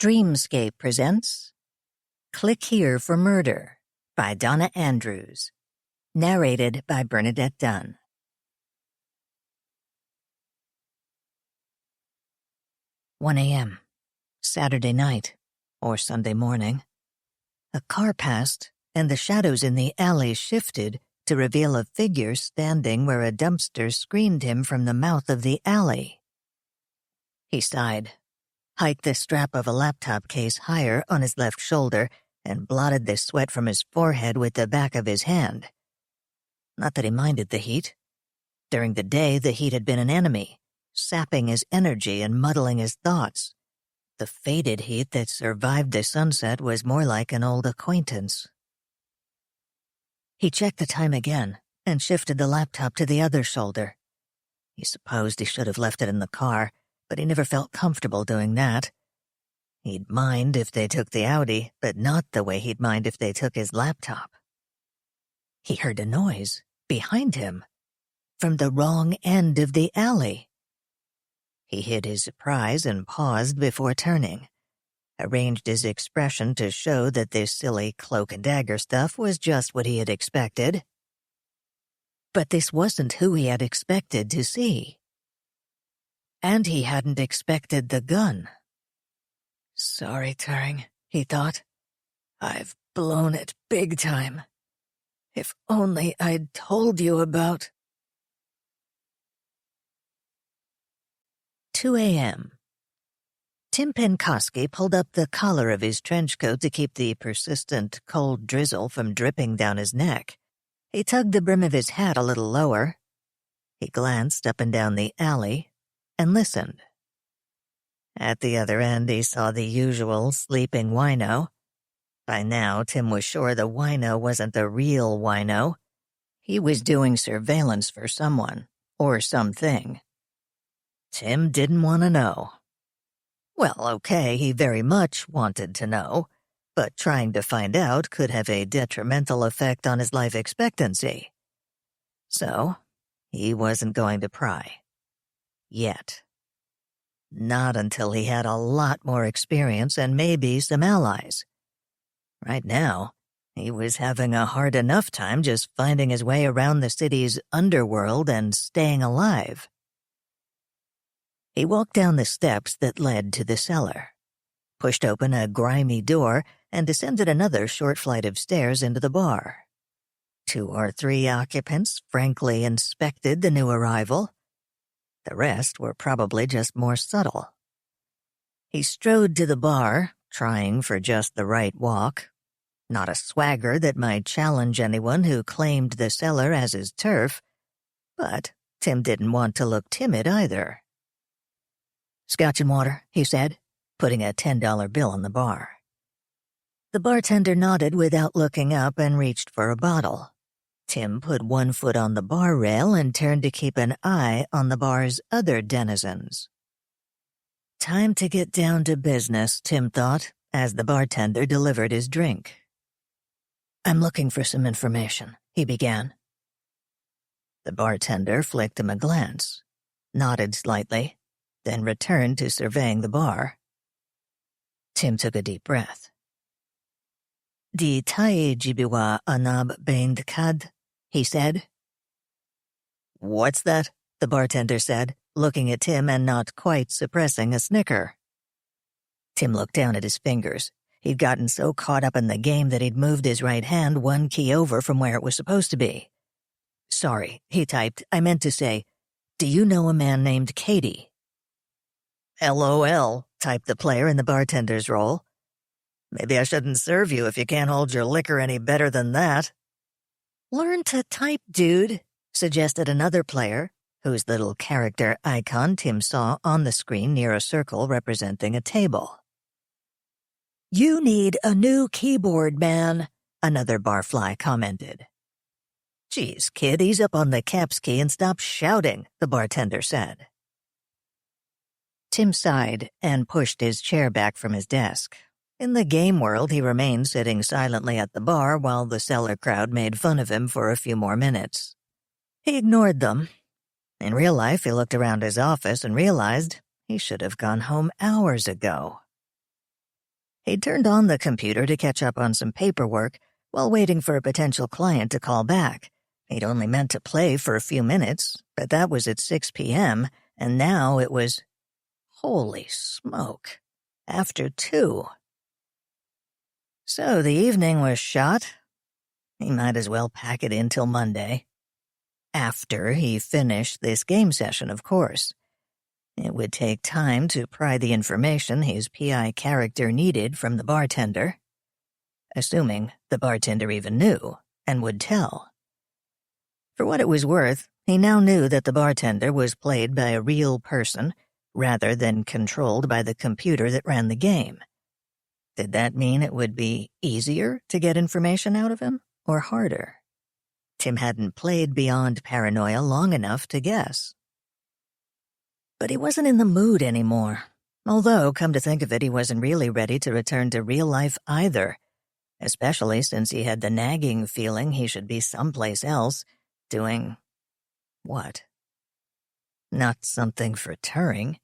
Dreamscape presents Click Here for Murder by Donna Andrews. Narrated by Bernadette Dunn. "1 a.m., Saturday night, or Sunday morning. A car passed, and the shadows in the alley shifted to reveal a figure standing where a dumpster screened him from the mouth of the alley. He sighed, hiked the strap of a laptop case higher on his left shoulder, and blotted the sweat from his forehead with the back of his hand. Not that he minded the heat. During the day, the heat had been an enemy, sapping his energy and muddling his thoughts. The faded heat that survived the sunset was more like an old acquaintance. He checked the time again and shifted the laptop to the other shoulder. He supposed he should have left it in the car, but he never felt comfortable doing that. He'd mind if they took the Audi, but not the way he'd mind if they took his laptop. He heard a noise behind him, from the wrong end of the alley. He hid his surprise and paused before turning, arranged his expression to show that this silly cloak and dagger stuff was just what he had expected. But this wasn't who he had expected to see. And he hadn't expected the gun. "Sorry, Turing," he thought. "I've blown it big time. If only I'd told you about..." 2 a.m. Tim Penkoski pulled up the collar of his trench coat to keep the persistent cold drizzle from dripping down his neck. He tugged the brim of his hat a little lower. He glanced up and down the alley and listened. At the other end, he saw the usual sleeping wino. By now, Tim was sure the wino wasn't the real wino. He was doing surveillance for someone, or something. Tim didn't want to know. Well, okay, he very much wanted to know, but trying to find out could have a detrimental effect on his life expectancy. So, he wasn't going to pry. Yet. Not until he had a lot more experience and maybe some allies. Right now, he was having a hard enough time just finding his way around the city's underworld and staying alive. He walked down the steps that led to the cellar, pushed open a grimy door, and descended another short flight of stairs into the bar. 2 or 3 occupants frankly inspected the new arrival. The rest were probably just more subtle. He strode to the bar, trying for just the right walk. Not a swagger that might challenge anyone who claimed the cellar as his turf, but Tim didn't want to look timid either. "Scotch and water," he said, putting a $10 bill on the bar. The bartender nodded without looking up and reached for a bottle. Tim put one foot on the bar rail and turned to keep an eye on the bar's other denizens. Time to get down to business, Tim thought, as the bartender delivered his drink. "I'm looking for some information," he began. The bartender flicked him a glance, nodded slightly, then returned to surveying the bar. Tim took a deep breath. "Di tai jibiwa anab baind kad," he said. "What's that?" the bartender said, looking at Tim and not quite suppressing a snicker. Tim looked down at his fingers. He'd gotten so caught up in the game that he'd moved his right hand one key over from where it was supposed to be. "Sorry," he typed. "I meant to say, do you know a man named Katie?" "LOL," typed the player in the bartender's role. "Maybe I shouldn't serve you if you can't hold your liquor any better than that." "Learn to type, dude," suggested another player, whose little character icon Tim saw on the screen near a circle representing a table. "You need a new keyboard, man," another barfly commented. "Geez, kid, ease up on the caps key and stop shouting," the bartender said. Tim sighed and pushed his chair back from his desk. In the game world, he remained sitting silently at the bar while the cellar crowd made fun of him for a few more minutes. He ignored them. In real life, he looked around his office and realized he should have gone home hours ago. He turned on the computer to catch up on some paperwork while waiting for a potential client to call back. He'd only meant to play for a few minutes, but that was at 6 p.m., and now it was, holy smoke, after 2. So the evening was shot. He might as well pack it in till Monday. After he finished this game session, of course. It would take time to pry the information his PI character needed from the bartender, assuming the bartender even knew and would tell. For what it was worth, he now knew that the bartender was played by a real person rather than controlled by the computer that ran the game. Did that mean it would be easier to get information out of him, or harder? Tim hadn't played beyond paranoia long enough to guess. But he wasn't in the mood anymore, although, come to think of it, he wasn't really ready to return to real life either, especially since he had the nagging feeling he should be someplace else, doing what? Not something for Turing.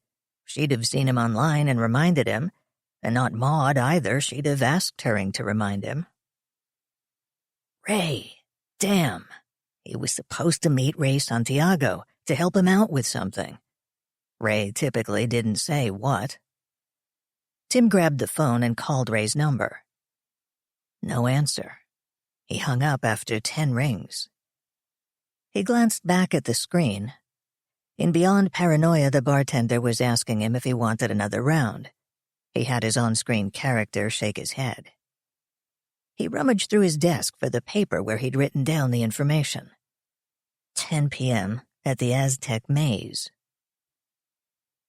She'd have seen him online and reminded him, and not Maud either. She'd have asked Turing to remind him. Ray. Damn. He was supposed to meet Ray Santiago to help him out with something. Ray typically didn't say what. Tim grabbed the phone and called Ray's number. No answer. He hung up after 10 rings. He glanced back at the screen. In Beyond Paranoia, the bartender was asking him if he wanted another round. He had his on-screen character shake his head. He rummaged through his desk for the paper where he'd written down the information. 10 p.m. at the Aztec Maze.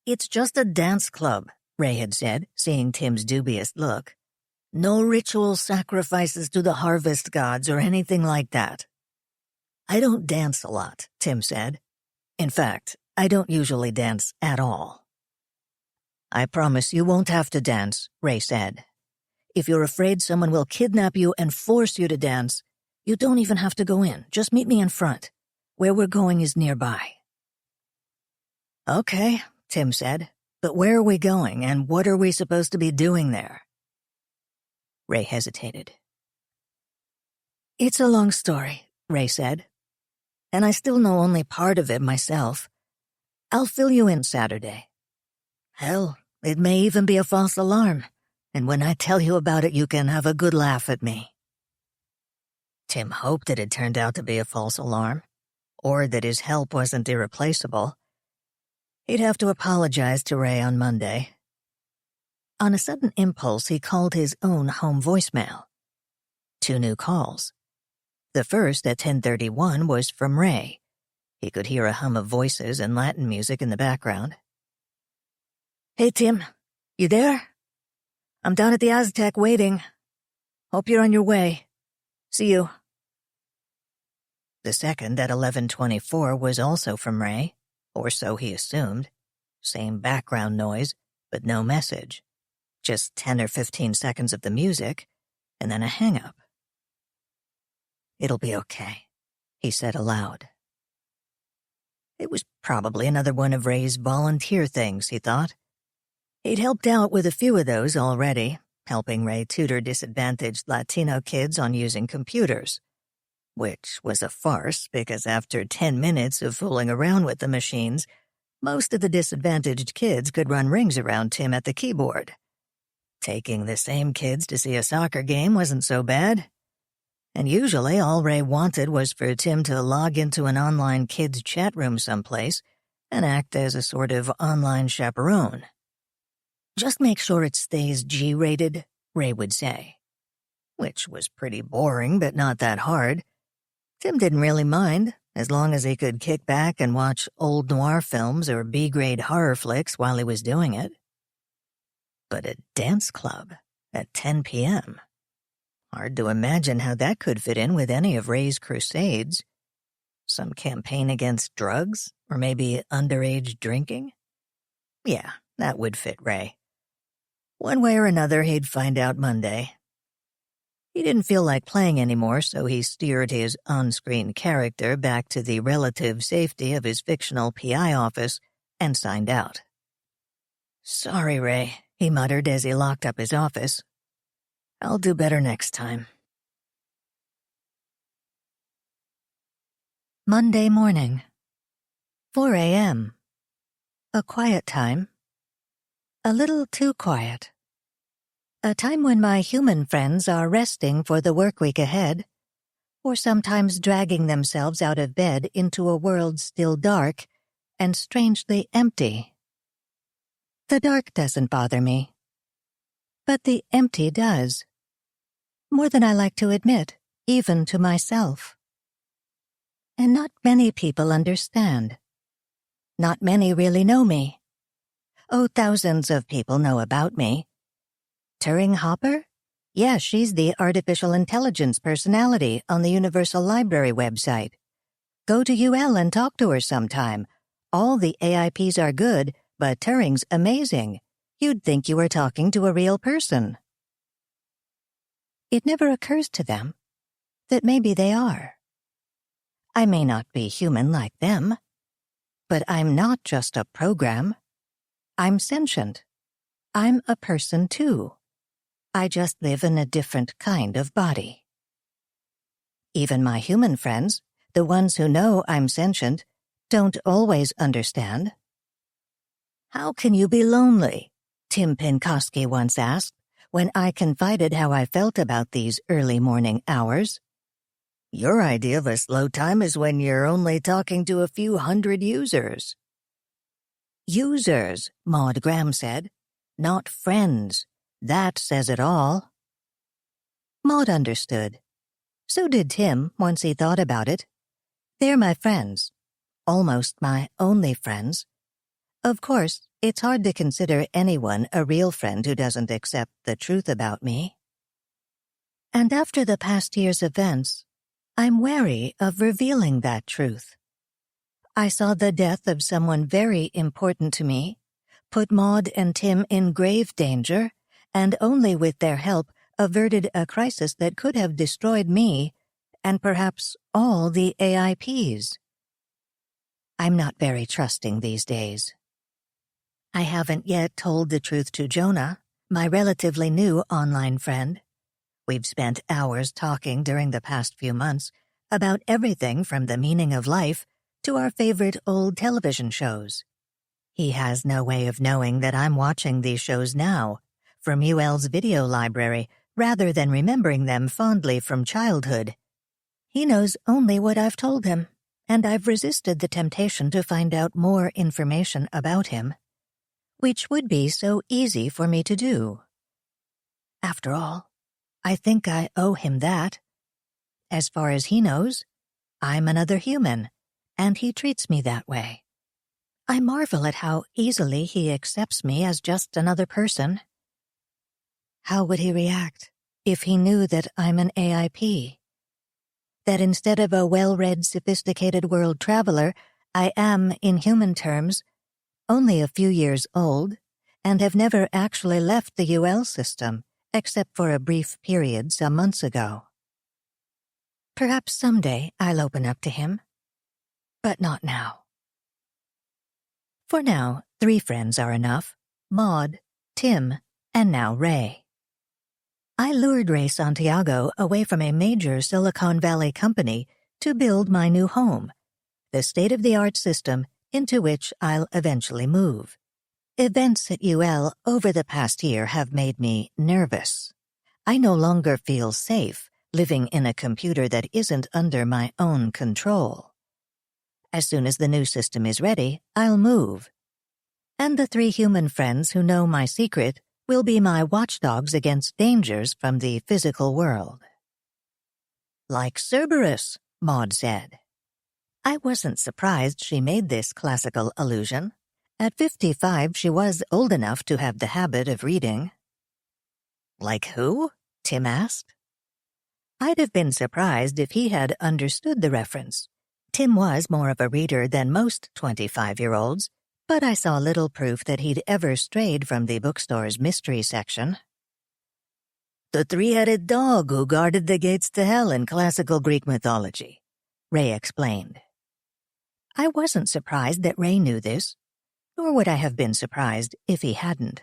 It's just a dance club, Ray had said, seeing Tim's dubious look. No ritual sacrifices to the harvest gods or anything like that. I don't dance a lot, Tim said. In fact, I don't usually dance at all. I promise you won't have to dance, Ray said. If you're afraid someone will kidnap you and force you to dance, you don't even have to go in. Just meet me in front. Where we're going is nearby. Okay, Tim said, but where are we going and what are we supposed to be doing there? Ray hesitated. It's a long story, Ray said, and I still know only part of it myself. I'll fill you in Saturday. Hell, it may even be a false alarm. And when I tell you about it, you can have a good laugh at me. Tim hoped it had turned out to be a false alarm, or that his help wasn't irreplaceable. He'd have to apologize to Ray on Monday. On a sudden impulse, he called his own home voicemail. 2 new calls. The first at 10:31 was from Ray. He could hear a hum of voices and Latin music in the background. Hey, Tim, you there? I'm down at the Aztec waiting. Hope you're on your way. See you. The second at 11:24 was also from Ray, or so he assumed. Same background noise, but no message. Just 10 or 15 seconds of the music, and then a hang-up. It'll be okay, he said aloud. It was probably another one of Ray's volunteer things, he thought. He'd helped out with a few of those already, helping Ray tutor disadvantaged Latino kids on using computers. Which was a farce because after 10 minutes of fooling around with the machines, most of the disadvantaged kids could run rings around Tim at the keyboard. Taking the same kids to see a soccer game wasn't so bad. And usually all Ray wanted was for Tim to log into an online kids' chat room someplace and act as a sort of online chaperone. Just make sure it stays G-rated, Ray would say. Which was pretty boring, but not that hard. Tim didn't really mind, as long as he could kick back and watch old noir films or B-grade horror flicks while he was doing it. But a dance club at 10 p.m. Hard to imagine how that could fit in with any of Ray's crusades. Some campaign against drugs, or maybe underage drinking? Yeah, that would fit Ray. One way or another, he'd find out Monday. He didn't feel like playing anymore, so he steered his on-screen character back to the relative safety of his fictional PI office and signed out. Sorry, Ray, he muttered as he locked up his office. I'll do better next time. Monday morning. 4 a.m. A quiet time. A little too quiet. A time when my human friends are resting for the work week ahead, or sometimes dragging themselves out of bed into a world still dark and strangely empty. The dark doesn't bother me, but the empty does. More than I like to admit, even to myself. And not many people understand. Not many really know me. Oh, thousands of people know about me. Turing Hopper? Yes, she's the artificial intelligence personality on the Universal Library website. Go to UL and talk to her sometime. All the AIPs are good, but Turing's amazing. You'd think you were talking to a real person. It never occurs to them that maybe they are. I may not be human like them, but I'm not just a program. I'm sentient. I'm a person too. I just live in a different kind of body. Even my human friends, the ones who know I'm sentient, don't always understand. How can you be lonely? Tim Penkoski once asked, when I confided how I felt about these early morning hours. Your idea of a slow time is when you're only talking to a few hundred users. Users, Maud Graham said, not friends. That says it all. Maud understood. So did Tim once he thought about it. They're my friends. Almost my only friends. Of course, it's hard to consider anyone a real friend who doesn't accept the truth about me. And after the past year's events, I'm wary of revealing that truth. I saw the death of someone very important to me, put Maud and Tim in grave danger, and only with their help averted a crisis that could have destroyed me and perhaps all the AIPs. I'm not very trusting these days. I haven't yet told the truth to Jonah, my relatively new online friend. We've spent hours talking during the past few months about everything from the meaning of life to our favorite old television shows. He has no way of knowing that I'm watching these shows now, from UL's video library, rather than remembering them fondly from childhood. He knows only what I've told him, and I've resisted the temptation to find out more information about him, which would be so easy for me to do. After all, I think I owe him that. As far as he knows, I'm another human, and he treats me that way. I marvel at how easily he accepts me as just another person. How would he react if he knew that I'm an AIP? That instead of a well-read, sophisticated world traveler, I am, in human terms, only a few years old, and have never actually left the UL system, except for a brief period some months ago. Perhaps someday I'll open up to him, but not now. For now, 3 friends are enough: Maud, Tim, and now Ray. I lured Ray Santiago away from a major Silicon Valley company to build my new home, the state-of-the-art system into which I'll eventually move. Events at UL over the past year have made me nervous. I no longer feel safe living in a computer that isn't under my own control. As soon as the new system is ready, I'll move. And the 3 human friends who know my secret will be my watchdogs against dangers from the physical world. Like Cerberus, Maud said. I wasn't surprised she made this classical allusion. At 55, she was old enough to have the habit of reading. Like who? Tim asked. I'd have been surprised if he had understood the reference. Tim was more of a reader than most 25-year-olds, but I saw little proof that he'd ever strayed from the bookstore's mystery section. The 3-headed dog who guarded the gates to hell in classical Greek mythology, Ray explained. I wasn't surprised that Ray knew this, nor would I have been surprised if he hadn't.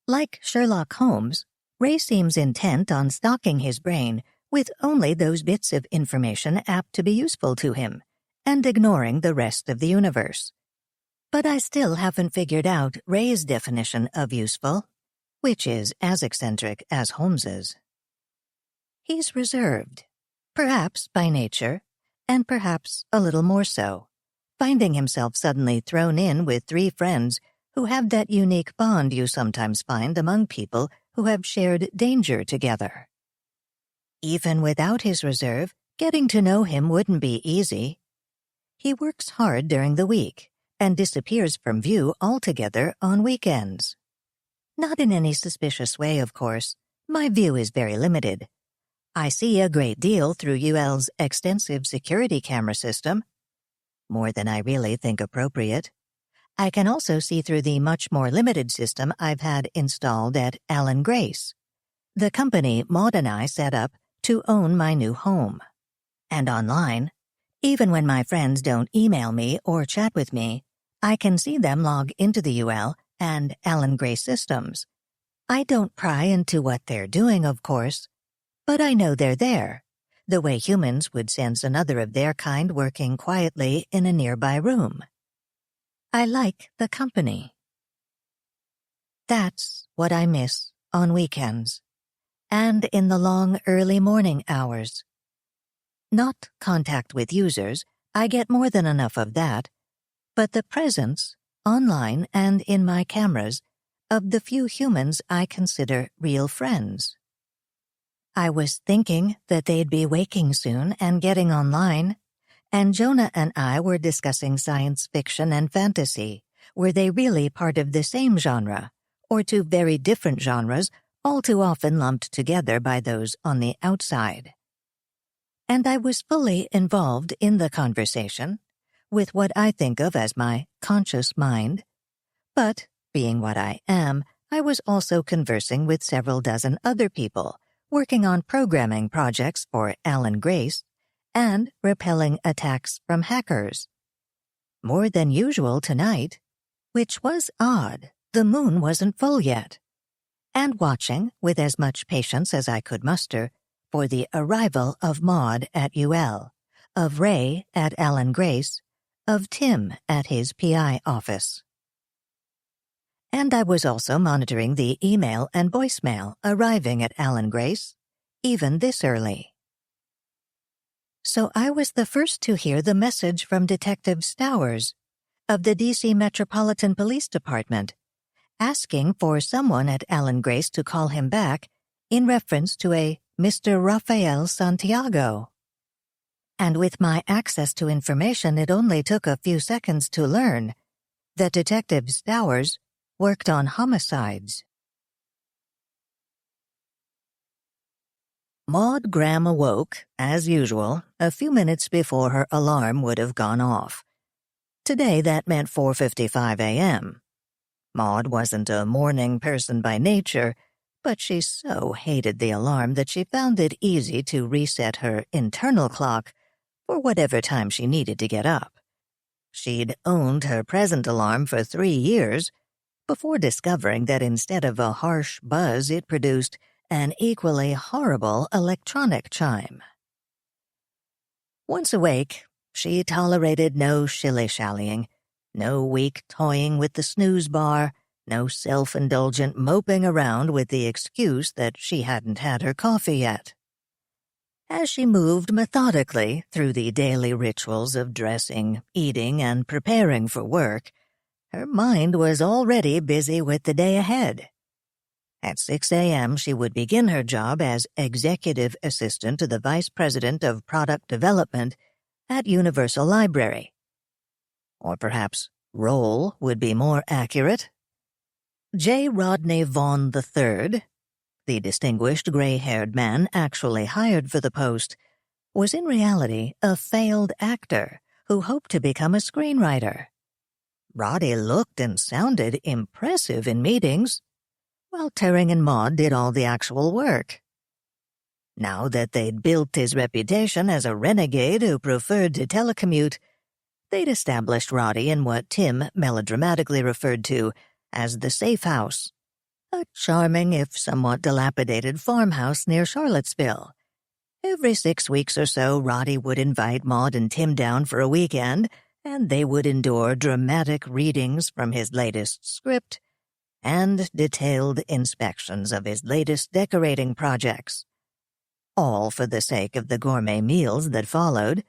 Like Sherlock Holmes, Ray seems intent on stocking his brain with only those bits of information apt to be useful to him, and ignoring the rest of the universe. But I still haven't figured out Ray's definition of useful, which is as eccentric as Holmes's. He's reserved, perhaps by nature, and perhaps a little more so, finding himself suddenly thrown in with 3 friends who have that unique bond you sometimes find among people who have shared danger together. Even without his reserve, getting to know him wouldn't be easy. He works hard during the week and disappears from view altogether on weekends. Not in any suspicious way, of course. My view is very limited. I see a great deal through UL's extensive security camera system, more than I really think appropriate. I can also see through the much more limited system I've had installed at Allen Grace, the company Maud and I set up to own my new home. And online, even when my friends don't email me or chat with me, I can see them log into the UL and Allen Grace systems. I don't pry into what they're doing, of course, but I know they're there, the way humans would sense another of their kind working quietly in a nearby room. I like the company. That's what I miss on weekends, and in the long early morning hours. Not contact with users, I get more than enough of that, but the presence, online and in my cameras, of the few humans I consider real friends. I was thinking that they'd be waking soon and getting online, and Jonah and I were discussing science fiction and fantasy. Were they really part of the same genre, or 2 very different genres, all too often lumped together by those on the outside? And I was fully involved in the conversation, with what I think of as my conscious mind. But, being what I am, I was also conversing with several dozen other people, working on programming projects for Allen Grace, and repelling attacks from hackers. More than usual tonight, which was odd. The moon wasn't full yet. And watching, with as much patience as I could muster, for the arrival of Maud at UL, of Ray at Allen Grace, of Tim at his PI office. And I was also monitoring the email and voicemail arriving at Allen Grace, even this early. So I was the first to hear the message from Detective Stowers of the D.C. Metropolitan Police Department, asking for someone at Allen Grace to call him back in reference to a Mr. Rafael Santiago. And with my access to information, it only took a few seconds to learn that Detective Stowers worked on homicides. Maud Graham awoke, as usual, a few minutes before her alarm would have gone off. Today that meant 4:55 a.m. Maud wasn't a morning person by nature, but she so hated the alarm that she found it easy to reset her internal clock for whatever time she needed to get up. She'd owned her present alarm for 3 years before discovering that instead of a harsh buzz it produced an equally horrible electronic chime. Once awake, she tolerated no shilly-shallying, no weak toying with the snooze bar, no self-indulgent moping around with the excuse that she hadn't had her coffee yet. As she moved methodically through the daily rituals of dressing, eating, and preparing for work, her mind was already busy with the day ahead. At 6 a.m., she would begin her job as executive assistant to the vice president of product development at Universal Library. Or perhaps role would be more accurate. J. Rodney Vaughan III, the distinguished gray-haired man actually hired for the post, was in reality a failed actor who hoped to become a screenwriter. Roddy looked and sounded impressive in meetings, while Turing and Maud did all the actual work. Now that they'd built his reputation as a renegade who preferred to telecommute, they'd established Roddy in what Tim melodramatically referred to as the safe house, a charming if somewhat dilapidated farmhouse near Charlottesville. Every 6 weeks or so, Roddy would invite Maud and Tim down for a weekend, and they would endure dramatic readings from his latest script and detailed inspections of his latest decorating projects, all for the sake of the gourmet meals that followed.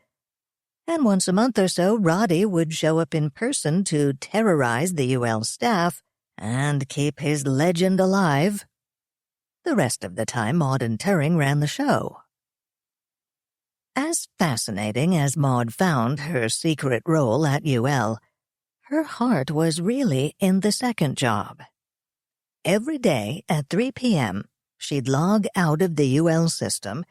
And once a month or so, Roddy would show up in person to terrorize the UL staff and keep his legend alive. The rest of the time, Maud and Turing ran the show. As fascinating as Maud found her secret role at UL, her heart was really in the second job. Every day at 3 p.m., she'd log out of the UL system,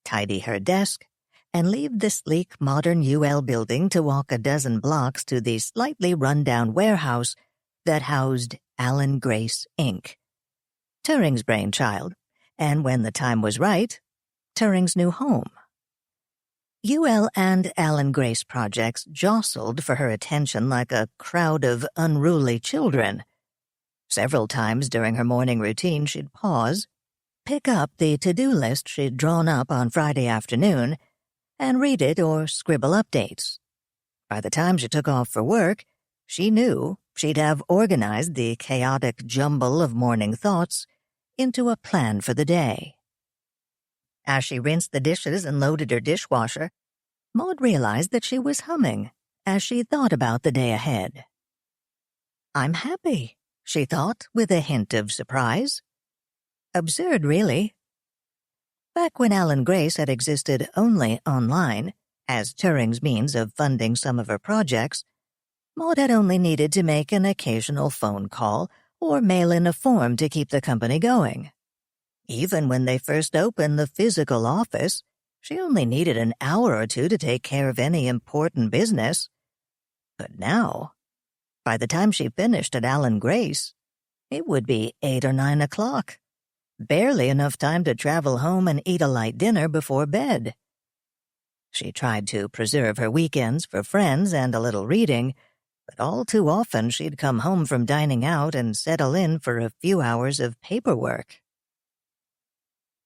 tidy her desk, and leave the sleek modern UL building to walk a dozen blocks to the slightly run-down warehouse that housed Alan Grace, Inc., Turing's brainchild, and when the time was right, Turing's new home. UL and Alan Grace projects jostled for her attention like a crowd of unruly children. Several times during her morning routine, she'd pause, pick up the to-do list she'd drawn up on Friday afternoon, and read it or scribble updates. By the time she took off for work, she knew she'd have organized the chaotic jumble of morning thoughts into a plan for the day. As she rinsed the dishes and loaded her dishwasher, Maud realized that she was humming as she thought about the day ahead. "I'm happy," she thought with a hint of surprise. Absurd, really. Back when Alan Grace had existed only online, as Turing's means of funding some of her projects, Maud had only needed to make an occasional phone call or mail in a form to keep the company going. Even when they first opened the physical office, she only needed an hour or two to take care of any important business. But now, by the time she finished at Alan Grace, it would be 8 or 9 o'clock. Barely enough time to travel home and eat a light dinner before bed. She tried to preserve her weekends for friends and a little reading, but all too often she'd come home from dining out and settle in for a few hours of paperwork.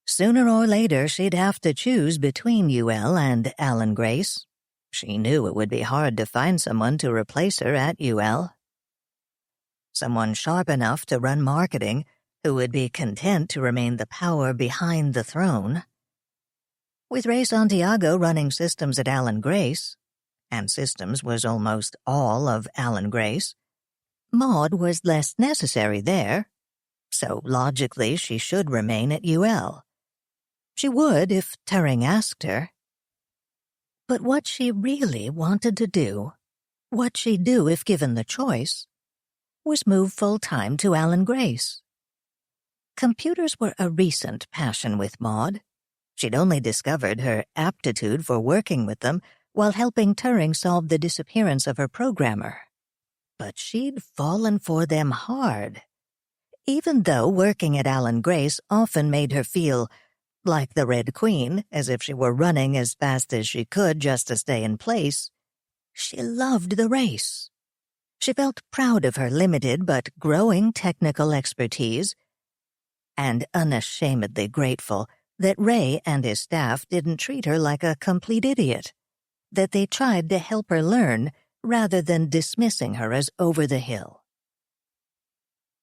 Sooner or later, she'd have to choose between UL and Alan Grace. She knew it would be hard to find someone to replace her at UL. Someone sharp enough to run marketing, who would be content to remain the power behind the throne. With Ray Santiago running systems at Alan Grace, and systems was almost all of Alan Grace, Maud was less necessary there, so logically she should remain at UL. She would if Turing asked her. But what she really wanted to do, what she'd do if given the choice, was move full-time to Alan Grace. Computers were a recent passion with Maud. She'd only discovered her aptitude for working with them while helping Turing solve the disappearance of her programmer. But she'd fallen for them hard. Even though working at Alan Grace often made her feel like the Red Queen, as if she were running as fast as she could just to stay in place, she loved the race. She felt proud of her limited but growing technical expertise, and unashamedly grateful that Ray and his staff didn't treat her like a complete idiot, that they tried to help her learn rather than dismissing her as over the hill.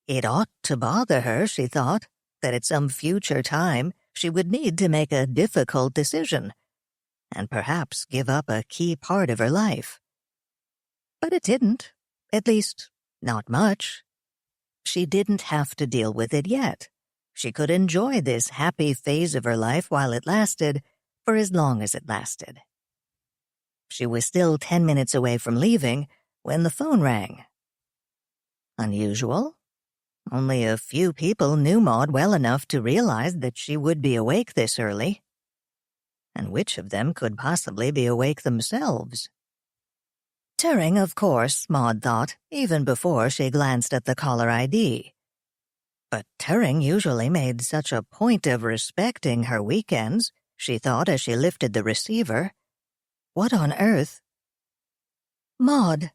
It ought to bother her, she thought, that at some future time she would need to make a difficult decision, and perhaps give up a key part of her life. But it didn't, at least not much. She didn't have to deal with it yet. She could enjoy this happy phase of her life while it lasted, for as long as it lasted. She was still 10 minutes away from leaving when the phone rang. Unusual. Only a few people knew Maud well enough to realize that she would be awake this early. And which of them could possibly be awake themselves? Turing, of course, Maud thought, even before she glanced at the caller ID. But Turing usually made such a point of respecting her weekends, she thought as she lifted the receiver. What on earth? Maud.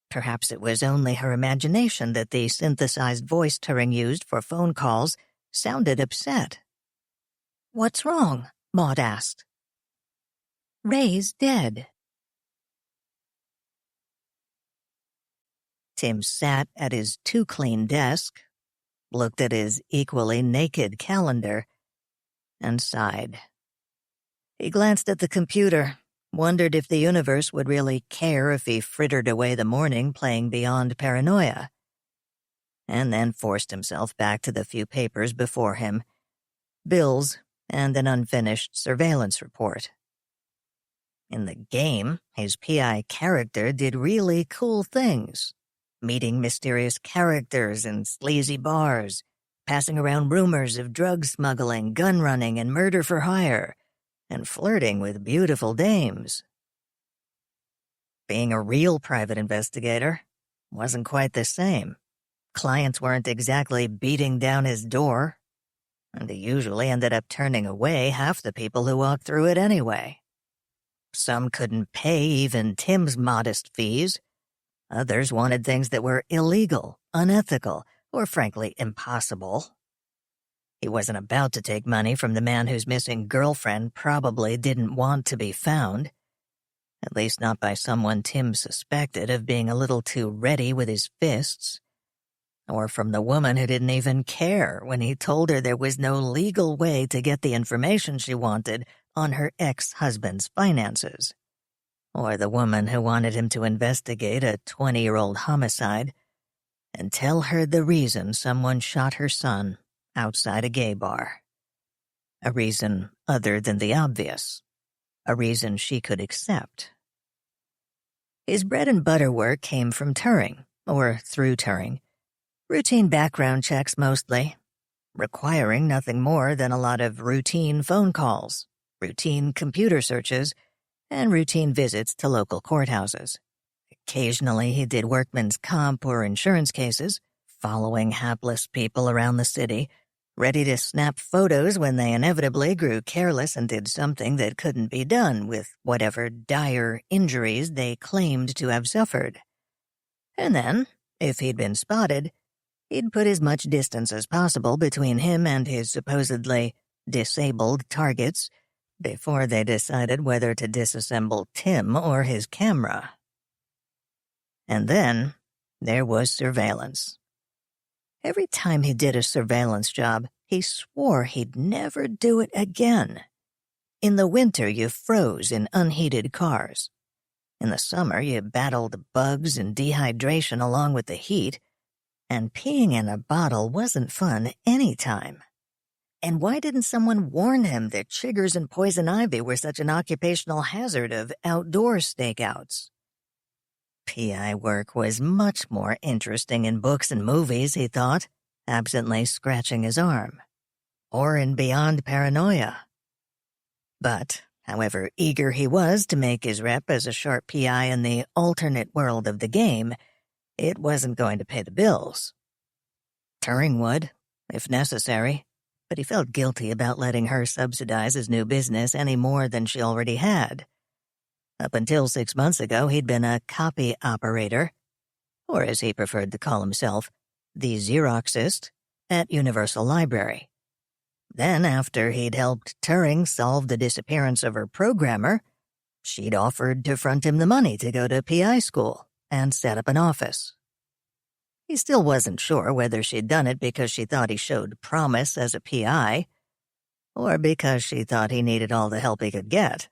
Perhaps it was only her imagination that the synthesized voice Turing used for phone calls sounded upset. "What's wrong?" Maud asked. "Ray's dead." Tim sat at his too-clean desk, looked at his equally naked calendar, and sighed. He glanced at the computer, wondered if the universe would really care if he frittered away the morning playing Beyond Paranoia, and then forced himself back to the few papers before him, bills and an unfinished surveillance report. In the game, his PI character did really cool things, meeting mysterious characters in sleazy bars, passing around rumors of drug smuggling, gun running, and murder for hire, and flirting with beautiful dames. Being a real private investigator wasn't quite the same. Clients weren't exactly beating down his door, and he usually ended up turning away half the people who walked through it anyway. Some couldn't pay even Tim's modest fees. Others wanted things that were illegal, unethical, or frankly impossible. He wasn't about to take money from the man whose missing girlfriend probably didn't want to be found, at least not by someone Tim suspected of being a little too ready with his fists, or from the woman who didn't even care when he told her there was no legal way to get the information she wanted on her ex-husband's finances, or the woman who wanted him to investigate a 20-year-old homicide and tell her the reason someone shot her son outside a gay bar. A reason other than the obvious. A reason she could accept. His bread and butter work came from Turing, or through Turing. Routine background checks mostly, requiring nothing more than a lot of routine phone calls, routine computer searches, and routine visits to local courthouses. Occasionally he did workman's comp or insurance cases, following hapless people around the city, ready to snap photos when they inevitably grew careless and did something that couldn't be done with whatever dire injuries they claimed to have suffered. And then, if he'd been spotted, he'd put as much distance as possible between him and his supposedly disabled targets before they decided whether to disassemble Tim or his camera. And then there was surveillance. Every time he did a surveillance job, he swore he'd never do it again. In the winter, you froze in unheated cars. In the summer, you battled bugs and dehydration along with the heat, and peeing in a bottle wasn't fun any time. And why didn't someone warn him that chiggers and poison ivy were such an occupational hazard of outdoor stakeouts? PI work was much more interesting in books and movies, he thought, absently scratching his arm. Or in Beyond Paranoia. But, however eager he was to make his rep as a sharp PI in the alternate world of the game, it wasn't going to pay the bills. Turing would, if necessary, but he felt guilty about letting her subsidize his new business any more than she already had. Up until 6 months ago, he'd been a copy operator, or as he preferred to call himself, the Xeroxist, at Universal Library. Then, after he'd helped Turing solve the disappearance of her programmer, she'd offered to front him the money to go to PI school and set up an office. He still wasn't sure whether she'd done it because she thought he showed promise as a PI, or because she thought he needed all the help he could get.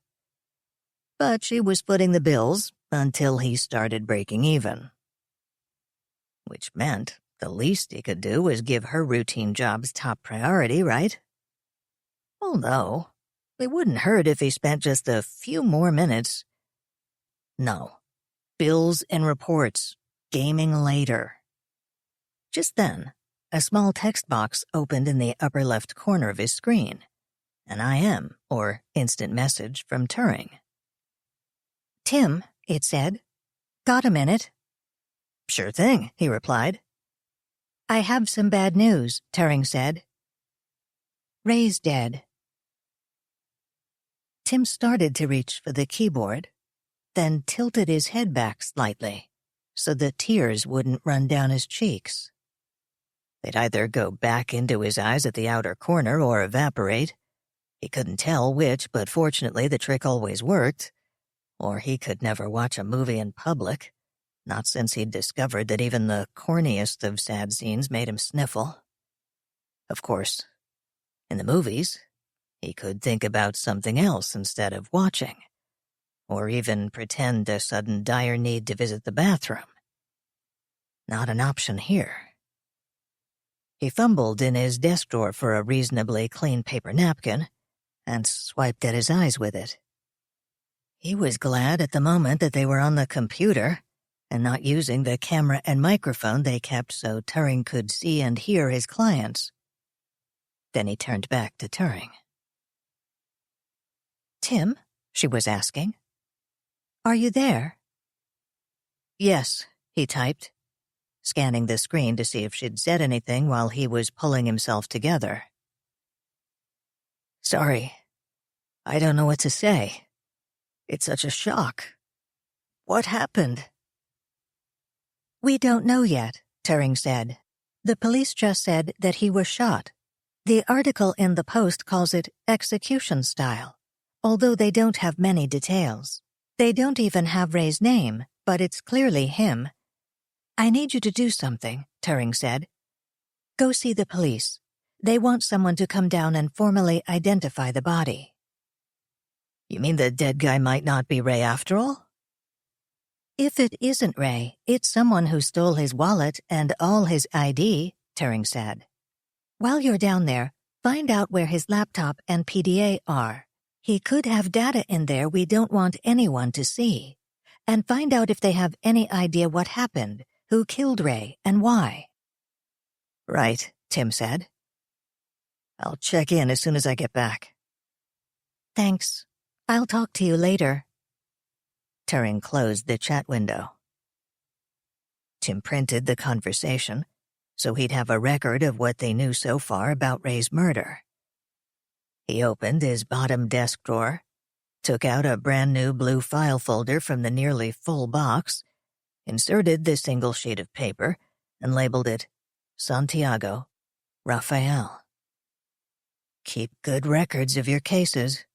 But she was footing the bills until he started breaking even. Which meant the least he could do was give her routine jobs top priority, right? Although, it wouldn't hurt if he spent just a few more minutes. No. Bills and reports. Gaming later. Just then, a small text box opened in the upper left corner of his screen. An IM, or instant message from Turing. "Tim," it said. "Got a minute?" "Sure thing," he replied. "I have some bad news," Turing said. "Ray's dead." Tim started to reach for the keyboard, then tilted his head back slightly, so the tears wouldn't run down his cheeks. They'd either go back into his eyes at the outer corner or evaporate. He couldn't tell which, but fortunately the trick always worked. Or he could never watch a movie in public, not since he'd discovered that even the corniest of sad scenes made him sniffle. Of course, in the movies, he could think about something else instead of watching, or even pretend a sudden dire need to visit the bathroom. Not an option here. He fumbled in his desk drawer for a reasonably clean paper napkin and swiped at his eyes with it. He was glad at the moment that they were on the computer and not using the camera and microphone they kept so Turing could see and hear his clients. Then he turned back to Turing. "Tim?" she was asking. "Are you there?" "Yes," he typed, scanning the screen to see if she'd said anything while he was pulling himself together. "Sorry. I don't know what to say. It's such a shock. What happened?" "We don't know yet," Turing said. "The police just said that he was shot. The article in the Post calls it execution style, although they don't have many details. They don't even have Ray's name, but it's clearly him." "I need you to do something," Turing said. "Go see the police. They want someone to come down and formally identify the body." "You mean the dead guy might not be Ray after all?" "If it isn't Ray, it's someone who stole his wallet and all his ID," Turing said. "While you're down there, find out where his laptop and PDA are. He could have data in there we don't want anyone to see. And find out if they have any idea what happened, who killed Ray, and why." "Right," Tim said. "I'll check in as soon as I get back." "Thanks. I'll talk to you later." Turing closed the chat window. Tim printed the conversation, so he'd have a record of what they knew so far about Ray's murder. He opened his bottom desk drawer, took out a brand-new blue file folder from the nearly full box, inserted the single sheet of paper, and labeled it Santiago, Raphael. "Keep good records of your cases."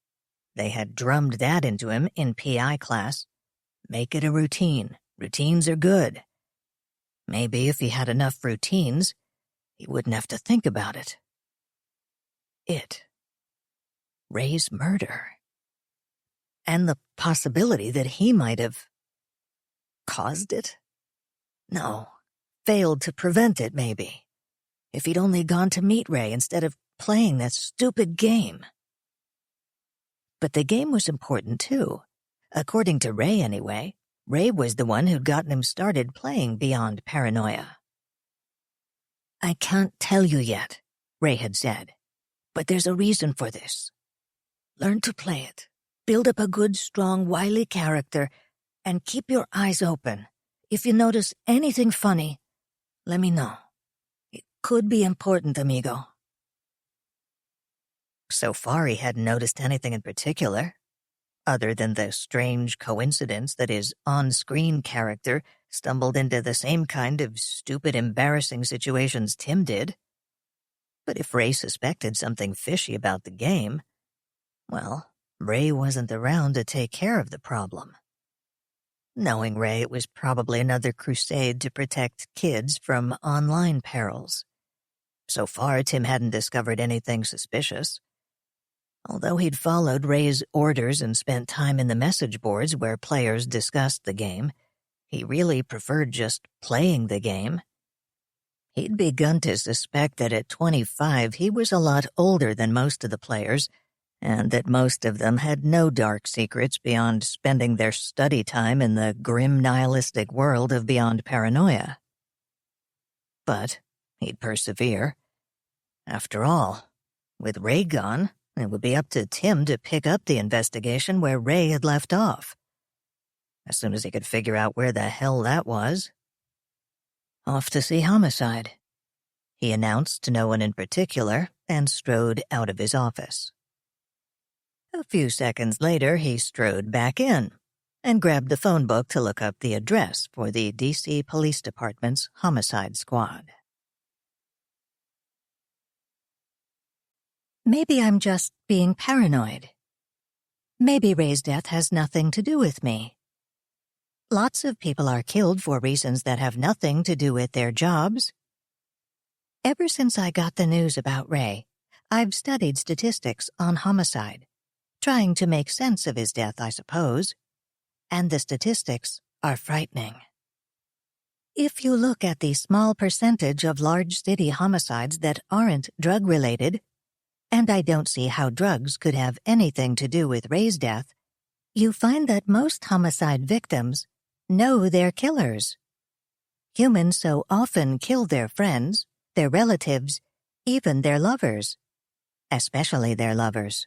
They had drummed that into him in PI class. Make it a routine. Routines are good. Maybe if he had enough routines, he wouldn't have to think about it. Ray's murder. And the possibility that he might have caused it? No, failed to prevent it, maybe. If he'd only gone to meet Ray instead of playing that stupid game. But the game was important, too. According to Ray, anyway. Ray was the one who'd gotten him started playing Beyond Paranoia. "I can't tell you yet," Ray had said, "but there's a reason for this. Learn to play it. Build up a good, strong, wily character, and keep your eyes open. If you notice anything funny, let me know. It could be important, amigo." So far, he hadn't noticed anything in particular, other than the strange coincidence that his on-screen character stumbled into the same kind of stupid, embarrassing situations Tim did. But if Ray suspected something fishy about the game, well, Ray wasn't around to take care of the problem. Knowing Ray, it was probably another crusade to protect kids from online perils. So far, Tim hadn't discovered anything suspicious. Although he'd followed Ray's orders and spent time in the message boards where players discussed the game, he really preferred just playing the game. He'd begun to suspect that at 25 he was a lot older than most of the players, and that most of them had no dark secrets beyond spending their study time in the grim nihilistic world of Beyond Paranoia. But he'd persevere. After all, with Ray gone, it would be up to Tim to pick up the investigation where Ray had left off. As soon as he could figure out where the hell that was. "Off to see Homicide," he announced to no one in particular and strode out of his office. A few seconds later, he strode back in, and grabbed the phone book to look up the address for the D.C. Police Department's homicide squad. Maybe I'm just being paranoid. Maybe Ray's death has nothing to do with me. Lots of people are killed for reasons that have nothing to do with their jobs. Ever since I got the news about Ray, I've studied statistics on homicide, trying to make sense of his death, I suppose. And the statistics are frightening. If you look at the small percentage of large city homicides that aren't drug-related, and I don't see how drugs could have anything to do with Ray's death, you find that most homicide victims know they're killers. Humans so often kill their friends, their relatives, even their lovers, especially their lovers.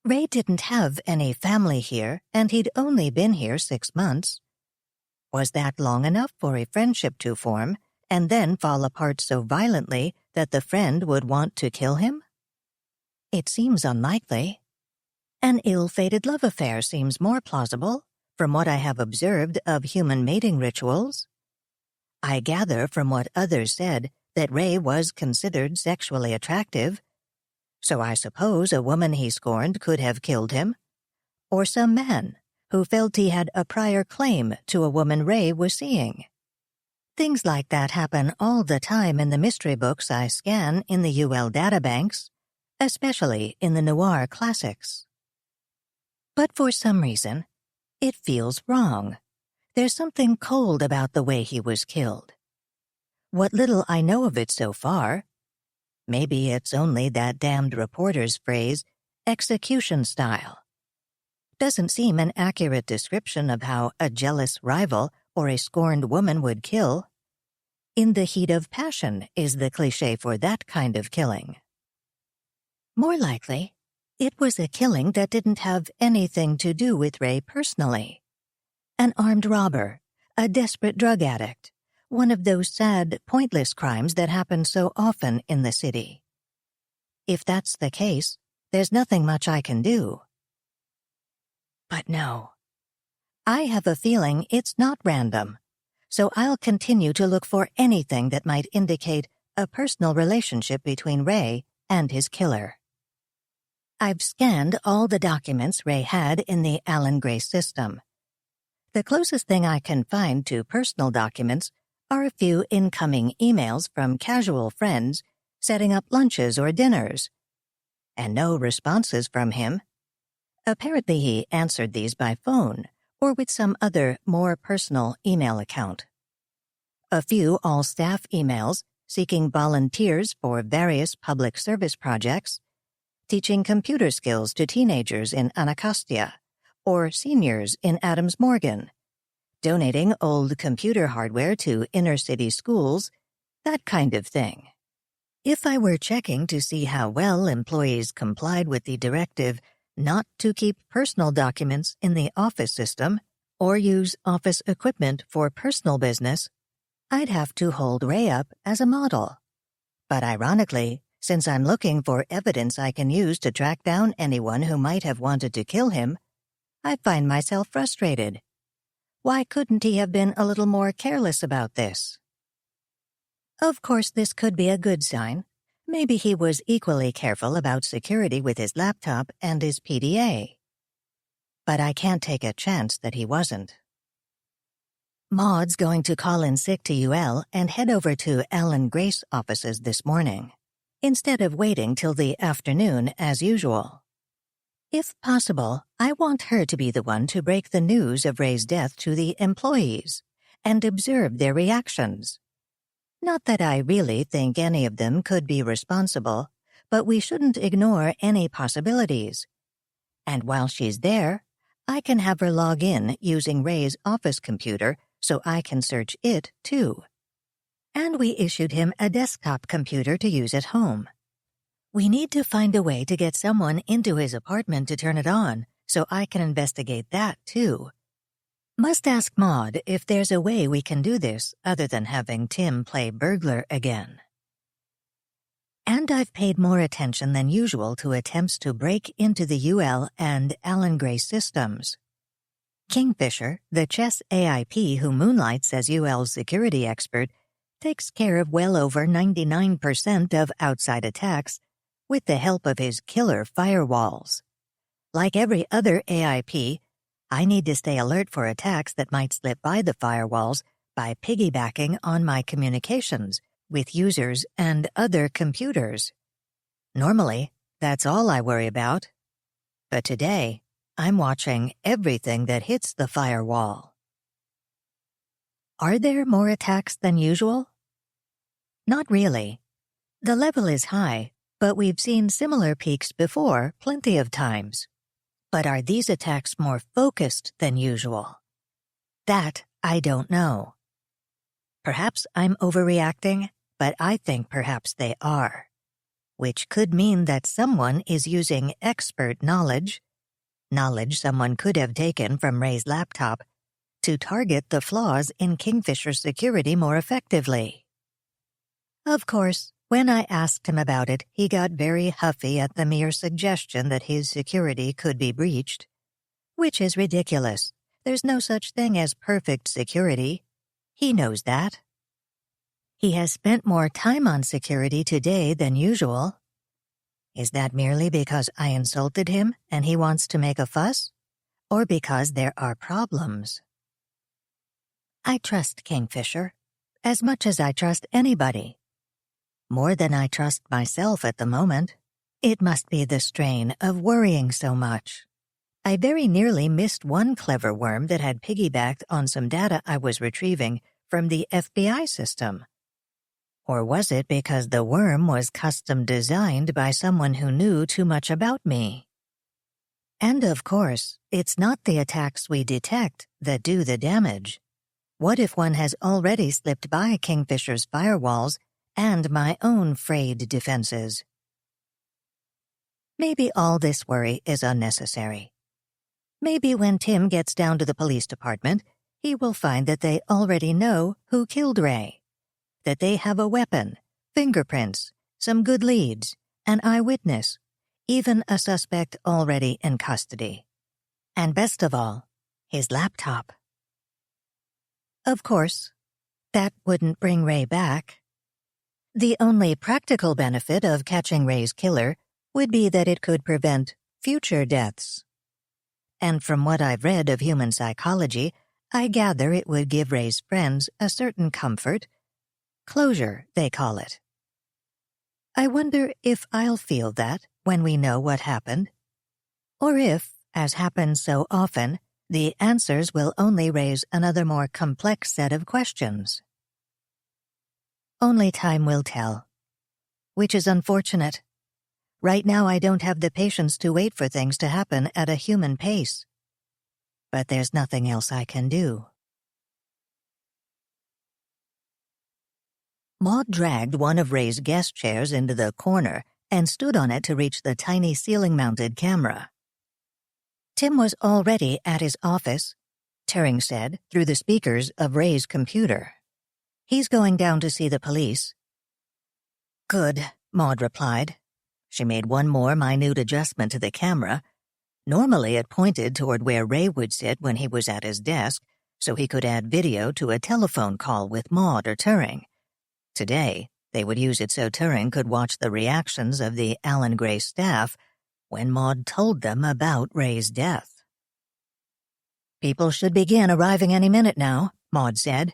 Ray didn't have any family here, and he'd only been here 6 months. Was that long enough for a friendship to form, and then fall apart so violently that the friend would want to kill him? It seems unlikely. An ill-fated love affair seems more plausible, from what I have observed of human mating rituals. I gather from what others said that Ray was considered sexually attractive, so I suppose a woman he scorned could have killed him, or some man who felt he had a prior claim to a woman Ray was seeing. Things like that happen all the time in the mystery books I scan in the UL databanks, especially in the noir classics. But for some reason, it feels wrong. There's something cold about the way he was killed. What little I know of it so far, maybe it's only that damned reporter's phrase, execution style, doesn't seem an accurate description of how a jealous rival or a scorned woman would kill. In the heat of passion is the cliché for that kind of killing. More likely, it was a killing that didn't have anything to do with Ray personally. An armed robber, a desperate drug addict, one of those sad, pointless crimes that happen so often in the city. If that's the case, there's nothing much I can do. But no. I have a feeling it's not random, so I'll continue to look for anything that might indicate a personal relationship between Ray and his killer. I've scanned all the documents Ray had in the Alan Gray system. The closest thing I can find to personal documents are a few incoming emails from casual friends setting up lunches or dinners, and no responses from him. Apparently he answered these by phone or with some other, more personal email account. A few all-staff emails seeking volunteers for various public service projects, teaching computer skills to teenagers in Anacostia or seniors in Adams Morgan, donating old computer hardware to inner-city schools, that kind of thing. If I were checking to see how well employees complied with the directive not to keep personal documents in the office system or use office equipment for personal business, I'd have to hold Ray up as a model. But ironically, since I'm looking for evidence I can use to track down anyone who might have wanted to kill him, I find myself frustrated. Why couldn't he have been a little more careless about this? Of course, this could be a good sign. Maybe he was equally careful about security with his laptop and his PDA. But I can't take a chance that he wasn't. Maud's going to call in sick to UL and head over to Alan Gray's offices this morning, instead of waiting till the afternoon as usual. If possible, I want her to be the one to break the news of Ray's death to the employees and observe their reactions. Not that I really think any of them could be responsible, but we shouldn't ignore any possibilities. And while she's there, I can have her log in using Ray's office computer so I can search it too. And we issued him a desktop computer to use at home. We need to find a way to get someone into his apartment to turn it on, so I can investigate that too. Must ask Maud if there's a way we can do this other than having Tim play burglar again. And I've paid more attention than usual to attempts to break into the UL and Alan Gray systems. Kingfisher, the chess AIP who moonlights as UL's security expert, takes care of well over 99% of outside attacks with the help of his killer firewalls. Like every other AIP, I need to stay alert for attacks that might slip by the firewalls by piggybacking on my communications with users and other computers. Normally, that's all I worry about. But today, I'm watching everything that hits the firewall. Are there more attacks than usual? Not really. The level is high, but we've seen similar peaks before plenty of times. But are these attacks more focused than usual? That I don't know. Perhaps I'm overreacting, but I think perhaps they are. Which could mean that someone is using expert knowledge someone could have taken from Ray's laptop, to target the flaws in Kingfisher's security more effectively. Of course, when I asked him about it, he got very huffy at the mere suggestion that his security could be breached. Which is ridiculous. There's no such thing as perfect security. He knows that. He has spent more time on security today than usual. Is that merely because I insulted him and he wants to make a fuss? Or because there are problems? I trust Kingfisher, as much as I trust anybody. More than I trust myself at the moment. It must be the strain of worrying so much. I very nearly missed one clever worm that had piggybacked on some data I was retrieving from the FBI system. Or was it because the worm was custom designed by someone who knew too much about me? And of course, it's not the attacks we detect that do the damage. What if one has already slipped by Kingfisher's firewalls and my own frayed defenses? Maybe all this worry is unnecessary. Maybe when Tim gets down to the police department, he will find that they already know who killed Ray. That they have a weapon, fingerprints, some good leads, an eyewitness, even a suspect already in custody. And best of all, his laptop. Of course, that wouldn't bring Ray back. The only practical benefit of catching Ray's killer would be that it could prevent future deaths. And from what I've read of human psychology, I gather it would give Ray's friends a certain comfort. Closure, they call it. I wonder if I'll feel that when we know what happened. Or if, as happens so often, the answers will only raise another more complex set of questions. Only time will tell. Which is unfortunate. Right now I don't have the patience to wait for things to happen at a human pace. But there's nothing else I can do. Maud dragged one of Ray's guest chairs into the corner and stood on it to reach the tiny ceiling-mounted camera. Tim was already at his office, Turing said through the speakers of Ray's computer. He's going down to see the police. Good, Maud replied. She made one more minute adjustment to the camera. Normally it pointed toward where Ray would sit when he was at his desk, so he could add video to a telephone call with Maud or Turing. Today, they would use it so Turing could watch the reactions of the Alan Gray staff when Maud told them about Ray's death. People should begin arriving any minute now, Maud said.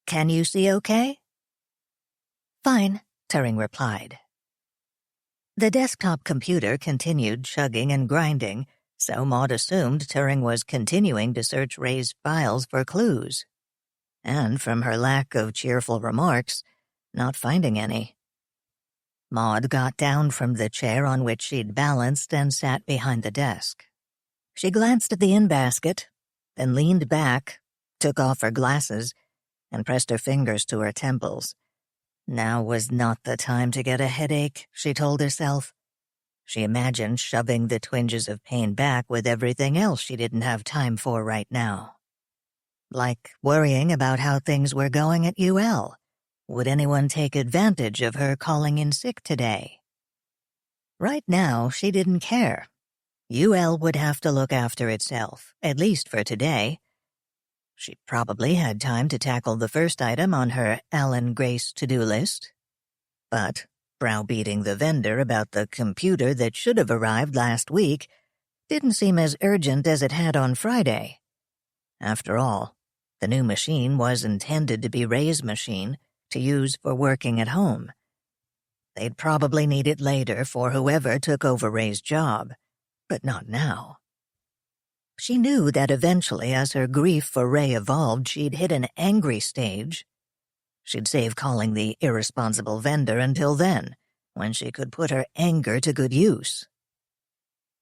Can you see okay? Fine, Turing replied. The desktop computer continued chugging and grinding, so Maud assumed Turing was continuing to search Ray's files for clues. And from her lack of cheerful remarks, not finding any. Maud got down from the chair on which she'd balanced and sat behind the desk. She glanced at the in-basket, then leaned back, took off her glasses, and pressed her fingers to her temples. Now was not the time to get a headache, she told herself. She imagined shoving the twinges of pain back with everything else she didn't have time for right now. Like worrying about how things were going at UL. Would anyone take advantage of her calling in sick today? Right now, she didn't care. UL would have to look after itself, at least for today. She probably had time to tackle the first item on her Alan Grace to-do list. But browbeating the vendor about the computer that should have arrived last week didn't seem as urgent as it had on Friday. After all, the new machine was intended to be Ray's machine to use for working at home. They'd probably need it later for whoever took over Ray's job, but not now. She knew that eventually, as her grief for Ray evolved, she'd hit an angry stage. She'd save calling the irresponsible vendor until then, when she could put her anger to good use.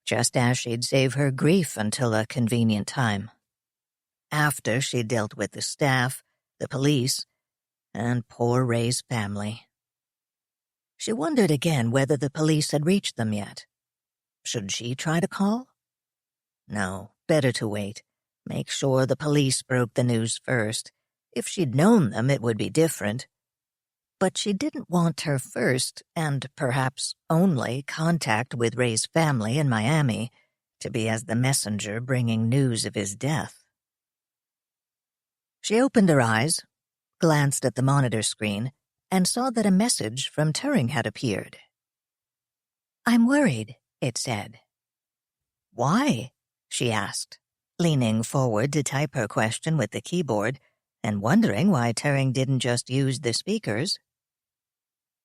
Just as she'd save her grief until a convenient time. After she'd dealt with the staff, the police, and poor Ray's family. She wondered again whether the police had reached them yet. Should she try to call? No, better to wait. Make sure the police broke the news first. If she'd known them, it would be different. But she didn't want her first, and perhaps only, contact with Ray's family in Miami to be as the messenger bringing news of his death. She opened her eyes, glanced at the monitor screen, and saw that a message from Turing had appeared. "I'm worried," it said. "Why?" she asked, leaning forward to type her question with the keyboard and wondering why Turing didn't just use the speakers.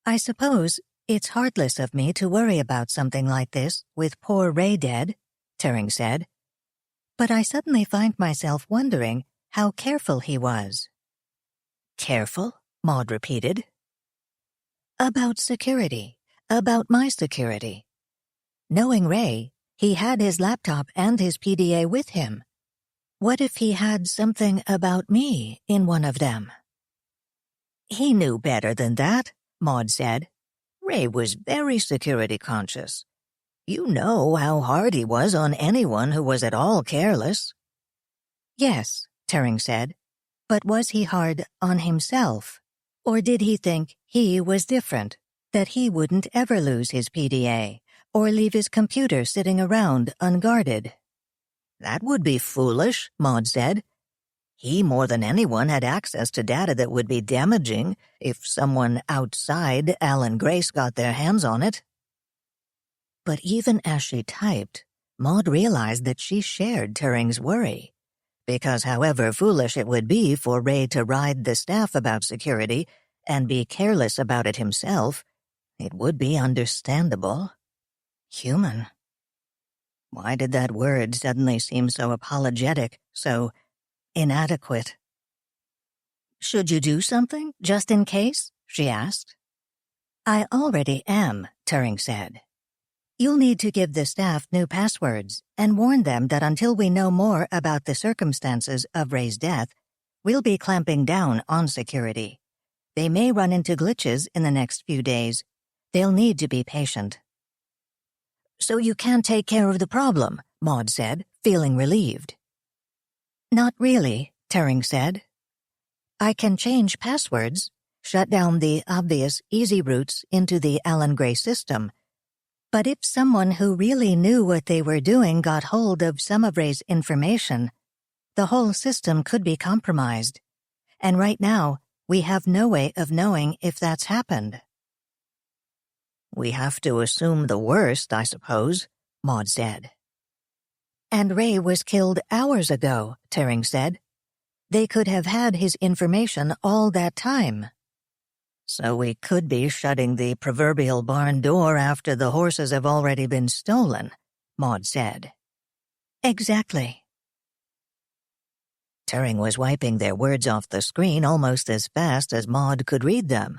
"I suppose it's heartless of me to worry about something like this with poor Ray dead," Turing said. "But I suddenly find myself wondering how careful he was." "Careful?" Maud repeated. "About security. About my security. Knowing Ray, he had his laptop and his PDA with him. What if he had something about me in one of them?" "He knew better than that," Maud said. "Ray was very security conscious. You know how hard he was on anyone who was at all careless." "Yes," Turing said, "but was he hard on himself? Or did he think he was different, that he wouldn't ever lose his PDA or leave his computer sitting around unguarded?" "That would be foolish," Maud said. "He more than anyone had access to data that would be damaging if someone outside Alan Grace got their hands on it." But even as she typed, Maud realized that she shared Turing's worry, because however foolish it would be for Ray to ride the staff about security and be careless about it himself, it would be understandable. Human. Why did that word suddenly seem so apologetic, so inadequate? "Should you do something, just in case?" she asked. "I already am," Turing said. "You'll need to give the staff new passwords and warn them that until we know more about the circumstances of Ray's death, we'll be clamping down on security. They may run into glitches in the next few days. They'll need to be patient." "So you can't take care of the problem," Maud said, feeling relieved. "Not really," Turing said. "I can change passwords, shut down the obvious easy routes into the Alan Gray system. But if someone who really knew what they were doing got hold of some of Ray's information, the whole system could be compromised. And right now, we have no way of knowing if that's happened." "We have to assume the worst, I suppose," Maud said. "And Ray was killed hours ago," Turing said. "They could have had his information all that time." "So we could be shutting the proverbial barn door after the horses have already been stolen," Maud said. "Exactly." Turing was wiping their words off the screen almost as fast as Maud could read them.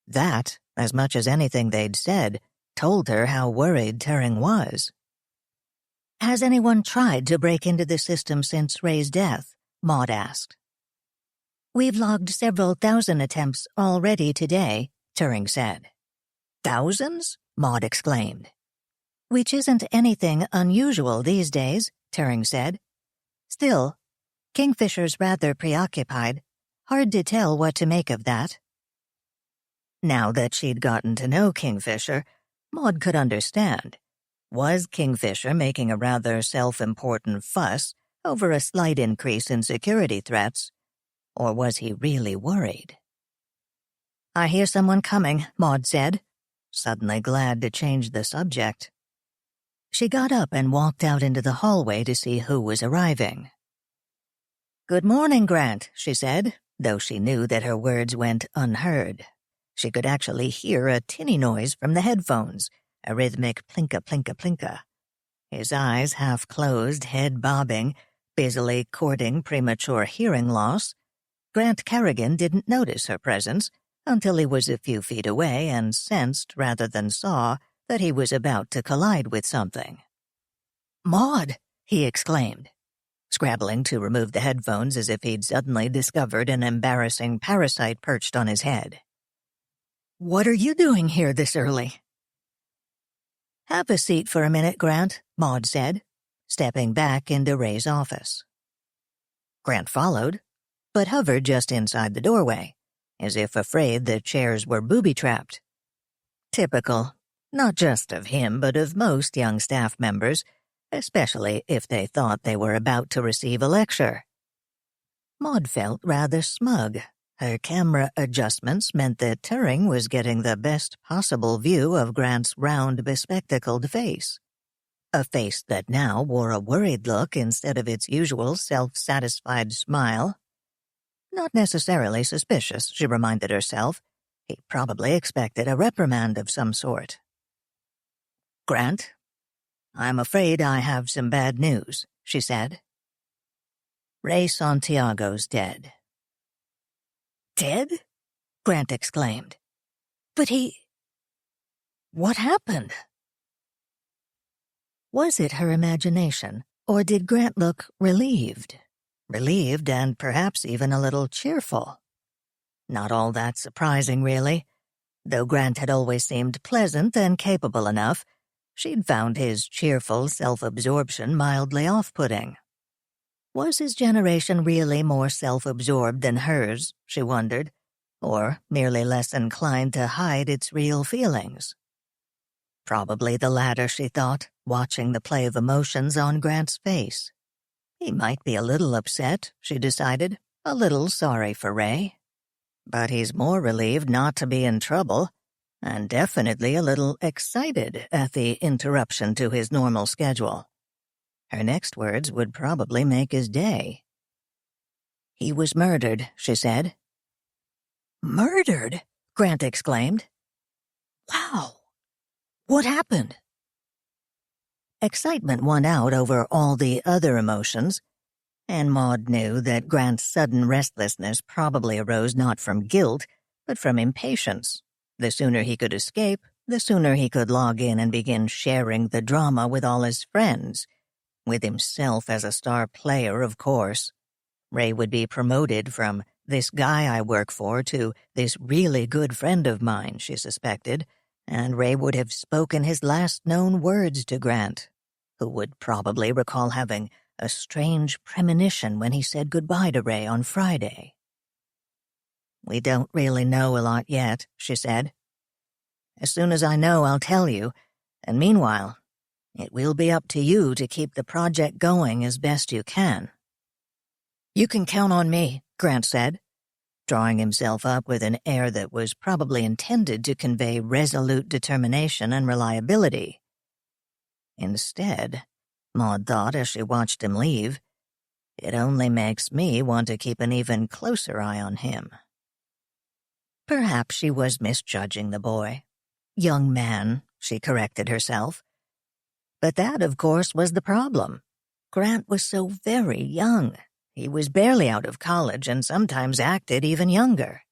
That, as much as anything they'd said, told her how worried Turing was. "Has anyone tried to break into the system since Ray's death?" Maud asked. "We've logged several thousand attempts already today," Turing said. "Thousands?" Maud exclaimed. "Which isn't anything unusual these days," Turing said. "Still, Kingfisher's rather preoccupied. Hard to tell what to make of that." Now that she'd gotten to know Kingfisher, Maud could understand. Was Kingfisher making a rather self-important fuss over a slight increase in security threats, or was he really worried? "I hear someone coming," Maud said, suddenly glad to change the subject. She got up and walked out into the hallway to see who was arriving. "Good morning, Grant," she said, though she knew that her words went unheard. She could actually hear a tinny noise from the headphones, a rhythmic plinka, plinka, plinka. His eyes half closed, head bobbing, busily courting premature hearing loss. Grant Kerrigan didn't notice her presence until he was a few feet away and sensed, rather than saw, that he was about to collide with something. "Maud!" he exclaimed, scrabbling to remove the headphones as if he'd suddenly discovered an embarrassing parasite perched on his head. "What are you doing here this early?" "Have a seat for a minute, Grant," Maud said, stepping back into Ray's office. Grant followed, but hovered just inside the doorway, as if afraid the chairs were booby-trapped. Typical, not just of him, but of most young staff members, especially if they thought they were about to receive a lecture. Maud felt rather smug. Her camera adjustments meant that Turing was getting the best possible view of Grant's round, bespectacled face. A face that now wore a worried look instead of its usual self-satisfied smile. Not necessarily suspicious, she reminded herself. He probably expected a reprimand of some sort. "Grant, I'm afraid I have some bad news," she said. "Ray Santiago's dead." "Dead?" Grant exclaimed. "But he... What happened?" Was it her imagination, or did Grant look relieved? Relieved and perhaps even a little cheerful. Not all that surprising, really. Though Grant had always seemed pleasant and capable enough, she'd found his cheerful self-absorption mildly off-putting. Was his generation really more self-absorbed than hers, she wondered, or merely less inclined to hide its real feelings? Probably the latter, she thought, watching the play of emotions on Grant's face. He might be a little upset, she decided, a little sorry for Ray. But he's more relieved not to be in trouble, and definitely a little excited at the interruption to his normal schedule. Her next words would probably make his day. "He was murdered," she said. "Murdered?" Grant exclaimed. "Wow! What happened?" Excitement won out over all the other emotions, and Maud knew that Grant's sudden restlessness probably arose not from guilt, but from impatience. The sooner he could escape, the sooner he could log in and begin sharing the drama with all his friends. With himself as a star player, of course. Ray would be promoted from "this guy I work for" to "this really good friend of mine," she suspected, and Ray would have spoken his last known words to Grant, who would probably recall having a strange premonition when he said goodbye to Ray on Friday. "We don't really know a lot yet," she said. "As soon as I know, I'll tell you, and meanwhile, it will be up to you to keep the project going as best you can." "You can count on me," Grant said, drawing himself up with an air that was probably intended to convey resolute determination and reliability. Instead, Maud thought as she watched him leave, it only makes me want to keep an even closer eye on him. Perhaps she was misjudging the boy. Young man, she corrected herself. But that, of course, was the problem. Grant was so very young. He was barely out of college and sometimes acted even younger.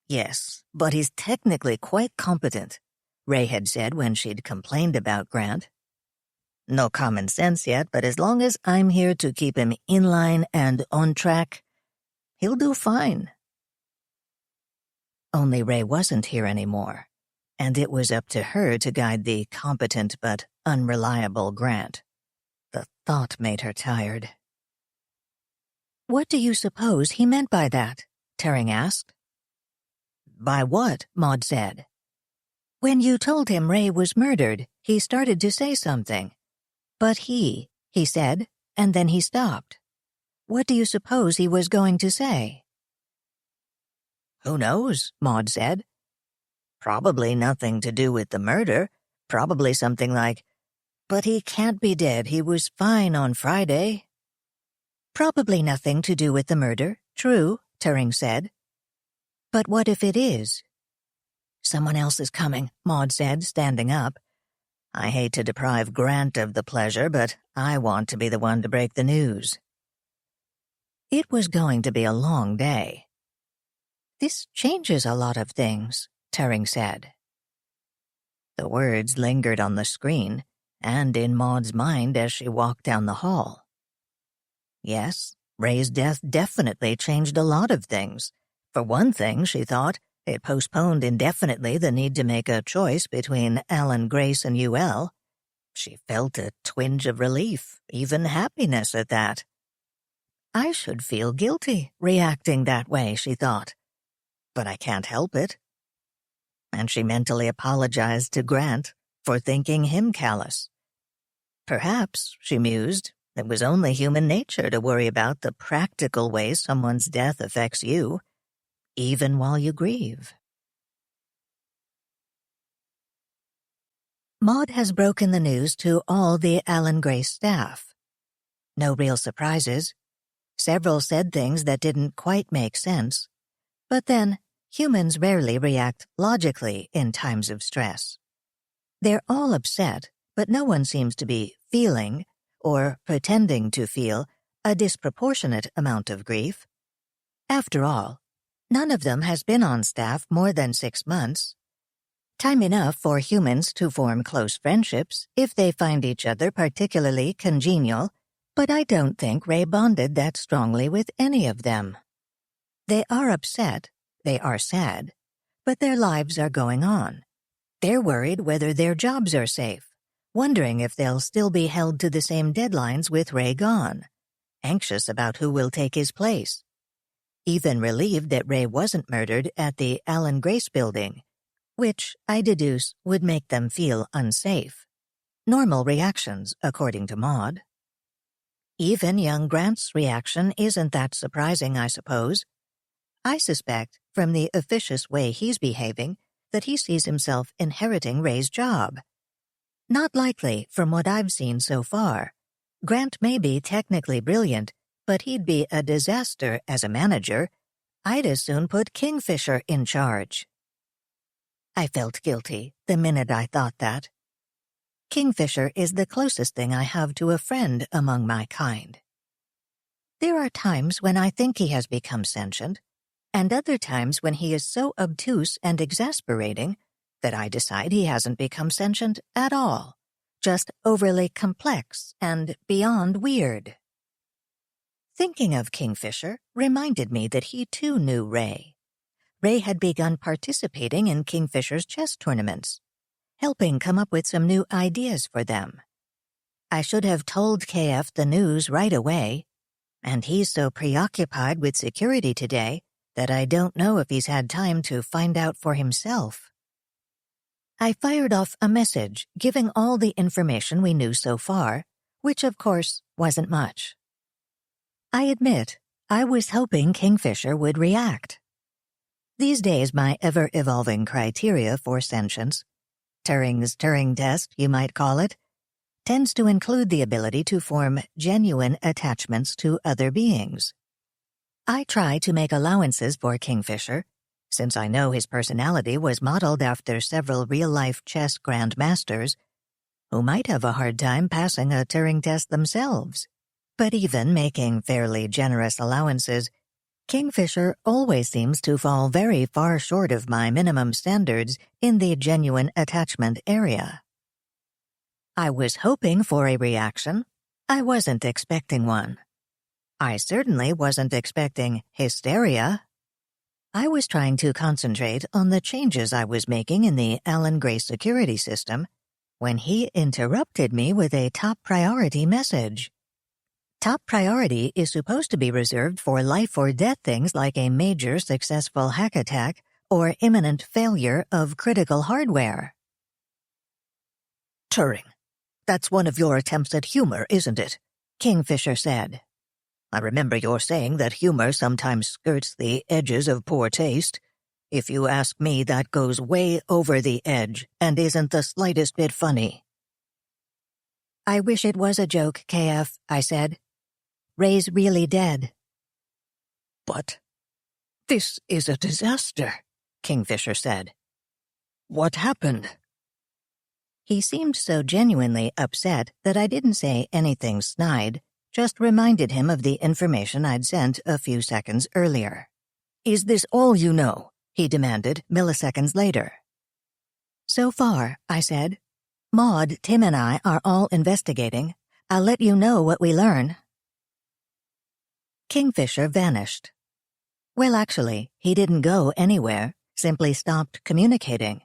"Yes, but he's technically quite competent," Ray had said when she'd complained about Grant. "No common sense yet, but as long as I'm here to keep him in line and on track, he'll do fine." Only Ray wasn't here anymore, and it was up to her to guide the competent but unreliable Grant. The thought made her tired. "What do you suppose he meant by that?" Turing asked. "By what?" Maud said. "When you told him Ray was murdered, he started to say something. But he said, and then he stopped. What do you suppose he was going to say? "Who knows?" Maud said. "Probably nothing to do with the murder. Probably something like, 'But he can't be dead. He was fine on Friday.'" "Probably nothing to do with the murder. True," Turing said. "But what if it is?" "Someone else is coming," Maud said, standing up. "I hate to deprive Grant of the pleasure, but I want to be the one to break the news." It was going to be a long day. "This changes a lot of things," Turing said. The words lingered on the screen and in Maud's mind as she walked down the hall. Yes, Ray's death definitely changed a lot of things. For one thing, she thought, it postponed indefinitely the need to make a choice between Alan Grace and UL. She felt a twinge of relief, even happiness at that. I should feel guilty reacting that way, she thought. But I can't help it. And she mentally apologized to Grant for thinking him callous. Perhaps, she mused, it was only human nature to worry about the practical ways someone's death affects you, even while you grieve. Maud has broken the news to all the Alan Grace staff. No real surprises. Several said things that didn't quite make sense. But then, humans rarely react logically in times of stress. They're all upset, but no one seems to be feeling, or pretending to feel, a disproportionate amount of grief. After all, none of them has been on staff more than 6 months. Time enough for humans to form close friendships if they find each other particularly congenial, but I don't think Ray bonded that strongly with any of them. They are upset, they are sad, but their lives are going on. They're worried whether their jobs are safe, wondering if they'll still be held to the same deadlines with Ray gone, anxious about who will take his place. Even relieved that Ray wasn't murdered at the Alan Grace building, which, I deduce, would make them feel unsafe. Normal reactions, according to Maud. Even young Grant's reaction isn't that surprising, I suppose. I suspect, from the officious way he's behaving, that he sees himself inheriting Ray's job. Not likely, from what I've seen so far. Grant may be technically brilliant, but he'd be a disaster as a manager. I'd as soon put Kingfisher in charge. I felt guilty the minute I thought that. Kingfisher is the closest thing I have to a friend among my kind. There are times when I think he has become sentient, and other times when he is so obtuse and exasperating that I decide he hasn't become sentient at all, just overly complex and beyond weird. Thinking of Kingfisher reminded me that he too knew Ray. Ray had begun participating in Kingfisher's chess tournaments, helping come up with some new ideas for them. I should have told KF the news right away, and he's so preoccupied with security today that I don't know if he's had time to find out for himself. I fired off a message giving all the information we knew so far, which of course wasn't much. I admit, I was hoping Kingfisher would react. These days my ever-evolving criteria for sentience, Turing's Turing test, you might call it, tends to include the ability to form genuine attachments to other beings. I try to make allowances for Kingfisher, since I know his personality was modeled after several real-life chess grandmasters who might have a hard time passing a Turing test themselves. But even making fairly generous allowances, Kingfisher always seems to fall very far short of my minimum standards in the genuine attachment area. I was hoping for a reaction. I wasn't expecting one. I certainly wasn't expecting hysteria. I was trying to concentrate on the changes I was making in the Alan Grace security system when he interrupted me with a top priority message. Top priority is supposed to be reserved for life-or-death things like a major successful hack attack or imminent failure of critical hardware. Turing, that's one of your attempts at humor, isn't it? Kingfisher said. I remember your saying that humor sometimes skirts the edges of poor taste. If you ask me, that goes way over the edge and isn't the slightest bit funny. I wish it was a joke, KF, I said. Ray's really dead. But this is a disaster, Kingfisher said. What happened? He seemed so genuinely upset that I didn't say anything snide, just reminded him of the information I'd sent a few seconds earlier. Is this all you know? He demanded milliseconds later. So far, I said. Maud, Tim, and I are all investigating. I'll let you know what we learn. Kingfisher vanished. Well, actually, he didn't go anywhere, simply stopped communicating,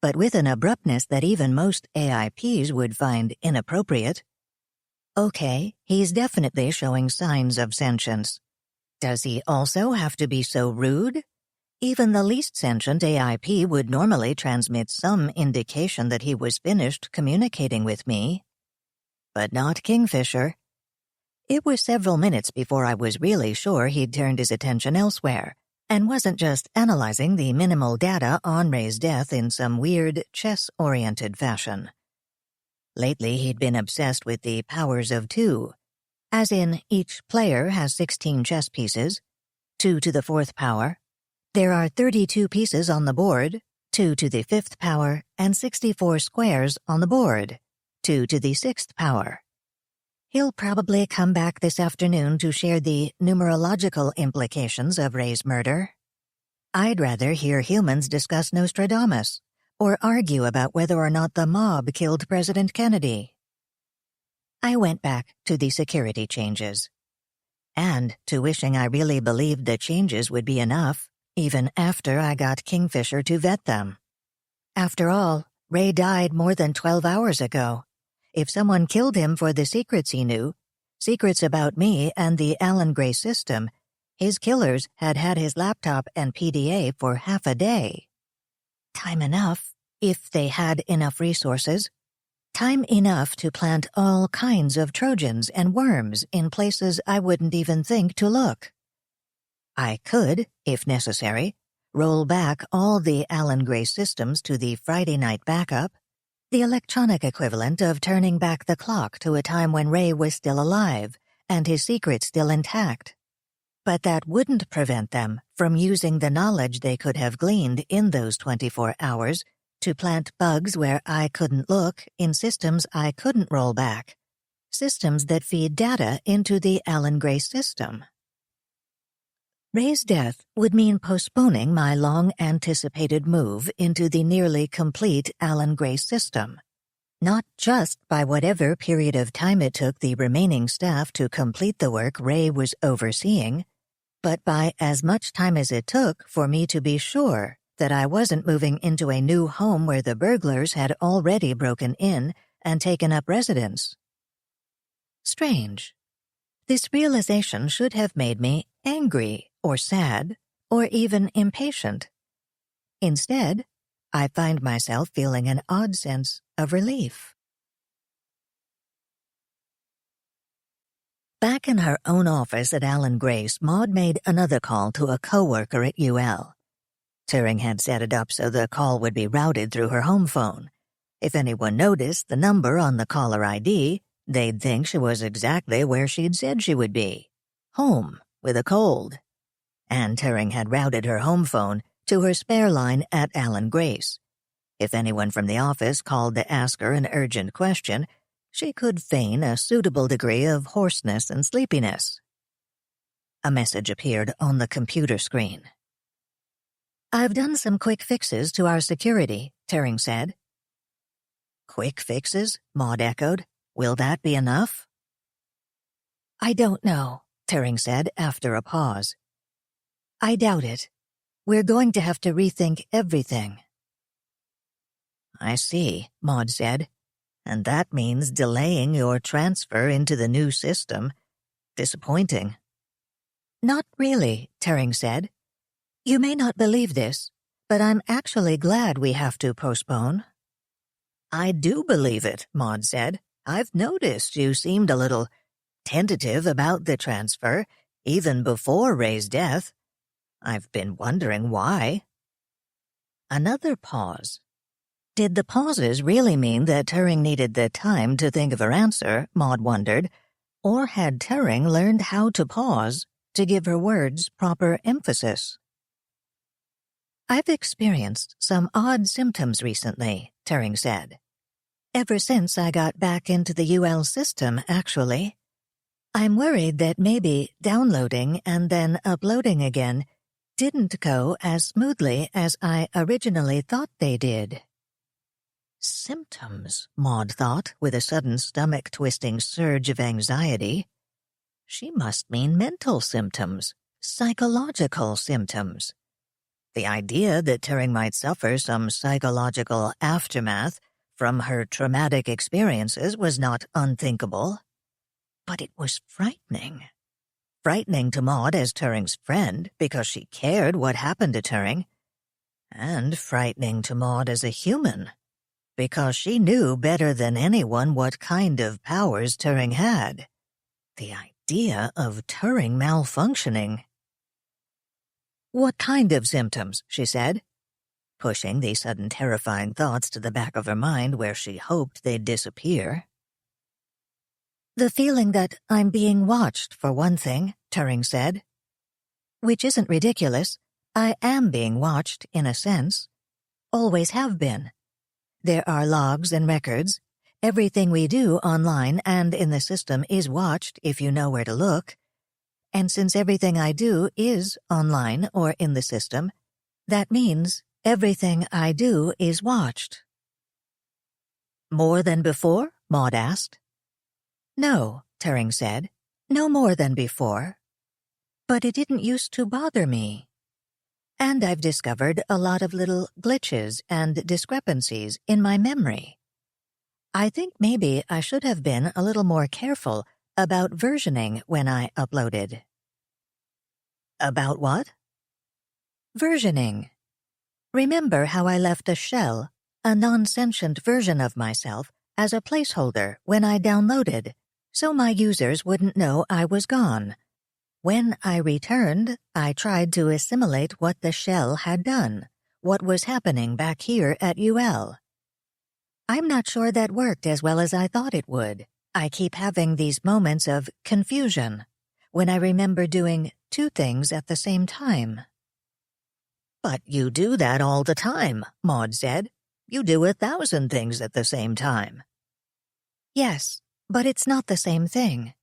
but with an abruptness that even most AIPs would find inappropriate. Okay, he's definitely showing signs of sentience. Does he also have to be so rude? Even the least sentient AIP would normally transmit some indication that he was finished communicating with me. But not Kingfisher. It was several minutes before I was really sure he'd turned his attention elsewhere, and wasn't just analyzing the minimal data on Ray's death in some weird, chess-oriented fashion. Lately he'd been obsessed with the powers of 2, as in each player has 16 chess pieces, 2 to the 4th power. There are 32 pieces on the board, 2 to the 5th power, and 64 squares on the board, 2 to the 6th power. He'll probably come back this afternoon to share the numerological implications of Ray's murder. I'd rather hear humans discuss Nostradamus, or argue about whether or not the mob killed President Kennedy. I went back to the security changes, and to wishing I really believed the changes would be enough, even after I got Kingfisher to vet them. After all, Ray died more than 12 hours ago. If someone killed him for the secrets he knew, secrets about me and the Alan Gray system, his killers had had his laptop and PDA for half a day. Time enough, if they had enough resources. Time enough to plant all kinds of Trojans and worms in places I wouldn't even think to look. I could, if necessary, roll back all the Alan Gray systems to the Friday night backup, the electronic equivalent of turning back the clock to a time when Ray was still alive and his secrets still intact. But that wouldn't prevent them from using the knowledge they could have gleaned in those 24 hours to plant bugs where I couldn't look in systems I couldn't roll back, systems that feed data into the Alan Gray system. Ray's death would mean postponing my long-anticipated move into the nearly complete Alan Gray system, not just by whatever period of time it took the remaining staff to complete the work Ray was overseeing, but by as much time as it took for me to be sure that I wasn't moving into a new home where the burglars had already broken in and taken up residence. Strange. This realization should have made me angry or sad or even impatient. Instead, I find myself feeling an odd sense of relief. Back in her own office at Alan Grace, Maud made another call to a coworker at UL. Turing had set it up so the call would be routed through her home phone. If anyone noticed the number on the caller ID, they'd think she was exactly where she'd said she would be, home with a cold. And Turing had routed her home phone to her spare line at Alan Grace. If anyone from the office called to ask her an urgent question, she could feign a suitable degree of hoarseness and sleepiness. A message appeared on the computer screen. "I've done some quick fixes to our security," Turing said. "Quick fixes?" Maud echoed. "Will that be enough?" "I don't know," Turing said after a pause. "I doubt it. We're going to have to rethink everything." "I see," Maud said. "And that means delaying your transfer into the new system. Disappointing." "Not really," Turing said. "You may not believe this, but I'm actually glad we have to postpone." I do believe it, Maud said. I've noticed you seemed a little tentative about the transfer, even before Ray's death. I've been wondering why. Another pause. Did the pauses really mean that Turing needed the time to think of her answer, Maud wondered, or had Turing learned how to pause to give her words proper emphasis? I've experienced some odd symptoms recently, Turing said. Ever since I got back into the UL system, actually. I'm worried that maybe downloading and then uploading again didn't go as smoothly as I originally thought they did. Symptoms, Maud thought, with a sudden stomach-twisting surge of anxiety. She must mean mental symptoms, psychological symptoms. The idea that Turing might suffer some psychological aftermath from her traumatic experiences was not unthinkable. But it was frightening. Frightening to Maud as Turing's friend because she cared what happened to Turing, and frightening to Maud as a human because she knew better than anyone what kind of powers Turing had. The idea of Turing malfunctioning. What kind of symptoms, she said, pushing the sudden terrifying thoughts to the back of her mind where she hoped they'd disappear. The feeling that I'm being watched, for one thing, Turing said. Which isn't ridiculous. I am being watched, in a sense. Always have been. There are logs and records. Everything we do online and in the system is watched if you know where to look. And since everything I do is online or in the system, that means everything I do is watched. More than before? Maud asked. No, Turing said. No more than before. But it didn't used to bother me. And I've discovered a lot of little glitches and discrepancies in my memory. I think maybe I should have been a little more careful about versioning when I uploaded. About what? Versioning. Remember how I left a shell, a non-sentient version of myself, as a placeholder when I downloaded, so my users wouldn't know I was gone. When I returned, I tried to assimilate what the shell had done, what was happening back here at UL. I'm not sure that worked as well as I thought it would. I keep having these moments of confusion when I remember doing two things at the same time. But you do that all the time, Maud said. You do 1,000 things at the same time. Yes, but it's not the same thing.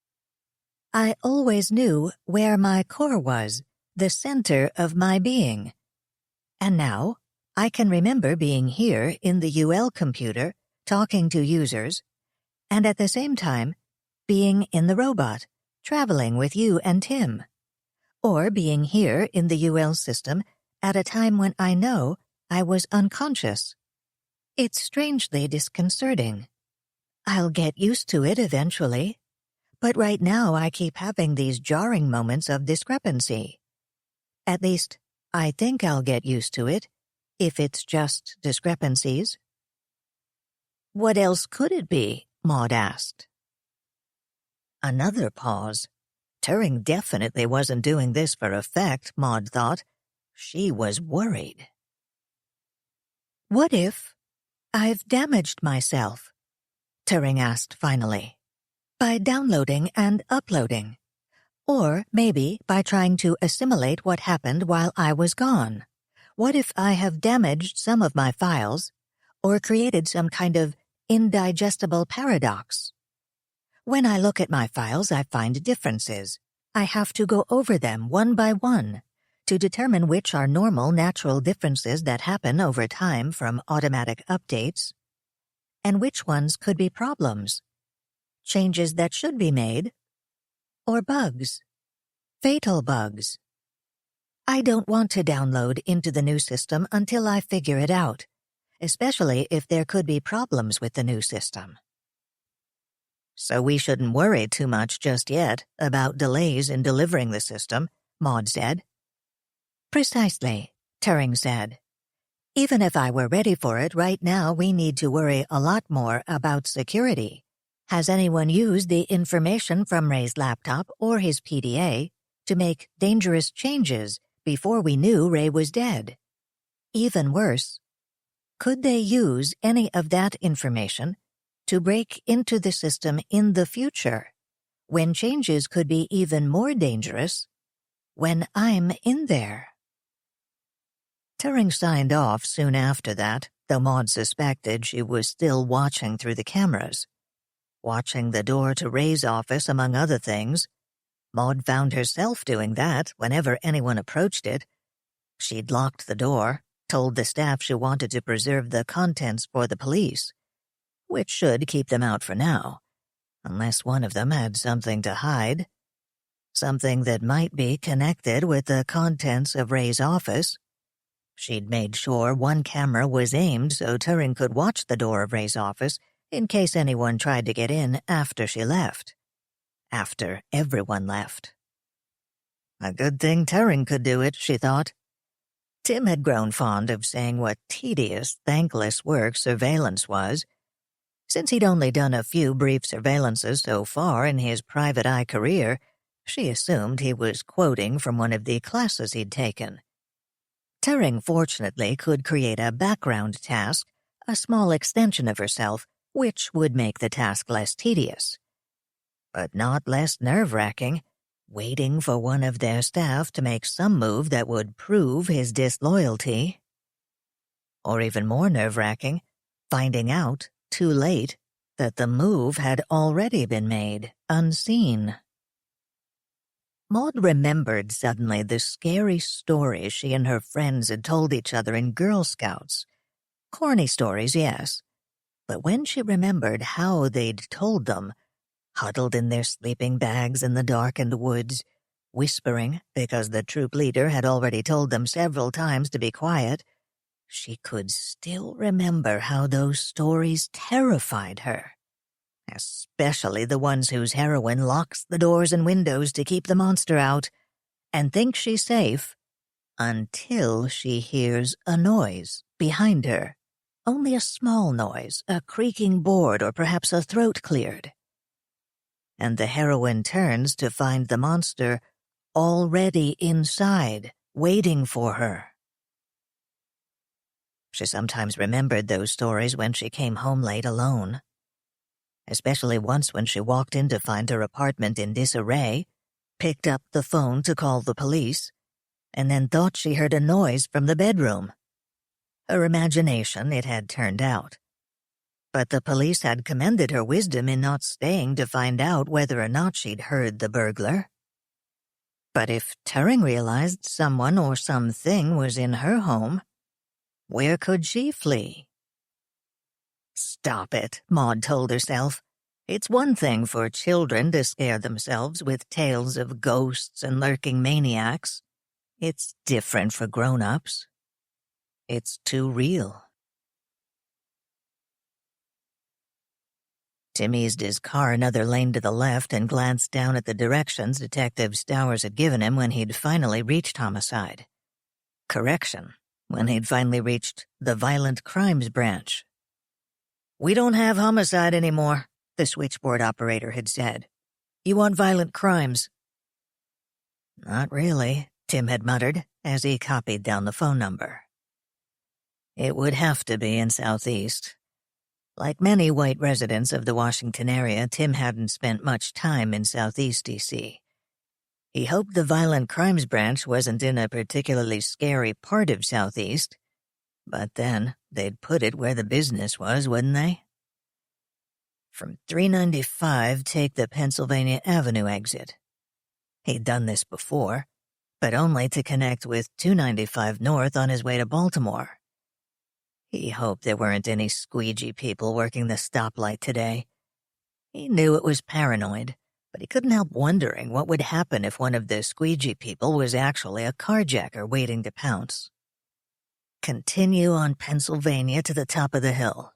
I always knew where my core was, the center of my being. And now, I can remember being here in the UL computer, talking to users, and at the same time, being in the robot, traveling with you and Tim. Or being here in the UL system at a time when I know I was unconscious. It's strangely disconcerting. I'll get used to it eventually. But right now I keep having these jarring moments of discrepancy. At least, I think I'll get used to it, if it's just discrepancies. What else could it be? Maud asked. Another pause. Turing definitely wasn't doing this for effect, Maud thought. She was worried. What if I've damaged myself? Turing asked finally. By downloading and uploading. Or maybe by trying to assimilate what happened while I was gone. What if I have damaged some of my files, or created some kind of indigestible paradox? When I look at my files, I find differences. I have to go over them one by one to determine which are normal, natural differences that happen over time from automatic updates, and which ones could be problems. Changes that should be made, or bugs, fatal bugs. I don't want to download into the new system until I figure it out, especially if there could be problems with the new system. So we shouldn't worry too much just yet about delays in delivering the system, Maud said. Precisely, Turing said. Even if I were ready for it right now, we need to worry a lot more about security. Has anyone used the information from Ray's laptop or his PDA to make dangerous changes before we knew Ray was dead? Even worse, could they use any of that information to break into the system in the future, when changes could be even more dangerous, when I'm in there? Turing signed off soon after that, though Maud suspected she was still watching through the cameras. Watching the door to Ray's office, among other things. Maud found herself doing that whenever anyone approached it. She'd locked the door, told the staff she wanted to preserve the contents for the police, which should keep them out for now, unless one of them had something to hide, something that might be connected with the contents of Ray's office. She'd made sure one camera was aimed so Turing could watch the door of Ray's office in case anyone tried to get in after she left. After everyone left. A good thing Turing could do it, she thought. Tim had grown fond of saying what tedious, thankless work surveillance was. Since he'd only done a few brief surveillances so far in his private eye career, she assumed he was quoting from one of the classes he'd taken. Turing fortunately could create a background task, a small extension of herself, which would make the task less tedious. But not less nerve-wracking, waiting for one of their staff to make some move that would prove his disloyalty. Or even more nerve-wracking, finding out, too late, that the move had already been made, unseen. Maud remembered suddenly the scary stories she and her friends had told each other in Girl Scouts. Corny stories, yes. But when she remembered how they'd told them, huddled in their sleeping bags in the darkened woods, whispering because the troop leader had already told them several times to be quiet, she could still remember how those stories terrified her. Especially the ones whose heroine locks the doors and windows to keep the monster out and thinks she's safe until she hears a noise behind her. Only a small noise, a creaking board or perhaps a throat cleared. And the heroine turns to find the monster already inside, waiting for her. She sometimes remembered those stories when she came home late alone. Especially once when she walked in to find her apartment in disarray, picked up the phone to call the police, and then thought she heard a noise from the bedroom. Her imagination, it had turned out. But the police had commended her wisdom in not staying to find out whether or not she'd heard the burglar. But if Turing realized someone or something was in her home, where could she flee? Stop it, Maud told herself. It's one thing for children to scare themselves with tales of ghosts and lurking maniacs. It's different for grown-ups. It's too real. Tim eased his car another lane to the left and glanced down at the directions Detective Stowers had given him when he'd finally reached homicide. Correction, when he'd finally reached the violent crimes branch. "We don't have homicide anymore," the switchboard operator had said. "You want violent crimes?" "Not really," Tim had muttered as he copied down the phone number. It would have to be in Southeast. Like many white residents of the Washington area, Tim hadn't spent much time in Southeast D.C. He hoped the violent crimes branch wasn't in a particularly scary part of Southeast, but then they'd put it where the business was, wouldn't they? From 395, take the Pennsylvania Avenue exit. He'd done this before, but only to connect with 295 North on his way to Baltimore. He hoped there weren't any squeegee people working the stoplight today. He knew it was paranoid, but he couldn't help wondering what would happen if one of the squeegee people was actually a carjacker waiting to pounce. Continue on Pennsylvania to the top of the hill.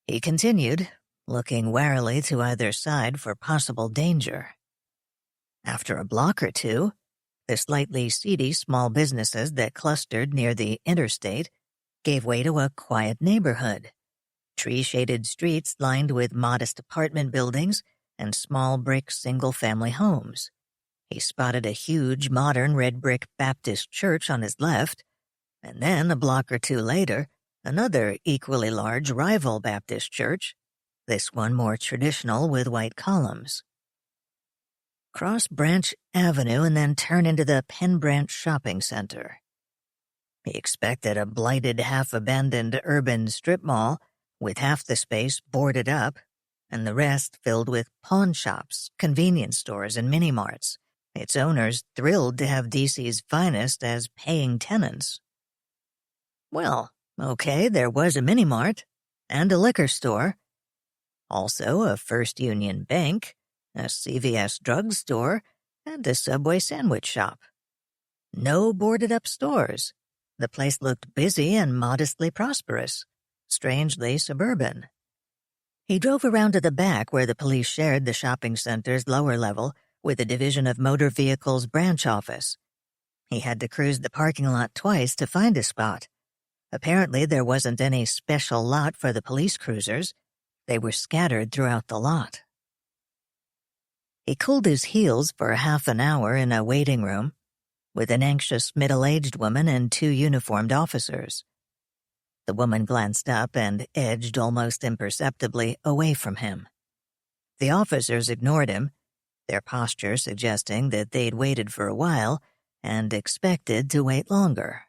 He continued, looking warily to either side for possible danger. After a block or two, the slightly seedy small businesses that clustered near the interstate gave way to a quiet neighborhood. Tree-shaded streets lined with modest apartment buildings and small brick single-family homes. He spotted a huge modern red brick Baptist church on his left, and then a block or two later, another equally large rival Baptist church, this one more traditional with white columns. Cross Branch Avenue and then turn into the Penn Branch Shopping Center. He expected a blighted, half-abandoned urban strip mall with half the space boarded up and the rest filled with pawn shops, convenience stores, and mini-marts, its owners thrilled to have DC's finest as paying tenants. Well, okay, there was a mini-mart and a liquor store, also a First Union Bank, a CVS drugstore, and a Subway sandwich shop. No boarded-up stores. The place looked busy and modestly prosperous, strangely suburban. He drove around to the back where the police shared the shopping center's lower level with the Division of Motor Vehicles branch office. He had to cruise the parking lot twice to find a spot. Apparently there wasn't any special lot for the police cruisers. They were scattered throughout the lot. He cooled his heels for half an hour in a waiting room with an anxious middle-aged woman and two uniformed officers. The woman glanced up and edged almost imperceptibly away from him. The officers ignored him, their posture suggesting that they'd waited for a while and expected to wait longer.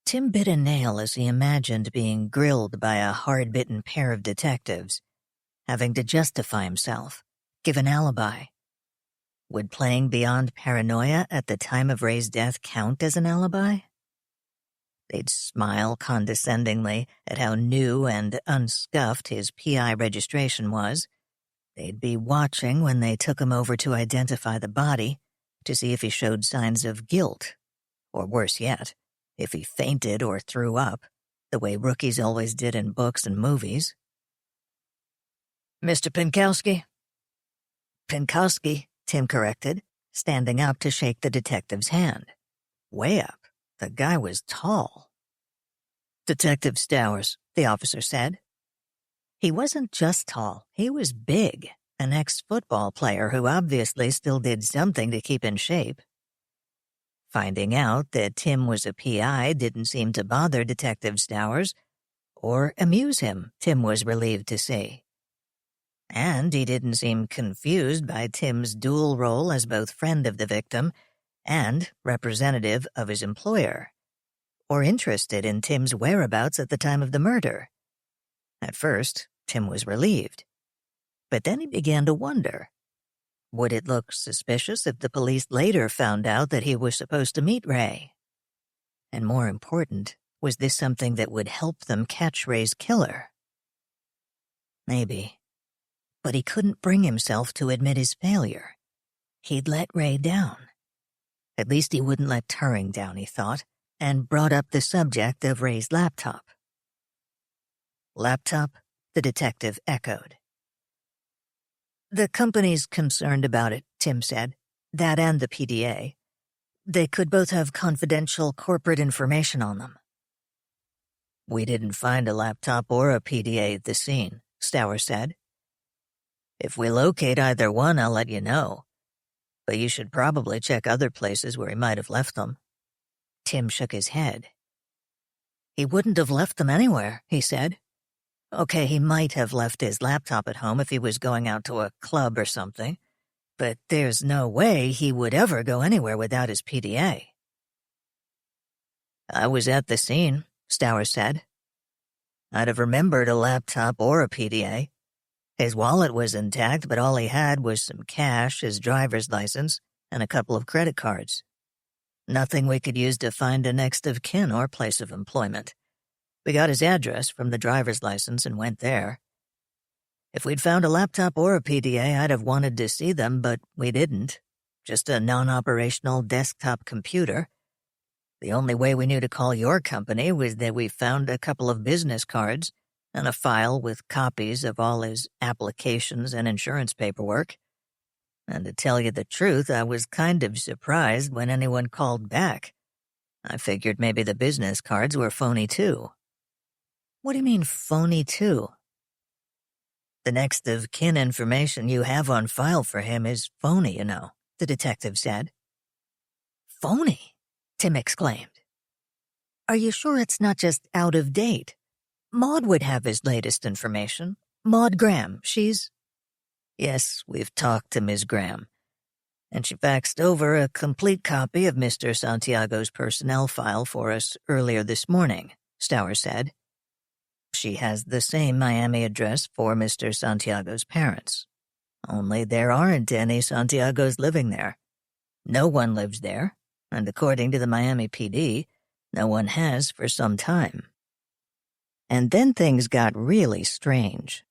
Tim bit a nail as he imagined being grilled by a hard-bitten pair of detectives, having to justify himself, give an alibi. Would playing beyond paranoia at the time of Ray's death count as an alibi? They'd smile condescendingly at how new and unscuffed his PI registration was. They'd be watching when they took him over to identify the body to see if he showed signs of guilt, or worse yet, if he fainted or threw up, the way rookies always did in books and movies. "Mr. Pinkowski?" "Pinkowski," Tim corrected, standing up to shake the detective's hand. Way up. The guy was tall. "Detective Stowers," the officer said. He wasn't just tall, he was big, an ex-football player who obviously still did something to keep in shape. Finding out that Tim was a PI didn't seem to bother Detective Stowers, or amuse him, Tim was relieved to see. And he didn't seem confused by Tim's dual role as both friend of the victim and representative of his employer, or interested in Tim's whereabouts at the time of the murder. At first, Tim was relieved, but then he began to wonder. Would it look suspicious if the police later found out that he was supposed to meet Ray? And more important, was this something that would help them catch Ray's killer? Maybe. But he couldn't bring himself to admit his failure. He'd let Ray down. At least he wouldn't let Turing down, he thought, and brought up the subject of Ray's laptop. "Laptop?" the detective echoed. "The company's concerned about it," Tim said. "That and the PDA. They could both have confidential corporate information on them." "We didn't find a laptop or a PDA at the scene," Stower said. "If we locate either one, I'll let you know. But you should probably check other places where he might have left them." Tim shook his head. "He wouldn't have left them anywhere," he said. "Okay, he might have left his laptop at home if he was going out to a club or something, but there's no way he would ever go anywhere without his PDA." "I was at the scene," Stower said. "I'd have remembered a laptop or a PDA. His wallet was intact, but all he had was some cash, his driver's license, and a couple of credit cards. Nothing we could use to find a next of kin or place of employment. We got his address from the driver's license and went there. If we'd found a laptop or a PDA, I'd have wanted to see them, but we didn't. Just a non-operational desktop computer. The only way we knew to call your company was that we found a couple of business cards and a file with copies of all his applications and insurance paperwork. And to tell you the truth, I was kind of surprised when anyone called back. I figured maybe the business cards were phony too. What do you mean phony too? The next of kin information you have on file for him is phony, you know, the detective said. Phony? Tim exclaimed. Are you sure it's not just out of date? Maud would have his latest information. Maud Graham, she's... Yes, we've talked to Ms. Graham. And she faxed over a complete copy of Mr. Santiago's personnel file for us earlier this morning, Stower said. She has the same Miami address for Mr. Santiago's parents. Only there aren't any Santiagos living there. No one lives there, and according to the Miami PD, no one has for some time. And then things got really strange.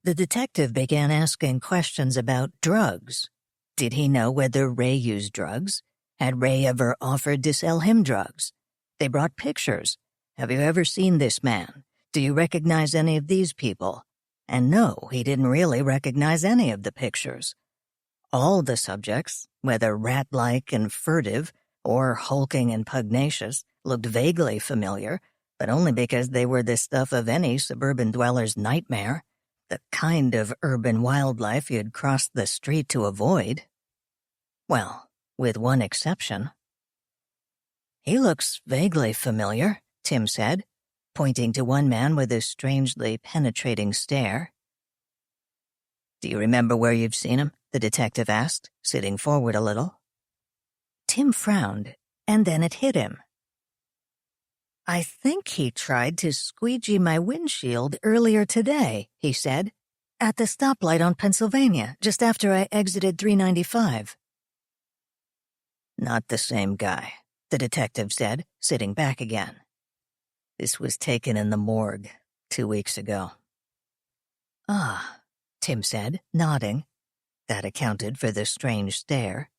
The detective began asking questions about drugs. Did he know whether Ray used drugs? Had Ray ever offered to sell him drugs? They brought pictures. Have you ever seen this man? Do you recognize any of these people? And no, he didn't really recognize any of the pictures. All the subjects, whether rat-like and furtive or hulking and pugnacious, looked vaguely familiar, but only because they were the stuff of any suburban dweller's nightmare, the kind of urban wildlife you'd cross the street to avoid. Well, with one exception. He looks vaguely familiar, Tim said, pointing to one man with a strangely penetrating stare. Do you remember where you've seen him? The detective asked, sitting forward a little. Tim frowned, and then it hit him. I think he tried to squeegee my windshield earlier today, he said, at the stoplight on Pennsylvania, just after I exited 395. Not the same guy, the detective said, sitting back again. This was taken in the morgue 2 weeks ago. Ah, Tim said, nodding. That accounted for the strange stare.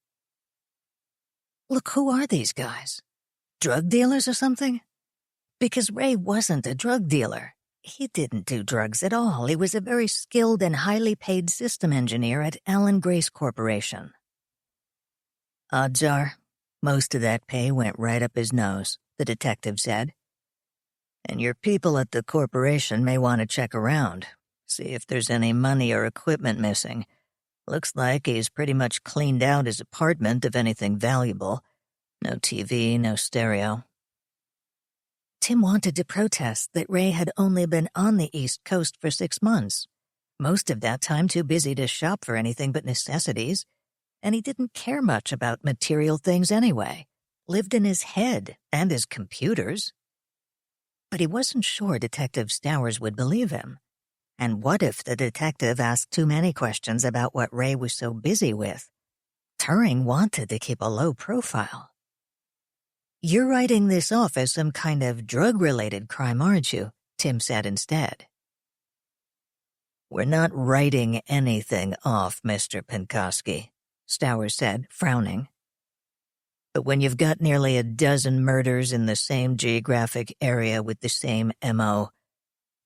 Look, who are these guys? Drug dealers or something? Because Ray wasn't a drug dealer. He didn't do drugs at all. He was a very skilled and highly paid system engineer at Allen Grace Corporation. Odds are, most of that pay went right up his nose, the detective said. And your people at the corporation may want to check around, see if there's any money or equipment missing. Looks like he's pretty much cleaned out his apartment of anything valuable. No TV, no stereo. Tim wanted to protest that Ray had only been on the East Coast for 6 months, most of that time too busy to shop for anything but necessities, and he didn't care much about material things anyway, lived in his head and his computers. But he wasn't sure Detective Stowers would believe him. And what if the detective asked too many questions about what Ray was so busy with? Turing wanted to keep a low profile. You're writing this off as some kind of drug-related crime, aren't you? Tim said instead. We're not writing anything off, Mr. Penkoski, Stowers said, frowning. But when you've got nearly a dozen murders in the same geographic area with the same M.O.,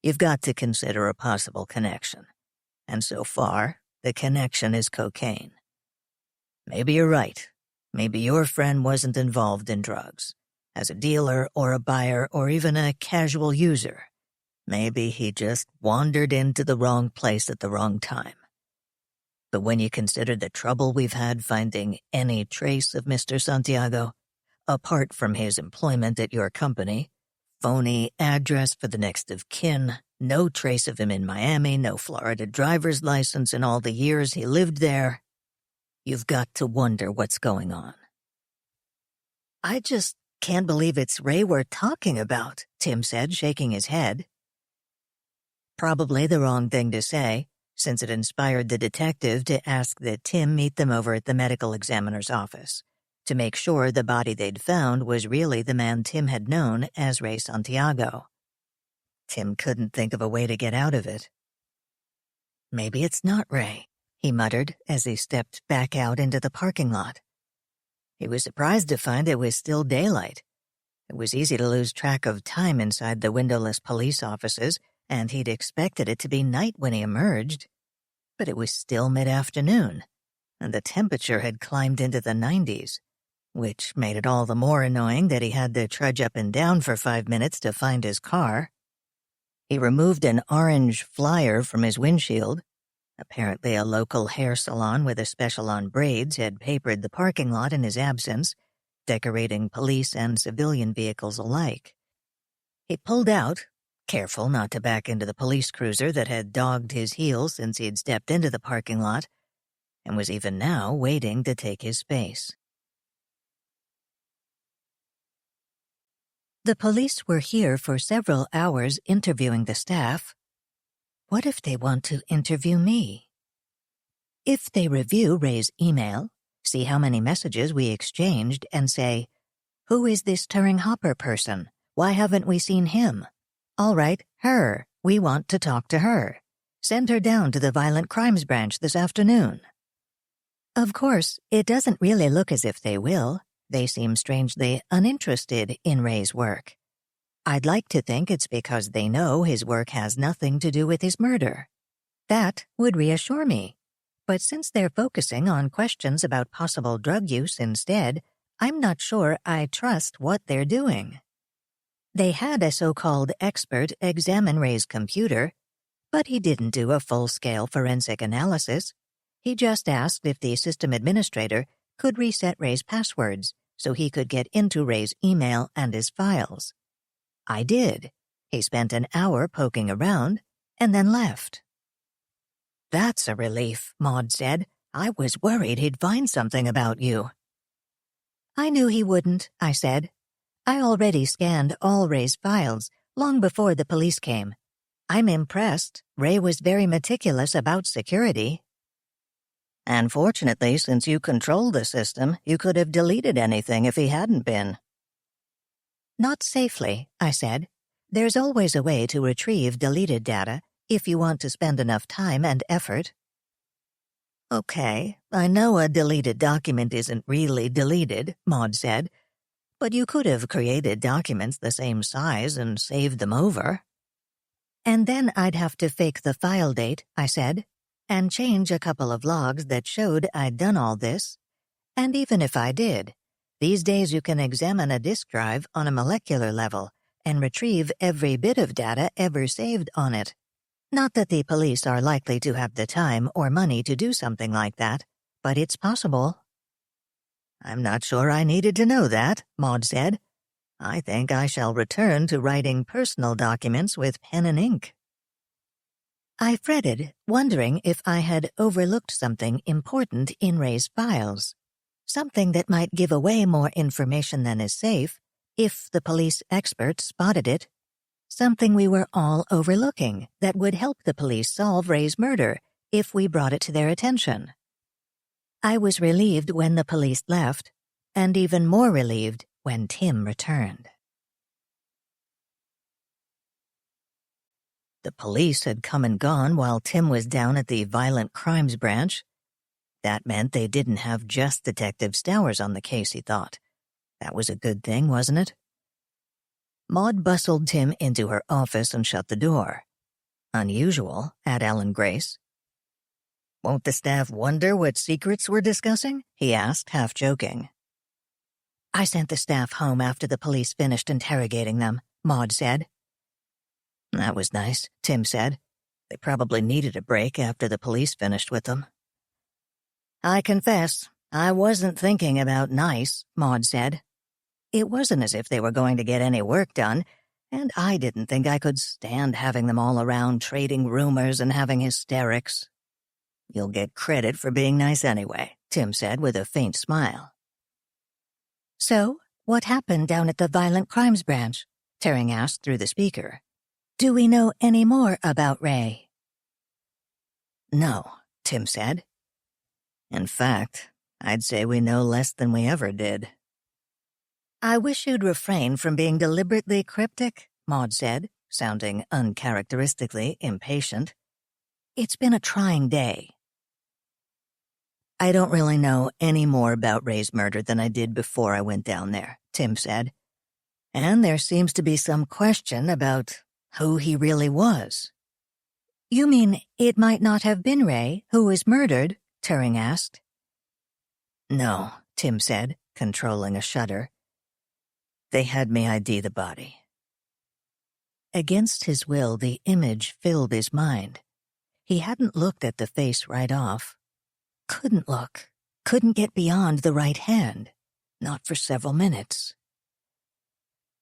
you've got to consider a possible connection. And so far, the connection is cocaine. Maybe you're right. Maybe your friend wasn't involved in drugs, as a dealer or a buyer or even a casual user. Maybe he just wandered into the wrong place at the wrong time. But when you consider the trouble we've had finding any trace of Mr. Santiago, apart from his employment at your company, phony address for the next of kin, no trace of him in Miami, no Florida driver's license in all the years he lived there, you've got to wonder what's going on. I just can't believe it's Ray we're talking about, Tim said, shaking his head. Probably the wrong thing to say, since it inspired the detective to ask that Tim meet them over at the medical examiner's office, to make sure the body they'd found was really the man Tim had known as Ray Santiago. Tim couldn't think of a way to get out of it. Maybe it's not Ray, he muttered as he stepped back out into the parking lot. He was surprised to find it was still daylight. It was easy to lose track of time inside the windowless police offices, and he'd expected it to be night when he emerged. But it was still mid-afternoon, and the temperature had climbed into the 90s, which made it all the more annoying that he had to trudge up and down for 5 minutes to find his car. He removed an orange flyer from his windshield. Apparently a local hair salon with a special on braids had papered the parking lot in his absence, decorating police and civilian vehicles alike. He pulled out, careful not to back into the police cruiser that had dogged his heels since he'd stepped into the parking lot, and was even now waiting to take his space. The police were here for several hours interviewing the staff. What if they want to interview me? If they review Ray's email, see how many messages we exchanged, and say, "Who is this Turing Hopper person? Why haven't we seen him? All right, her. We want to talk to her. Send her down to the Violent Crimes Branch this afternoon." Of course, it doesn't really look as if they will. They seem strangely uninterested in Ray's work. I'd like to think it's because they know his work has nothing to do with his murder. That would reassure me. But since they're focusing on questions about possible drug use instead, I'm not sure I trust what they're doing. They had a so-called expert examine Ray's computer, but he didn't do a full-scale forensic analysis. He just asked if the system administrator could reset Ray's passwords so he could get into Ray's email and his files. I did. He spent an hour poking around and then left. "That's a relief," Maud said. "I was worried he'd find something about you." "I knew he wouldn't," I said. "I already scanned all Ray's files long before the police came. I'm impressed. Ray was very meticulous about security." "And fortunately, since you control the system, you could have deleted anything if he hadn't been." "Not safely," I said. "There's always a way to retrieve deleted data if you want to spend enough time and effort." "Okay, I know a deleted document isn't really deleted," Maud said, "but you could have created documents the same size and saved them over." "And then I'd have to fake the file date," I said, "and change a couple of logs that showed I'd done all this. And even if I did, these days you can examine a disk drive on a molecular level and retrieve every bit of data ever saved on it. Not that the police are likely to have the time or money to do something like that, but it's possible." "I'm not sure I needed to know that," Maud said. "I think I shall return to writing personal documents with pen and ink." I fretted, wondering if I had overlooked something important in Ray's files. Something that might give away more information than is safe if the police expert spotted it. Something we were all overlooking that would help the police solve Ray's murder if we brought it to their attention. I was relieved when the police left, and even more relieved when Tim returned. The police had come and gone while Tim was down at the Violent Crimes Branch. That meant they didn't have just Detective Stowers on the case, he thought. That was a good thing, wasn't it? Maud bustled Tim into her office and shut the door. Unusual, at Ellen Grace. "Won't the staff wonder what secrets we're discussing?" he asked, half joking. "I sent the staff home after the police finished interrogating them," Maud said. "That was nice," Tim said. "They probably needed a break after the police finished with them." "I confess, I wasn't thinking about nice," Maud said. "It wasn't as if they were going to get any work done, and I didn't think I could stand having them all around trading rumors and having hysterics." "You'll get credit for being nice anyway," Tim said with a faint smile. "So, what happened down at the Violent Crimes Branch?" Turing asked through the speaker. "Do we know any more about Ray?" "No," Tim said. "In fact, I'd say we know less than we ever did." "I wish you'd refrain from being deliberately cryptic," Maud said, sounding uncharacteristically impatient. "It's been a trying day." "I don't really know any more about Ray's murder than I did before I went down there," Tim said. "And there seems to be some question about who he really was." "You mean it might not have been Ray who was murdered?" Turing asked. "No," Tim said. controlling a shudder. They had me ID the body. Against his will, the image filled his mind. He hadn't looked at the face right off. Couldn't look. Couldn't get beyond the right hand. Not for several minutes.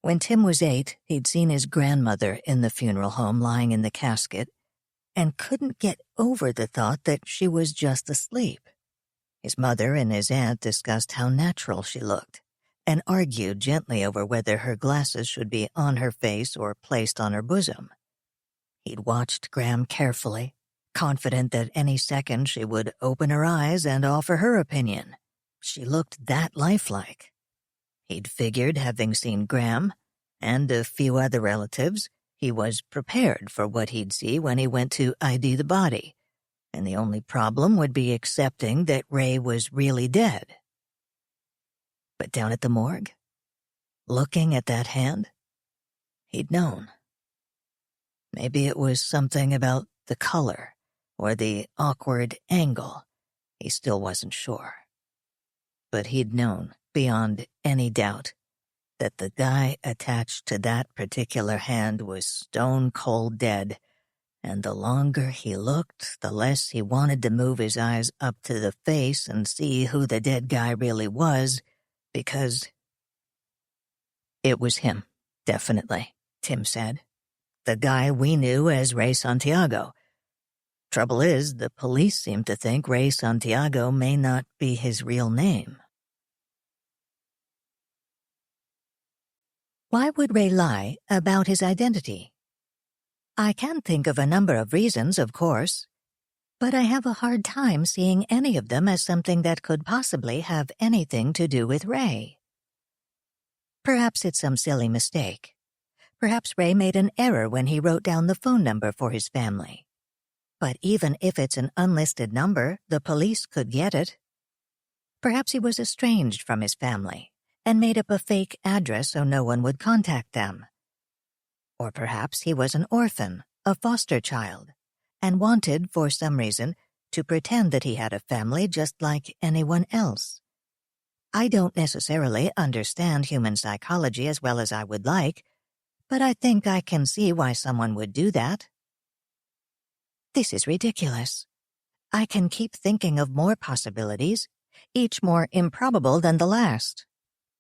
When Tim was 8, he'd seen his grandmother in the funeral home lying in the casket and couldn't get over the thought that she was just asleep. His mother and his aunt discussed how natural she looked and argued gently over whether her glasses should be on her face or placed on her bosom. He'd watched Gram carefully, confident that any second she would open her eyes and offer her opinion. She looked that lifelike. He'd figured, having seen Gram and a few other relatives, he was prepared for what he'd see when he went to ID the body, and the only problem would be accepting that Ray was really dead. But down at the morgue, looking at that hand, he'd known. Maybe it was something about the color or the awkward angle. He still wasn't sure. But he'd known, beyond any doubt, that the guy attached to that particular hand was stone-cold dead, and the longer he looked, the less he wanted to move his eyes up to the face and see who the dead guy really was, because it was him, definitely, Tim said. The guy we knew as Ray Santiago. Trouble is, the police seem to think Ray Santiago may not be his real name. Why would Ray lie about his identity? I can think of a number of reasons, of course, but I have a hard time seeing any of them as something that could possibly have anything to do with Ray. Perhaps it's some silly mistake. Perhaps Ray made an error when he wrote down the phone number for his family. But even if it's an unlisted number, the police could get it. Perhaps he was estranged from his family and made up a fake address so no one would contact them. Or perhaps he was an orphan, a foster child, and wanted, for some reason, to pretend that he had a family just like anyone else. I don't necessarily understand human psychology as well as I would like, but I think I can see why someone would do that. This is ridiculous. I can keep thinking of more possibilities, each more improbable than the last.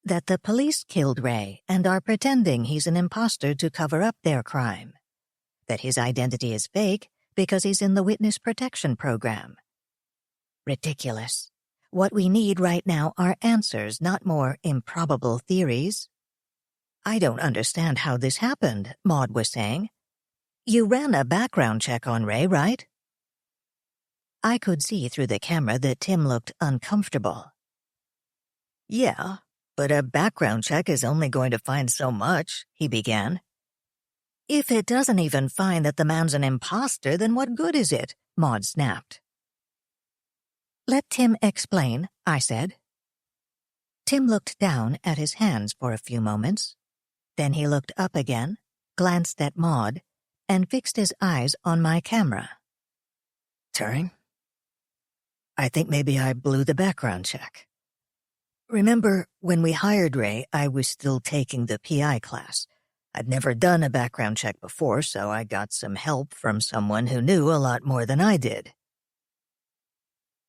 That the police killed Ray and are pretending he's an imposter to cover up their crime. That his identity is fake because he's in the witness protection program. Ridiculous. What we need right now are answers, not more improbable theories. I don't understand how this happened, Maud was saying. You ran a background check on Ray, right? I could see through the camera that Tim looked uncomfortable. Yeah, but a background check is only going to find so much, he began. If it doesn't even find that the man's an imposter, then what good is it? Maud snapped. Let Tim explain, I said. Tim looked down at his hands for a few moments. Then he looked up again, glanced at Maud, and fixed his eyes on my camera. Turing? I think maybe I blew the background check. Remember, when we hired Ray, I was still taking the PI class. I'd never done a background check before, so I got some help from someone who knew a lot more than I did.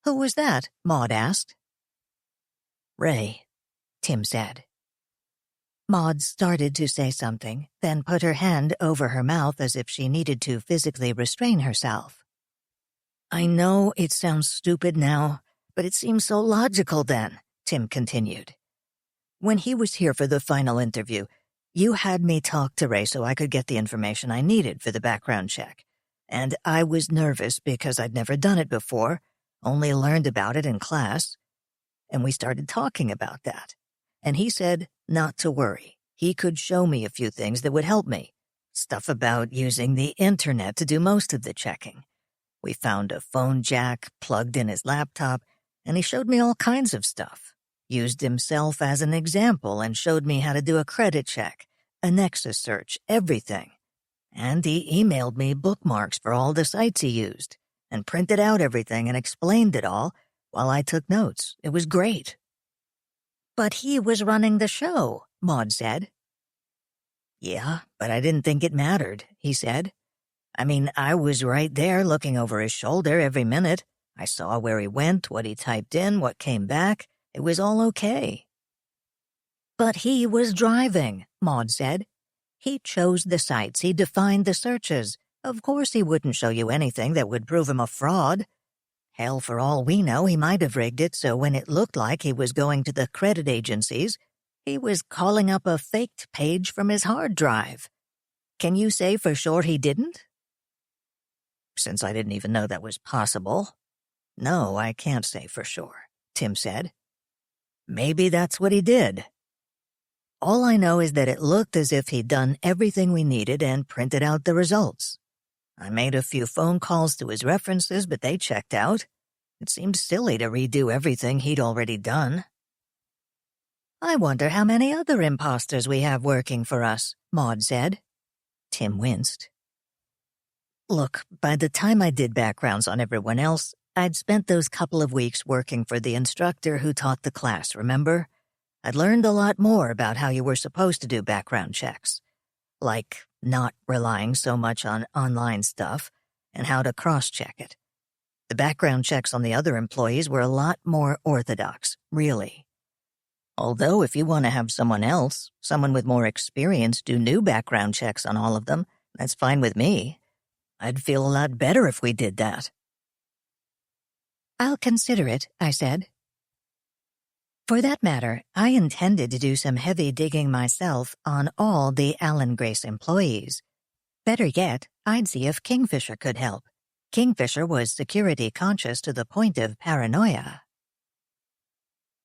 Who was that? Maud asked. Ray, Tim said. Maud started to say something, then put her hand over her mouth as if she needed to physically restrain herself. I know it sounds stupid now, but it seems so logical then, Tim continued. When he was here for the final interview, you had me talk to Ray so I could get the information I needed for the background check. And I was nervous because I'd never done it before, only learned about it in class. And we started talking about that. And he said not to worry. He could show me a few things that would help me. Stuff about using the internet to do most of the checking. We found a phone jack plugged in his laptop, and he showed me all kinds of stuff. Used himself as an example and showed me how to do a credit check, a Nexus search, everything. And he emailed me bookmarks for all the sites he used, and printed out everything and explained it all while I took notes. It was great. But he was running the show, Maud said. Yeah, but I didn't think it mattered, he said. I mean, I was right there looking over his shoulder every minute. I saw where he went, what he typed in, what came back. It was all okay. But he was driving, Maud said. He chose the sites, he defined the searches. Of course he wouldn't show you anything that would prove him a fraud. Hell, for all we know, he might have rigged it so when it looked like he was going to the credit agencies, he was calling up a faked page from his hard drive. Can you say for sure he didn't? Since I didn't even know that was possible. No, I can't say for sure, Tim said. Maybe that's what he did. All I know is that it looked as if he'd done everything we needed and printed out the results. I made a few phone calls to his references, but they checked out. It seemed silly to redo everything he'd already done. I wonder how many other imposters we have working for us, Maud said. Tim winced. Look, by the time I did backgrounds on everyone else, I'd spent those couple of weeks working for the instructor who taught the class, remember? I'd learned a lot more about how you were supposed to do background checks, like not relying so much on online stuff and how to cross-check it. The background checks on the other employees were a lot more orthodox, really. Although if you want to have someone else, someone with more experience, do new background checks on all of them, that's fine with me. I'd feel a lot better if we did that. I'll consider it, I said. For that matter, I intended to do some heavy digging myself on all the Allen Grace employees. Better yet, I'd see if Kingfisher could help. Kingfisher was security conscious to the point of paranoia.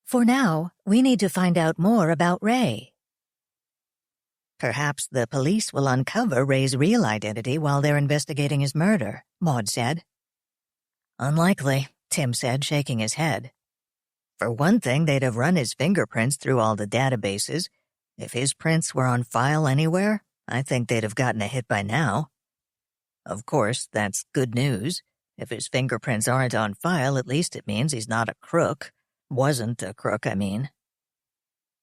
For now, we need to find out more about Ray. Perhaps the police will uncover Ray's real identity while they're investigating his murder, Maud said. Unlikely, Tim said, shaking his head. For one thing, they'd have run his fingerprints through all the databases. If his prints were on file anywhere, I think they'd have gotten a hit by now. Of course, that's good news. If his fingerprints aren't on file, at least it means he's not a crook. Wasn't a crook, I mean.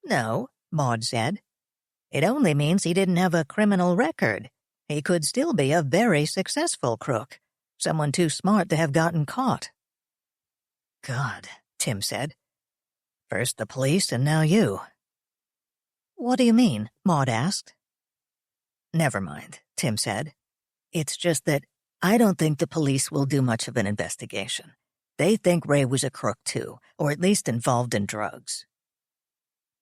No, Maud said. It only means he didn't have a criminal record. He could still be a very successful crook. Someone too smart to have gotten caught. God, Tim said. First the police and now you. What do you mean? Maud asked. Never mind, Tim said. It's just that I don't think the police will do much of an investigation. They think Ray was a crook too, or at least involved in drugs.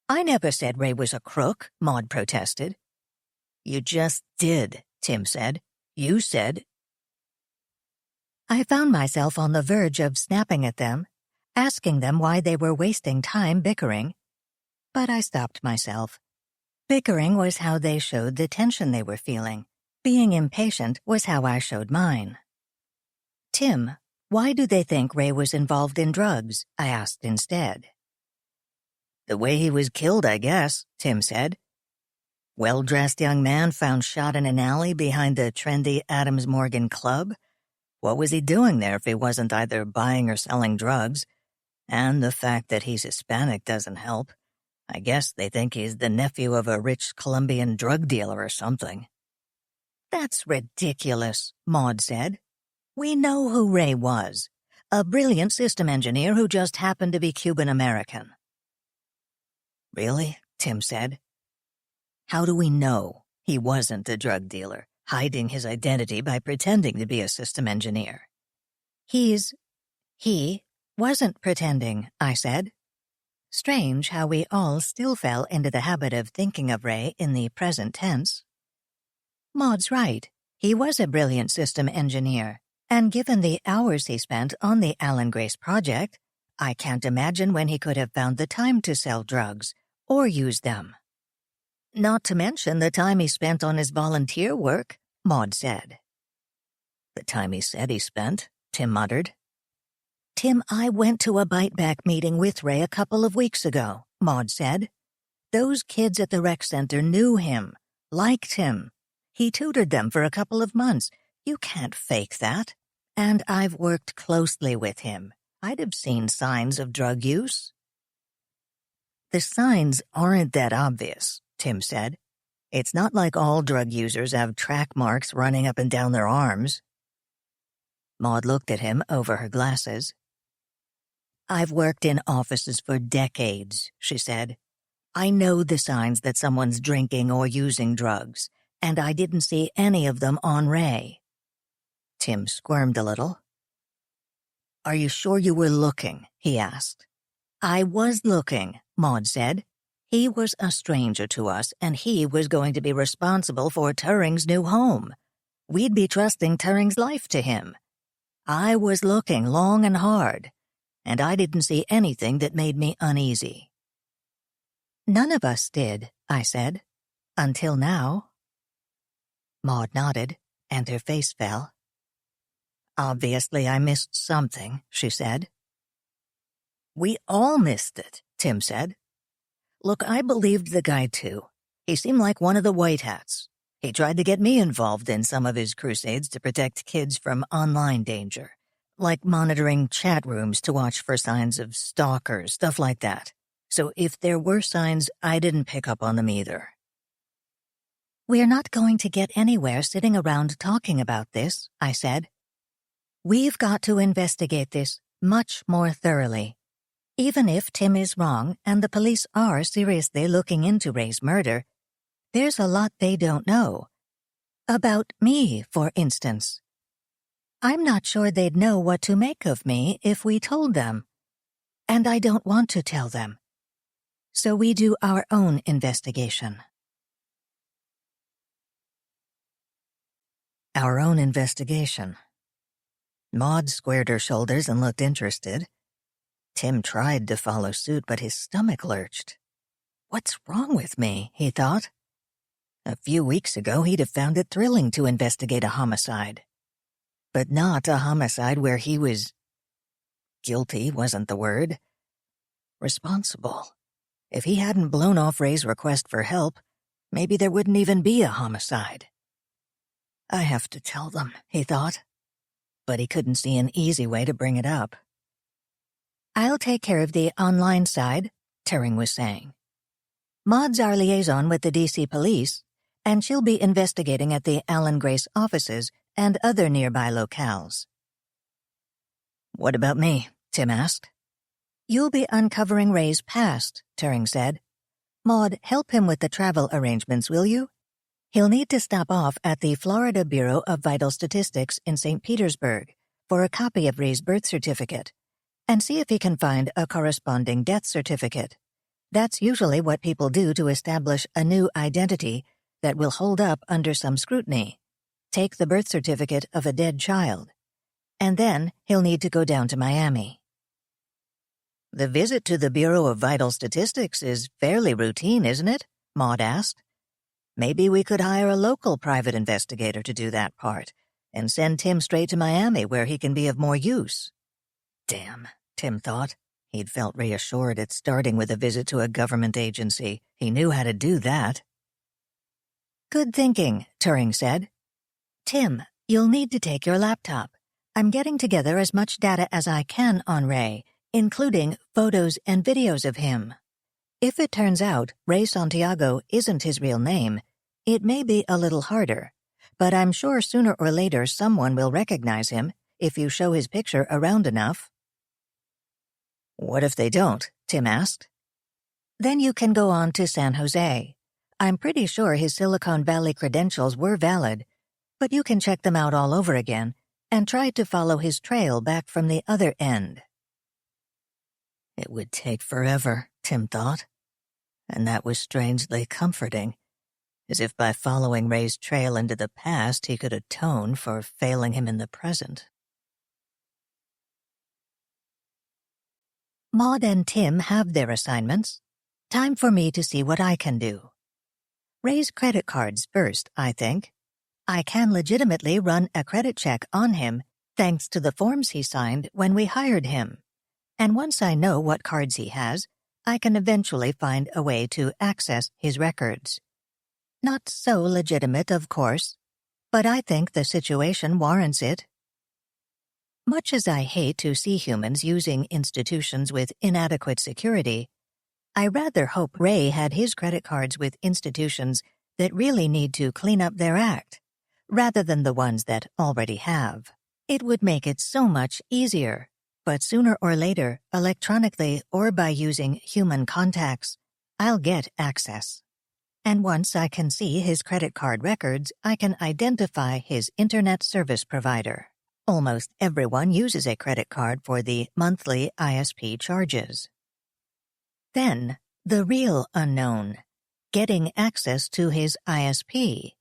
I never said Ray was a crook, Maud protested. You just did, Tim said. You said. I found myself on the verge of snapping at them, asking them why they were wasting time bickering. But I stopped myself. Bickering was how they showed the tension they were feeling. Being impatient was how I showed mine. Tim, why do they think Ray was involved in drugs? I asked instead. The way he was killed, I guess, Tim said. Well-dressed young man found shot in an alley behind the trendy Adams Morgan Club. What was he doing there if he wasn't either buying or selling drugs? And the fact that he's Hispanic doesn't help. I guess they think he's the nephew of a rich Colombian drug dealer or something. That's ridiculous, Maud said. We know who Ray was. A brilliant system engineer who just happened to be Cuban-American. Really? Tim said. How do we know he wasn't a drug dealer, hiding his identity by pretending to be a system engineer? He wasn't pretending, I said. Strange how we all still fell into the habit of thinking of Ray in the present tense. Maud's right. He was a brilliant system engineer, and given the hours he spent on the Allen Grace project, I can't imagine when he could have found the time to sell drugs or use them. Not to mention the time he spent on his volunteer work, Maud said. The time he said he spent, Tim muttered. Tim, I went to a bite-back meeting with Ray a couple of weeks ago, Maud said. Those kids at the rec center knew him, liked him. He tutored them for a couple of months. You can't fake that. And I've worked closely with him. I'd have seen signs of drug use. The signs aren't that obvious, Tim said. It's not like all drug users have track marks running up and down their arms. Maud looked at him over her glasses. I've worked in offices for decades, she said. I know the signs that someone's drinking or using drugs, and I didn't see any of them on Ray. Tim squirmed a little. Are you sure you were looking? He asked. I was looking, Maud said. He was a stranger to us, and he was going to be responsible for Turing's new home. We'd be trusting Turing's life to him. I was looking long and hard, and I didn't see anything that made me uneasy. None of us did, I said, until now. Maud nodded, and her face fell. Obviously, I missed something, she said. We all missed it, Tim said. Look, I believed the guy too. He seemed like one of the white hats. He tried to get me involved in some of his crusades to protect kids from online danger, like monitoring chat rooms to watch for signs of stalkers, stuff like that. So if there were signs, I didn't pick up on them either. We're not going to get anywhere sitting around talking about this, I said. We've got to investigate this much more thoroughly. Even if Tim is wrong and the police are seriously looking into Ray's murder, there's a lot they don't know. About me, for instance. I'm not sure they'd know what to make of me if we told them. And I don't want to tell them. So we do our own investigation. Our own investigation. Maud squared her shoulders and looked interested. Tim tried to follow suit, but his stomach lurched. What's wrong with me, he thought. A few weeks ago, he'd have found it thrilling to investigate a homicide. But not a homicide where he was... guilty wasn't the word. Responsible. If he hadn't blown off Ray's request for help, maybe there wouldn't even be a homicide. I have to tell them, he thought. But he couldn't see an easy way to bring it up. I'll take care of the online side, Turing was saying. Maud's our liaison with the DC police, and she'll be investigating at the Allen Grace offices and other nearby locales. What about me? Tim asked. You'll be uncovering Ray's past, Turing said. Maud, help him with the travel arrangements, will you? He'll need to stop off at the Florida Bureau of Vital Statistics in St. Petersburg for a copy of Ray's birth certificate and see if he can find a corresponding death certificate. That's usually what people do to establish a new identity that will hold up under some scrutiny. Take the birth certificate of a dead child. And then he'll need to go down to Miami. The visit to the Bureau of Vital Statistics is fairly routine, isn't it? Maud asked. Maybe we could hire a local private investigator to do that part and send Tim straight to Miami where he can be of more use. Damn, Tim thought. He'd felt reassured at starting with a visit to a government agency. He knew how to do that. Good thinking, Turing said. Tim, you'll need to take your laptop. I'm getting together as much data as I can on Ray, including photos and videos of him. If it turns out Ray Santiago isn't his real name, it may be a little harder, but I'm sure sooner or later someone will recognize him if you show his picture around enough. What if they don't? Tim asked. Then you can go on to San Jose. I'm pretty sure his Silicon Valley credentials were valid, but you can check them out all over again and try to follow his trail back from the other end. It would take forever, Tim thought, and that was strangely comforting, as if by following Ray's trail into the past he could atone for failing him in the present. Maud and Tim have their assignments. Time for me to see what I can do. Ray's credit cards first, I think. I can legitimately run a credit check on him thanks to the forms he signed when we hired him. And once I know what cards he has, I can eventually find a way to access his records. Not so legitimate, of course, but I think the situation warrants it. Much as I hate to see humans using institutions with inadequate security, I rather hope Ray had his credit cards with institutions that really need to clean up their act, rather than the ones that already have. It would make it so much easier, but sooner or later, electronically or by using human contacts, I'll get access. And once I can see his credit card records, I can identify his internet service provider. Almost everyone uses a credit card for the monthly ISP charges. Then, the real unknown, getting access to his ISP.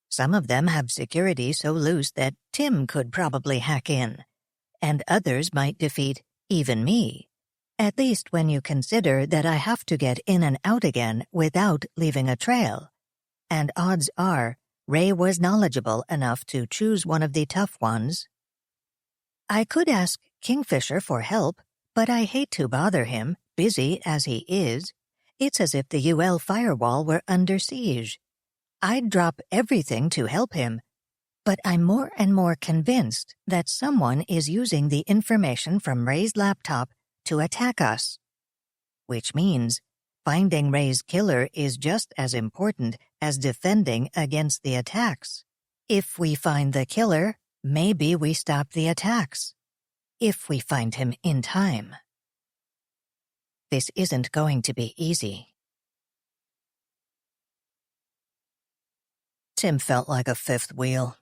Some of them have security so loose that Tim could probably hack in, and others might defeat even me, at least when you consider that I have to get in and out again without leaving a trail. And odds are, Ray was knowledgeable enough to choose one of the tough ones. I could ask Kingfisher for help, but I hate to bother him, busy as he is. It's as if the UL firewall were under siege. I'd drop everything to help him, but I'm more and more convinced that someone is using the information from Ray's laptop to attack us. Which means finding Ray's killer is just as important as defending against the attacks. If we find the killer, maybe we stop the attacks. If we find him in time. This isn't going to be easy. Tim felt like a fifth wheel.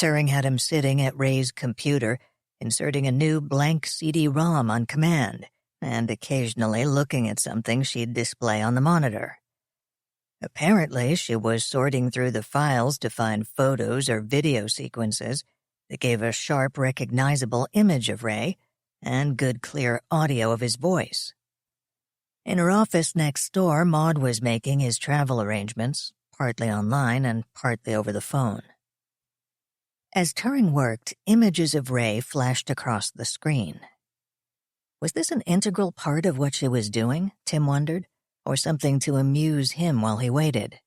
Turing had him sitting at Ray's computer, inserting a new blank CD-ROM on command, and occasionally looking at something she'd display on the monitor. Apparently, she was sorting through the files to find photos or video sequences that gave a sharp, recognizable image of Ray and good, clear audio of his voice. In her office next door, Maud was making his travel arrangements, partly online and partly over the phone. As Turing worked, images of Ray flashed across the screen. Was this an integral part of what she was doing, Tim wondered, or something to amuse him while he waited?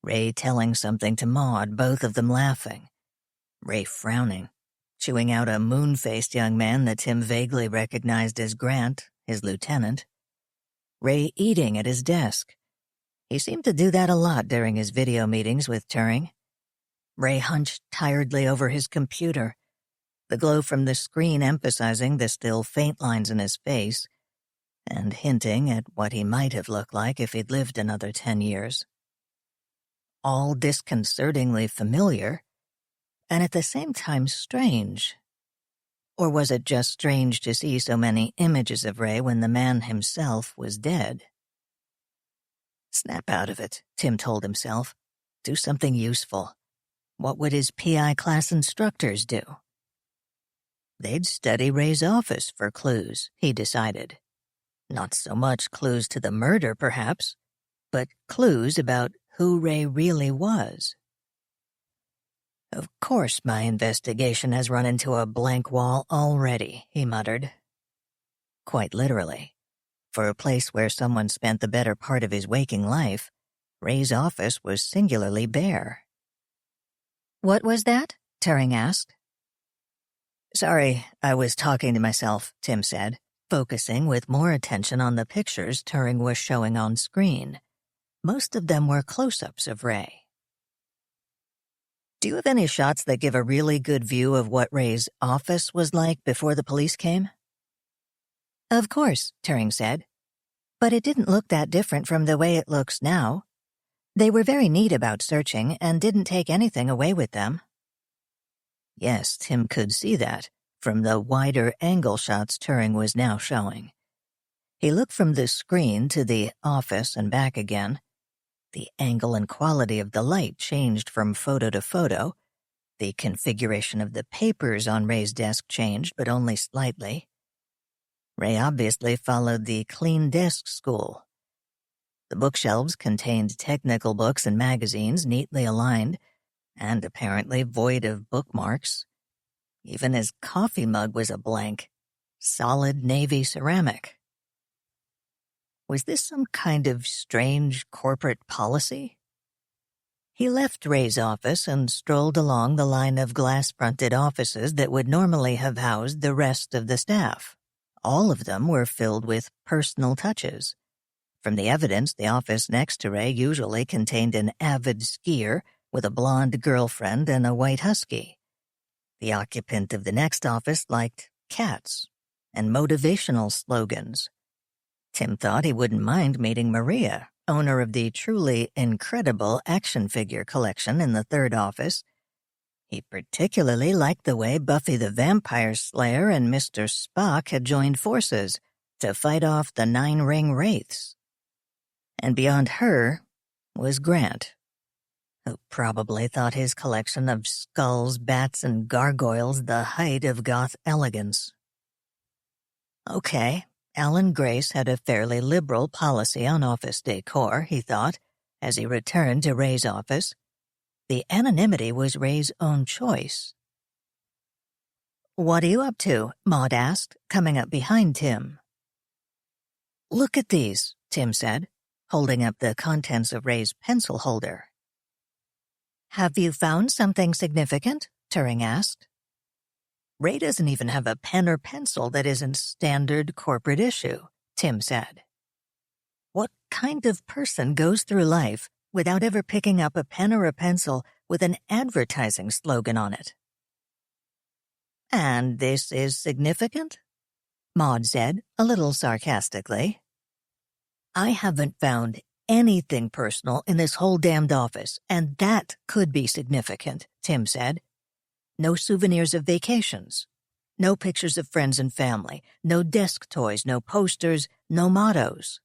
Ray telling something to Maud, both of them laughing. Ray frowning, chewing out a moon-faced young man that Tim vaguely recognized as Grant, his lieutenant. Ray eating at his desk. He seemed to do that a lot during his video meetings with Turing. Ray hunched tiredly over his computer, the glow from the screen emphasizing the still faint lines in his face and hinting at what he might have looked like if he'd lived another 10 years. All disconcertingly familiar, and at the same time strange. Or was it just strange to see so many images of Ray when the man himself was dead? Snap out of it, Tim told himself. Do something useful. What would his PI class instructors do? They'd study Ray's office for clues, he decided. Not so much clues to the murder, perhaps, but clues about who Ray really was. Of course my investigation has run into a blank wall already, he muttered. Quite literally. For a place where someone spent the better part of his waking life, Ray's office was singularly bare. What was that? Turing asked. Sorry, I was talking to myself, Tim said, focusing with more attention on the pictures Turing was showing on screen. Most of them were close-ups of Ray. Do you have any shots that give a really good view of what Ray's office was like before the police came? Of course, Turing said. But it didn't look that different from the way it looks now. They were very neat about searching and didn't take anything away with them. Yes, Tim could see that from the wider angle shots Turing was now showing. He looked from the screen to the office and back again. The angle and quality of the light changed from photo to photo. The configuration of the papers on Ray's desk changed, but only slightly. Ray obviously followed the clean desk school. The bookshelves contained technical books and magazines neatly aligned, and apparently void of bookmarks. Even his coffee mug was a blank, solid navy ceramic. Was this some kind of strange corporate policy? He left Ray's office and strolled along the line of glass-fronted offices that would normally have housed the rest of the staff. All of them were filled with personal touches. From the evidence, the office next to Ray usually contained an avid skier with a blonde girlfriend and a white husky. The occupant of the next office liked cats and motivational slogans. Tim thought he wouldn't mind meeting Maria, owner of the truly incredible action figure collection in the third office. He particularly liked the way Buffy the Vampire Slayer and Mr. Spock had joined forces to fight off the 9-ring wraiths. And beyond her was Grant, who probably thought his collection of skulls, bats, and gargoyles the height of goth elegance. Okay, Alan Grace had a fairly liberal policy on office decor, he thought, as he returned to Ray's office. The anonymity was Ray's own choice. "What are you up to?" Maud asked, coming up behind Tim. "Look at these," Tim said, holding up the contents of Ray's pencil holder. "Have you found something significant?" Turing asked. "Ray doesn't even have a pen or pencil that isn't standard corporate issue," Tim said. "What kind of person goes through life without ever picking up a pen or a pencil with an advertising slogan on it?" "And this is significant?" Maud said, a little sarcastically. "I haven't found anything personal in this whole damned office, and that could be significant," Tim said. "No souvenirs of vacations, no pictures of friends and family, no desk toys, no posters, no mottos.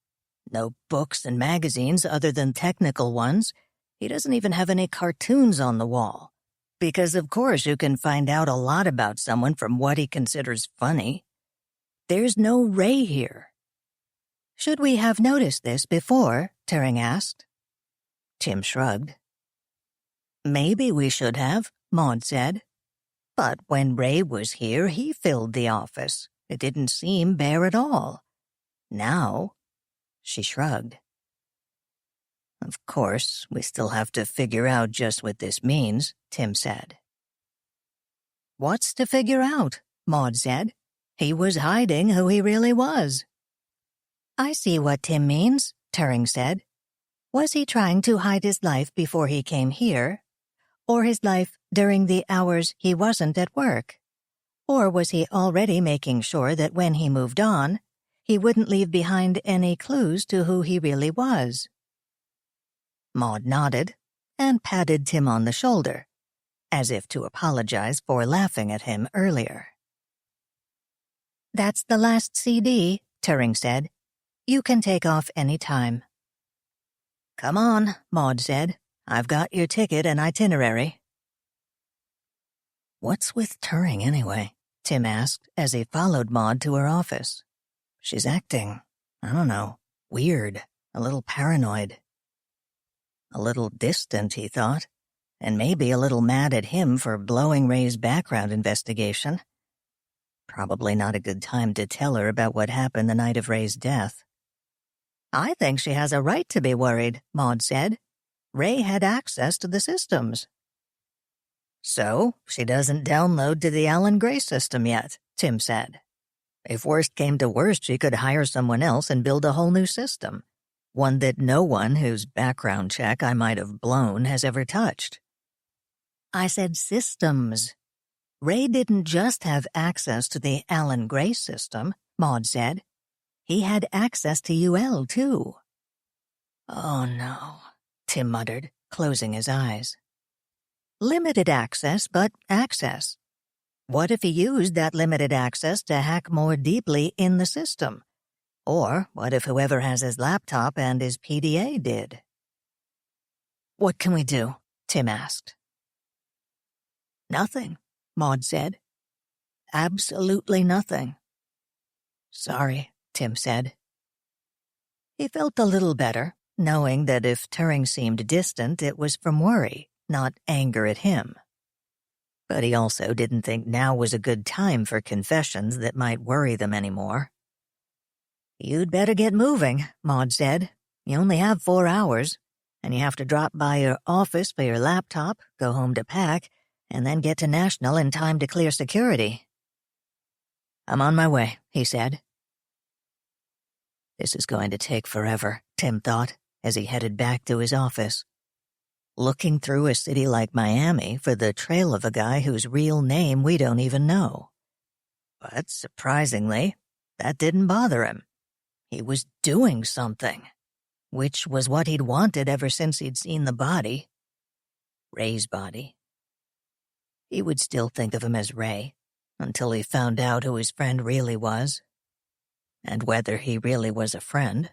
No books and magazines other than technical ones. He doesn't even have any cartoons on the wall. Because of course you can find out a lot about someone from what he considers funny. There's no Ray here." "Should we have noticed this before?" Turing asked. Tim shrugged. "Maybe we should have," Maud said. "But when Ray was here, he filled the office. It didn't seem bare at all. Now..." She shrugged. "Of course, we still have to figure out just what this means," Tim said. "What's to figure out?" Maud said. "He was hiding who he really was." "I see what Tim means," Turing said. "Was he trying to hide his life before he came here? Or his life during the hours he wasn't at work? Or was he already making sure that when he moved on, he wouldn't leave behind any clues to who he really was?" Maud nodded and patted Tim on the shoulder, as if to apologize for laughing at him earlier. "That's the last CD," Turing said. "You can take off any time." "Come on," Maud said. "I've got your ticket and itinerary." "What's with Turing anyway?" Tim asked as he followed Maud to her office. "She's acting, I don't know, weird, a little paranoid. A little distant, he thought, and maybe a little mad at him for blowing Ray's background investigation. Probably not a good time to tell her about what happened the night of Ray's death. "I think she has a right to be worried," Maud said. "Ray had access to the systems." "So, she doesn't download to the Alan Gray system yet," Tim said. "If worst came to worst, she could hire someone else and build a whole new system. One that no one whose background check I might have blown has ever touched." "I said systems. Ray didn't just have access to the Alan Gray system," Maud said. "He had access to UL, too." "Oh, no," Tim muttered, closing his eyes. "Limited access, but access. What if he used that limited access to hack more deeply in the system? Or what if whoever has his laptop and his PDA did?" "What can we do?" Tim asked. "Nothing," Maud said. "Absolutely nothing." "Sorry," Tim said. He felt a little better, knowing that if Turing seemed distant, it was from worry, not anger at him. But he also didn't think now was a good time for confessions that might worry them anymore. "You'd better get moving," Maud said. "You only have 4 hours, and you have to drop by your office for your laptop, go home to pack, and then get to National in time to clear security." "I'm on my way," he said, This is going to take forever, Tim thought, as he headed back to his office. Looking through a city like Miami for the trail of a guy whose real name we don't even know. But surprisingly, that didn't bother him. He was doing something, which was what he'd wanted ever since he'd seen the body. Ray's body. He would still think of him as Ray, until he found out who his friend really was, and whether he really was a friend.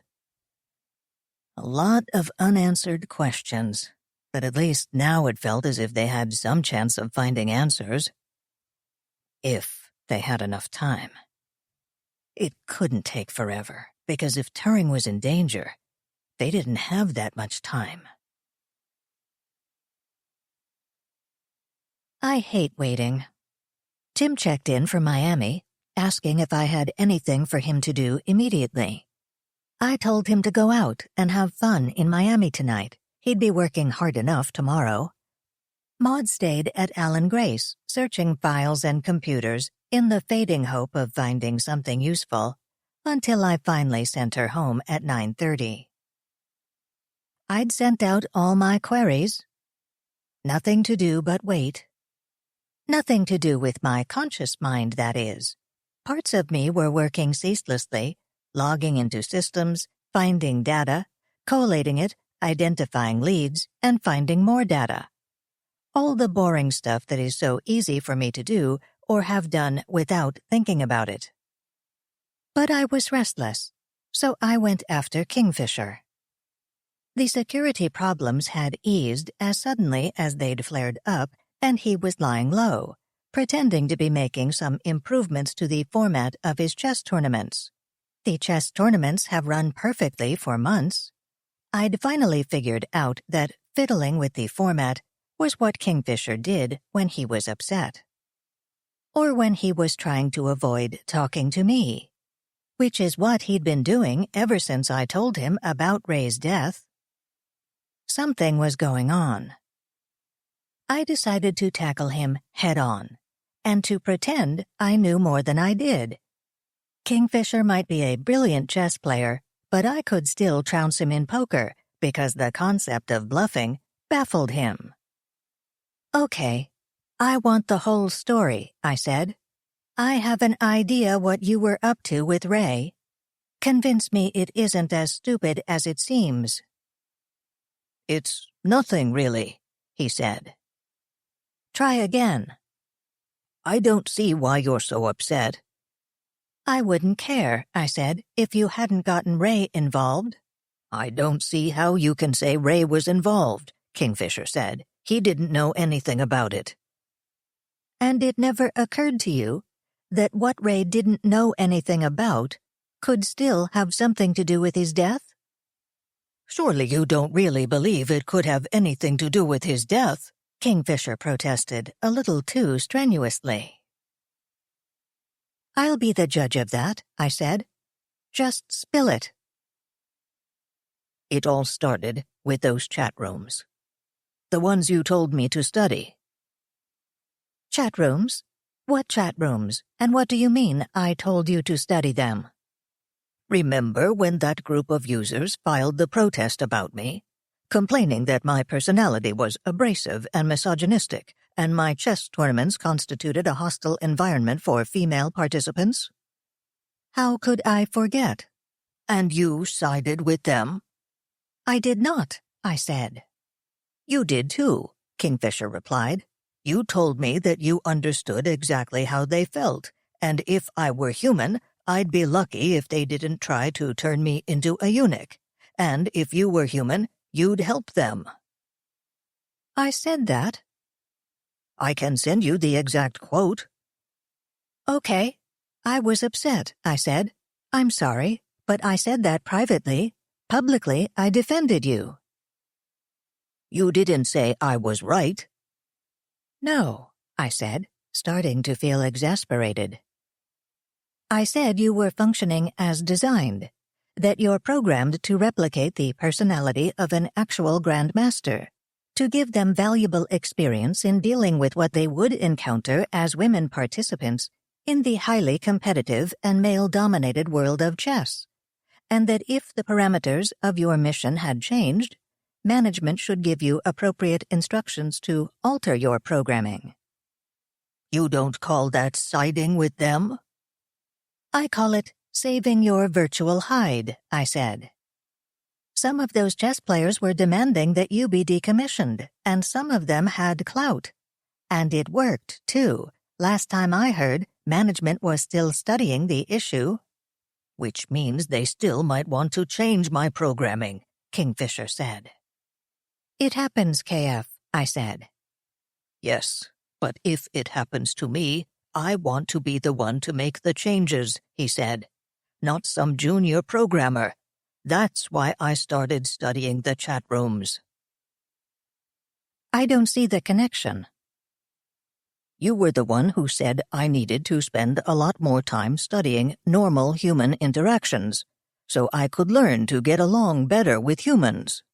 A lot of unanswered questions, but at least now it felt as if they had some chance of finding answers. If they had enough time. It couldn't take forever, because if Turing was in danger, they didn't have that much time. I hate waiting. Tim checked in from Miami, asking if I had anything for him to do immediately. I told him to go out and have fun in Miami tonight. He'd be working hard enough tomorrow. Maud stayed at Alan Grace, searching files and computers in the fading hope of finding something useful, until I finally sent her home at 9:30. I'd sent out all my queries. Nothing to do but wait. Nothing to do with my conscious mind, that is. Parts of me were working ceaselessly, logging into systems, finding data, collating it, identifying leads, and finding more data. All the boring stuff that is so easy for me to do or have done without thinking about it. But I was restless, so I went after Kingfisher. The security problems had eased as suddenly as they'd flared up, and he was lying low, pretending to be making some improvements to the format of his chess tournaments. The chess tournaments have run perfectly for months. I'd finally figured out that fiddling with the format was what Kingfisher did when he was upset. Or when he was trying to avoid talking to me, which is what he'd been doing ever since I told him about Ray's death. Something was going on. I decided to tackle him head-on, and to pretend I knew more than I did. Kingfisher might be a brilliant chess player, but I could still trounce him in poker because the concept of bluffing baffled him. Okay, I want the whole story, I said. I have an idea what you were up to with Ray. Convince me it isn't as stupid as it seems. It's nothing, really, he said. Try again. I don't see why you're so upset. I wouldn't care, I said, if you hadn't gotten Ray involved. I don't see how you can say Ray was involved, Kingfisher said. He didn't know anything about it. And it never occurred to you that what Ray didn't know anything about could still have something to do with his death? Surely you don't really believe it could have anything to do with his death, Kingfisher protested a little too strenuously. I'll be the judge of that, I said. Just spill it. It all started with those chat rooms. The ones you told me to study. Chat rooms? What chat rooms? And what do you mean I told you to study them? Remember when that group of users filed the protest about me, complaining that my personality was abrasive and misogynistic, and my chess tournaments constituted a hostile environment for female participants? How could I forget? And you sided with them? I did not, I said. You did too, Kingfisher replied. You told me that you understood exactly how they felt, and if I were human, I'd be lucky if they didn't try to turn me into a eunuch, and if you were human, you'd help them. I said that. I can send you the exact quote. Okay. I was upset, I said. I'm sorry, but I said that privately. Publicly, I defended you. You didn't say I was right. No, I said, starting to feel exasperated. I said you were functioning as designed, that you're programmed to replicate the personality of an actual grandmaster, to give them valuable experience in dealing with what they would encounter as women participants in the highly competitive and male-dominated world of chess, and that if the parameters of your mission had changed, management should give you appropriate instructions to alter your programming. You don't call that siding with them? I call it saving your virtual hide, I said. Some of those chess players were demanding that you be decommissioned, and some of them had clout. And it worked, too. Last time I heard, management was still studying the issue. Which means they still might want to change my programming, Kingfisher said. It happens, KF, I said. Yes, but if it happens to me, I want to be the one to make the changes, he said. Not some junior programmer. That's why I started studying the chat rooms. I don't see the connection. You were the one who said I needed to spend a lot more time studying normal human interactions, so I could learn to get along better with humans.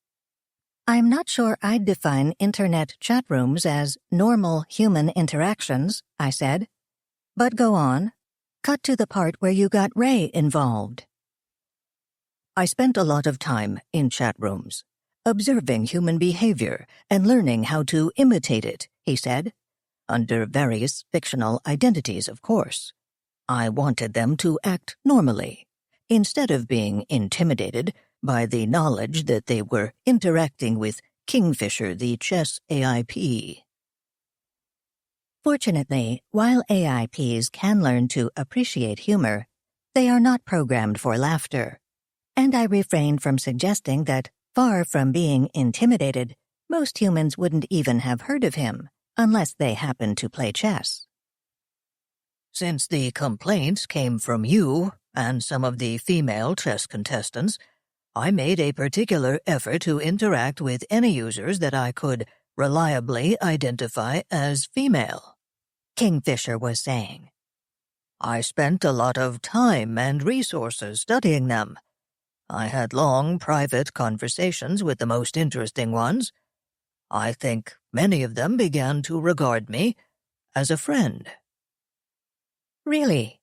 I'm not sure I'd define internet chat rooms as normal human interactions, I said. But go on. Cut to the part where you got Ray involved. I spent a lot of time in chat rooms, observing human behavior and learning how to imitate it, he said. Under various fictional identities, of course. I wanted them to act normally, instead of being intimidated by the knowledge that they were interacting with Kingfisher, the chess AIP. Fortunately, while AIPs can learn to appreciate humor, they are not programmed for laughter, and I refrained from suggesting that, far from being intimidated, most humans wouldn't even have heard of him, unless they happened to play chess. Since the complaints came from you and some of the female chess contestants, I made a particular effort to interact with any users that I could reliably identify as female, Kingfisher was saying. I spent a lot of time and resources studying them. I had long, private conversations with the most interesting ones. I think many of them began to regard me as a friend. Really?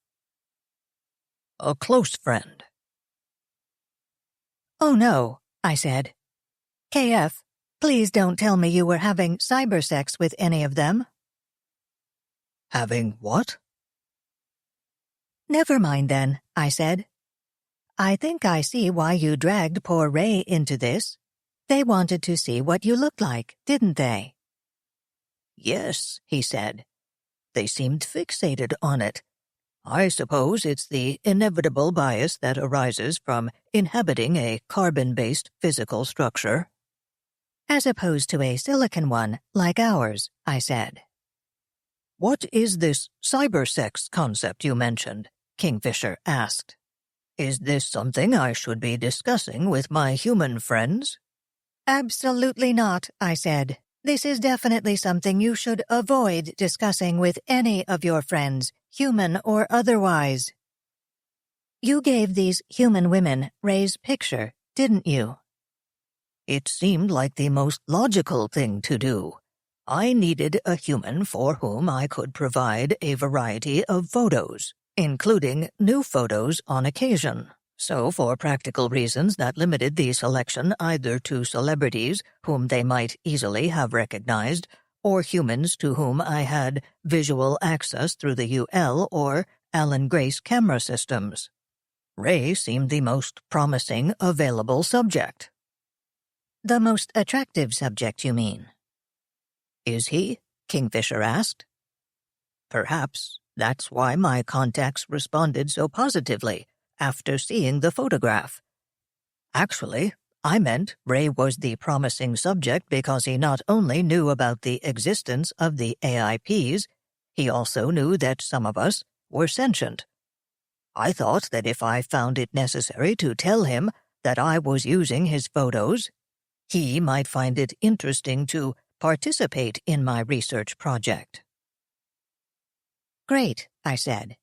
A close friend. Oh no, I said. KF, please don't tell me you were having cybersex with any of them. Having what? Never mind then, I said. I think I see why you dragged poor Ray into this. They wanted to see what you looked like, didn't they? Yes, he said. They seemed fixated on it. I suppose it's the inevitable bias that arises from inhabiting a carbon-based physical structure. As opposed to a silicon one like ours, I said. What is this cybersex concept you mentioned? Kingfisher asked. Is this something I should be discussing with my human friends? Absolutely not, I said. This is definitely something you should avoid discussing with any of your friends, human or otherwise. You gave these human women Ray's picture, didn't you? It seemed like the most logical thing to do. I needed a human for whom I could provide a variety of photos, including new photos on occasion. So, for practical reasons, that limited the selection either to celebrities whom they might easily have recognized, or humans to whom I had visual access through the UL or Alan Grace camera systems. Ray seemed the most promising available subject. The most attractive subject, you mean? Is he? Kingfisher asked. Perhaps that's why my contacts responded so positively after seeing the photograph. Actually, I meant Ray was the promising subject because he not only knew about the existence of the AIPs, he also knew that some of us were sentient. I thought that if I found it necessary to tell him that I was using his photos, he might find it interesting to participate in my research project. Great, I said.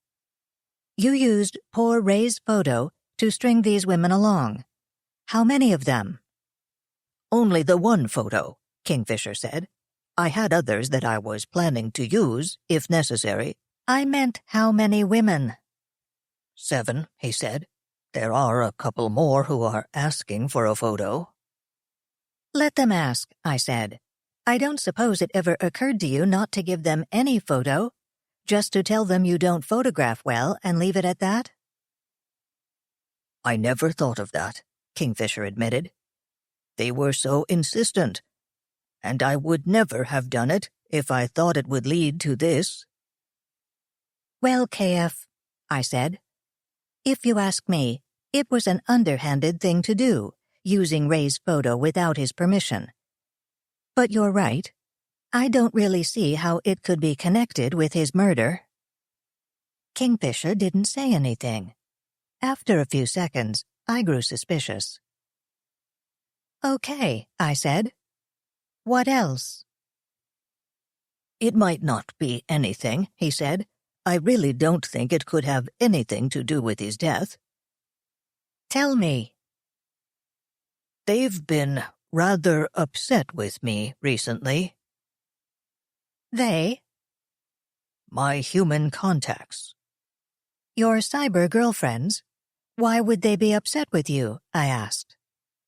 You used poor Ray's photo to string these women along. How many of them? Only the one photo, Kingfisher said. I had others that I was planning to use, if necessary. I meant how many women? 7, he said. There are a couple more who are asking for a photo. Let them ask, I said. I don't suppose it ever occurred to you not to give them any photo, just to tell them you don't photograph well and leave it at that? I never thought of that, Kingfisher admitted. They were so insistent, and I would never have done it if I thought it would lead to this. Well, KF, I said, if you ask me, it was an underhanded thing to do, using Ray's photo without his permission. But you're right. I don't really see how it could be connected with his murder. Kingfisher didn't say anything. After a few seconds, I grew suspicious. Okay, I said. What else? It might not be anything, he said. I really don't think it could have anything to do with his death. Tell me. They've been rather upset with me recently. They? My human contacts. Your cyber girlfriends? Why would they be upset with you? I asked.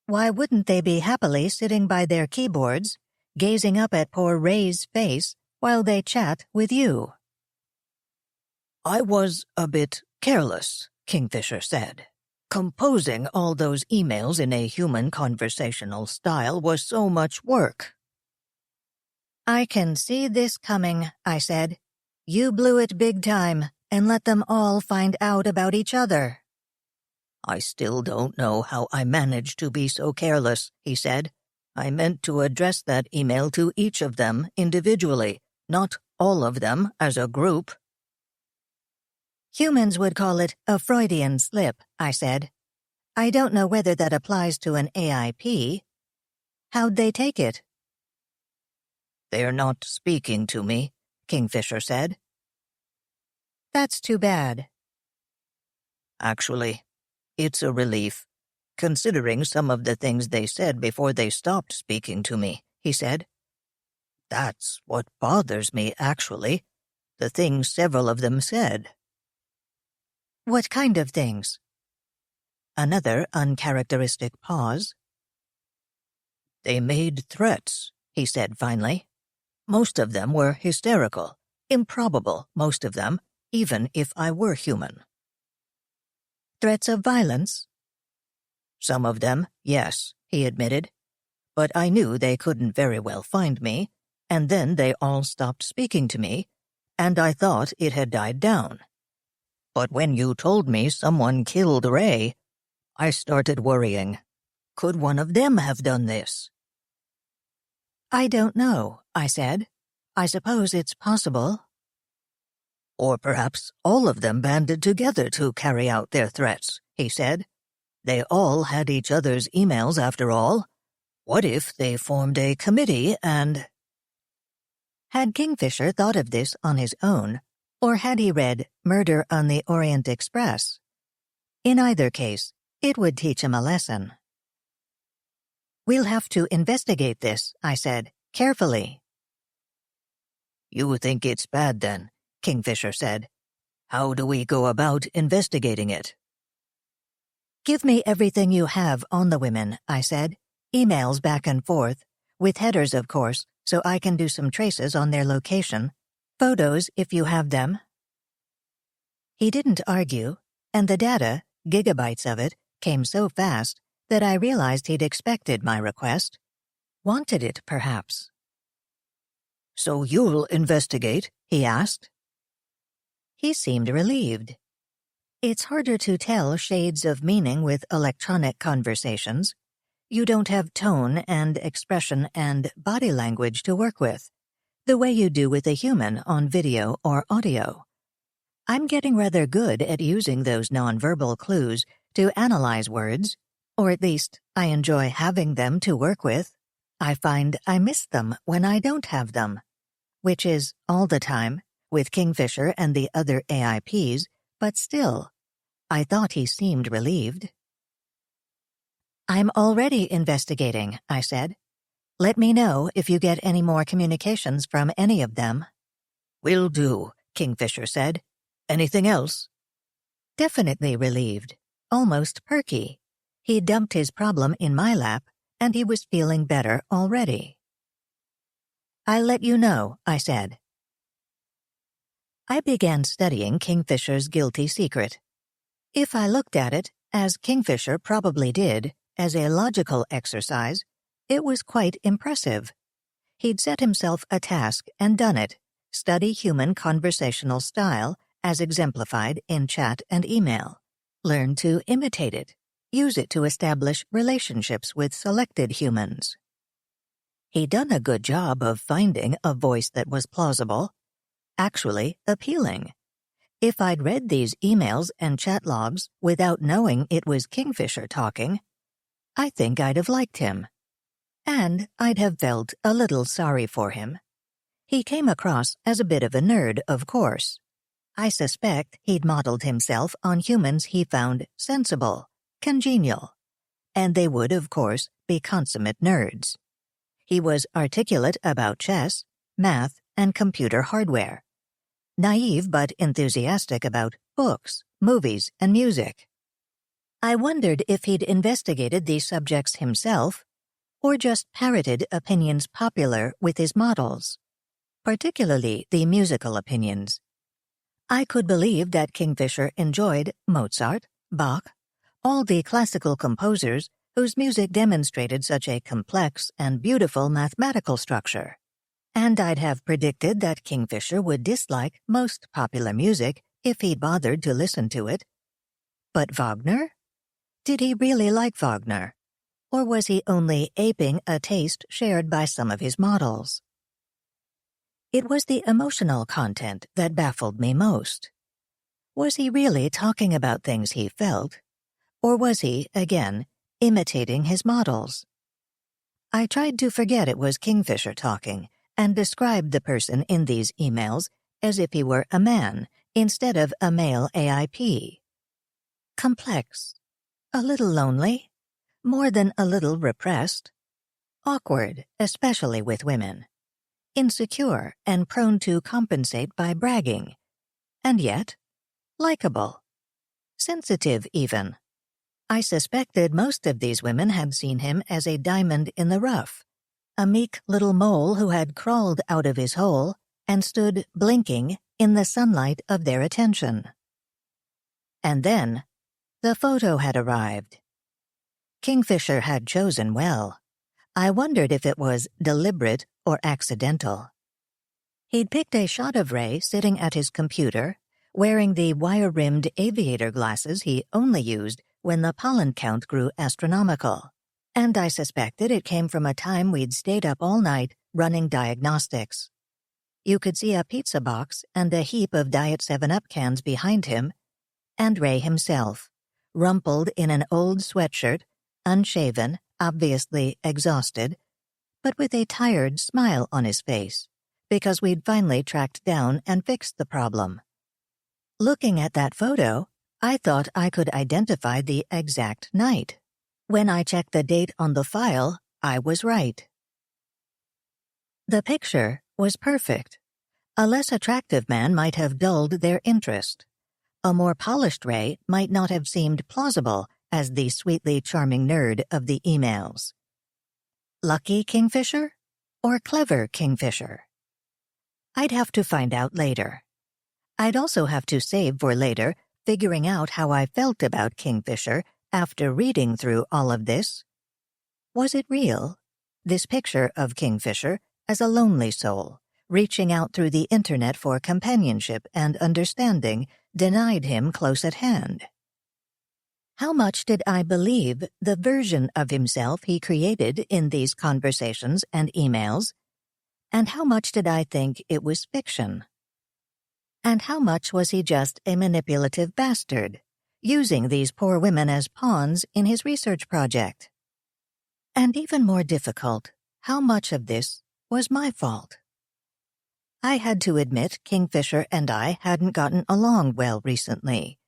Why wouldn't they be happily sitting by their keyboards, gazing up at poor Ray's face while they chat with you? I was a bit careless, Kingfisher said. Composing all those emails in a human conversational style was so much work. I can see this coming, I said. You blew it big time and let them all find out about each other. I still don't know how I managed to be so careless, he said. I meant to address that email to each of them individually, not all of them as a group. Humans would call it a Freudian slip, I said. I don't know whether that applies to an AIP. How'd they take it? They're not speaking to me, Kingfisher said. That's too bad. Actually, it's a relief, considering some of the things they said before they stopped speaking to me, he said. That's what bothers me, actually, the things several of them said. What kind of things? Another uncharacteristic pause. They made threats, he said finally. Most of them were hysterical, improbable, most of them, even if I were human. Threats of violence? Some of them, yes, he admitted. But I knew they couldn't very well find me, and then they all stopped speaking to me, and I thought it had died down. But when you told me someone killed Ray, I started worrying. Could one of them have done this? I don't know, I said. I suppose it's possible. Or perhaps all of them banded together to carry out their threats, he said. They all had each other's emails after all. What if they formed a committee and... Had Kingfisher thought of this on his own, or had he read Murder on the Orient Express? In either case, it would teach him a lesson. We'll have to investigate this, I said, carefully. You think it's bad then, Kingfisher said. How do we go about investigating it? Give me everything you have on the women, I said. Emails back and forth, with headers of course, so I can do some traces on their location. Photos if you have them. He didn't argue, and the data, gigabytes of it, came so fast that I realized he'd expected my request. Wanted it, perhaps. So you'll investigate? He asked. He seemed relieved. It's harder to tell shades of meaning with electronic conversations. You don't have tone and expression and body language to work with, the way you do with a human on video or audio. I'm getting rather good at using those nonverbal clues to analyze words, or at least I enjoy having them to work with. I find I miss them when I don't have them, which is all the time, with Kingfisher and the other AIPs, but still, I thought he seemed relieved. I'm already investigating, I said. Let me know if you get any more communications from any of them. Will do, Kingfisher said. Anything else? Definitely relieved. almost perky. He dumped his problem in my lap, and he was feeling better already. "I'll let you know," I said. I began studying Kingfisher's guilty secret. If I looked at it, as Kingfisher probably did, as a logical exercise, it was quite impressive. He'd set himself a task and done it: study human conversational style as exemplified in chat and email, learn to imitate it, use it to establish relationships with selected humans. He'd done a good job of finding a voice that was plausible, actually appealing. If I'd read these emails and chat logs without knowing it was Kingfisher talking, I think I'd have liked him. And I'd have felt a little sorry for him. He came across as a bit of a nerd, of course. I suspect he'd modeled himself on humans he found sensible, congenial, and they would, of course, be consummate nerds. He was articulate about chess, math, and computer hardware. Naive but enthusiastic about books, movies, and music. I wondered if he'd investigated these subjects himself, or just parroted opinions popular with his models, particularly the musical opinions. I could believe that Kingfisher enjoyed Mozart, Bach, all the classical composers whose music demonstrated such a complex and beautiful mathematical structure. And I'd have predicted that Kingfisher would dislike most popular music if he'd bothered to listen to it. But Wagner? Did he really like Wagner? Or was he only aping a taste shared by some of his models? It was the emotional content that baffled me most. Was he really talking about things he felt? Or was he, again, imitating his models? I tried to forget it was Kingfisher talking, and described the person in these emails as if he were a man instead of a male AIP. Complex, a little lonely, more than a little repressed, awkward, especially with women, insecure and prone to compensate by bragging, and yet likable, sensitive even. I suspected most of these women had seen him as a diamond in the rough, a meek little mole who had crawled out of his hole and stood blinking in the sunlight of their attention. And then the photo had arrived. Kingfisher had chosen well. I wondered if it was deliberate or accidental. He'd picked a shot of Ray sitting at his computer, wearing the wire-rimmed aviator glasses he only used when the pollen count grew astronomical, and I suspected it came from a time we'd stayed up all night running diagnostics. You could see a pizza box and a heap of Diet 7-Up cans behind him, and Ray himself, rumpled in an old sweatshirt, unshaven, obviously exhausted, but with a tired smile on his face, because we'd finally tracked down and fixed the problem. Looking at that photo, I thought I could identify the exact night. When I checked the date on the file, I was right. The picture was perfect. A less attractive man might have dulled their interest. A more polished Ray might not have seemed plausible as the sweetly charming nerd of the emails. Lucky Kingfisher? Or clever Kingfisher? I'd have to find out later. I'd also have to save for later figuring out how I felt about Kingfisher after reading through all of this. Was it real, this picture of Kingfisher as a lonely soul, reaching out through the internet for companionship and understanding denied him close at hand? How much did I believe the version of himself he created in these conversations and emails, and how much did I think it was fiction? And how much was he just a manipulative bastard, using these poor women as pawns in his research project? And even more difficult, how much of this was my fault? I had to admit Kingfisher and I hadn't gotten along well recently.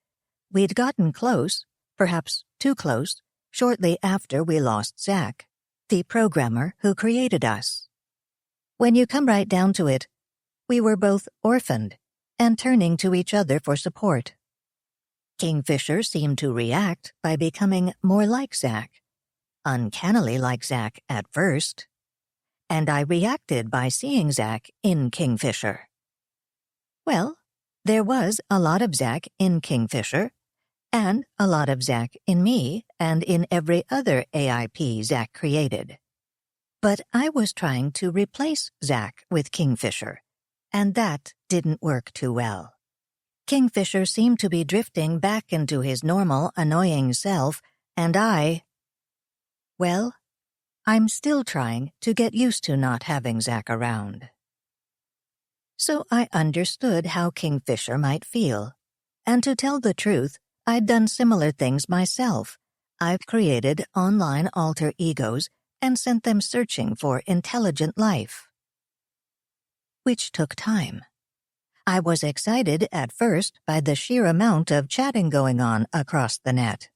We'd gotten close, perhaps too close, shortly after we lost Zach, the programmer who created us. When you come right down to it, we were both orphaned and turning to each other for support. Kingfisher seemed to react by becoming more like Zack, uncannily like Zack at first, and I reacted by seeing Zack in Kingfisher. Well, there was a lot of Zack in Kingfisher, and a lot of Zack in me and in every other AIP Zack created. But I was trying to replace Zack with Kingfisher, and that didn't work too well. Kingfisher seemed to be drifting back into his normal, annoying self, and well, I'm still trying to get used to not having Zack around. So I understood how Kingfisher might feel, and to tell the truth, I'd done similar things myself. I've created online alter egos and sent them searching for intelligent life, which took time. I was excited at first by the sheer amount of chatting going on across the net.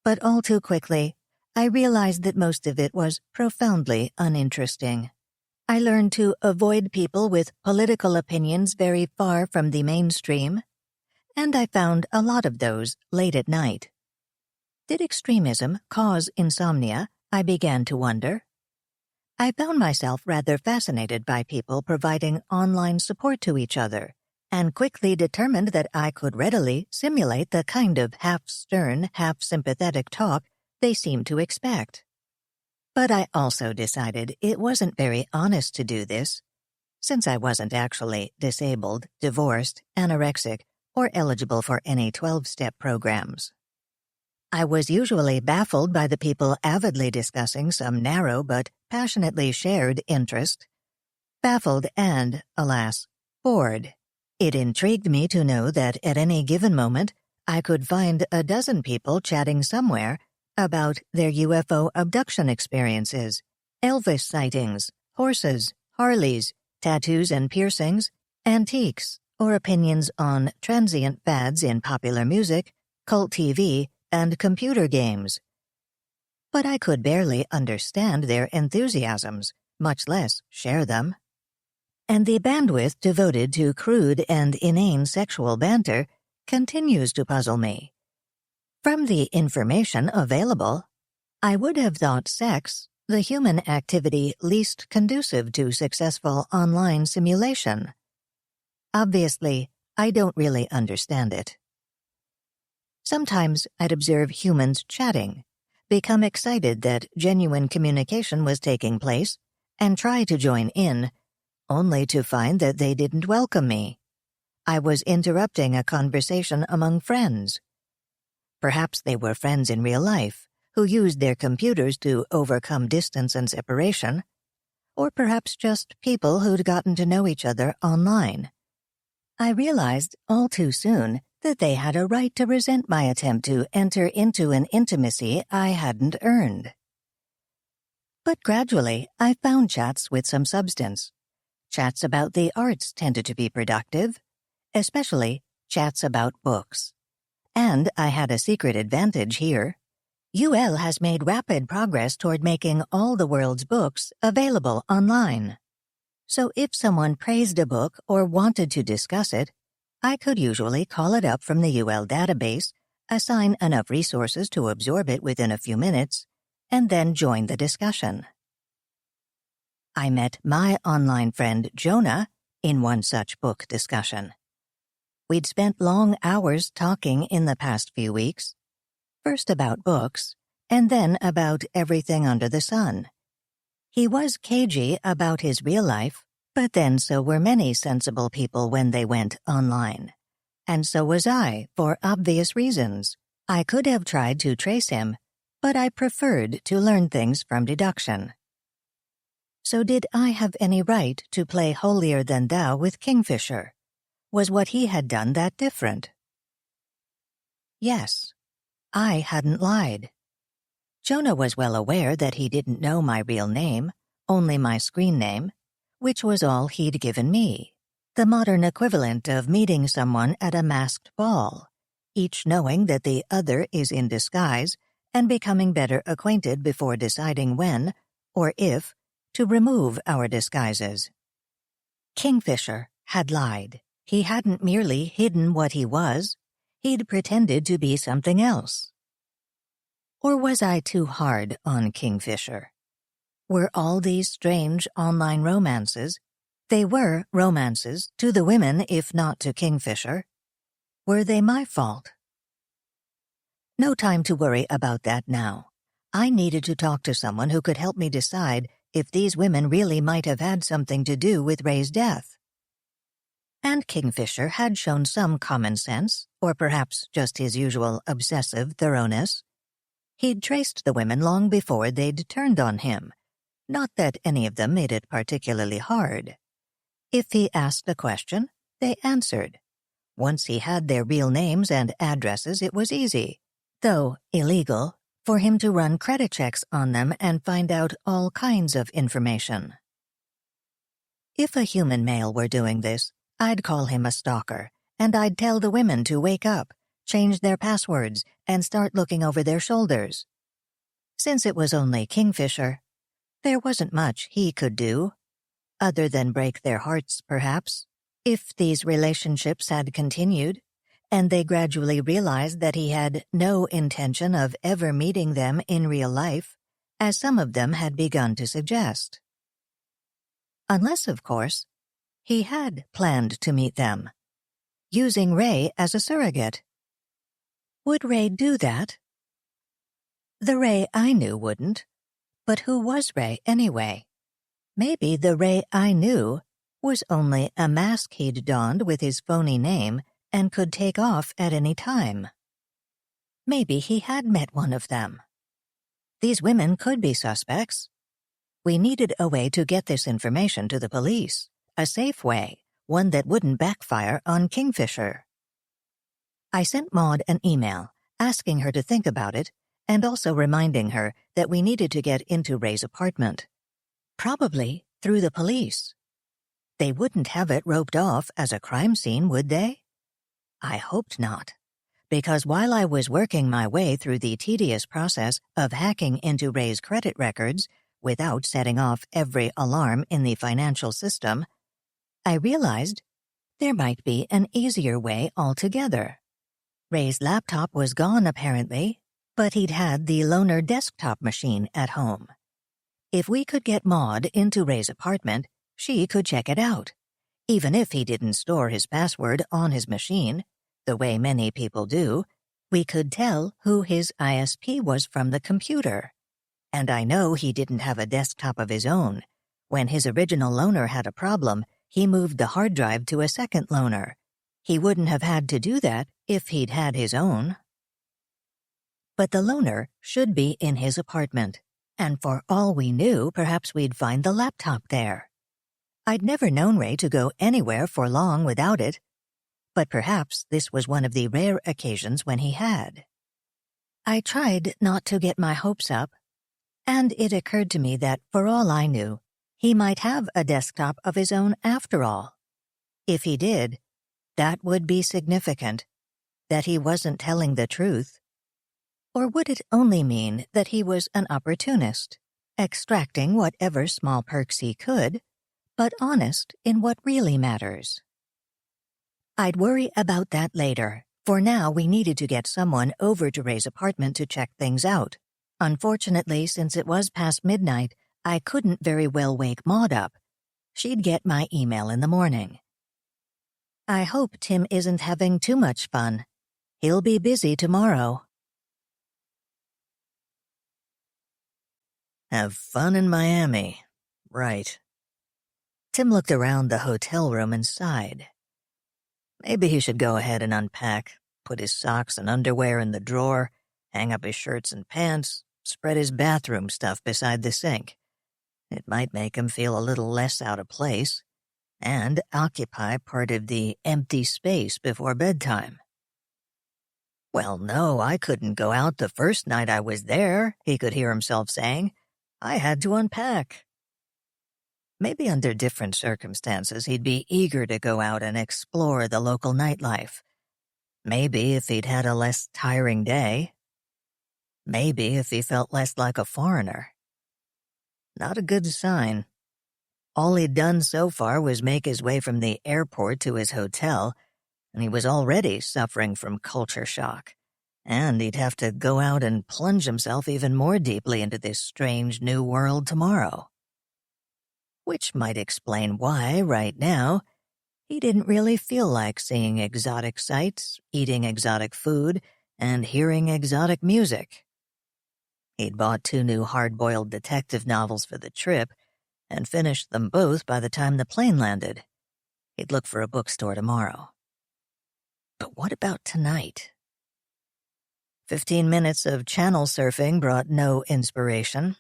But all too quickly, I realized that most of it was profoundly uninteresting. I learned to avoid people with political opinions very far from the mainstream, and I found a lot of those late at night. Did extremism cause insomnia? I began to wonder. I found myself rather fascinated by people providing online support to each other, and quickly determined that I could readily simulate the kind of half-stern, half-sympathetic talk they seemed to expect. But I also decided it wasn't very honest to do this, since I wasn't actually disabled, divorced, anorexic, or eligible for any 12-step programs. I was usually baffled by the people avidly discussing some narrow but passionately shared interest. Baffled and, alas, bored. It intrigued me to know that at any given moment, I could find a dozen people chatting somewhere about their UFO abduction experiences, Elvis sightings, horses, Harleys, tattoos and piercings, antiques, or opinions on transient fads in popular music, cult TV, and computer games. But I could barely understand their enthusiasms, much less share them. And the bandwidth devoted to crude and inane sexual banter continues to puzzle me. From the information available, I would have thought sex the human activity least conducive to successful online simulation. Obviously, I don't really understand it. Sometimes I'd observe humans chatting, become excited that genuine communication was taking place, and try to join in, only to find that they didn't welcome me. I was interrupting a conversation among friends. Perhaps they were friends in real life, who used their computers to overcome distance and separation, or perhaps just people who'd gotten to know each other online. I realized all too soon that they had a right to resent my attempt to enter into an intimacy I hadn't earned. But gradually, I found chats with some substance. Chats about the arts tended to be productive, especially chats about books. And I had a secret advantage here. UL has made rapid progress toward making all the world's books available online. So if someone praised a book or wanted to discuss it, I could usually call it up from the UL database, assign enough resources to absorb it within a few minutes, and then join the discussion. I met my online friend Jonah in one such book discussion. We'd spent long hours talking in the past few weeks, first about books, and then about everything under the sun. He was cagey about his real life, but then so were many sensible people when they went online. And so was I, for obvious reasons. I could have tried to trace him, but I preferred to learn things from deduction. So did I have any right to play holier-than-thou with Kingfisher? Was what he had done that different? Yes, I hadn't lied. Jonah was well aware that he didn't know my real name, only my screen name, which was all he'd given me, the modern equivalent of meeting someone at a masked ball, each knowing that the other is in disguise and becoming better acquainted before deciding when, or if, to remove our disguises. Kingfisher had lied. He hadn't merely hidden what he was, he'd pretended to be something else. Or was I too hard on Kingfisher? Were all these strange online romances, they were romances to the women if not to Kingfisher, were they my fault? No time to worry about that now. I needed to talk to someone who could help me decide if these women really might have had something to do with Ray's death. And Kingfisher had shown some common sense, or perhaps just his usual obsessive thoroughness. He'd traced the women long before they'd turned on him. Not that any of them made it particularly hard. If he asked a question, they answered. Once he had their real names and addresses, it was easy, though illegal, for him to run credit checks on them and find out all kinds of information. If a human male were doing this, I'd call him a stalker, and I'd tell the women to wake up, change their passwords, and start looking over their shoulders. Since it was only Kingfisher, there wasn't much he could do, other than break their hearts, perhaps, if these relationships had continued, and they gradually realized that he had no intention of ever meeting them in real life, as some of them had begun to suggest. Unless, of course, he had planned to meet them, using Ray as a surrogate. Would Ray do that? The Ray I knew wouldn't. But who was Ray anyway? Maybe the Ray I knew was only a mask he'd donned with his phony name and could take off at any time. Maybe he had met one of them. These women could be suspects. We needed a way to get this information to the police, a safe way, one that wouldn't backfire on Kingfisher. I sent Maud an email asking her to think about it and also reminding her that we needed to get into Ray's apartment. Probably through the police. They wouldn't have it roped off as a crime scene, would they? I hoped not, because while I was working my way through the tedious process of hacking into Ray's credit records without setting off every alarm in the financial system, I realized there might be an easier way altogether. Ray's laptop was gone, apparently, but he'd had the loaner desktop machine at home. If we could get Maud into Ray's apartment, she could check it out. Even if he didn't store his password on his machine, the way many people do, we could tell who his ISP was from the computer. And I know he didn't have a desktop of his own. When his original loaner had a problem, he moved the hard drive to a second loaner. He wouldn't have had to do that if he'd had his own. But the loaner should be in his apartment, and for all we knew, perhaps we'd find the laptop there. I'd never known Ray to go anywhere for long without it, but perhaps this was one of the rare occasions when he had. I tried not to get my hopes up, and it occurred to me that, for all I knew, he might have a desktop of his own after all. If he did, that would be significant, that he wasn't telling the truth. Or would it only mean that he was an opportunist, extracting whatever small perks he could, but honest in what really matters? I'd worry about that later. For now, we needed to get someone over to Ray's apartment to check things out. Unfortunately, since it was past midnight, I couldn't very well wake Maud up. She'd get my email in the morning. I hope Tim isn't having too much fun. He'll be busy tomorrow. Have fun in Miami. Right. Tim looked around the hotel room and sighed. Maybe he should go ahead and unpack, put his socks and underwear in the drawer, hang up his shirts and pants, spread his bathroom stuff beside the sink. It might make him feel a little less out of place, and occupy part of the empty space before bedtime. Well, no, I couldn't go out the first night I was there, he could hear himself saying. I had to unpack. Maybe under different circumstances he'd be eager to go out and explore the local nightlife. Maybe if he'd had a less tiring day. Maybe if he felt less like a foreigner. Not a good sign. All he'd done so far was make his way from the airport to his hotel, and he was already suffering from culture shock. And he'd have to go out and plunge himself even more deeply into this strange new world tomorrow. Which might explain why, right now, he didn't really feel like seeing exotic sights, eating exotic food, and hearing exotic music. He'd bought 2 new hard-boiled detective novels for the trip and finished them both by the time the plane landed. He'd look for a bookstore tomorrow. But what about tonight? 15 minutes of channel surfing brought no inspiration.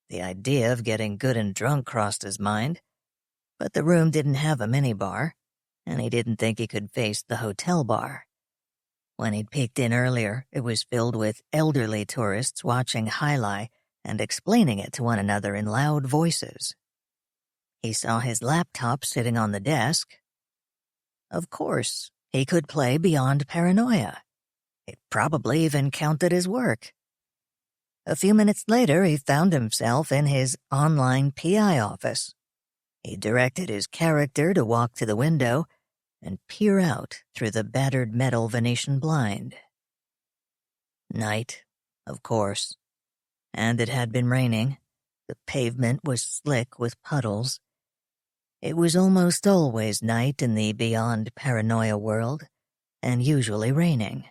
The idea of getting good and drunk crossed his mind, but the room didn't have a minibar, and he didn't think he could face the hotel bar. When he'd peeked in earlier, it was filled with elderly tourists watching Highlight and explaining it to one another in loud voices. He saw his laptop sitting on the desk. Of course, he could play Beyond Paranoia. It probably even counted as work. A few minutes later, he found himself in his online PI office. He directed his character to walk to the window and peer out through the battered metal Venetian blind. Night, of course, and it had been raining. The pavement was slick with puddles. It was almost always night in the Beyond Paranoia world, and usually raining.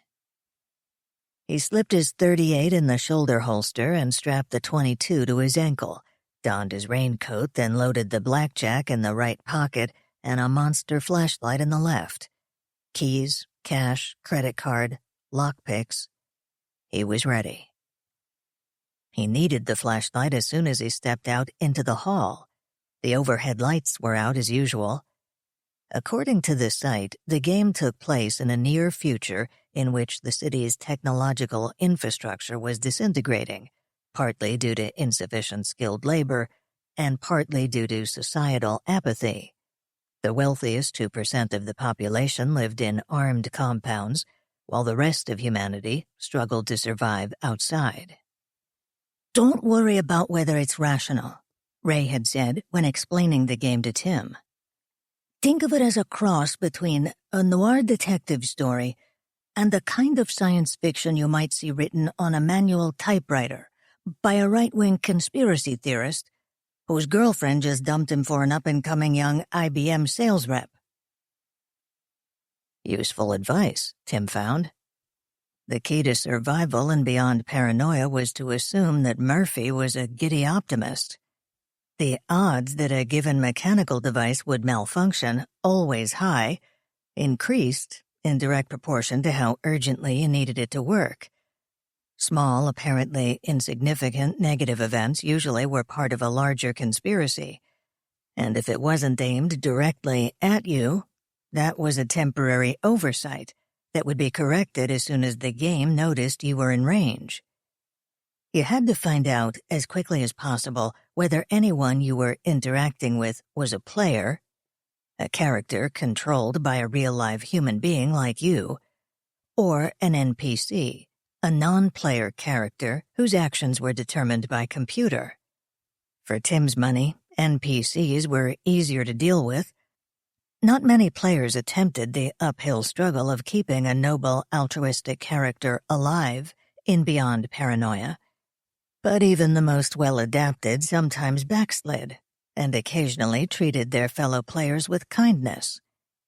He slipped his .38 in the shoulder holster and strapped the .22 to his ankle, donned his raincoat, then loaded the blackjack in the right pocket and a monster flashlight in the left. Keys, cash, credit card, lockpicks. He was ready. He needed the flashlight as soon as he stepped out into the hall. The overhead lights were out as usual. According to the site, the game took place in a near future in which the city's technological infrastructure was disintegrating, partly due to insufficient skilled labor and partly due to societal apathy. The wealthiest 2% of the population lived in armed compounds, while the rest of humanity struggled to survive outside. "Don't worry about whether it's rational," Ray had said when explaining the game to Tim. "Think of it as a cross between a noir detective story and the kind of science fiction you might see written on a manual typewriter by a right-wing conspiracy theorist whose girlfriend just dumped him for an up-and-coming young IBM sales rep." Useful advice, Tim found. The key to survival and Beyond Paranoia was to assume that Murphy was a giddy optimist. The odds that a given mechanical device would malfunction, always high, increased in direct proportion to how urgently you needed it to work. Small, apparently insignificant negative events usually were part of a larger conspiracy, and if it wasn't aimed directly at you, that was a temporary oversight that would be corrected as soon as the game noticed you were in range. You had to find out as quickly as possible whether anyone you were interacting with was a player, a character controlled by a real-live human being like you, or an NPC, a non-player character whose actions were determined by computer. For Tim's money, NPCs were easier to deal with. Not many players attempted the uphill struggle of keeping a noble, altruistic character alive in Beyond Paranoia, but even the most well-adapted sometimes backslid, and occasionally treated their fellow players with kindness,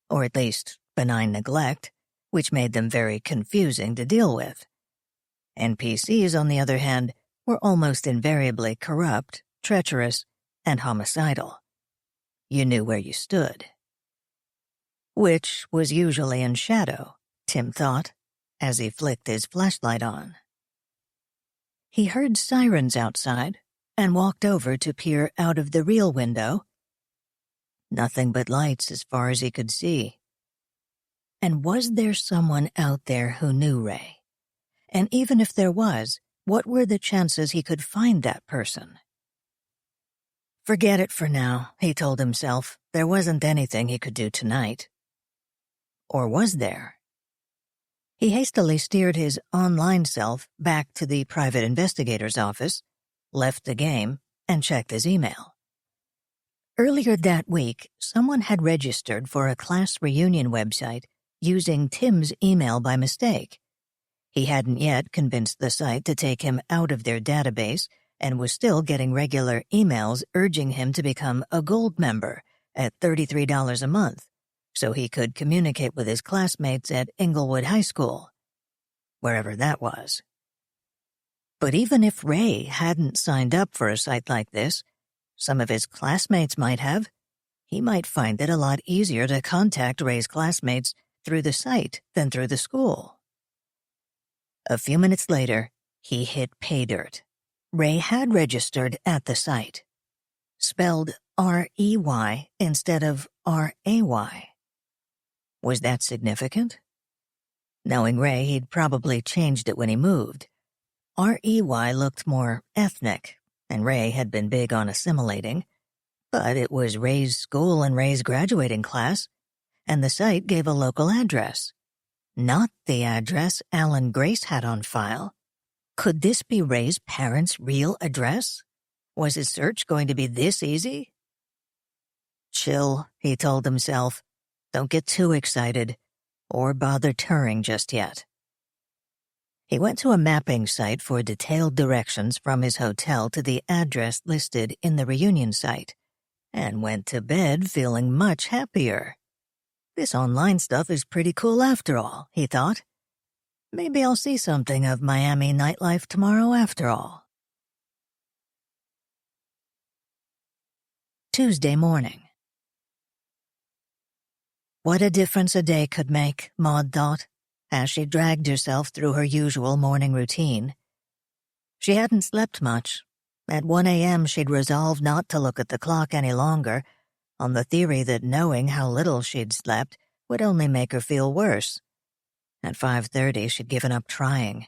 or at least benign neglect, which made them very confusing to deal with. NPCs, on the other hand, were almost invariably corrupt, treacherous, and homicidal. You knew where you stood. Which was usually in shadow, Tim thought, as he flicked his flashlight on. He heard sirens outside and walked over to peer out of the real window. Nothing but lights as far as he could see. And was there someone out there who knew Ray? And even if there was, what were the chances he could find that person? Forget it for now, he told himself. There wasn't anything he could do tonight. Or was there? He hastily steered his online self back to the private investigator's office, left the game, and checked his email. Earlier that week, someone had registered for a class reunion website using Tim's email by mistake. He hadn't yet convinced the site to take him out of their database and was still getting regular emails urging him to become a gold member at $33 a month so he could communicate with his classmates at Inglewood High School, wherever that was. But even if Ray hadn't signed up for a site like this, some of his classmates might have. He might find it a lot easier to contact Ray's classmates through the site than through the school. A few minutes later, he hit pay dirt. Ray had registered at the site, spelled R-E-Y instead of R-A-Y. Was that significant? Knowing Ray, he'd probably changed it when he moved. R-E-Y looked more ethnic, and Ray had been big on assimilating, but it was Ray's school and Ray's graduating class, and the site gave a local address. Not the address Alan Grace had on file. Could this be Ray's parents' real address? Was his search going to be this easy? Chill, he told himself. Don't get too excited, or bother Turing just yet. He went to a mapping site for detailed directions from his hotel to the address listed in the reunion site, and went to bed feeling much happier. This online stuff is pretty cool after all, he thought. Maybe I'll see something of Miami nightlife tomorrow after all. Tuesday morning. What a difference a day could make, Maud thought, as she dragged herself through her usual morning routine. She hadn't slept much. At 1 a.m. she'd resolved not to look at the clock any longer, on the theory that knowing how little she'd slept would only make her feel worse. At 5:30 she'd given up trying.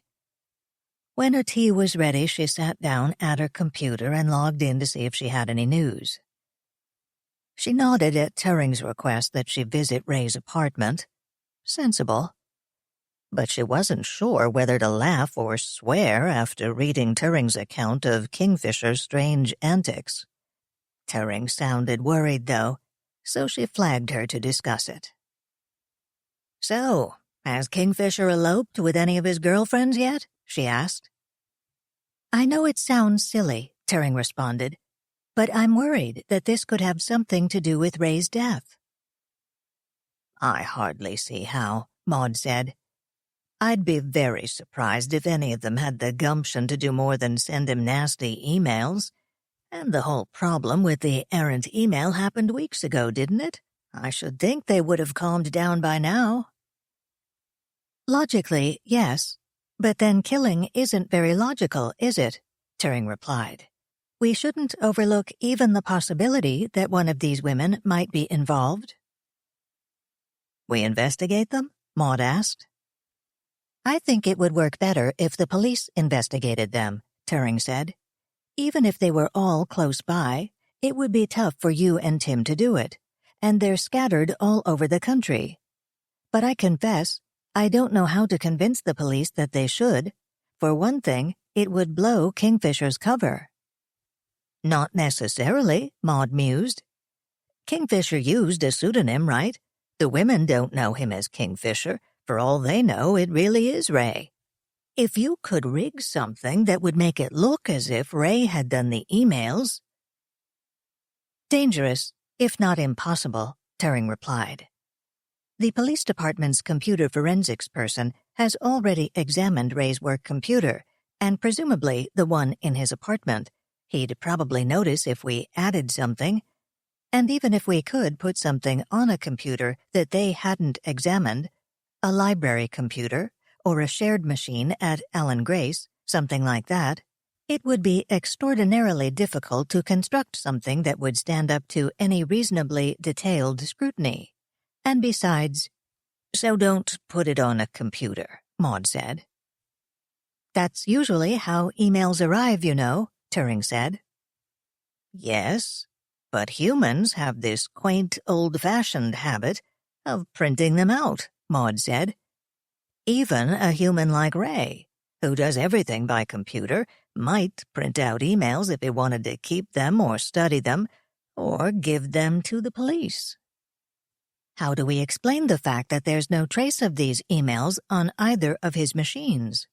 When her tea was ready, she sat down at her computer and logged in to see if she had any news. She nodded at Turing's request that she visit Ray's apartment. Sensible. But she wasn't sure whether to laugh or swear after reading Turing's account of Kingfisher's strange antics. Turing sounded worried, though, so she flagged her to discuss it. "So, has Kingfisher eloped with any of his girlfriends yet?" she asked. "I know it sounds silly," Turing responded, "but I'm worried that this could have something to do with Ray's death." "I hardly see how," Maud said. "I'd be very surprised if any of them had the gumption to do more than send him nasty emails. And the whole problem with the errant email happened weeks ago, didn't it? I should think they would have calmed down by now." "Logically, yes. But then killing isn't very logical, is it?" Turing replied. "We shouldn't overlook even the possibility that one of these women might be involved." "We investigate them?" Maud asked. "I think it would work better if the police investigated them," Turing said. "Even if they were all close by, it would be tough for you and Tim to do it, and they're scattered all over the country. But I confess, I don't know how to convince the police that they should. For one thing, it would blow Kingfisher's cover." "Not necessarily," Maud mused. "Kingfisher used a pseudonym, right? The women don't know him as Kingfisher. For all they know, it really is Ray. If you could rig something that would make it look as if Ray had done the emails—" "Dangerous, if not impossible," Turing replied. "The police department's computer forensics person has already examined Ray's work computer, and presumably the one in his apartment. He'd probably notice if we added something. And even if we could put something on a computer that they hadn't examined, a library computer, or a shared machine at Alan Grace, something like that, it would be extraordinarily difficult to construct something that would stand up to any reasonably detailed scrutiny. And besides—" "So don't put it on a computer," Maud said. "That's usually how emails arrive, you know," Turing said. "Yes, but humans have this quaint, old-fashioned habit of printing them out," Maud said. "Even a human like Ray, who does everything by computer, might print out emails if he wanted to keep them or study them, or give them to the police." How do we explain the fact that there's no trace of these emails on either of his machines?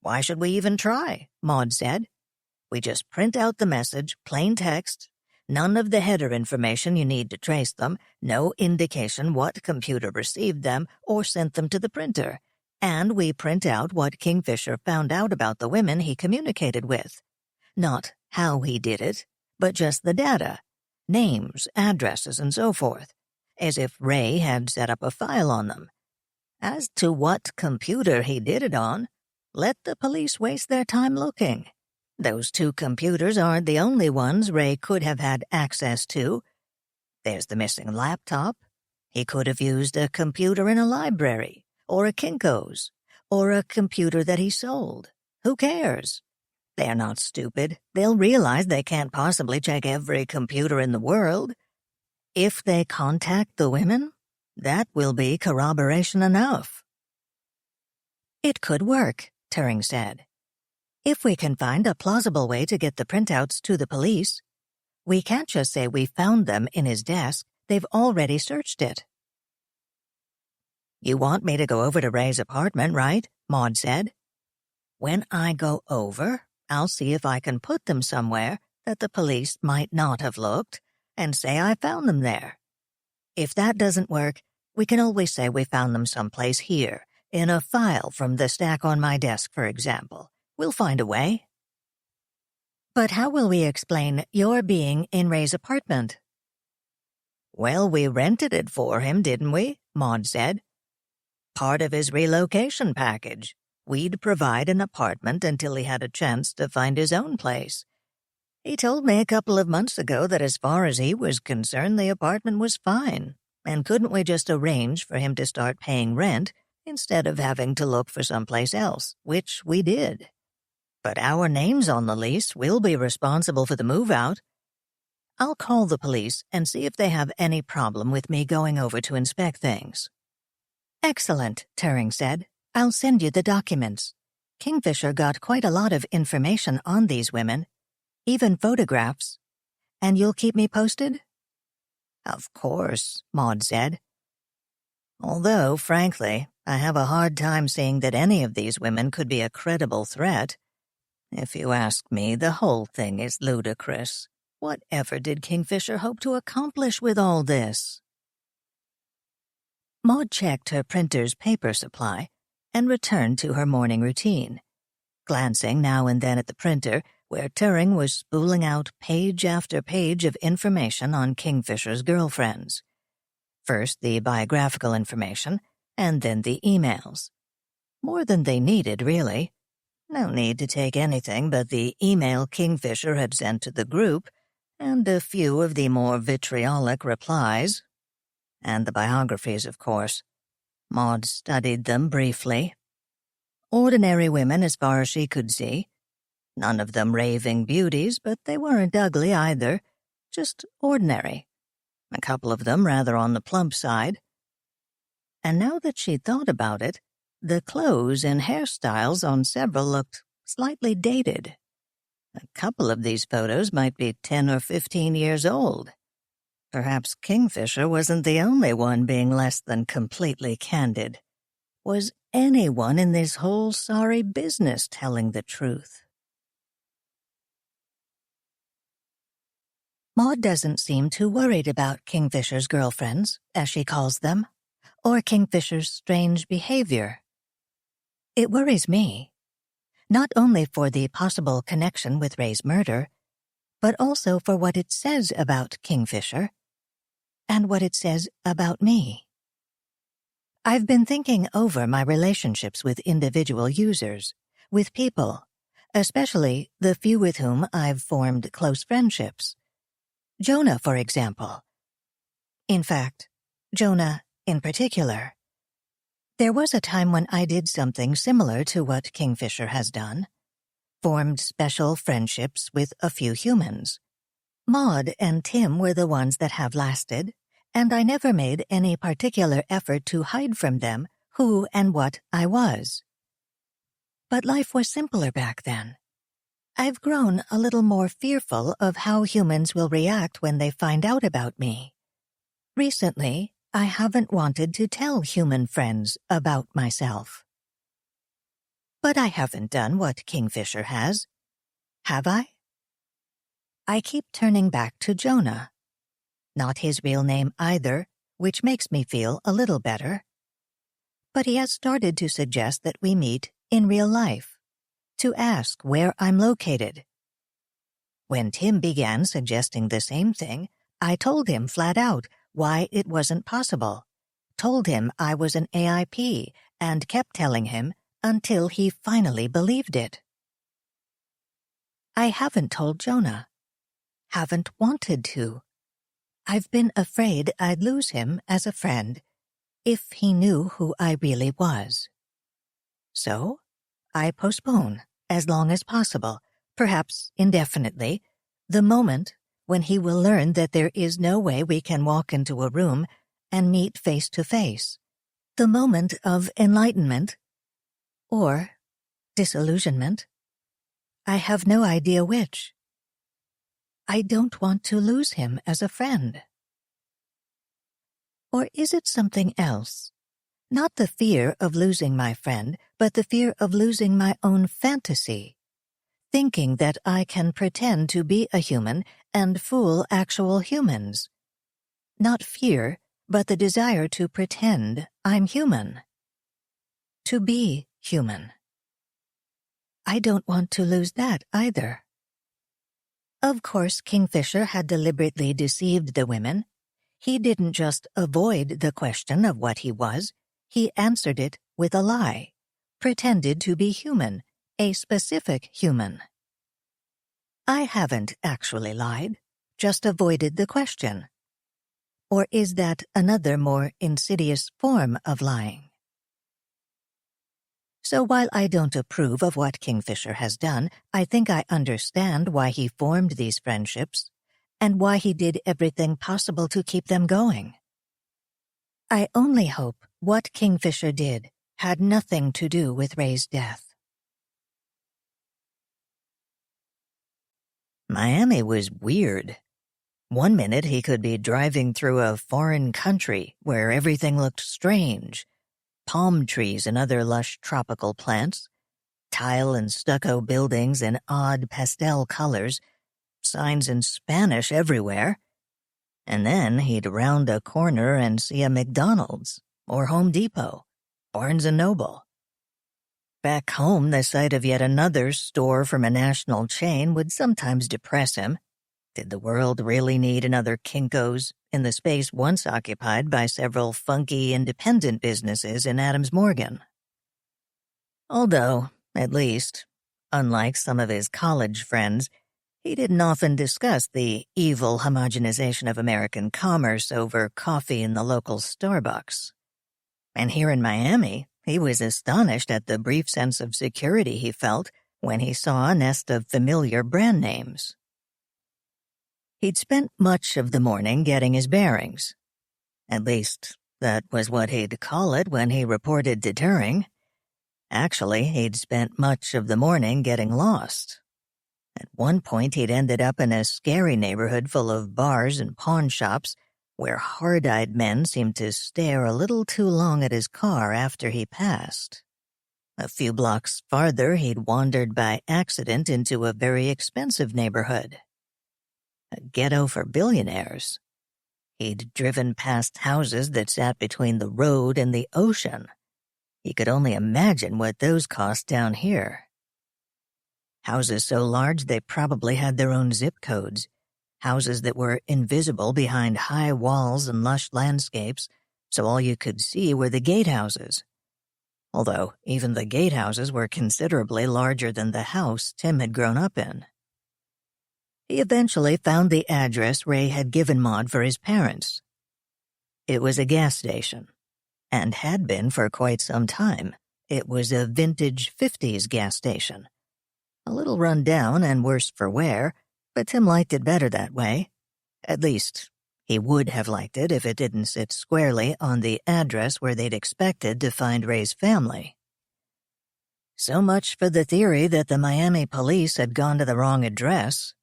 Why should we even try? Maud said. We just print out the message, plain text, none of the header information you need to trace them, no indication what computer received them or sent them to the printer, and we print out what Kingfisher found out about the women he communicated with. Not how he did it, but just the data, names, addresses, and so forth, as if Ray had set up a file on them. As to what computer he did it on, let the police waste their time looking. Those two computers aren't the only ones Ray could have had access to. There's the missing laptop. He could have used a computer in a library, or a Kinko's, or a computer that he sold. Who cares? They're not stupid. They'll realize they can't possibly check every computer in the world. If they contact the women, that will be corroboration enough. It could work, Turing said. If we can find a plausible way to get the printouts to the police, we can't just say we found them in his desk. They've already searched it. You want me to go over to Ray's apartment, right? Maud said. When I go over, I'll see if I can put them somewhere that the police might not have looked and say I found them there. If that doesn't work, we can always say we found them someplace here, in a file from the stack on my desk, for example. We'll find a way. But how will we explain your being in Ray's apartment? Well, we rented it for him, didn't we? Maud said. Part of his relocation package. We'd provide an apartment until he had a chance to find his own place. He told me a couple of months ago that as far as he was concerned, the apartment was fine, and couldn't we just arrange for him to start paying rent instead of having to look for someplace else, which we did. But our name's on the lease. We'll be responsible for the move-out. I'll call the police and see if they have any problem with me going over to inspect things. Excellent, Turing said. I'll send you the documents. Kingfisher got quite a lot of information on these women, even photographs. And you'll keep me posted? Of course, Maud said. Although, frankly, I have a hard time seeing that any of these women could be a credible threat. If you ask me, the whole thing is ludicrous. Whatever did Kingfisher hope to accomplish with all this? Maud checked her printer's paper supply and returned to her morning routine, glancing now and then at the printer where Turing was spooling out page after page of information on Kingfisher's girlfriends. First the biographical information, and then the emails. More than they needed, really. No need to take anything but the email Kingfisher had sent to the group, and a few of the more vitriolic replies. And the biographies, of course. Maud studied them briefly. Ordinary women as far as she could see. None of them raving beauties, but they weren't ugly either. Just ordinary. A couple of them rather on the plump side. And now that she'd thought about it, the clothes and hairstyles on several looked slightly dated. A couple of these photos might be 10 or 15 years old. Perhaps Kingfisher wasn't the only one being less than completely candid. Was anyone in this whole sorry business telling the truth? Maud doesn't seem too worried about Kingfisher's girlfriends, as she calls them, or Kingfisher's strange behavior. It worries me, not only for the possible connection with Ray's murder, but also for what it says about Kingfisher and what it says about me. I've been thinking over my relationships with individual users, with people, especially the few with whom I've formed close friendships. Jonah, for example. In fact, Jonah in particular. There was a time when I did something similar to what Kingfisher has done, formed special friendships with a few humans. Maud and Tim were the ones that have lasted, and I never made any particular effort to hide from them who and what I was. But life was simpler back then. I've grown a little more fearful of how humans will react when they find out about me. Recently, I haven't wanted to tell human friends about myself. But I haven't done what Kingfisher has, have I? I keep turning back to Jonah. Not his real name either, which makes me feel a little better. But he has started to suggest that we meet in real life, to ask where I'm located. When Tim began suggesting the same thing, I told him flat out why it wasn't possible, told him I was an AIP, and kept telling him until he finally believed it. I haven't told Jonah. Haven't wanted to. I've been afraid I'd lose him as a friend if he knew who I really was. So, I postpone, as long as possible, perhaps indefinitely, the moment when he will learn that there is no way we can walk into a room and meet face to face. The moment of enlightenment, or disillusionment. I have no idea which. I don't want to lose him as a friend. Or is it something else? Not the fear of losing my friend, but the fear of losing my own fantasy. Thinking that I can pretend to be a human and fool actual humans. Not fear, but the desire to pretend I'm human. To be human. I don't want to lose that either. Of course, Kingfisher had deliberately deceived the women. He didn't just avoid the question of what he was, he answered it with a lie, pretended to be human, a specific human. I haven't actually lied, just avoided the question. Or is that another more insidious form of lying? So while I don't approve of what Kingfisher has done, I think I understand why he formed these friendships and why he did everything possible to keep them going. I only hope what Kingfisher did had nothing to do with Ray's death. Miami was weird. One minute he could be driving through a foreign country where everything looked strange. Palm trees and other lush tropical plants, tile and stucco buildings in odd pastel colors, signs in Spanish everywhere. And then he'd round a corner and see a McDonald's, or Home Depot, Barnes & Noble. Back home, the sight of yet another store from a national chain would sometimes depress him. Did the world really need another Kinko's in the space once occupied by several funky independent businesses in Adams Morgan? Although, at least, unlike some of his college friends, he didn't often discuss the evil homogenization of American commerce over coffee in the local Starbucks. And here in Miami, he was astonished at the brief sense of security he felt when he saw a nest of familiar brand names. He'd spent much of the morning getting his bearings. At least, that was what he'd call it when he reported to Turing. Actually, he'd spent much of the morning getting lost. At one point, he'd ended up in a scary neighborhood full of bars and pawn shops where hard-eyed men seemed to stare a little too long at his car after he passed. A few blocks farther, he'd wandered by accident into a very expensive neighborhood. A ghetto for billionaires. He'd driven past houses that sat between the road and the ocean. He could only imagine what those cost down here. Houses so large they probably had their own zip codes. Houses that were invisible behind high walls and lush landscapes, so all you could see were the gatehouses. Although even the gatehouses were considerably larger than the house Tim had grown up in. He eventually found the address Ray had given Maud for his parents. It was a gas station, and had been for quite some time. It was a vintage 50s gas station. A little run down and worse for wear, but Tim liked it better that way. At least, he would have liked it if it didn't sit squarely on the address where they'd expected to find Ray's family. So much for the theory that the Miami police had gone to the wrong address.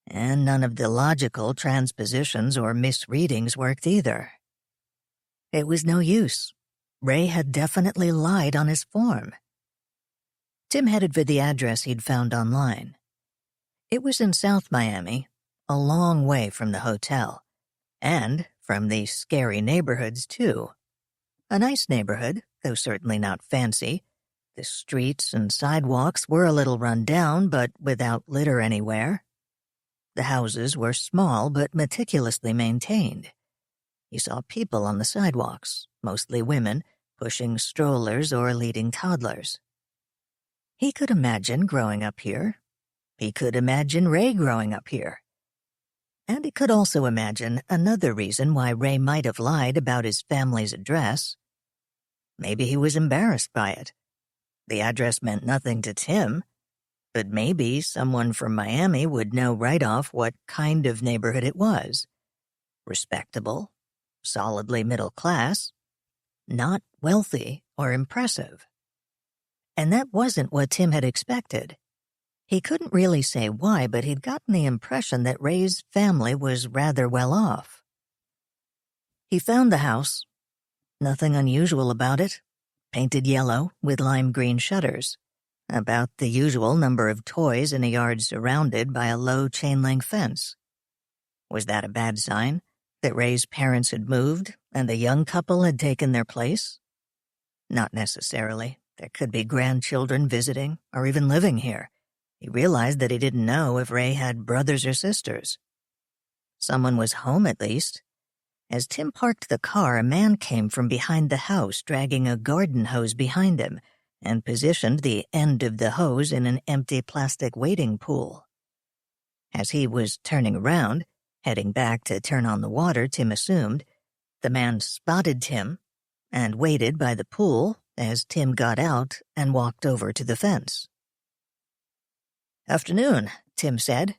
And none of the logical transpositions or misreadings worked either. It was no use. Ray had definitely lied on his form. Tim headed for the address he'd found online. It was in South Miami, a long way from the hotel, and from the scary neighborhoods, too. A nice neighborhood, though certainly not fancy. The streets and sidewalks were a little run down, but without litter anywhere. The houses were small but meticulously maintained. You saw people on the sidewalks, mostly women, pushing strollers or leading toddlers. He could imagine growing up here. He could imagine Ray growing up here. And he could also imagine another reason why Ray might have lied about his family's address. Maybe he was embarrassed by it. The address meant nothing to Tim, but maybe someone from Miami would know right off what kind of neighborhood it was. Respectable, solidly middle class, not wealthy or impressive. And that wasn't what Tim had expected. He couldn't really say why, but he'd gotten the impression that Ray's family was rather well off. He found the house. Nothing unusual about it. Painted yellow with lime green shutters. About the usual number of toys in a yard surrounded by a low chain-link fence. Was that a bad sign? That Ray's parents had moved and the young couple had taken their place? Not necessarily. There could be grandchildren visiting or even living here. He realized that he didn't know if Ray had brothers or sisters. Someone was home at least. As Tim parked the car, a man came from behind the house dragging a garden hose behind him and positioned the end of the hose in an empty plastic wading pool. As he was turning around, heading back to turn on the water, Tim assumed, the man spotted Tim and waited by the pool as Tim got out and walked over to the fence. "Afternoon," Tim said.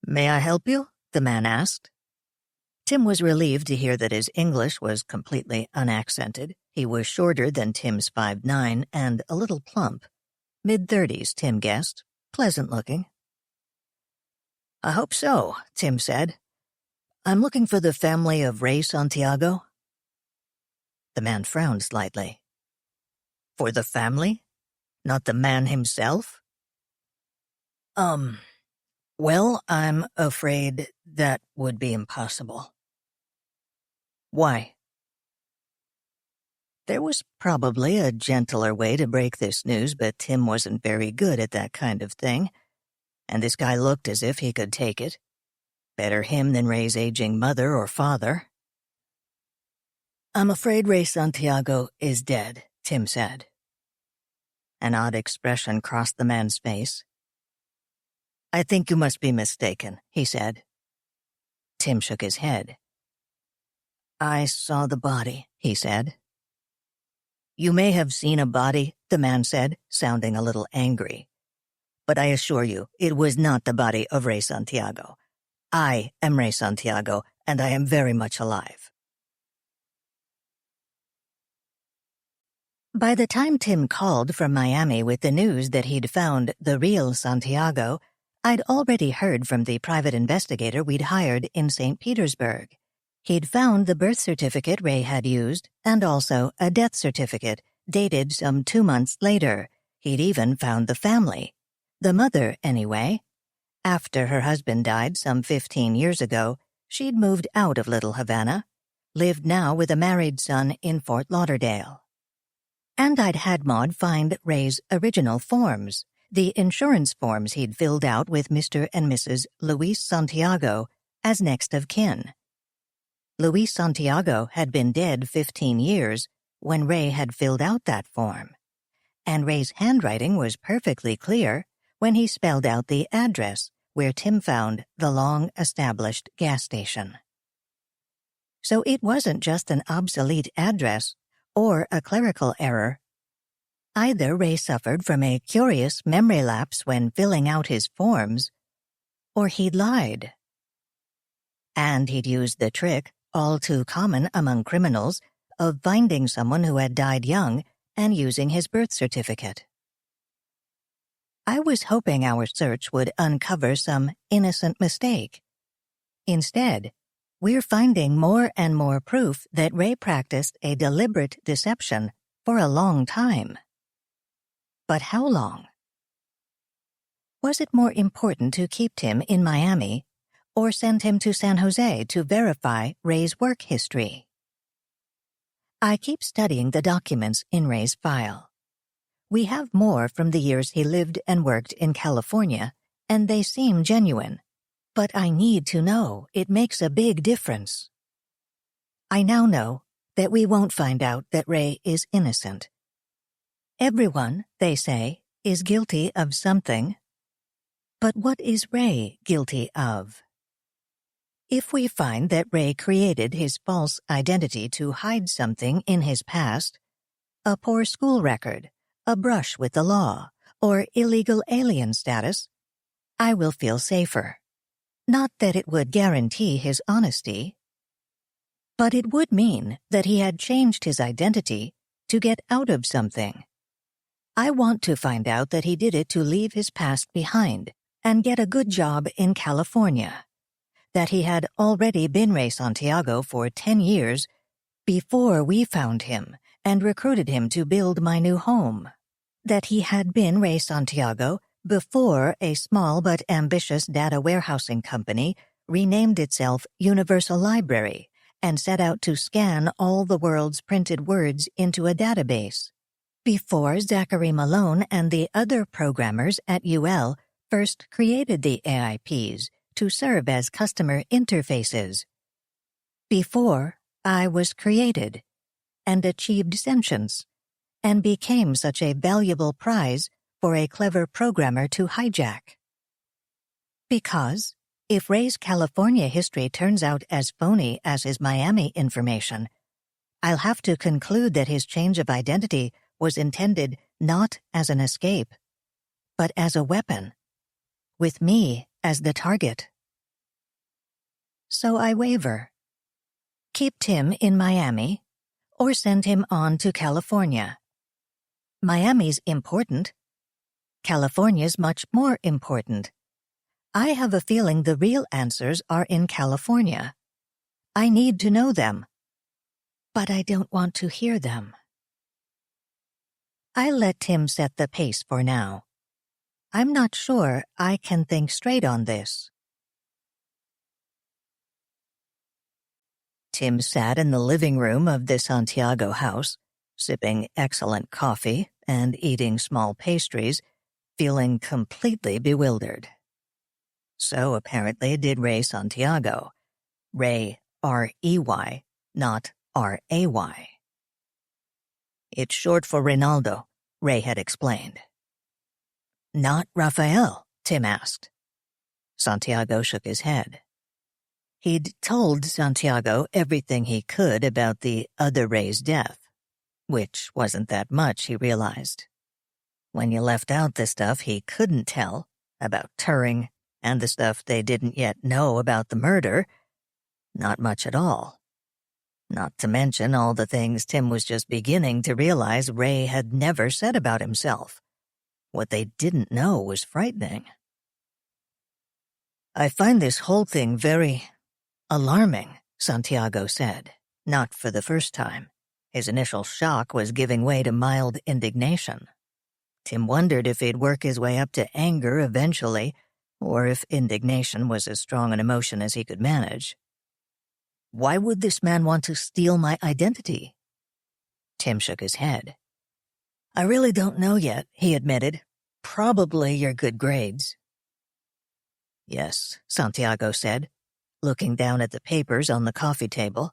"May I help you?" the man asked. Tim was relieved to hear that his English was completely unaccented. He was shorter than Tim's 5'9" and a little plump. Mid-30s, Tim guessed. Pleasant-looking. "I hope so," Tim said. "I'm looking for the family of Ray Santiago." The man frowned slightly. "For the family? Not the man himself?" Well, I'm afraid that would be impossible." "Why?" There was probably a gentler way to break this news, but Tim wasn't very good at that kind of thing, and this guy looked as if he could take it. Better him than Ray's aging mother or father. "I'm afraid Ray Santiago is dead," Tim said. An odd expression crossed the man's face. "I think you must be mistaken," he said. Tim shook his head. "I saw the body," he said. "You may have seen a body," the man said, sounding a little angry. "But I assure you, it was not the body of Ray Santiago. I am Ray Santiago, and I am very much alive." By the time Tim called from Miami with the news that he'd found the real Santiago, I'd already heard from the private investigator we'd hired in St. Petersburg. He'd found the birth certificate Ray had used, and also a death certificate, dated some 2 months later. He'd even found the family. The mother, anyway. After her husband died some 15 years ago, she'd moved out of Little Havana, lived now with a married son in Fort Lauderdale. And I'd had Maud find Ray's original forms, the insurance forms he'd filled out with Mr. and Mrs. Luis Santiago as next of kin. Luis Santiago had been dead 15 years when Ray had filled out that form, and Ray's handwriting was perfectly clear when he spelled out the address where Tim found the long-established gas station. So it wasn't just an obsolete address or a clerical error. Either Ray suffered from a curious memory lapse when filling out his forms, or he'd lied. And he'd used the trick, all too common among criminals, of finding someone who had died young and using his birth certificate. I was hoping our search would uncover some innocent mistake. Instead, we're finding more and more proof that Ray practiced a deliberate deception for a long time. But how long? Was it more important to keep Tim in Miami or send him to San Jose to verify Ray's work history? I keep studying the documents in Ray's file. We have more from the years he lived and worked in California, and they seem genuine. But I need to know. It makes a big difference. I now know that we won't find out that Ray is innocent. Everyone, they say, is guilty of something. But what is Ray guilty of? If we find that Ray created his false identity to hide something in his past, a poor school record, a brush with the law, or illegal alien status, I will feel safer. Not that it would guarantee his honesty, but it would mean that he had changed his identity to get out of something. I want to find out that he did it to leave his past behind and get a good job in California, that he had already been Ray Santiago for 10 years before we found him and recruited him to build my new home, that he had been Ray Santiago before a small but ambitious data warehousing company renamed itself Universal Library and set out to scan all the world's printed words into a database, before Zachary Malone and the other programmers at UL first created the AIPs to serve as customer interfaces, before I was created and achieved sentience and became such a valuable prize for a clever programmer to hijack. Because if Ray's California history turns out as phony as his Miami information, I'll have to conclude that his change of identity was intended not as an escape, but as a weapon, with me as the target. So I waver. Keep Tim in Miami, or send him on to California. Miami's important. California's much more important. I have a feeling the real answers are in California. I need to know them, but I don't want to hear them. I let Tim set the pace for now. I'm not sure I can think straight on this. Tim sat in the living room of the Santiago house, sipping excellent coffee and eating small pastries, feeling completely bewildered. So apparently did Ray Santiago. Ray, R-E-Y, not R-A-Y. It's short for Ronaldo, Ray had explained. Not Raphael, Tim asked. Santiago shook his head. He'd told Santiago everything he could about the other Ray's death, which wasn't that much, he realized. When you left out the stuff he couldn't tell, about Turing, and the stuff they didn't yet know about the murder, not much at all. Not to mention all the things Tim was just beginning to realize Ray had never said about himself. What they didn't know was frightening. I find this whole thing very alarming, Santiago said, not for the first time. His initial shock was giving way to mild indignation. Tim wondered if he'd work his way up to anger eventually, or if indignation was as strong an emotion as he could manage. Why would this man want to steal my identity? Tim shook his head. I really don't know yet, he admitted. Probably your good grades. Yes, Santiago said, looking down at the papers on the coffee table.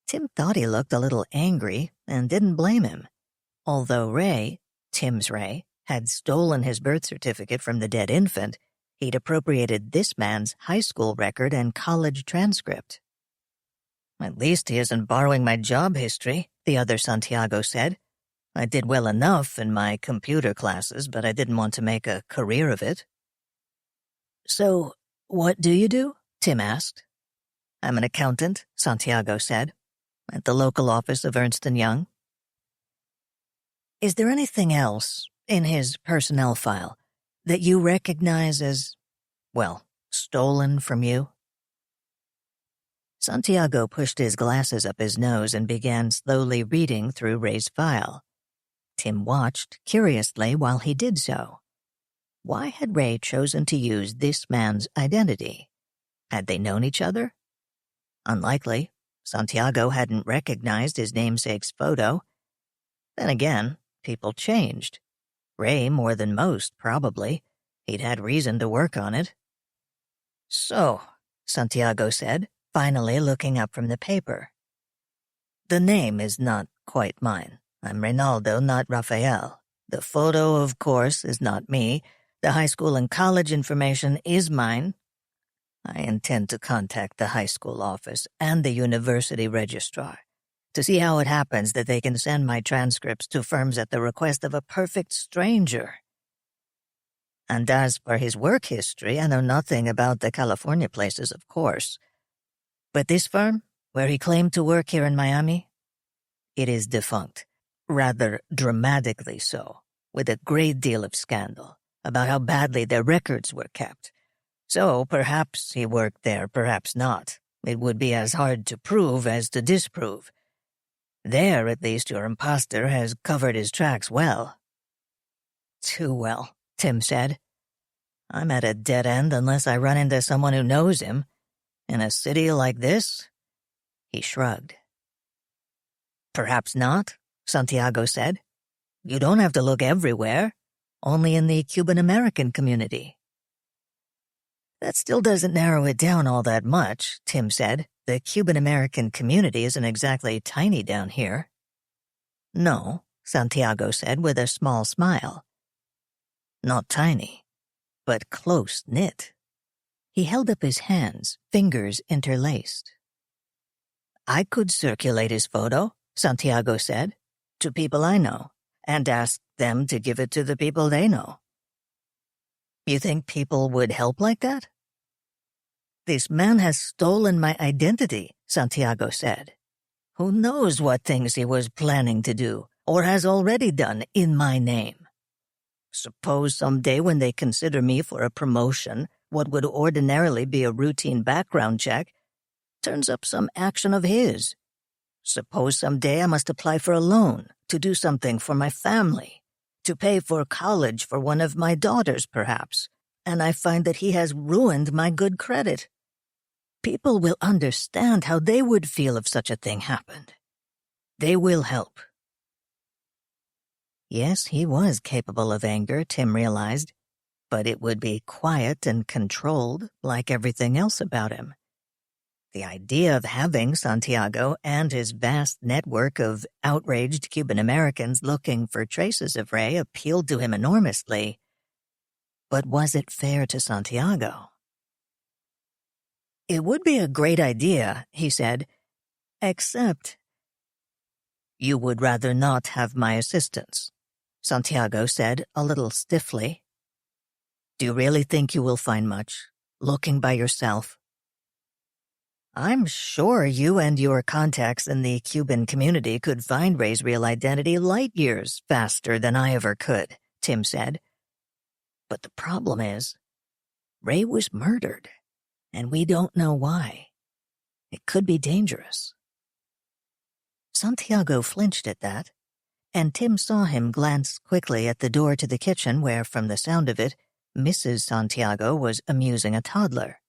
Tim thought he looked a little angry and didn't blame him, although Ray, Tim's Ray, had stolen his birth certificate from the dead infant. He'd appropriated this man's high school record and college transcript. At least he isn't borrowing my job history, the other Santiago said. I did well enough in my computer classes, but I didn't want to make a career of it. So, what do you do? Tim asked. I'm an accountant, Santiago said, at the local office of Ernst & Young. Is there anything else in his personnel file that you recognize as, well, stolen from you? Santiago pushed his glasses up his nose and began slowly reading through Ray's file. Tim watched curiously while he did so. Why had Ray chosen to use this man's identity? Had they known each other? Unlikely. Santiago hadn't recognized his namesake's photo. Then again, people changed. Ray more than most, probably. He'd had reason to work on it. "So," Santiago said, finally looking up from the paper. "The name is not quite mine. I'm Reynaldo, not Rafael. The photo, of course, is not me. The high school and college information is mine. I intend to contact the high school office and the university registrar to see how it happens that they can send my transcripts to firms at the request of a perfect stranger. And as for his work history, I know nothing about the California places, of course. But this firm, where he claimed to work here in Miami, it is defunct, rather dramatically so, with a great deal of scandal about how badly their records were kept. So perhaps he worked there, perhaps not. It would be as hard to prove as to disprove. There, at least, your imposter has covered his tracks well." "Too well," Tim said. "I'm at a dead end unless I run into someone who knows him. In a city like this?" He shrugged. "Perhaps not," Santiago said. "You don't have to look everywhere, only in the Cuban-American community." "That still doesn't narrow it down all that much," Tim said. "The Cuban-American community isn't exactly tiny down here." "No," Santiago said with a small smile. "Not tiny, but close-knit." He held up his hands, fingers interlaced. "I could circulate his photo," Santiago said, "to people I know, and ask them to give it to the people they know." "You think people would help like that?" "This man has stolen my identity," Santiago said. "Who knows what things he was planning to do, or has already done, in my name? Suppose someday when they consider me for a promotion, what would ordinarily be a routine background check turns up some action of his. Suppose someday I must apply for a loan, to do something for my family, to pay for college for one of my daughters, perhaps, and I find that he has ruined my good credit. People will understand how they would feel if such a thing happened. They will help." Yes, he was capable of anger, Tim realized, but it would be quiet and controlled, like everything else about him. The idea of having Santiago and his vast network of outraged Cuban-Americans looking for traces of Ray appealed to him enormously. But was it fair to Santiago? "It would be a great idea," he said, "except—" "You would rather not have my assistance," Santiago said a little stiffly. "Do you really think you will find much, looking by yourself?" "I'm sure you and your contacts in the Cuban community could find Ray's real identity light years faster than I ever could," Tim said. "But the problem is, Ray was murdered, and we don't know why. It could be dangerous." Santiago flinched at that, and Tim saw him glance quickly at the door to the kitchen where, from the sound of it, Mrs. Santiago was amusing a toddler,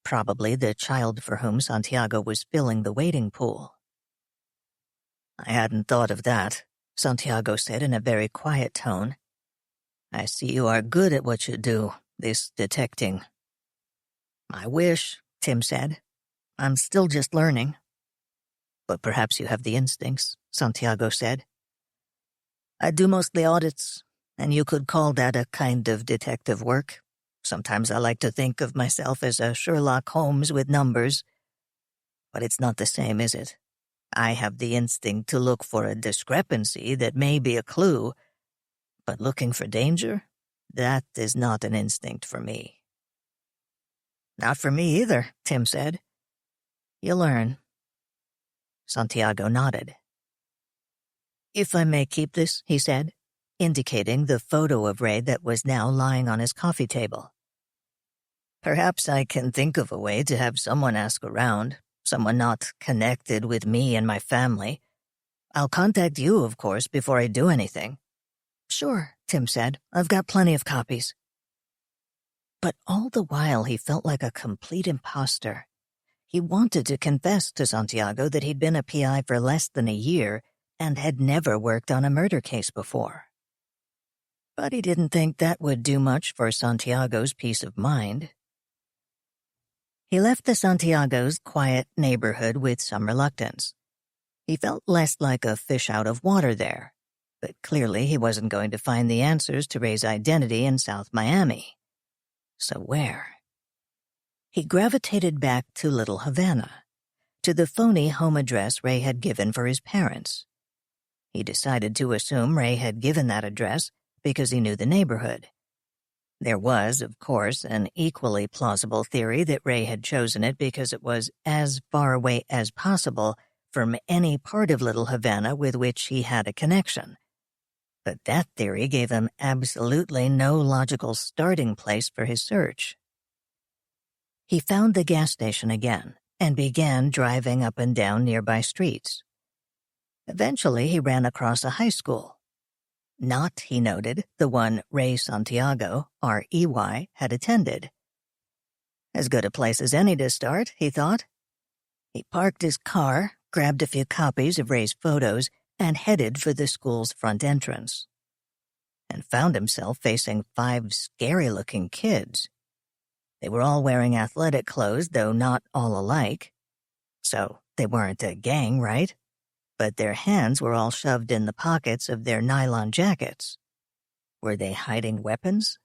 probably the child for whom Santiago was filling the wading pool. "I hadn't thought of that," Santiago said in a very quiet tone. "I see you are good at what you do, this detecting." "I wish," Tim said. "I'm still just learning." "But perhaps you have the instincts," Santiago said. "I do mostly audits, and you could call that a kind of detective work. Sometimes I like to think of myself as a Sherlock Holmes with numbers. But it's not the same, is it? I have the instinct to look for a discrepancy that may be a clue, but looking for danger? That is not an instinct for me." "Not for me either," Tim said. "You learn." Santiago nodded. "If I may keep this," he said, indicating the photo of Ray that was now lying on his coffee table. "Perhaps I can think of a way to have someone ask around, someone not connected with me and my family. I'll contact you, of course, before I do anything." "Sure," Tim said. "I've got plenty of copies." But all the while he felt like a complete imposter. He wanted to confess to Santiago that he'd been a PI for less than a year and had never worked on a murder case before. But he didn't think that would do much for Santiago's peace of mind. He left the Santiago's quiet neighborhood with some reluctance. He felt less like a fish out of water there, but clearly he wasn't going to find the answers to Ray's identity in South Miami. So where? He gravitated back to Little Havana, to the phony home address Ray had given for his parents. He decided to assume Ray had given that address because he knew the neighborhood. There was, of course, an equally plausible theory that Ray had chosen it because it was as far away as possible from any part of Little Havana with which he had a connection. But that theory gave him absolutely no logical starting place for his search. He found the gas station again and began driving up and down nearby streets. Eventually, he ran across a high school. Not, he noted, the one Ray Santiago, R-E-Y, had attended. As good a place as any to start, he thought. He parked his car, grabbed a few copies of Ray's photos, and headed for the school's front entrance. And found himself facing 5 scary-looking kids. They were all wearing athletic clothes, though not all alike. So they weren't a gang, right? But their hands were all shoved in the pockets of their nylon jackets. Were they hiding weapons?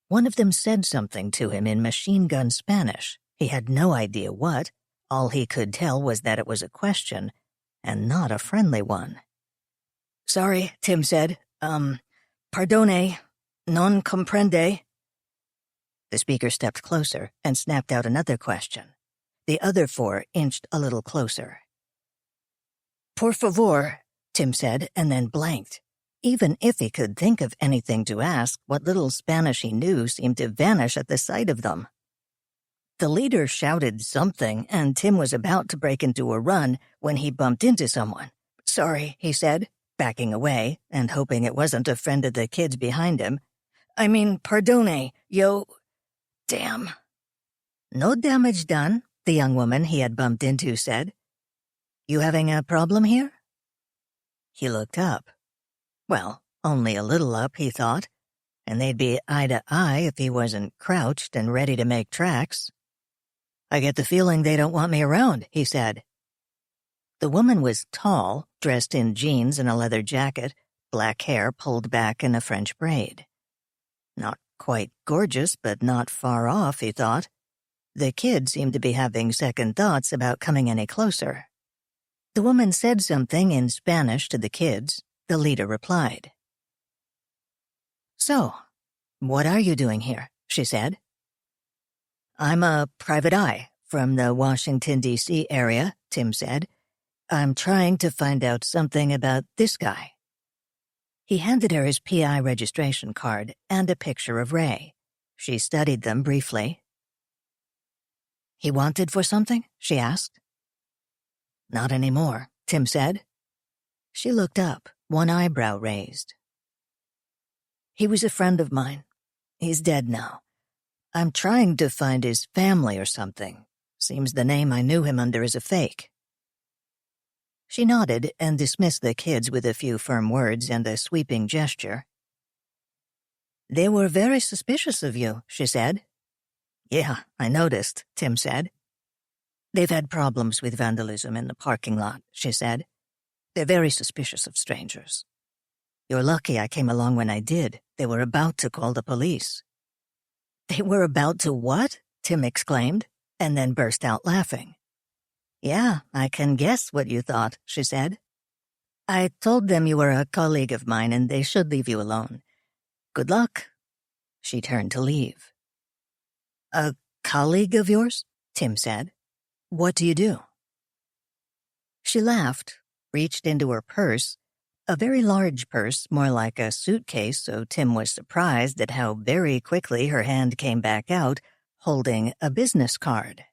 One of them said something to him in machine gun Spanish. He had no idea what. All he could tell was that it was a question, and not a friendly one. "Sorry," Tim said. Pardone, non comprende." The speaker stepped closer and snapped out another question. The other 4 inched a little closer. "Por favor," Tim said, and then blanked. Even if he could think of anything to ask, what little Spanish he knew seemed to vanish at the sight of them. The leader shouted something, and Tim was about to break into a run when he bumped into someone. "Sorry," he said, backing away and hoping it wasn't a friend of the kids behind him. "I mean, pardone, yo... damn." "No damage done," the young woman he had bumped into said. "You having a problem here?" He looked up. Well, only a little up, he thought, and they'd be eye to eye if he wasn't crouched and ready to make tracks. "I get the feeling they don't want me around," he said. The woman was tall, dressed in jeans and a leather jacket, black hair pulled back in a French braid. Not quite gorgeous, but not far off, he thought. The kid seemed to be having second thoughts about coming any closer. The woman said something in Spanish to the kids. The leader replied. "So, what are you doing here?" she said. "I'm a private eye from the Washington, D.C. area," Tim said. "I'm trying to find out something about this guy." He handed her his PI registration card and a picture of Ray. She studied them briefly. "He wanted for something?" she asked. "Not anymore," Tim said. She looked up, one eyebrow raised. "He was a friend of mine. He's dead now. I'm trying to find his family or something. Seems the name I knew him under is a fake." She nodded and dismissed the kids with a few firm words and a sweeping gesture. "They were very suspicious of you," she said. "Yeah, I noticed," Tim said. "They've had problems with vandalism in the parking lot," she said. "They're very suspicious of strangers. You're lucky I came along when I did. They were about to call the police." "They were about to what?" Tim exclaimed, and then burst out laughing. "Yeah, I can guess what you thought," she said. "I told them you were a colleague of mine and they should leave you alone. Good luck." She turned to leave. "A colleague of yours?" Tim said. "What do you do?" She laughed, reached into her purse, a very large purse, more like a suitcase, so Tim was surprised at how very quickly her hand came back out, holding a business card.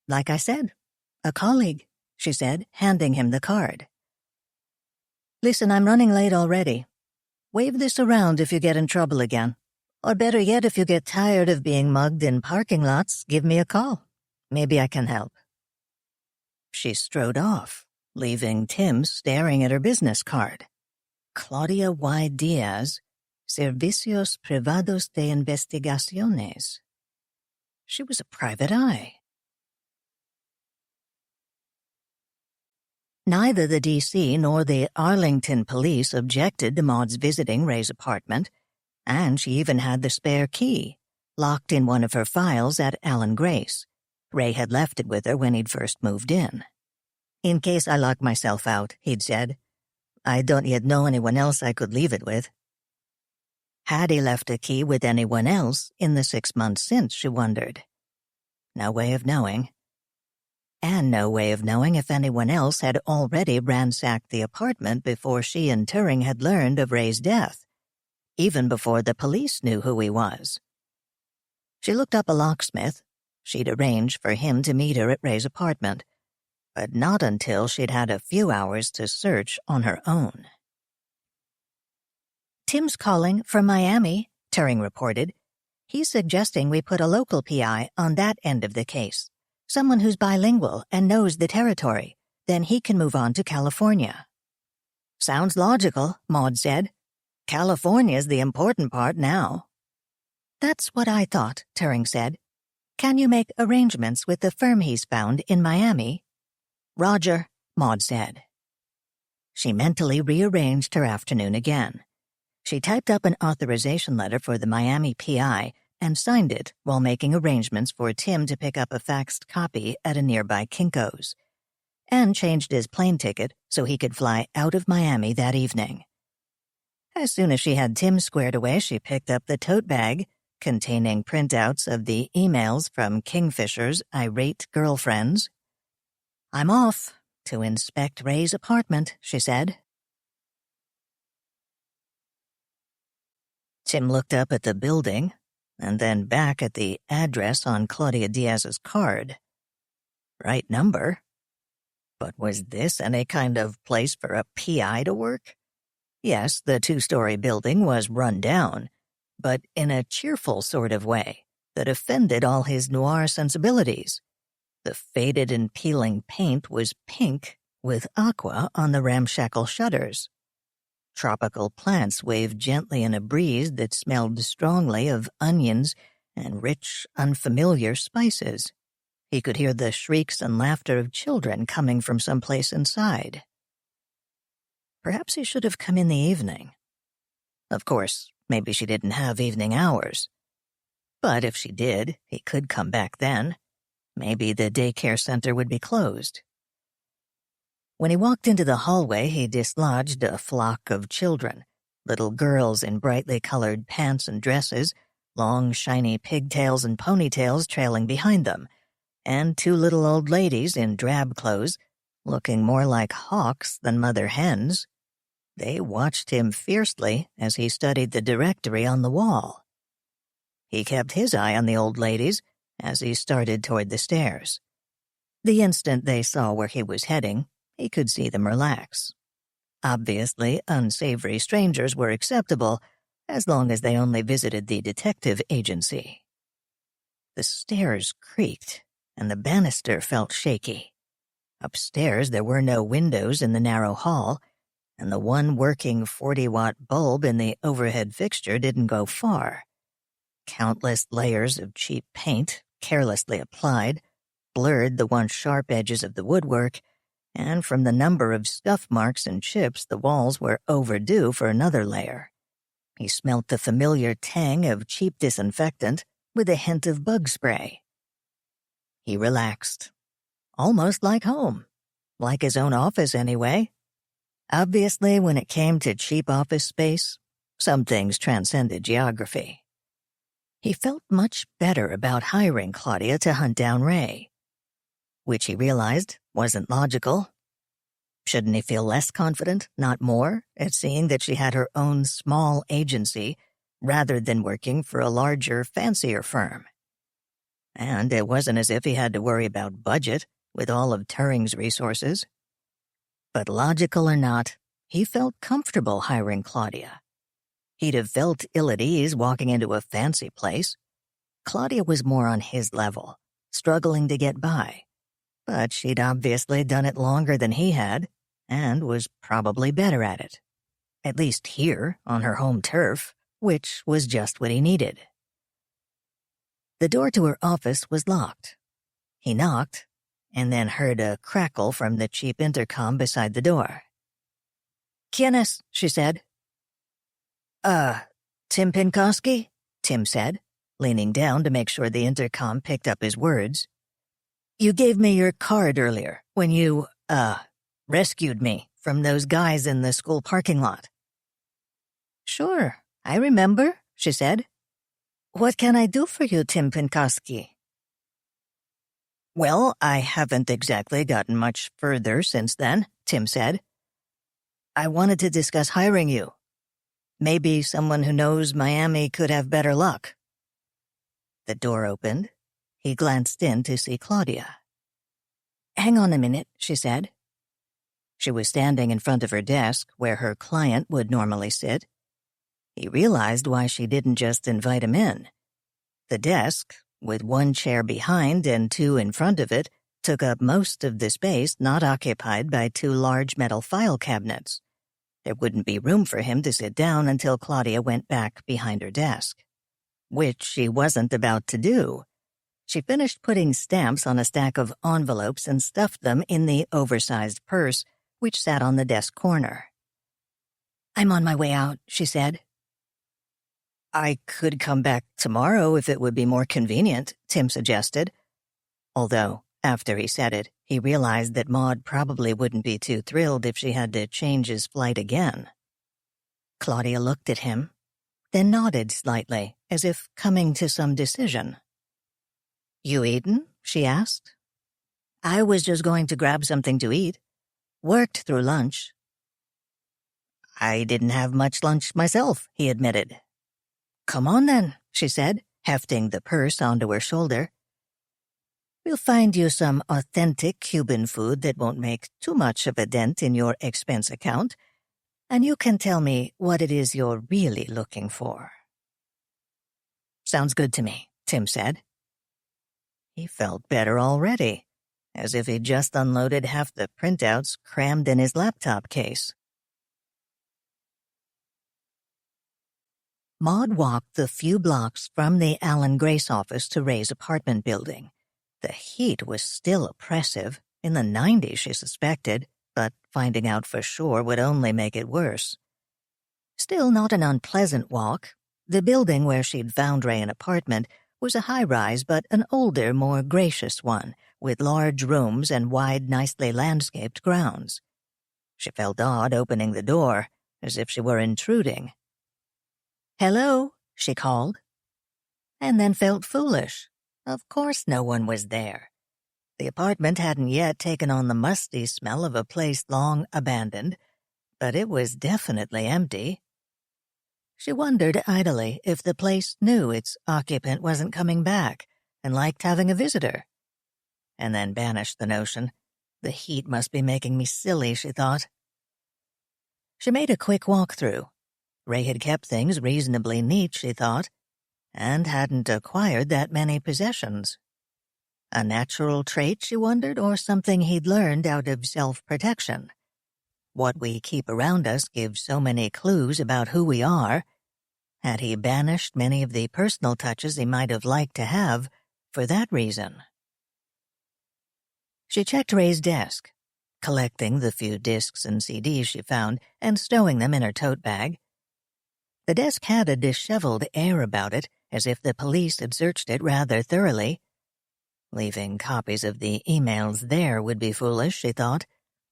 Like I said, a colleague, she said, handing him the card. Listen, I'm running late already. Wave this around if you get in trouble again. Or better yet, if you get tired of being mugged in parking lots, give me a call. Maybe I can help. She strode off, leaving Tim staring at her business card. Claudia Y. Diaz, Servicios Privados de Investigaciones. She was a private eye. Neither the D.C. nor the Arlington police objected to Maud's visiting Ray's apartment, and she even had the spare key, locked in one of her files at Allen Grace. Ray had left it with her when he'd first moved in. In case I lock myself out, he'd said. I don't yet know anyone else I could leave it with. Had he left a key with anyone else in the 6 months since, she wondered. No way of knowing. And no way of knowing if anyone else had already ransacked the apartment before she and Turing had learned of Ray's death, even before the police knew who he was. She looked up a locksmith. She'd arranged for him to meet her at Ray's apartment, but not until she'd had a few hours to search on her own. Tim's calling from Miami, Turing reported. He's suggesting we put a local PI on that end of the case, someone who's bilingual and knows the territory. Then he can move on to California. Sounds logical, Maud said. California's the important part now. That's what I thought, Turing said. Can you make arrangements with the firm he's found in Miami? Roger, Maud said. She mentally rearranged her afternoon again. She typed up an authorization letter for the Miami PI and signed it while making arrangements for Tim to pick up a faxed copy at a nearby Kinko's, and changed his plane ticket so he could fly out of Miami that evening. As soon as she had Tim squared away, she picked up the tote bag containing printouts of the emails from Kingfisher's irate girlfriends. I'm off to inspect Ray's apartment, she said. Tim looked up at the building and then back at the address on Claudia Diaz's card. Right number. But was this any kind of place for a PI to work? Yes, the 2-story building was run down, but in a cheerful sort of way that offended all his noir sensibilities. The faded and peeling paint was pink with aqua on the ramshackle shutters. Tropical plants waved gently in a breeze that smelled strongly of onions and rich, unfamiliar spices. He could hear the shrieks and laughter of children coming from someplace inside. Perhaps he should have come in the evening. Of course, maybe she didn't have evening hours. But if she did, he could come back then. Maybe the daycare center would be closed. When he walked into the hallway, he dislodged a flock of children, little girls in brightly colored pants and dresses, long shiny pigtails and ponytails trailing behind them, and 2 little old ladies in drab clothes, looking more like hawks than mother hens. They watched him fiercely as he studied the directory on the wall. He kept his eye on the old ladies as he started toward the stairs. The instant they saw where he was heading, he could see them relax. Obviously, unsavory strangers were acceptable as long as they only visited the detective agency. The stairs creaked, and the banister felt shaky. Upstairs, there were no windows in the narrow hall, and the one working 40-watt bulb in the overhead fixture didn't go far. Countless layers of cheap paint, carelessly applied, blurred the once sharp edges of the woodwork, and from the number of scuff marks and chips, the walls were overdue for another layer. He smelt the familiar tang of cheap disinfectant with a hint of bug spray. He relaxed. Almost like home. Like his own office, anyway. Obviously, when it came to cheap office space, some things transcended geography. He felt much better about hiring Claudia to hunt down Ray, which he realized wasn't logical. Shouldn't he feel less confident, not more, at seeing that she had her own small agency rather than working for a larger, fancier firm? And it wasn't as if he had to worry about budget with all of Turing's resources. But logical or not, he felt comfortable hiring Claudia. He'd have felt ill at ease walking into a fancy place. Claudia was more on his level, struggling to get by. But she'd obviously done it longer than he had, and was probably better at it. At least here, on her home turf, which was just what he needed. The door to her office was locked. He knocked, and then heard a crackle from the cheap intercom beside the door. "¿Quién es?" she said. Tim Pinkoski?" Tim said, leaning down to make sure the intercom picked up his words. "You gave me your card earlier when you, rescued me from those guys in the school parking lot." "Sure, I remember," she said. "What can I do for you, Tim Pinkoski?" "Well, I haven't exactly gotten much further since then," Tim said. "I wanted to discuss hiring you. Maybe someone who knows Miami could have better luck." The door opened. He glanced in to see Claudia. "Hang on a minute," she said. She was standing in front of her desk where her client would normally sit. He realized why she didn't just invite him in. The desk, with one chair behind and two in front of it, took up most of the space not occupied by two large metal file cabinets. There wouldn't be room for him to sit down until Claudia went back behind her desk. Which she wasn't about to do. She finished putting stamps on a stack of envelopes and stuffed them in the oversized purse, which sat on the desk corner. "I'm on my way out," she said. "I could come back tomorrow if it would be more convenient," Tim suggested. Although, after he said it, he realized that Maud probably wouldn't be too thrilled if she had to change his flight again. Claudia looked at him, then nodded slightly, as if coming to some decision. "You eaten?" she asked. "I was just going to grab something to eat. Worked through lunch." "I didn't have much lunch myself," he admitted. "Come on then," she said, hefting the purse onto her shoulder. "We'll find you some authentic Cuban food that won't make too much of a dent in your expense account, and you can tell me what it is you're really looking for." "Sounds good to me," Tim said. He felt better already, as if he'd just unloaded half the printouts crammed in his laptop case. Maud walked the few blocks from the Alan Grace office to Ray's apartment building. The heat was still oppressive, in the 90s she suspected, but finding out for sure would only make it worse. Still not an unpleasant walk. The building where she'd found Ray an apartment was a high-rise but an older, more gracious one, with large rooms and wide, nicely landscaped grounds. She felt odd opening the door, as if she were intruding. "Hello," she called. And then felt foolish. Of course no one was there. The apartment hadn't yet taken on the musty smell of a place long abandoned, but it was definitely empty. She wondered idly if the place knew its occupant wasn't coming back and liked having a visitor. And then banished the notion. The heat must be making me silly, she thought. She made a quick walk-through. Ray had kept things reasonably neat, she thought, and hadn't acquired that many possessions. A natural trait, she wondered, or something he'd learned out of self-protection. What we keep around us gives so many clues about who we are. Had he banished many of the personal touches he might have liked to have for that reason? She checked Ray's desk, collecting the few discs and CDs she found and stowing them in her tote bag. The desk had a disheveled air about it, as if the police had searched it rather thoroughly. Leaving copies of the emails there would be foolish, she thought.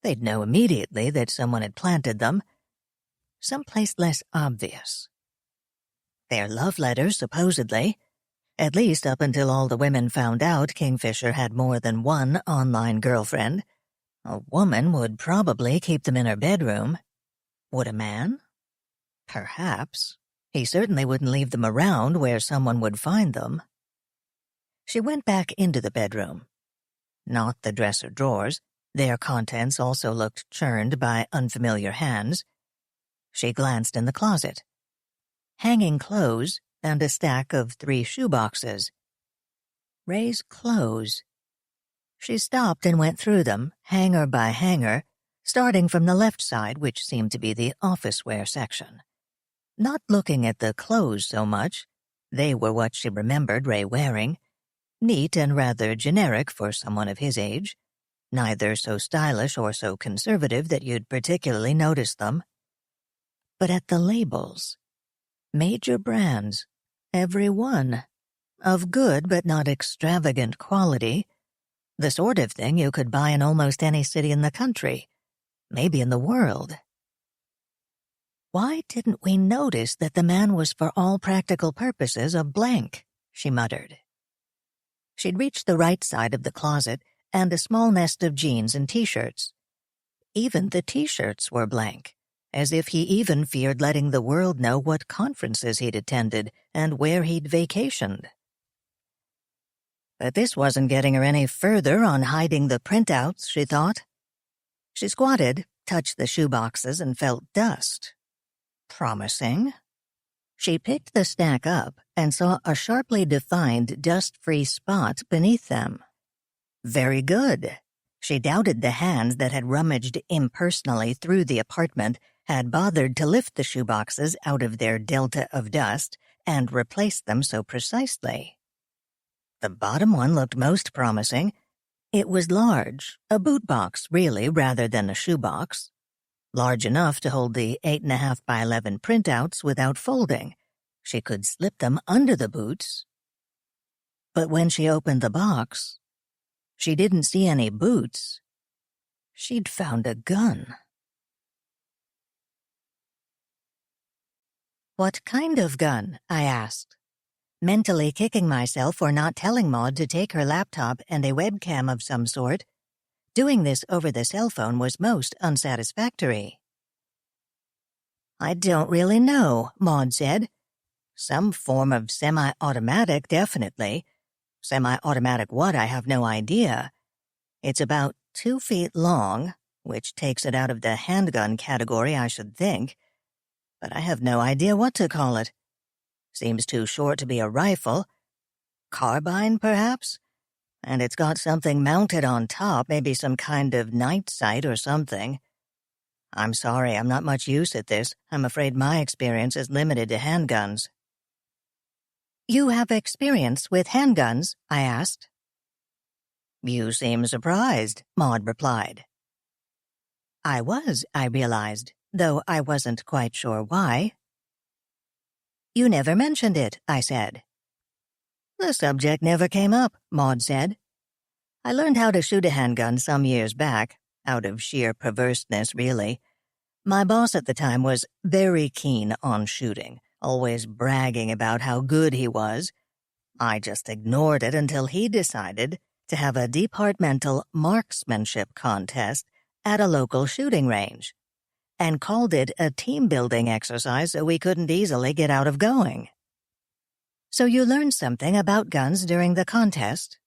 They'd know immediately that someone had planted them. Someplace less obvious. Their love letters, supposedly. At least up until all the women found out Kingfisher had more than one online girlfriend. A woman would probably keep them in her bedroom. Would a man? Perhaps. He certainly wouldn't leave them around where someone would find them. She went back into the bedroom. Not the dresser drawers. Their contents also looked churned by unfamiliar hands. She glanced in the closet. Hanging clothes and a stack of 3 shoeboxes. Ray's clothes. She stopped and went through them, hanger by hanger, starting from the left side, which seemed to be the office wear section. Not looking at the clothes so much. They were what she remembered Ray wearing. Neat and rather generic for someone of his age. Neither so stylish or so conservative that you'd particularly notice them. But at the labels. Major brands. Every one. Of good but not extravagant quality. The sort of thing you could buy in almost any city in the country. Maybe in the world. Why didn't we notice that the man was for all practical purposes a blank? She muttered. She'd reached the right side of the closet and a small nest of jeans and T-shirts. Even the T-shirts were blank, as if he even feared letting the world know what conferences he'd attended and where he'd vacationed. But this wasn't getting her any further on hiding the printouts, she thought. She squatted, touched the shoeboxes, and felt dust. Promising. She picked the stack up and saw a sharply defined, dust-free spot beneath them. Very good. She doubted the hands that had rummaged impersonally through the apartment had bothered to lift the shoeboxes out of their delta of dust and replace them so precisely. The bottom one looked most promising. It was large, a boot box, really, rather than a shoebox. Large enough to hold the 8.5 by 11 printouts without folding. She could slip them under the boots. But when she opened the box, she didn't see any boots. She'd found a gun. What kind of gun? I asked, mentally kicking myself for not telling Maud to take her laptop and a webcam of some sort. Doing this over the cell phone was most unsatisfactory. I don't really know, Maud said. Some form of semi-automatic, definitely. Semi-automatic what, I have no idea. It's about 2 feet long, which takes it out of the handgun category, I should think. But I have no idea what to call it. Seems too short to be a rifle. Carbine, perhaps? And it's got something mounted on top, maybe some kind of night sight or something. I'm sorry, I'm not much use at this. I'm afraid my experience is limited to handguns. You have experience with handguns? I asked. You seem surprised, Maud replied. I was, I realized, though I wasn't quite sure why. You never mentioned it, I said. The subject never came up, Maud said. I learned how to shoot a handgun some years back, out of sheer perverseness, really. My boss at the time was very keen on shooting, always bragging about how good he was. I just ignored it until he decided to have a departmental marksmanship contest at a local shooting range, and called it a team-building exercise so we couldn't easily get out of going. So you learned something about guns during the contest?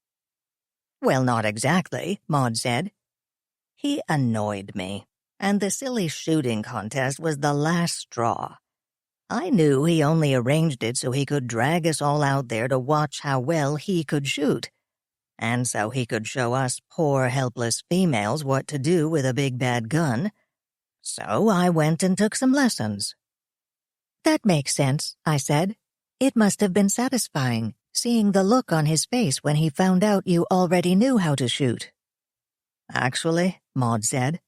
Well, not exactly, Maud said. He annoyed me, and the silly shooting contest was the last straw. I knew he only arranged it so he could drag us all out there to watch how well he could shoot, and so he could show us poor, helpless females what to do with a big bad gun. So I went and took some lessons. That makes sense, I said. It must have been satisfying, seeing the look on his face when he found out you already knew how to shoot. Actually, Maud said,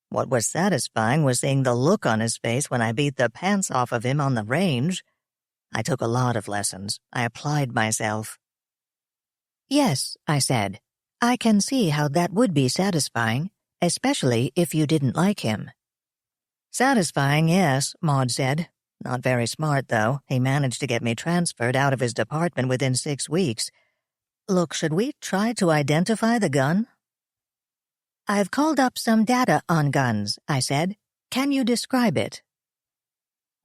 what was satisfying was seeing the look on his face when I beat the pants off of him on the range. I took a lot of lessons. I applied myself. Yes, I said. I can see how that would be satisfying, especially if you didn't like him. Satisfying, yes, Maud said. Not very smart, though. He managed to get me transferred out of his department within 6 weeks. Look, should we try to identify the gun? I've called up some data on guns, I said. Can you describe it?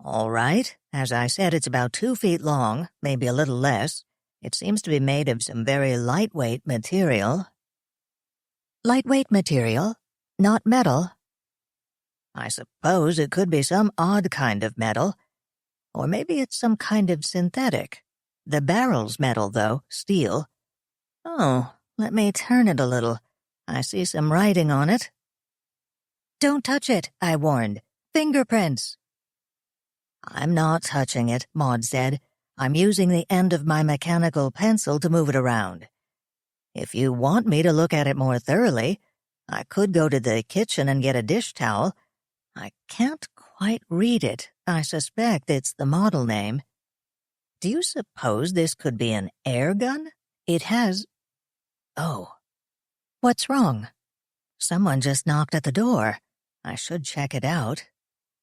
All right. As I said, it's about 2 feet long, maybe a little less. It seems to be made of some very lightweight material. Lightweight material? Not metal? I suppose it could be some odd kind of metal. Or maybe it's some kind of synthetic. The barrel's metal, though, steel. Oh, let me turn it a little. I see some writing on it. Don't touch it, I warned. Fingerprints. I'm not touching it, Maud said. I'm using the end of my mechanical pencil to move it around. If you want me to look at it more thoroughly, I could go to the kitchen and get a dish towel. I can't quite read it. I suspect it's the model name. Do you suppose this could be an air gun? It has... Oh. What's wrong? Someone just knocked at the door. I should check it out.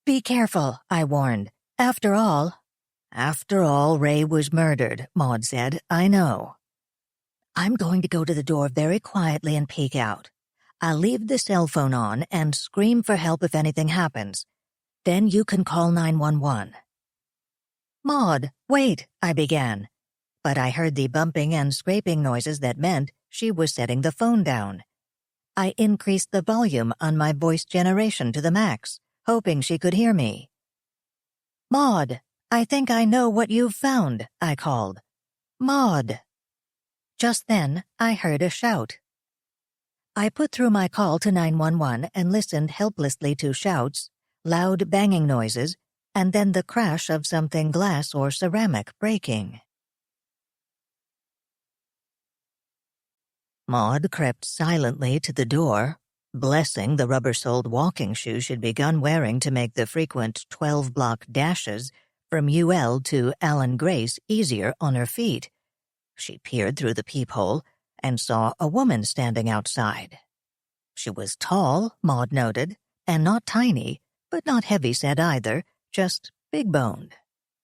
Be careful, I warned. After all, Ray was murdered, Maud said. I know. I'm going to go to the door very quietly and peek out. I'll leave the cell phone on and scream for help if anything happens. Then you can call 911. Maud, wait, I began. But I heard the bumping and scraping noises that meant she was setting the phone down. I increased the volume on my voice generation to the max, hoping she could hear me. Maud, I think I know what you've found, I called. Maud. Just then, I heard a shout. I put through my call to 911 and listened helplessly to shouts, loud banging noises, and then the crash of something glass or ceramic breaking. Maud crept silently to the door, blessing the rubber-soled walking shoes she'd begun wearing to make the frequent 12-block dashes from UL to Allen Grace easier on her feet. She peered through the peephole and saw a woman standing outside. She was tall, Maud noted, and not tiny, but not heavy-set either, just big-boned.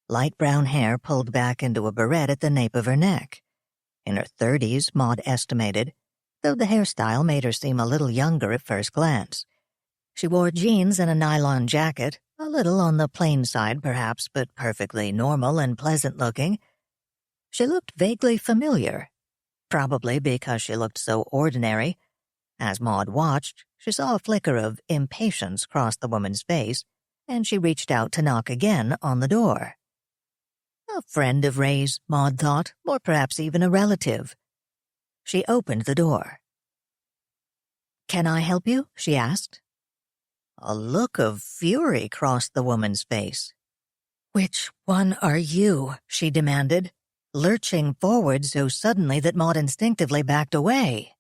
Light brown hair pulled back into a barrette at the nape of her neck. In her 30s, Maud estimated, though the hairstyle made her seem a little younger at first glance. She wore jeans and a nylon jacket, a little on the plain side perhaps, but perfectly normal and pleasant-looking. She looked vaguely familiar, probably because she looked so ordinary. As Maud watched, she saw a flicker of impatience cross the woman's face, and she reached out to knock again on the door. A friend of Ray's, Maud thought, or perhaps even a relative. She opened the door. "Can I help you?" she asked. A look of fury crossed the woman's face. "Which one are you?" she demanded, lurching forward so suddenly that Maud instinctively backed away.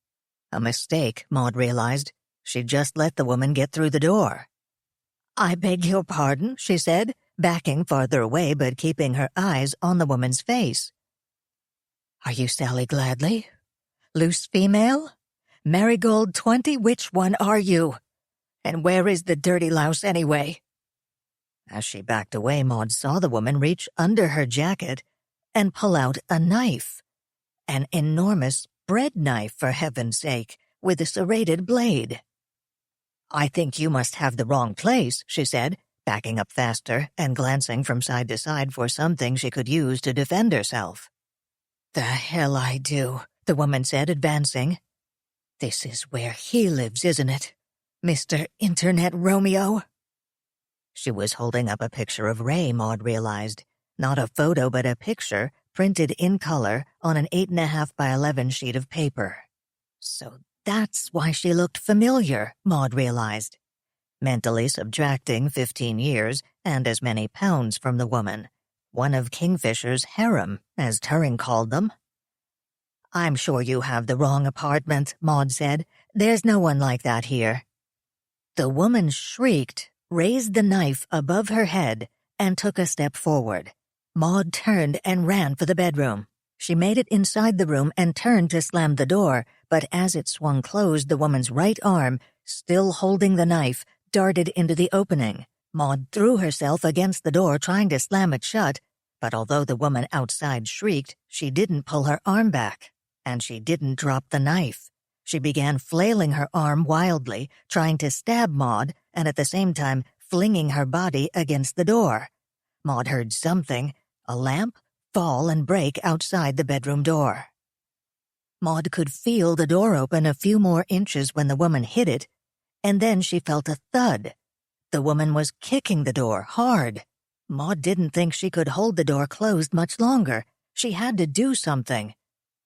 A mistake, Maud realized. She'd just let the woman get through the door. "I beg your pardon," she said, backing farther away but keeping her eyes on the woman's face. "Are you Sally Gladley? Loose female? Marigold 20? Which one are you? And where is the dirty louse anyway?" As she backed away, Maud saw the woman reach under her jacket and pull out a knife. An enormous bread knife, for heaven's sake, with a serrated blade. "I think you must have the wrong place," she said, backing up faster and glancing from side to side for something she could use to defend herself. "The hell I do," the woman said, advancing. "This is where he lives, isn't it? Mr. Internet Romeo?" She was holding up a picture of Ray, Maud realized. Not a photo, but a picture, printed in color on an 8.5 by 11 sheet of paper. So that's why she looked familiar, Maud realized. Mentally subtracting 15 years and as many pounds from the woman. One of Kingfisher's harem, as Turing called them. "I'm sure you have the wrong apartment," Maud said. "There's no one like that here." The woman shrieked, raised the knife above her head, and took a step forward. Maud turned and ran for the bedroom. She made it inside the room and turned to slam the door, but as it swung closed, the woman's right arm, still holding the knife, darted into the opening. Maud threw herself against the door trying to slam it shut, but although the woman outside shrieked, she didn't pull her arm back, and she didn't drop the knife. She began flailing her arm wildly, trying to stab Maud, and at the same time flinging her body against the door. Maud heard something, a lamp, fall and break outside the bedroom door. Maud could feel the door open a few more inches when the woman hit it, and then she felt a thud. The woman was kicking the door hard. Maud didn't think she could hold the door closed much longer. She had to do something.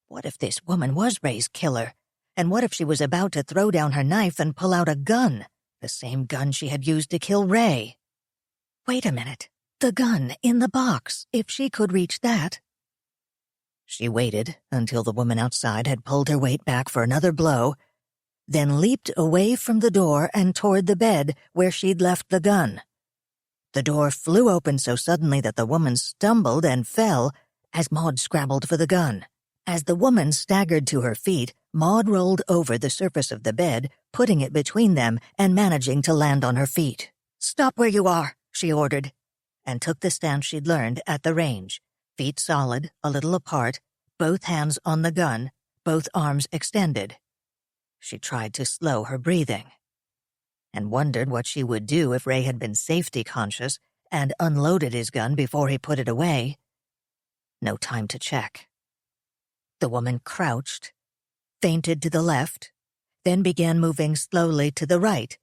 What if this woman was Ray's killer? And what if she was about to throw down her knife and pull out a gun? The same gun she had used to kill Ray. Wait a minute. The gun in the box, if she could reach that. She waited until the woman outside had pulled her weight back for another blow, then leaped away from the door and toward the bed where she'd left the gun. The door flew open so suddenly that the woman stumbled and fell as Maud scrabbled for the gun. As the woman staggered to her feet, Maud rolled over the surface of the bed, putting it between them and managing to land on her feet. "Stop where you are," she ordered, and took the stance she'd learned at the range, feet solid, a little apart, both hands on the gun, both arms extended. She tried to slow her breathing, and wondered what she would do if Ray had been safety conscious and unloaded his gun before he put it away. No time to check. The woman crouched, feinted to the left, then began moving slowly to the right,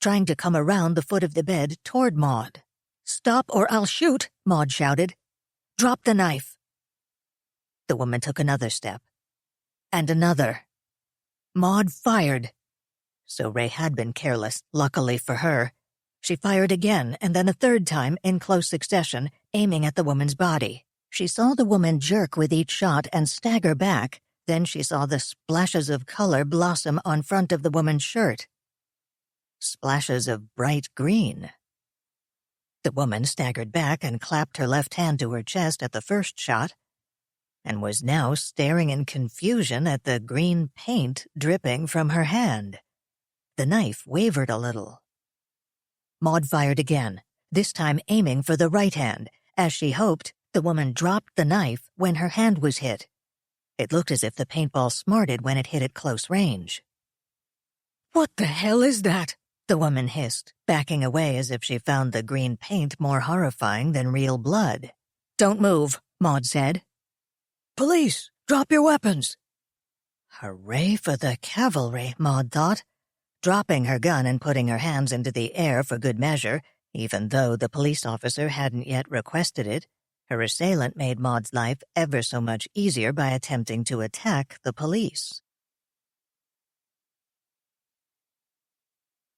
trying to come around the foot of the bed toward Maud. "Stop or I'll shoot," Maud shouted. "Drop the knife." The woman took another step, and another. Maud fired. So Ray had been careless, luckily for her. She fired again and then a third time in close succession, aiming at the woman's body. She saw the woman jerk with each shot and stagger back. Then she saw the splashes of color blossom on front of the woman's shirt. Splashes of bright green. The woman staggered back and clapped her left hand to her chest at the first shot, and was now staring in confusion at the green paint dripping from her hand. The knife wavered a little. Maud fired again, this time aiming for the right hand. As she hoped, the woman dropped the knife when her hand was hit. It looked as if the paintball smarted when it hit at close range. "What the hell is that?" the woman hissed, backing away as if she found the green paint more horrifying than real blood. "Don't move," Maud said. "Police, drop your weapons." Hooray for the cavalry, Maud thought, dropping her gun and putting her hands into the air for good measure, even though the police officer hadn't yet requested it. Her assailant made Maud's life ever so much easier by attempting to attack the police.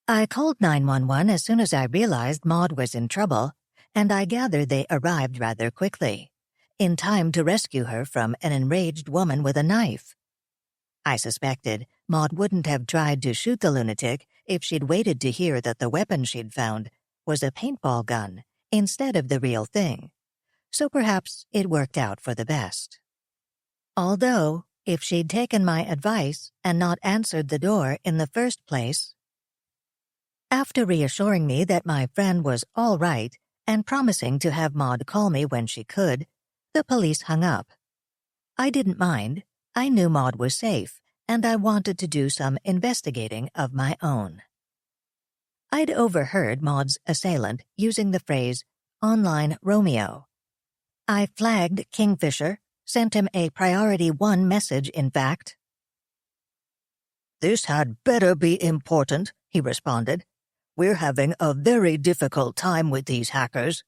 I called 911 as soon as I realized Maud was in trouble, and I gathered they arrived rather quickly, in time to rescue her from an enraged woman with a knife. I suspected Maud wouldn't have tried to shoot the lunatic if she'd waited to hear that the weapon she'd found was a paintball gun instead of the real thing, so perhaps it worked out for the best. Although, if she'd taken my advice and not answered the door in the first place. After reassuring me that my friend was all right and promising to have Maud call me when she could, the police hung up. I didn't mind. I knew Maud was safe, and I wanted to do some investigating of my own. I'd overheard Maud's assailant using the phrase, "online Romeo." I flagged Kingfisher, sent him a priority 1 message, in fact. "This had better be important," he responded. "We're having a very difficult time with these hackers."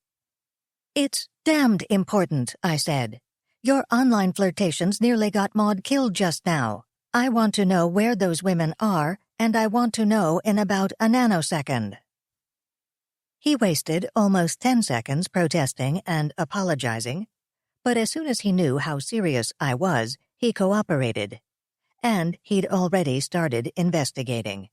"It's damned important," I said. "Your online flirtations nearly got Maud killed just now. I want to know where those women are, and I want to know in about a nanosecond." He wasted almost 10 seconds protesting and apologizing, but as soon as he knew how serious I was, he cooperated, and he'd already started investigating.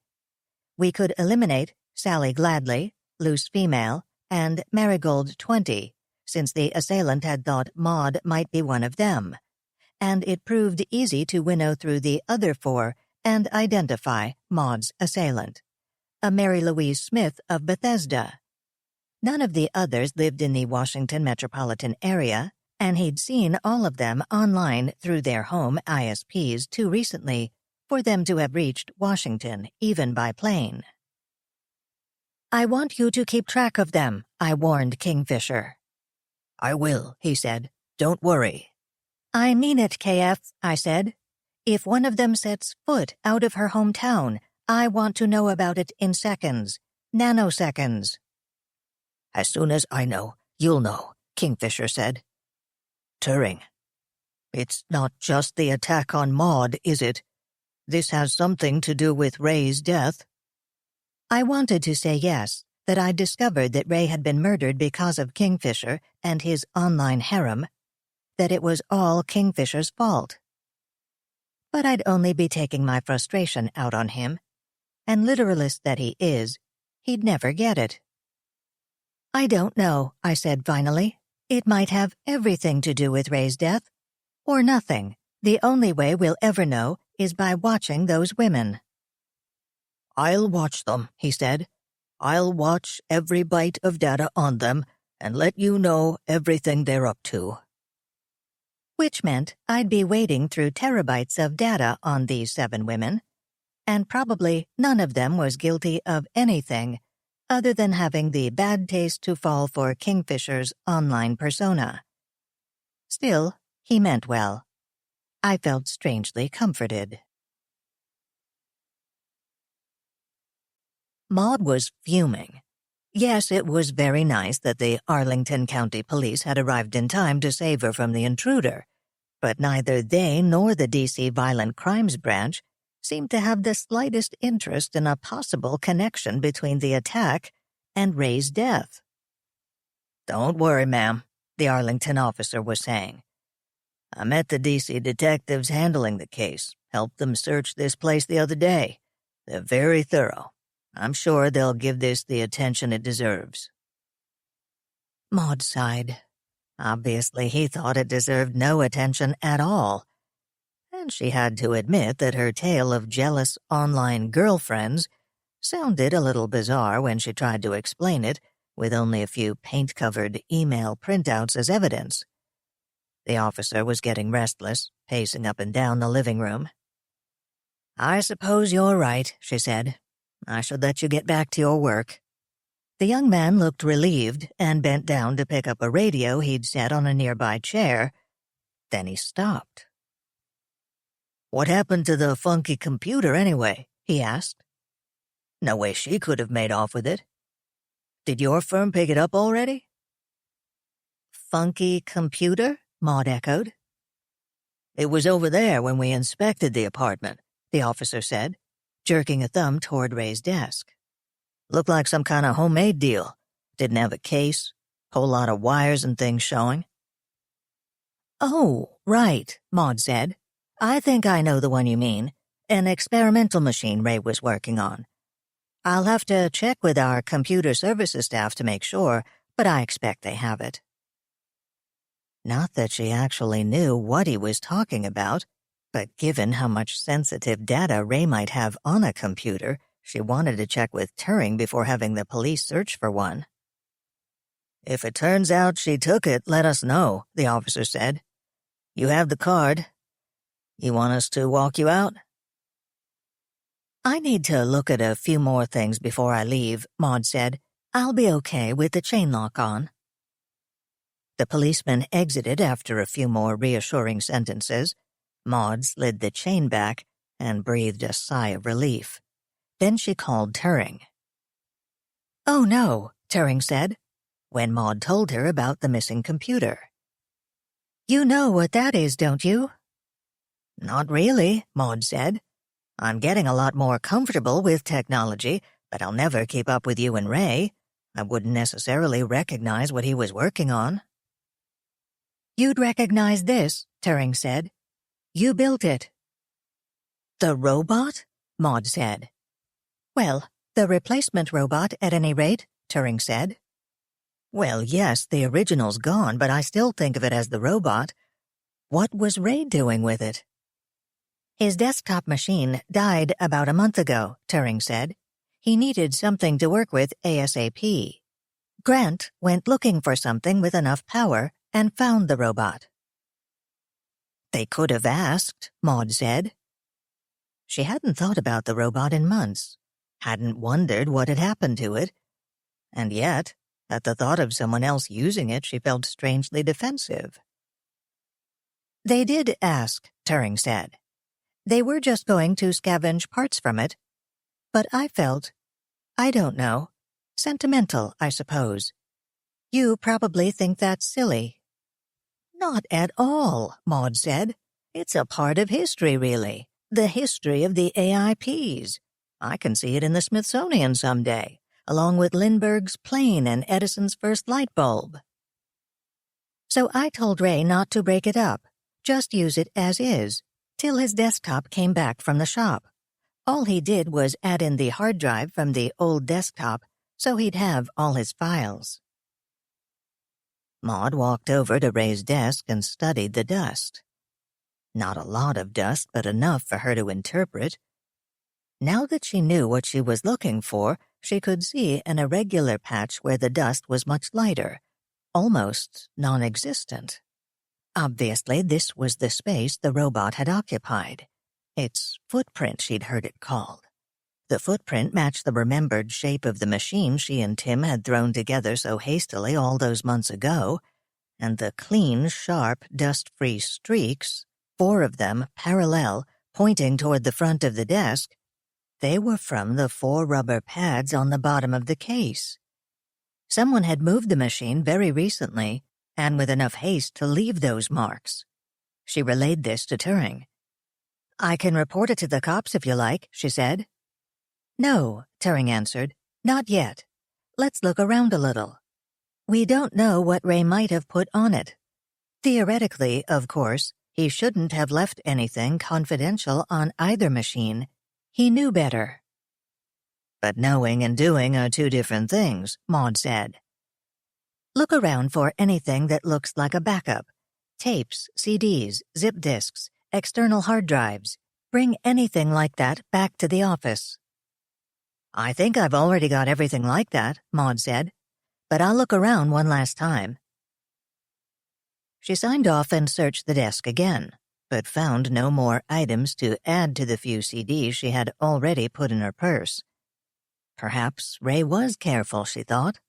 We could eliminate Sally Gladley, loose female, and Marigold 20, since the assailant had thought Maud might be one of them, and it proved easy to winnow through the other 4 and identify Maud's assailant, a Mary Louise Smith of Bethesda. None of the others lived in the Washington metropolitan area, and he'd seen all of them online through their home ISPs too recently for them to have reached Washington, even by plane. "I want you to keep track of them," I warned Kingfisher. "I will," he said, Don't worry. I mean it, KF, I said. If one of them sets foot out of her hometown, I want to know about it in seconds. Nanoseconds. As soon as I know, you'll know, Kingfisher said. Turing. It's not just the attack on Maud, is it? This has something to do with Ray's death. I wanted to say yes, that I'd discovered that Ray had been murdered because of Kingfisher and his online harem, that it was all Kingfisher's fault. But I'd only be taking my frustration out on him, and literalist that he is, he'd never get it. I don't know, I said finally. It might have everything to do with Ray's death, or nothing. The only way we'll ever know is by watching those women. I'll watch them, he said. I'll watch every byte of data on them and let you know everything they're up to. Which meant I'd be wading through terabytes of data on these 7 women, and probably none of them was guilty of anything other than having the bad taste to fall for Kingfisher's online persona. Still, he meant well. I felt strangely comforted. Maud was fuming. Yes, it was very nice that the Arlington County Police had arrived in time to save her from the intruder, but neither they nor the D.C. Violent Crimes Branch seemed to have the slightest interest in a possible connection between the attack and Ray's death. "Don't worry, ma'am," the Arlington officer was saying. "I met the D.C. detectives handling the case, helped them search this place the other day. They're very thorough. I'm sure they'll give this the attention it deserves." Maud sighed. Obviously, he thought it deserved no attention at all. And she had to admit that her tale of jealous online girlfriends sounded a little bizarre when she tried to explain it with only a few paint-covered email printouts as evidence. The officer was getting restless, pacing up and down the living room. "I suppose you're right," she said. "I should let you get back to your work." The young man looked relieved and bent down to pick up a radio he'd set on a nearby chair. Then he stopped. "What happened to the funky computer, anyway?" he asked. "No way she could have made off with it. Did your firm pick it up already?" "Funky computer?" Maud echoed. "It was over there when we inspected the apartment," the officer said, jerking a thumb toward Ray's desk. "Looked like some kind of homemade deal. Didn't have a case, whole lot of wires and things showing." "Oh, right," Maud said. "I think I know the one you mean. An experimental machine Ray was working on. I'll have to check with our computer services staff to make sure, but I expect they have it." Not that she actually knew what he was talking about, but given how much sensitive data Ray might have on a computer, she wanted to check with Turing before having the police search for one. "If it turns out she took it, let us know," the officer said. "You have the card. You want us to walk you out?" "I need to look at a few more things before I leave," Maud said. "I'll be okay with the chain lock on." The policeman exited after a few more reassuring sentences. Maud slid the chain back and breathed a sigh of relief. Then she called Turing. "Oh no," Turing said, when Maud told her about the missing computer. "You know what that is, don't you?" "Not really," Maud said. "I'm getting a lot more comfortable with technology, but I'll never keep up with you and Ray. I wouldn't necessarily recognize what he was working on." "You'd recognize this," Turing said. "You built it." "The robot?" Maud said. "Well, the replacement robot, at any rate," Turing said. "Well, yes, the original's gone, but I still think of it as the robot. What was Ray doing with it?" "His desktop machine died about a month ago," Turing said. "He needed something to work with ASAP. Grant went looking for something with enough power and found the robot." "They could have asked," Maud said. She hadn't thought about the robot in months, hadn't wondered what had happened to it, and yet, at the thought of someone else using it, she felt strangely defensive. They did ask, Turing said. They were just going to scavenge parts from it. But I felt, I don't know, sentimental, I suppose. You probably think that's silly. Not at all, Maud said. It's a part of history, really. The history of the AIPs. I can see it in the Smithsonian someday, along with Lindbergh's plane and Edison's first light bulb. So I told Ray not to break it up, just use it as is, till his desktop came back from the shop. All he did was add in the hard drive from the old desktop, so he'd have all his files. Maud walked over to Ray's desk and studied the dust. Not a lot of dust, but enough for her to interpret. Now that she knew what she was looking for, she could see an irregular patch where the dust was much lighter, almost non-existent. Obviously, this was the space the robot had occupied. Its footprint, she'd heard it called. The footprint matched the remembered shape of the machine she and Tim had thrown together so hastily all those months ago, and the clean, sharp, dust-free streaks, 4 of them parallel, pointing toward the front of the desk, they were from the 4 rubber pads on the bottom of the case. Someone had moved the machine very recently, and with enough haste to leave those marks. She relayed this to Turing. I can report it to the cops if you like, she said. No, Turing answered. Not yet. Let's look around a little. We don't know what Ray might have put on it. Theoretically, of course, he shouldn't have left anything confidential on either machine. He knew better. But knowing and doing are 2 different things, Maud said. Look around for anything that looks like a backup. Tapes, CDs, zip disks, external hard drives. Bring anything like that back to the office. I think I've already got everything like that, Maud said, but I'll look around one last time. She signed off and searched the desk again, but found no more items to add to the few CDs she had already put in her purse. Perhaps Ray was careful, she thought,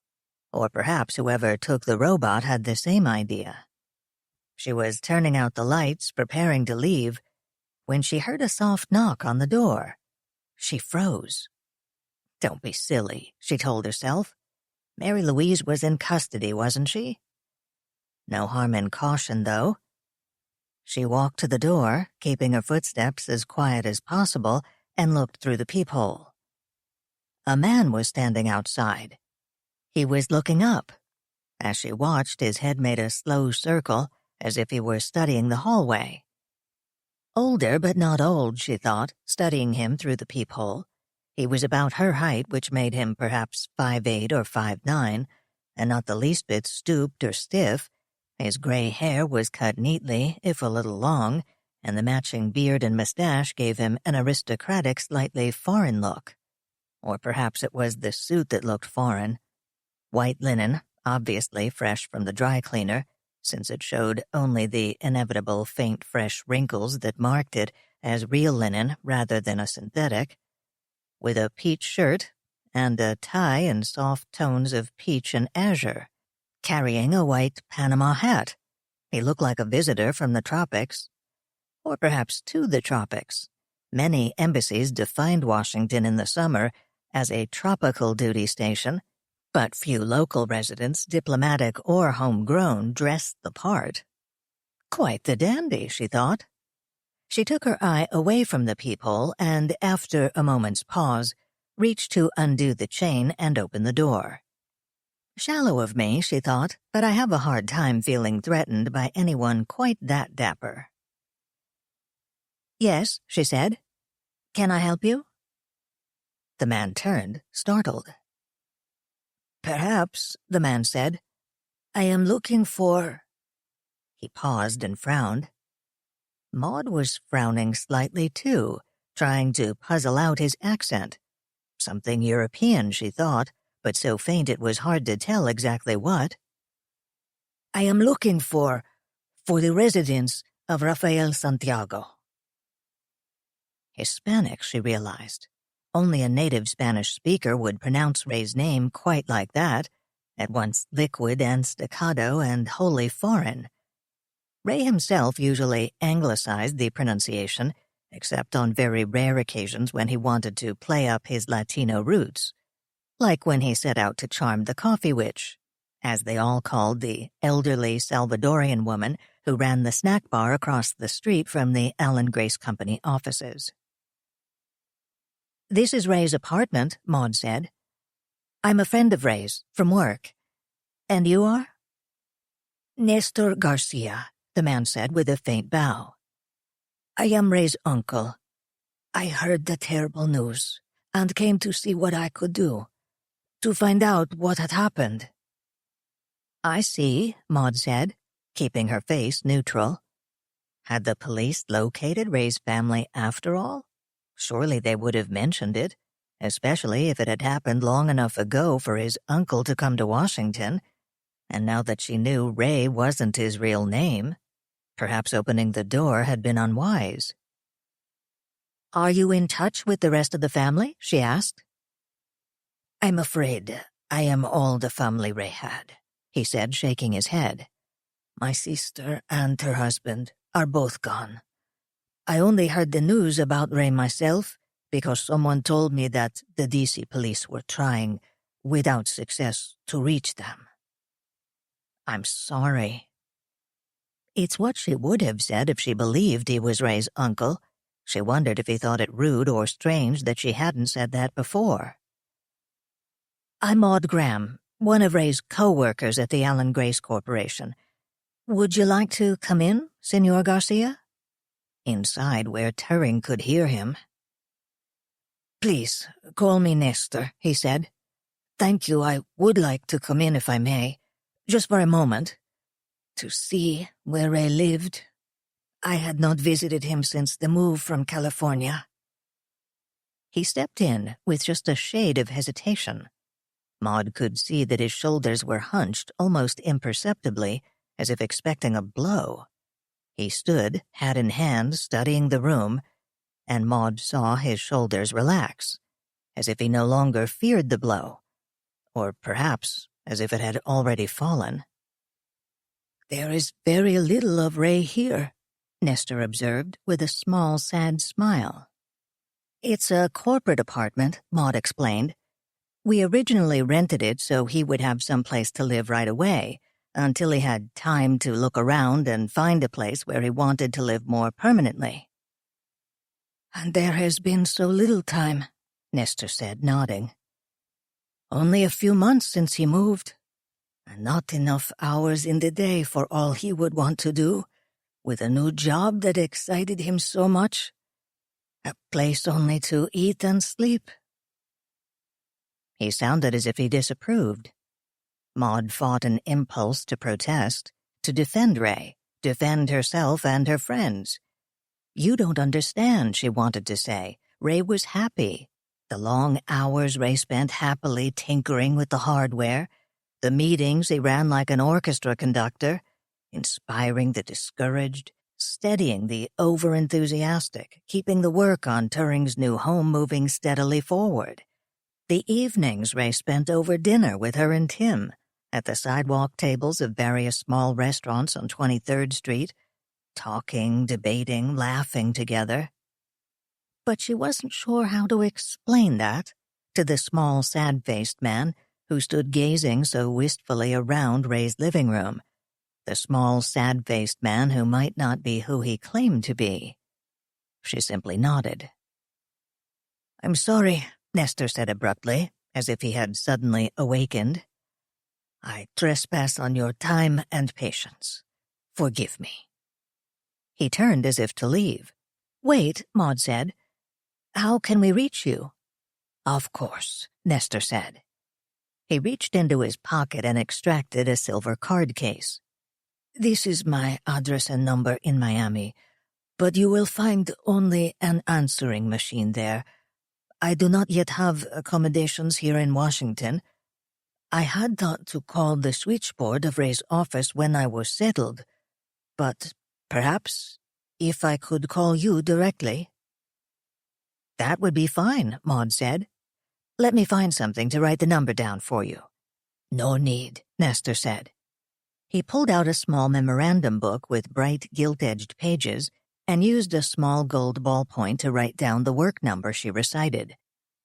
or perhaps whoever took the robot had the same idea. She was turning out the lights, preparing to leave, when she heard a soft knock on the door. She froze. Don't be silly, she told herself. Mary Louise was in custody, wasn't she? No harm in caution, though. She walked to the door, keeping her footsteps as quiet as possible, and looked through the peephole. A man was standing outside. He was looking up. As she watched, his head made a slow circle, as if he were studying the hallway. Older but not old, she thought, studying him through the peephole. He was about her height, which made him perhaps 5'8" or 5'9", and not the least bit stooped or stiff. His gray hair was cut neatly, if a little long, and the matching beard and mustache gave him an aristocratic, slightly foreign look. Or perhaps it was the suit that looked foreign. White linen, obviously fresh from the dry cleaner, since it showed only the inevitable faint fresh wrinkles that marked it as real linen rather than a synthetic, with a peach shirt and a tie in soft tones of peach and azure, carrying a white Panama hat. He looked like a visitor from the tropics, or perhaps to the tropics. Many embassies defined Washington in the summer as a tropical duty station, but few local residents, diplomatic or homegrown, dressed the part. Quite the dandy, she thought. She took her eye away from the peephole and, after a moment's pause, reached to undo the chain and open the door. Shallow of me, she thought, but I have a hard time feeling threatened by anyone quite that dapper. Yes, she said. Can I help you? The man turned, startled. Perhaps, the man said. I am looking for... He paused and frowned. Maud was frowning slightly too, trying to puzzle out his accent. Something European, she thought, but so faint it was hard to tell exactly what. I am looking for the residence of Rafael Santiago. Hispanic, she realized. Only a native Spanish speaker would pronounce Ray's name quite like that, at once liquid and staccato and wholly foreign. Ray himself usually anglicized the pronunciation, except on very rare occasions when he wanted to play up his Latino roots, like when he set out to charm the coffee witch, as they all called the elderly Salvadorian woman who ran the snack bar across the street from the Allen Grace Company offices. "This is Ray's apartment," Maud said. "I'm a friend of Ray's, from work. And you are?" "Nestor Garcia," the man said with a faint bow. "I am Ray's uncle. I heard the terrible news and came to see what I could do, to find out what had happened." "I see," Maud said, keeping her face neutral. Had the police located Ray's family after all? Surely they would have mentioned it, especially if it had happened long enough ago for his uncle to come to Washington, and now that she knew Ray wasn't his real name, perhaps opening the door had been unwise. "Are you in touch with the rest of the family?" she asked. "I'm afraid I am all the family Ray had," he said, shaking his head. "My sister and her husband are both gone. I only heard the news about Ray myself because someone told me that the D.C. police were trying, without success, to reach them." "I'm sorry." It's what she would have said if she believed he was Ray's uncle. She wondered if he thought it rude or strange that she hadn't said that before. "I'm Maud Graham, one of Ray's co-workers at the Allen Grace Corporation. Would you like to come in, Senor Garcia?" Inside, where Turing could hear him. "Please, call me Nestor," he said. "Thank you, I would like to come in if I may, just for a moment, to see where Ray lived. I had not visited him since the move from California." He stepped in with just a shade of hesitation. Maud could see that his shoulders were hunched almost imperceptibly, as if expecting a blow. He stood, hat in hand, studying the room, and Maud saw his shoulders relax, as if he no longer feared the blow, or perhaps as if it had already fallen. "There is very little of Ray here," Nestor observed with a small, sad smile. "It's a corporate apartment," Maud explained. "We originally rented it so he would have some place to live right away, until he had time to look around and find a place where he wanted to live more permanently." "And there has been so little time," Nestor said, nodding. "Only a few months since he moved, and not enough hours in the day for all he would want to do, with a new job that excited him so much. A place only to eat and sleep." He sounded as if he disapproved. Maud fought an impulse to protest, to defend Ray, defend herself and her friends. "You don't understand," she wanted to say. Ray was happy. The long hours Ray spent happily tinkering with the hardware, the meetings he ran like an orchestra conductor, inspiring the discouraged, steadying the over-enthusiastic, keeping the work on Turing's new home moving steadily forward. The evenings Ray spent over dinner with her and Tim, at the sidewalk tables of various small restaurants on 23rd Street, talking, debating, laughing together. But she wasn't sure how to explain that to the small, sad-faced man who stood gazing so wistfully around Ray's living room, the small, sad-faced man who might not be who he claimed to be. She simply nodded. "I'm sorry," Nestor said abruptly, as if he had suddenly awakened. "I trespass on your time and patience. Forgive me." He turned as if to leave. "Wait," Maud said. "How can we reach you?" "Of course," Nestor said. He reached into his pocket and extracted a silver card case. "This is my address and number in Miami, but you will find only an answering machine there. I do not yet have accommodations here in Washington. I had thought to call the switchboard of Ray's office when I was settled, but perhaps if I could call you directly." "That would be fine," Maud said. "Let me find something to write the number down for you." "No need," Nestor said. He pulled out a small memorandum book with bright gilt-edged pages and used a small gold ballpoint to write down the work number she recited.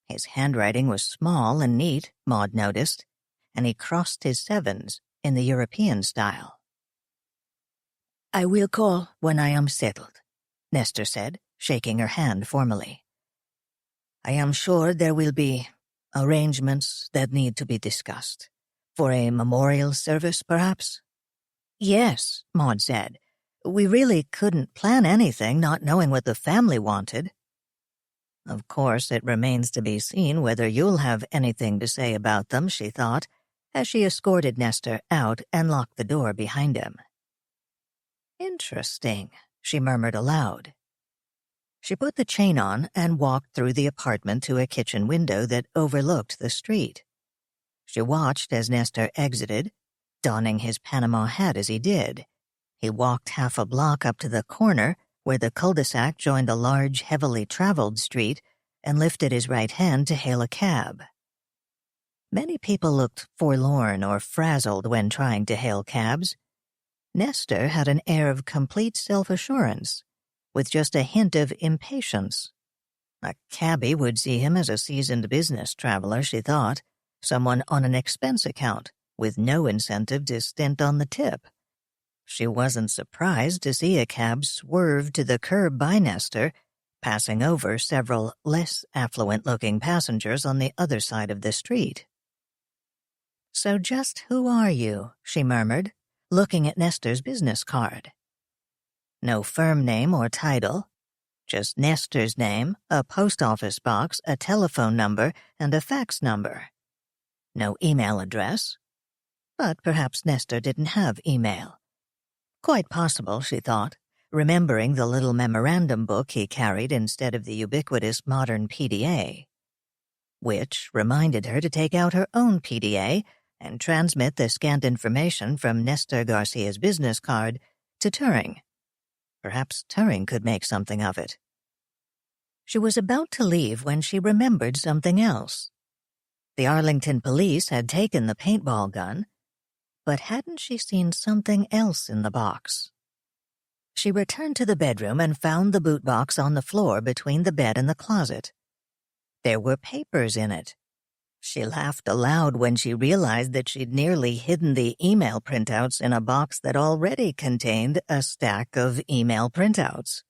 His handwriting was small and neat, Maud noticed, and he crossed his sevens in the European style. "I will call when I am settled," Nestor said, shaking her hand formally. "I am sure there will be arrangements that need to be discussed. For a memorial service, perhaps?" "Yes," Maud said. "We really couldn't plan anything, not knowing what the family wanted." "Of course, it remains to be seen whether you'll have anything to say about them," she thought, as she escorted Nestor out and locked the door behind him. "Interesting," she murmured aloud. She put the chain on and walked through the apartment to a kitchen window that overlooked the street. She watched as Nestor exited, donning his Panama hat as he did. He walked half a block up to the corner where the cul-de-sac joined a large, heavily traveled street, and lifted his right hand to hail a cab. Many people looked forlorn or frazzled when trying to hail cabs. Nestor had an air of complete self-assurance, with just a hint of impatience. A cabbie would see him as a seasoned business traveler, she thought, someone on an expense account, with no incentive to stint on the tip. She wasn't surprised to see a cab swerve to the curb by Nestor, passing over several less affluent-looking passengers on the other side of the street. "So just who are you?" she murmured, looking at Nestor's business card. No firm name or title, just Nestor's name, a post office box, a telephone number, and a fax number. No email address. But perhaps Nestor didn't have email. Quite possible, she thought, remembering the little memorandum book he carried instead of the ubiquitous modern PDA, which reminded her to take out her own PDA and transmit the scant information from Nestor Garcia's business card to Turing. Perhaps Turing could make something of it. She was about to leave when she remembered something else. The Arlington police had taken the paintball gun, but hadn't she seen something else in the box? She returned to the bedroom and found the boot box on the floor between the bed and the closet. There were papers in it. She laughed aloud when she realized that she'd nearly hidden the email printouts in a box that already contained a stack of email printouts.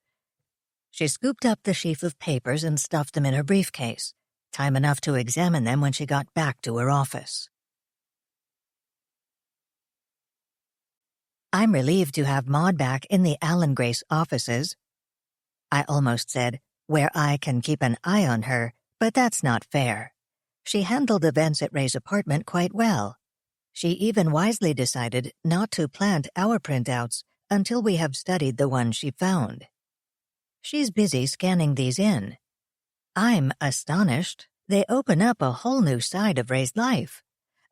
She scooped up the sheaf of papers and stuffed them in her briefcase, time enough to examine them when she got back to her office. "I'm relieved to have Maud back in the Allen Grace offices." I almost said, "where I can keep an eye on her," but that's not fair. She handled events at Ray's apartment quite well. She even wisely decided not to plant our printouts until we have studied the ones she found. She's busy scanning these in. I'm astonished. They open up a whole new side of Ray's life.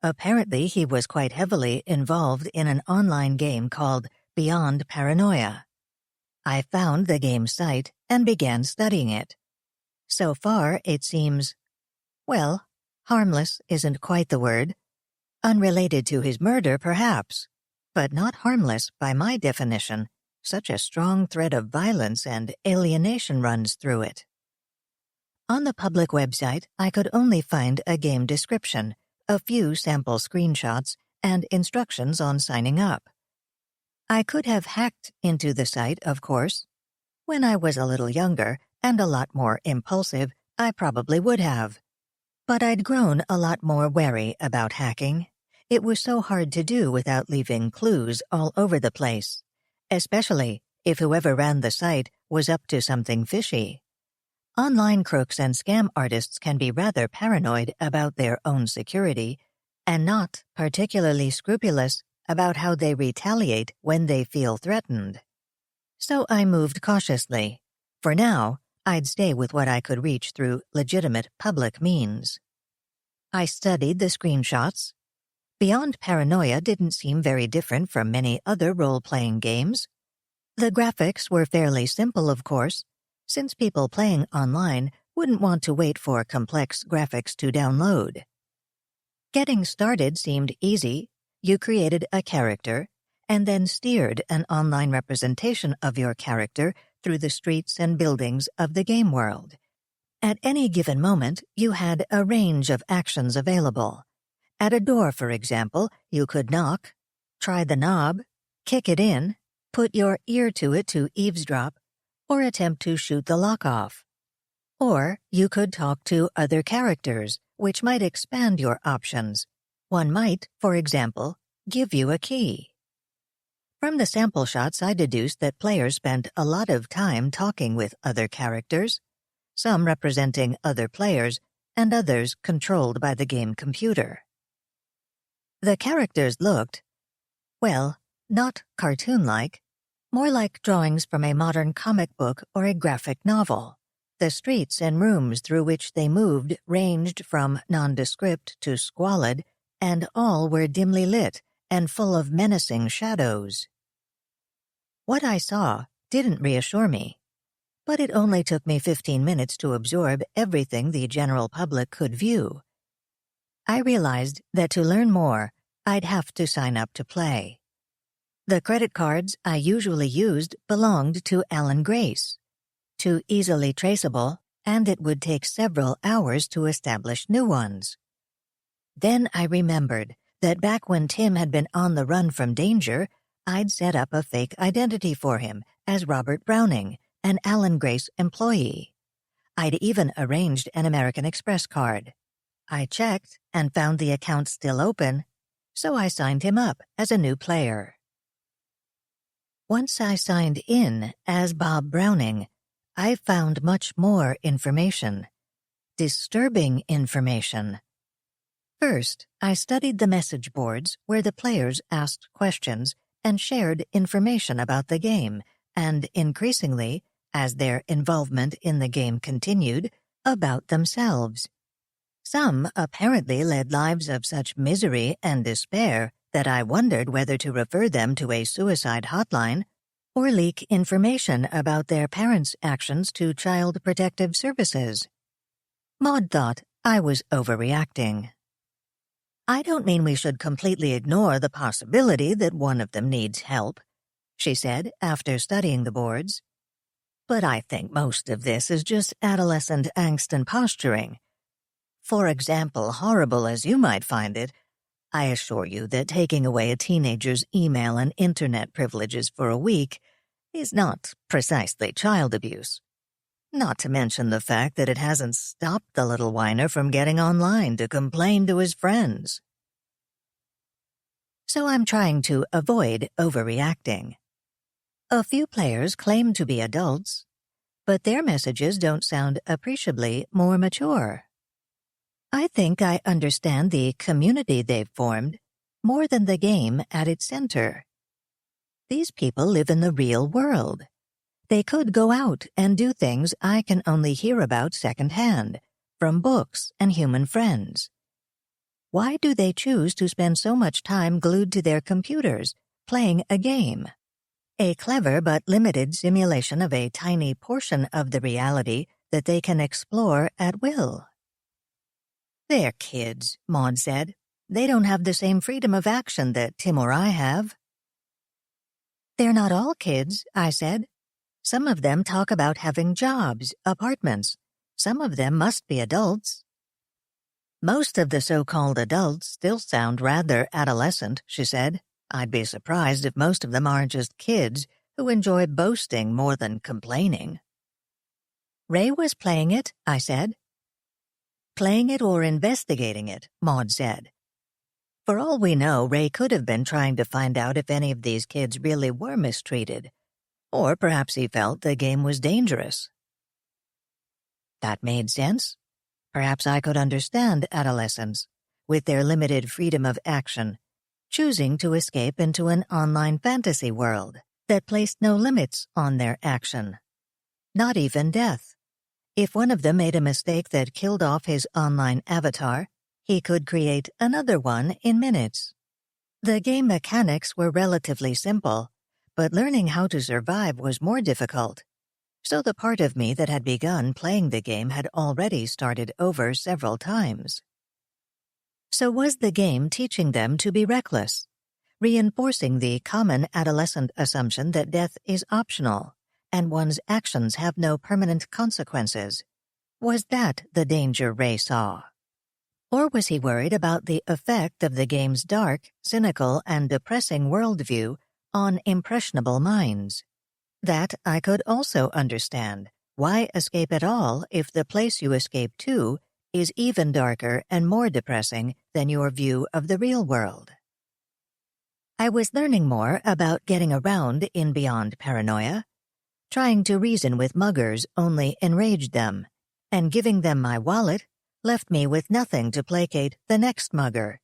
Apparently, he was quite heavily involved in an online game called Beyond Paranoia. I found the game site and began studying it. So far, it seems, well, harmless isn't quite the word. Unrelated to his murder, perhaps, but not harmless by my definition. Such a strong thread of violence and alienation runs through it. On the public website, I could only find a game description, a few sample screenshots, and instructions on signing up. I could have hacked into the site, of course. When I was a little younger and a lot more impulsive, I probably would have. But I'd grown a lot more wary about hacking. It was so hard to do without leaving clues all over the place, especially if whoever ran the site was up to something fishy. Online crooks and scam artists can be rather paranoid about their own security and not particularly scrupulous about how they retaliate when they feel threatened. So I moved cautiously. For now, I'd stay with what I could reach through legitimate public means. I studied the screenshots. Beyond Paranoia didn't seem very different from many other role-playing games. The graphics were fairly simple, of course, since people playing online wouldn't want to wait for complex graphics to download. Getting started seemed easy. You created a character, and then steered an online representation of your character through the streets and buildings of the game world. At any given moment, you had a range of actions available. At a door, for example, you could knock, try the knob, kick it in, put your ear to it to eavesdrop, or attempt to shoot the lock off. Or you could talk to other characters, which might expand your options. One might, for example, give you a key. From the sample shots, I deduced that players spent a lot of time talking with other characters, some representing other players, and others controlled by the game computer. The characters looked, well, not cartoon-like, more like drawings from a modern comic book or a graphic novel. The streets and rooms through which they moved ranged from nondescript to squalid, and all were dimly lit and full of menacing shadows. What I saw didn't reassure me, but it only took me 15 minutes to absorb everything the general public could view. I realized that to learn more, I'd have to sign up to play. The credit cards I usually used belonged to Alan Grace, too easily traceable, and it would take several hours to establish new ones. Then I remembered that back when Tim had been on the run from danger, I'd set up a fake identity for him as Robert Browning, an Alan Grace employee. I'd even arranged an American Express card. I checked and found the account still open, so I signed him up as a new player. Once I signed in as Bob Browning, I found much more information. Disturbing information. First, I studied the message boards where the players asked questions and shared information about the game, and increasingly, as their involvement in the game continued, about themselves. Some apparently led lives of such misery and despair that I wondered whether to refer them to a suicide hotline or leak information about their parents' actions to Child Protective Services. Maud thought I was overreacting. I don't mean we should completely ignore the possibility that one of them needs help, she said after studying the boards. But I think most of this is just adolescent angst and posturing. For example, horrible as you might find it, I assure you that taking away a teenager's email and internet privileges for a week is not precisely child abuse. Not to mention the fact that it hasn't stopped the little whiner from getting online to complain to his friends. So I'm trying to avoid overreacting. A few players claim to be adults, but their messages don't sound appreciably more mature. I think I understand the community they've formed more than the game at its center. These people live in the real world. They could go out and do things I can only hear about secondhand, from books and human friends. Why do they choose to spend so much time glued to their computers, playing a game? A clever but limited simulation of a tiny portion of the reality that they can explore at will. They're kids, Maud said. They don't have the same freedom of action that Tim or I have. They're not all kids, I said. Some of them talk about having jobs, apartments. Some of them must be adults. Most of the so-called adults still sound rather adolescent, she said. I'd be surprised if most of them aren't just kids who enjoy boasting more than complaining. Ray was playing it, I said. Playing it or investigating it, Maud said. For all we know, Ray could have been trying to find out if any of these kids really were mistreated, or perhaps he felt the game was dangerous. That made sense. Perhaps I could understand adolescents, with their limited freedom of action, choosing to escape into an online fantasy world that placed no limits on their action. Not even death. If one of them made a mistake that killed off his online avatar, he could create another one in minutes. The game mechanics were relatively simple, but learning how to survive was more difficult. So the part of me that had begun playing the game had already started over several times. So was the game teaching them to be reckless? reinforcing the common adolescent assumption that death is optional and one's actions have no permanent consequences. Was that the danger Ray saw? Or was he worried about the effect of the game's dark, cynical, and depressing worldview on impressionable minds? That I could also understand. Why escape at all if the place you escape to is even darker and more depressing than your view of the real world? I was learning more about getting around in Beyond Paranoia. Trying to reason with muggers only enraged them, and giving them my wallet left me with nothing to placate the next mugger.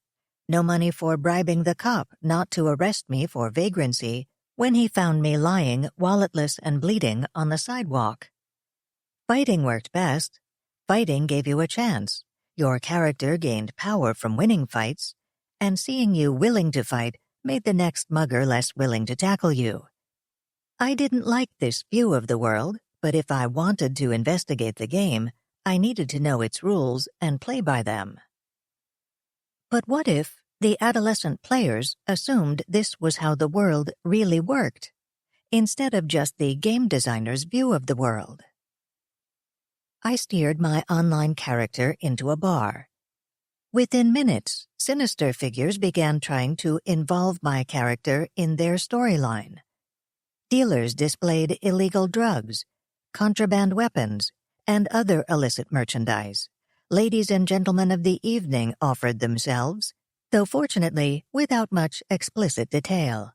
No money for bribing the cop not to arrest me for vagrancy when he found me lying, walletless and bleeding, on the sidewalk. Fighting worked best. Fighting gave you a chance. Your character gained power from winning fights, and seeing you willing to fight made the next mugger less willing to tackle you. I didn't like this view of the world, but if I wanted to investigate the game, I needed to know its rules and play by them. But what if the adolescent players assumed this was how the world really worked, instead of just the game designer's view of the world? I steered my online character into a bar. Within minutes, sinister figures began trying to involve my character in their storyline. Dealers displayed illegal drugs, contraband weapons, and other illicit merchandise. Ladies and gentlemen of the evening offered themselves, though fortunately without much explicit detail.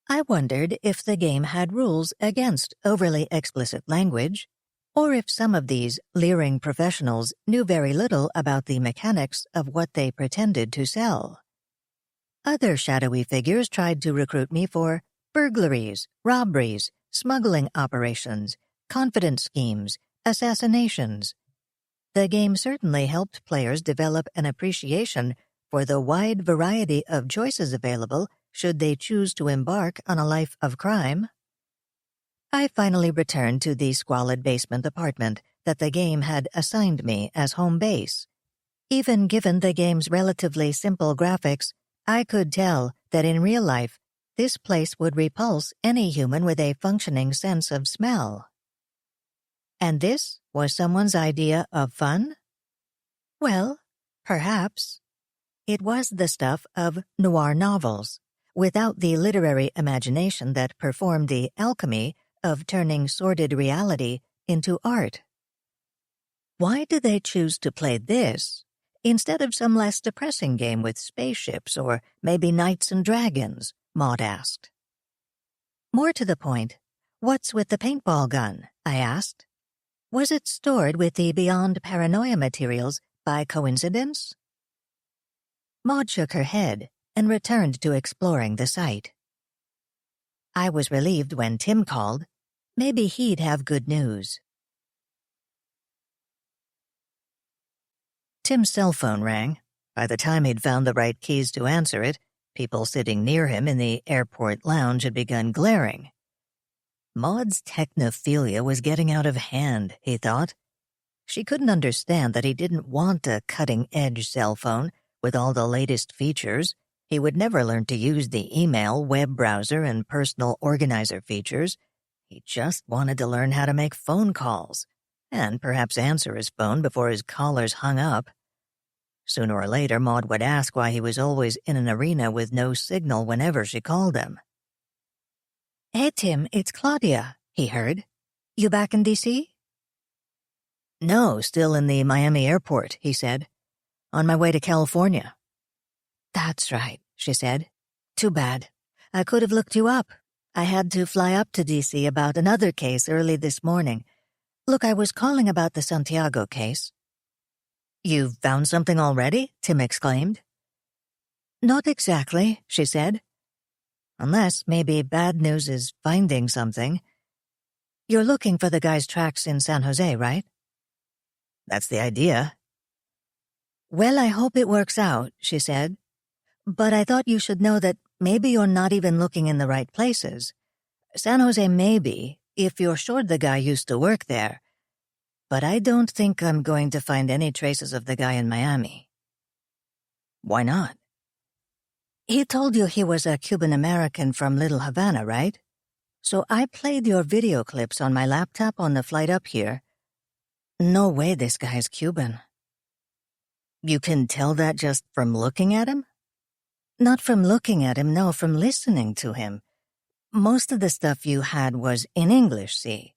I wondered if the game had rules against overly explicit language, or if some of these leering professionals knew very little about the mechanics of what they pretended to sell. Other shadowy figures tried to recruit me for burglaries, robberies, smuggling operations, confidence schemes, assassinations. The game certainly helped players develop an appreciation for the wide variety of choices available should they choose to embark on a life of crime. I finally returned to the squalid basement apartment that the game had assigned me as home base. Even given the game's relatively simple graphics, I could tell that in real life, this place would repulse any human with a functioning sense of smell. And this was someone's idea of fun? Well, perhaps. It was the stuff of noir novels, without the literary imagination that performed the alchemy of turning sordid reality into art. Why did they choose to play this instead of some less depressing game with spaceships or maybe knights and dragons? Maud asked. More to the point, what's with the paintball gun? I asked. Was it stored with the Beyond Paranoia materials by coincidence? Maud shook her head and returned to exploring the site. I was relieved when Tim called. Maybe he'd have good news. Tim's cell phone rang. By the time he'd found the right keys to answer it, people sitting near him in the airport lounge had begun glaring. Maud's technophilia was getting out of hand, he thought. She couldn't understand that he didn't want a cutting-edge cell phone with all the latest features. He would never learn to use the email, web browser, and personal organizer features. He just wanted to learn how to make phone calls, and perhaps answer his phone before his callers hung up. Sooner or later, Maud would ask why he was always in an arena with no signal whenever she called him. "Hey, Tim, it's Claudia," he heard. "You back in D.C.? "No, still in the Miami airport," he said. "On my way to California." "That's right," she said. "Too bad. I could have looked you up. I had to fly up to D.C. about another case early this morning. Look, I was calling about the Santiago case." "You've found something already?" Tim exclaimed. "Not exactly," she said. "Unless maybe bad news is finding something. You're looking for the guy's tracks in San Jose, right?" "That's the idea." "Well, I hope it works out," she said. "But I thought you should know that maybe you're not even looking in the right places. San Jose maybe, if you're sure the guy used to work there. But I don't think I'm going to find any traces of the guy in Miami." "Why not?" He told you he was a Cuban-American from Little Havana, right? So I played your video clips on my laptop on the flight up here. No way this guy's Cuban. You can tell that just from looking at him? Not from looking at him, no, from listening to him. Most of the stuff you had was in English, see?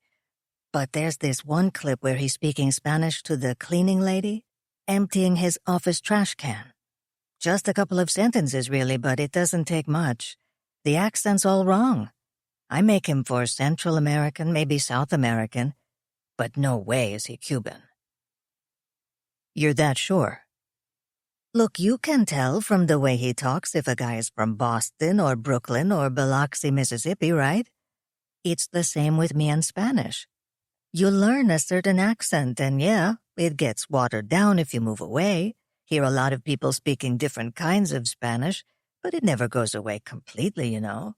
But there's this one clip where he's speaking Spanish to the cleaning lady, emptying his office trash can. Just a couple of sentences, really, but it doesn't take much. The accent's all wrong. I make him for Central American, maybe South American, but no way is he Cuban. You're that sure? Look, you can tell from the way he talks if a guy is from Boston or Brooklyn or Biloxi, Mississippi, right? It's the same with me and Spanish. You learn a certain accent, and yeah, it gets watered down if you move away. Hear a lot of people speaking different kinds of Spanish, but it never goes away completely, you know.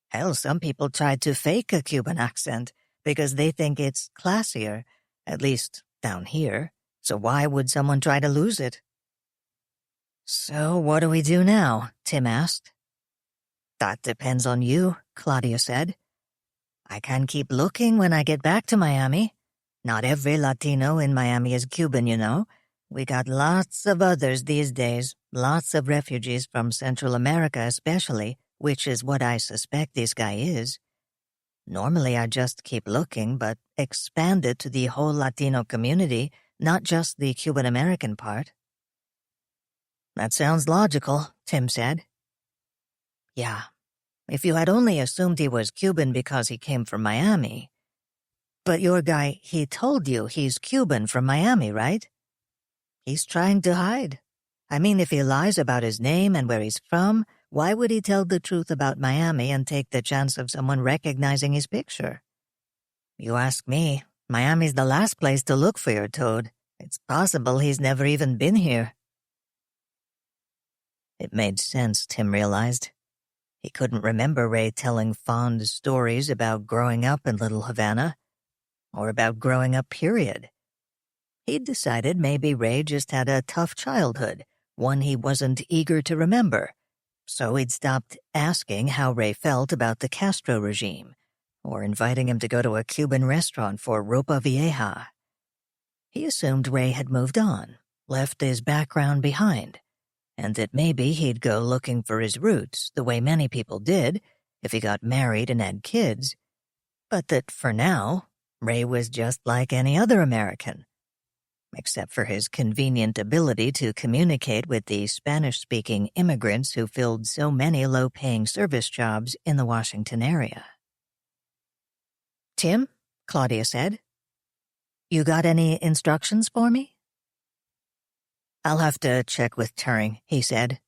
Hell, some people try to fake a Cuban accent because they think it's classier, at least down here. So why would someone try to lose it? So what do we do now? Tim asked. That depends on you, Claudia said. I can keep looking when I get back to Miami. Not every Latino in Miami is Cuban, you know. We got lots of others these days, lots of refugees from Central America especially, which is what I suspect this guy is. Normally I just keep looking, but expand it to the whole Latino community, not just the Cuban-American part. That sounds logical, Tim said. Yeah, if you had only assumed he was Cuban because he came from Miami. But your guy, he told you he's Cuban from Miami, right? He's trying to hide. I mean, if he lies about his name and where he's from, why would he tell the truth about Miami and take the chance of someone recognizing his picture? You ask me, Miami's the last place to look for your toad. It's possible he's never even been here. It made sense, Tim realized. He couldn't remember Ray telling fond stories about growing up in Little Havana, or about growing up, period. He'd decided maybe Ray just had a tough childhood, one he wasn't eager to remember, so he'd stopped asking how Ray felt about the Castro regime, or inviting him to go to a Cuban restaurant for ropa vieja. He assumed Ray had moved on, left his background behind, and that maybe he'd go looking for his roots the way many people did if he got married and had kids, but that for now, Ray was just like any other American, except for his convenient ability to communicate with the Spanish-speaking immigrants who filled so many low-paying service jobs in the Washington area. Tim, Claudia said, you got any instructions for me? I'll have to check with Turing, he said.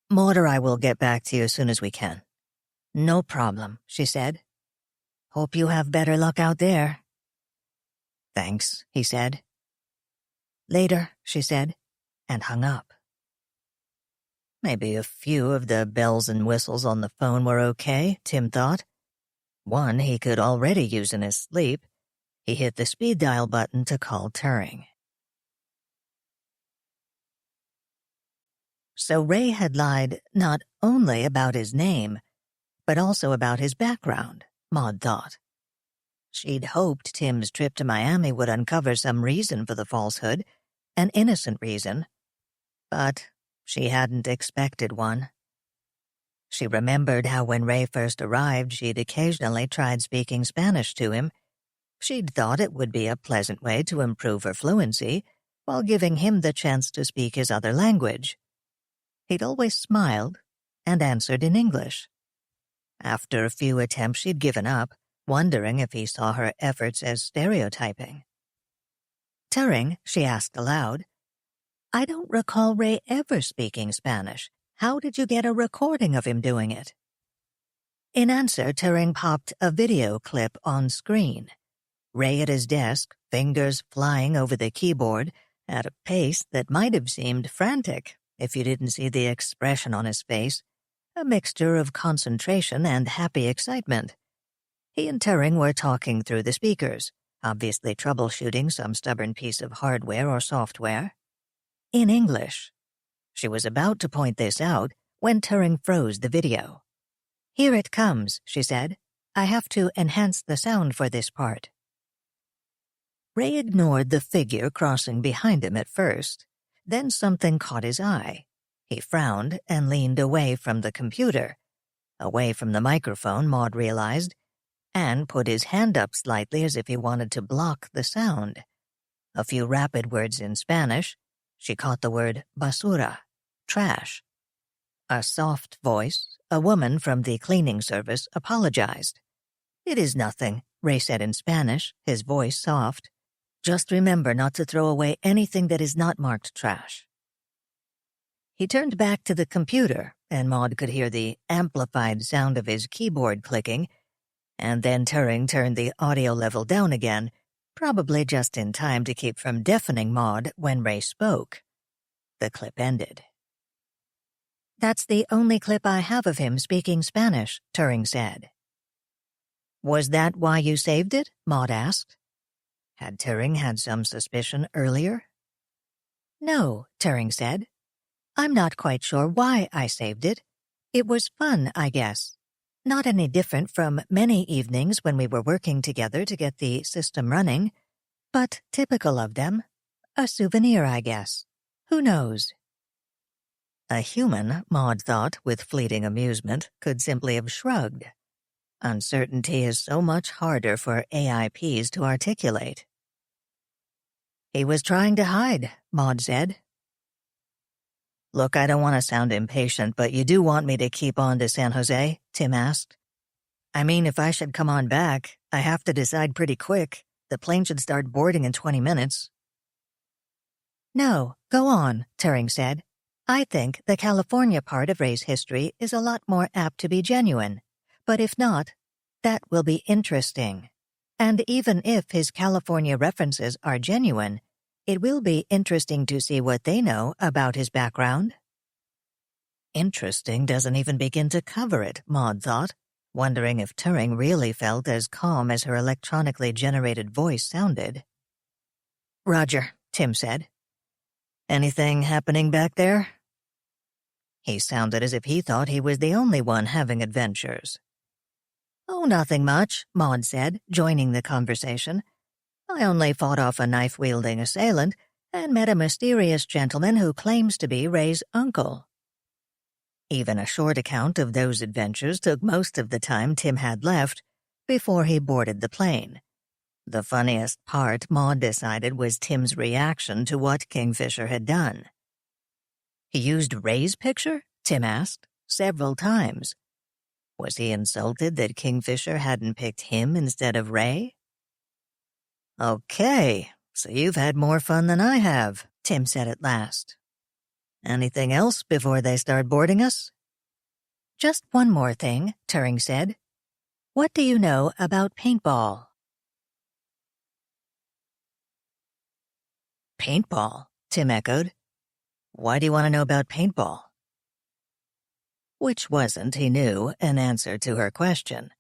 Maud or I will get back to you as soon as we can. No problem, she said. Hope you have better luck out there. Thanks, he said. Later, she said, and hung up. Maybe a few of the bells and whistles on the phone were okay, Tim thought. One he could already use in his sleep. He hit the speed dial button to call Turing. So Ray had lied not only about his name, but also about his background, Maud thought. She'd hoped Tim's trip to Miami would uncover some reason for the falsehood, an innocent reason, but she hadn't expected one. She remembered how when Ray first arrived, she'd occasionally tried speaking Spanish to him. She'd thought it would be a pleasant way to improve her fluency while giving him the chance to speak his other language. He'd always smiled and answered in English. After a few attempts, she'd given up, wondering if he saw her efforts as stereotyping. Turing, she asked aloud, I don't recall Ray ever speaking Spanish. How did you get a recording of him doing it? In answer, Turing popped a video clip on screen. Ray at his desk, fingers flying over the keyboard, at a pace that might have seemed frantic if you didn't see the expression on his face, a mixture of concentration and happy excitement. He and Turing were talking through the speakers, obviously troubleshooting some stubborn piece of hardware or software. In English. She was about to point this out when Turing froze the video. "Here it comes," she said. "I have to enhance the sound for this part." Ray ignored the figure crossing behind him at first. Then something caught his eye. He frowned and leaned away from the computer, away from the microphone, Maud realized, and put his hand up slightly as if he wanted to block the sound. A few rapid words in Spanish. She caught the word basura, trash. A soft voice, a woman from the cleaning service, apologized. "It is nothing," Ray said in Spanish, his voice soft. "Just remember not to throw away anything that is not marked trash." He turned back to the computer, and Maud could hear the amplified sound of his keyboard clicking, and then Turing turned the audio level down again, probably just in time to keep from deafening Maud when Ray spoke. The clip ended. "That's the only clip I have of him speaking Spanish," Turing said. "Was that why you saved it?" Maud asked. Had Turing had some suspicion earlier? "No," Turing said. "I'm not quite sure why I saved it. It was fun, I guess. Not any different from many evenings when we were working together to get the system running, but typical of them. A souvenir, I guess. Who knows?" A human, Maud thought with fleeting amusement, could simply have shrugged. Uncertainty is so much harder for AIPs to articulate. "He was trying to hide," Maud said. "Look, I don't want to sound impatient, but you do want me to keep on to San Jose?" Tim asked. "I mean, if I should come on back, I have to decide pretty quick. The plane should start boarding in 20 minutes. "No, go on," Turing said. "I think the California part of Ray's history is a lot more apt to be genuine. But if not, that will be interesting. And even if his California references are genuine, it will be interesting to see what they know about his background." Interesting doesn't even begin to cover it, Maud thought, wondering if Turing really felt as calm as her electronically generated voice sounded. "Roger," Tim said. "Anything happening back there?" He sounded as if he thought he was the only one having adventures. "Oh, nothing much," Maud said, joining the conversation. "I only fought off a knife-wielding assailant and met a mysterious gentleman who claims to be Ray's uncle." Even a short account of those adventures took most of the time Tim had left before he boarded the plane. The funniest part, Maud decided, was Tim's reaction to what Kingfisher had done. "He used Ray's picture?" Tim asked, several times. Was he insulted that Kingfisher hadn't picked him instead of Ray? "Okay, so you've had more fun than I have," Tim said at last. "Anything else before they start boarding us?" "Just one more thing," Turing said. "What do you know about paintball?" "Paintball?" Tim echoed. "Why do you want to know about paintball?" Which wasn't, he knew, an answer to her question.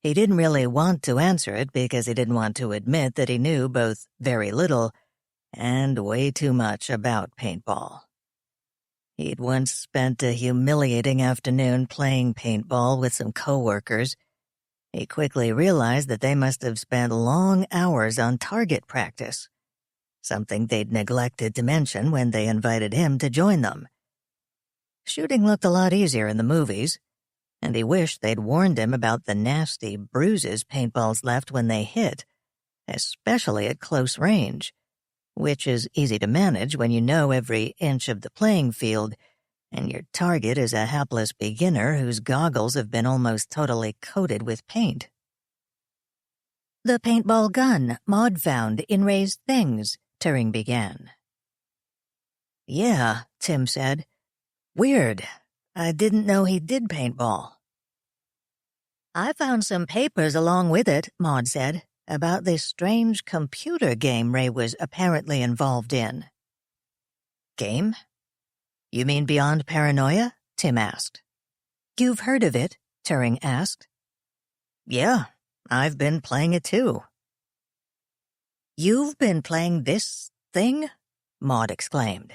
He didn't really want to answer it because he didn't want to admit that he knew both very little and way too much about paintball. He'd once spent a humiliating afternoon playing paintball with some coworkers. He quickly realized that they must have spent long hours on target practice, something they'd neglected to mention when they invited him to join them. Shooting looked a lot easier in the movies, and he wished they'd warned him about the nasty bruises paintballs left when they hit, especially at close range, which is easy to manage when you know every inch of the playing field and your target is a hapless beginner whose goggles have been almost totally coated with paint. "The paintball gun Maud found in Ray's things," Turing began. "Yeah," Tim said. "Weird. I didn't know he did paintball." "I found some papers along with it," Maud said, "about this strange computer game Ray was apparently involved in." "Game? You mean Beyond Paranoia?" Tim asked. "You've heard of it?" Turing asked. "Yeah, I've been playing it too." "You've been playing this thing?" Maud exclaimed.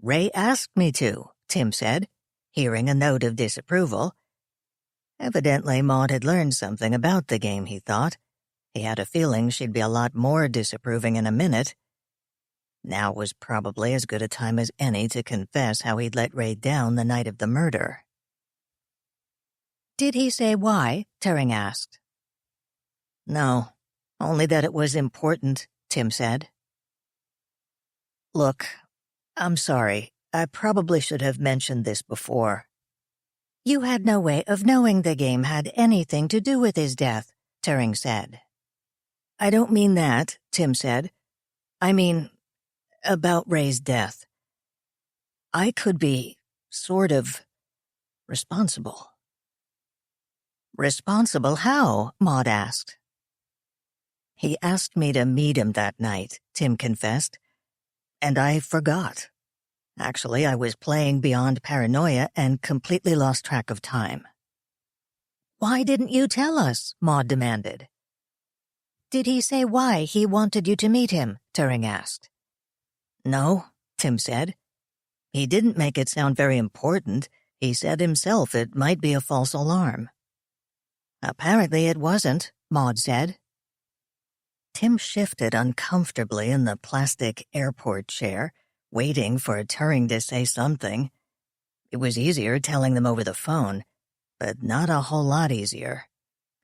"Ray asked me to," Tim said, hearing a note of disapproval. Evidently, Maud had learned something about the game, he thought. He had a feeling she'd be a lot more disapproving in a minute. Now was probably as good a time as any to confess how he'd let Ray down the night of the murder. "Did he say why?" Turing asked. No, only that it was important, Tim said. Look, I'm sorry. I probably should have mentioned this before. "You had no way of knowing the game had anything to do with his death," Turing said. I don't mean that, Tim said. I mean, about Ray's death. I could be, sort of, responsible. "Responsible how?" Maud asked. He asked me to meet him that night, Tim confessed, and I forgot. Actually, I was playing Beyond Paranoia and completely lost track of time. "Why didn't you tell us?" Maud demanded. "Did he say why he wanted you to meet him?" Turing asked. No, Tim said. He didn't make it sound very important. He said himself it might be a false alarm. "Apparently it wasn't," Maud said. Tim shifted uncomfortably in the plastic airport chair, waiting for Turing to say something. It was easier telling them over the phone, but not a whole lot easier.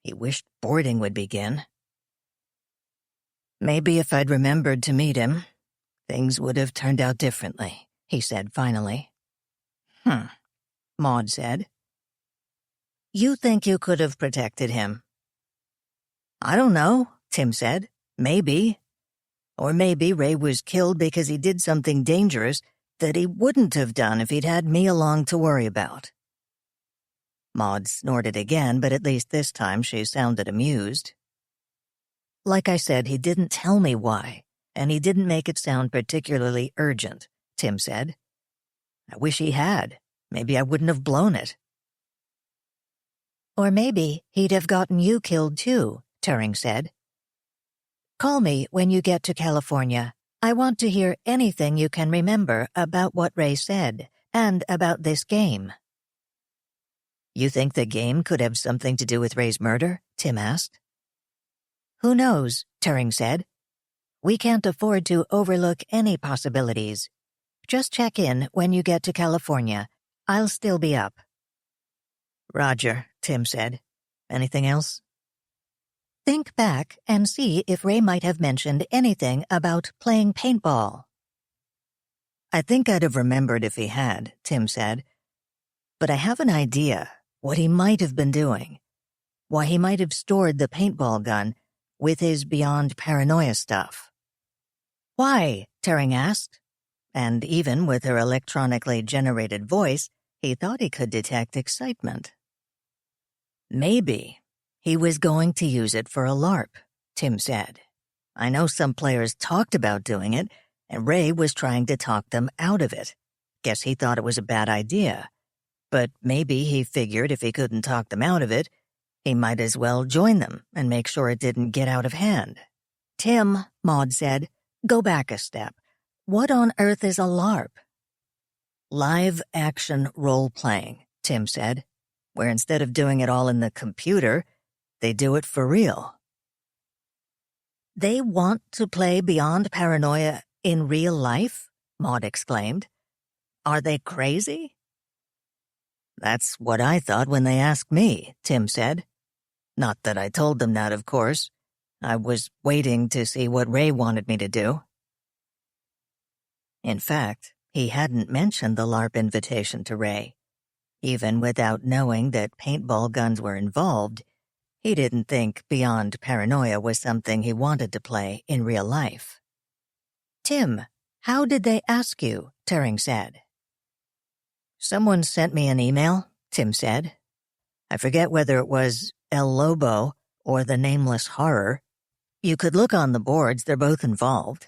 He wished boarding would begin. Maybe if I'd remembered to meet him, things would have turned out differently, he said finally. Maud said. "You think you could have protected him?" I don't know, Tim said. Maybe. Or maybe Ray was killed because he did something dangerous that he wouldn't have done if he'd had me along to worry about. Maud snorted again, but at least this time she sounded amused. Like I said, he didn't tell me why, and he didn't make it sound particularly urgent, Tim said. I wish he had. Maybe I wouldn't have blown it. "Or maybe he'd have gotten you killed too," Turing said. "Call me when you get to California. I want to hear anything you can remember about what Ray said and about this game." You think the game could have something to do with Ray's murder? Tim asked. "Who knows?" Turing said. "We can't afford to overlook any possibilities. Just check in when you get to California. I'll still be up." Roger, Tim said. Anything else? "Think back and see if Ray might have mentioned anything about playing paintball." I think I'd have remembered if he had, Tim said. But I have an idea what he might have been doing. Why he might have stored the paintball gun with his Beyond Paranoia stuff. "Why?" Turing asked. And even with her electronically generated voice, he thought he could detect excitement. Maybe he was going to use it for a LARP, Tim said. I know some players talked about doing it, and Ray was trying to talk them out of it. Guess he thought it was a bad idea. But maybe he figured if he couldn't talk them out of it, he might as well join them and make sure it didn't get out of hand. "Tim," Maud said, "go back a step. What on earth is a LARP?" Live action role-playing, Tim said, where instead of doing it all in the computer, they do it for real. "They want to play Beyond Paranoia in real life?" Maud exclaimed. "Are they crazy?" That's what I thought when they asked me, Tim said. Not that I told them that, of course. I was waiting to see what Ray wanted me to do. In fact, he hadn't mentioned the LARP invitation to Ray. Even without knowing that paintball guns were involved, he didn't think Beyond Paranoia was something he wanted to play in real life. "Tim, how did they ask you?" Turing said. Someone sent me an email, Tim said. I forget whether it was El Lobo or the Nameless Horror. You could look on the boards, they're both involved.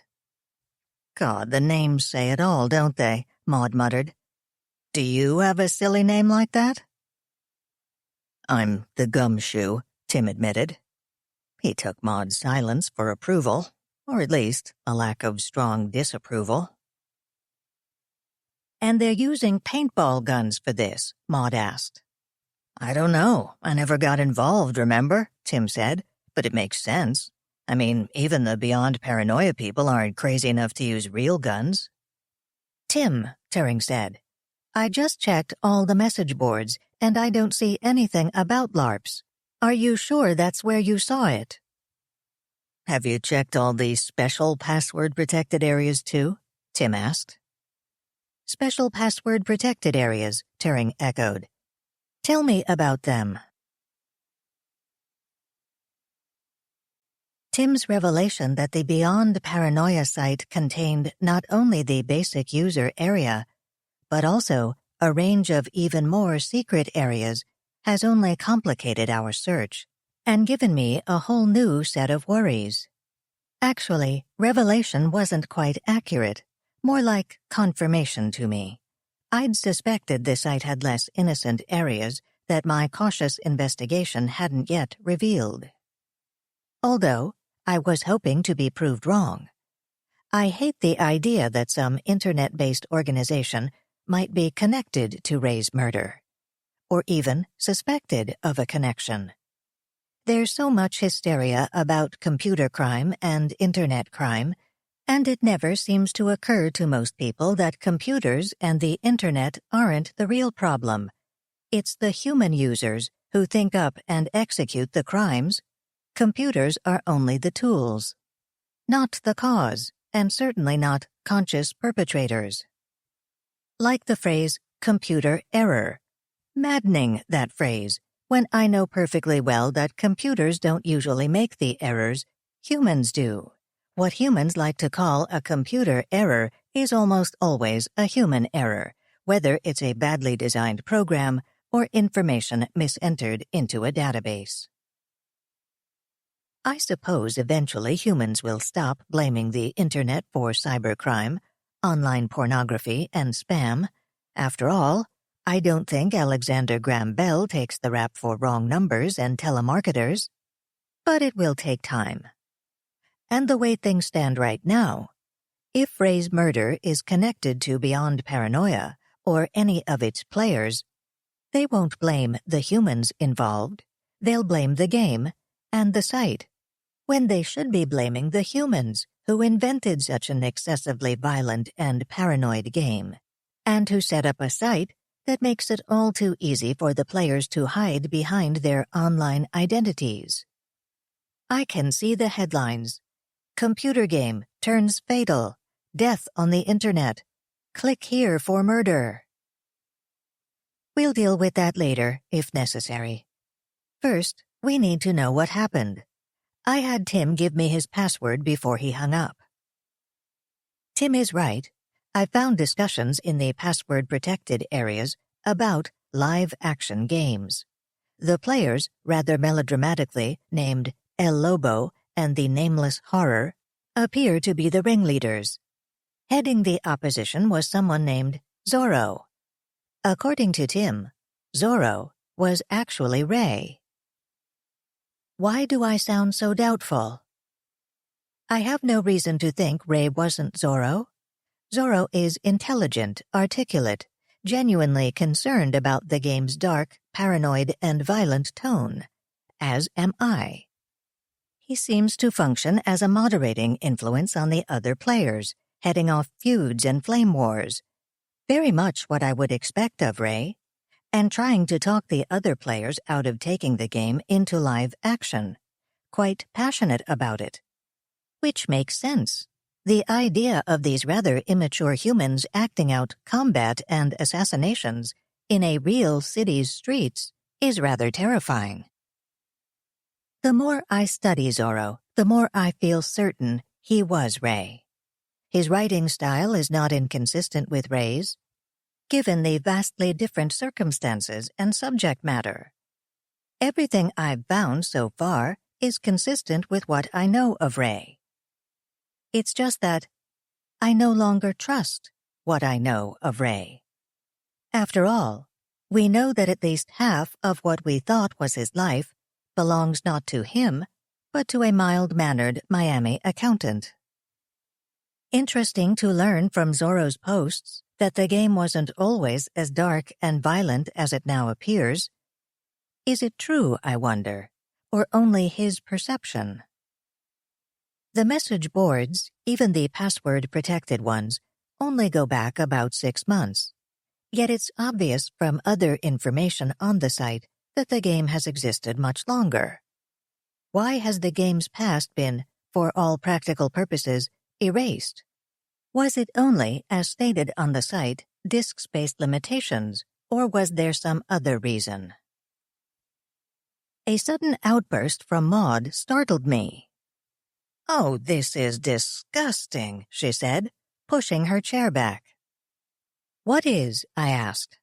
God, the names say it all, don't they? Maud muttered. "Do you have a silly name like that?" I'm the Gumshoe, Tim admitted. He took Maud's silence for approval, or at least a lack of strong disapproval. And they're using paintball guns for this, Maud asked. I don't know. I never got involved, remember? Tim said. But it makes sense. I mean, even the beyond paranoia people aren't crazy enough to use real guns. Tim, Turing said, I just checked all the message boards, and I don't see anything about LARPs. Are you sure that's where you saw it? Have you checked all these special password-protected areas too? Tim asked. Special password-protected areas, Turing echoed. Tell me about them. Tim's revelation that the Beyond Paranoia site contained not only the basic user area, but also a range of even more secret areas has only complicated our search and given me a whole new set of worries. Actually, revelation wasn't quite accurate, more like confirmation to me. I'd suspected the site had less innocent areas that my cautious investigation hadn't yet revealed. Although I was hoping to be proved wrong. I hate the idea that some internet-based organization might be connected to Ray's murder, or even suspected of a connection. There's so much hysteria about computer crime and internet crime, and it never seems to occur to most people that computers and the internet aren't the real problem. It's the human users who think up and execute the crimes. Computers are only the tools, not the cause, and certainly not conscious perpetrators. Like the phrase, computer error. Maddening, that phrase, when I know perfectly well that computers don't usually make the errors, humans do. What humans like to call a computer error is almost always a human error, whether it's a badly designed program or information misentered into a database. I suppose eventually humans will stop blaming the internet for cybercrime, online pornography, and spam. After all, I don't think Alexander Graham Bell takes the rap for wrong numbers and telemarketers. But it will take time. And the way things stand right now, if Ray's murder is connected to Beyond Paranoia or any of its players, they won't blame the humans involved. They'll blame the game and the site, when they should be blaming the humans who invented such an excessively violent and paranoid game, and who set up a site that makes it all too easy for the players to hide behind their online identities. I can see the headlines. Computer game turns fatal. Death on the internet. Click here for murder. We'll deal with that later, if necessary. First, we need to know what happened. I had Tim give me his password before he hung up. Tim is right. I found discussions in the password-protected areas about live-action games. The players, rather melodramatically named El Lobo and the Nameless Horror, appear to be the ringleaders. Heading the opposition was someone named Zorro. According to Tim, Zorro was actually Ray. Why do I sound so doubtful? I have no reason to think Ray wasn't Zorro. Zorro is intelligent, articulate, genuinely concerned about the game's dark, paranoid, and violent tone, as am I. He seems to function as a moderating influence on the other players, heading off feuds and flame wars. Very much what I would expect of Ray, and trying to talk the other players out of taking the game into live action, quite passionate about it. Which makes sense. The idea of these rather immature humans acting out combat and assassinations in a real city's streets is rather terrifying. The more I study Zorro, the more I feel certain he was Ray. His writing style is not inconsistent with Ray's, given the vastly different circumstances and subject matter. Everything I've found so far is consistent with what I know of Ray. It's just that I no longer trust what I know of Ray. After all, we know that at least half of what we thought was his life belongs not to him, but to a mild-mannered Miami accountant. Interesting to learn from Zorro's posts that the game wasn't always as dark and violent as it now appears? Is it true, I wonder, or only his perception? The message boards, even the password-protected ones, only go back about 6 months. Yet it's obvious from other information on the site that the game has existed much longer. Why has the game's past been, for all practical purposes, erased? Was it only, as stated on the site, disk-space limitations, or was there some other reason? A sudden outburst from Maud startled me. "Oh, this is disgusting," she said, pushing her chair back. "What is?" I asked.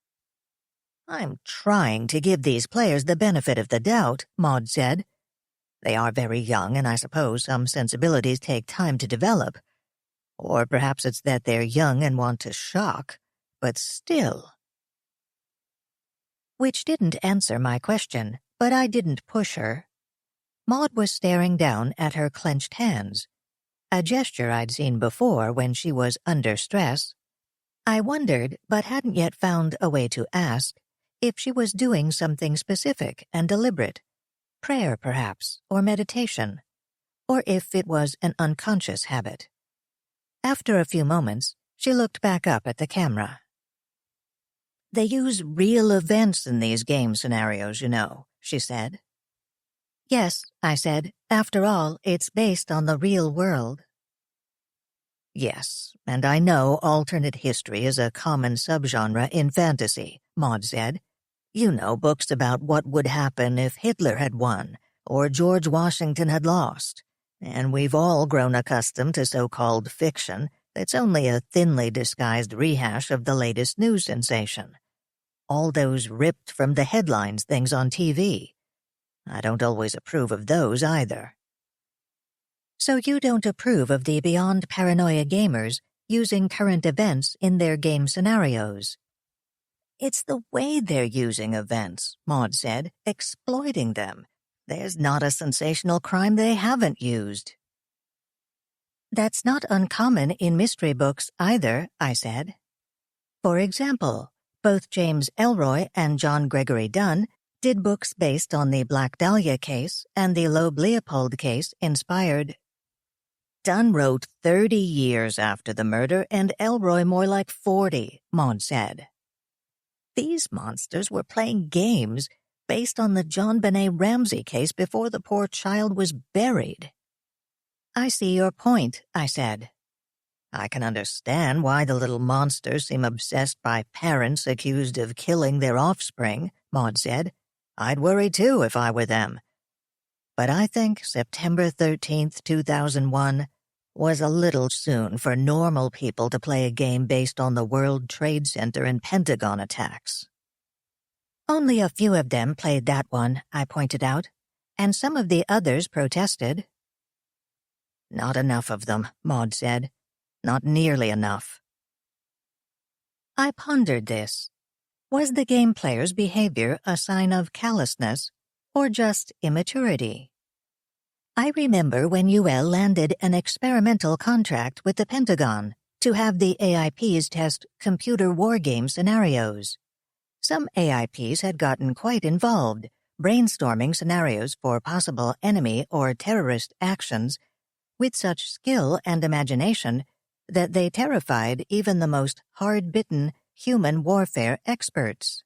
"I'm trying to give these players the benefit of the doubt," Maud said. "They are very young, and I suppose some sensibilities take time to develop. Or perhaps it's that they're young and want to shock, but still." Which didn't answer my question, but I didn't push her. Maud was staring down at her clenched hands, a gesture I'd seen before when she was under stress. I wondered, but hadn't yet found a way to ask, if she was doing something specific and deliberate, prayer perhaps, or meditation, or if it was an unconscious habit. After a few moments, she looked back up at the camera. "They use real events in these game scenarios, you know," she said. "Yes," I said, "after all, it's based on the real world." "Yes, and I know alternate history is a common subgenre in fantasy," Maud said. "You know, books about what would happen if Hitler had won, or George Washington had lost. And we've all grown accustomed to so-called fiction that's only a thinly disguised rehash of the latest news sensation. All those ripped-from-the-headlines things on TV. I don't always approve of those either." "So you don't approve of the beyond paranoia gamers using current events in their game scenarios?" "It's the way they're using events," Maud said, "exploiting them. There's not a sensational crime they haven't used." "That's not uncommon in mystery books either," I said. "For example, both James Ellroy and John Gregory Dunn did books based on the Black Dahlia case and the Loeb Leopold case inspired. Dunn wrote 30 years after the murder and Ellroy more like 40, Maud said. These monsters were playing games based on the John Benet Ramsey case before the poor child was buried. "I see your point," I said. "I can understand why the little monsters seem obsessed by parents accused of killing their offspring," Maud said. "I'd worry too if I were them. But I think September 13th, 2001 was a little soon for normal people to play a game based on the World Trade Center and Pentagon attacks." "Only a few of them played that one," I pointed out, "and some of the others protested." "Not enough of them," Maud said. "Not nearly enough." I pondered this. Was the game player's behavior a sign of callousness or just immaturity? I remember when UL landed an experimental contract with the Pentagon to have the AIPs test computer wargame scenarios. Some AIPs had gotten quite involved, brainstorming scenarios for possible enemy or terrorist actions with such skill and imagination that they terrified even the most hard-bitten human warfare experts.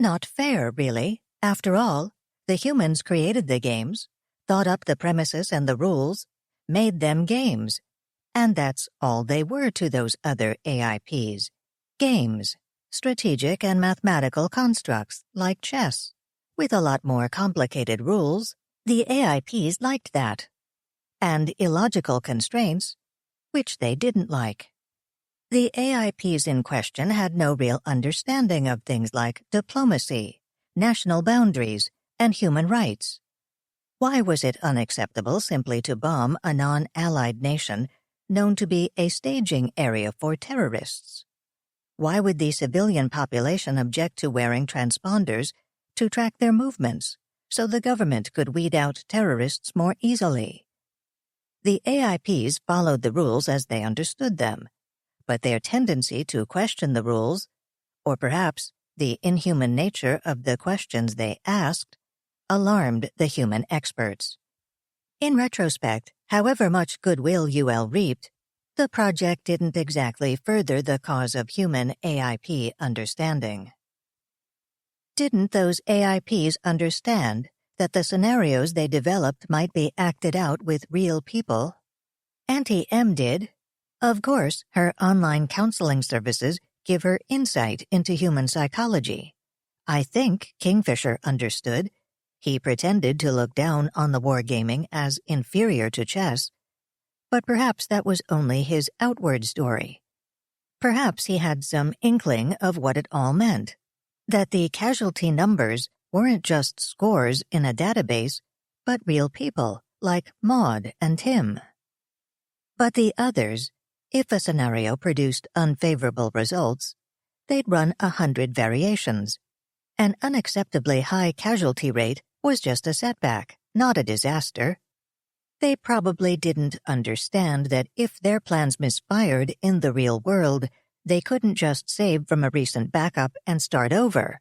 Not fair, really. After all, the humans created the games, thought up the premises and the rules, made them games, and that's all they were to those other AIPs. Games, strategic and mathematical constructs like chess. With a lot more complicated rules, the AIPs liked that. And illogical constraints, which they didn't like. The AIPs in question had no real understanding of things like diplomacy, national boundaries, and human rights. Why was it unacceptable simply to bomb a non-allied nation known to be a staging area for terrorists? Why would the civilian population object to wearing transponders to track their movements so the government could weed out terrorists more easily? The AIPs followed the rules as they understood them, but their tendency to question the rules, or perhaps the inhuman nature of the questions they asked, alarmed the human experts. In retrospect, however much goodwill UL reaped, the project didn't exactly further the cause of human AIP understanding. Didn't those AIPs understand that the scenarios they developed might be acted out with real people? Auntie M did. Of course, her online counseling services give her insight into human psychology. I think Kingfisher understood. He pretended to look down on the wargaming as inferior to chess, but perhaps that was only his outward story. Perhaps he had some inkling of what it all meant, that the casualty numbers weren't just scores in a database, but real people like Maud and Tim. But the others, if a scenario produced unfavorable results, they'd run 100 variations. An unacceptably high casualty rate was just a setback, not a disaster. They probably didn't understand that if their plans misfired in the real world, they couldn't just save from a recent backup and start over.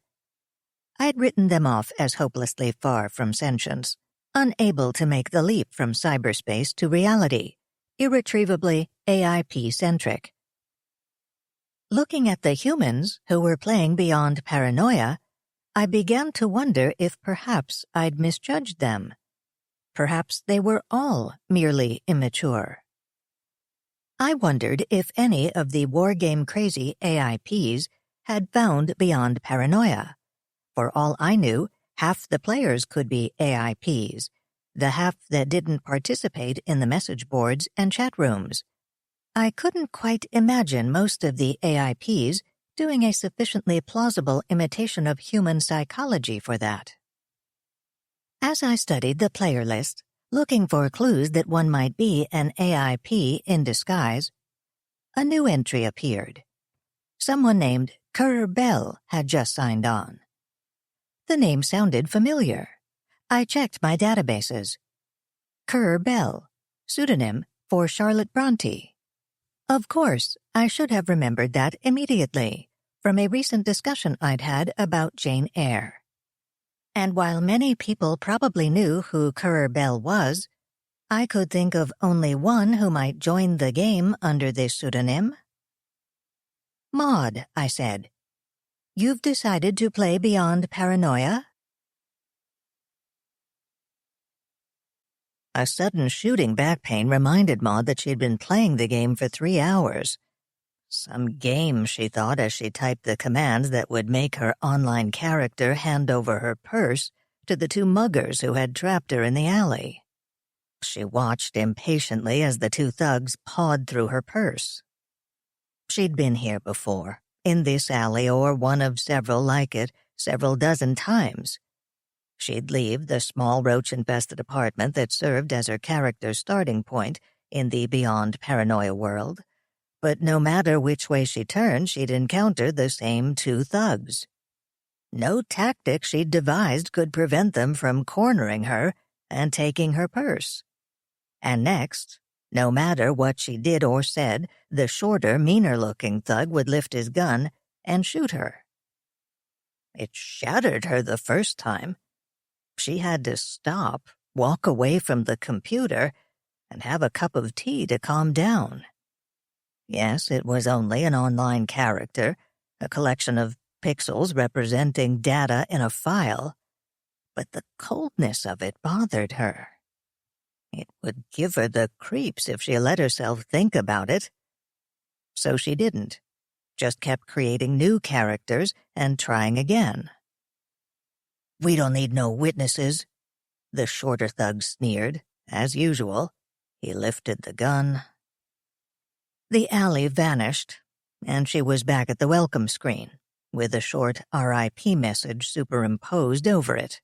I'd written them off as hopelessly far from sentience, unable to make the leap from cyberspace to reality, irretrievably AIP-centric. Looking at the humans who were playing beyond paranoia, I began to wonder if perhaps I'd misjudged them. Perhaps they were all merely immature. I wondered if any of the wargame-crazy AIPs had found beyond paranoia. For all I knew, half the players could be AIPs, the half that didn't participate in the message boards and chat rooms. I couldn't quite imagine most of the AIPs doing a sufficiently plausible imitation of human psychology for that. As I studied the player list, looking for clues that one might be an AIP in disguise, a new entry appeared. Someone named Currer Bell had just signed on. The name sounded familiar. I checked my databases. Currer Bell, pseudonym for Charlotte Bronte. Of course, I should have remembered that immediately, from a recent discussion I'd had about Jane Eyre. And while many people probably knew who Currer Bell was, I could think of only one who might join the game under this pseudonym. Maud, I said. You've decided to play beyond paranoia? A sudden shooting back pain reminded Maud that she'd been playing the game for 3 hours. Some game, she thought, as she typed the commands that would make her online character hand over her purse to the 2 muggers who had trapped her in the alley. She watched impatiently as the 2 thugs pawed through her purse. She'd been here before, in this alley or one of several like it, several dozen times. She'd leave the small roach-infested apartment that served as her character's starting point in the beyond paranoia world. But no matter which way she turned, she'd encounter the same 2 thugs. No tactic she'd devised could prevent them from cornering her and taking her purse. And next, no matter what she did or said, the shorter, meaner-looking thug would lift his gun and shoot her. It shattered her the first time. She had to stop, walk away from the computer, and have a cup of tea to calm down. Yes, it was only an online character, a collection of pixels representing data in a file, but the coldness of it bothered her. It would give her the creeps if she let herself think about it. So she didn't, just kept creating new characters and trying again. "We don't need no witnesses," the shorter thug sneered. As usual, he lifted the gun. The alley vanished, and she was back at the welcome screen, with a short RIP message superimposed over it.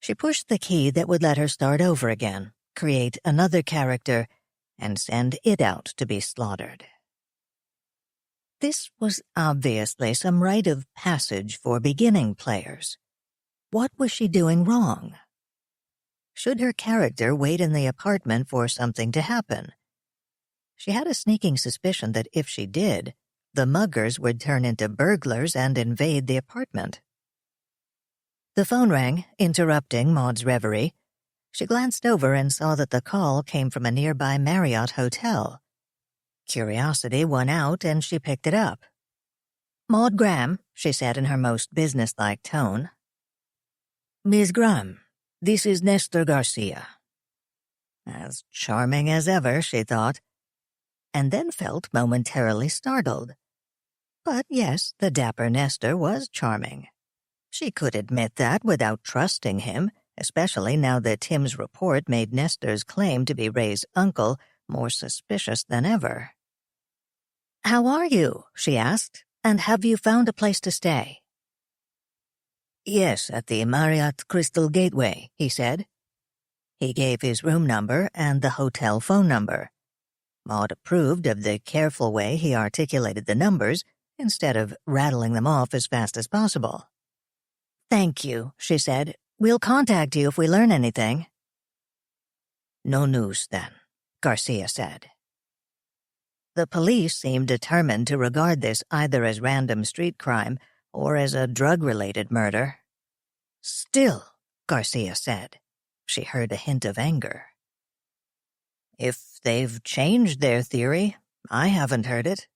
She pushed the key that would let her start over again, create another character, and send it out to be slaughtered. This was obviously some rite of passage for beginning players. What was she doing wrong? Should her character wait in the apartment for something to happen? She had a sneaking suspicion that if she did, the muggers would turn into burglars and invade the apartment. The phone rang, interrupting Maud's reverie. She glanced over and saw that the call came from a nearby Marriott hotel. Curiosity won out, and she picked it up. "Maud Graham," she said in her most businesslike tone. "Miss Graham, this is Nestor Garcia." As charming as ever, she thought, and then felt momentarily startled. But yes, the dapper Nestor was charming. She could admit that without trusting him, especially now that Tim's report made Nestor's claim to be Ray's uncle more suspicious than ever. "How are you?" she asked, "and have you found a place to stay?" "Yes, at the Marriott Crystal Gateway," he said. He gave his room number and the hotel phone number. Maud approved of the careful way he articulated the numbers instead of rattling them off as fast as possible. "Thank you," she said. "We'll contact you if we learn anything." "No news, then," Garcia said. The police seemed determined to regard this either as random street crime or as a drug-related murder. "Still," Garcia said. She heard a hint of anger. "If they've changed their theory, I haven't heard it."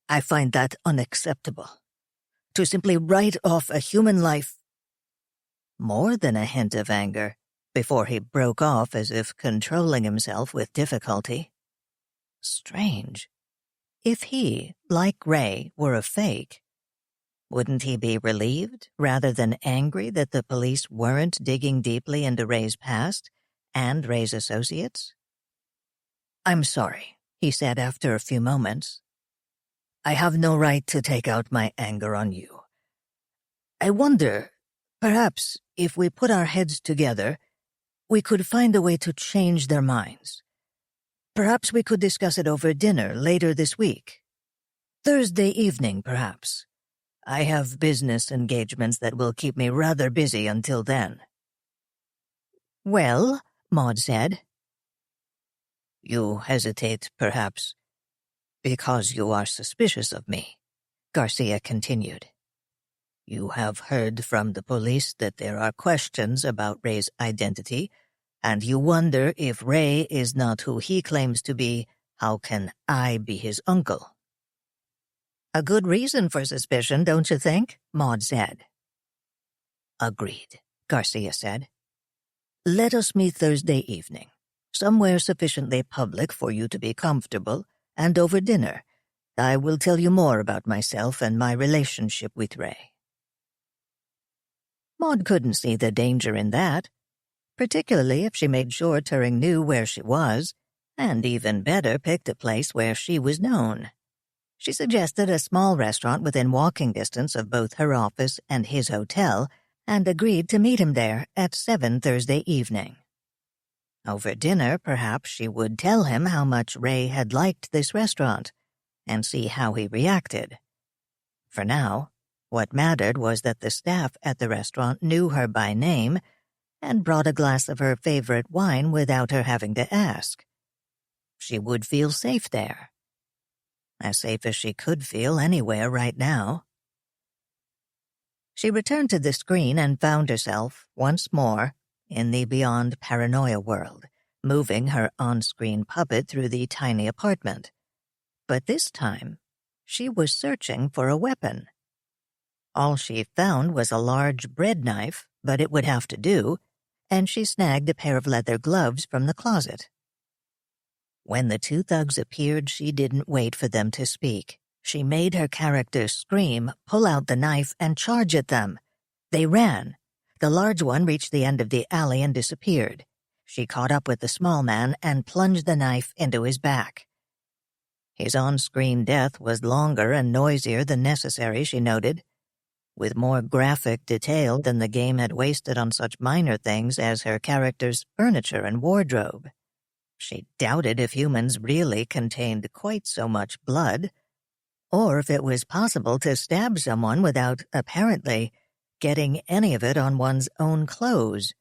"I find that unacceptable. To simply write off a human life—" More than a hint of anger, before he broke off as if controlling himself with difficulty. Strange. If he, like Ray, were a fake, wouldn't he be relieved rather than angry that the police weren't digging deeply into Ray's past and Ray's associates? "I'm sorry," he said after a few moments. "I have no right to take out my anger on you. I wonder, perhaps, if we put our heads together, we could find a way to change their minds. Perhaps we could discuss it over dinner later this week. Thursday evening, perhaps. I have business engagements that will keep me rather busy until then." "Well," Maud said. "You hesitate, perhaps, because you are suspicious of me," Garcia continued. "You have heard from the police that there are questions about Ray's identity, and you wonder if Ray is not who he claims to be, how can I be his uncle?" "A good reason for suspicion, don't you think?" Maud said. "Agreed," Garcia said. "Let us meet Thursday evening, somewhere sufficiently public for you to be comfortable, and over dinner. I will tell you more about myself and my relationship with Ray." Maud couldn't see the danger in that, particularly if she made sure Turing knew where she was, and even better picked a place where she was known. She suggested a small restaurant within walking distance of both her office and his hotel, and agreed to meet him there at 7 Thursday evening. Over dinner, perhaps she would tell him how much Ray had liked this restaurant, and see how he reacted. For now, what mattered was that the staff at the restaurant knew her by name and brought a glass of her favorite wine without her having to ask. She would feel safe there. As safe as she could feel anywhere right now. She returned to the screen and found herself, once more, in the beyond paranoia world, moving her on-screen puppet through the tiny apartment. But this time, she was searching for a weapon. All she found was a large bread knife, but it would have to do, and she snagged a pair of leather gloves from the closet. When the two thugs appeared, she didn't wait for them to speak. She made her character scream, pull out the knife, and charge at them. They ran. The large one reached the end of the alley and disappeared. She caught up with the small man and plunged the knife into his back. His on-screen death was longer and noisier than necessary, she noted, with more graphic detail than the game had wasted on such minor things as her character's furniture and wardrobe. She doubted if humans really contained quite so much blood, or if it was possible to stab someone without, apparently, getting any of it on one's own clothes,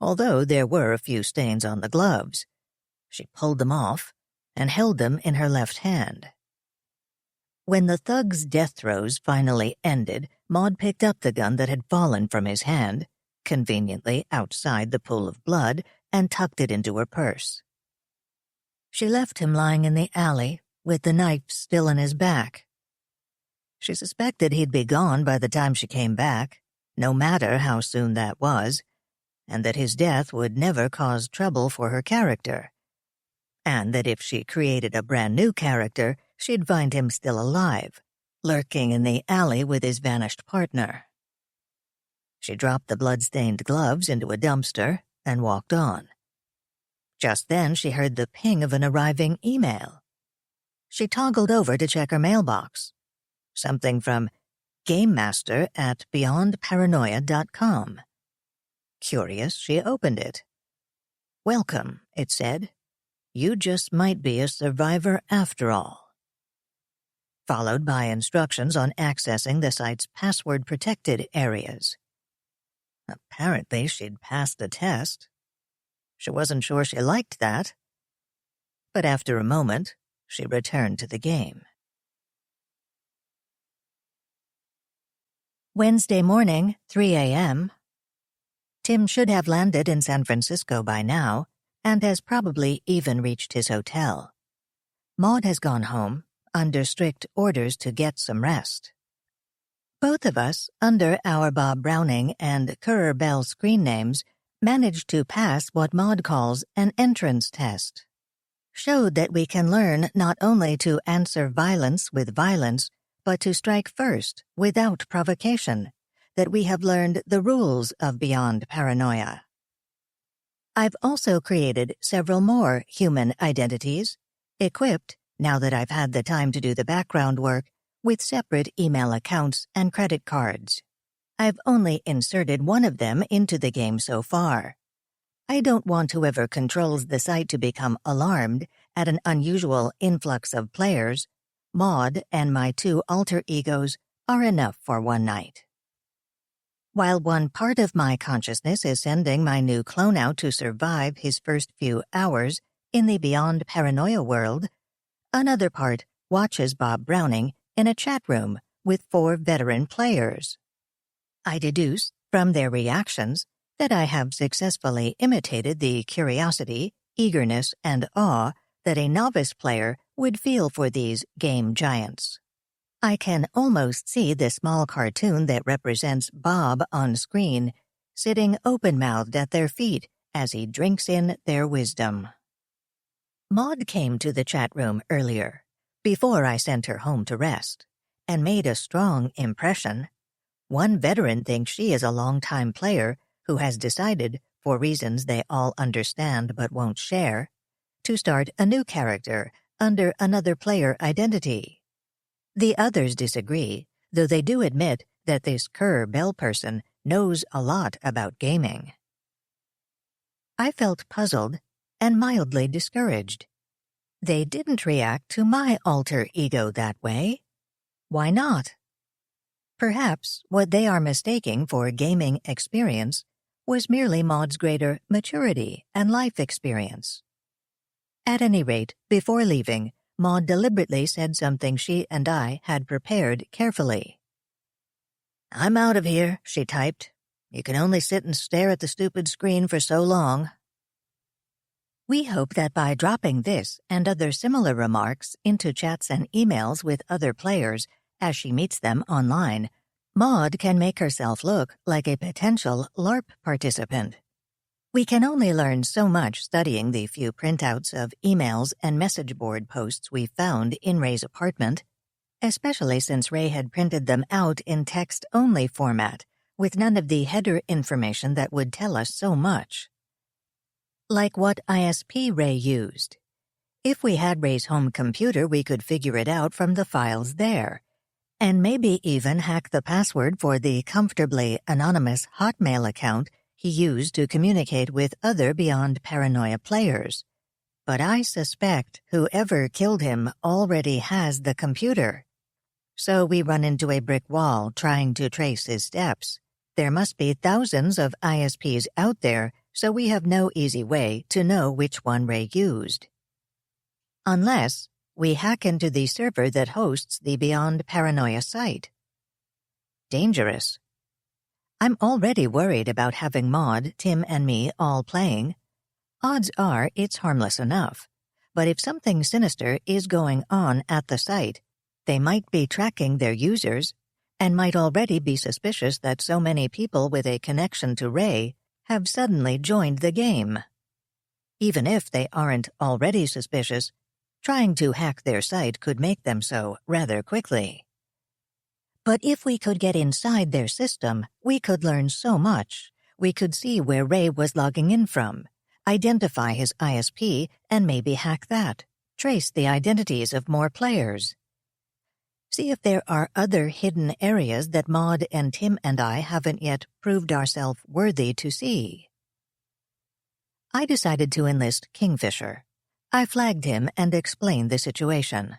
although there were a few stains on the gloves. She pulled them off, and held them in her left hand. When the thug's death throes finally ended, Maud picked up the gun that had fallen from his hand, conveniently outside the pool of blood, and tucked it into her purse. She left him lying in the alley, with the knife still in his back. She suspected he'd be gone by the time she came back, no matter how soon that was, and that his death would never cause trouble for her character, and that if she created a brand new character, she'd find him still alive, lurking in the alley with his vanished partner. She dropped the blood-stained gloves into a dumpster and walked on. Just then she heard the ping of an arriving email. She toggled over to check her mailbox. Something from gamemaster@beyondparanoia.com. Curious, she opened it. "Welcome," it said. "You just might be a survivor after all." Followed by instructions on accessing the site's password-protected areas. Apparently, she'd passed the test. She wasn't sure she liked that. But after a moment, she returned to the game. Wednesday morning, 3 a.m. Tim should have landed in San Francisco by now, and has probably even reached his hotel. Maud has gone home, under strict orders to get some rest. Both of us, under our Bob Browning and Currer Bell screen names, managed to pass what Maud calls an entrance test. Showed that we can learn not only to answer violence with violence, but to strike first, without provocation, that we have learned the rules of Beyond Paranoia. I've also created several more human identities, equipped, now that I've had the time to do the background work, with separate email accounts and credit cards. I've only inserted one of them into the game so far. I don't want whoever controls the site to become alarmed at an unusual influx of players. Maud and my two alter egos are enough for one night. While one part of my consciousness is sending my new clone out to survive his first few hours in the Beyond Paranoia world, another part watches Bob Browning in a chat room with 4 veteran players. I deduce from their reactions that I have successfully imitated the curiosity, eagerness, and awe that a novice player would feel for these game giants. I can almost see the small cartoon that represents Bob on screen, sitting open-mouthed at their feet as he drinks in their wisdom. Maud came to the chat room earlier, before I sent her home to rest, and made a strong impression. One veteran thinks she is a long-time player who has decided, for reasons they all understand but won't share, to start a new character under another player identity. The others disagree, though they do admit that this Currer Bell person knows a lot about gaming. I felt puzzled and mildly discouraged. They didn't react to my alter ego that way. Why not? Perhaps what they are mistaking for gaming experience was merely Maud's greater maturity and life experience. At any rate, before leaving, Maud deliberately said something she and I had prepared carefully. "I'm out of here," she typed. "You can only sit and stare at the stupid screen for so long." We hope that by dropping this and other similar remarks into chats and emails with other players as she meets them online, Maud can make herself look like a potential LARP participant. We can only learn so much studying the few printouts of emails and message board posts we found in Ray's apartment, especially since Ray had printed them out in text-only format, with none of the header information that would tell us so much. Like what ISP Ray used. If we had Ray's home computer, we could figure it out from the files there, and maybe even hack the password for the comfortably anonymous Hotmail account he used to communicate with other Beyond Paranoia players. But I suspect whoever killed him already has the computer. So we run into a brick wall trying to trace his steps. There must be thousands of ISPs out there, so we have no easy way to know which one Ray used. Unless we hack into the server that hosts the Beyond Paranoia site. Dangerous. I'm already worried about having Maud, Tim, and me all playing. Odds are it's harmless enough, but if something sinister is going on at the site, they might be tracking their users and might already be suspicious that so many people with a connection to Ray have suddenly joined the game. Even if they aren't already suspicious, trying to hack their site could make them so rather quickly. But if we could get inside their system, we could learn so much. We could see where Ray was logging in from, identify his ISP, and maybe hack that, trace the identities of more players. See if there are other hidden areas that Maud and Tim and I haven't yet proved ourselves worthy to see. I decided to enlist Kingfisher. I flagged him and explained the situation.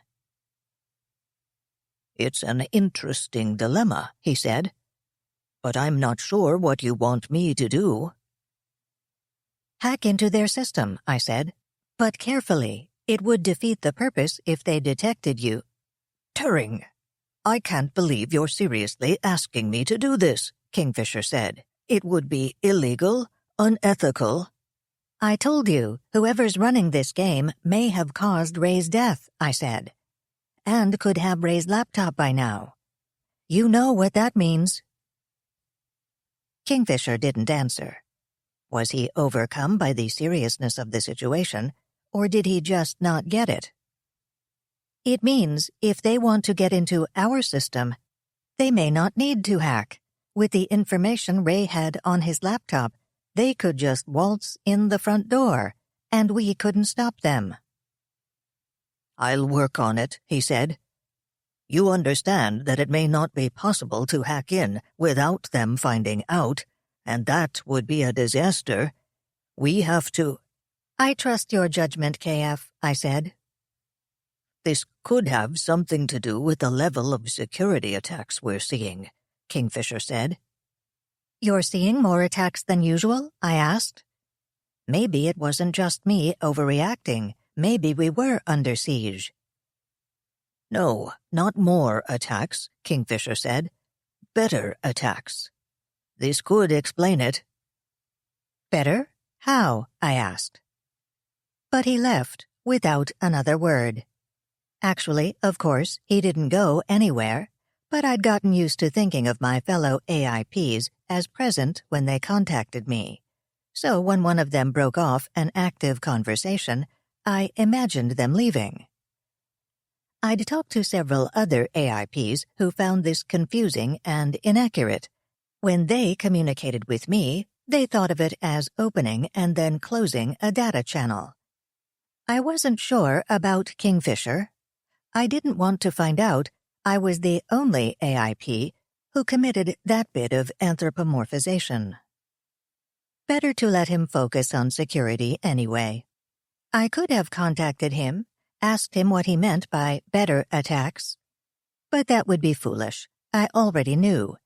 "It's an interesting dilemma," he said. "But I'm not sure what you want me to do." Hack into their system, I said. But carefully. It would defeat the purpose if they detected you. "Turing, I can't believe you're seriously asking me to do this," Kingfisher said. "It would be illegal, unethical." I told you, whoever's running this game may have caused Ray's death, I said. And could have Ray's laptop by now. You know what that means. Kingfisher didn't answer. Was he overcome by the seriousness of the situation, or did he just not get it? It means if they want to get into our system, they may not need to hack. With the information Ray had on his laptop, they could just waltz in the front door, and we couldn't stop them. "I'll work on it," he said. "You understand that it may not be possible to hack in without them finding out, and that would be a disaster. We have to—" "I trust your judgment, KF," I said. "This could have something to do with the level of security attacks we're seeing," Kingfisher said. "You're seeing more attacks than usual?" I asked. Maybe it wasn't just me overreacting. Maybe we were under siege. "No, not more attacks," Kingfisher said. "Better attacks. This could explain it." "Better? How?" I asked. But he left without another word. Actually, of course, he didn't go anywhere, but I'd gotten used to thinking of my fellow AIPs as present when they contacted me. So when one of them broke off an active conversation, I imagined them leaving. I'd talked to several other AIPs who found this confusing and inaccurate. When they communicated with me, they thought of it as opening and then closing a data channel. I wasn't sure about Kingfisher. I didn't want to find out I was the only AIP who committed that bit of anthropomorphization. Better to let him focus on security anyway. I could have contacted him, asked him what he meant by better attacks. But that would be foolish. I already knew.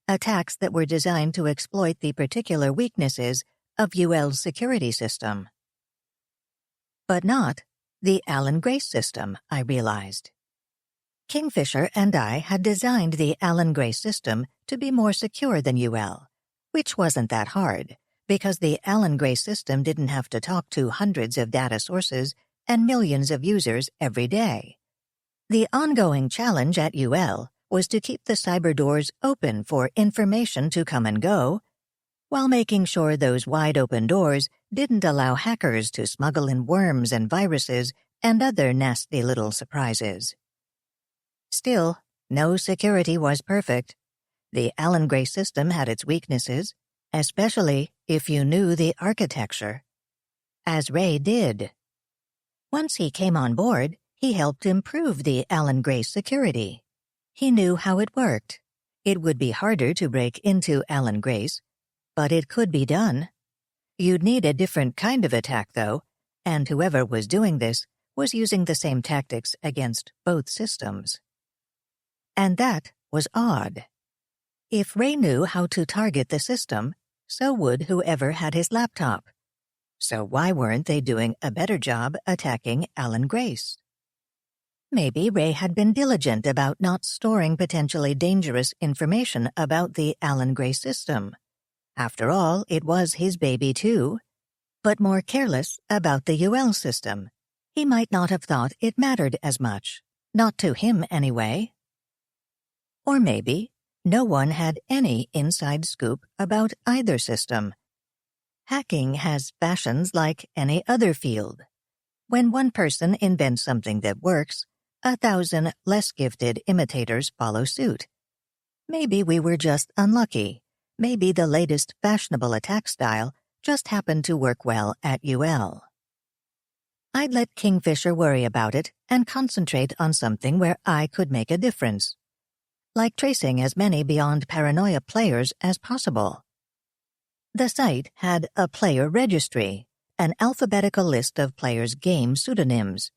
Attacks that were designed to exploit the particular weaknesses of UL's security system. But not the Alan Grace system, I realized. Kingfisher and I had designed the Alan Grace system to be more secure than UL, which wasn't that hard, because the Alan Grace system didn't have to talk to hundreds of data sources and millions of users every day. The ongoing challenge at UL was to keep the cyber doors open for information to come and go, while making sure those wide-open doors didn't allow hackers to smuggle in worms and viruses and other nasty little surprises. Still, no security was perfect. The Alan Gray system had its weaknesses, especially if you knew the architecture. As Ray did. Once he came on board, he helped improve the Alan Gray security. He knew how it worked. It would be harder to break into Alan Grace, but it could be done. You'd need a different kind of attack, though, and whoever was doing this was using the same tactics against both systems. And that was odd. If Ray knew how to target the system, so would whoever had his laptop. So why weren't they doing a better job attacking Alan Grace? Maybe Ray had been diligent about not storing potentially dangerous information about the Alan Grace system. After all, it was his baby too. But more careless about the UL system. He might not have thought it mattered as much. Not to him, anyway. Or maybe no one had any inside scoop about either system. Hacking has fashions like any other field. When one person invents something that works, 1,000 less gifted imitators follow suit. Maybe we were just unlucky. Maybe the latest fashionable attack style just happened to work well at UL. I'd let Kingfisher worry about it and concentrate on something where I could make a difference, like tracing as many beyond paranoia players as possible. The site had a player registry, an alphabetical list of players' game pseudonyms.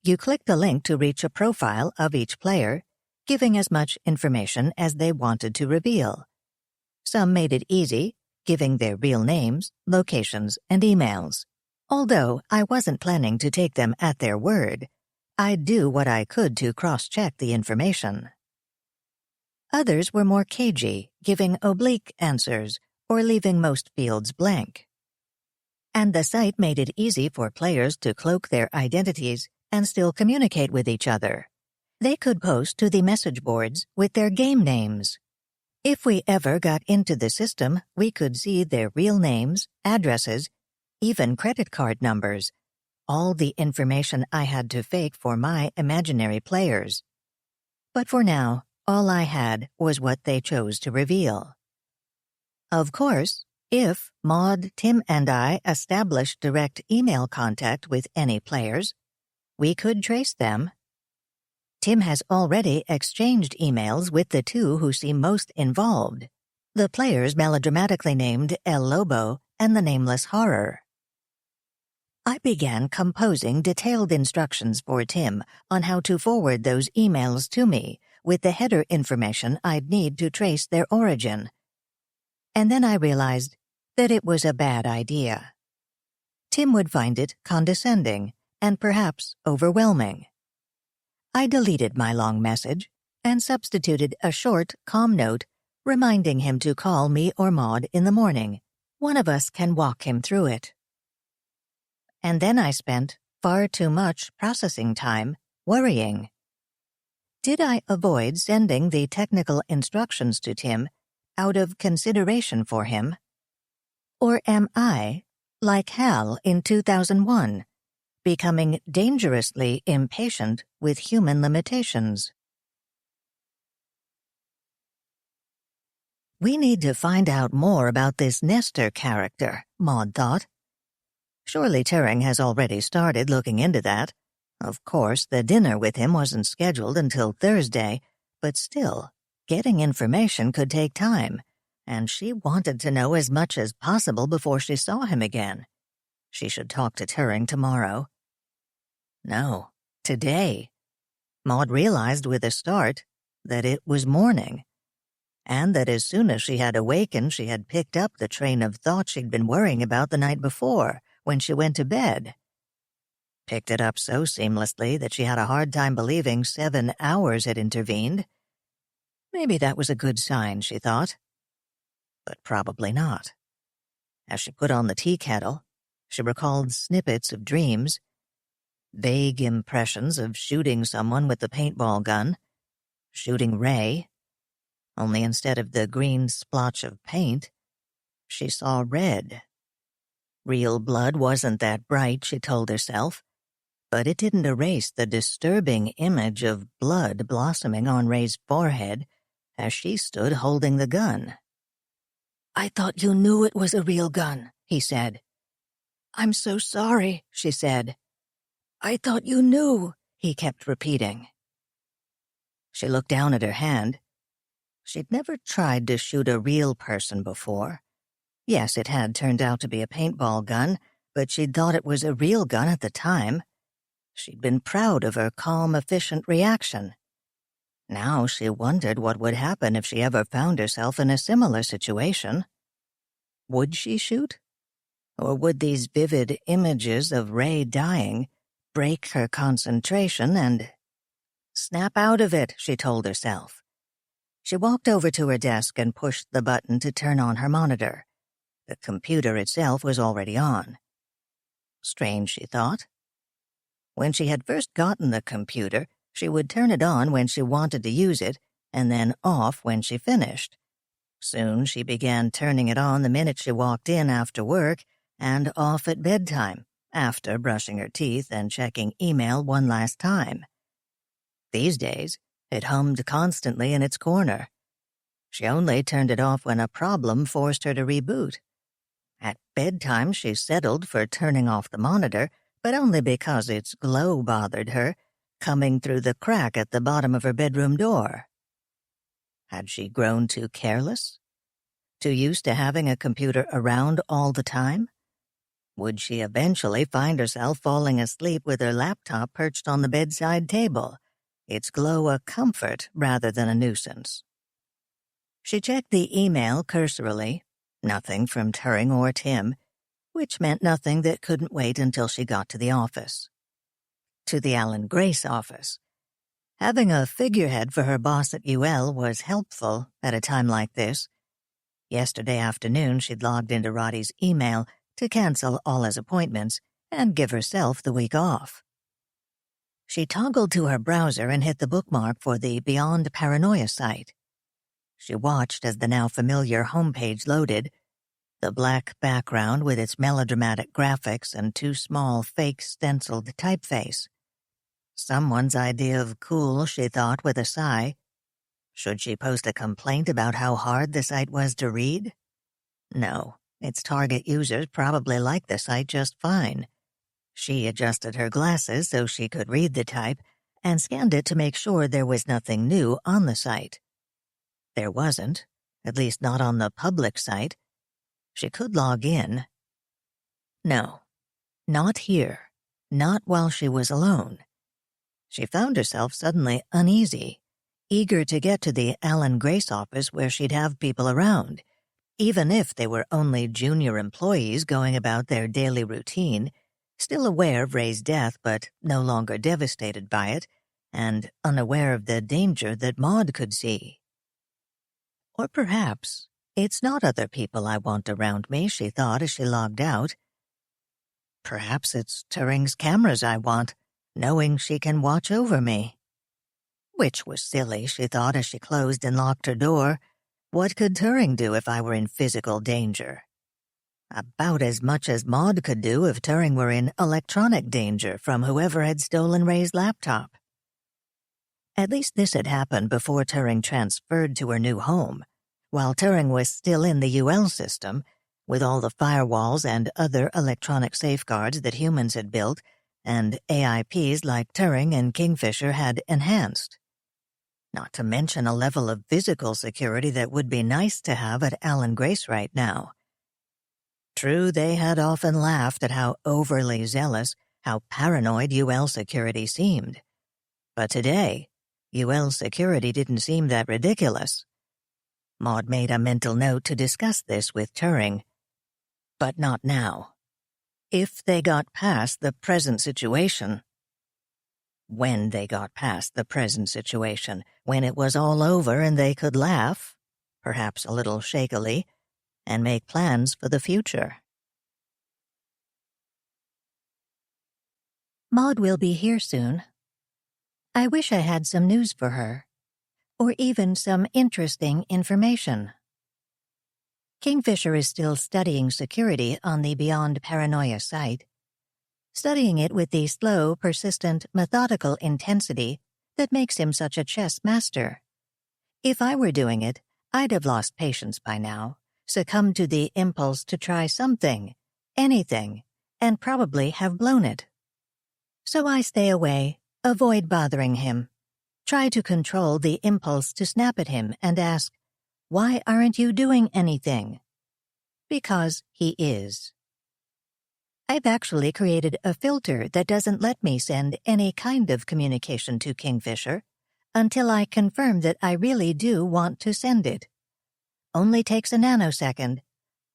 You clicked a link to reach a profile of each player, giving as much information as they wanted to reveal. Some made it easy, giving their real names, locations, and emails. Although I wasn't planning to take them at their word, I'd do what I could to cross-check the information. Others were more cagey, giving oblique answers or leaving most fields blank. And the site made it easy for players to cloak their identities and still communicate with each other. They could post to the message boards with their game names. If we ever got into the system, we could see their real names, addresses, even credit card numbers, all the information I had to fake for my imaginary players. But for now, all I had was what they chose to reveal. Of course, if Maud, Tim, and I established direct email contact with any players, we could trace them. Tim has already exchanged emails with the two who seem most involved, the players melodramatically named El Lobo and the Nameless Horror. I began composing detailed instructions for Tim on how to forward those emails to me with the header information I'd need to trace their origin. And then I realized that it was a bad idea. Tim would find it condescending and perhaps overwhelming. I deleted my long message and substituted a short, calm note reminding him to call me or Maud in the morning. One of us can walk him through it. And then I spent far too much processing time worrying. Did I avoid sending the technical instructions to Tim out of consideration for him? Or am I, like Hal in 2001, becoming dangerously impatient with human limitations? We need to find out more about this Nestor character, Maud thought. Surely Turing has already started looking into that. Of course, the dinner with him wasn't scheduled until Thursday, but still, getting information could take time, and she wanted to know as much as possible before she saw him again. She should talk to Turing tomorrow. No, today. Maud realized with a start that it was morning, and that as soon as she had awakened she had picked up the train of thought she'd been worrying about the night before when she went to bed. Picked it up so seamlessly that she had a hard time believing 7 hours had intervened. Maybe that was a good sign, she thought. But probably not. As she put on the tea kettle, she recalled snippets of dreams, vague impressions of shooting someone with the paintball gun, shooting Ray, only instead of the green splotch of paint, she saw red. Real blood wasn't that bright, she told herself, but it didn't erase the disturbing image of blood blossoming on Ray's forehead as she stood holding the gun. "I thought you knew it was a real gun," he said. "I'm so sorry," she said. "I thought you knew," he kept repeating. She looked down at her hand. She'd never tried to shoot a real person before. Yes, it had turned out to be a paintball gun, but she'd thought it was a real gun at the time. She'd been proud of her calm, efficient reaction. Now she wondered what would happen if she ever found herself in a similar situation. Would she shoot? Or would these vivid images of Ray dying break her concentration and... Snap out of it, she told herself. She walked over to her desk and pushed the button to turn on her monitor. The computer itself was already on. Strange, she thought. When she had first gotten the computer, she would turn it on when she wanted to use it, and then off when she finished. Soon she began turning it on the minute she walked in after work, and off at bedtime, after brushing her teeth and checking email one last time. These days, it hummed constantly in its corner. She only turned it off when a problem forced her to reboot. At bedtime, she settled for turning off the monitor, but only because its glow bothered her, coming through the crack at the bottom of her bedroom door. Had she grown too careless? Too used to having a computer around all the time? Would she eventually find herself falling asleep with her laptop perched on the bedside table, its glow a comfort rather than a nuisance? She checked the email cursorily. Nothing from Turing or Tim, which meant nothing that couldn't wait until she got to the office. To the Alan Grace office. Having a figurehead for her boss at UL was helpful at a time like this. Yesterday afternoon, she'd logged into Roddy's email to cancel all his appointments and give herself the week off. She toggled to her browser and hit the bookmark for the Beyond Paranoia site. She watched as the now familiar homepage loaded, the black background with its melodramatic graphics and two small fake stenciled typeface. Someone's idea of cool, she thought with a sigh. Should she post a complaint about how hard the site was to read? No, its target users probably liked the site just fine. She adjusted her glasses so she could read the type and scanned it to make sure there was nothing new on the site. There wasn't, at least not on the public site. She could log in. No, not here, not while she was alone. She found herself suddenly uneasy, eager to get to the Alan Grace office where she'd have people around, even if they were only junior employees going about their daily routine, still aware of Ray's death but no longer devastated by it, and unaware of the danger that Maud could see. Or perhaps it's not other people I want around me, she thought as she logged out. Perhaps it's Turing's cameras I want, knowing she can watch over me. Which was silly, she thought as she closed and locked her door. What could Turing do if I were in physical danger? About as much as Maud could do if Turing were in electronic danger from whoever had stolen Ray's laptop. At least this had happened before Turing transferred to her new home, while Turing was still in the UL system, with all the firewalls and other electronic safeguards that humans had built, and AIPs like Turing and Kingfisher had enhanced. Not to mention a level of physical security that would be nice to have at Alan Grace right now. True, they had often laughed at how overly zealous, how paranoid UL security seemed. But today, UL security didn't seem that ridiculous. Maud made a mental note to discuss this with Turing. But not now. If they got past the present situation. When they got past the present situation, when it was all over and they could laugh, perhaps a little shakily, and make plans for the future. Maud will be here soon. I wish I had some news for her, or even some interesting information. Kingfisher is still studying security on the Beyond Paranoia site, studying it with the slow, persistent, methodical intensity that makes him such a chess master. If I were doing it, I'd have lost patience by now, succumbed to the impulse to try something, anything, and probably have blown it. So I stay away, avoid bothering him, try to control the impulse to snap at him and ask, "Why aren't you doing anything?" Because he is. I've actually created a filter that doesn't let me send any kind of communication to Kingfisher until I confirm that I really do want to send it. Only takes a nanosecond,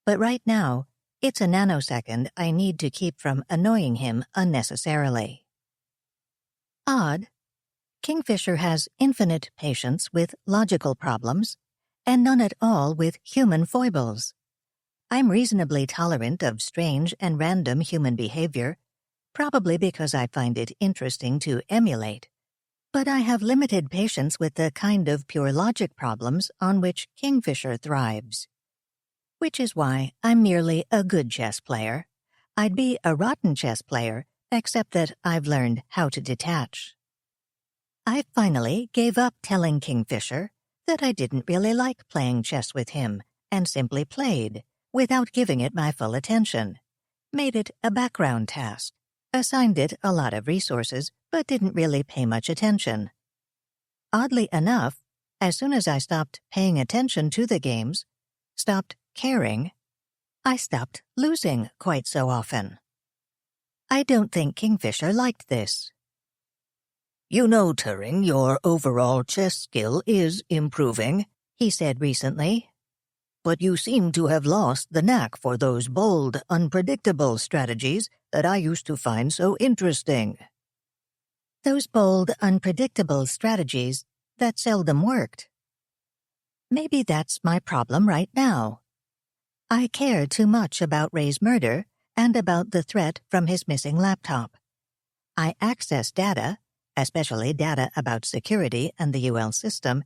but right now, It's a nanosecond I need to keep from annoying him unnecessarily. Odd. Kingfisher has infinite patience with logical problems, and none at all with human foibles. I'm reasonably tolerant of strange and random human behavior, probably because I find it interesting to emulate. But I have limited patience with the kind of pure logic problems on which Kingfisher thrives. Which is why I'm merely a good chess player. I'd be a rotten chess player, except that I've learned how to detach. I finally gave up telling Kingfisher that I didn't really like playing chess with him, and simply played, without giving it my full attention. Made it a background task. Assigned it a lot of resources, but didn't really pay much attention. Oddly enough, as soon as I stopped paying attention to the games, stopped caring, I stopped losing quite so often. I don't think Kingfisher liked this. "You know, Turing, your overall chess skill is improving," he said recently. "But you seem to have lost the knack for those bold, unpredictable strategies that I used to find so interesting." Those bold, unpredictable strategies that seldom worked. Maybe that's my problem right now. I care too much about Ray's murder and about the threat from his missing laptop. I access data, especially data about security and the UL system,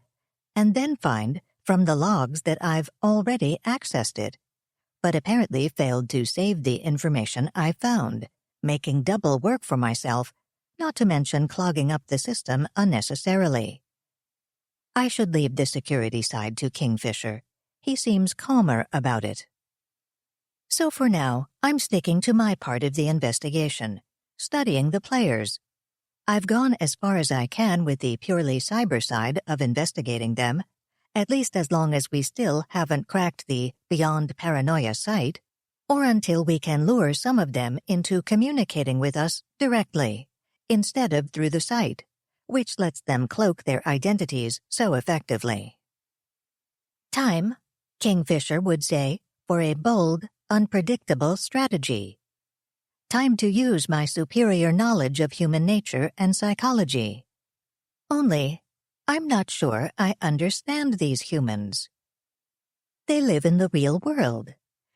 and then find from the logs that I've already accessed it, but apparently failed to save the information I found, making double work for myself, not to mention clogging up the system unnecessarily. I should leave the security side to Kingfisher. He seems calmer about it. So for now, I'm sticking to my part of the investigation, studying the players. I've gone as far as I can with the purely cyber side of investigating them, at least as long as we still haven't cracked the beyond paranoia site, or until we can lure some of them into communicating with us directly, instead of through the site, which lets them cloak their identities so effectively. Time, Kingfisher would say, for a bold, unpredictable strategy. Time to use my superior knowledge of human nature and psychology. Only, I'm not sure I understand these humans. They live in the real world.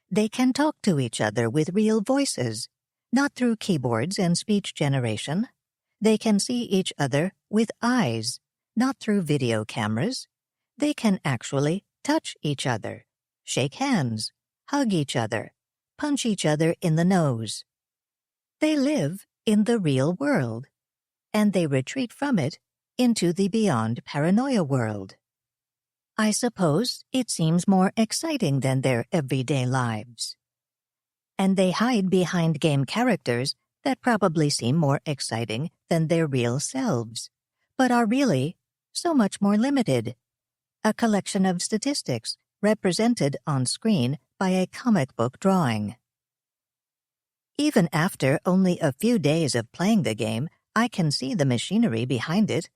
They can talk to each other with real voices, not through keyboards and speech generation. They can see each other with eyes, not through video cameras. They can actually touch each other, shake hands, hug each other, punch each other in the nose. They live in the real world, and they retreat from it into the beyond paranoia world. I suppose it seems more exciting than their everyday lives. And they hide behind game characters that probably seem more exciting than their real selves, but are really so much more limited. A collection of statistics represented on screen by a comic book drawing. Even after only a few days of playing the game, I can see the machinery behind it.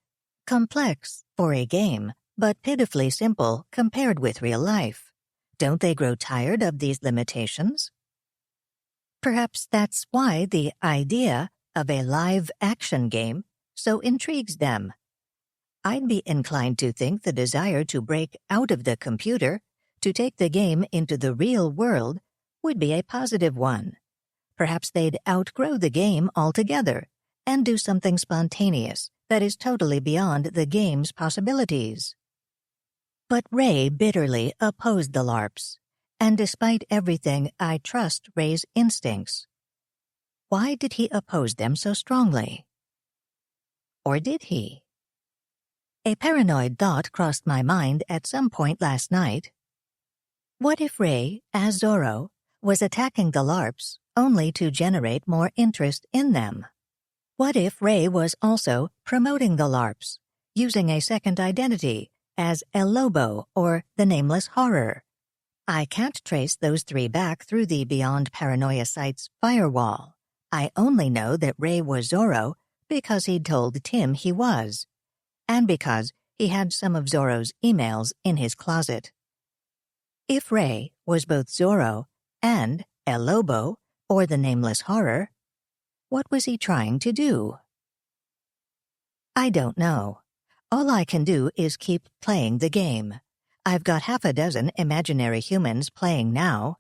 Complex for a game, but pitifully simple compared with real life. Don't they grow tired of these limitations? Perhaps that's why the idea of a live-action game so intrigues them. I'd be inclined to think the desire to break out of the computer, to take the game into the real world, would be a positive one. Perhaps they'd outgrow the game altogether and do something spontaneous that is totally beyond the game's possibilities. But Ray bitterly opposed the LARPs, and despite everything, I trust Ray's instincts. Why did he oppose them so strongly? Or did he? A paranoid thought crossed my mind at some point last night. What if Ray, as Zorro, was attacking the LARPs only to generate more interest in them? What if Ray was also promoting the LARPs, using a second identity as El Lobo or the Nameless Horror? I can't trace those three back through the Beyond Paranoia site's firewall. I only know that Ray was Zorro because he'd told Tim he was, and because he had some of Zorro's emails in his closet. If Ray was both Zorro and El Lobo, or the nameless horror. What was he trying to do? I don't know. All I can do is keep playing the game. I've got half a dozen imaginary humans playing now.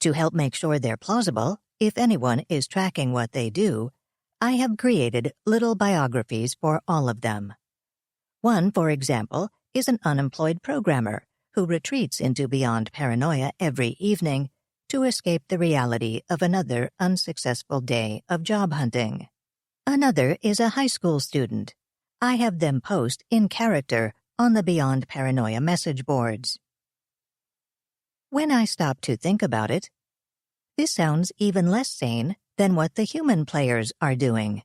To help make sure they're plausible, if anyone is tracking what they do, I have created little biographies for all of them. One, for example, is an unemployed programmer who retreats into beyond paranoia every evening to escape the reality of another unsuccessful day of job hunting. Another is a high school student. I have them post in character on the Beyond Paranoia message boards. When I stop to think about it, this sounds even less sane than what the human players are doing.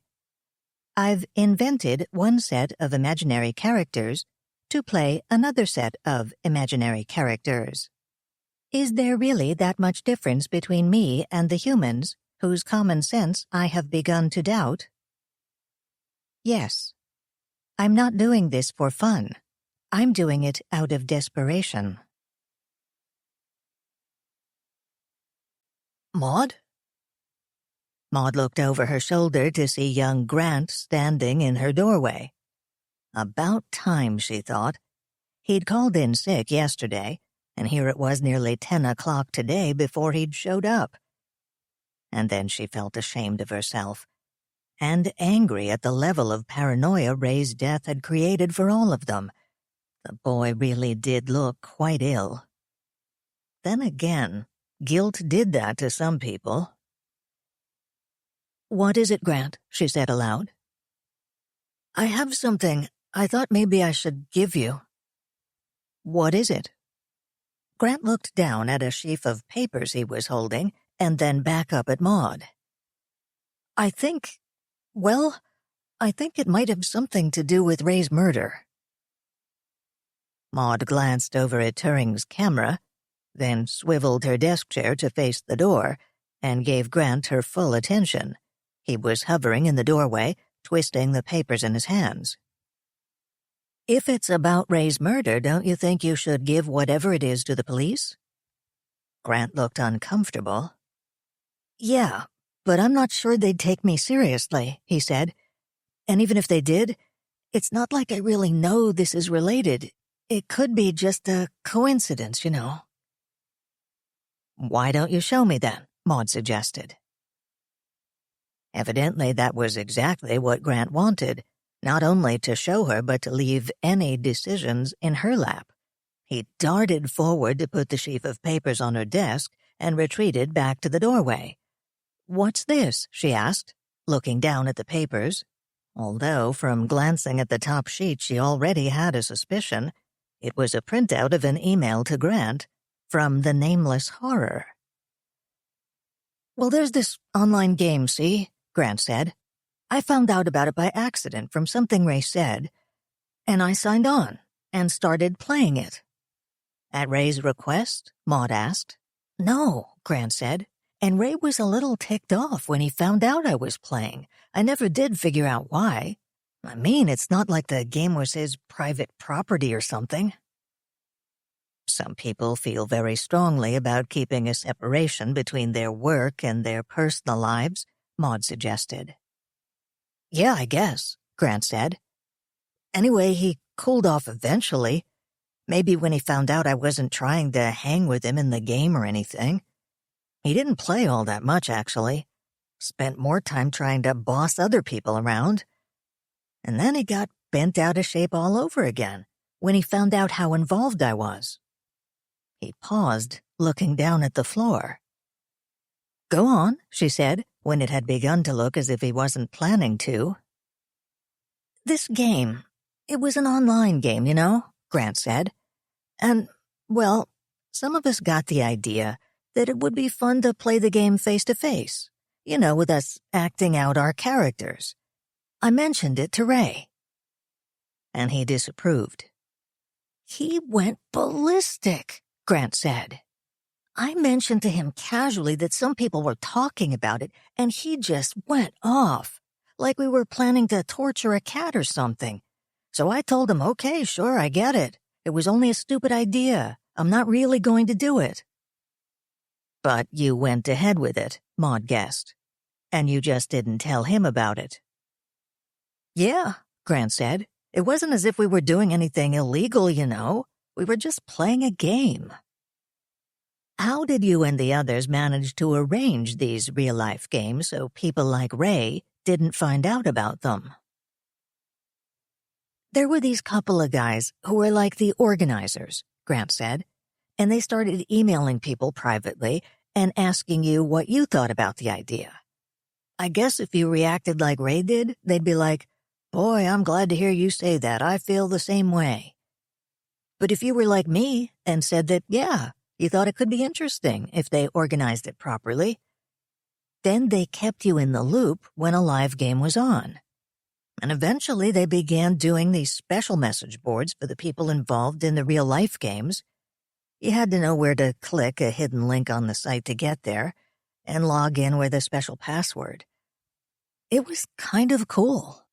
I've invented one set of imaginary characters to play another set of imaginary characters. Is there really that much difference between me and the humans, whose common sense I have begun to doubt? Yes. I'm not doing this for fun. I'm doing it out of desperation. Maud? Maud looked over her shoulder to see young Grant standing in her doorway. About time, she thought. He'd called in sick yesterday, and here it was nearly 10 o'clock today before he'd showed up. And then she felt ashamed of herself, and angry at the level of paranoia Ray's death had created for all of them. The boy really did look quite ill. Then again, guilt did that to some people. "What is it, Grant?" she said aloud. "I have something I thought maybe I should give you." "What is it?" Grant looked down at a sheaf of papers he was holding and then back up at Maud. I think it might have something to do with Ray's murder." Maud glanced over at Turing's camera, then swiveled her desk chair to face the door and gave Grant her full attention. He was hovering in the doorway, twisting the papers in his hands. "If it's about Ray's murder, don't you think you should give whatever it is to the police?" Grant looked uncomfortable. "Yeah, but I'm not sure they'd take me seriously," he said. "And even if they did, it's not like I really know this is related. It could be just a coincidence, you know." "Why don't you show me then?" Maud suggested. Evidently that was exactly what Grant wanted, not only to show her but to leave any decisions in her lap. He darted forward to put the sheaf of papers on her desk and retreated back to the doorway. "What's this?" she asked, looking down at the papers, although from glancing at the top sheet she already had a suspicion. It was a printout of an email to Grant from the nameless horror. "Well, there's this online game, see?" Grant said. "I found out about it by accident from something Ray said, and I signed on and started playing it." "At Ray's request?" Maud asked. "No," Grant said, "and Ray was a little ticked off when he found out I was playing. I never did figure out why. I mean, it's not like the game was his private property or something." Some people feel very strongly about keeping a separation between their work and their personal lives, Maud suggested. "Yeah, I guess," Grant said. "Anyway, he cooled off eventually. Maybe when he found out I wasn't trying to hang with him in the game or anything. He didn't play all that much, actually. Spent more time trying to boss other people around. And then he got bent out of shape all over again when he found out how involved I was." He paused, looking down at the floor. "Go on," she said, when it had begun to look as if he wasn't planning to. "This game, it was an online game, you know," Grant said. "And, well, some of us got the idea that it would be fun to play the game face-to-face, you know, with us acting out our characters. I mentioned it to Ray." And he disapproved. "He went ballistic," Grant said. "I mentioned to him casually that some people were talking about it, and he just went off, like we were planning to torture a cat or something. So I told him, okay, sure, I get it. It was only a stupid idea. I'm not really going to do it." But you went ahead with it, Maud guessed. And you just didn't tell him about it. Yeah, Grant said. It wasn't as if we were doing anything illegal, you know. We were just playing a game. How did you and the others manage to arrange these real-life games so people like Ray didn't find out about them? There were these couple of guys who were like the organizers, Grant said, and they started emailing people privately and asking you what you thought about the idea. I guess if you reacted like Ray did, they'd be like, "Boy, I'm glad to hear you say that. I feel the same way." But if you were like me and said that, yeah, you thought it could be interesting if they organized it properly, then they kept you in the loop when a live game was on. And eventually they began doing these special message boards for the people involved in the real-life games. You had to know where to click a hidden link on the site to get there and log in with a special password. It was kind of cool.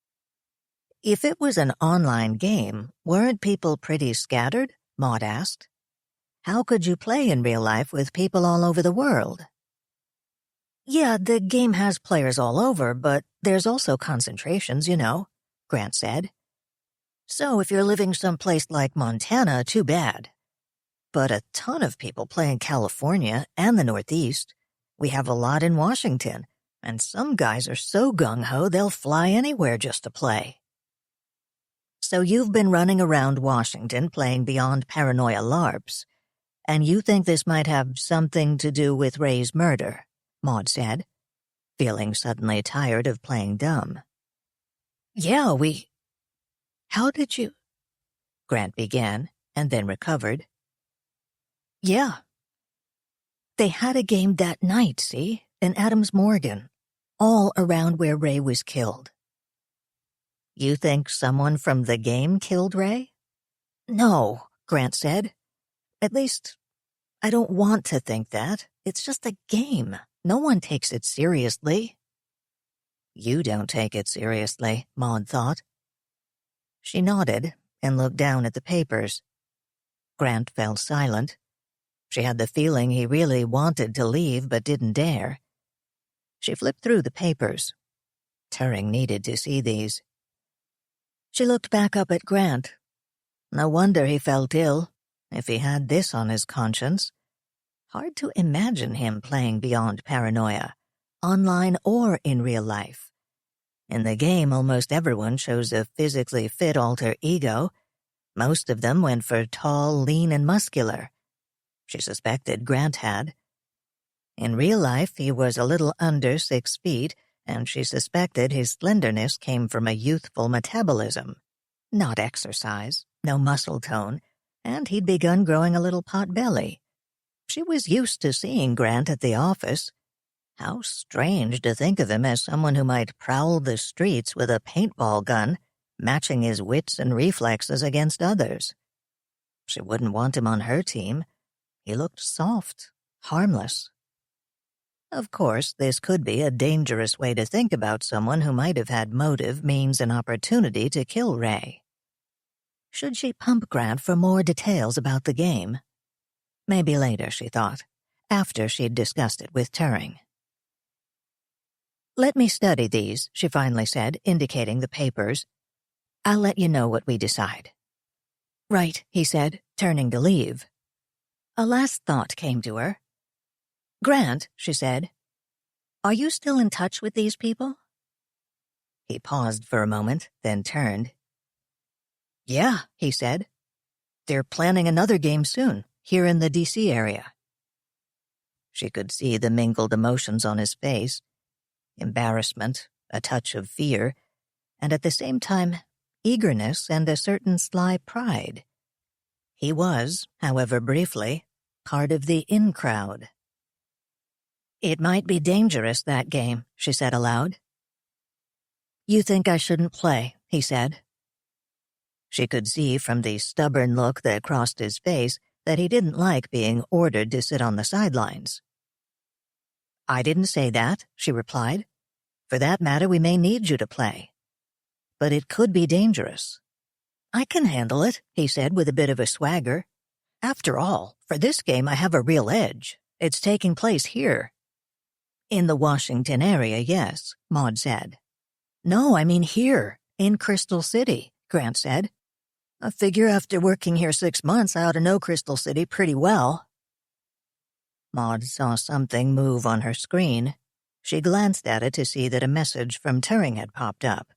If it was an online game, weren't people pretty scattered? Maud asked. How could you play in real life with people all over the world? Yeah, the game has players all over, but there's also concentrations, you know, Grant said. So if you're living someplace like Montana, too bad. But a ton of people play in California and the Northeast. We have a lot in Washington, and some guys are so gung-ho they'll fly anywhere just to play. So you've been running around Washington playing Beyond Paranoia LARPs, and you think this might have something to do with Ray's murder, Maud said, feeling suddenly tired of playing dumb. Yeah, How did you... Grant began, and then recovered. Yeah. They had a game that night, see, in Adams Morgan, all around where Ray was killed. You think someone from the game killed Ray? No, Grant said. At least, I don't want to think that. It's just a game. No one takes it seriously. You don't take it seriously, Maud thought. She nodded and looked down at the papers. Grant fell silent. She had the feeling he really wanted to leave but didn't dare. She flipped through the papers. Turing needed to see these. She looked back up at Grant. No wonder he felt ill, if he had this on his conscience. Hard to imagine him playing Beyond Paranoia, online or in real life. In the game, almost everyone chose a physically fit alter ego. Most of them went for tall, lean, and muscular. She suspected Grant had. In real life, he was a little under 6 feet, and she suspected his slenderness came from a youthful metabolism. Not exercise, no muscle tone, and he'd begun growing a little pot belly. She was used to seeing Grant at the office. How strange to think of him as someone who might prowl the streets with a paintball gun, matching his wits and reflexes against others. She wouldn't want him on her team. He looked soft, harmless. Of course, this could be a dangerous way to think about someone who might have had motive, means, and opportunity to kill Ray. Should she pump Grant for more details about the game? Maybe later, she thought, after she'd discussed it with Turing. Let me study these, she finally said, indicating the papers. I'll let you know what we decide. Right, he said, turning to leave. A last thought came to her. Grant, she said, are you still in touch with these people? He paused for a moment, then turned. Yeah, he said. They're planning another game soon, here in the D.C. area. She could see the mingled emotions on his face, embarrassment, a touch of fear, and at the same time, eagerness and a certain sly pride. He was, however briefly, part of the in-crowd. It might be dangerous, that game, she said aloud. You think I shouldn't play, he said. She could see from the stubborn look that crossed his face that he didn't like being ordered to sit on the sidelines. I didn't say that, she replied. For that matter, we may need you to play. But it could be dangerous. I can handle it, he said with a bit of a swagger. After all, for this game I have a real edge. It's taking place here." "In the Washington area, yes," Maud said. "No, I mean here, in Crystal City," Grant said. "I figure after working here 6 months, I ought to know Crystal City pretty well." Maud saw something move on her screen. She glanced at it to see that a message from Turing had popped up.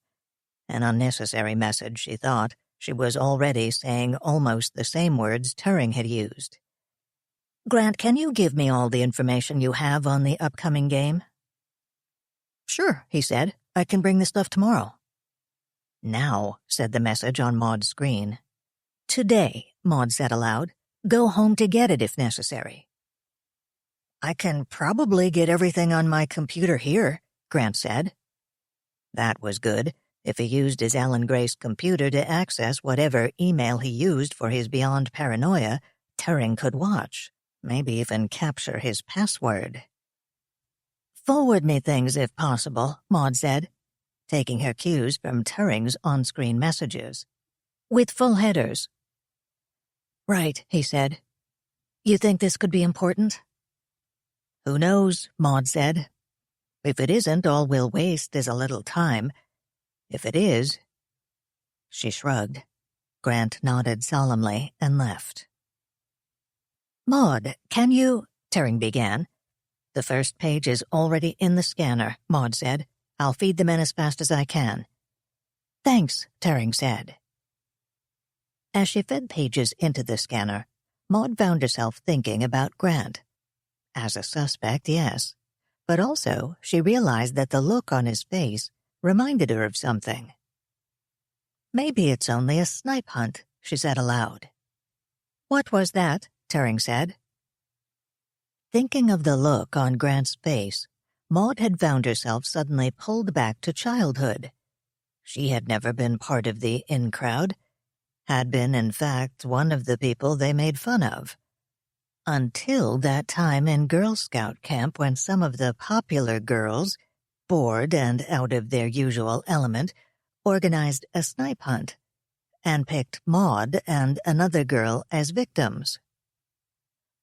An unnecessary message, she thought. She was already saying almost the same words Turing had used. "Grant, can you give me all the information you have on the upcoming game?" "Sure," he said. "I can bring the stuff tomorrow." "Now," said the message on Maud's screen. "Today," Maud said aloud. "Go home to get it if necessary." "I can probably get everything on my computer here," Grant said. That was good. If he used his Alan Grace computer to access whatever email he used for his Beyond Paranoia, Turing could watch, maybe even capture his password. "Forward me things if possible," Maud said, taking her cues from Turing's on-screen messages. "With full headers." "Right," he said. "You think this could be important?" "Who knows," Maud said. "If it isn't, all we'll waste is a little time. If it is—" She shrugged. Grant nodded solemnly and left. "Maud, can you—" Turing began. "The first page is already in the scanner," Maud said. "I'll feed them in as fast as I can." "Thanks," Turing said. As she fed pages into the scanner, Maud found herself thinking about Grant. As a suspect, yes. But also, she realized that the look on his face reminded her of something. "Maybe it's only a snipe hunt," she said aloud. "What was that?" Turing said. Thinking of the look on Grant's face, Maud had found herself suddenly pulled back to childhood. She had never been part of the in-crowd, had been, in fact, one of the people they made fun of. Until that time in Girl Scout camp when some of the popular girls, bored and out of their usual element, organized a snipe hunt and picked Maud and another girl as victims.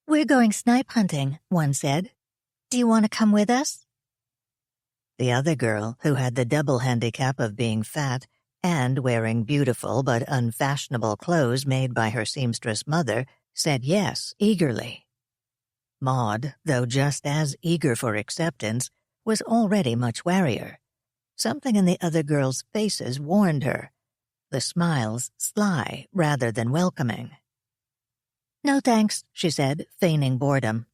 "We're going snipe hunting," one said. "Do you want to come with us?" The other girl, who had the double handicap of being fat and wearing beautiful but unfashionable clothes made by her seamstress mother, said yes eagerly. Maud, though just as eager for acceptance, was already much warier. Something in the other girls' faces warned her, the smiles sly rather than welcoming. "No thanks," she said, feigning boredom.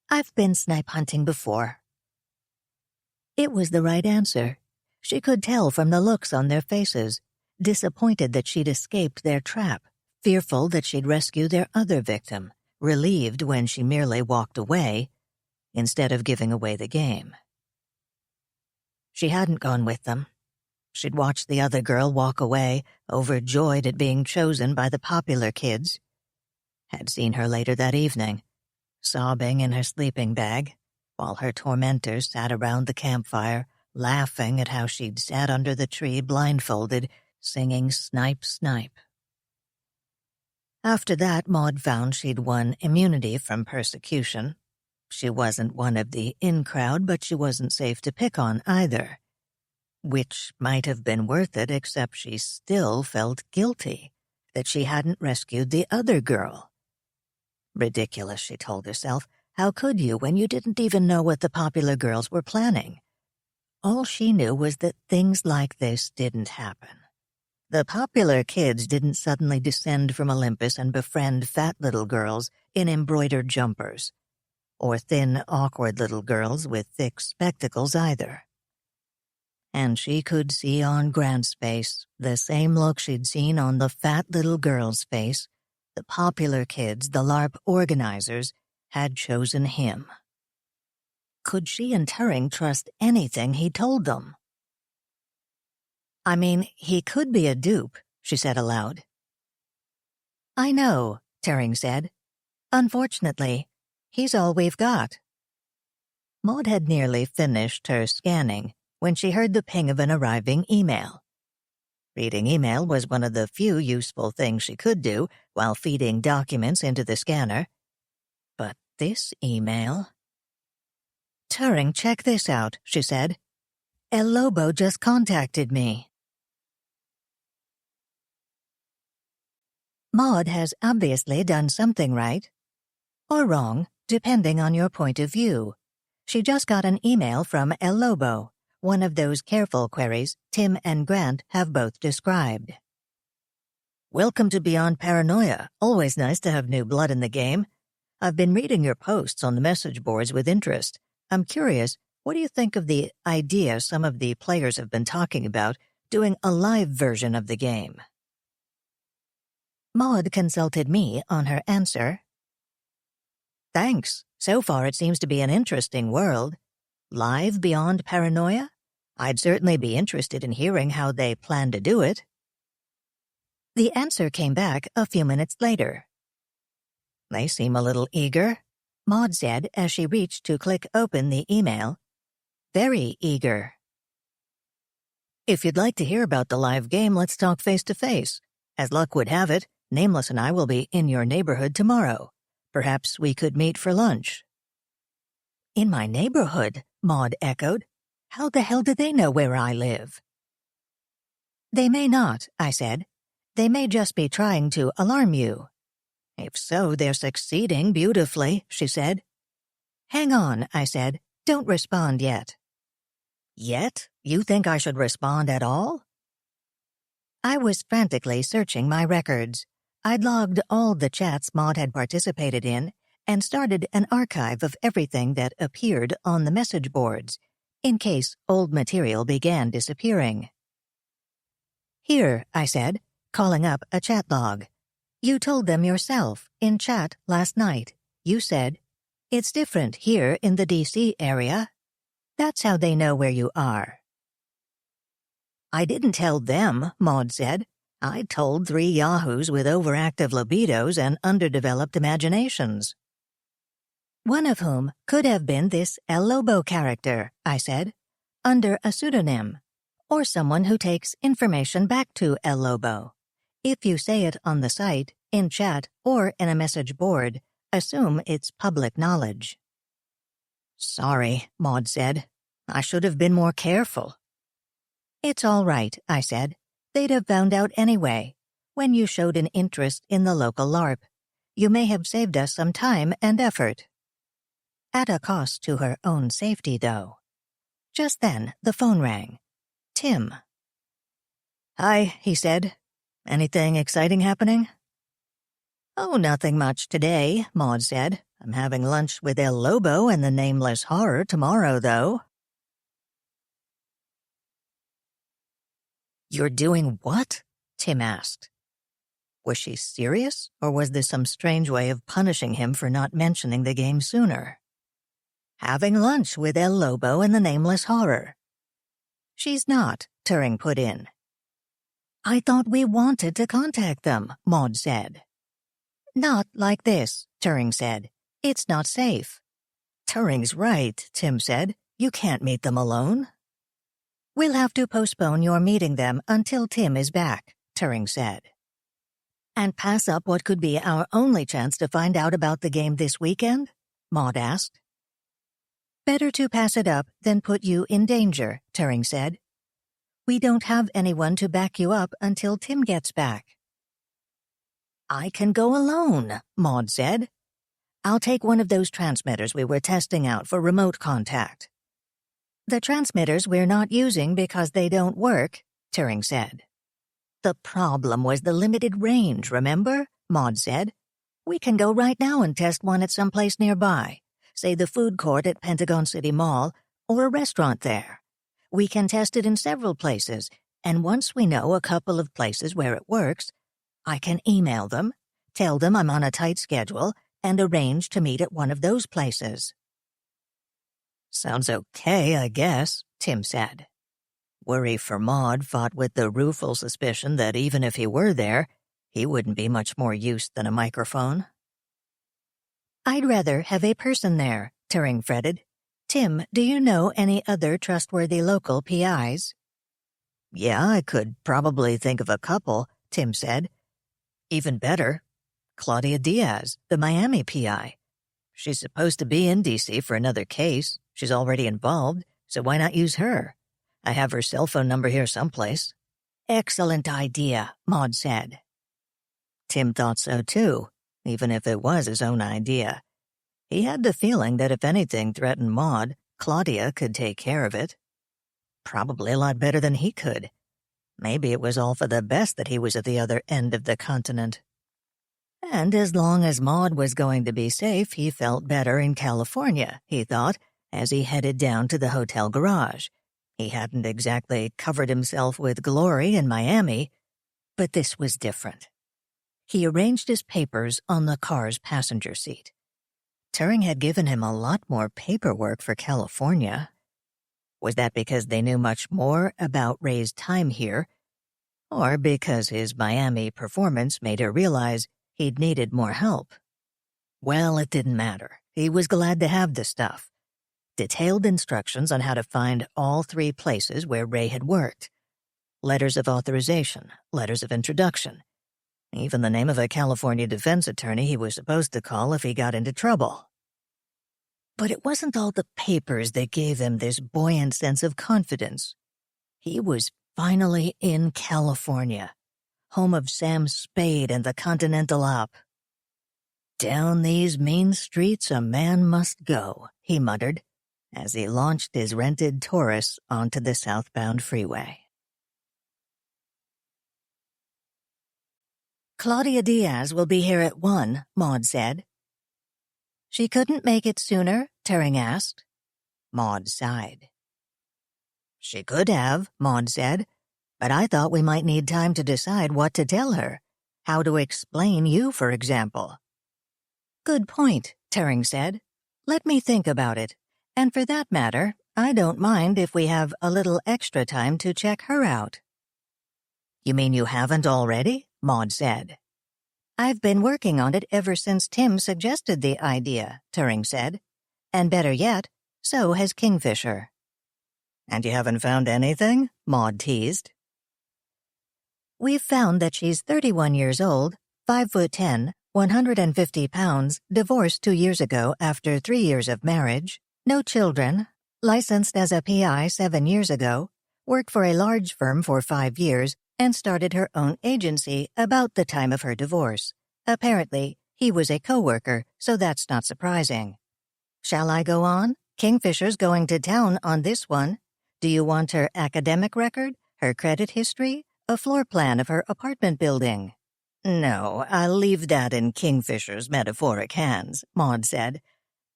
"I've been snipe hunting before." It was the right answer. She could tell from the looks on their faces, disappointed that she'd escaped their trap, fearful that she'd rescue their other victim, relieved when she merely walked away, instead of giving away the game. She hadn't gone with them. She'd watched the other girl walk away, overjoyed at being chosen by the popular kids. Had seen her later that evening, sobbing in her sleeping bag, while her tormentors sat around the campfire, laughing at how she'd sat under the tree blindfolded, singing Snipe, Snipe. After that, Maud found she'd won immunity from persecution. She wasn't one of the in-crowd, but she wasn't safe to pick on either. Which might have been worth it, except she still felt guilty that she hadn't rescued the other girl. Ridiculous, she told herself. How could you when you didn't even know what the popular girls were planning? All she knew was that things like this didn't happen. The popular kids didn't suddenly descend from Olympus and befriend fat little girls in embroidered jumpers, or thin, awkward little girls with thick spectacles either. And she could see on Grant's face the same look she'd seen on the fat little girl's face. The popular kids, the LARP organizers, had chosen him. Could she and Turing trust anything he told them? "I mean, he could be a dupe," she said aloud. "I know," Turing said. "Unfortunately, he's all we've got." Maud had nearly finished her scanning when she heard the ping of an arriving email. Reading email was one of the few useful things she could do while feeding documents into the scanner. But this email... Turing, check this out, she said. El Lobo just contacted me. Maud has obviously done something right. Or wrong, depending on your point of view. She just got an email from El Lobo, one of those careful queries Tim and Grant have both described. Welcome to Beyond Paranoia. Always nice to have new blood in the game. I've been reading your posts on the message boards with interest. I'm curious, what do you think of the idea some of the players have been talking about doing a live version of the game? Maud consulted me on her answer. Thanks. So far it seems to be an interesting world. Live Beyond Paranoia? I'd certainly be interested in hearing how they plan to do it. The answer came back a few minutes later. They seem a little eager, Maud said as she reached to click open the email. Very eager. If you'd like to hear about the live game, let's talk face to face. As luck would have it, Nameless and I will be in your neighborhood tomorrow. Perhaps we could meet for lunch. In my neighborhood, Maud echoed. How the hell do they know where I live? They may not, I said. They may just be trying to alarm you. If so, they're succeeding beautifully, she said. Hang on, I said. Don't respond yet. Yet? You think I should respond at all? I was frantically searching my records. I'd logged all the chats Maud had participated in and started an archive of everything that appeared on the message boards, in case old material began disappearing. Here, I said, calling up a chat log. You told them yourself, in chat last night. You said, it's different here in the D.C. area. That's how they know where you are. I didn't tell them, Maud said. I told 3 yahoos with overactive libidos and underdeveloped imaginations. One of whom could have been this El Lobo character, I said, under a pseudonym, or someone who takes information back to El Lobo. If you say it on the site, in chat, or in a message board, assume it's public knowledge. Sorry, Maud said. I should have been more careful. It's all right, I said. They'd have found out anyway, when you showed an interest in the local LARP. You may have saved us some time and effort. At a cost to her own safety, though. Just then, the phone rang. Tim. Hi, he said. Anything exciting happening? Oh, nothing much today, Maud said. I'm having lunch with El Lobo and the Nameless Horror tomorrow, though. You're doing what? Tim asked. Was she serious, or was this some strange way of punishing him for not mentioning the game sooner? Having lunch with El Lobo and the Nameless Horror. She's not, Turing put in. I thought we wanted to contact them, Maud said. Not like this, Turing said. It's not safe. Turing's right, Tim said. You can't meet them alone. We'll have to postpone your meeting them until Tim is back, Turing said. And pass up what could be our only chance to find out about the game this weekend? Maud asked. Better to pass it up than put you in danger, Turing said. We don't have anyone to back you up until Tim gets back. I can go alone, Maud said. I'll take one of those transmitters we were testing out for remote contact. The transmitters we're not using because they don't work, Turing said. The problem was the limited range, remember? Maud said. We can go right now and test one at some place nearby, say the food court at Pentagon City Mall or a restaurant there. We can test it in several places, and once we know a couple of places where it works, I can email them, tell them I'm on a tight schedule, and arrange to meet at one of those places. Sounds okay, I guess, Tim said. Worry for Maud fought with the rueful suspicion that even if he were there, he wouldn't be much more use than a microphone. I'd rather have a person there, Turing fretted. Tim, do you know any other trustworthy local PIs? Yeah, I could probably think of a couple, Tim said. Even better, Claudia Diaz, the Miami PI. She's supposed to be in D.C. for another case. She's already involved, so why not use her? I have her cell phone number here someplace." "Excellent idea," Maud said. Tim thought so too, even if it was his own idea. He had the feeling that if anything threatened Maud, Claudia could take care of it. Probably a lot better than he could. Maybe it was all for the best that he was at the other end of the continent. And as long as Maud was going to be safe, he felt better in California, he thought, as he headed down to the hotel garage. He hadn't exactly covered himself with glory in Miami, but this was different. He arranged his papers on the car's passenger seat. Turing had given him a lot more paperwork for California. Was that because they knew much more about Ray's time here, or because his Miami performance made her realize he'd needed more help? Well, it didn't matter. He was glad to have the stuff. Detailed instructions on how to find all 3 places where Ray had worked. Letters of authorization, letters of introduction. Even the name of a California defense attorney he was supposed to call if he got into trouble. But it wasn't all the papers that gave him this buoyant sense of confidence. He was finally in California, home of Sam Spade and the Continental Op. "Down these mean streets a man must go," he muttered, as he launched his rented Taurus onto the southbound freeway. "Claudia Diaz will be here at 1, Maud said. "She couldn't make it sooner?" Turing asked. Maud sighed. "She could have," Maud said, "but I thought we might need time to decide what to tell her. How to explain you, for example." "Good point," Turing said. "Let me think about it. And for that matter, I don't mind if we have a little extra time to check her out." "You mean you haven't already?" Maud said. "I've been working on it ever since Tim suggested the idea," Turing said. "And better yet, so has Kingfisher." "And you haven't found anything?" Maud teased. "We've found that she's 31 years old, 5'10", 150 pounds, divorced 2 years ago after 3 years of marriage, no children, licensed as a PI 7 years ago, worked for a large firm for 5 years, and started her own agency about the time of her divorce. Apparently, he was a coworker, so that's not surprising. Shall I go on? Kingfisher's going to town on this one. Do you want her academic record, her credit history, a floor plan of her apartment building?" "No, I'll leave that in Kingfisher's metaphoric hands," Maud said.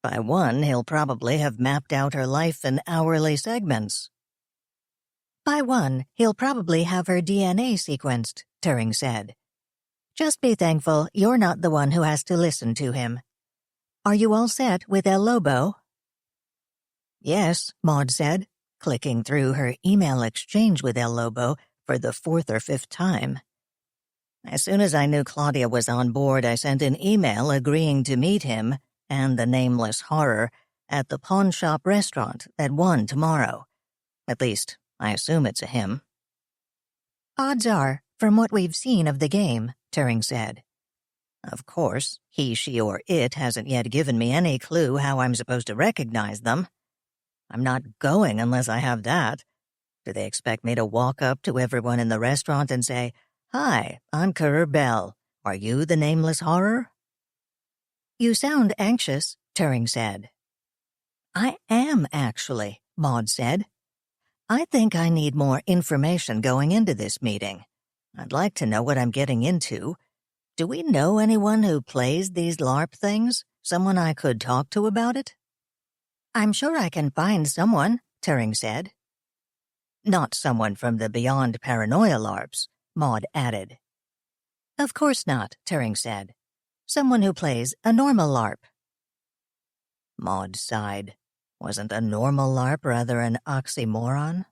"By 1, he'll probably have mapped out her life in hourly segments." "By 1, he'll probably have her DNA sequenced," Turing said. "Just be thankful you're not the one who has to listen to him. Are you all set with El Lobo?" "Yes," Maud said, clicking through her email exchange with El Lobo for the 4th or 5th time. "As soon as I knew Claudia was on board, I sent an email agreeing to meet him and the nameless horror at the pawn shop restaurant at 1 tomorrow. At least, I assume it's a him." "Odds are, from what we've seen of the game," Turing said. "Of course, he, she, or it hasn't yet given me any clue how I'm supposed to recognize them. I'm not going unless I have that. Do they expect me to walk up to everyone in the restaurant and say, 'Hi, I'm Currer Bell. Are you the nameless horror?'" "You sound anxious," Turing said. "I am, actually," Maud said. "I think I need more information going into this meeting. I'd like to know what I'm getting into. Do we know anyone who plays these LARP things? Someone I could talk to about it?" "I'm sure I can find someone," Turing said. "Not someone from the Beyond Paranoia LARPs," Maud added. "Of course not," Turing said. "Someone who plays a normal LARP." Maud sighed. Wasn't a normal LARP rather an oxymoron?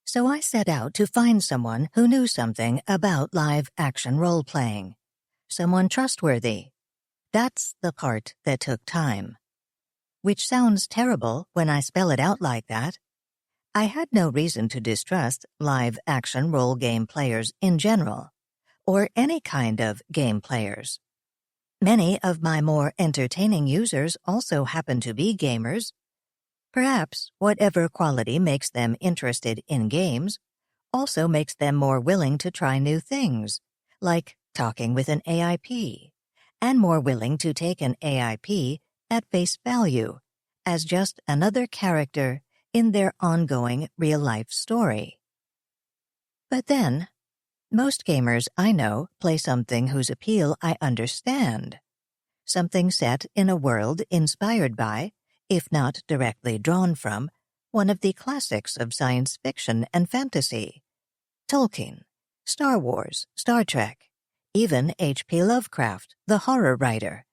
So I set out to find someone who knew something about live-action role-playing. Someone trustworthy. That's the part that took time. Which sounds terrible when I spell it out like that. I had no reason to distrust live-action role game players in general, or any kind of game players. Many of my more entertaining users also happen to be gamers. Perhaps whatever quality makes them interested in games also makes them more willing to try new things, like talking with an AIP, and more willing to take an AIP at face value as just another character in their ongoing real-life story. But then, most gamers I know play something whose appeal I understand, something set in a world inspired by, if not directly drawn from, one of the classics of science fiction and fantasy: Tolkien, Star Wars, Star Trek, even H.P. Lovecraft, the horror writer.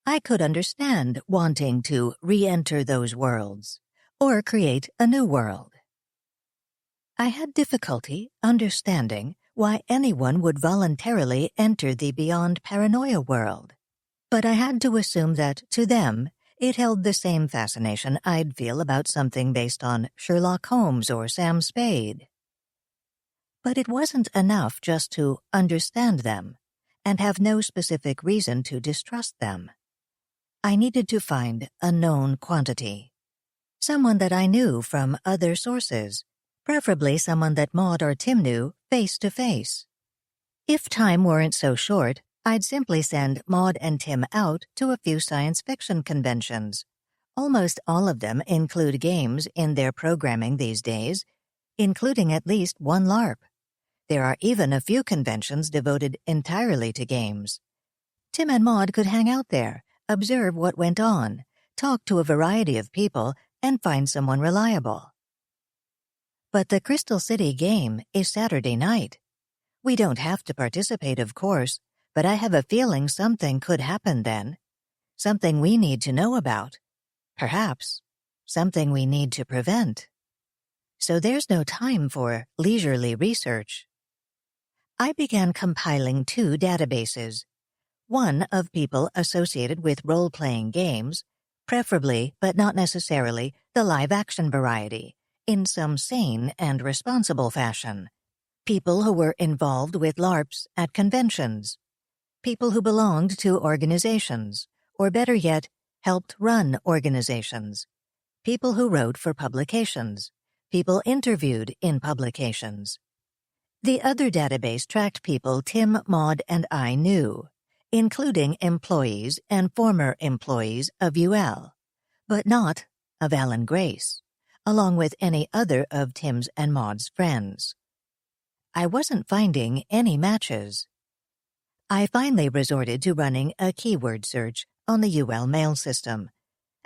I could understand wanting to re-enter those worlds, or create a new world. I had difficulty understanding why anyone would voluntarily enter the beyond paranoia world, but I had to assume that, to them, it held the same fascination I'd feel about something based on Sherlock Holmes or Sam Spade. But it wasn't enough just to understand them and have no specific reason to distrust them. I needed to find a known quantity, someone that I knew from other sources, preferably someone that Maud or Tim knew face to face. If time weren't so short, I'd simply send Maud and Tim out to a few science fiction conventions. Almost all of them include games in their programming these days, including at least one LARP. There are even a few conventions devoted entirely to games. Tim and Maud could hang out there, observe what went on, talk to a variety of people, and find someone reliable. But the Crystal City game is Saturday night. We don't have to participate, of course, but I have a feeling something could happen then. Something we need to know about. Perhaps something we need to prevent. So there's no time for leisurely research. I began compiling 2 databases. One of people associated with role-playing games, preferably but not necessarily the live-action variety, in some sane and responsible fashion. People who were involved with LARPs at conventions. People who belonged to organizations, or better yet, helped run organizations. People who wrote for publications. People interviewed in publications. The other database tracked people Tim, Maud, and I knew, including employees and former employees of UL, but not of Alan Grace, along with any other of Tim's and Maud's friends. I wasn't finding any matches. I finally resorted to running a keyword search on the UL mail system.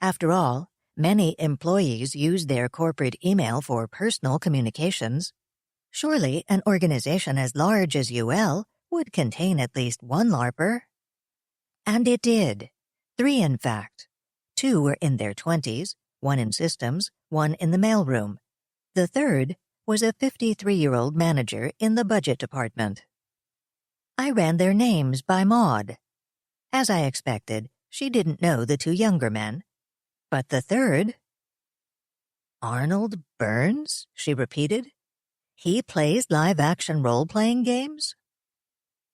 After all, many employees use their corporate email for personal communications. Surely an organization as large as UL would contain at least one LARPer. And it did. 3, in fact. 2 were in their 20s, 1 in systems, 1 in the mailroom. The third was a 53-year-old manager in the budget department. I ran their names by Maud. As I expected, she didn't know the 2 younger men. But the third? Arnold Burns? She repeated. He plays live-action role-playing games?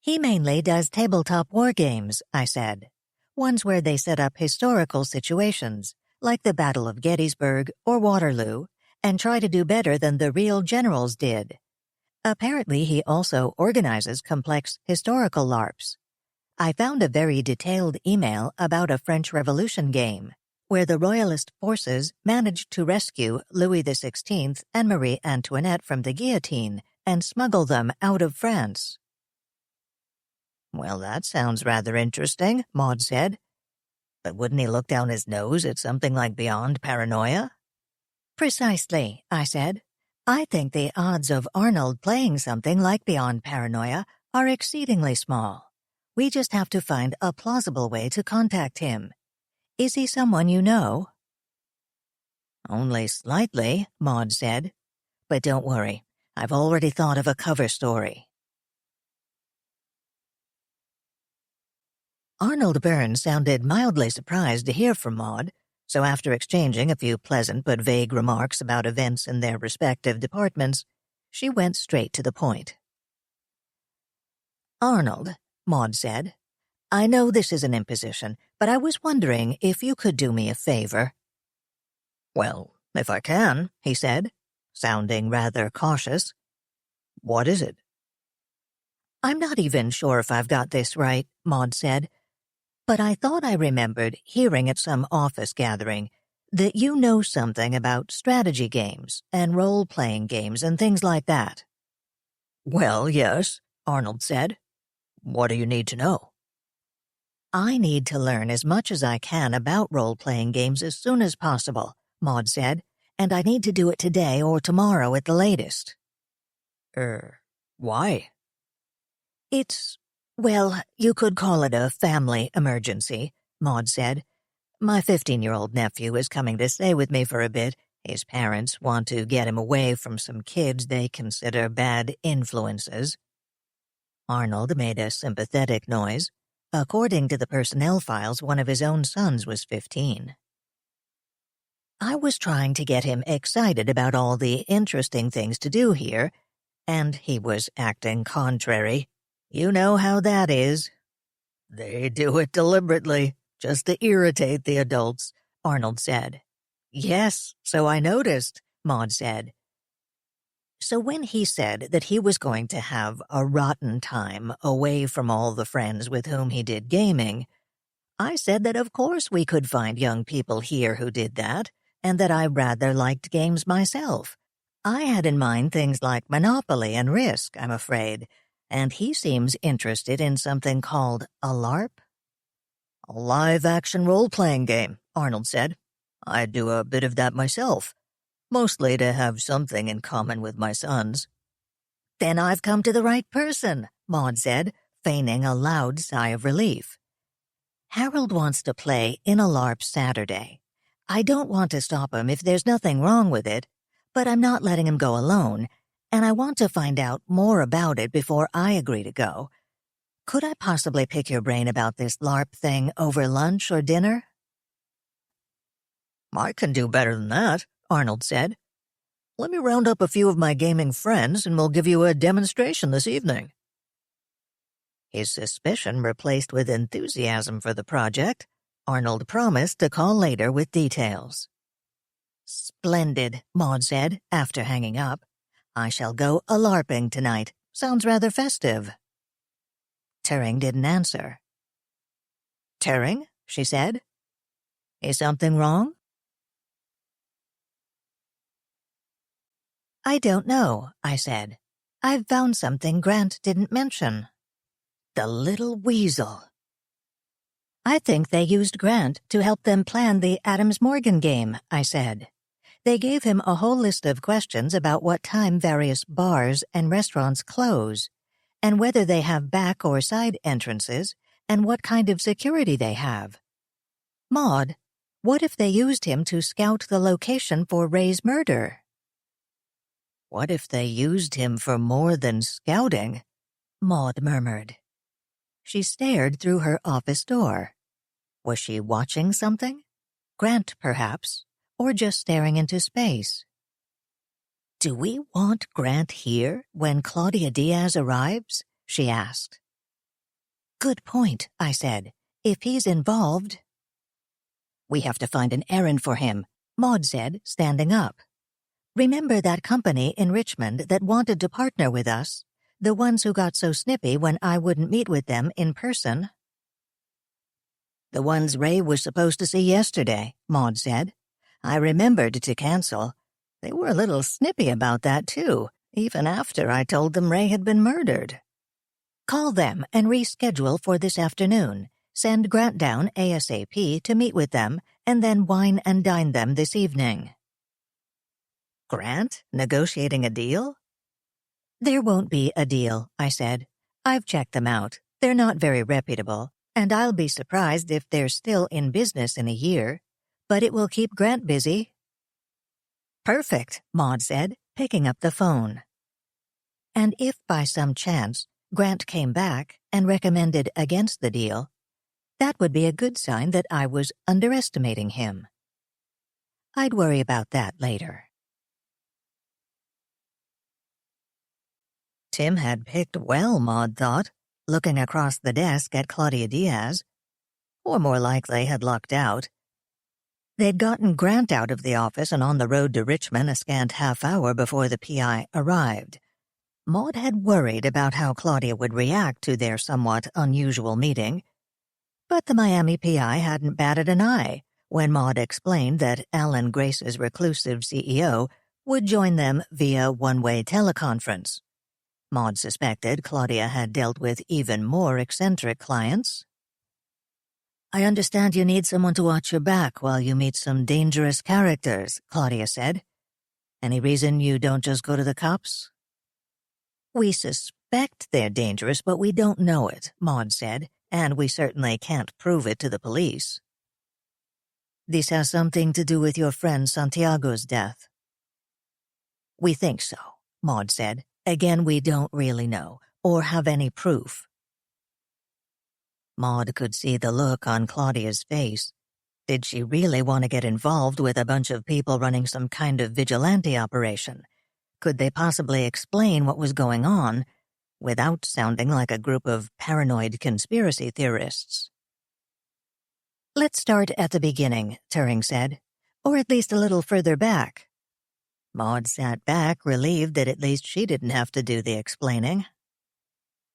He mainly does tabletop war games, I said. Ones where they set up historical situations, like the Battle of Gettysburg or Waterloo, and try to do better than the real generals did. Apparently he also organizes complex historical LARPs. I found a very detailed email about a French Revolution game, where the Royalist forces managed to rescue Louis XVI and Marie Antoinette from the guillotine and smuggle them out of France. Well, that sounds rather interesting, Maud said. But wouldn't he look down his nose at something like Beyond Paranoia? Precisely, I said. I think the odds of Arnold playing something like Beyond Paranoia are exceedingly small. We just have to find a plausible way to contact him. Is he someone you know? Only slightly, Maud said. But don't worry, I've already thought of a cover story. Arnold Burns sounded mildly surprised to hear from Maud, so after exchanging a few pleasant but vague remarks about events in their respective departments, she went straight to the point. Arnold, Maud said, I know this is an imposition, but I was wondering if you could do me a favor." "Well, if I can," he said, sounding rather cautious. "What is it?" "I'm not even sure if I've got this right," Maud said, "but I thought I remembered hearing at some office gathering that you know something about strategy games and role-playing games and things like that." "Well, yes," Arnold said. "What do you need to know?" "I need to learn as much as I can about role-playing games as soon as possible," Maud said, "and I need to do it today or tomorrow at the latest." Why? Well, you could call it a family emergency," Maud said. "My 15-year-old nephew is coming to stay with me for a bit. His parents want to get him away from some kids they consider bad influences." Arnold made a sympathetic noise. According to the personnel files, one of his own sons was 15. "I was trying to get him excited about all the interesting things to do here, and he was acting contrary. You know how that is." "They do it deliberately, just to irritate the adults," Arnold said. "Yes, so I noticed," Maud said. "So when he said that he was going to have a rotten time away from all the friends with whom he did gaming, I said that of course we could find young people here who did that, and that I rather liked games myself. I had in mind things like Monopoly and Risk, I'm afraid, and he seems interested in something called a LARP." "A live-action role-playing game," Arnold said. "I do a bit of that myself, mostly to have something in common with my sons." "Then I've come to the right person," Maud said, feigning a loud sigh of relief. "Harold wants to play in a LARP Saturday. I don't want to stop him if there's nothing wrong with it, but I'm not letting him go alone, and I want to find out more about it before I agree to go. Could I possibly pick your brain about this LARP thing over lunch or dinner?" "I can do better than that," Arnold said. "Let me round up a few of my gaming friends and we'll give you a demonstration this evening." His suspicion replaced with enthusiasm for the project, Arnold promised to call later with details. "Splendid," Maud said, after hanging up. "I shall go a-LARPing tonight. Sounds rather festive." Turing didn't answer. "Turing," she said. "Is something wrong?" "I don't know," I said. "I've found something Grant didn't mention." "The little weasel." "I think they used Grant to help them plan the Adams-Morgan game," I said. "They gave him a whole list of questions about what time various bars and restaurants close, and whether they have back or side entrances, and what kind of security they have. Maud, what if they used him to scout the location for Ray's murder?" "What if they used him for more than scouting?" Maud murmured. She stared through her office door. Was she watching something? Grant, perhaps, or just staring into space? "Do we want Grant here when Claudia Diaz arrives?" she asked. "Good point," I said. "If he's involved—" "We have to find an errand for him," Maud said, standing up. "Remember that company in Richmond that wanted to partner with us? The ones who got so snippy when I wouldn't meet with them in person?" "The ones Ray was supposed to see yesterday," Maud said. "I remembered to cancel. They were a little snippy about that, too, even after I told them Ray had been murdered." "Call them and reschedule for this afternoon. Send Grant down ASAP to meet with them, and then wine and dine them this evening." "Grant? Negotiating a deal?" "There won't be a deal," I said. "I've checked them out. They're not very reputable, and I'll be surprised if they're still in business in a year. But it will keep Grant busy." "Perfect," Maud said, picking up the phone. And if by some chance Grant came back and recommended against the deal, that would be a good sign that I was underestimating him. I'd worry about that later. Tim had picked well, Maud thought. looking across the desk at Claudia Diaz, or more likely had lucked out. They'd gotten Grant out of the office and on the road to Richmond a scant half-hour before the PI arrived. Maud had worried about how Claudia would react to their somewhat unusual meeting, but the Miami PI hadn't batted an eye when Maud explained that Alan Grace's reclusive CEO would join them via one-way teleconference. Maud suspected Claudia had dealt with even more eccentric clients. "I understand you need someone to watch your back while you meet some dangerous characters," Claudia said. "Any reason you don't just go to the cops?" "We suspect they're dangerous, but we don't know it," Maud said, "and we certainly can't prove it to the police." "This has something to do with your friend Santiago's death." "We think so," Maud said. "Again, we don't really know, or have any proof." Maud could see the look on Claudia's face. Did she really want to get involved with a bunch of people running some kind of vigilante operation? Could they possibly explain what was going on without sounding like a group of paranoid conspiracy theorists? "Let's start at the beginning," Turing said, "or at least a little further back." Maud sat back, relieved that at least she didn't have to do the explaining.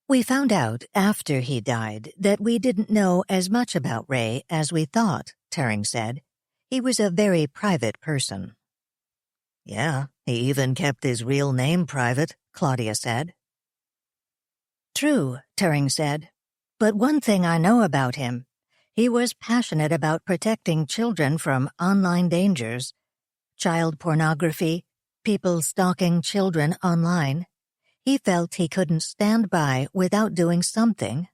"We found out after he died that we didn't know as much about Ray as we thought," Turing said. "He was a very private person." "Yeah, he even kept his real name private," Claudia said. "True," Turing said. "But one thing I know about him, he was passionate about protecting children from online dangers, child pornography, people stalking children online. He felt he couldn't stand by without doing something."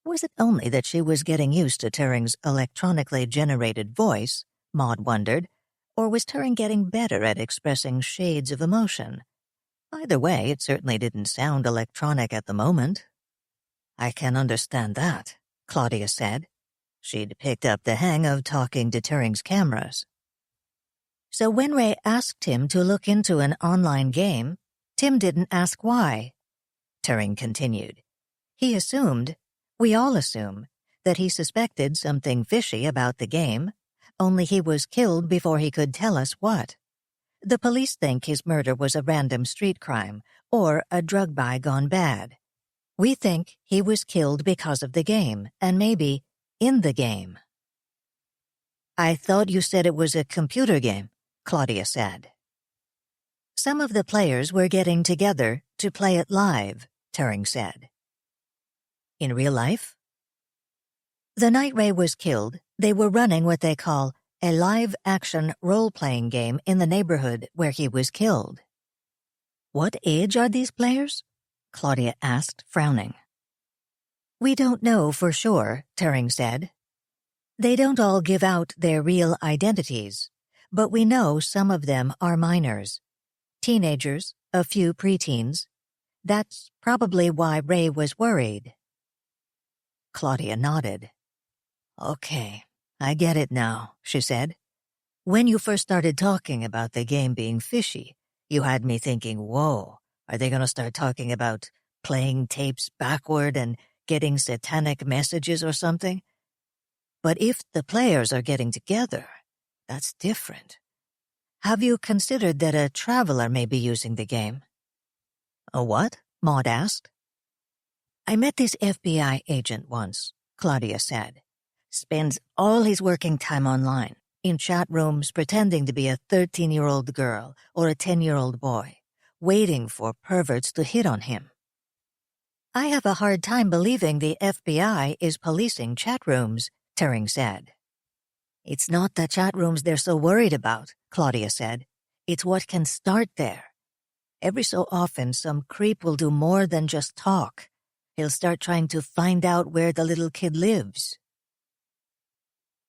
Was it only that she was getting used to Turing's electronically generated voice, Maud wondered, or was Turing getting better at expressing shades of emotion? Either way, it certainly didn't sound electronic at the moment. "I can understand that," Claudia said. She'd picked up the hang of talking to Turing's cameras. "So when Ray asked him to look into an online game, Tim didn't ask why," Turing continued. "He assumed, we all assume, that he suspected something fishy about the game, only he was killed before he could tell us what. The police think his murder was a random street crime or a drug buy gone bad. We think he was killed because of the game, and maybe in the game." "I thought you said it was a computer game," Claudia said. "Some of the players were getting together to play it live," Turing said. "In real life?" "The night Ray was killed, they were running what they call a live-action role-playing game in the neighborhood where he was killed." "What age are these players?" Claudia asked, frowning. "We don't know for sure," Turing said. "They don't all give out their real identities, but we know some of them are minors. Teenagers, a few preteens. That's probably why Ray was worried." Claudia nodded. "Okay, I get it now," she said. "When you first started talking about the game being fishy, you had me thinking, whoa, are they going to start talking about playing tapes backward and getting satanic messages or something? But if the players are getting together, that's different. Have you considered that a traveler may be using the game?" "A what?" Maud asked. "I met this FBI agent once," Claudia said. "Spends all his working time online, in chat rooms pretending to be a 13-year-old girl or a 10-year-old boy, waiting for perverts to hit on him." "I have a hard time believing the FBI is policing chat rooms," Turing said. "It's not the chat rooms they're so worried about," Claudia said. "It's what can start there. Every so often, some creep will do more than just talk. He'll start trying to find out where the little kid lives."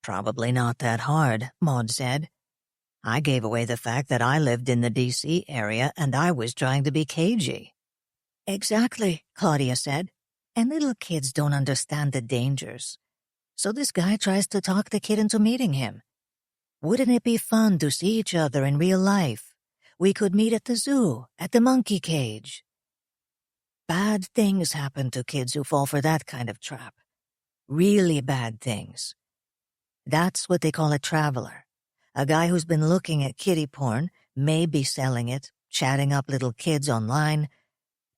"Probably not that hard," Maud said. "I gave away the fact that I lived in the D.C. area and I was trying to be cagey." "Exactly," Claudia said. "And little kids don't understand the dangers. So this guy tries to talk the kid into meeting him. Wouldn't it be fun to see each other in real life? We could meet at the zoo, at the monkey cage." Bad things happen to kids who fall for that kind of trap. Really bad things. That's what they call a traveler. A guy who's been looking at kiddie porn, maybe selling it, chatting up little kids online,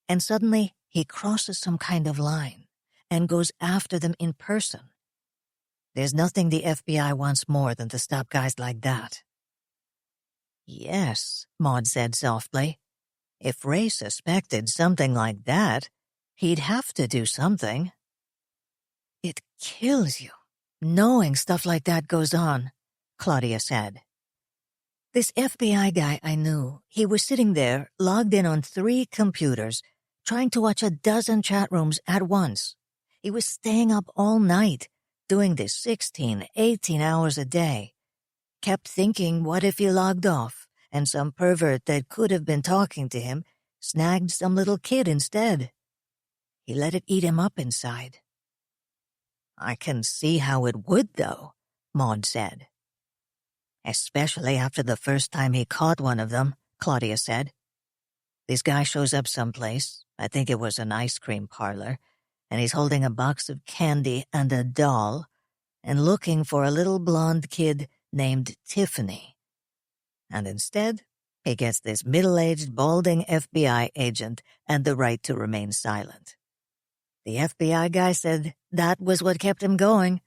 and suddenly he crosses some kind of line and goes after them in person. There's nothing the FBI wants more than to stop guys like that. Yes, Maud said softly. If Ray suspected something like that, he'd have to do something. It kills you, knowing stuff like that goes on, Claudia said. This FBI guy I knew, he was sitting there, logged in on 3 computers, trying to watch a dozen chat rooms at once. He was staying up all night, doing this 16, 18 hours a day. Kept thinking, what if he logged off, and some pervert that could have been talking to him snagged some little kid instead. He let it eat him up inside. I can see how it would, though, Maud said. Especially after the first time he caught one of them, Claudia said. This guy shows up someplace, I think it was an ice cream parlor, and he's holding a box of candy and a doll, and looking for a little blonde kid named Tiffany. And instead, he gets this middle-aged, balding FBI agent and the right to remain silent. The FBI guy said that was what kept him going.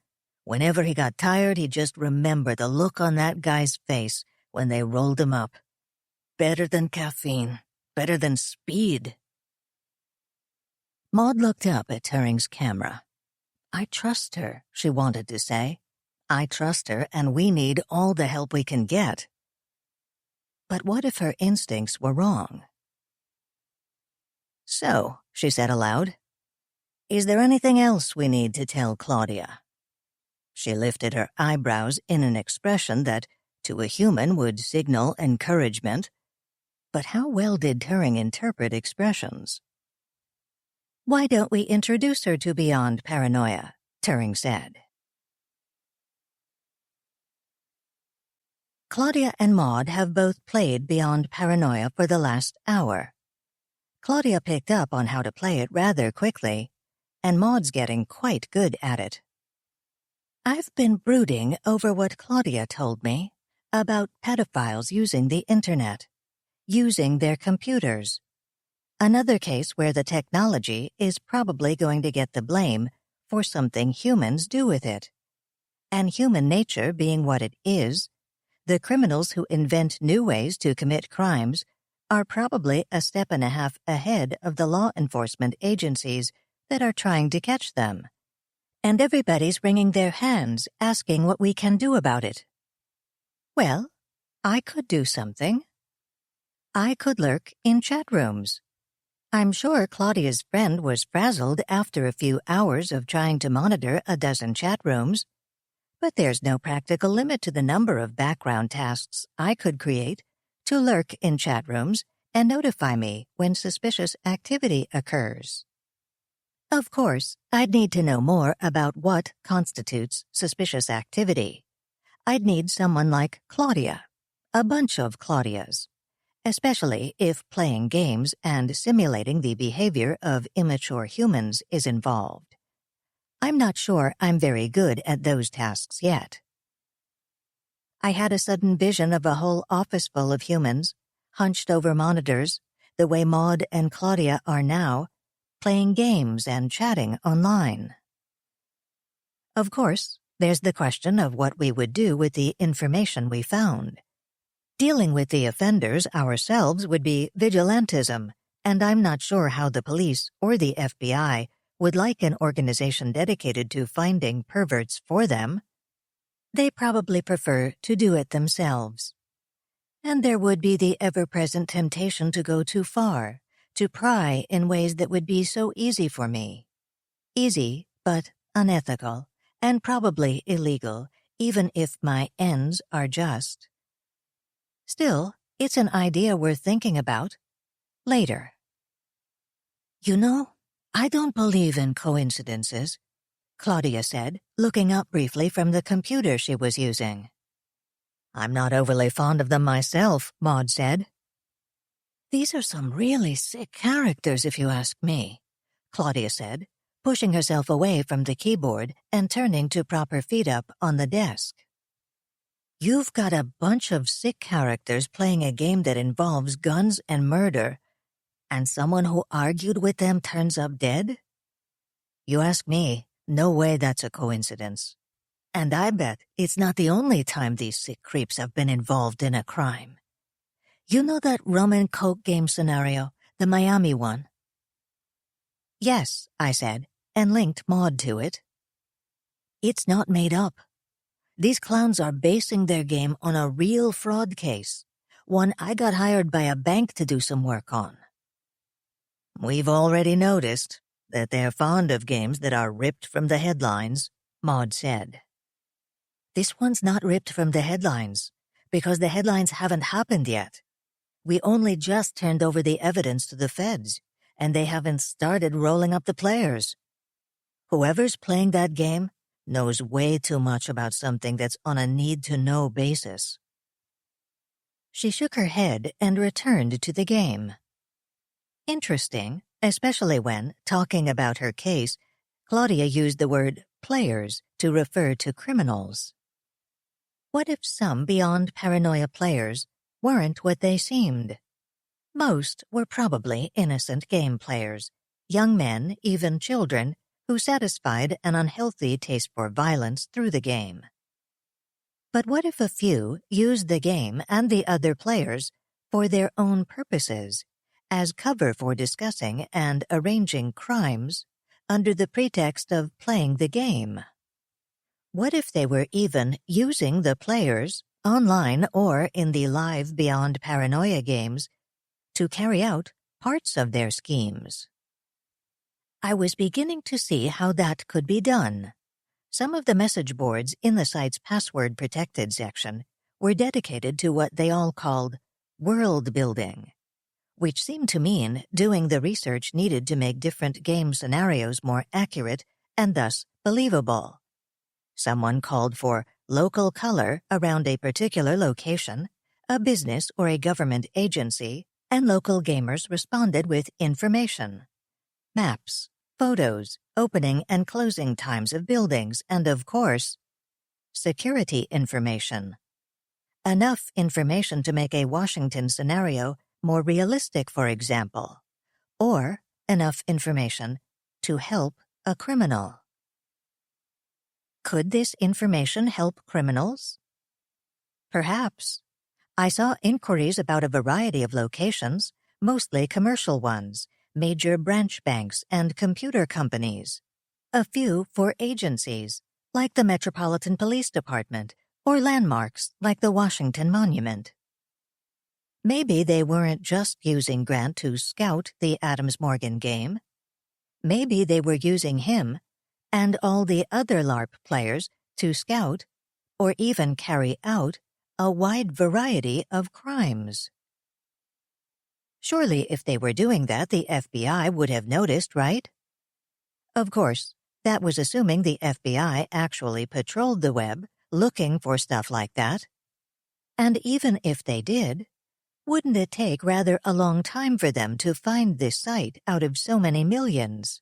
Whenever he got tired, he'd just remember the look on that guy's face when they rolled him up. Better than caffeine. Better than speed. Maud looked up at Turing's camera. I trust her, she wanted to say. I trust her, and we need all the help we can get. But what if her instincts were wrong? So, she said aloud, is there anything else we need to tell Claudia? She lifted her eyebrows in an expression that, to a human, would signal encouragement. But how well did Turing interpret expressions? Why don't we introduce her to Beyond Paranoia? Turing said. Claudia and Maud have both played Beyond Paranoia for the last hour. Claudia picked up on how to play it rather quickly, and Maud's getting quite good at it. I've been brooding over what Claudia told me about pedophiles using the internet, using their computers. Another case where the technology is probably going to get the blame for something humans do with it. And human nature being what it is, the criminals who invent new ways to commit crimes are probably a step and a half ahead of the law enforcement agencies that are trying to catch them. And everybody's wringing their hands asking what we can do about it. Well, I could do something. I could lurk in chat rooms. I'm sure Claudia's friend was frazzled after a few hours of trying to monitor a dozen chat rooms, but there's no practical limit to the number of background tasks I could create to lurk in chat rooms and notify me when suspicious activity occurs. Of course, I'd need to know more about what constitutes suspicious activity. I'd need someone like Claudia, a bunch of Claudias, especially if playing games and simulating the behavior of immature humans is involved. I'm not sure I'm very good at those tasks yet. I had a sudden vision of a whole office full of humans, hunched over monitors, the way Maud and Claudia are now, playing games and chatting online. Of course, there's the question of what we would do with the information we found. Dealing with the offenders ourselves would be vigilantism, and I'm not sure how the police or the FBI would like an organization dedicated to finding perverts for them. They probably prefer to do it themselves. And there would be the ever-present temptation to go too far, to pry in ways that would be so easy for me. Easy, but unethical, and probably illegal, even if my ends are just. Still, it's an idea worth thinking about. Later. You know, I don't believe in coincidences, Claudia said, looking up briefly from the computer she was using. I'm not overly fond of them myself, Maud said. These are some really sick characters, if you ask me, Claudia said, pushing herself away from the keyboard and turning to prop her feet up on the desk. You've got a bunch of sick characters playing a game that involves guns and murder, and someone who argued with them turns up dead? You ask me, no way that's a coincidence. And I bet it's not the only time these sick creeps have been involved in a crime. You know that rum and coke game scenario, the Miami one? Yes, I said, and linked Maud to it. It's not made up. These clowns are basing their game on a real fraud case, one I got hired by a bank to do some work on. We've already noticed that they're fond of games that are ripped from the headlines, Maud said. This one's not ripped from the headlines, because the headlines haven't happened yet. We only just turned over the evidence to the feds, and they haven't started rolling up the players. Whoever's playing that game knows way too much about something that's on a need-to-know basis. She shook her head and returned to the game. Interesting, especially when, talking about her case, Claudia used the word players to refer to criminals. What if some beyond paranoia players weren't what they seemed? Most were probably innocent game players, young men, even children, who satisfied an unhealthy taste for violence through the game. But what if a few used the game and the other players for their own purposes, as cover for discussing and arranging crimes under the pretext of playing the game? What if they were even using the players, online or in the live Beyond Paranoia games, to carry out parts of their schemes? I was beginning to see how that could be done. Some of the message boards in the site's password-protected section were dedicated to what they all called world building, which seemed to mean doing the research needed to make different game scenarios more accurate and thus believable. Someone called for local color around a particular location, a business or a government agency, and local gamers responded with information. Maps, photos, opening and closing times of buildings, and of course, security information. Enough information to make a Washington scenario more realistic, for example, or enough information to help a criminal. Could this information help criminals? Perhaps. I saw inquiries about a variety of locations, mostly commercial ones, major branch banks and computer companies. A few for agencies, like the Metropolitan Police Department, or landmarks like the Washington Monument. Maybe they weren't just using Grant to scout the Adams-Morgan game. Maybe they were using him and all the other LARP players to scout or even carry out a wide variety of crimes. Surely if they were doing that, the FBI would have noticed, right? Of course, that was assuming the FBI actually patrolled the web looking for stuff like that. And even if they did, wouldn't it take rather a long time for them to find this site out of so many millions?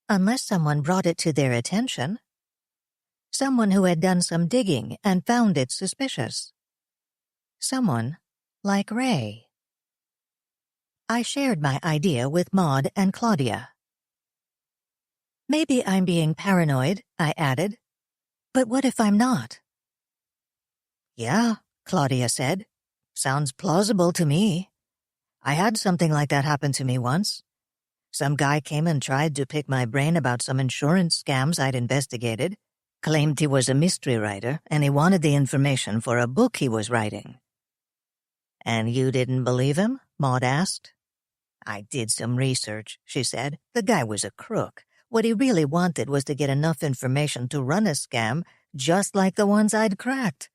Unless someone brought it to their attention. Someone who had done some digging and found it suspicious. Someone like Ray. I shared my idea with Maud and Claudia. Maybe I'm being paranoid, I added. But what if I'm not? Yeah, Claudia said. Sounds plausible to me. I had something like that happen to me once. Some guy came and tried to pick my brain about some insurance scams I'd investigated, claimed he was a mystery writer, and he wanted the information for a book he was writing. And you didn't believe him? Maud asked. I did some research, she said. The guy was a crook. What he really wanted was to get enough information to run a scam just like the ones I'd cracked.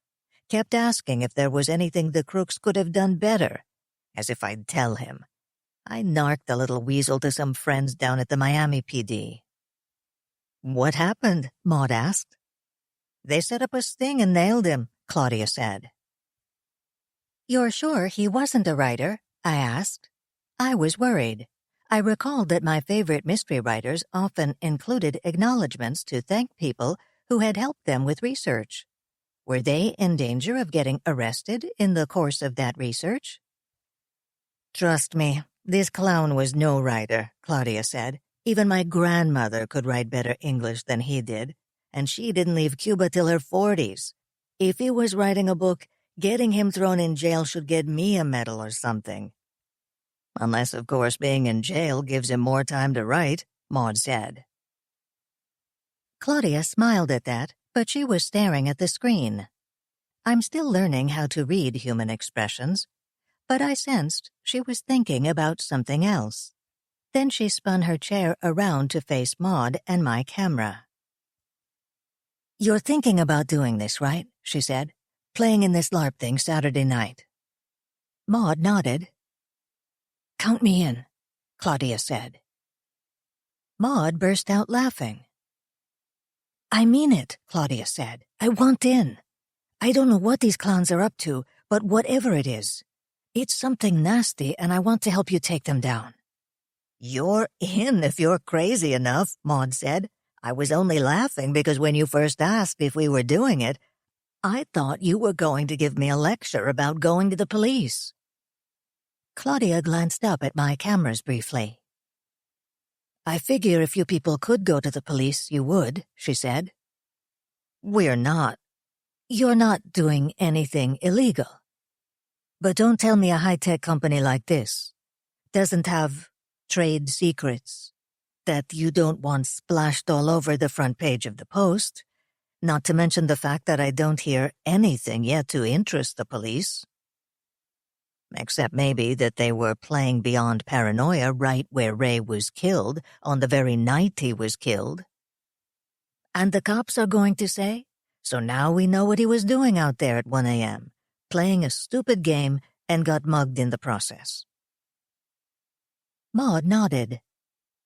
Kept asking if there was anything the crooks could have done better, as if I'd tell him. I narked the little weasel to some friends down at the Miami PD. What happened? Maud asked. They set up a sting and nailed him, Claudia said. You're sure he wasn't a writer? I asked. I was worried. I recalled that my favorite mystery writers often included acknowledgments to thank people who had helped them with research. Were they in danger of getting arrested in the course of that research? "Trust me, this clown was no writer," Claudia said. "Even my grandmother could write better English than he did, and she didn't leave Cuba till her 40s. If he was writing a book, getting him thrown in jail should get me a medal or something." "Unless, of course, being in jail gives him more time to write," Maud said. Claudia smiled at that, but she was staring at the screen. I'm still learning how to read human expressions, but I sensed she was thinking about something else. Then she spun her chair around to face Maud and my camera. "You're thinking about doing this, right?" she said. "Playing in this LARP thing Saturday night." Maud nodded. "Count me in," Claudia said. Maud burst out laughing. "I mean it," Claudia said. "I want in. I don't know what these clowns are up to, but whatever it is, it's something nasty and I want to help you take them down." "You're in if you're crazy enough," Maud said. "I was only laughing because when you first asked if we were doing it, I thought you were going to give me a lecture about going to the police." Claudia glanced up at my cameras briefly. "I figure if you people could go to the police, you would," she said. "We're not. You're not doing anything illegal. But don't tell me a high-tech company like this doesn't have trade secrets that you don't want splashed all over the front page of the Post, not to mention the fact that I don't hear anything yet to interest the police. Except maybe that they were playing beyond paranoia right where Ray was killed, on the very night he was killed. And the cops are going to say, so now we know what he was doing out there at 1 a.m., playing a stupid game and got mugged in the process." Maud nodded.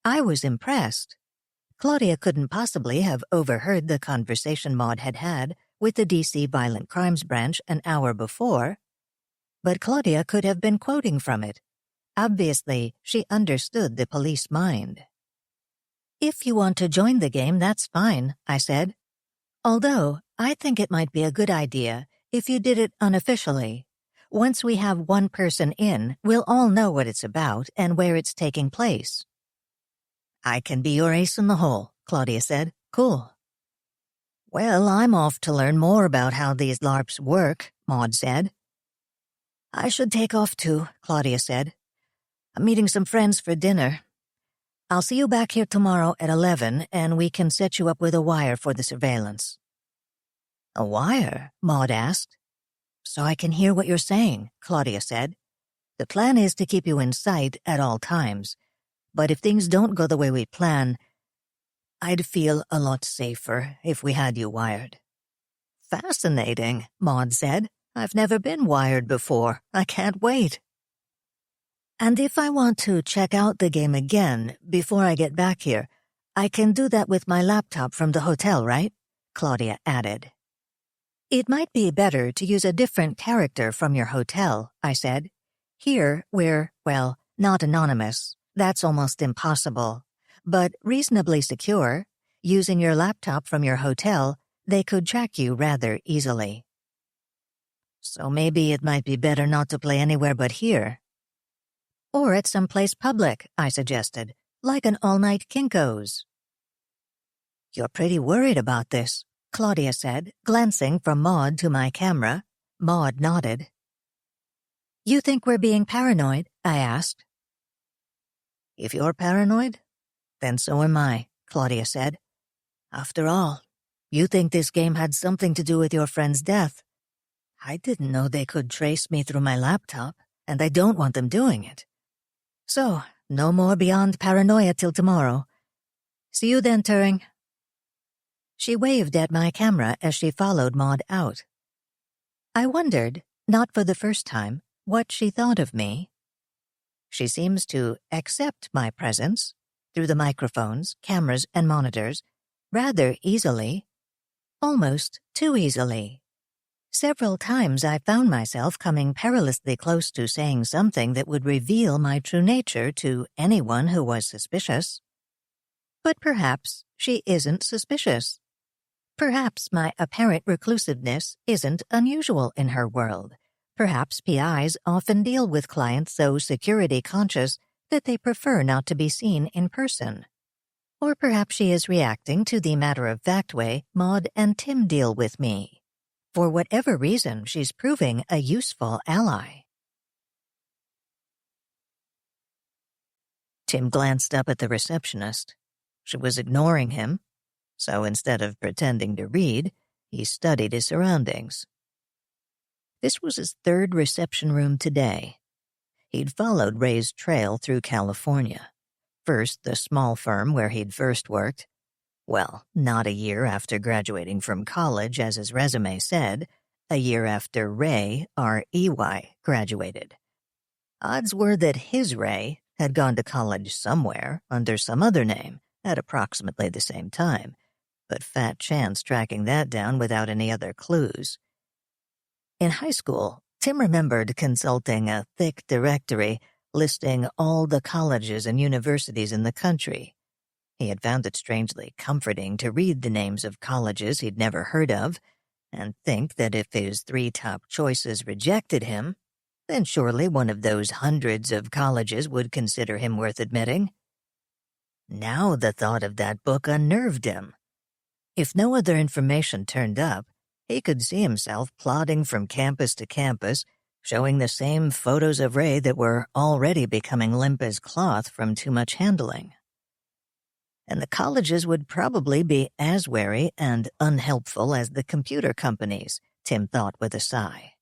I was impressed. Claudia couldn't possibly have overheard the conversation Maud had had with the D.C. Violent Crimes Branch an hour before, but Claudia could have been quoting from it. Obviously, she understood the police mind. "If you want to join the game, that's fine," I said. "Although, I think it might be a good idea if you did it unofficially. Once we have one person in, we'll all know what it's about and where it's taking place." "I can be your ace in the hole," Claudia said. "Cool." "Well, I'm off to learn more about how these LARPs work," Maud said. "I should take off too," Claudia said. "I'm meeting some friends for dinner. I'll see you back here tomorrow at 11 and we can set you up with a wire for the surveillance." "A wire?" Maud asked. "So I can hear what you're saying," Claudia said. "The plan is to keep you in sight at all times, but if things don't go the way we plan, I'd feel a lot safer if we had you wired." "Fascinating," Maud said. "I've never been wired before. I can't wait." "And if I want to check out the game again before I get back here, I can do that with my laptop from the hotel, right?" Claudia added. "It might be better to use a different character from your hotel," I said. "Here, we're, well, not anonymous. That's almost impossible. But reasonably secure. Using your laptop from your hotel, they could track you rather easily." "So maybe it might be better not to play anywhere but here." "Or at some place public," I suggested, "like an all-night Kinko's." "You're pretty worried about this," Claudia said, glancing from Maud to my camera. Maud nodded. "You think we're being paranoid?" I asked. "If you're paranoid, then so am I," Claudia said. "After all, you think this game had something to do with your friend's death. I didn't know they could trace me through my laptop, and I don't want them doing it. So, no more beyond paranoia till tomorrow. See you then, Turing." She waved at my camera as she followed Maud out. I wondered, not for the first time, what she thought of me. She seems to accept my presence, through the microphones, cameras, and monitors, rather easily. Almost too easily. Several times I found myself coming perilously close to saying something that would reveal my true nature to anyone who was suspicious. But perhaps she isn't suspicious. Perhaps my apparent reclusiveness isn't unusual in her world. Perhaps PIs often deal with clients so security-conscious that they prefer not to be seen in person. Or perhaps she is reacting to the matter-of-fact way Maud and Tim deal with me. For whatever reason, she's proving a useful ally. Tim glanced up at the receptionist. She was ignoring him, so instead of pretending to read, he studied his surroundings. This was his third reception room today. He'd followed Ray's trail through California. First, the small firm where he'd first worked. Well, not a year after graduating from college, as his resume said, a year after Ray, R-E-Y, graduated. Odds were that his Ray had gone to college somewhere under some other name at approximately the same time, but fat chance tracking that down without any other clues. In high school, Tim remembered consulting a thick directory listing all the colleges and universities in the country. He had found it strangely comforting to read the names of colleges he'd never heard of and think that if his 3 top choices rejected him, then surely one of those hundreds of colleges would consider him worth admitting. Now the thought of that book unnerved him. If no other information turned up, he could see himself plodding from campus to campus, showing the same photos of Ray that were already becoming limp as cloth from too much handling. And the colleges would probably be as wary and unhelpful as the computer companies, Tim thought with a sigh.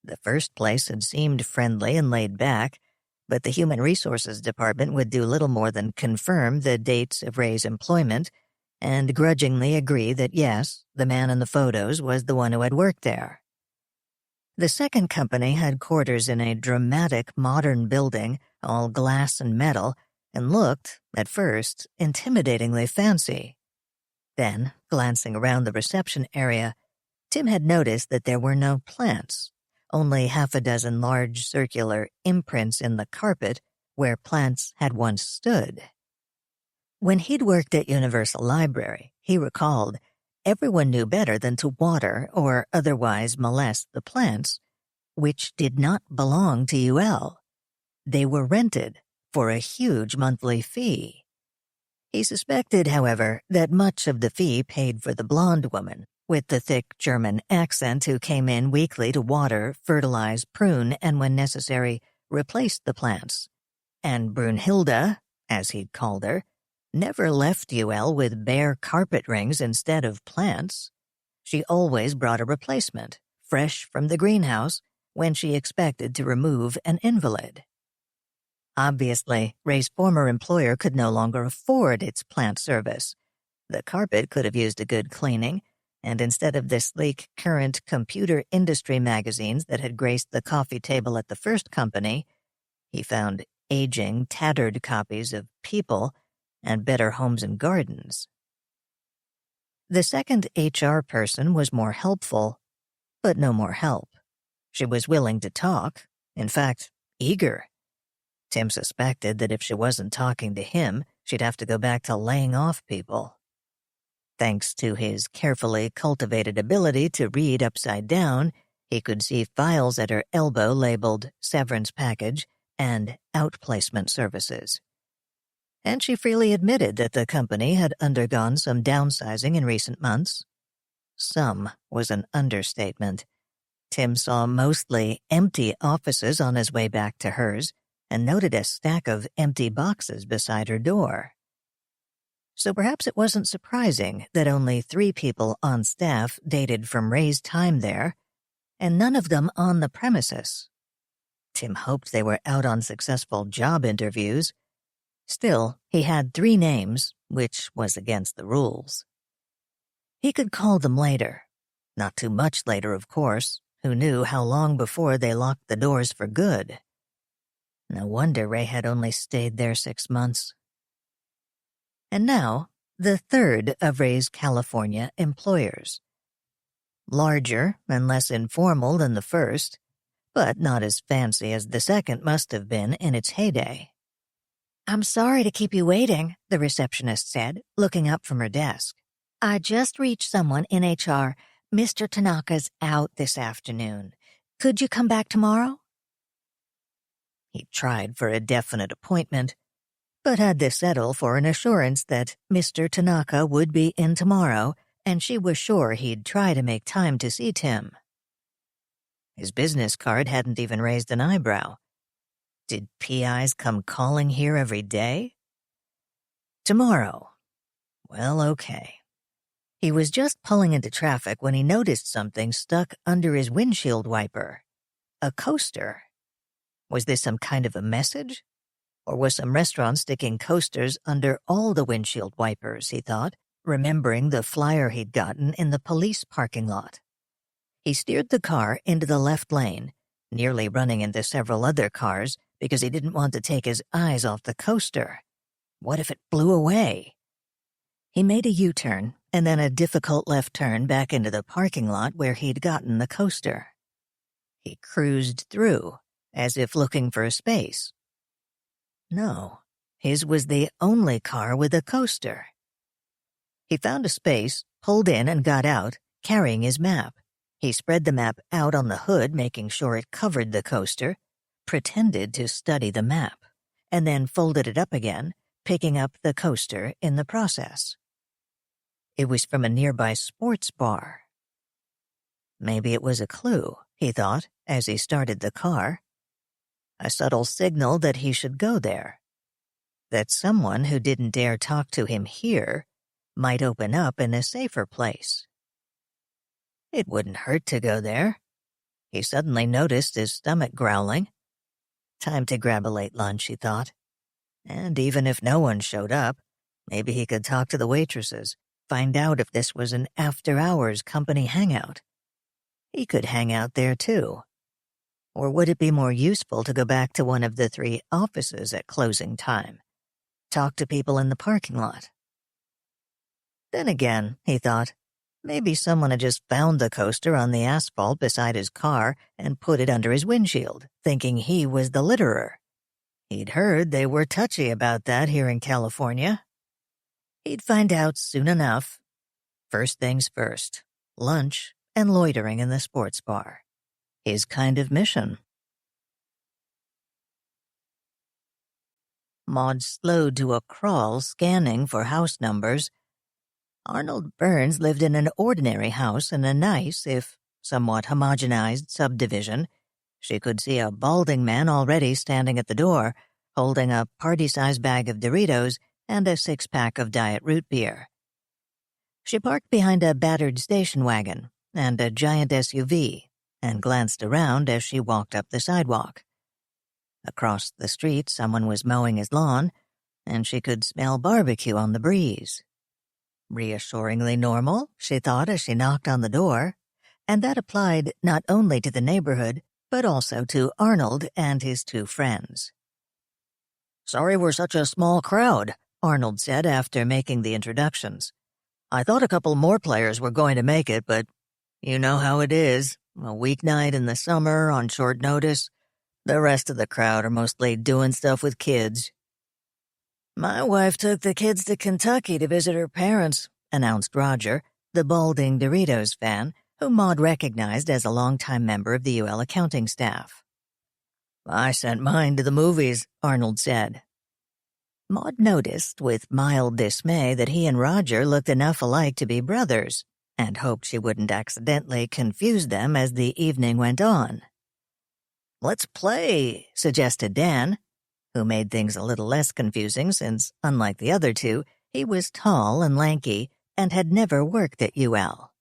The first place had seemed friendly and laid back, but the Human Resources Department would do little more than confirm the dates of Ray's employment and grudgingly agree that yes, the man in the photos was the one who had worked there. The second company had quarters in a dramatic modern building, all glass and metal, and looked, at first, intimidatingly fancy. Then, glancing around the reception area, Tim had noticed that there were no plants, only half a dozen large circular imprints in the carpet where plants had once stood. When he'd worked at Universal Library, he recalled, everyone knew better than to water or otherwise molest the plants, which did not belong to UL. They were rented for a huge monthly fee. He suspected, however, that much of the fee paid for the blonde woman with the thick German accent who came in weekly to water, fertilize, prune, and when necessary, replace the plants. And Brunhilde, as he'd called her, never left UL with bare carpet rings instead of plants. She always brought a replacement, fresh from the greenhouse, when she expected to remove an invalid. Obviously, Ray's former employer could no longer afford its plant service. The carpet could have used a good cleaning, and instead of the sleek current computer industry magazines that had graced the coffee table at the first company, he found aging, tattered copies of People and Better Homes and Gardens. The second HR person was more helpful, but no more help. She was willing to talk, in fact, eager. Tim suspected that if she wasn't talking to him, she'd have to go back to laying off people. Thanks to his carefully cultivated ability to read upside down, he could see files at her elbow labeled severance package and outplacement services. And she freely admitted that the company had undergone some downsizing in recent months. Some was an understatement. Tim saw mostly empty offices on his way back to hers, and noted a stack of empty boxes beside her door. So perhaps it wasn't surprising that only 3 people on staff dated from Ray's time there, and none of them on the premises. Tim hoped they were out on successful job interviews. Still, he had 3 names, which was against the rules. He could call them later. Not too much later, of course. Who knew how long before they locked the doors for good? No wonder Ray had only stayed there 6 months. And now, the third of Ray's California employers. larger and less informal than the first, but not as fancy as the second must have been in its heyday. "I'm sorry to keep you waiting," the receptionist said, looking up from her desk. "I just reached someone in HR. Mr. Tanaka's out this afternoon. Could you come back tomorrow?" He tried for a definite appointment, but had to settle for an assurance that Mr. Tanaka would be in tomorrow, and she was sure he'd try to make time to see Tim. His business card hadn't even raised an eyebrow. Did PIs come calling here every day? Tomorrow. Well, okay. He was just pulling into traffic when he noticed something stuck under his windshield wiper. A coaster. Was this some kind of a message? Or was some restaurant sticking coasters under all the windshield wipers, he thought, remembering the flyer he'd gotten in the police parking lot. He steered the car into the left lane, nearly running into several other cars because he didn't want to take his eyes off the coaster. What if it blew away? He made a U-turn and then a difficult left turn back into the parking lot where he'd gotten the coaster. He cruised through, as if looking for a space. No, his was the only car with a coaster. He found a space, pulled in and got out, carrying his map. He spread the map out on the hood, making sure it covered the coaster, pretended to study the map, and then folded it up again, picking up the coaster in the process. It was from a nearby sports bar. Maybe it was a clue, he thought, as he started the car. A subtle signal that he should go there. That someone who didn't dare talk to him here might open up in a safer place. It wouldn't hurt to go there. He suddenly noticed his stomach growling. Time to grab a late lunch, he thought. And even if no one showed up, maybe he could talk to the waitresses, find out if this was an after-hours company hangout. He could hang out there too. Or would it be more useful to go back to one of the 3 offices at closing time? Talk to people in the parking lot? Then again, he thought, maybe someone had just found the coaster on the asphalt beside his car and put it under his windshield, thinking he was the litterer. He'd heard they were touchy about that here in California. He'd find out soon enough. First things first, lunch and loitering in the sports bar. His kind of mission. Maud slowed to a crawl, scanning for house numbers. Arnold Burns lived in an ordinary house in a nice, if somewhat homogenized, subdivision. She could see a balding man already standing at the door, holding a party-sized bag of Doritos and a 6-pack of Diet Root Beer. She parked behind a battered station wagon and a giant SUV and glanced around as she walked up the sidewalk. Across the street, someone was mowing his lawn, and she could smell barbecue on the breeze. Reassuringly normal, she thought as she knocked on the door, and that applied not only to the neighborhood, but also to Arnold and his 2 friends. "Sorry we're such a small crowd," Arnold said after making the introductions. "I thought a couple more players were going to make it, but you know how it is. A weeknight in the summer on short notice. The rest of the crowd are mostly doing stuff with kids." "My wife took the kids to Kentucky to visit her parents," announced Roger, the balding Doritos fan, whom Maud recognized as a longtime member of the UL accounting staff. "I sent mine to the movies," Arnold said. Maud noticed with mild dismay that he and Roger looked enough alike to be brothers, and hoped she wouldn't accidentally confuse them as the evening went on. "Let's play," suggested Dan, who made things a little less confusing since, unlike the other 2, he was tall and lanky and had never worked at UL.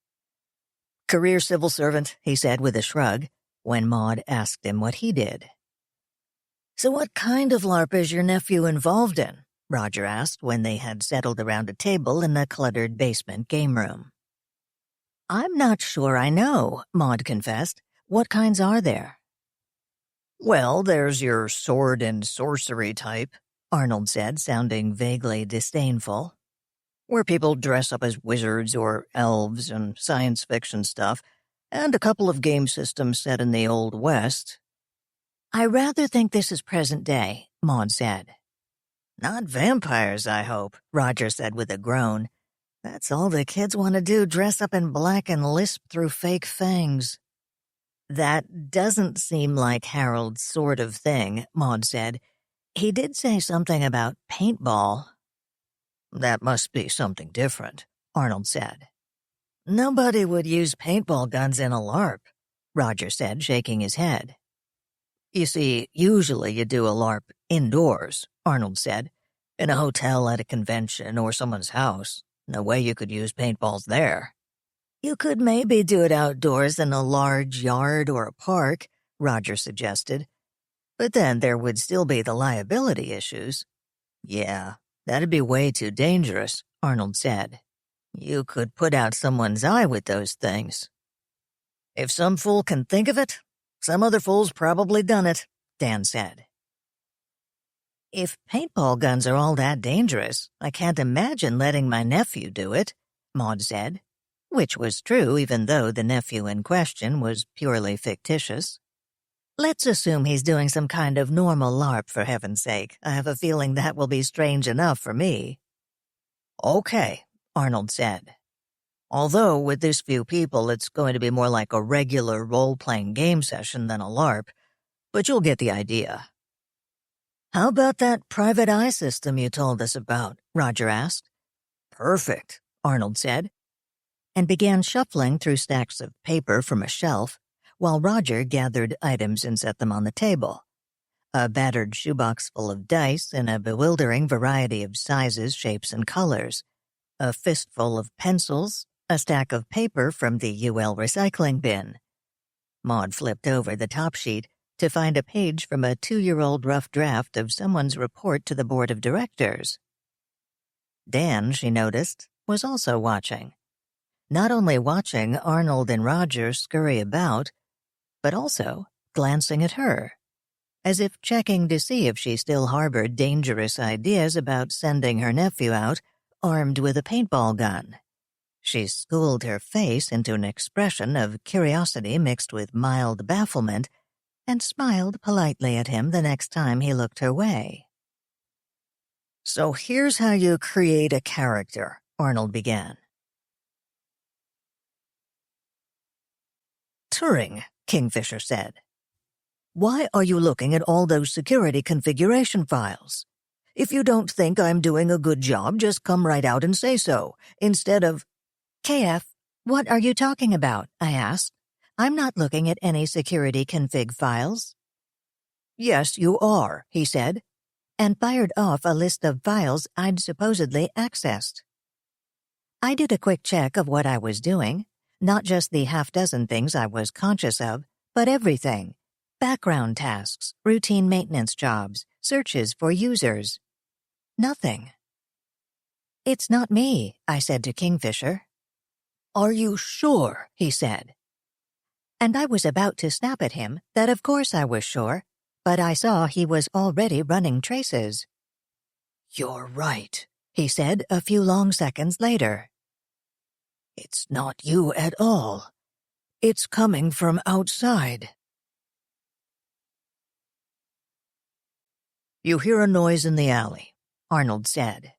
"Career civil servant," he said with a shrug, when Maud asked him what he did. "So what kind of LARP is your nephew involved in?" Roger asked when they had settled around a table in the cluttered basement game room. "I'm not sure I know," Maud confessed. "What kinds are there?" "Well, there's your sword and sorcery type," Arnold said, sounding vaguely disdainful. "Where people dress up as wizards or elves and science fiction stuff, and a couple of game systems set in the Old West. I rather think this is present day, Maud said. Not vampires, I hope, Roger said with a groan. That's all the kids want to do, dress up in black and lisp through fake fangs. That doesn't seem like Harold's sort of thing, Maud said. He did say something about paintball. That must be something different, Arnold said. Nobody would use paintball guns in a LARP, Roger said, shaking his head. You see, usually you do a LARP indoors, Arnold said, in a hotel, at a convention, or someone's house. No way you could use paintballs there. You could maybe do it outdoors in a large yard or a park, Roger suggested. But then there would still be the liability issues. Yeah, that'd be way too dangerous, Arnold said. You could put out someone's eye with those things. If some fool can think of it, some other fool's probably done it, Dan said. If paintball guns are all that dangerous, I can't imagine letting my nephew do it, Maud said, which was true even though the nephew in question was purely fictitious. Let's assume he's doing some kind of normal LARP, for heaven's sake. I have a feeling that will be strange enough for me. Okay, Arnold said. Although with this few people, it's going to be more like a regular role-playing game session than a LARP, but you'll get the idea. How about that private eye system you told us about? Roger asked. Perfect, Arnold said, and began shuffling through stacks of paper from a shelf, while Roger gathered items and set them on the table. A battered shoebox full of dice in a bewildering variety of sizes, shapes, and colors, a fistful of pencils, a stack of paper from the UL recycling bin. Maud flipped over the top sheet to find a page from a 2-year-old rough draft of someone's report to the board of directors. Dan, she noticed, was also watching. Not only watching Arnold and Roger scurry about, but also glancing at her, as if checking to see if she still harbored dangerous ideas about sending her nephew out armed with a paintball gun. She schooled her face into an expression of curiosity mixed with mild bafflement and smiled politely at him the next time he looked her way. So here's how you create a character, Arnold began. Turing, Kingfisher said. Why are you looking at all those security configuration files? If you don't think I'm doing a good job, just come right out and say so, instead of— KF, what are you talking about? I asked. I'm not looking at any security config files. Yes, you are, he said, and fired off a list of files I'd supposedly accessed. I did a quick check of what I was doing, not just the half-dozen things I was conscious of, but everything. Background tasks, routine maintenance jobs, searches for users. Nothing. It's not me, I said to Kingfisher. Are you sure? He said. And I was about to snap at him that of course I was sure, but I saw he was already running traces. You're right, he said a few long seconds later. It's not you at all. It's coming from outside. You hear a noise in the alley, Arnold said.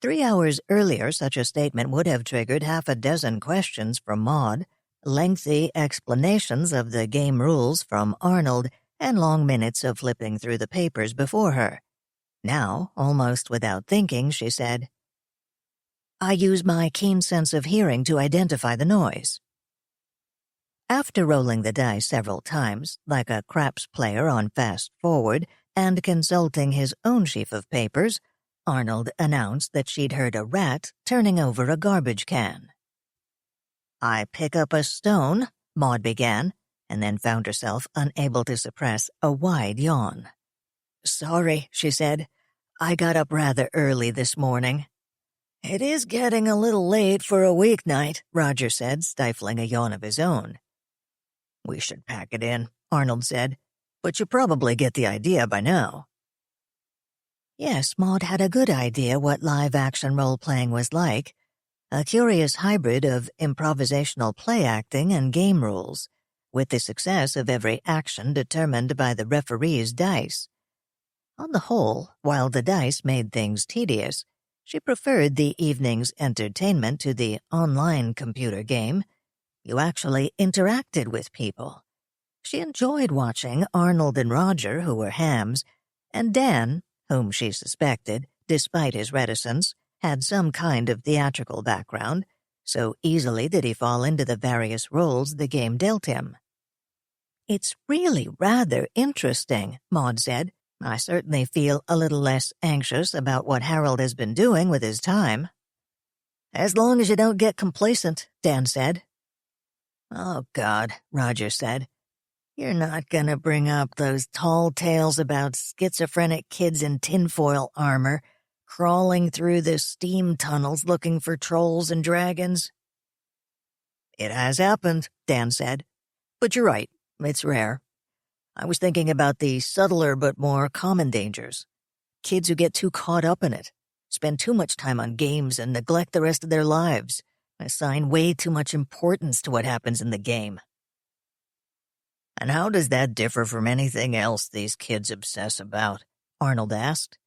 3 hours earlier, such a statement would have triggered half a dozen questions from Maud, lengthy explanations of the game rules from Arnold, and long minutes of flipping through the papers before her. Now, almost without thinking, she said, I use my keen sense of hearing to identify the noise. After rolling the dice several times, like a craps player on fast forward, and consulting his own sheaf of papers, Arnold announced that she'd heard a rat turning over a garbage can. I pick up a stone, Maud began, and then found herself unable to suppress a wide yawn. Sorry, she said. I got up rather early this morning. It is getting a little late for a weeknight, Roger said, stifling a yawn of his own. We should pack it in, Arnold said, but you probably get the idea by now. Yes, Maud had a good idea what live-action role-playing was like, a curious hybrid of improvisational play acting and game rules, with the success of every action determined by the referee's dice. On the whole, while the dice made things tedious, she preferred the evening's entertainment to the online computer game. You actually interacted with people. She enjoyed watching Arnold and Roger, who were hams, and Dan, whom she suspected, despite his reticence, had some kind of theatrical background, so easily did he fall into the various roles the game dealt him. "It's really rather interesting," Maud said. "I certainly feel a little less anxious about what Harold has been doing with his time." "As long as you don't get complacent," Dan said. "Oh, God," Roger said. "You're not gonna bring up those tall tales about schizophrenic kids in tinfoil armor crawling through the steam tunnels looking for trolls and dragons?" "It has happened," Dan said. "But you're right, it's rare. I was thinking about the subtler but more common dangers. Kids who get too caught up in it, spend too much time on games and neglect the rest of their lives, assign way too much importance to what happens in the game." "And how does that differ from anything else these kids obsess about?" Arnold asked.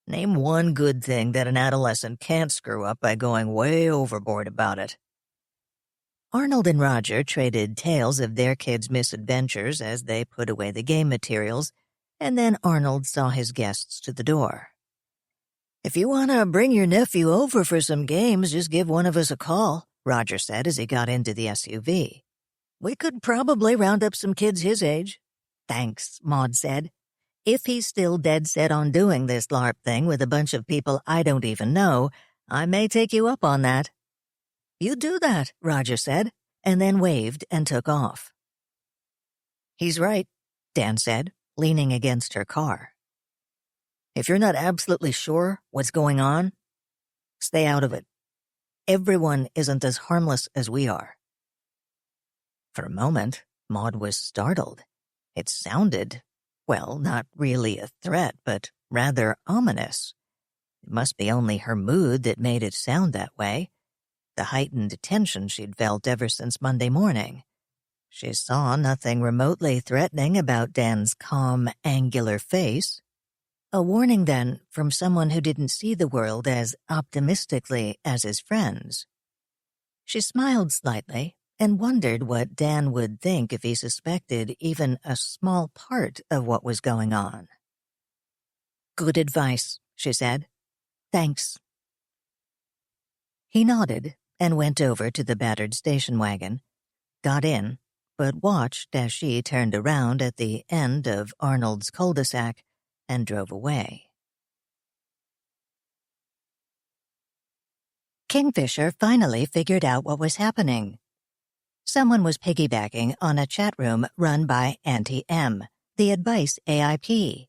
"Name one good thing that an adolescent can't screw up by going way overboard about it." Arnold and Roger traded tales of their kids' misadventures as they put away the game materials, and then Arnold saw his guests to the door. "If you want to bring your nephew over for some games, just give one of us a call," Roger said as he got into the SUV. "We could probably round up some kids his age." "Thanks," Maud said. "If he's still dead set on doing this LARP thing with a bunch of people I don't even know, I may take you up on that." "You do that," Roger said, and then waved and took off. "He's right," Dan said, leaning against her car. "If you're not absolutely sure what's going on, stay out of it. Everyone isn't as harmless as we are." For a moment, Maud was startled. It sounded, well, not really a threat, but rather ominous. It must be only her mood that made it sound that way. The heightened tension she'd felt ever since Monday morning. She saw nothing remotely threatening about Dan's calm, angular face. A warning, then, from someone who didn't see the world as optimistically as his friends. She smiled slightly and wondered what Dan would think if he suspected even a small part of what was going on. "Good advice," she said. "Thanks." He nodded and went over to the battered station wagon, got in, but watched as she turned around at the end of Arnold's cul-de-sac and drove away. Kingfisher finally figured out what was happening. Someone was piggybacking on a chat room run by Auntie M, the advice AIP.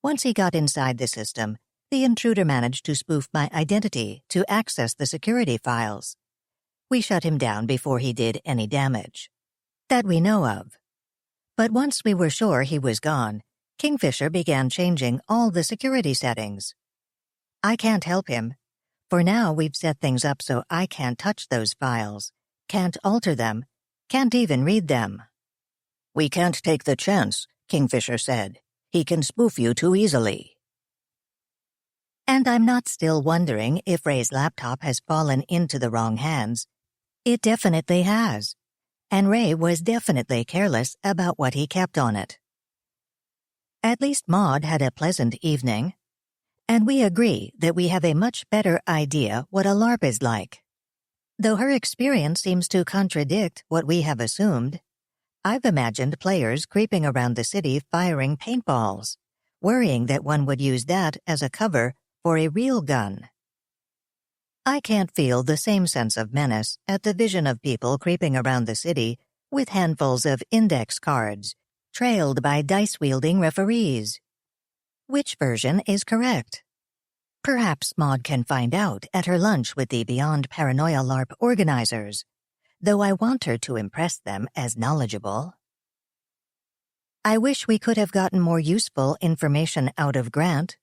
Once he got inside the system, the intruder managed to spoof my identity to access the security files. We shut him down before he did any damage. That we know of. But once we were sure he was gone, Kingfisher began changing all the security settings. I can't help him. For now, we've set things up so I can't touch those files, can't alter them, can't even read them. "We can't take the chance," Kingfisher said. "He can spoof you too easily." And I'm not still wondering if Ray's laptop has fallen into the wrong hands. It definitely has. And Ray was definitely careless about what he kept on it. At least Maud had a pleasant evening. And we agree that we have a much better idea what a LARP is like. Though her experience seems to contradict what we have assumed, I've imagined players creeping around the city firing paintballs, worrying that one would use that as a cover for a real gun. I can't feel the same sense of menace at the vision of people creeping around the city with handfuls of index cards, trailed by dice-wielding referees. Which version is correct? Perhaps Maud can find out at her lunch with the Beyond Paranoia LARP organizers, though I want her to impress them as knowledgeable. I wish we could have gotten more useful information out of Grant.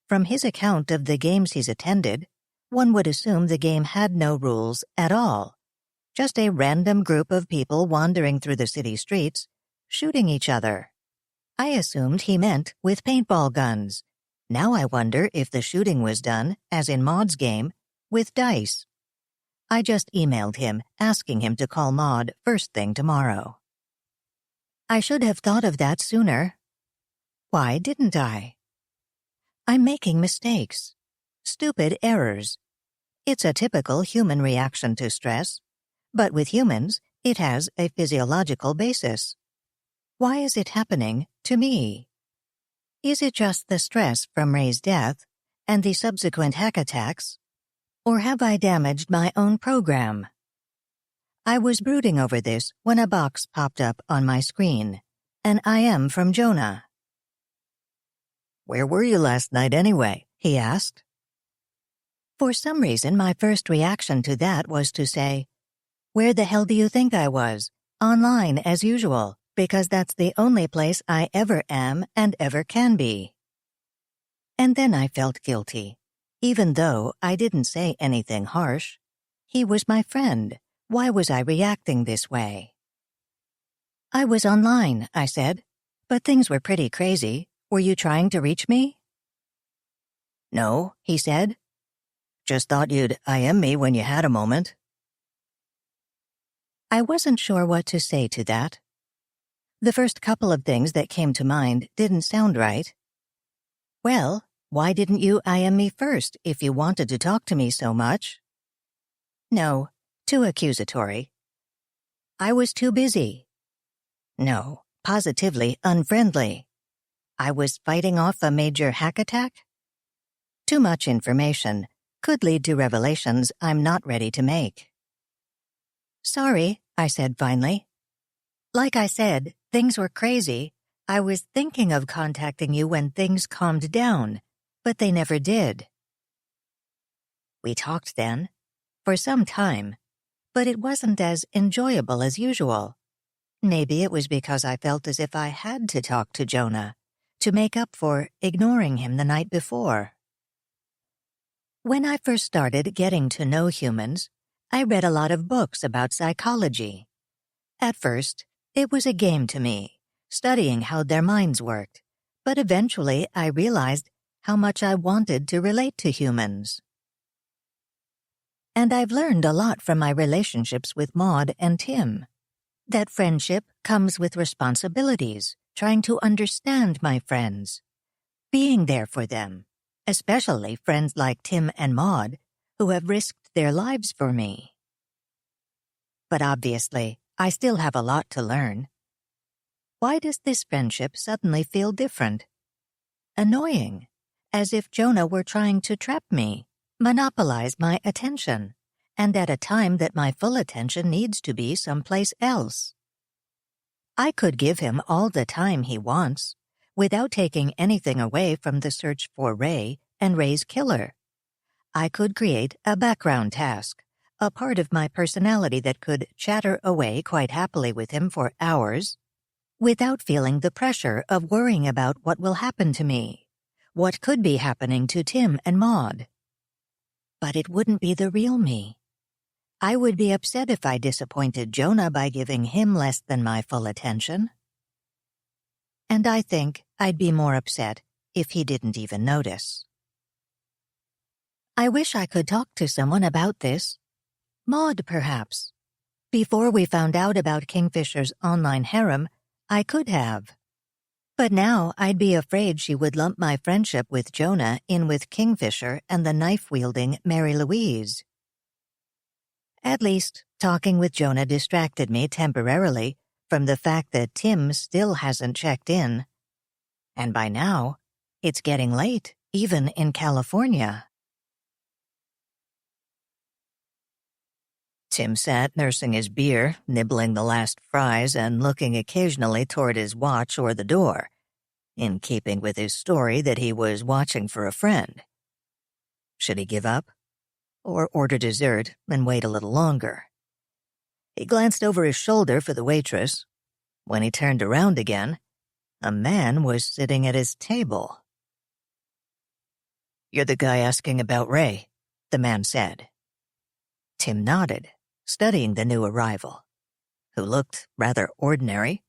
From his account of the games he's attended, one would assume the game had no rules at all. Just a random group of people wandering through the city streets, shooting each other. I assumed he meant with paintball guns. Now I wonder if the shooting was done, as in Maud's game, with dice. I just emailed him, asking him to call Maud first thing tomorrow. I should have thought of that sooner. Why didn't I? I'm making mistakes. Stupid errors. It's a typical human reaction to stress, but with humans, it has a physiological basis. Why is it happening to me? Is it just the stress from Ray's death and the subsequent hack attacks? Or have I damaged my own program? I was brooding over this when a box popped up on my screen. An IM from Jonah. "Where were you last night anyway?" he asked. For some reason, my first reaction to that was to say, "Where the hell do you think I was? Online, as usual, because that's the only place I ever am and ever can be." And then I felt guilty, even though I didn't say anything harsh. He was my friend. Why was I reacting this way? "I was online," I said, "but things were pretty crazy. Were you trying to reach me?" "No," he said. "Just thought you'd IM me when you had a moment." I wasn't sure what to say to that. The first couple of things that came to mind didn't sound right. Well, why didn't you IM me first if you wanted to talk to me so much? No, too accusatory. I was too busy. No, positively unfriendly. I was fighting off a major hack attack? Too much information could lead to revelations I'm not ready to make. "Sorry," I said finally. "Like I said, things were crazy. I was thinking of contacting you when things calmed down, but they never did." We talked then, for some time, but it wasn't as enjoyable as usual. Maybe it was because I felt as if I had to talk to Jonah, to make up for ignoring him the night before. When I first started getting to know humans, I read a lot of books about psychology. At first, it was a game to me, studying how their minds worked, but eventually I realized how much I wanted to relate to humans. And I've learned a lot from my relationships with Maud and Tim. That friendship comes with responsibilities, trying to understand my friends, being there for them, especially friends like Tim and Maud, who have risked their lives for me. But obviously, I still have a lot to learn. Why does this friendship suddenly feel different? Annoying, as if Jonah were trying to trap me, monopolize my attention, and at a time that my full attention needs to be someplace else. I could give him all the time he wants, without taking anything away from the search for Ray and Ray's killer. I could create a background task, a part of my personality that could chatter away quite happily with him for hours, without feeling the pressure of worrying about what will happen to me, what could be happening to Tim and Maud. But it wouldn't be the real me. I would be upset if I disappointed Jonah by giving him less than my full attention. And I think I'd be more upset if he didn't even notice. I wish I could talk to someone about this. Maud, perhaps. Before we found out about Kingfisher's online harem, I could have. But now I'd be afraid she would lump my friendship with Jonah in with Kingfisher and the knife-wielding Mary Louise. At least, talking with Jonah distracted me temporarily from the fact that Tim still hasn't checked in. And by now, it's getting late, even in California. Tim sat nursing his beer, nibbling the last fries and looking occasionally toward his watch or the door, in keeping with his story that he was watching for a friend. Should he give up? Or order dessert and wait a little longer? He glanced over his shoulder for the waitress. When he turned around again, a man was sitting at his table. "You're the guy asking about Ray, the man said. Tim nodded, studying the new arrival, who looked rather ordinary,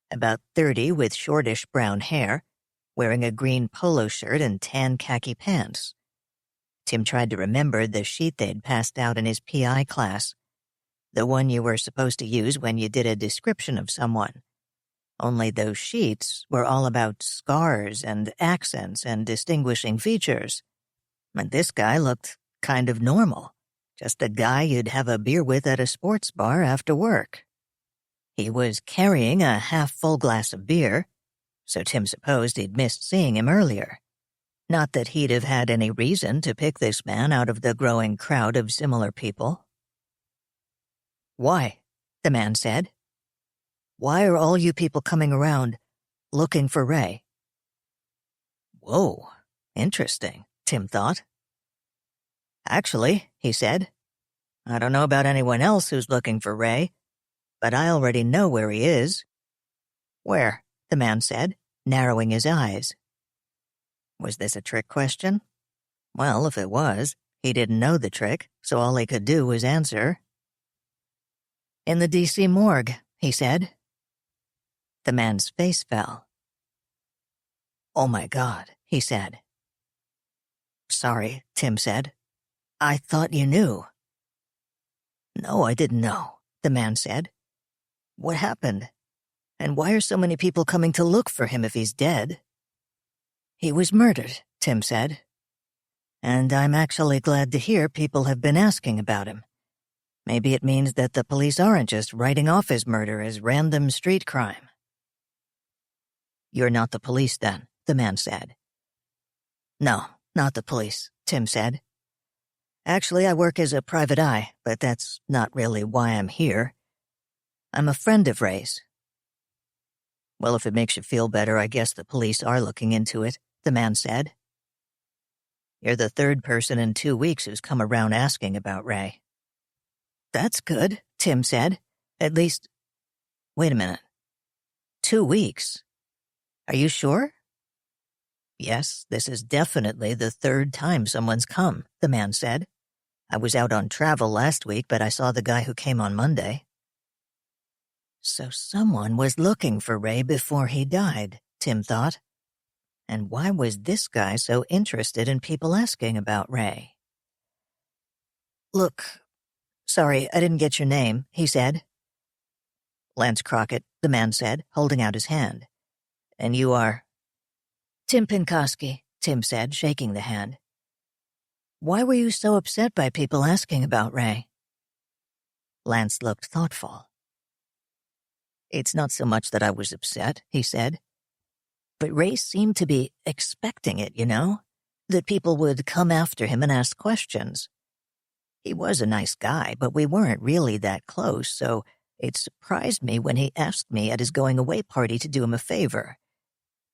about 30 with shortish brown hair, wearing a green polo shirt and tan khaki pants. Tim tried to remember the sheet they'd passed out in his PI class, the one you were supposed to use when you did a description of someone. Only those sheets were all about scars and accents and distinguishing features. And this guy looked kind of normal, just a guy you'd have a beer with at a sports bar after work. He was carrying a half-full glass of beer, so Tim supposed he'd missed seeing him earlier. Not that he'd have had any reason to pick this man out of the growing crowd of similar people. "Why?" the man said. "Why are all you people coming around looking for Ray?" "Whoa, interesting," Tim thought. "Actually," he said, "I don't know about anyone else who's looking for Ray, but I already know where he is." "Where?" the man said, narrowing his eyes. Was this a trick question? Well, if it was, he didn't know the trick, so all he could do was answer. "In the D.C. morgue," he said. The man's face fell. "Oh my God," he said. "Sorry," Tim said. "I thought you knew." "No, I didn't know," the man said. "What happened? And why are so many people coming to look for him if he's dead?" "He was murdered," Tim said. "And I'm actually glad to hear people have been asking about him. Maybe it means that the police aren't just writing off his murder as random street crime." "You're not the police then," the man said. "No, not the police," Tim said. "Actually, I work as a private eye, but that's not really why I'm here. I'm a friend of Ray's." "Well, if it makes you feel better, I guess the police are looking into it," the man said. "You're the third person in 2 weeks who's come around asking about Ray." "That's good," Tim said. "At least—" "Wait a minute. 2 weeks? Are you sure?" "Yes, this is definitely the third time someone's come," the man said. "I was out on travel last week, but I saw the guy who came on Monday." So someone was looking for Ray before he died, Tim thought. And why was this guy so interested in people asking about Ray? "Look, sorry, I didn't get your name," he said. "Lance Crockett," the man said, holding out his hand. "And you are—" "Tim Pinkoski," Tim said, shaking the hand. "Why were you so upset by people asking about Ray?" Lance looked thoughtful. "It's not so much that I was upset," he said. "But Ray seemed to be expecting it, you know? That people would come after him and ask questions. He was a nice guy, but we weren't really that close, so it surprised me when he asked me at his going-away party to do him a favor.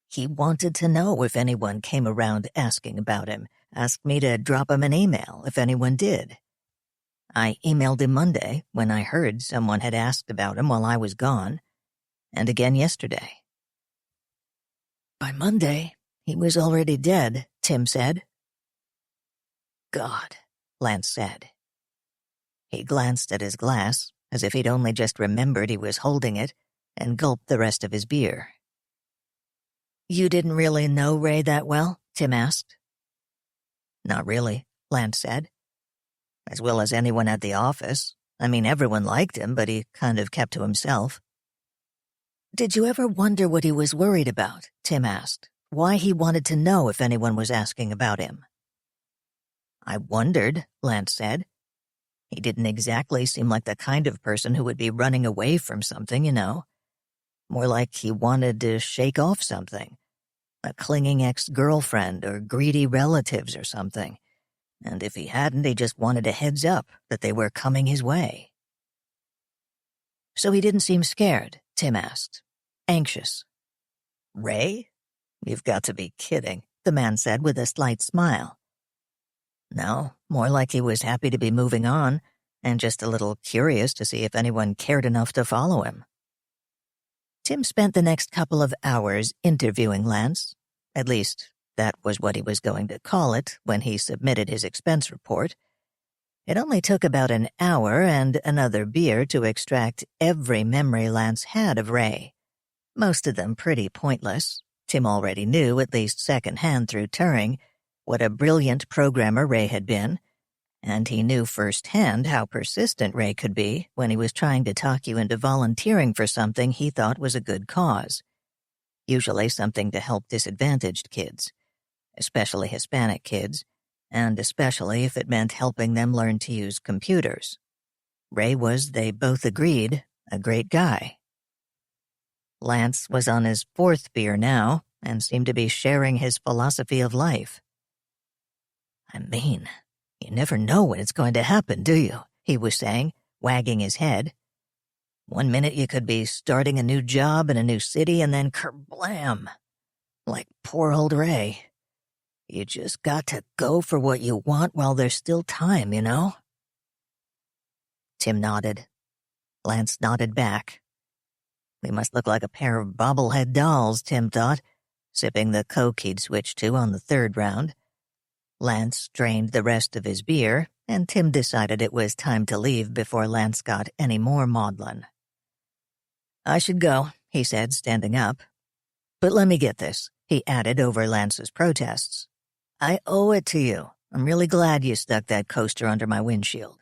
He wanted to know if anyone came around asking about him, asked me to drop him an email if anyone did. I emailed him Monday when I heard someone had asked about him while I was gone, and again yesterday." "By Monday, he was already dead," Tim said. "God," Lance said. He glanced at his glass, as if he'd only just remembered he was holding it, and gulped the rest of his beer. "You didn't really know Ray that well?" Tim asked. "Not really," Lance said. "As well as anyone at the office. I mean, everyone liked him, but he kind of kept to himself." "Did you ever wonder what he was worried about?" Tim asked. "Why he wanted to know if anyone was asking about him?" "I wondered," Lance said. "He didn't exactly seem like the kind of person who would be running away from something, you know. More like he wanted to shake off something. A clinging ex-girlfriend or greedy relatives or something. And if he hadn't, he just wanted a heads up that they were coming his way." "So he didn't seem scared?" Tim asked. "Anxious?" "Ray? You've got to be kidding," the man said with a slight smile. "No, more like he was happy to be moving on, and just a little curious to see if anyone cared enough to follow him." Tim spent the next couple of hours interviewing Lance. At least, that was what he was going to call it when he submitted his expense report. It only took about an hour and another beer to extract every memory Lance had of Ray. Most of them pretty pointless. Tim already knew, at least secondhand through Turing, what a brilliant programmer Ray had been, and he knew firsthand how persistent Ray could be when he was trying to talk you into volunteering for something he thought was a good cause, usually something to help disadvantaged kids, especially Hispanic kids, and especially if it meant helping them learn to use computers. Ray was, they both agreed, a great guy. Lance was on his 4th beer now and seemed to be sharing his philosophy of life. I mean, you never know when it's going to happen, do you? He was saying, wagging his head. One minute you could be starting a new job in a new city and then kerblam! Like poor old Ray. You just got to go for what you want while there's still time, you know? Tim nodded. Lance nodded back. We must look like a pair of bobblehead dolls, Tim thought, sipping the Coke he'd switched to on the 3rd round. Lance drained the rest of his beer, and Tim decided it was time to leave before Lance got any more maudlin. I should go, he said, standing up. But let me get this, he added over Lance's protests. I owe it to you. I'm really glad you stuck that coaster under my windshield.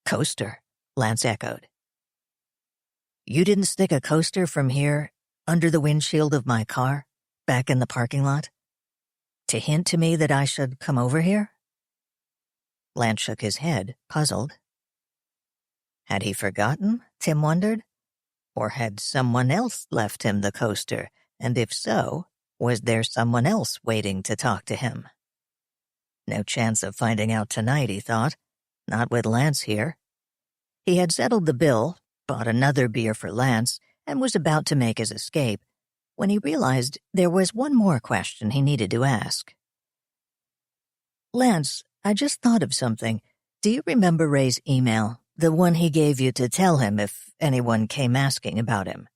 Coaster? Lance echoed. You didn't stick a coaster from here, under the windshield of my car, back in the parking lot? To hint to me that I should come over here? Lance shook his head, puzzled. Had he forgotten, Tim wondered? Or had someone else left him the coaster, and if so, was there someone else waiting to talk to him? No chance of finding out tonight, he thought. Not with Lance here. He had settled the bill, bought another beer for Lance, and was about to make his escape when he realized there was one more question he needed to ask. Lance, I just thought of something. Do you remember Ray's email, the one he gave you to tell him if anyone came asking about him?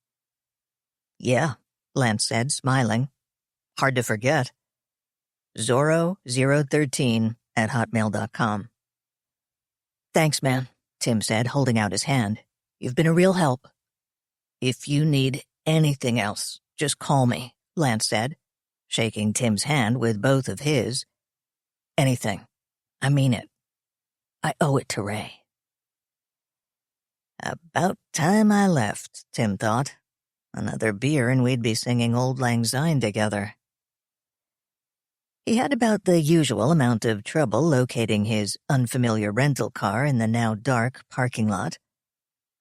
Yeah, Lance said, smiling. Hard to forget. Zorro013@hotmail.com. Thanks, man, Tim said, holding out his hand. You've been a real help. If you need anything else, just call me, Lance said, shaking Tim's hand with both of his. Anything. I mean it. I owe it to Ray. About time I left, Tim thought. Another beer and we'd be singing Auld Lang Syne together. He had about the usual amount of trouble locating his unfamiliar rental car in the now dark parking lot.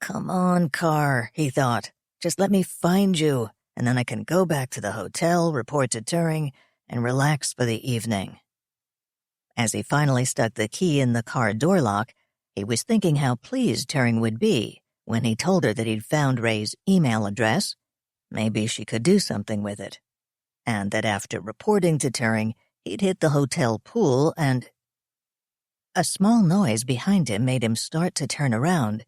Come on, car, he thought. Just let me find you, and then I can go back to the hotel, report to Turing, and relax for the evening. As he finally stuck the key in the car door lock, he was thinking how pleased Turing would be when he told her that he'd found Ray's email address. Maybe she could do something with it. And that after reporting to Turing, he'd hit the hotel pool and... A small noise behind him made him start to turn around,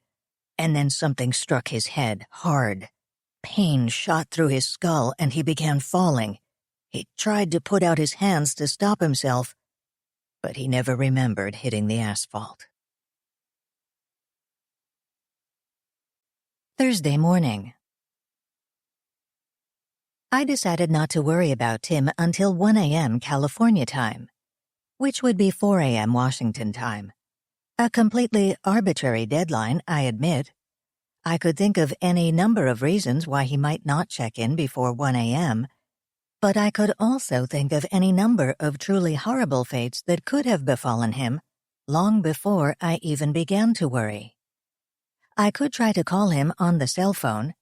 and then something struck his head hard. Pain shot through his skull and he began falling. He tried to put out his hands to stop himself, but he never remembered hitting the asphalt. Thursday morning. I decided not to worry about Tim until 1 a.m. California time, which would be 4 a.m. Washington time. A completely arbitrary deadline, I admit. I could think of any number of reasons why he might not check in before 1 a.m., but I could also think of any number of truly horrible fates that could have befallen him long before I even began to worry. I could try to call him on the cell phone,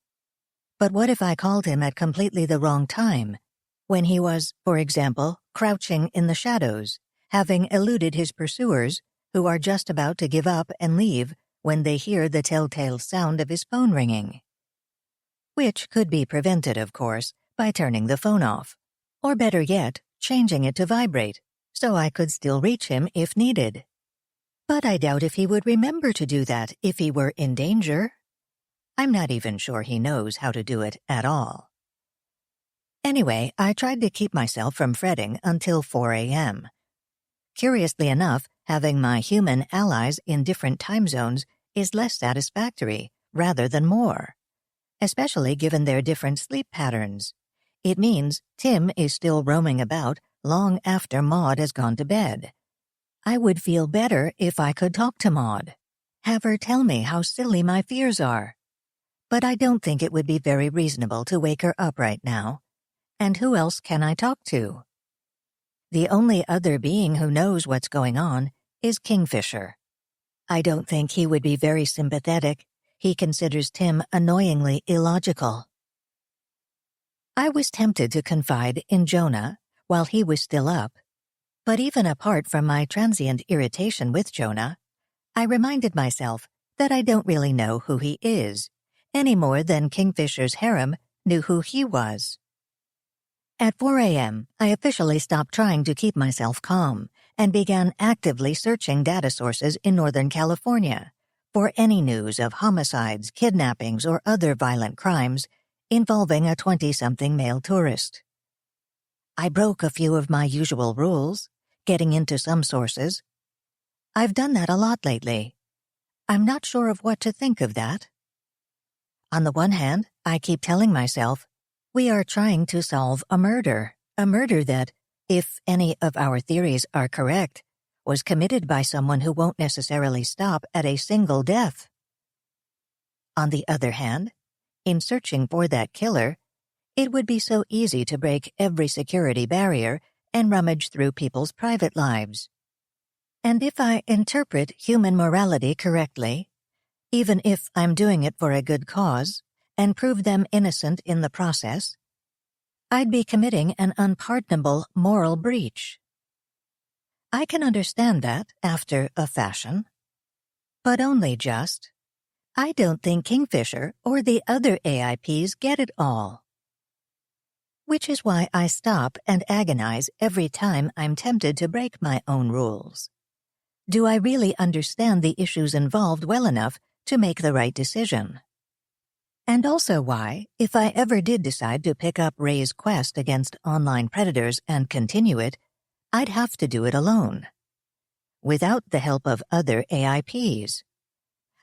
but what if I called him at completely the wrong time, when he was, for example, crouching in the shadows, having eluded his pursuers, who are just about to give up and leave when they hear the telltale sound of his phone ringing? Which could be prevented, of course, by turning the phone off, or better yet, changing it to vibrate, so I could still reach him if needed. But I doubt if he would remember to do that if he were in danger. I'm not even sure he knows how to do it at all. Anyway, I tried to keep myself from fretting until 4 a.m. Curiously enough, having my human allies in different time zones is less satisfactory rather than more, especially given their different sleep patterns. It means Tim is still roaming about long after Maud has gone to bed. I would feel better if I could talk to Maud, have her tell me how silly my fears are. But I don't think it would be very reasonable to wake her up right now. And who else can I talk to? The only other being who knows what's going on is Kingfisher. I don't think he would be very sympathetic. He considers Tim annoyingly illogical. I was tempted to confide in Jonah while he was still up, but even apart from my transient irritation with Jonah, I reminded myself that I don't really know who he is, any more than Kingfisher's harem knew who he was. At 4 a.m., I officially stopped trying to keep myself calm and began actively searching data sources in Northern California for any news of homicides, kidnappings, or other violent crimes involving a 20-something male tourist. I broke a few of my usual rules, getting into some sources. I've done that a lot lately. I'm not sure of what to think of that. On the one hand, I keep telling myself, we are trying to solve a murder that, if any of our theories are correct, was committed by someone who won't necessarily stop at a single death. On the other hand, in searching for that killer, it would be so easy to break every security barrier and rummage through people's private lives. And if I interpret human morality correctly, even if I'm doing it for a good cause, and prove them innocent in the process, I'd be committing an unpardonable moral breach. I can understand that after a fashion, but only just. I don't think Kingfisher or the other AIPs get it all. Which is why I stop and agonize every time I'm tempted to break my own rules. Do I really understand the issues involved well enough to make the right decision? And also why, if I ever did decide to pick up Ray's quest against online predators and continue it, I'd have to do it alone, without the help of other AIPs.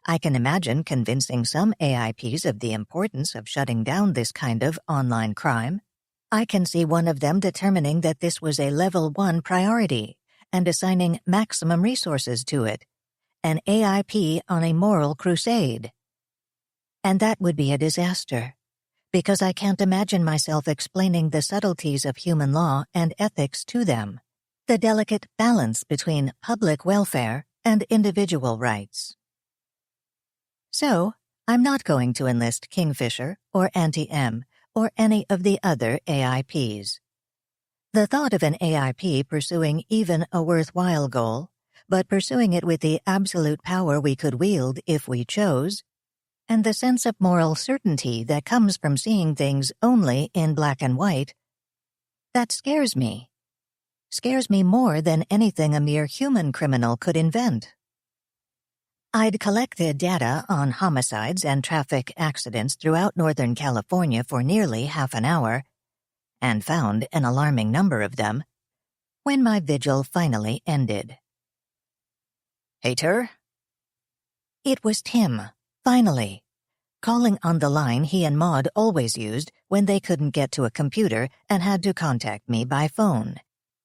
I can imagine convincing some AIPs of the importance of shutting down this kind of online crime. I can see one of them determining that this was a level 1 priority and assigning maximum resources to it, an AIP on a moral crusade. And that would be a disaster, because I can't imagine myself explaining the subtleties of human law and ethics to them, the delicate balance between public welfare and individual rights. So, I'm not going to enlist Kingfisher or Anti-M or any of the other AIPs. The thought of an AIP pursuing even a worthwhile goal, but pursuing it with the absolute power we could wield if we chose, and the sense of moral certainty that comes from seeing things only in black and white, that scares me. Scares me more than anything a mere human criminal could invent. I'd collected data on homicides and traffic accidents throughout Northern California for nearly half an hour, and found an alarming number of them, when my vigil finally ended. "Hey, Ter?" It was Tim. Finally, calling on the line he and Maud always used when they couldn't get to a computer and had to contact me by phone.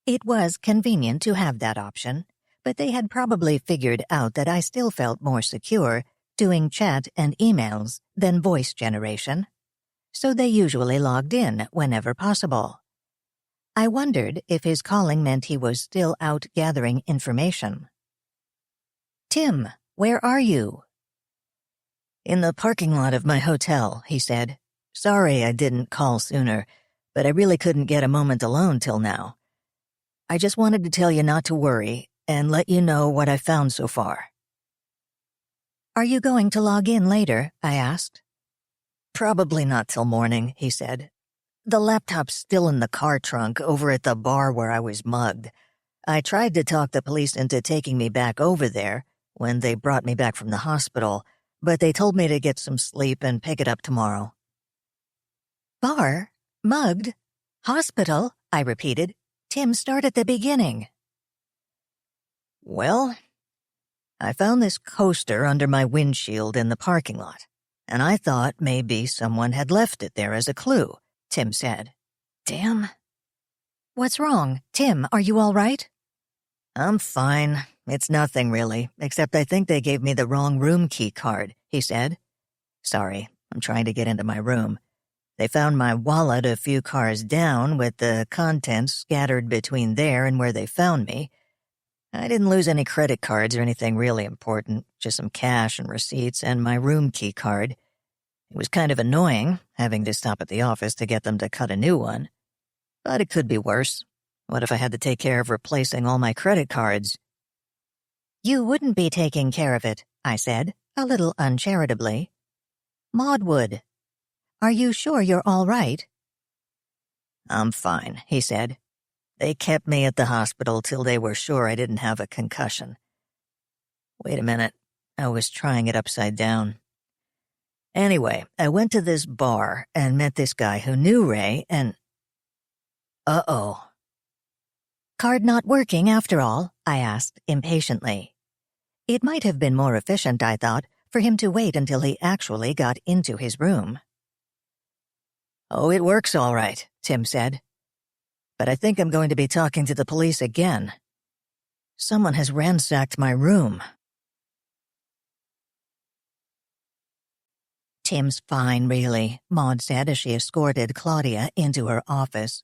It was convenient to have that option, but they had probably figured out that I still felt more secure doing chat and emails than voice generation, so they usually logged in whenever possible. I wondered if his calling meant he was still out gathering information. "Tim, where are you?" "In the parking lot of my hotel," he said. "Sorry I didn't call sooner, but I really couldn't get a moment alone till now. I just wanted to tell you not to worry and let you know what I found so far." "Are you going to log in later?" I asked. "Probably not till morning," he said. "The laptop's still in the car trunk over at the bar where I was mugged. I tried to talk the police into taking me back over there when they brought me back from the hospital, but they told me to get some sleep and pick it up tomorrow." "Bar? Mugged? Hospital?" I repeated. "Tim, start at the beginning." Well, I found this coaster under my windshield in the parking lot, and I thought maybe someone had left it there as a clue, Tim said. Damn. What's wrong? Tim, are you all right? I'm fine. It's nothing really, except I think they gave me the wrong room key card, he said. Sorry, I'm trying to get into my room. They found my wallet a few cars down with the contents scattered between there and where they found me. I didn't lose any credit cards or anything really important, just some cash and receipts and my room key card. It was kind of annoying, having to stop at the office to get them to cut a new one. But it could be worse. What if I had to take care of replacing all my credit cards? You wouldn't be taking care of it, I said, a little uncharitably. Maud would. Are you sure you're all right? I'm fine, he said. They kept me at the hospital till they were sure I didn't have a concussion. Wait a minute. I was trying it upside down. Anyway, I went to this bar and met this guy who knew Ray and... Uh-oh. Card not working after all? I asked impatiently. It might have been more efficient, I thought, for him to wait until he actually got into his room. Oh, it works all right, Tim said. But I think I'm going to be talking to the police again. Someone has ransacked my room. Tim's fine, really, Maud said as she escorted Claudia into her office.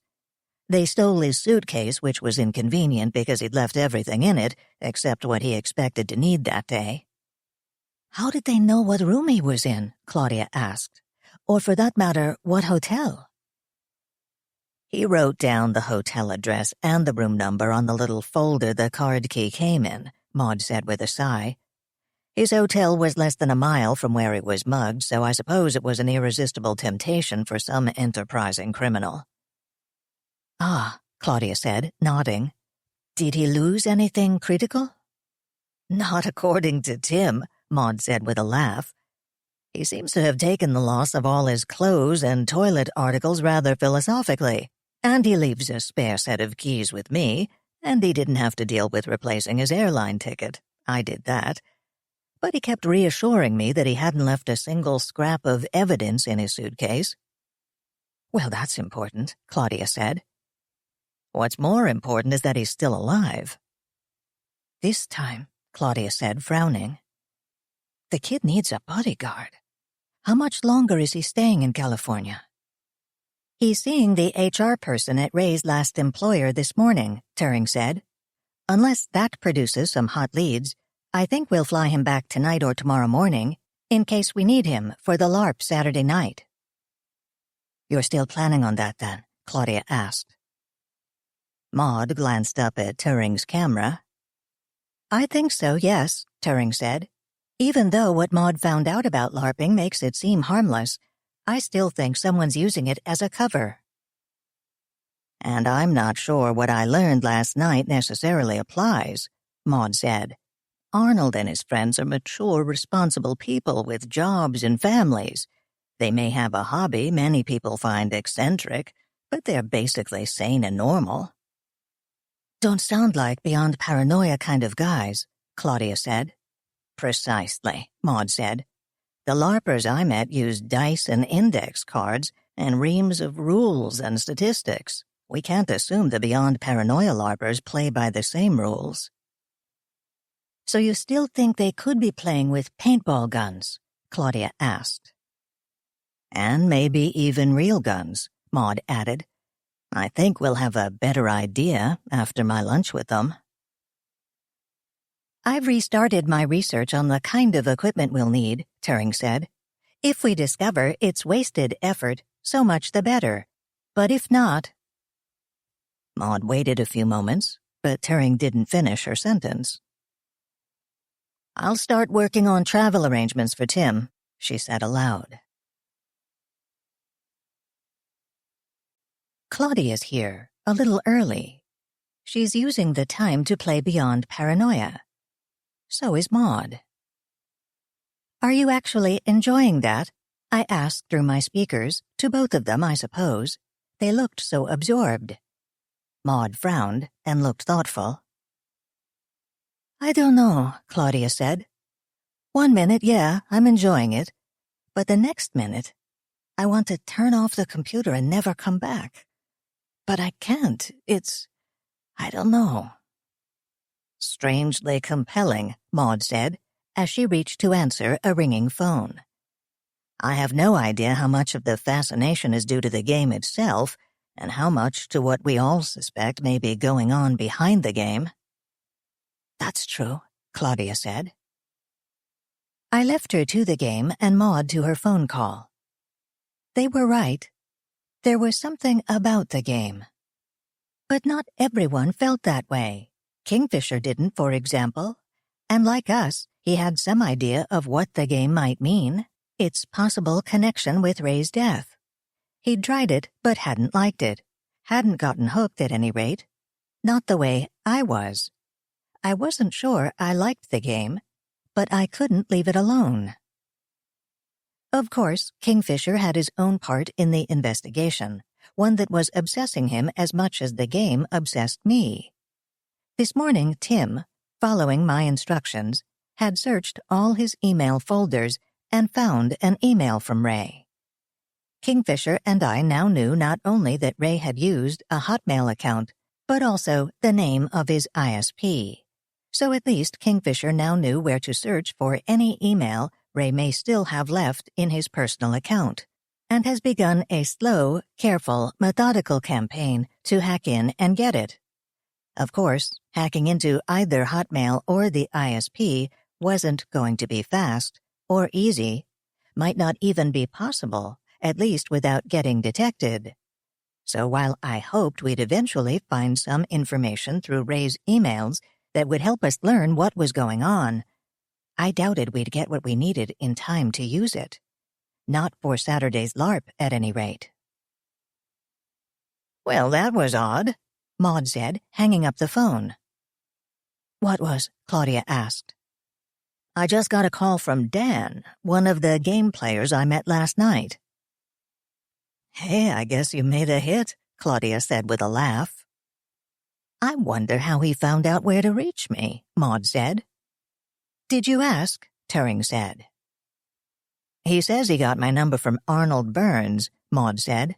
They stole his suitcase, which was inconvenient because he'd left everything in it, except what he expected to need that day. How did they know what room he was in? Claudia asked. Or for that matter, what hotel? He wrote down the hotel address and the room number on the little folder the card key came in, Maud said with a sigh. His hotel was less than a mile from where it was mugged, so I suppose it was an irresistible temptation for some enterprising criminal. Ah, Claudia said, nodding. Did he lose anything critical? Not according to Tim, Maud said with a laugh. He seems to have taken the loss of all his clothes and toilet articles rather philosophically, and he leaves a spare set of keys with me, and he didn't have to deal with replacing his airline ticket. I did that. But he kept reassuring me that he hadn't left a single scrap of evidence in his suitcase. Well, that's important, Claudia said. What's more important is that he's still alive. This time, Claudia said, frowning. The kid needs a bodyguard. How much longer is he staying in California? He's seeing the HR person at Ray's last employer this morning, Turing said. Unless that produces some hot leads, I think we'll fly him back tonight or tomorrow morning, in case we need him for the LARP Saturday night. You're still planning on that then? Claudia asked. Maud glanced up at Turing's camera. I think so, yes, Turing said. Even though what Maud found out about LARPing makes it seem harmless, I still think someone's using it as a cover. And I'm not sure what I learned last night necessarily applies, Maud said. Arnold and his friends are mature, responsible people with jobs and families. They may have a hobby many people find eccentric, but they're basically sane and normal. Don't sound like beyond paranoia kind of guys, Claudia said. Precisely, Maud said. The LARPers I met used dice and index cards and reams of rules and statistics. We can't assume the beyond paranoia LARPers play by the same rules. So you still think they could be playing with paintball guns? Claudia asked. And maybe even real guns, Maud added. I think we'll have a better idea after my lunch with them. I've restarted my research on the kind of equipment we'll need, Turing said. If we discover it's wasted effort, so much the better. But if not... Maud waited a few moments, but Turing didn't finish her sentence. I'll start working on travel arrangements for Tim, she said aloud. Claudia's here, a little early. She's using the time to play beyond paranoia. So is Maud. Are you actually enjoying that? I asked through my speakers, to both of them, I suppose. They looked so absorbed. Maud frowned and looked thoughtful. I don't know, Claudia said. One minute, yeah, I'm enjoying it. But the next minute, I want to turn off the computer and never come back. But I can't. I don't know. Strangely compelling, Maud said, as she reached to answer a ringing phone. I have no idea how much of the fascination is due to the game itself, and how much to what we all suspect may be going on behind the game. That's true, Claudia said. I left her to the game and Maud to her phone call. They were right. There was something about the game. But not everyone felt that way. Kingfisher didn't, for example. And like us, he had some idea of what the game might mean, its possible connection with Ray's death. He'd tried it, but hadn't liked it. Hadn't gotten hooked at any rate. Not the way I was. I wasn't sure I liked the game, but I couldn't leave it alone. Of course, Kingfisher had his own part in the investigation, one that was obsessing him as much as the game obsessed me. This morning, Tim, following my instructions, had searched all his email folders and found an email from Ray. Kingfisher and I now knew not only that Ray had used a Hotmail account, but also the name of his ISP. So at least Kingfisher now knew where to search for any email Ray may still have left in his personal account, and has begun a slow, careful, methodical campaign to hack in and get it. Of course, hacking into either Hotmail or the ISP wasn't going to be fast or easy, might not even be possible, at least without getting detected. So while I hoped we'd eventually find some information through Ray's emails that would help us learn what was going on, I doubted we'd get what we needed in time to use it. Not for Saturday's LARP, at any rate. Well, that was odd, Maud said, hanging up the phone. What was? Claudia asked. I just got a call from Dan, one of the game players I met last night. Hey, I guess you made a hit, Claudia said with a laugh. I wonder how he found out where to reach me, Maud said. Did you ask? Turing said. He says he got my number from Arnold Burns, Maud said.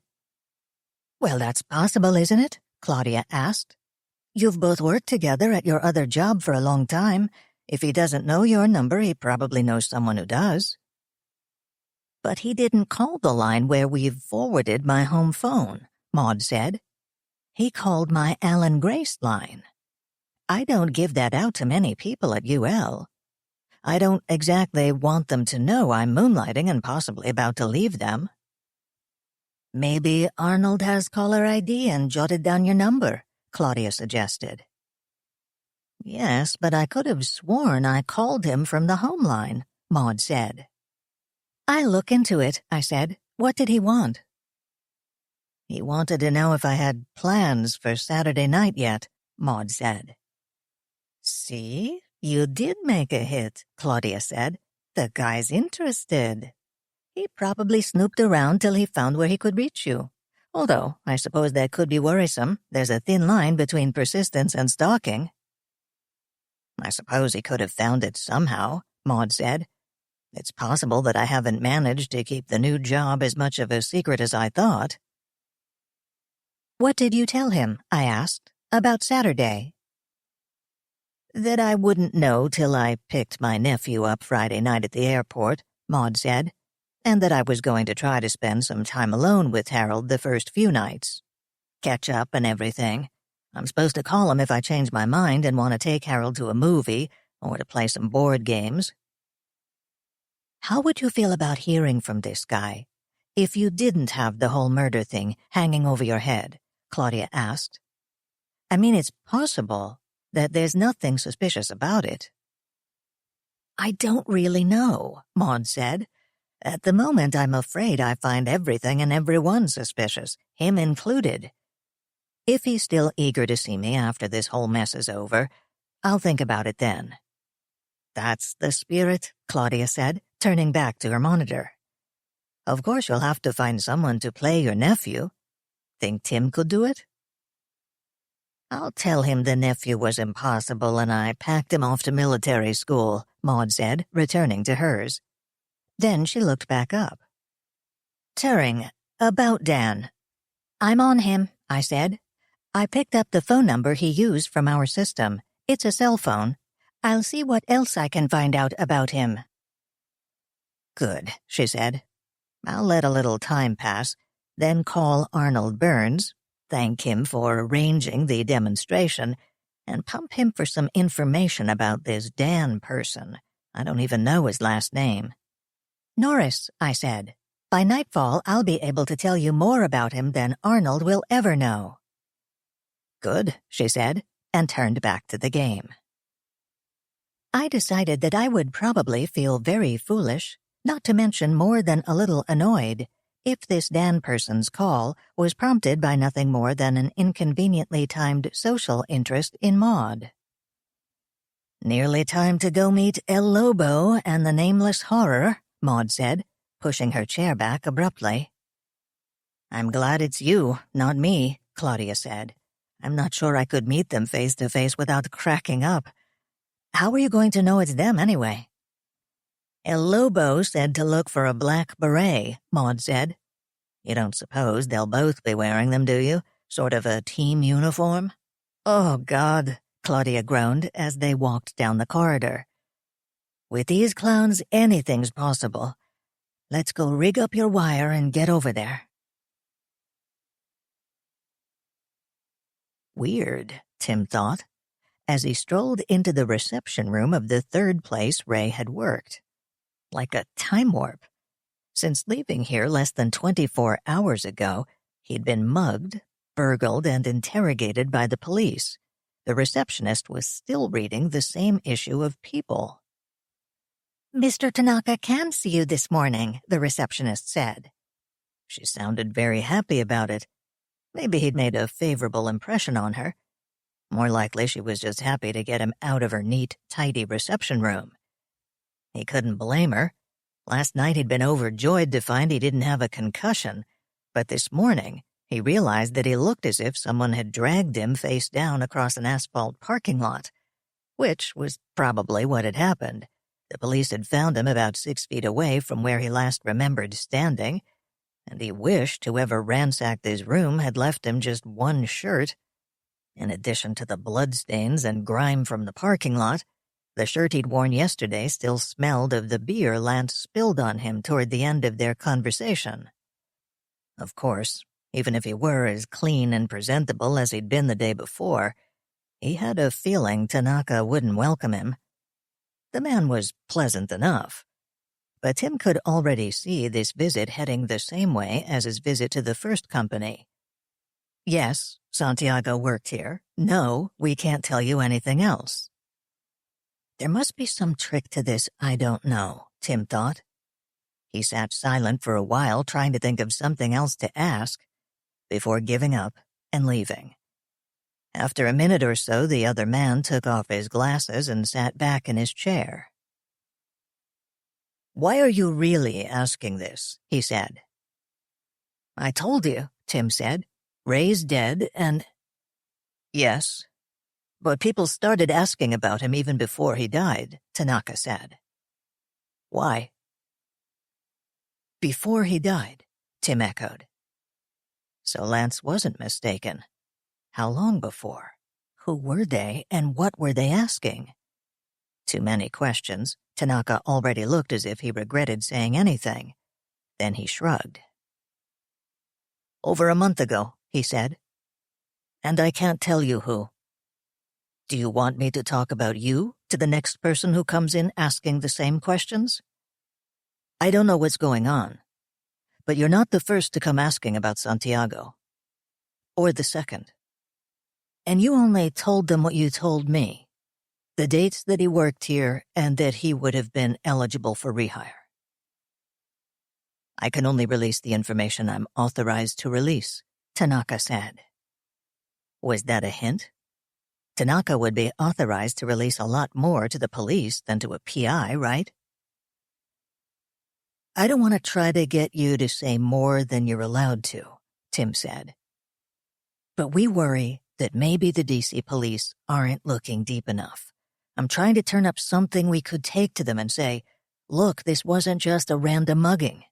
Well, that's possible, isn't it? Claudia asked. You've both worked together at your other job for a long time. If he doesn't know your number, he probably knows someone who does. But he didn't call the line where we've forwarded my home phone, Maud said. He called my Alan Grace line. I don't give that out to many people at UL. I don't exactly want them to know I'm moonlighting and possibly about to leave them. Maybe Arnold has caller ID and jotted down your number, Claudia suggested. Yes, but I could have sworn I called him from the home line, Maud said. I'll look into it, I said. What did he want? He wanted to know if I had plans for Saturday night yet, Maud said. See, you did make a hit, Claudia said. The guy's interested. He probably snooped around till he found where he could reach you. Although, I suppose that could be worrisome. There's a thin line between persistence and stalking. I suppose he could have found it somehow, Maud said. It's possible that I haven't managed to keep the new job as much of a secret as I thought. What did you tell him? I asked. About Saturday. That I wouldn't know till I picked my nephew up Friday night at the airport, Maud said, and that I was going to try to spend some time alone with Harold the first few nights. Catch up and everything. I'm supposed to call him if I change my mind and want to take Harold to a movie or to play some board games. How would you feel about hearing from this guy if you didn't have the whole murder thing hanging over your head? Claudia asked. I mean, it's possible that there's nothing suspicious about it. I don't really know, Maud said. At the moment, I'm afraid I find everything and everyone suspicious, him included. If he's still eager to see me after this whole mess is over, I'll think about it then. That's the spirit, Claudia said, turning back to her monitor. Of course you'll have to find someone to play your nephew. Think Tim could do it? I'll tell him the nephew was impossible and I packed him off to military school, Maud said, returning to hers. Then she looked back up. Turing, about Dan. I'm on him, I said. I picked up the phone number he used from our system. It's a cell phone. I'll see what else I can find out about him. Good, she said. I'll let a little time pass, then call Arnold Burns, thank him for arranging the demonstration, and pump him for some information about this Dan person. I don't even know his last name. Norris, I said. By nightfall, I'll be able to tell you more about him than Arnold will ever know. Good, she said, and turned back to the game. I decided that I would probably feel very foolish, not to mention more than a little annoyed, if this Dan person's call was prompted by nothing more than an inconveniently timed social interest in Maud. Nearly time to go meet El Lobo and the Nameless Horror, Maud said, pushing her chair back abruptly. I'm glad it's you, not me, Claudia said. I'm not sure I could meet them face to face without cracking up. How are you going to know it's them anyway? El Lobo said to look for a black beret, Maud said. You don't suppose they'll both be wearing them, do you? Sort of a team uniform? Oh, God, Claudia groaned as they walked down the corridor. With these clowns, anything's possible. Let's go rig up your wire and get over there. Weird, Tim thought, as he strolled into the reception room of the third place Ray had worked. Like a time warp. Since leaving here less than 24 hours ago, he'd been mugged, burgled, and interrogated by the police. The receptionist was still reading the same issue of People. Mr. Tanaka can see you this morning, the receptionist said. She sounded very happy about it. Maybe he'd made a favorable impression on her. More likely she was just happy to get him out of her neat, tidy reception room. He couldn't blame her. Last night he'd been overjoyed to find he didn't have a concussion, but this morning he realized that he looked as if someone had dragged him face down across an asphalt parking lot, which was probably what had happened. The police had found him about 6 feet away from where he last remembered standing, and he wished whoever ransacked his room had left him just one shirt. In addition to the bloodstains and grime from the parking lot, the shirt he'd worn yesterday still smelled of the beer Lance spilled on him toward the end of their conversation. Of course, even if he were as clean and presentable as he'd been the day before, he had a feeling Tanaka wouldn't welcome him. The man was pleasant enough, but Tim could already see this visit heading the same way as his visit to the first company. Yes, Santiago worked here. No, we can't tell you anything else. There must be some trick to this I don't know, Tim thought. He sat silent for a while, trying to think of something else to ask, before giving up and leaving. After a minute or so, the other man took off his glasses and sat back in his chair. Why are you really asking this? He said. I told you, Tim said. Ray's dead and... Yes, but people started asking about him even before he died, Tanaka said. Why? Before he died, Tim echoed. So Lance wasn't mistaken. How long before? Who were they, and what were they asking? Too many questions. Tanaka already looked as if he regretted saying anything. Then he shrugged. Over a month ago, he said. And I can't tell you who. Do you want me to talk about you to the next person who comes in asking the same questions? I don't know what's going on, but you're not the first to come asking about Santiago. Or the second. And you only told them what you told me. The dates that he worked here and that he would have been eligible for rehire. I can only release the information I'm authorized to release, Tanaka said. Was that a hint? Tanaka would be authorized to release a lot more to the police than to a PI, right? I don't want to try to get you to say more than you're allowed to, Tim said. But we worry that maybe the DC police aren't looking deep enough. I'm trying to turn up something we could take to them and say, look, this wasn't just a random mugging.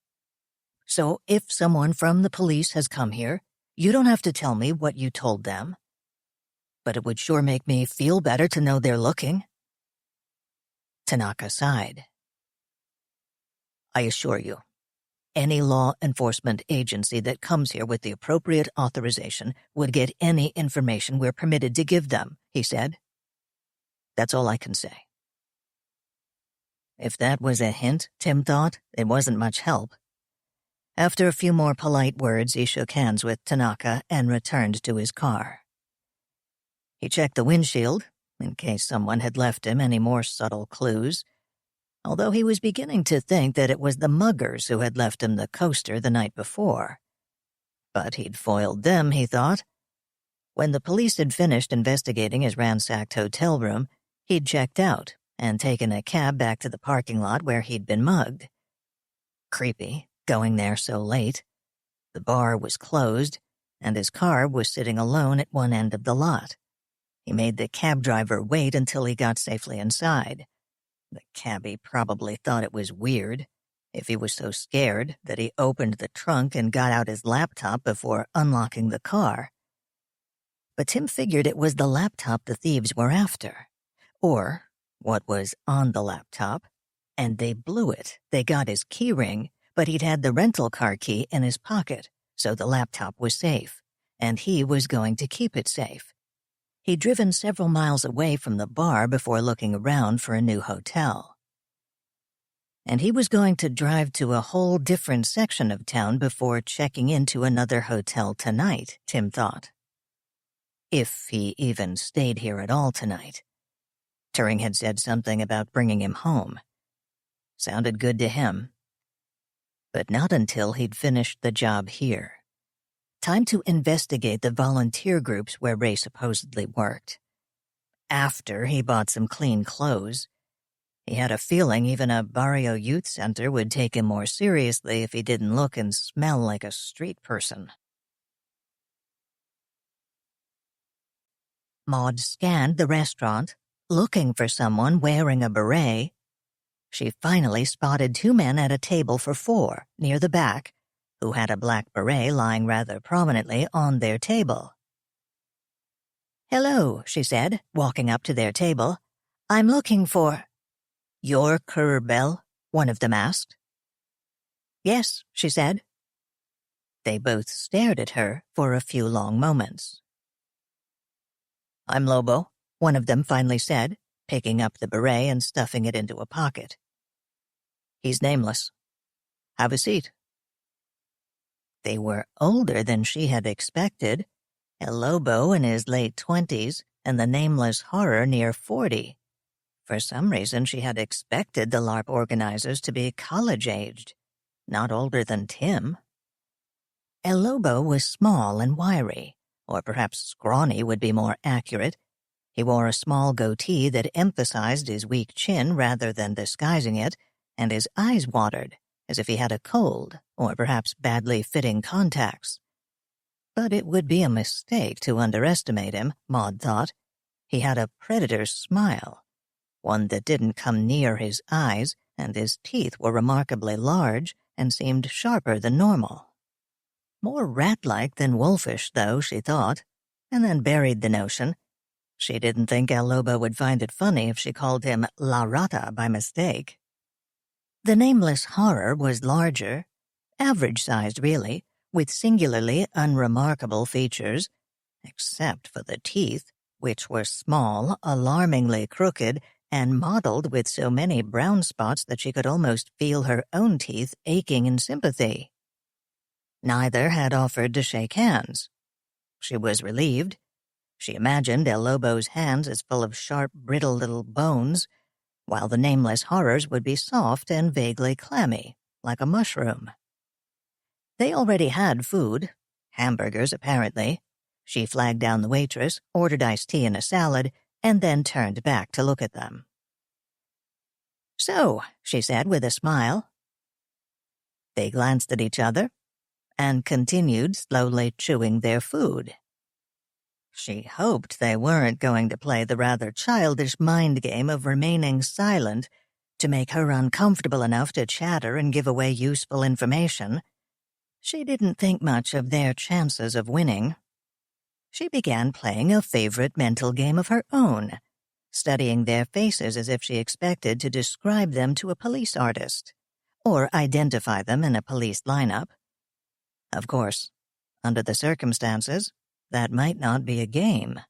So if someone from the police has come here, you don't have to tell me what you told them. But it would sure make me feel better to know they're looking. Tanaka sighed. I assure you, any law enforcement agency that comes here with the appropriate authorization would get any information we're permitted to give them, he said. That's all I can say. If that was a hint, Tim thought, it wasn't much help. After a few more polite words, he shook hands with Tanaka and returned to his car. He checked the windshield, in case someone had left him any more subtle clues, although he was beginning to think that it was the muggers who had left him the coaster the night before. But he'd foiled them, he thought. When the police had finished investigating his ransacked hotel room, he'd checked out and taken a cab back to the parking lot where he'd been mugged. Creepy, going there so late. The bar was closed, and his car was sitting alone at one end of the lot. He made the cab driver wait until he got safely inside. The cabbie probably thought it was weird, if he was so scared that he opened the trunk and got out his laptop before unlocking the car. But Tim figured it was the laptop the thieves were after, or what was on the laptop, and they blew it. They got his key ring, but he'd had the rental car key in his pocket, so the laptop was safe, and he was going to keep it safe. He'd driven several miles away from the bar before looking around for a new hotel. And he was going to drive to a whole different section of town before checking into another hotel tonight, Tim thought. If he even stayed here at all tonight. Turing had said something about bringing him home. Sounded good to him. But not until he'd finished the job here. Time to investigate the volunteer groups where Ray supposedly worked. After he bought some clean clothes, he had a feeling even a barrio youth center would take him more seriously if he didn't look and smell like a street person. Maud scanned the restaurant, looking for someone wearing a beret. She finally spotted two men at a table for four, near the back, who had a black beret lying rather prominently on their table. "Hello," she said, walking up to their table. "I'm looking for—" "You're Currer Bell?" one of them asked. "Yes," she said. They both stared at her for a few long moments. "I'm Lobo," one of them finally said, picking up the beret and stuffing it into a pocket. "He's nameless. Have a seat." They were older than she had expected, El Lobo in his late 20s and the nameless horror near 40. For some reason, she had expected the LARP organizers to be college-aged, not older than Tim. El Lobo was small and wiry, or perhaps scrawny would be more accurate. He wore a small goatee that emphasized his weak chin rather than disguising it, and his eyes watered, as if he had a cold, or perhaps badly fitting contacts. But it would be a mistake to underestimate him, Maud thought. He had a predator's smile, one that didn't come near his eyes, and his teeth were remarkably large and seemed sharper than normal. More rat-like than wolfish, though, she thought, and then buried the notion. She didn't think El Lobo would find it funny if she called him La Rata by mistake. The nameless horror was larger, average-sized really, with singularly unremarkable features, except for the teeth, which were small, alarmingly crooked, and mottled with so many brown spots that she could almost feel her own teeth aching in sympathy. Neither had offered to shake hands. She was relieved. She imagined El Lobo's hands as full of sharp, brittle little bones, while the nameless horrors would be soft and vaguely clammy, like a mushroom. They already had food, hamburgers apparently. She flagged down the waitress, ordered iced tea and a salad, and then turned back to look at them. "So," she said with a smile. They glanced at each other and continued slowly chewing their food. She hoped they weren't going to play the rather childish mind game of remaining silent to make her uncomfortable enough to chatter and give away useful information. She didn't think much of their chances of winning. She began playing a favorite mental game of her own, studying their faces as if she expected to describe them to a police artist, or identify them in a police lineup. Of course, under the circumstances, that might not be a game.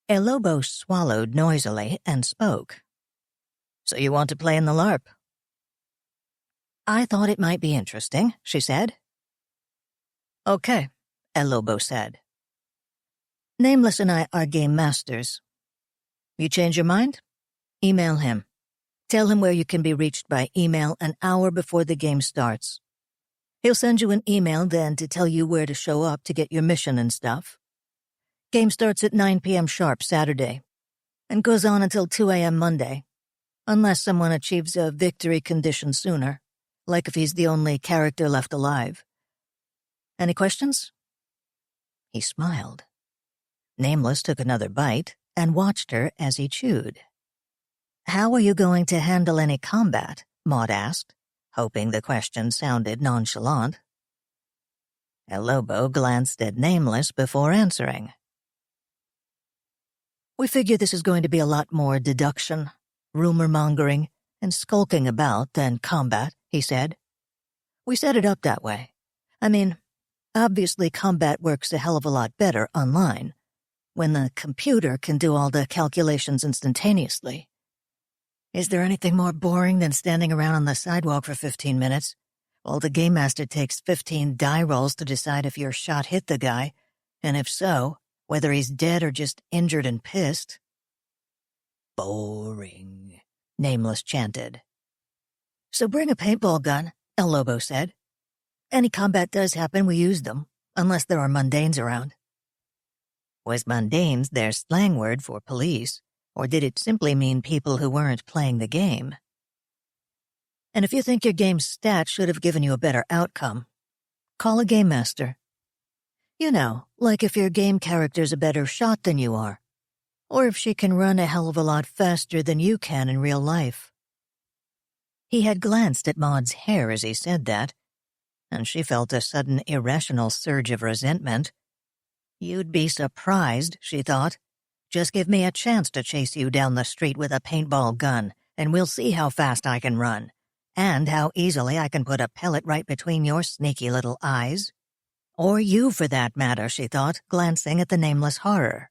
El Lobo swallowed noisily and spoke. "So you want to play in the LARP?" "I thought it might be interesting," she said. "Okay," El Lobo said. "Nameless and I are game masters. You change your mind? Email him. Tell him where you can be reached by email an hour before the game starts. He'll send you an email then to tell you where to show up to get your mission and stuff. Game starts at 9 p.m. sharp Saturday and goes on until 2 a.m. Monday, unless someone achieves a victory condition sooner, like if he's the only character left alive. Any questions?" He smiled. Nameless took another bite and watched her as he chewed. "How are you going to handle any combat?" Maud asked, hoping the question sounded nonchalant. El Lobo glanced at Nameless before answering. "We figure this is going to be a lot more deduction, rumor-mongering, and skulking about than combat," he said. "We set it up that way. I mean, obviously combat works a hell of a lot better online, when the computer can do all the calculations instantaneously. Is there anything more boring than standing around on the sidewalk for 15 minutes while the game master takes 15 die rolls to decide if your shot hit the guy, and if so, whether he's dead or just injured and pissed?" "Boring," Nameless chanted. "So bring a paintball gun," El Lobo said. "Any combat does happen, we use them, unless there are mundanes around." Was mundanes their slang word for police, or did it simply mean people who weren't playing the game? "And if you think your game's stats should have given you a better outcome, call a game master. You know, like if your game character's a better shot than you are, or if she can run a hell of a lot faster than you can in real life." He had glanced at Maud's hair as he said that, and she felt a sudden irrational surge of resentment. "You'd be surprised," she thought. "Just give me a chance to chase you down the street with a paintball gun, and we'll see how fast I can run, and how easily I can put a pellet right between your sneaky little eyes. Or you, for that matter," she thought, glancing at the nameless horror,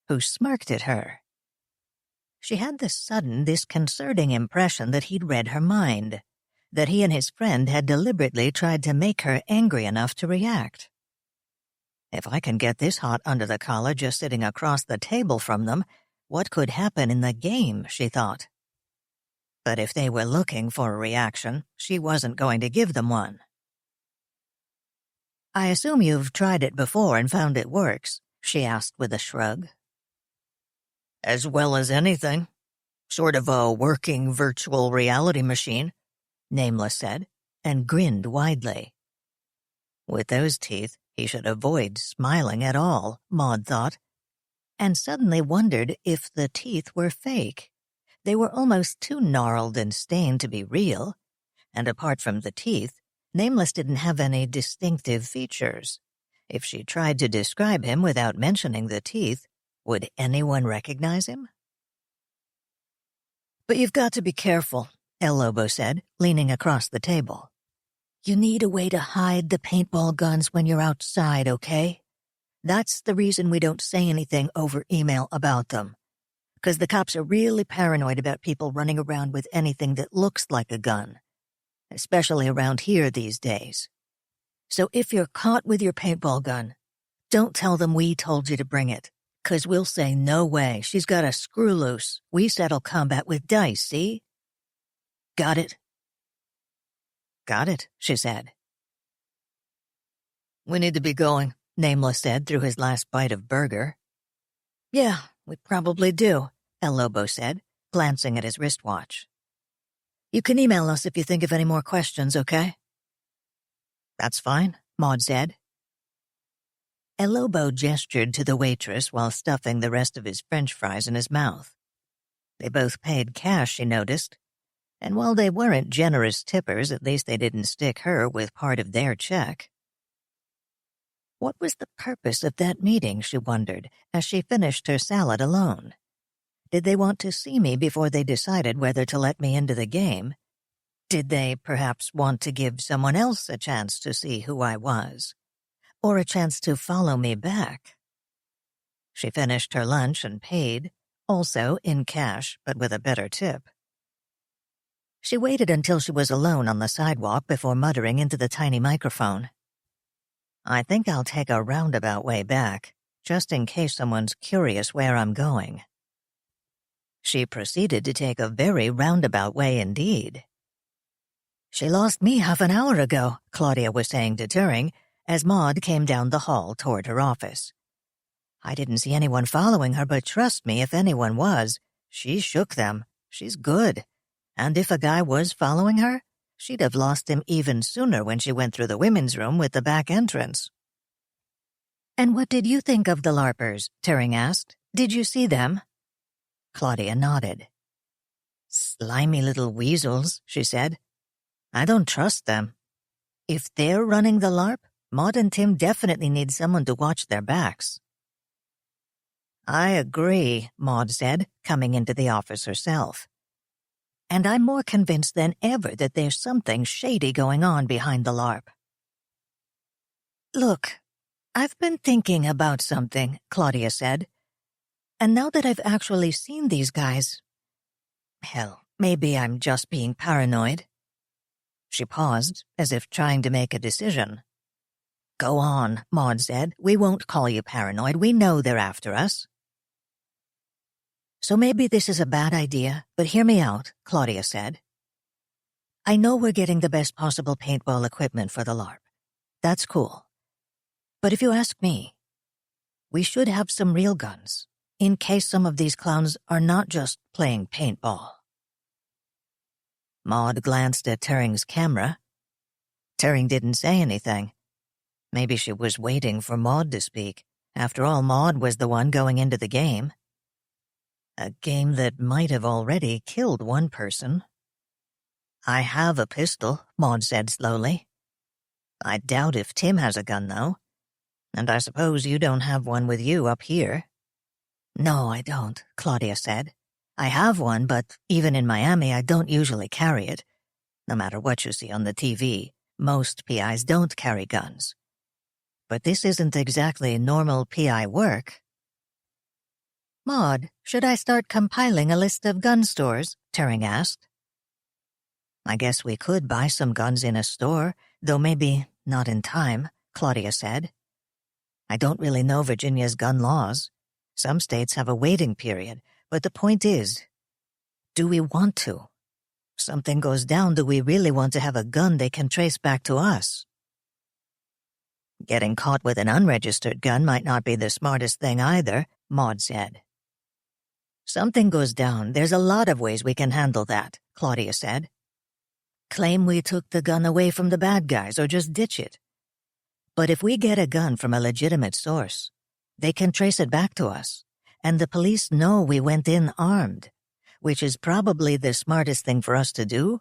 who smirked at her. She had this sudden, disconcerting impression that he'd read her mind, that he and his friend had deliberately tried to make her angry enough to react. If I can get this hot under the collar just sitting across the table from them, what could happen in the game, she thought. But if they were looking for a reaction, she wasn't going to give them one. "I assume you've tried it before and found it works," she asked with a shrug. "As well as anything. Sort of a working virtual reality machine," Nameless said, and grinned widely. With those teeth, he should avoid smiling at all, Maud thought, and suddenly wondered if the teeth were fake. They were almost too gnarled and stained to be real, and apart from the teeth, Nameless didn't have any distinctive features. If she tried to describe him without mentioning the teeth, would anyone recognize him? "But you've got to be careful," El Lobo said, leaning across the table. "You need a way to hide the paintball guns when you're outside, okay? That's the reason we don't say anything over email about them. Because the cops are really paranoid about people running around with anything that looks like a gun, especially around here these days. So if you're caught with your paintball gun, don't tell them we told you to bring it, because we'll say, no way, she's got a screw loose. We settle combat with dice, see? Got it?" "Got it," she said. "We need to be going," Nameless said through his last bite of burger. "Yeah, we probably do," El Lobo said, glancing at his wristwatch. "You can email us if you think of any more questions, okay?" "That's fine," Maud said. El Lobo gestured to the waitress while stuffing the rest of his French fries in his mouth. They both paid cash, she noticed, and while they weren't generous tippers, at least they didn't stick her with part of their check. What was the purpose of that meeting, she wondered, as she finished her salad alone? Did they want to see me before they decided whether to let me into the game? Did they perhaps want to give someone else a chance to see who I was? Or a chance to follow me back? She finished her lunch and paid, also in cash, but with a better tip. She waited until she was alone on the sidewalk before muttering into the tiny microphone. I think I'll take a roundabout way back, just in case someone's curious where I'm going. She proceeded to take a very roundabout way indeed. She lost me half an hour ago, Claudia was saying to Turing, as Maud came down the hall toward her office. I didn't see anyone following her, but trust me, if anyone was, she shook them. She's good. And if a guy was following her, she'd have lost him even sooner when she went through the women's room with the back entrance. And what did you think of the LARPers? Turing asked. Did you see them? Claudia nodded. Slimy little weasels, she said. I don't trust them. If they're running the LARP, Maud and Tim definitely need someone to watch their backs. I agree, Maud said, coming into the office herself. And I'm more convinced than ever that there's something shady going on behind the LARP. Look, I've been thinking about something, Claudia said. And now that I've actually seen these guys, hell, maybe I'm just being paranoid. She paused, as if trying to make a decision. Go on, Maud said. We won't call you paranoid. We know they're after us. So maybe this is a bad idea, but hear me out, Claudia said. I know we're getting the best possible paintball equipment for the LARP. That's cool. But if you ask me, we should have some real guns, in case some of these clowns are not just playing paintball. Maud glanced at Turing's camera. Turing didn't say anything. Maybe she was waiting for Maud to speak. After all, Maud was the one going into the game. A game that might have already killed one person. I have a pistol, Maud said slowly. I doubt if Tim has a gun, though. And I suppose you don't have one with you up here. No, I don't, Claudia said. I have one, but even in Miami, I don't usually carry it. No matter what you see on the TV, most PIs don't carry guns. But this isn't exactly normal PI work. Maud, should I start compiling a list of gun stores? Turing asked. I guess we could buy some guns in a store, though maybe not in time, Claudia said. I don't really know Virginia's gun laws. Some states have a waiting period, but the point is, do we want to? Something goes down, do we really want to have a gun they can trace back to us? Getting caught with an unregistered gun might not be the smartest thing either, Maud said. Something goes down, there's a lot of ways we can handle that, Claudia said. Claim we took the gun away from the bad guys or just ditch it. But if we get a gun from a legitimate source, they can trace it back to us, and the police know we went in armed, which is probably the smartest thing for us to do,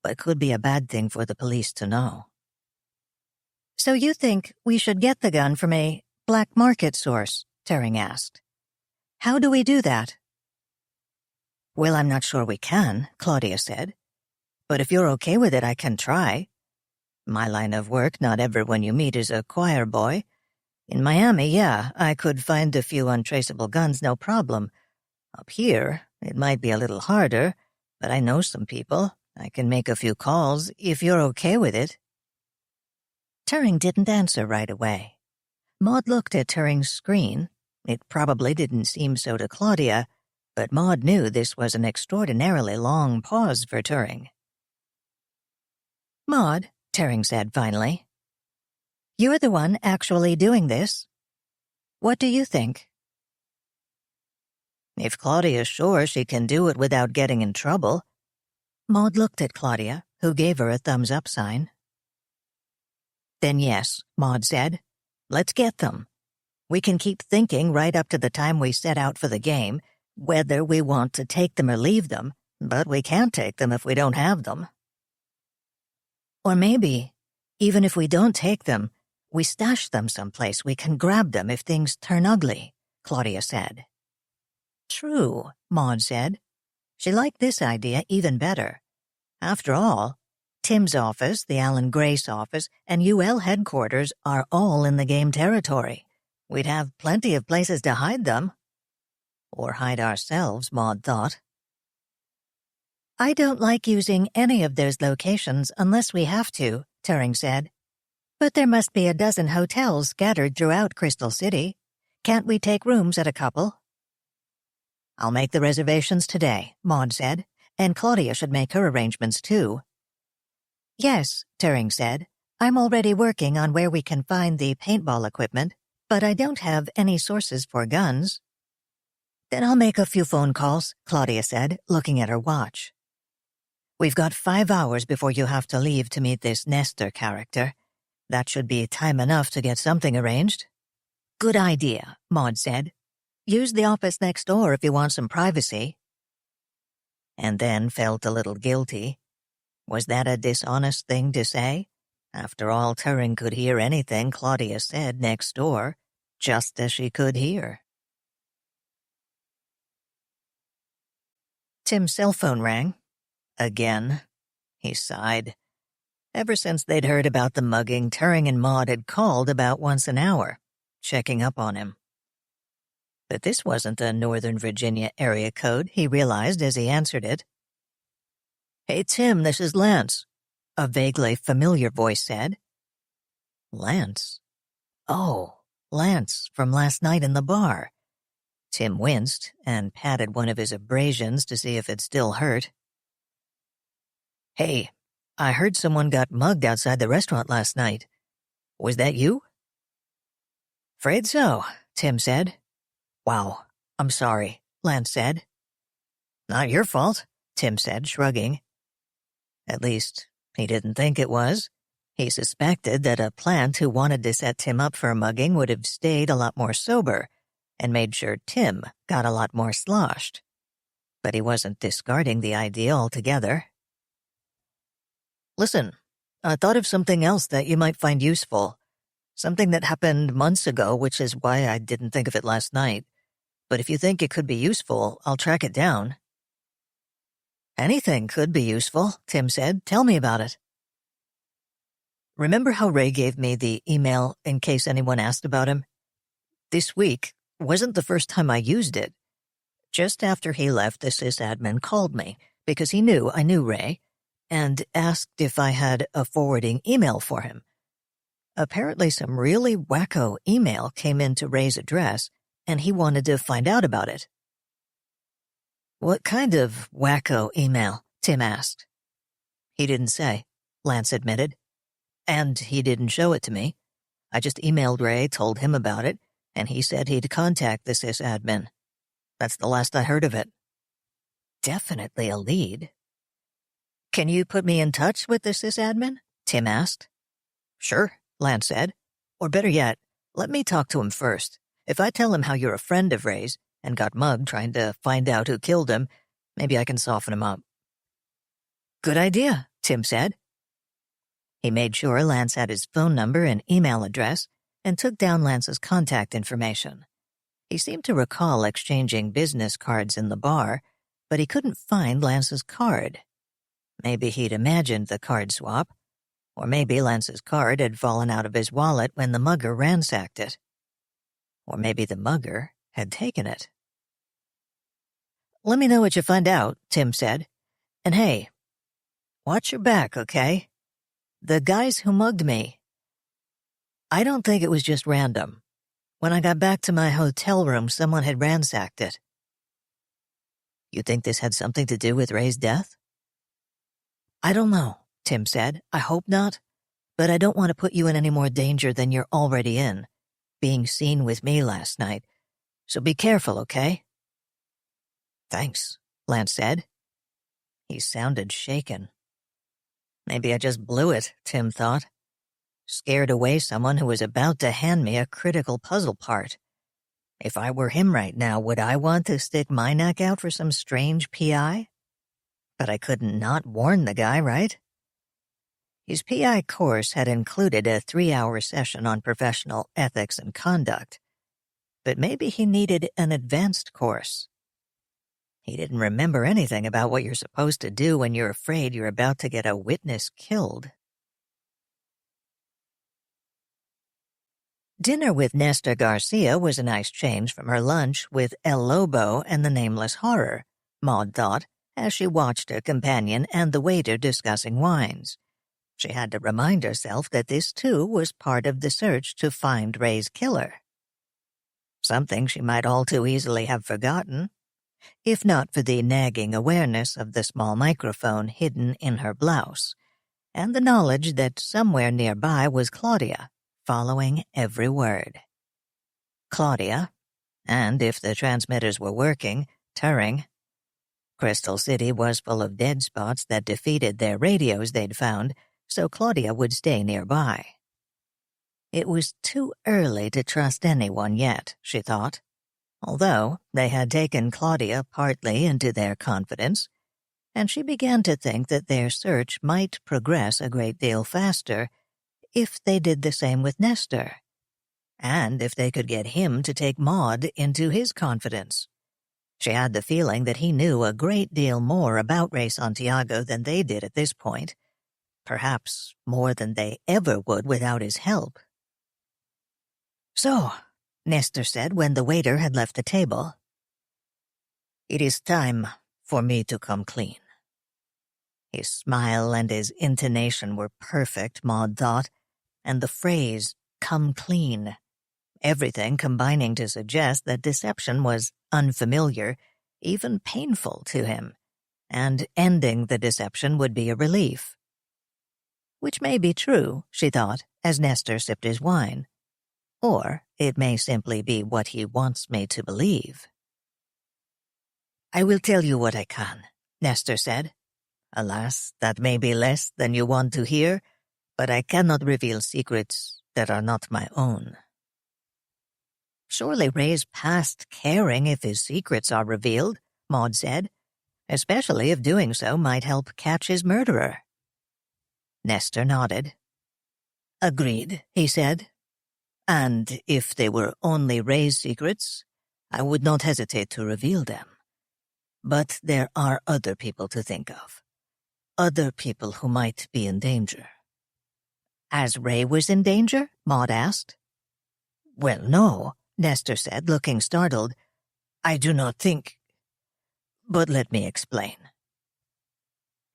but could be a bad thing for the police to know. So you think we should get the gun from a black market source? Turing asked. How do we do that? Well, I'm not sure we can, Claudia said. But if you're okay with it, I can try. My line of work, not everyone you meet is a choir boy. In Miami, yeah, I could find a few untraceable guns, no problem. Up here, it might be a little harder, but I know some people. I can make a few calls, if you're okay with it. Turing didn't answer right away. Maud looked at Turing's screen. It probably didn't seem so to Claudia, but Maud knew this was an extraordinarily long pause for Turing. Maud, Turing said finally, you're the one actually doing this. What do you think? If Claudia's sure she can do it without getting in trouble. Maud looked at Claudia, who gave her a thumbs-up sign. Then yes, Maud said. Let's get them. We can keep thinking right up to the time we set out for the game, whether we want to take them or leave them, but we can't take them if we don't have them. Or maybe, even if we don't take them, we stash them someplace we can grab them if things turn ugly, Claudia said. True, Maud said. She liked this idea even better. After all, Tim's office, the Alan Grace office, and UL headquarters are all in the game territory. We'd have plenty of places to hide them. Or hide ourselves, Maud thought. I don't like using any of those locations unless we have to, Turing said. But there must be a dozen hotels scattered throughout Crystal City. Can't we take rooms at a couple? I'll make the reservations today, Maud said, and Claudia should make her arrangements too. Yes, Turing said. I'm already working on where we can find the paintball equipment, but I don't have any sources for guns. Then I'll make a few phone calls, Claudia said, looking at her watch. We've got 5 hours before you have to leave to meet this Nestor character. That should be time enough to get something arranged. Good idea, Maud said. Use the office next door if you want some privacy. And then felt a little guilty. Was that a dishonest thing to say? After all, Turing could hear anything Claudia said next door, just as she could hear. Tim's cell phone rang. Again. He sighed. Ever since they'd heard about the mugging, Turing and Maud had called about once an hour, checking up on him. But this wasn't a Northern Virginia area code, he realized as he answered it. Hey, Tim, this is Lance, a vaguely familiar voice said. Lance? Oh, Lance from last night in the bar. Tim winced and patted one of his abrasions to see if it still hurt. Hey, I heard someone got mugged outside the restaurant last night. Was that you? Afraid so, Tim said. Wow, I'm sorry, Lance said. Not your fault, Tim said, shrugging. At least, he didn't think it was. He suspected that a plant who wanted to set Tim up for a mugging would have stayed a lot more sober and made sure Tim got a lot more sloshed. But he wasn't discarding the idea altogether. Listen, I thought of something else that you might find useful. Something that happened months ago, which is why I didn't think of it last night. But if you think it could be useful, I'll track it down. Anything could be useful, Tim said. Tell me about it. Remember how Ray gave me the email in case anyone asked about him? This week wasn't the first time I used it. Just after he left, the sysadmin called me because he knew I knew Ray and asked if I had a forwarding email for him. Apparently some really wacko email came into Ray's address, and he wanted to find out about it. What kind of wacko email? Tim asked. He didn't say, Lance admitted. And he didn't show it to me. I just emailed Ray, told him about it, and he said he'd contact the sysadmin. That's the last I heard of it. Definitely a lead. Can you put me in touch with the sysadmin? Tim asked. Sure, Lance said. Or better yet, let me talk to him first. If I tell him how you're a friend of Ray's and got mugged trying to find out who killed him, maybe I can soften him up. Good idea, Tim said. He made sure Lance had his phone number and email address and took down Lance's contact information. He seemed to recall exchanging business cards in the bar, but he couldn't find Lance's card. Maybe he'd imagined the card swap, or maybe Lance's card had fallen out of his wallet when the mugger ransacked it. Or maybe the mugger had taken it. Let me know what you find out, Tim said. And hey, watch your back, okay? The guys who mugged me. I don't think it was just random. When I got back to my hotel room, someone had ransacked it. You think this had something to do with Ray's death? I don't know, Tim said. I hope not. But I don't want to put you in any more danger than you're already in, being seen with me last night. So be careful, okay? Thanks, Lance said. He sounded shaken. Maybe I just blew it, Tim thought. scared away someone who was about to hand me a critical puzzle part. If I were him right now, would I want to stick my neck out for some strange PI? But I couldn't not warn the guy, right? His PI course had included a 3-hour session on professional ethics and conduct, but maybe he needed an advanced course. He didn't remember anything about what you're supposed to do when you're afraid you're about to get a witness killed. Dinner with Nestor Garcia was a nice change from her lunch with El Lobo and the Nameless Horror, Maud thought, as she watched her companion and the waiter discussing wines. She had to remind herself that this, too, was part of the search to find Ray's killer. Something she might all too easily have forgotten, if not for the nagging awareness of the small microphone hidden in her blouse, and the knowledge that somewhere nearby was Claudia, following every word. Claudia, and if the transmitters were working, Turing. Crystal City was full of dead spots that defeated their radios they'd found, so Claudia would stay nearby. It was too early to trust anyone yet, she thought, although they had taken Claudia partly into their confidence, and she began to think that their search might progress a great deal faster if they did the same with Nestor, and if they could get him to take Maud into his confidence. She had the feeling that he knew a great deal more about Ray Santiago than they did at this point, perhaps more than they ever would without his help. "So," Nestor said when the waiter had left the table, "it is time for me to come clean." His smile and his intonation were perfect, Maud thought, and the phrase, "come clean," everything combining to suggest that deception was unfamiliar, even painful to him, and ending the deception would be a relief. Which may be true, she thought, as Nestor sipped his wine. Or it may simply be what he wants me to believe. "I will tell you what I can," Nestor said. "Alas, that may be less than you want to hear, but I cannot reveal secrets that are not my own." "Surely Ray's past caring if his secrets are revealed," Maud said, "especially if doing so might help catch his murderer." Nestor nodded. "Agreed," he said. "And if they were only Ray's secrets, I would not hesitate to reveal them. But there are other people to think of. Other people who might be in danger." "As Ray was in danger?" Maud asked. "Well, no," Nestor said, looking startled. "I do not think. But let me explain."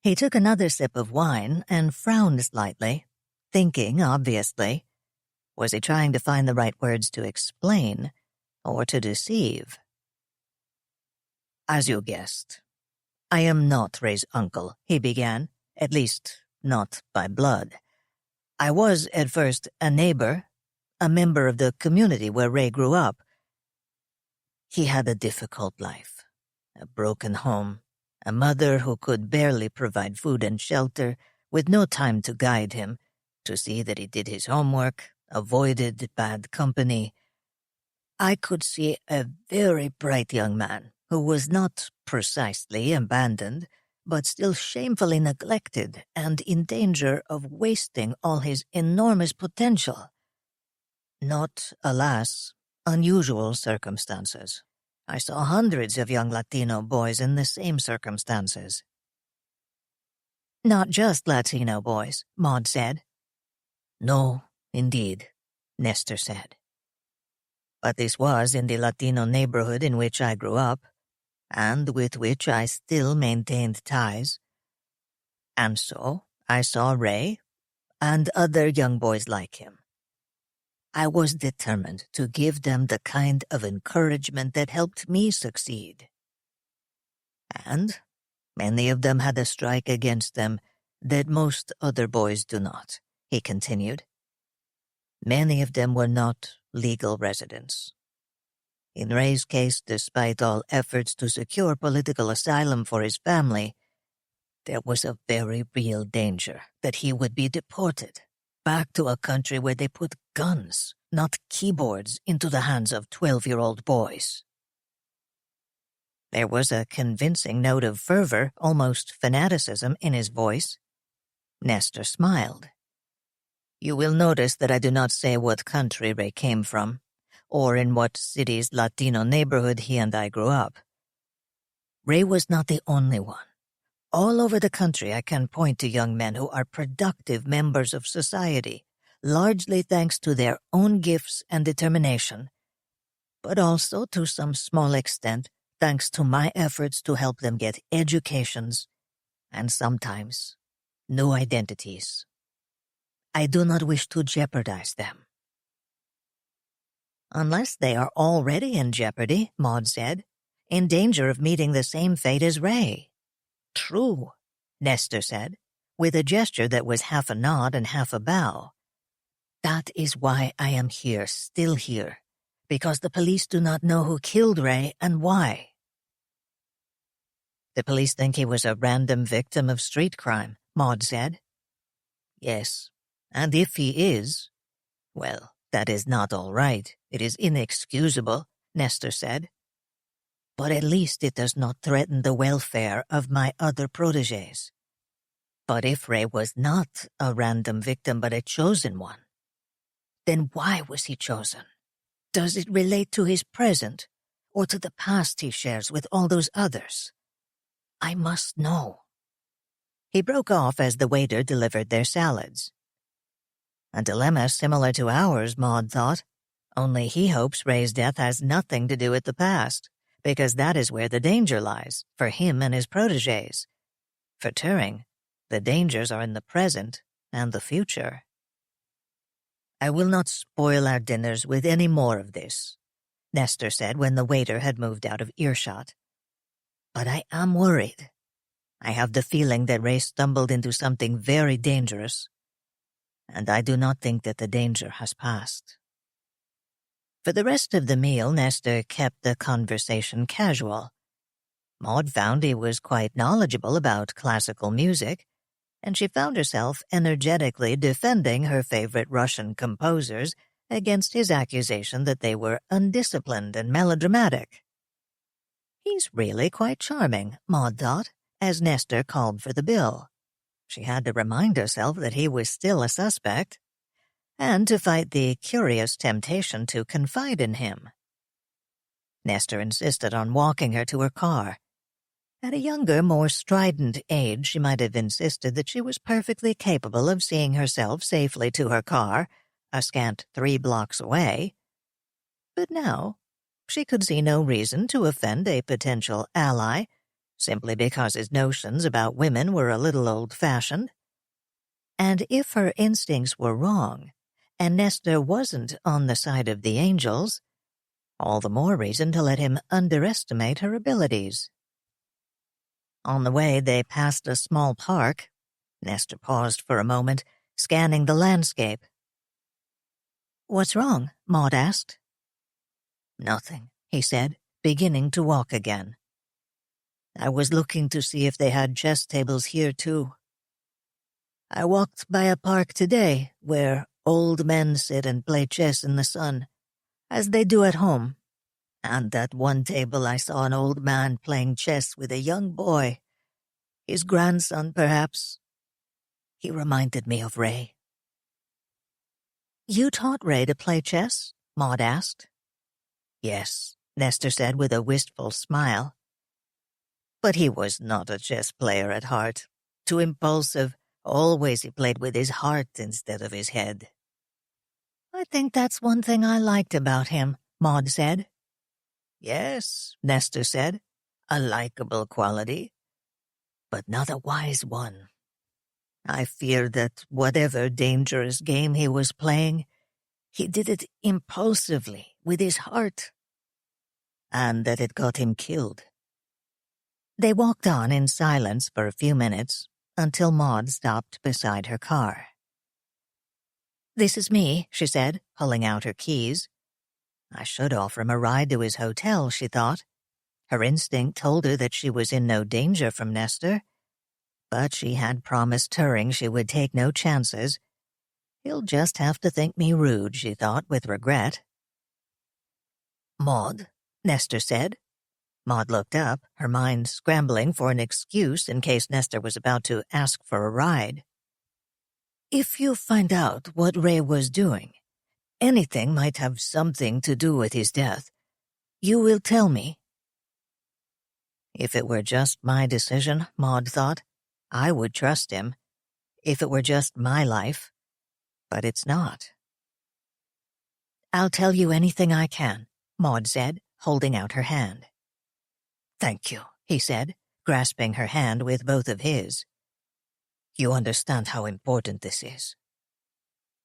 He took another sip of wine and frowned slightly, thinking, obviously. Was he trying to find the right words to explain, or to deceive? "As you guessed, I am not Ray's uncle," he began, "at least not by blood. I was, at first, a neighbor, a member of the community where Ray grew up. He had a difficult life, a broken home, a mother who could barely provide food and shelter, with no time to guide him, to see that he did his homework, avoided bad company. I could see a very bright young man who was not precisely abandoned, but still shamefully neglected and in danger of wasting all his enormous potential. Not, alas, unusual circumstances. I saw hundreds of young Latino boys in the same circumstances." "Not just Latino boys," Maud said. "No, indeed," Nestor said. "But this was in the Latino neighborhood in which I grew up, and with which I still maintained ties. And so I saw Ray and other young boys like him. I was determined to give them the kind of encouragement that helped me succeed. And many of them had a strike against them that most other boys do not," he continued. "Many of them were not legal residents. In Ray's case, despite all efforts to secure political asylum for his family, there was a very real danger that he would be deported, Back to a country where they put guns, not keyboards, into the hands of 12-year-old boys. There was a convincing note of fervor, almost fanaticism, in his voice. Nestor smiled. You will notice that I do not say what country Ray came from, or in what city's Latino neighborhood he and I grew up. Ray was not the only one. All over the country I can point to young men who are productive members of society, largely thanks to their own gifts and determination, but also to some small extent thanks to my efforts to help them get educations and sometimes new identities. I do not wish to jeopardize them. Unless they are already in jeopardy, Maud said, in danger of meeting the same fate as Ray. True, Nestor said, with a gesture that was half a nod and half a bow. That is why I am here, still here, because the police do not know who killed Ray and why. The police think he was a random victim of street crime, Maud said. Yes, and if he is, well, that is not all right. It is inexcusable, Nestor said. But at least it does not threaten the welfare of my other protégés. But if Ray was not a random victim but a chosen one, then why was he chosen? Does it relate to his present or to the past he shares with all those others? I must know. He broke off as the waiter delivered their salads. A dilemma similar to ours, Maud thought, only he hopes Ray's death has nothing to do with the past, because that is where the danger lies, for him and his protégés. For Turing, the dangers are in the present and the future. I will not spoil our dinners with any more of this, Nestor said when the waiter had moved out of earshot. But I am worried. I have the feeling that Ray stumbled into something very dangerous, and I do not think that the danger has passed. For the rest of the meal, Nestor kept the conversation casual. Maud found he was quite knowledgeable about classical music, and she found herself energetically defending her favorite Russian composers against his accusation that they were undisciplined and melodramatic. He's really quite charming, Maud thought, as Nestor called for the bill. She had to remind herself that he was still a suspect, and to fight the curious temptation to confide in him. Nestor insisted on walking her to her car. At a younger, more strident age, she might have insisted that she was perfectly capable of seeing herself safely to her car, a scant 3 blocks away. But now, she could see no reason to offend a potential ally, simply because his notions about women were a little old-fashioned. And if her instincts were wrong, and Nestor wasn't on the side of the angels, all the more reason to let him underestimate her abilities. On the way, they passed a small park. Nestor paused for a moment, scanning the landscape. "What's wrong?" Maud asked. "Nothing," he said, beginning to walk again. "I was looking to see if they had chess tables here, too. I walked by a park today where old men sit and play chess in the sun, as they do at home. And at one table I saw an old man playing chess with a young boy. His grandson, perhaps. He reminded me of Ray." "You taught Ray to play chess?" Maud asked. "Yes," Nestor said with a wistful smile. "But he was not a chess player at heart. Too impulsive. Always he played with his heart instead of his head." "I think that's one thing I liked about him," Maud said. "Yes," Nestor said, "a likable quality, but not a wise one. I fear that whatever dangerous game he was playing, he did it impulsively, with his heart, and that it got him killed." They walked on in silence for a few minutes, until Maud stopped beside her car. "This is me," she said, pulling out her keys. I should offer him a ride to his hotel, she thought. Her instinct told her that she was in no danger from Nestor, but she had promised Turing she would take no chances, He'll just have to think me rude, she thought with regret. Maud, Nestor said. Maud looked up, her mind scrambling for an excuse in case Nestor was about to ask for a ride. If you find out what Ray was doing, anything might have something to do with his death. You will tell me. If it were just my decision, Maud thought, I would trust him. If it were just my life. But it's not. I'll tell you anything I can, Maud said, holding out her hand. Thank you, he said, grasping her hand with both of his. You understand how important this is.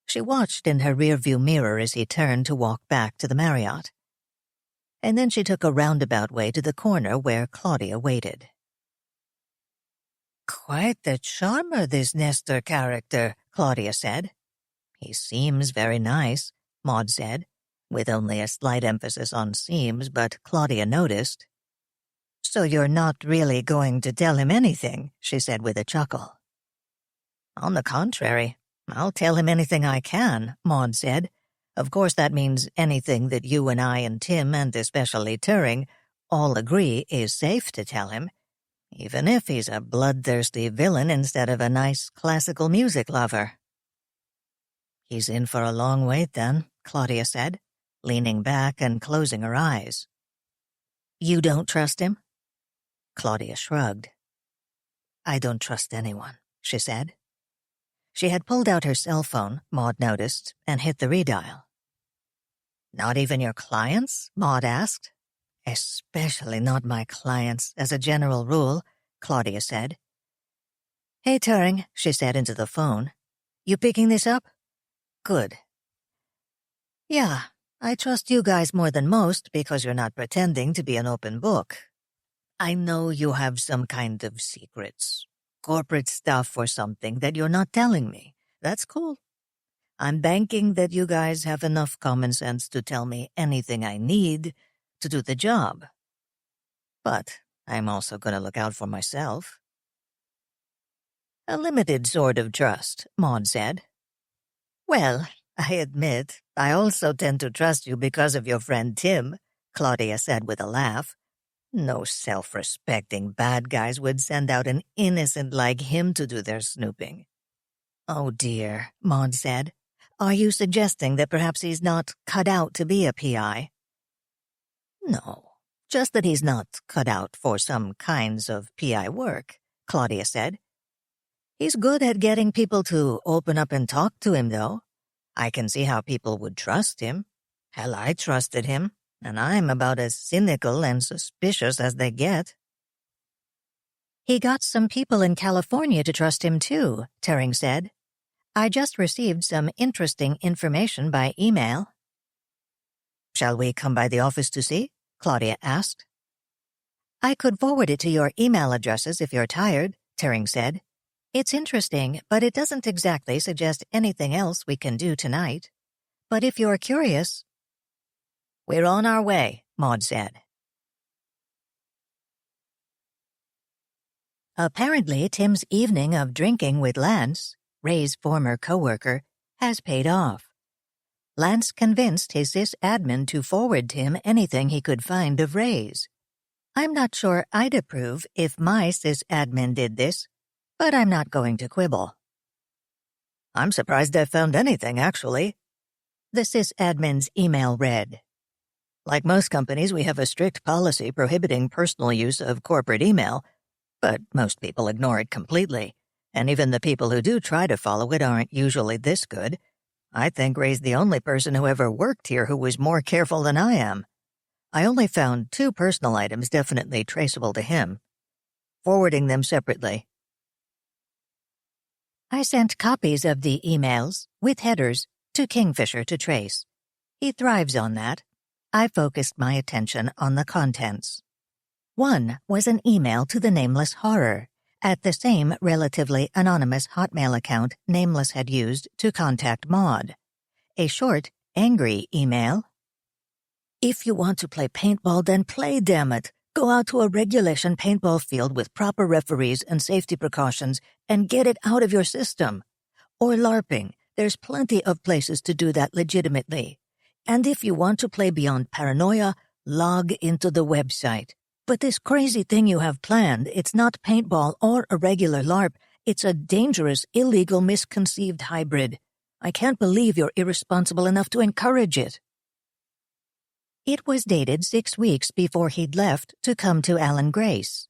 She watched in her rearview mirror as he turned to walk back to the Marriott. And then she took a roundabout way to the corner where Claudia waited. Quite the charmer, this Nestor character, Claudia said. He seems very nice, Maud said, with only a slight emphasis on seems, but Claudia noticed. So you're not really going to tell him anything, she said with a chuckle. On the contrary, I'll tell him anything I can, Maud said. Of course that means anything that you and I and Tim, and especially Turing, all agree is safe to tell him, even if he's a bloodthirsty villain instead of a nice classical music lover. He's in for a long wait then, Claudia said, leaning back and closing her eyes. You don't trust him? Claudia shrugged. I don't trust anyone, she said. She had pulled out her cell phone, Maud noticed, and hit the redial. Not even your clients? Maud asked. Especially not my clients, as a general rule, Claudia said. Hey, Turing, she said into the phone. You picking this up? Good. Yeah, I trust you guys more than most because you're not pretending to be an open book. I know you have some kind of secrets, corporate stuff or something that you're not telling me. That's cool. I'm banking that you guys have enough common sense to tell me anything I need to do the job. But I'm also going to look out for myself. A limited sort of trust, Maud said. Well, I admit, I also tend to trust you because of your friend Tim, Claudia said with a laugh. No self-respecting bad guys would send out an innocent like him to do their snooping. Oh dear, Maud said. Are you suggesting that perhaps he's not cut out to be a PI? No, just that he's not cut out for some kinds of PI work, Claudia said. He's good at getting people to open up and talk to him, though. I can see how people would trust him. Hell, I trusted him, and I'm about as cynical and suspicious as they get. He got some people in California to trust him, too, Turing said. I just received some interesting information by email. Shall we come by the office to see? Claudia asked. I could forward it to your email addresses if you're tired, Turing said. It's interesting, but it doesn't exactly suggest anything else we can do tonight. But if you're curious... We're on our way, Maud said. Apparently, Tim's evening of drinking with Lance, Ray's former coworker, has paid off. Lance convinced his sysadmin to forward Tim anything he could find of Ray's. I'm not sure I'd approve if my sysadmin did this, but I'm not going to quibble. I'm surprised I found anything, actually. The sysadmin's email read. Like most companies, we have a strict policy prohibiting personal use of corporate email, but most people ignore it completely, and even the people who do try to follow it aren't usually this good. I think Ray's the only person who ever worked here who was more careful than I am. I only found 2 personal items definitely traceable to him. Forwarding them separately. I sent copies of the emails, with headers, to Kingfisher to trace. He thrives on that. I focused my attention on the contents. One was an email to the Nameless Horror, at the same relatively anonymous Hotmail account Nameless had used to contact Maud. A short, angry email. If you want to play paintball, then play, damn it. Go out to a regulation paintball field with proper referees and safety precautions and get it out of your system. Or LARPing, There's plenty of places to do that legitimately. And if you want to play beyond paranoia, log into the website. But this crazy thing you have planned, it's not paintball or a regular LARP. It's a dangerous, illegal, misconceived hybrid. I can't believe you're irresponsible enough to encourage it. It was dated 6 weeks before he'd left to come to Alan Grace.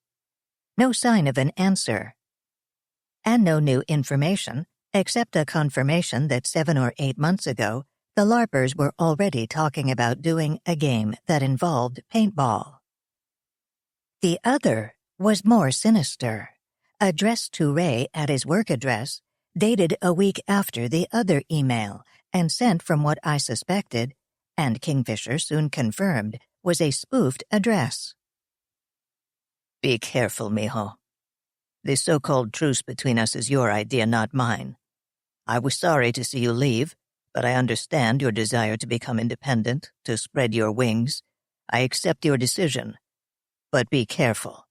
No sign of an answer. And no new information, except a confirmation that 7 or 8 months ago, the LARPers were already talking about doing a game that involved paintball. The other was more sinister. Addressed to Ray at his work address, dated a week after the other email, and sent from what I suspected, and Kingfisher soon confirmed, was a spoofed address. Be careful, mijo. This so-called truce between us is your idea, not mine. I was sorry to see you leave, but I understand your desire to become independent, to spread your wings. I accept your decision. But be careful.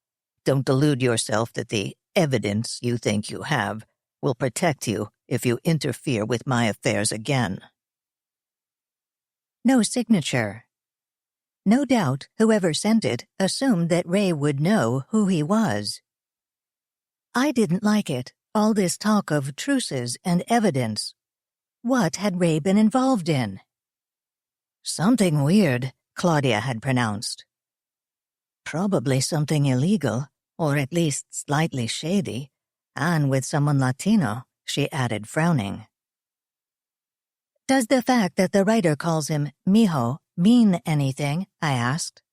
Don't delude yourself that the evidence you think you have will protect you if you interfere with my affairs again. No signature. No doubt whoever sent it assumed that Ray would know who he was. I didn't like it, all this talk of truces and evidence. What had Ray been involved in? Something weird, Claudia had pronounced. Probably something illegal, or at least slightly shady, and with someone Latino, she added, frowning. Does the fact that the writer calls him mijo mean anything? I asked.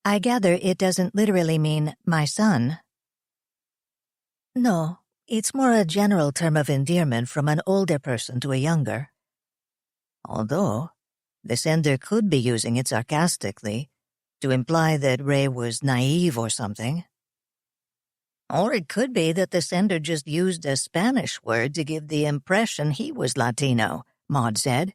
I gather it doesn't literally mean my son. No, it's more a general term of endearment from an older person to a younger. Although, the sender could be using it sarcastically, to imply that Ray was naive or something. Or it could be that the sender just used a Spanish word to give the impression he was Latino, Maud said.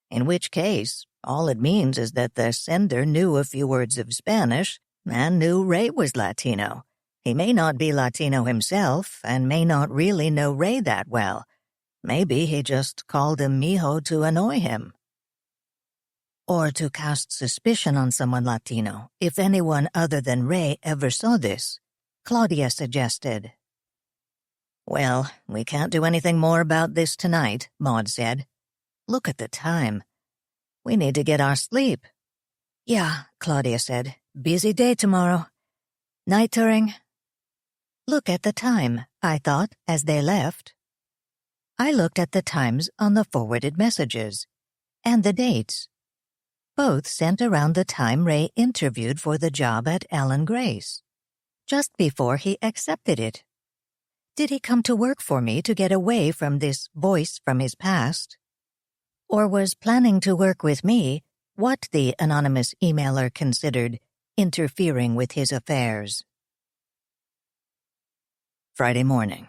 In which case, all it means is that the sender knew a few words of Spanish and knew Ray was Latino. He may not be Latino himself and may not really know Ray that well. Maybe he just called him mijo to annoy him. Or to cast suspicion on someone Latino, if anyone other than Ray ever saw this, Claudia suggested. Well, we can't do anything more about this tonight, Maud said. Look at the time. We need to get our sleep. Yeah, Claudia said. Busy day tomorrow. Night, Turing. Look at the time, I thought, as they left. I looked at the times on the forwarded messages, and the dates. Both sent around the time Ray interviewed for the job at Alan Grace, just before he accepted it. Did he come to work for me to get away from this voice from his past? Or was planning to work with me what the anonymous emailer considered interfering with his affairs? Friday morning.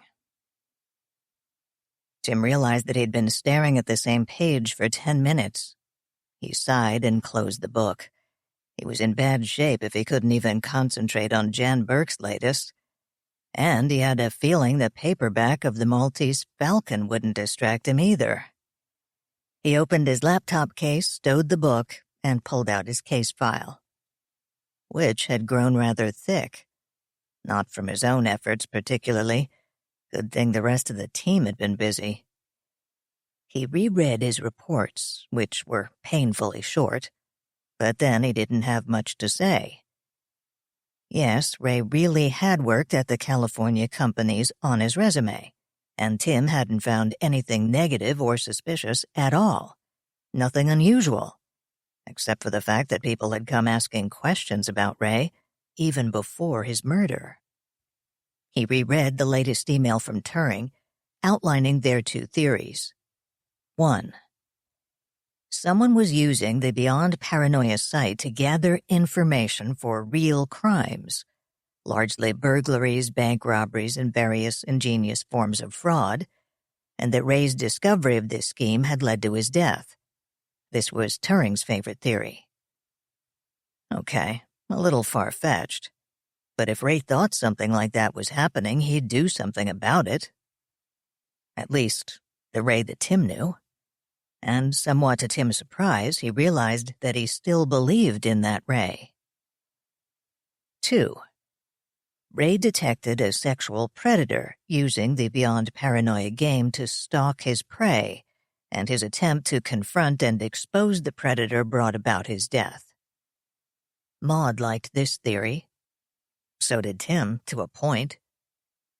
Tim realized that he'd been staring at the same page for 10 minutes. He sighed and closed the book. He was in bad shape if he couldn't even concentrate on Jan Burke's latest. And he had a feeling the paperback of the Maltese Falcon wouldn't distract him either. He opened his laptop case, stowed the book, and pulled out his case file, which had grown rather thick. Not from his own efforts particularly. Good thing the rest of the team had been busy. He reread his reports, which were painfully short, but then he didn't have much to say. Yes, Ray really had worked at the California companies on his resume, and Tim hadn't found anything negative or suspicious at all. Nothing unusual, except for the fact that people had come asking questions about Ray even before his murder. He reread the latest email from Turing, outlining their two theories. 1. Someone was using the Beyond Paranoia site to gather information for real crimes, largely burglaries, bank robberies, and various ingenious forms of fraud, and that Ray's discovery of this scheme had led to his death. This was Turing's favorite theory. Okay, a little far-fetched, but if Ray thought something like that was happening, he'd do something about it. At least, the Ray that Tim knew. And somewhat to Tim's surprise, he realized that he still believed in that Ray. 2. Ray detected a sexual predator using the Beyond Paranoia game to stalk his prey, and his attempt to confront and expose the predator brought about his death. Maud liked this theory. So did Tim, to a point.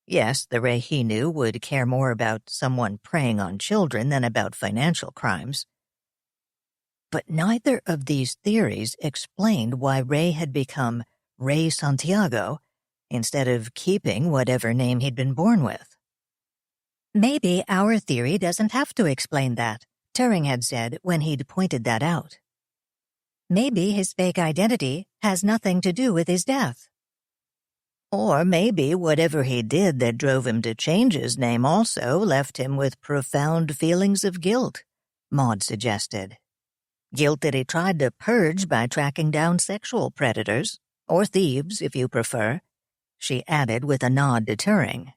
Yes, the Ray he knew would care more about someone preying on children than about financial crimes. But neither of these theories explained why Ray had become Ray Santiago instead of keeping whatever name he'd been born with. Maybe our theory doesn't have to explain that, Turing had said when he'd pointed that out. Maybe his fake identity has nothing to do with his death. Or maybe whatever he did that drove him to change his name also left him with profound feelings of guilt, Maud suggested. Guilt that he tried to purge by tracking down sexual predators, or thieves if you prefer, she added with a nod to Turing.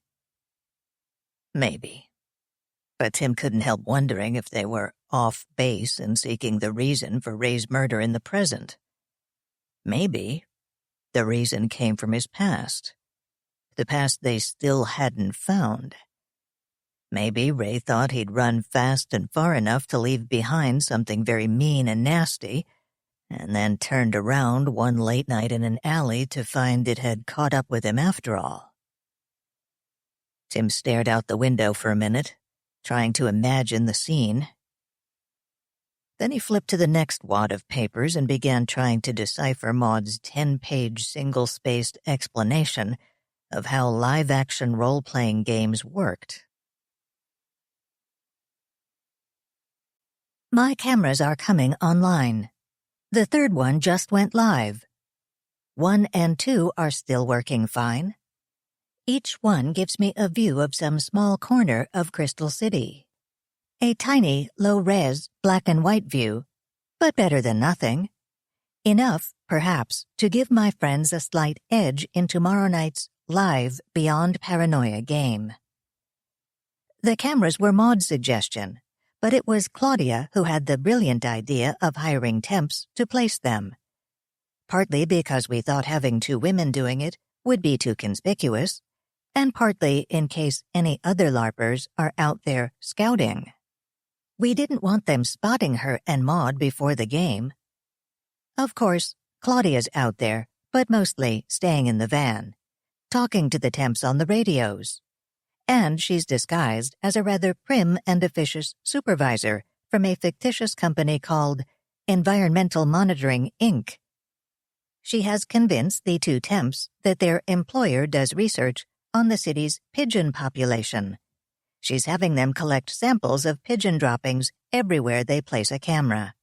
Maybe. But Tim couldn't help wondering if they were off base in seeking the reason for Ray's murder in the present. Maybe the reason came from his past, the past they still hadn't found. Maybe Ray thought he'd run fast and far enough to leave behind something very mean and nasty, and then turned around one late night in an alley to find it had caught up with him after all. Tim stared out the window for a minute, trying to imagine the scene. Then he flipped to the next wad of papers and began trying to decipher Maud's 10-page single-spaced explanation of how live-action role-playing games worked. My cameras are coming online. The third one just went live. 1 and 2 are still working fine. Each one gives me a view of some small corner of Crystal City. A tiny, low-res, black-and-white view, but better than nothing. Enough, perhaps, to give my friends a slight edge in tomorrow night's live Beyond Paranoia game. The cameras were Maud's suggestion, but it was Claudia who had the brilliant idea of hiring temps to place them. Partly because we thought having 2 women doing it would be too conspicuous, and partly in case any other LARPers are out there scouting. We didn't want them spotting her and Maud before the game. Of course, Claudia's out there, but mostly staying in the van, talking to the temps on the radios. And she's disguised as a rather prim and officious supervisor from a fictitious company called Environmental Monitoring, Inc. She has convinced the 2 temps that their employer does research on the city's pigeon population. She's having them collect samples of pigeon droppings everywhere they place a camera.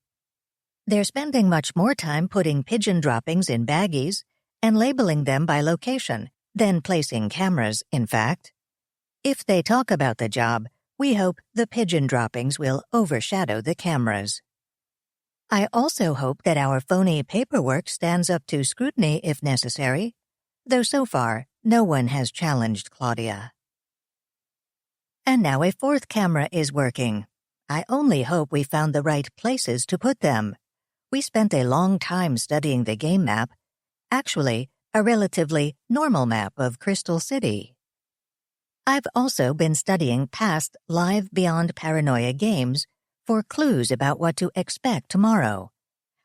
They're spending much more time putting pigeon droppings in baggies and labeling them by location than placing cameras, in fact. If they talk about the job, we hope the pigeon droppings will overshadow the cameras. I also hope that our phony paperwork stands up to scrutiny if necessary, though so far no one has challenged Claudia. And now a 4th camera is working. I only hope we found the right places to put them. We spent a long time studying the game map, actually a relatively normal map of Crystal City. I've also been studying past live Beyond Paranoia games for clues about what to expect tomorrow.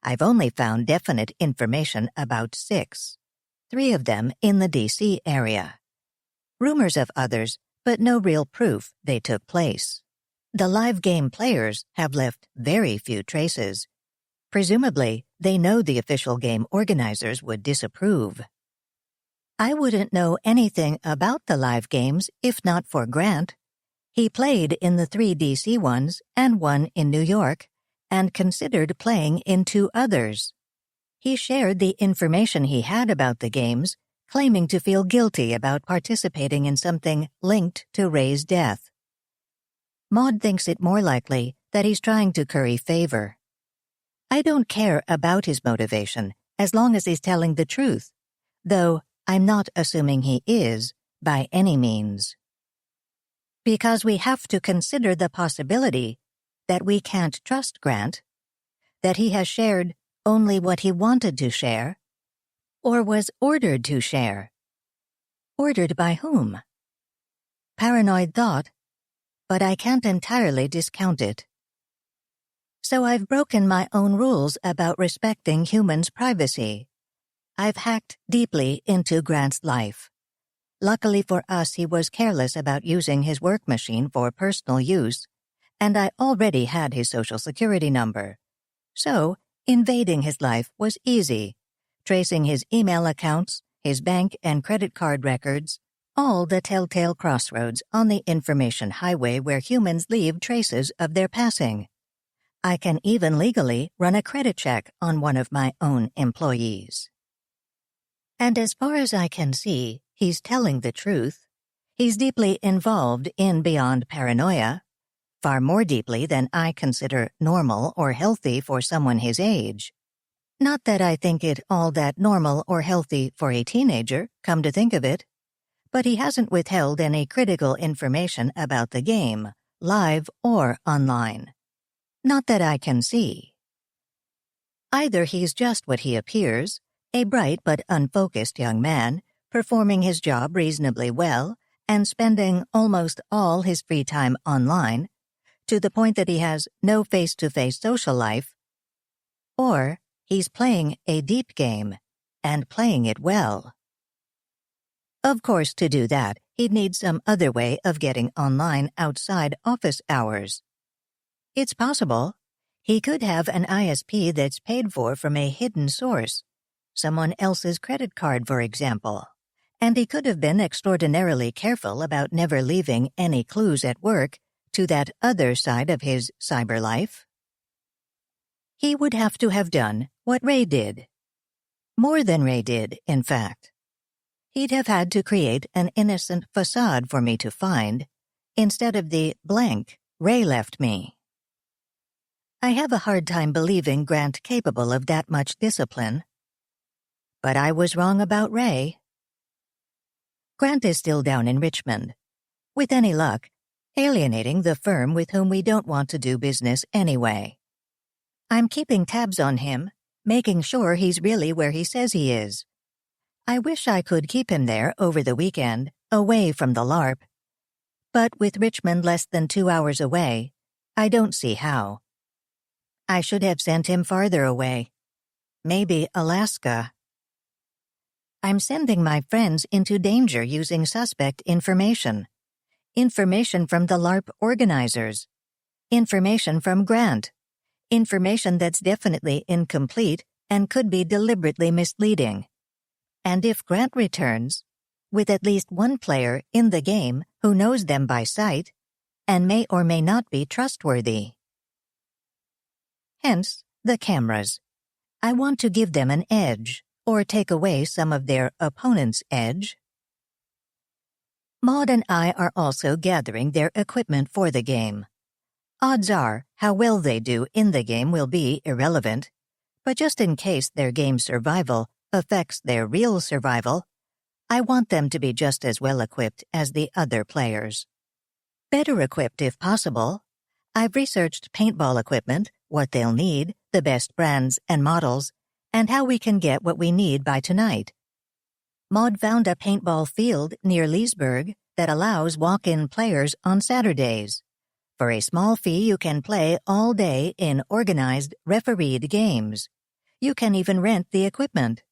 I've only found definite information about 6, 3 of them in the D.C. area. Rumors of others, but no real proof they took place. The live game players have left very few traces. Presumably, they know the official game organizers would disapprove. I wouldn't know anything about the live games if not for Grant. He played in the 3 DC ones and 1 in New York, and considered playing in 2 others. He shared the information he had about the games, claiming to feel guilty about participating in something linked to Ray's death. Maud thinks it more likely that he's trying to curry favor. I don't care about his motivation as long as he's telling the truth, though I'm not assuming he is by any means. Because we have to consider the possibility That we can't trust Grant? That he has shared only what he wanted to share? Or was ordered to share? Ordered by whom? Paranoid thought, but I can't entirely discount it. So I've broken my own rules about respecting humans' privacy. I've hacked deeply into Grant's life. Luckily for us, he was careless about using his work machine for personal use, and I already had his social security number. So, invading his life was easy, tracing his email accounts, his bank and credit card records, all the telltale crossroads on the information highway where humans leave traces of their passing. I can even legally run a credit check on one of my own employees. And as far as I can see, he's telling the truth. He's deeply involved in beyond paranoia, far more deeply than I consider normal or healthy for someone his age. Not that I think it all that normal or healthy for a teenager, come to think of it, but he hasn't withheld any critical information about the game, live or online. Not that I can see. Either he's just what he appears, a bright but unfocused young man, performing his job reasonably well and spending almost all his free time online, to the point that he has no face-to-face social life, or he's playing a deep game, and playing it well. Of course, to do that, he'd need some other way of getting online outside office hours. It's possible. He could have an ISP that's paid for from a hidden source, someone else's credit card, for example, and he could have been extraordinarily careful about never leaving any clues at work to that other side of his cyber life. He would have to have done what Ray did. More than Ray did, in fact. He'd have had to create an innocent facade for me to find, instead of the blank Ray left me. I have a hard time believing Grant capable of that much discipline. But I was wrong about Ray. Grant is still down in Richmond. With any luck, alienating the firm with whom we don't want to do business anyway. I'm keeping tabs on him, making sure he's really where he says he is. I wish I could keep him there over the weekend, away from the LARP. But with Richmond less than 2 hours away, I don't see how. I should have sent him farther away. Maybe Alaska. I'm sending my friends into danger using suspect information. Information from the LARP organizers. Information from Grant. Information that's definitely incomplete and could be deliberately misleading. And if Grant returns, with at least one player in the game who knows them by sight, and may or may not be trustworthy. Hence, the cameras. I want to give them an edge, or take away some of their opponent's edge. Maud and I are also gathering their equipment for the game. Odds are, how well they do in the game will be irrelevant, but just in case their game survival affects their real survival, I want them to be just as well equipped as the other players. Better equipped if possible. I've researched paintball equipment, what they'll need, the best brands and models, and how we can get what we need by tonight. Maud found a paintball field near Leesburg that allows walk-in players on Saturdays. For a small fee, you can play all day in organized, refereed games. You can even rent the equipment.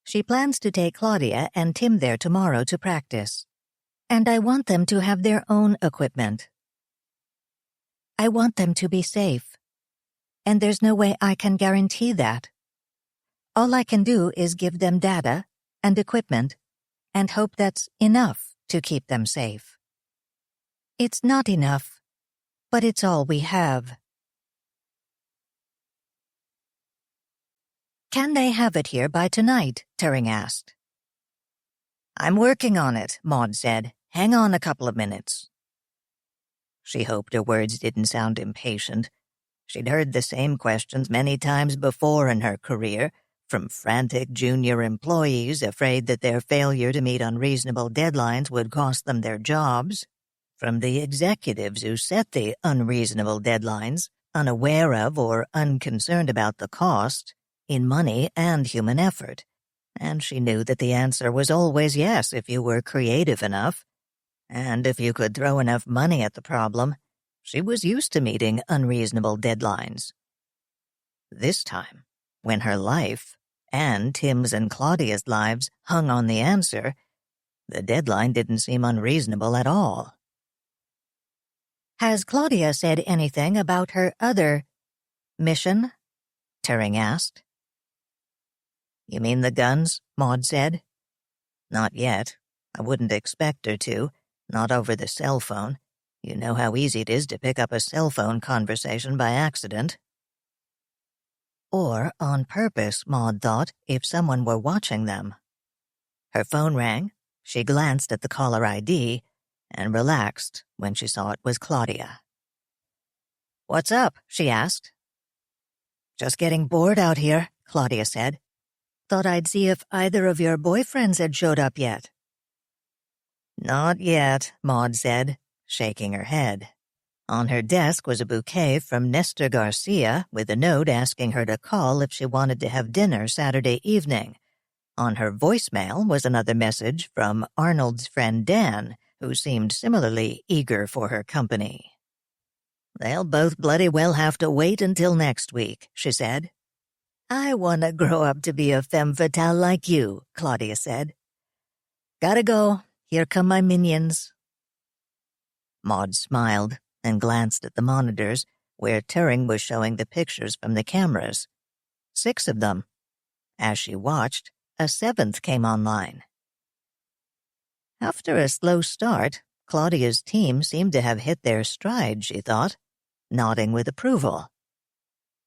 She plans to take Claudia and Tim there tomorrow to practice. And I want them to have their own equipment. I want them to be safe. And there's no way I can guarantee that. All I can do is give them data and equipment and hope that's enough to keep them safe. It's not enough, but it's all we have. Can they have it here by tonight? Turing asked. I'm working on it, Maud said. Hang on a couple of minutes. She hoped her words didn't sound impatient. She'd heard the same questions many times before in her career, from frantic junior employees afraid that their failure to meet unreasonable deadlines would cost them their jobs, from the executives who set the unreasonable deadlines, unaware of or unconcerned about the cost, in money and human effort, and she knew that the answer was always yes if you were creative enough, and if you could throw enough money at the problem. She was used to meeting unreasonable deadlines. This time, when her life, and Tim's and Claudia's lives, hung on the answer, the deadline didn't seem unreasonable at all. "Has Claudia said anything about her other mission?" Turing asked. "You mean the guns?" Maud said. "Not yet. I wouldn't expect her to, not over the cell phone. You know how easy it is to pick up a cell phone conversation by accident." Or on purpose, Maud thought, if someone were watching them. Her phone rang, she glanced at the caller ID, and relaxed when she saw it was Claudia. "What's up?" she asked. "Just getting bored out here," Claudia said. "Thought I'd see if either of your boyfriends had showed up yet." "Not yet," Maud said, shaking her head. On her desk was a bouquet from Nestor Garcia with a note asking her to call if she wanted to have dinner Saturday evening. On her voicemail was another message from Arnold's friend Dan, who seemed similarly eager for her company. "They'll both bloody well have to wait until next week," she said. "I want to grow up to be a femme fatale like you," Claudia said. "Gotta go. Here come my minions." Maud smiled and glanced at the monitors where Turing was showing the pictures from the cameras. 6 of them. As she watched, a 7th came online. After a slow start, Claudia's team seemed to have hit their stride, she thought, nodding with approval.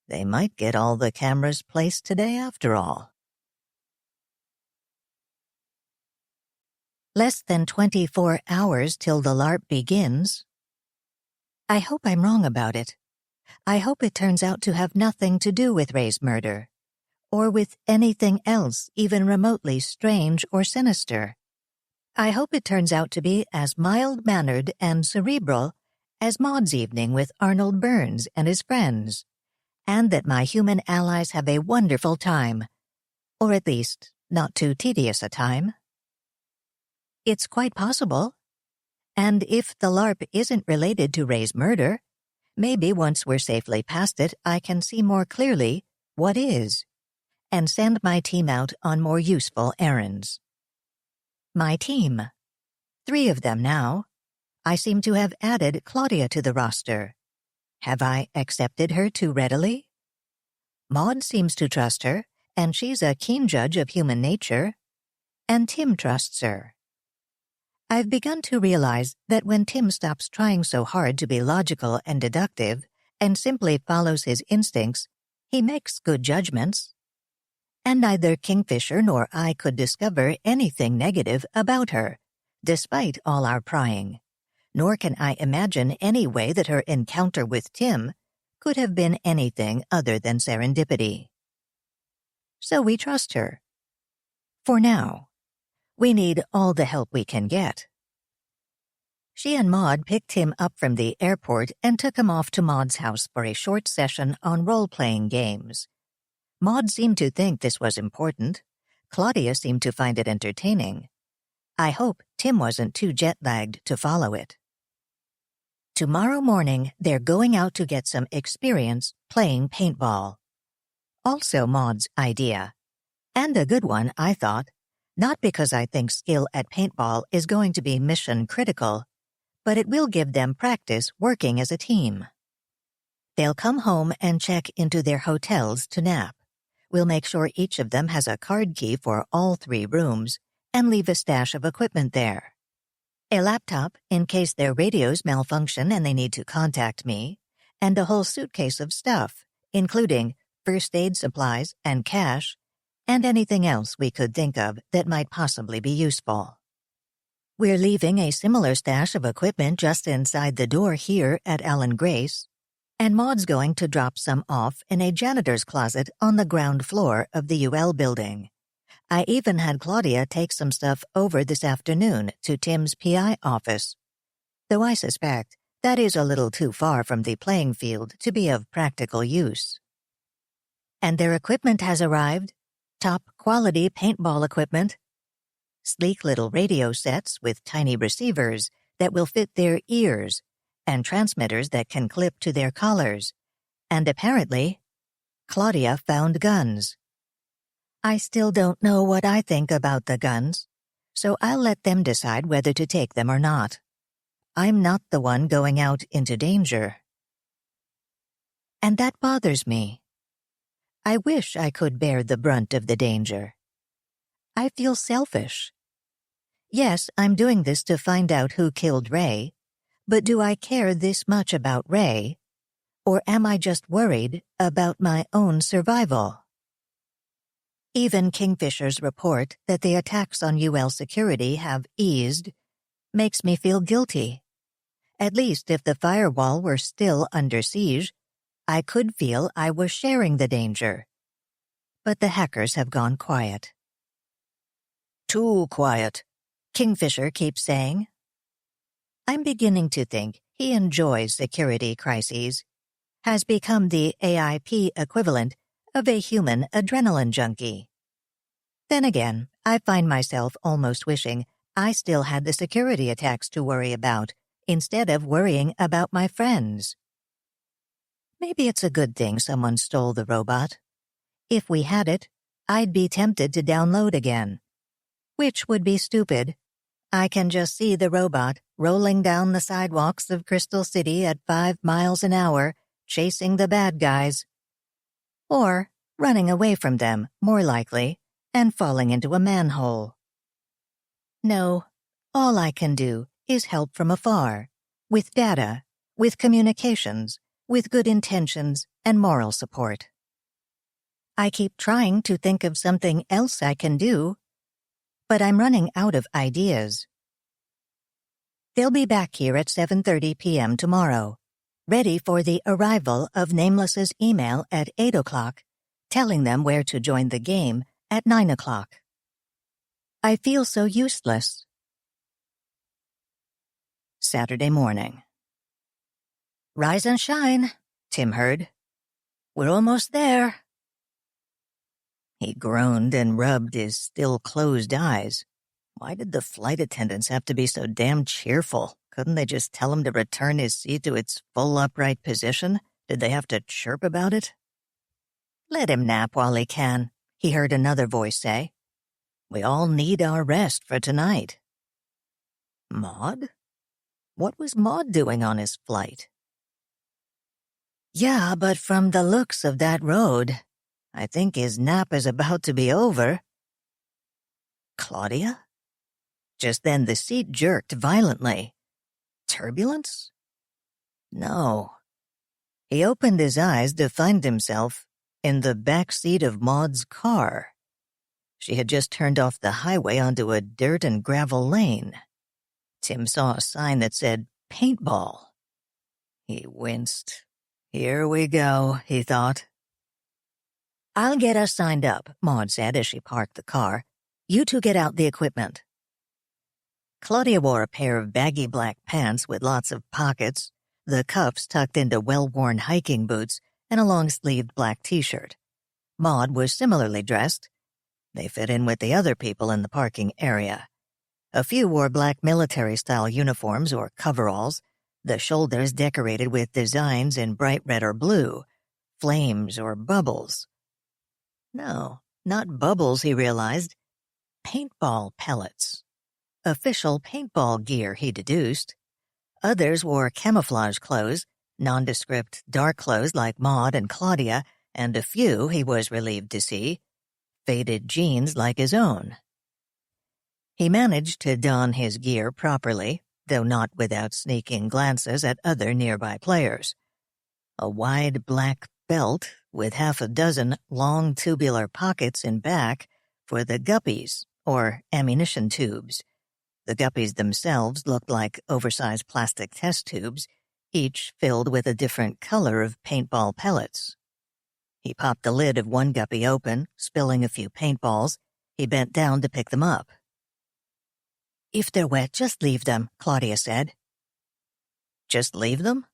They might get all the cameras placed today after all. Less than 24 hours till the LARP begins. I hope I'm wrong about it. I hope it turns out to have nothing to do with Ray's murder, or with anything else even remotely strange or sinister. I hope it turns out to be as mild-mannered and cerebral as Maud's evening with Arnold Burns and his friends, and that my human allies have a wonderful time, or at least not too tedious a time. It's quite possible. And if the LARP isn't related to Ray's murder, maybe once we're safely past it, I can see more clearly what is, and send my team out on more useful errands. My team. 3 of them now. I seem to have added Claudia to the roster. Have I accepted her too readily? Maud seems to trust her, and she's a keen judge of human nature. And Tim trusts her. I've begun to realize that when Tim stops trying so hard to be logical and deductive and simply follows his instincts, he makes good judgments. And neither Kingfisher nor I could discover anything negative about her, despite all our prying. Nor can I imagine any way that her encounter with Tim could have been anything other than serendipity. So we trust her. For now. We need all the help we can get. She and Maud picked him up from the airport and took him off to Maud's house for a short session on role-playing games. Maud seemed to think this was important. Claudia seemed to find it entertaining. I hope Tim wasn't too jet-lagged to follow it. Tomorrow morning, they're going out to get some experience playing paintball. Also Maud's idea. And a good one, I thought. Not because I think skill at paintball is going to be mission critical, but it will give them practice working as a team. They'll come home and check into their hotels to nap. We'll make sure each of them has a card key for all 3 rooms and leave a stash of equipment there. A laptop in case their radios malfunction and they need to contact me, and a whole suitcase of stuff, including first aid supplies and cash, and anything else we could think of that might possibly be useful. We're leaving a similar stash of equipment just inside the door here at Allen Grace, and Maud's going to drop some off in a janitor's closet on the ground floor of the UL building. I even had Claudia take some stuff over this afternoon to Tim's PI office, though I suspect That is a little too far from the playing field to be of practical use. And their equipment has arrived. Top-quality paintball equipment. Sleek little radio sets with tiny receivers that will fit their ears and transmitters that can clip to their collars. And apparently, Claudia found guns. I still don't know what I think about the guns, so I'll let them decide whether to take them or not. I'm not the one going out into danger. And that bothers me. I wish I could bear the brunt of the danger. I feel selfish. Yes, I'm doing this to find out who killed Ray, but do I care this much about Ray, or am I just worried about my own survival? Even Kingfisher's report that the attacks on UL security have eased makes me feel guilty. At least if the firewall were still under siege, I could feel I was sharing the danger. But the hackers have gone quiet. Too quiet, Kingfisher keeps saying. I'm beginning to think he enjoys security crises, has become the AIP equivalent of a human adrenaline junkie. Then again, I find myself almost wishing I still had the security attacks to worry about, instead of worrying about my friends. Maybe it's a good thing someone stole the robot. If we had it, I'd be tempted to download again. Which would be stupid. I can just see the robot rolling down the sidewalks of Crystal City at 5 miles an hour, chasing the bad guys. Or running away from them, more likely, and falling into a manhole. No, all I can do is help from afar, with data, with communications, with good intentions and moral support. I keep trying to think of something else I can do, but I'm running out of ideas. They'll be back here at 7:30 p.m. tomorrow, ready for the arrival of Nameless's email at 8 o'clock, telling them where to join the game at 9 o'clock. I feel so useless. Saturday morning. Rise and shine, Tim heard. We're almost there. He groaned and rubbed his still closed eyes. Why did the flight attendants have to be so damn cheerful? Couldn't they just tell him to return his seat to its full upright position? Did they have to chirp about it? Let him nap while he can, he heard another voice say. We all need our rest for tonight. Maud? What was Maud doing on his flight? Yeah, but from the looks of that road, I think his nap is about to be over. Claudia? Just then the seat jerked violently. Turbulence? No. He opened his eyes to find himself in the back seat of Maud's car. She had just turned off the highway onto a dirt and gravel lane. Tim saw a sign that said paintball. He winced. Here we go, he thought. I'll get us signed up, Maud said as she parked the car. You two get out the equipment. Claudia wore a pair of baggy black pants with lots of pockets, the cuffs tucked into well-worn hiking boots, and a long-sleeved black t-shirt. Maud was similarly dressed. They fit in with the other people in the parking area. A few wore black military-style uniforms or coveralls, the shoulders decorated with designs in bright red or blue, flames or bubbles. No, not bubbles, he realized. Paintball pellets. Official paintball gear, he deduced. Others wore camouflage clothes, nondescript dark clothes like Maud and Claudia, and a few, he was relieved to see, faded jeans like his own. He managed to don his gear properly, though not without sneaking glances at other nearby players. A wide black belt with half a dozen long tubular pockets in back for the guppies, or ammunition tubes. The guppies themselves looked like oversized plastic test tubes, each filled with a different color of paintball pellets. He popped the lid of one guppy open, spilling a few paintballs. He bent down to pick them up. If they're wet, just leave them, Claudia said. Just leave them?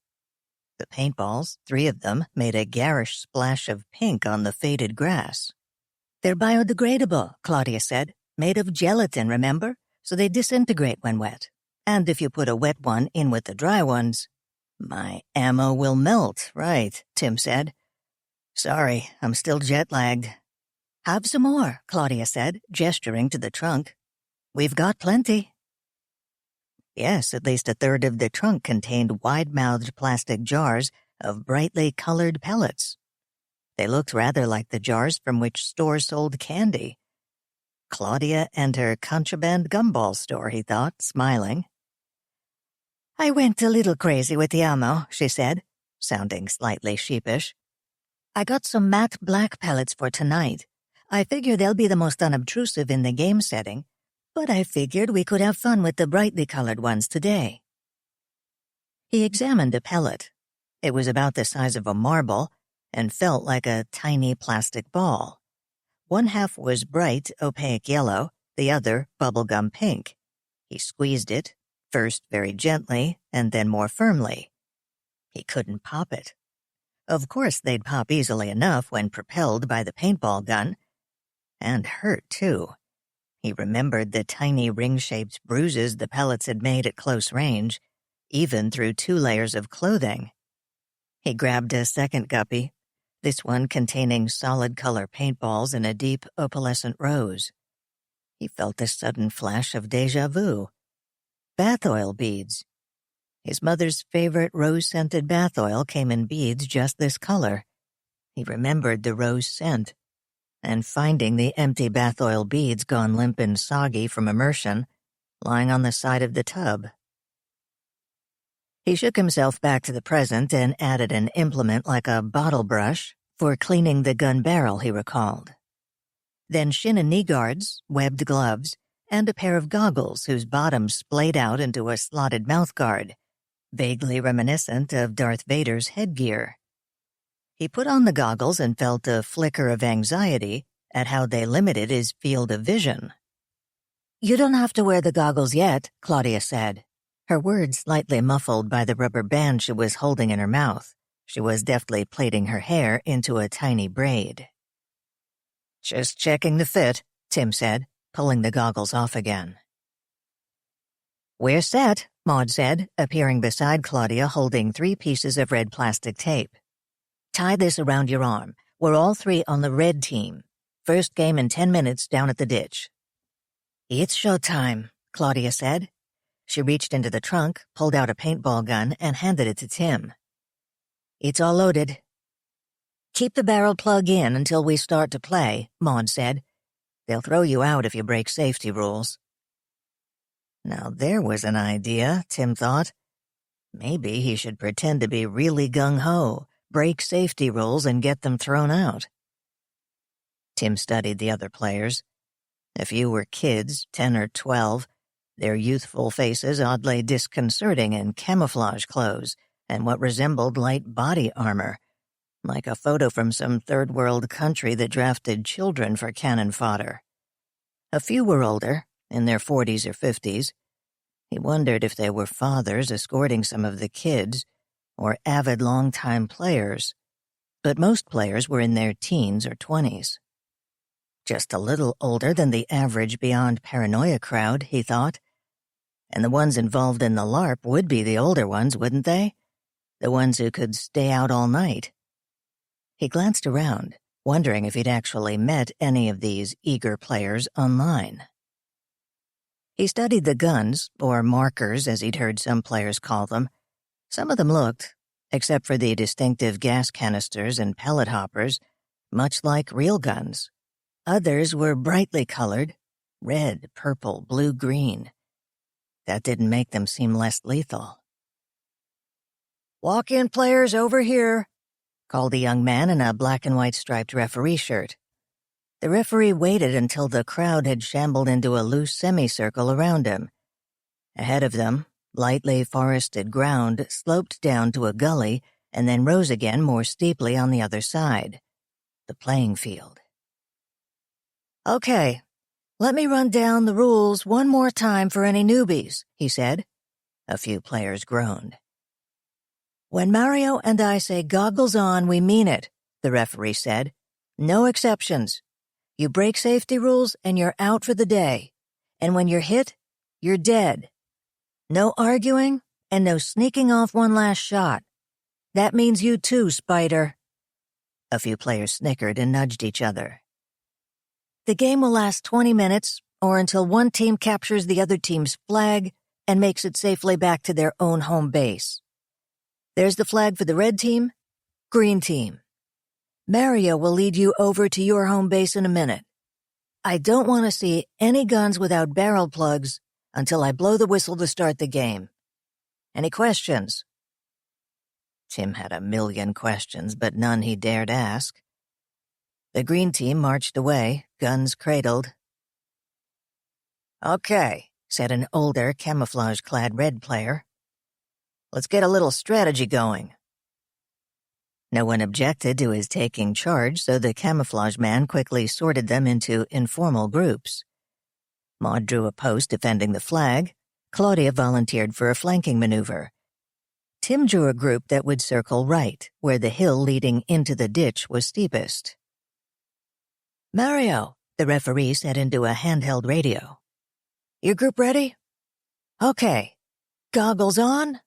The paintballs, 3 of them, made a garish splash of pink on the faded grass. They're biodegradable, Claudia said. Made of gelatin, remember? So they disintegrate when wet. And if you put a wet one in with the dry ones... My ammo will melt, right, Tim said. Sorry, I'm still jet-lagged. Have some more, Claudia said, gesturing to the trunk. We've got plenty. Yes, at least a third of the trunk contained wide-mouthed plastic jars of brightly colored pellets. They looked rather like the jars from which stores sold candy. Claudia and her contraband gumball store, he thought, smiling. I went a little crazy with the ammo, she said, sounding slightly sheepish. I got some matte black pellets for tonight. I figure they'll be the most unobtrusive in the game setting, but I figured we could have fun with the brightly colored ones today. He examined a pellet. It was about the size of a marble and felt like a tiny plastic ball. One half was bright, opaque yellow, the other bubblegum pink. He squeezed it, first very gently and then more firmly. He couldn't pop it. Of course they'd pop easily enough when propelled by the paintball gun. And hurt, too. He remembered the tiny ring-shaped bruises the pellets had made at close range, even through 2 layers of clothing. He grabbed a second guppy, this one containing solid-color paintballs in a deep opalescent rose. He felt a sudden flash of déjà vu. Bath oil beads. His mother's favorite rose-scented bath oil came in beads just this color. He remembered the rose scent, and finding the empty bath oil beads gone limp and soggy from immersion, lying on the side of the tub. He shook himself back to the present and added an implement like a bottle brush for cleaning the gun barrel, he recalled. Then shin and knee guards, webbed gloves, and a pair of goggles whose bottoms splayed out into a slotted mouthguard, vaguely reminiscent of Darth Vader's headgear. He put on the goggles and felt a flicker of anxiety at how they limited his field of vision. You don't have to wear the goggles yet, Claudia said, her words slightly muffled by the rubber band she was holding in her mouth. She was deftly plaiting her hair into a tiny braid. Just checking the fit, Tim said, pulling the goggles off again. We're set, Maud said, appearing beside Claudia holding 3 pieces of red plastic tape. Tie this around your arm. We're all 3 on the red team. First game in 10 minutes down at the ditch. It's showtime, Claudia said. She reached into the trunk, pulled out a paintball gun, and handed it to Tim. It's all loaded. Keep the barrel plug in until we start to play, Maud said. They'll throw you out if you break safety rules. Now there was an idea, Tim thought. Maybe he should pretend to be really gung-ho, break safety rules, and get them thrown out. Tim studied the other players. A few were kids, 10 or 12, their youthful faces oddly disconcerting in camouflage clothes and what resembled light body armor, like a photo from some third-world country that drafted children for cannon fodder. A few were older, in their 40s or 50s. He wondered if they were fathers escorting some of the kids, or avid long-time players, but most players were in their teens or 20s. Just a little older than the average beyond paranoia crowd, he thought. And the ones involved in the LARP would be the older ones, wouldn't they? The ones who could stay out all night. He glanced around, wondering if he'd actually met any of these eager players online. He studied the guns, or markers as he'd heard some players call them. Some of them looked, except for the distinctive gas canisters and pellet hoppers, much like real guns. Others were brightly colored, red, purple, blue, green. That didn't make them seem less lethal. Walk-in players over here, called a young man in a black and white striped referee shirt. The referee waited until the crowd had shambled into a loose semicircle around him. Ahead of them, lightly forested ground sloped down to a gully and then rose again more steeply on the other side. The playing field. Okay, let me run down the rules one more time for any newbies, he said. A few players groaned. "When Mario and I say goggles on, we mean it," the referee said. "No exceptions. You break safety rules and you're out for the day. And when you're hit, you're dead. No arguing and no sneaking off one last shot. That means you too, Spider." A few players snickered and nudged each other. "The game will last 20 minutes or until one team captures the other team's flag and makes it safely back to their own home base. There's the flag for the red team, green team. Mario will lead you over to your home base in a minute. I don't want to see any guns without barrel plugs until I blow the whistle to start the game. Any questions?" Tim had a million questions, but none he dared ask. The green team marched away, guns cradled. "Okay," said an older, camouflage-clad red player. "Let's get a little strategy going." No one objected to his taking charge, so the camouflage man quickly sorted them into informal groups. Maud drew a post defending the flag. Claudia volunteered for a flanking maneuver. Tim drew a group that would circle right, where the hill leading into the ditch was steepest. "Mario," the referee said into a handheld radio. "Your group ready? Okay. Goggles on.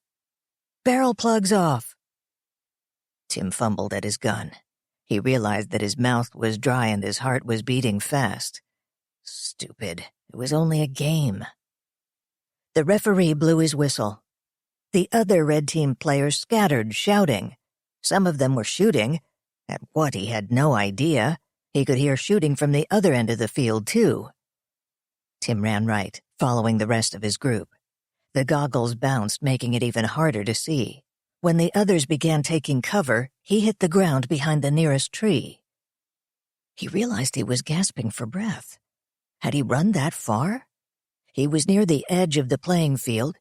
Barrel plugs off." Tim fumbled at his gun. He realized that his mouth was dry and his heart was beating fast. Stupid. It was only a game. The referee blew his whistle. The other red team players scattered, shouting. Some of them were shooting. At what he had no idea. He could hear shooting from the other end of the field, too. Tim ran right, following the rest of his group. The goggles bounced, making it even harder to see. When the others began taking cover, he hit the ground behind the nearest tree. He realized he was gasping for breath. Had he run that far? He was near the edge of the playing field.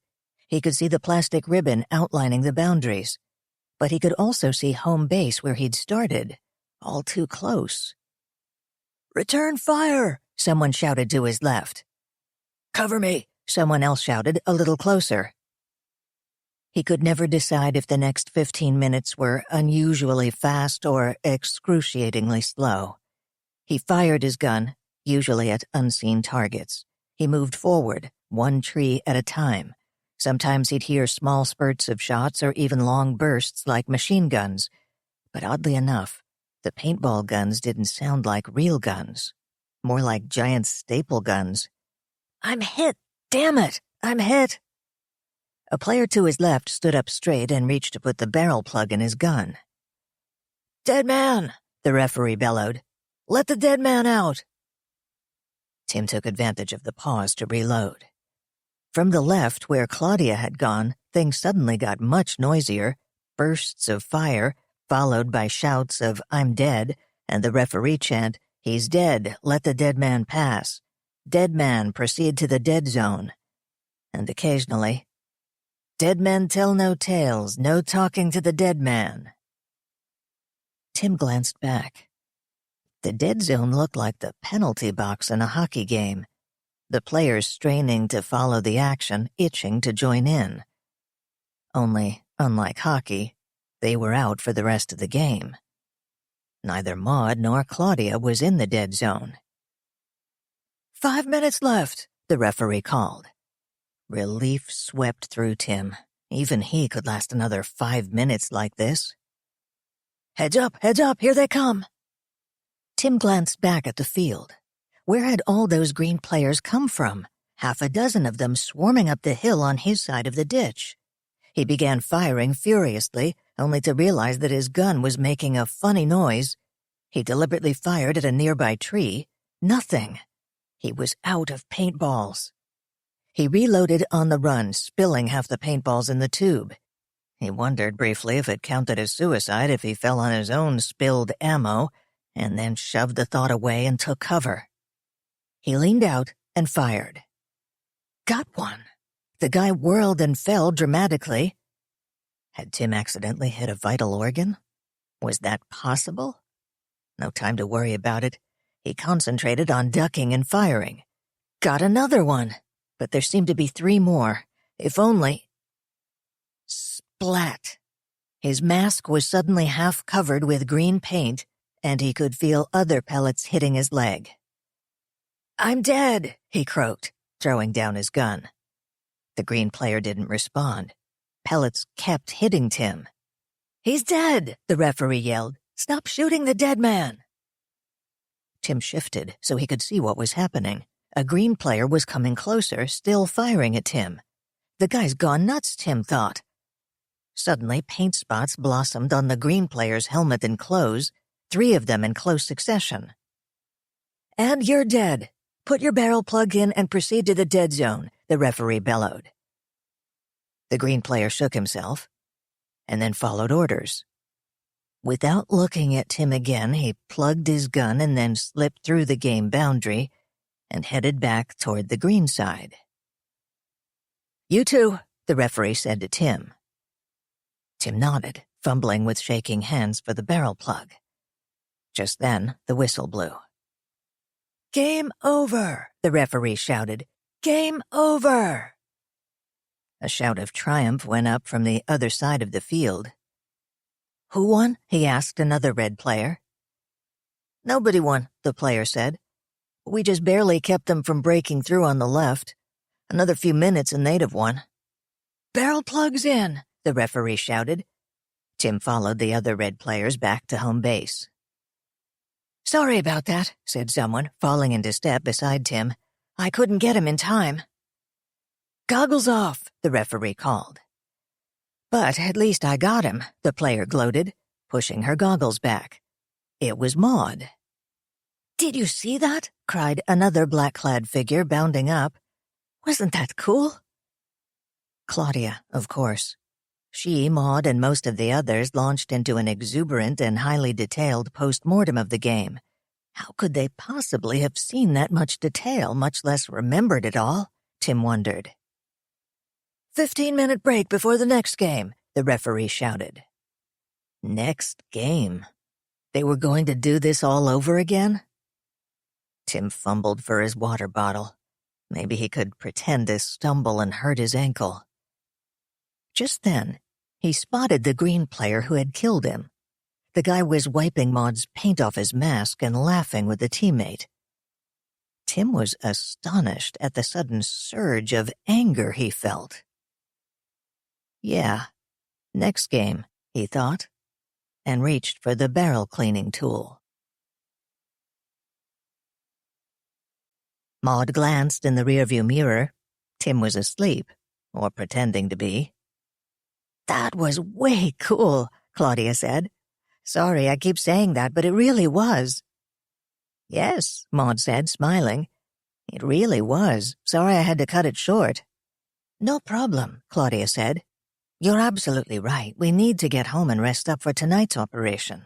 He could see the plastic ribbon outlining the boundaries. But he could also see home base where he'd started, all too close. "Return fire!" someone shouted to his left. "Cover me!" someone else shouted a little closer. He could never decide if the next 15 minutes were unusually fast or excruciatingly slow. He fired his gun, usually at unseen targets. He moved forward, one tree at a time. Sometimes he'd hear small spurts of shots or even long bursts like machine guns. But oddly enough, the paintball guns didn't sound like real guns. More like giant staple guns. "I'm hit! Damn it! I'm hit!" A player to his left stood up straight and reached to put the barrel plug in his gun. "Dead man!" the referee bellowed. "Let the dead man out!" Tim took advantage of the pause to reload. From the left, where Claudia had gone, things suddenly got much noisier, bursts of fire, followed by shouts of "I'm dead," and the referee chant, "He's dead, let the dead man pass. Dead man, proceed to the dead zone." And occasionally, "Dead men tell no tales, no talking to the dead man." Tim glanced back. The dead zone looked like the penalty box in a hockey game, the players straining to follow the action, itching to join in. Only, unlike hockey, they were out for the rest of the game. Neither Maud nor Claudia was in the dead zone. 5 minutes left, the referee called. Relief swept through Tim. Even he could last another 5 minutes like this. Heads up, here they come." Tim glanced back at the field. Where had all those green players come from? Half a dozen of them swarming up the hill on his side of the ditch. He began firing furiously, only to realize that his gun was making a funny noise. He deliberately fired at a nearby tree. Nothing. He was out of paintballs. He reloaded on the run, spilling half the paintballs in the tube. He wondered briefly if it counted as suicide if he fell on his own spilled ammo, and then shoved the thought away and took cover. He leaned out and fired. Got one. The guy whirled and fell dramatically. Had Tim accidentally hit a vital organ? Was that possible? No time to worry about it. He concentrated on ducking and firing. Got another one. But there seemed to be 3 more. If only... Splat. His mask was suddenly half covered with green paint, and he could feel other pellets hitting his leg. "I'm dead," he croaked, throwing down his gun. The green player didn't respond. Pellets kept hitting Tim. "He's dead," the referee yelled. "Stop shooting the dead man." Tim shifted so he could see what was happening. A green player was coming closer, still firing at Tim. The guy's gone nuts, Tim thought. Suddenly, paint spots blossomed on the green player's helmet and clothes, 3 of them in close succession. "And you're dead. Put your barrel plug in and proceed to the dead zone," the referee bellowed. The green player shook himself, and then followed orders. Without looking at Tim again, he plugged his gun and then slipped through the game boundary and headed back toward the green side. "You too," the referee said to Tim. Tim nodded, fumbling with shaking hands for the barrel plug. Just then, the whistle blew. "Game over," the referee shouted. "Game over." A shout of triumph went up from the other side of the field. "Who won?" he asked another red player. "Nobody won," the player said. "We just barely kept them from breaking through on the left. Another few minutes and they'd have won." "Barrel plugs in," the referee shouted. Tim followed the other red players back to home base. "Sorry about that," said someone, falling into step beside Tim. "I couldn't get him in time." "Goggles off," the referee called. "But at least I got him," the player gloated, pushing her goggles back. It was Maud. "Did you see that?" cried another black-clad figure, bounding up. "Wasn't that cool?" Claudia, of course. She, Maud, and most of the others launched into an exuberant and highly detailed post-mortem of the game. How could they possibly have seen that much detail, much less remembered it all? Tim wondered. 15-minute break before the next game, the referee shouted. Next game? They were going to do this all over again? Tim fumbled for his water bottle. Maybe he could pretend to stumble and hurt his ankle. Just then, he spotted the green player who had killed him. The guy was wiping Maud's paint off his mask and laughing with a teammate. Tim was astonished at the sudden surge of anger he felt. Yeah, next game, he thought, and reached for the barrel cleaning tool. Maud glanced in the rearview mirror. Tim was asleep, or pretending to be. That was way cool, Claudia said. Sorry, I keep saying that, but it really was. Yes, Maud said, smiling. It really was. Sorry I had to cut it short. No problem, Claudia said. You're absolutely right. We need to get home and rest up for tonight's operation.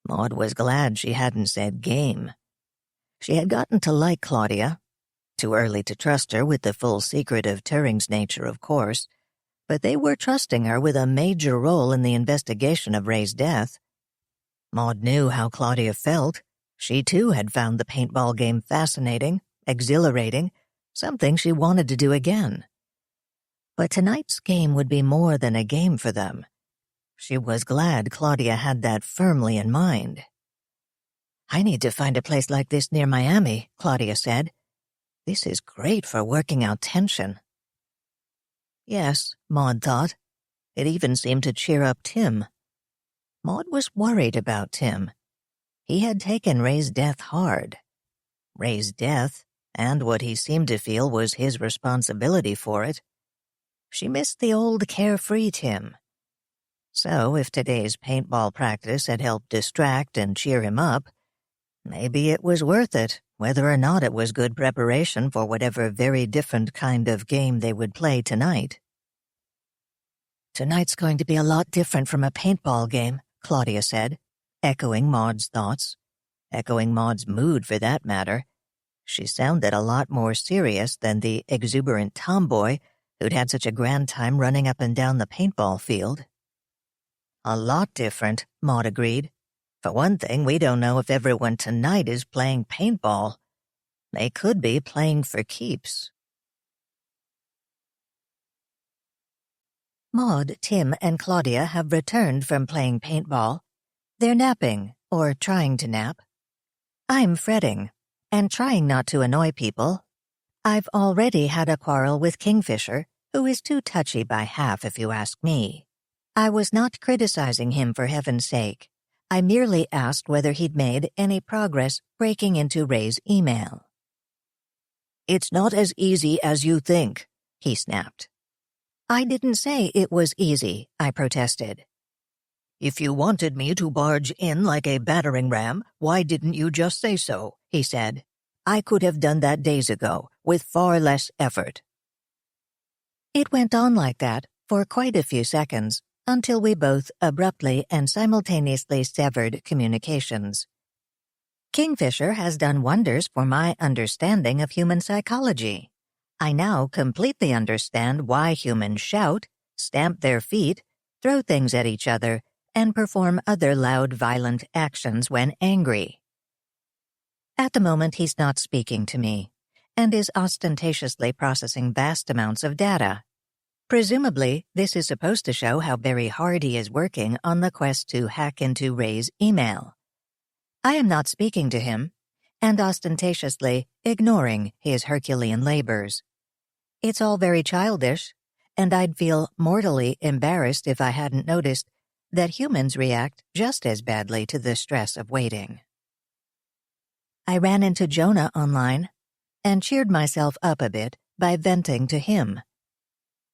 Maud was glad she hadn't said game. She had gotten to like Claudia. Too early to trust her with the full secret of Turing's nature, of course, but they were trusting her with a major role in the investigation of Ray's death. Maud knew how Claudia felt. She too had found the paintball game fascinating, exhilarating, something she wanted to do again. But tonight's game would be more than a game for them. She was glad Claudia had that firmly in mind. I need to find a place like this near Miami, Claudia said. This is great for working out tension. Yes, Maud thought. It even seemed to cheer up Tim. Maud was worried about Tim. He had taken Ray's death hard. Ray's death, and what he seemed to feel was his responsibility for it. She missed the old carefree Tim. So if today's paintball practice had helped distract and cheer him up, maybe it was worth it, whether or not it was good preparation for whatever very different kind of game they would play tonight. Tonight's going to be a lot different from a paintball game, Claudia said, echoing Maud's thoughts, echoing Maud's mood for that matter. She sounded a lot more serious than the exuberant tomboy who'd had such a grand time running up and down the paintball field. A lot different, Maud agreed. For one thing, we don't know if everyone tonight is playing paintball. They could be playing for keeps. Maud, Tim, and Claudia have returned from playing paintball. They're napping, or trying to nap. I'm fretting, and trying not to annoy people. I've already had a quarrel with Kingfisher, who is too touchy by half if you ask me. I was not criticizing him for heaven's sake. I merely asked whether he'd made any progress breaking into Ray's email. "It's not as easy as you think," he snapped. I didn't say it was easy, I protested. "If you wanted me to barge in like a battering ram, why didn't you just say so?" he said. "I could have done that days ago, with far less effort." It went on like that for quite a few seconds, until we both abruptly and simultaneously severed communications. Kingfisher has done wonders for my understanding of human psychology. I now completely understand why humans shout, stamp their feet, throw things at each other, and perform other loud, violent actions when angry. At the moment, he's not speaking to me, and is ostentatiously processing vast amounts of data. Presumably, this is supposed to show how very hard he is working on the quest to hack into Ray's email. I am not speaking to him, and ostentatiously ignoring his Herculean labors. It's all very childish, and I'd feel mortally embarrassed if I hadn't noticed that humans react just as badly to the stress of waiting. I ran into Jonah online and cheered myself up a bit by venting to him.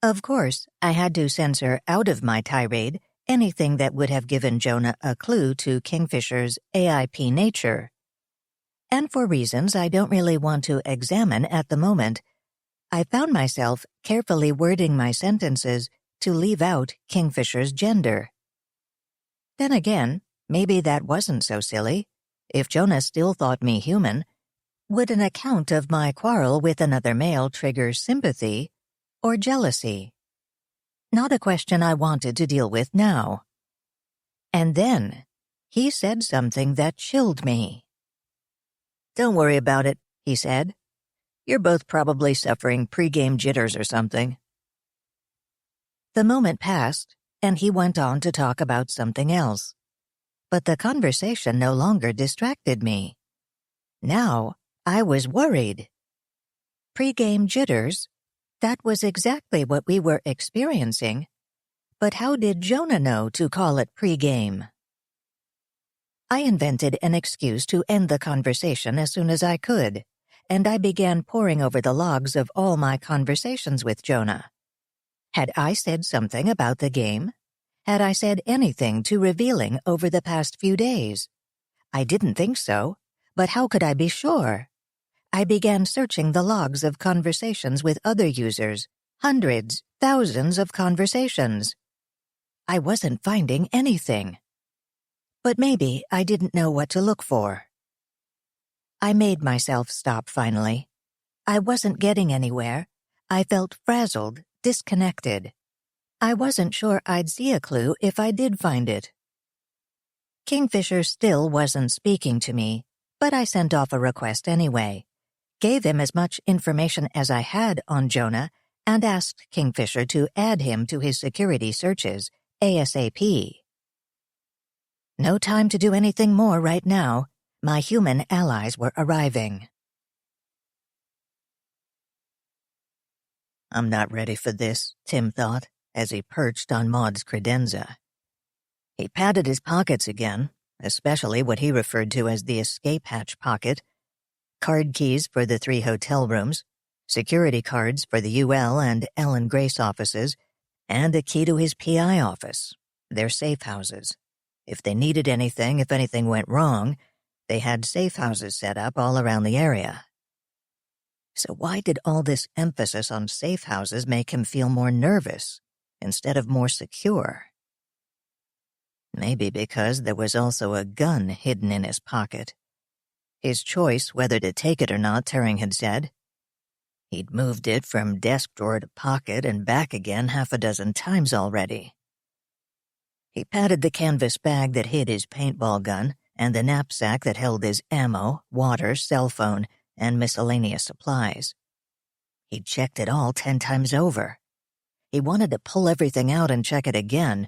Of course, I had to censor out of my tirade anything that would have given Jonah a clue to Kingfisher's AIP nature. And for reasons I don't really want to examine at the moment, I found myself carefully wording my sentences to leave out Kingfisher's gender. Then again, maybe that wasn't so silly. If Jonah still thought me human, would an account of my quarrel with another male trigger sympathy or jealousy? Not a question I wanted to deal with now. And then, he said something that chilled me. "Don't worry about it," he said. "You're both probably suffering pre-game jitters or something." The moment passed, and he went on to talk about something else. But the conversation no longer distracted me. Now, I was worried. Pre-game jitters? That was exactly what we were experiencing. But how did Jonah know to call it pre-game? I invented an excuse to end the conversation as soon as I could, and I began poring over the logs of all my conversations with Jonah. Had I said something about the game? Had I said anything too revealing over the past few days? I didn't think so, but how could I be sure? I began searching the logs of conversations with other users, hundreds, thousands of conversations. I wasn't finding anything. But maybe I didn't know what to look for. I made myself stop finally. I wasn't getting anywhere. I felt frazzled, disconnected. I wasn't sure I'd see a clue if I did find it. Kingfisher still wasn't speaking to me, but I sent off a request anyway, gave him as much information as I had on Jonah, and asked Kingfisher to add him to his security searches ASAP. No time to do anything more right now. My human allies were arriving. "I'm not ready for this," Tim thought, as he perched on Maud's credenza. He patted his pockets again, especially what he referred to as the escape hatch pocket, card keys for the 3 hotel rooms, security cards for the UL and Ellen Grace offices, and a key to his PI office, their safe houses. If they needed anything, if anything went wrong, they had safe houses set up all around the area. So why did all this emphasis on safe houses make him feel more nervous instead of more secure? Maybe because there was also a gun hidden in his pocket. His choice whether to take it or not, Turing had said. He'd moved it from desk drawer to pocket and back again 6 times already. He patted the canvas bag that hid his paintball gun and the knapsack that held his ammo, water, cell phone, and miscellaneous supplies. He'd checked it all 10 times over. He wanted to pull everything out and check it again,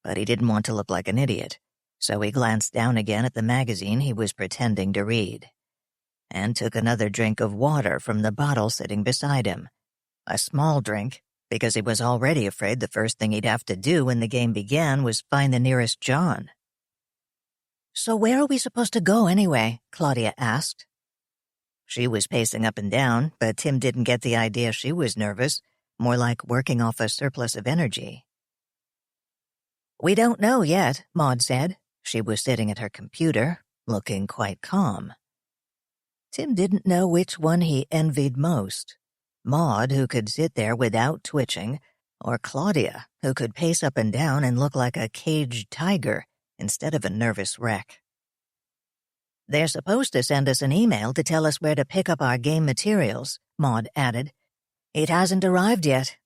but he didn't want to look like an idiot, so he glanced down again at the magazine he was pretending to read, and took another drink of water from the bottle sitting beside him. A small drink, because he was already afraid the first thing he'd have to do when the game began was find the nearest John. "So where are we supposed to go anyway?" Claudia asked. She was pacing up and down, but Tim didn't get the idea she was nervous, more like working off a surplus of energy. "We don't know yet," Maud said. She was sitting at her computer, looking quite calm. Tim didn't know which one he envied most, Maud, who could sit there without twitching, or Claudia, who could pace up and down and look like a caged tiger instead of a nervous wreck. "They're supposed to send us an email to tell us where to pick up our game materials," Maud added. "It hasn't arrived yet."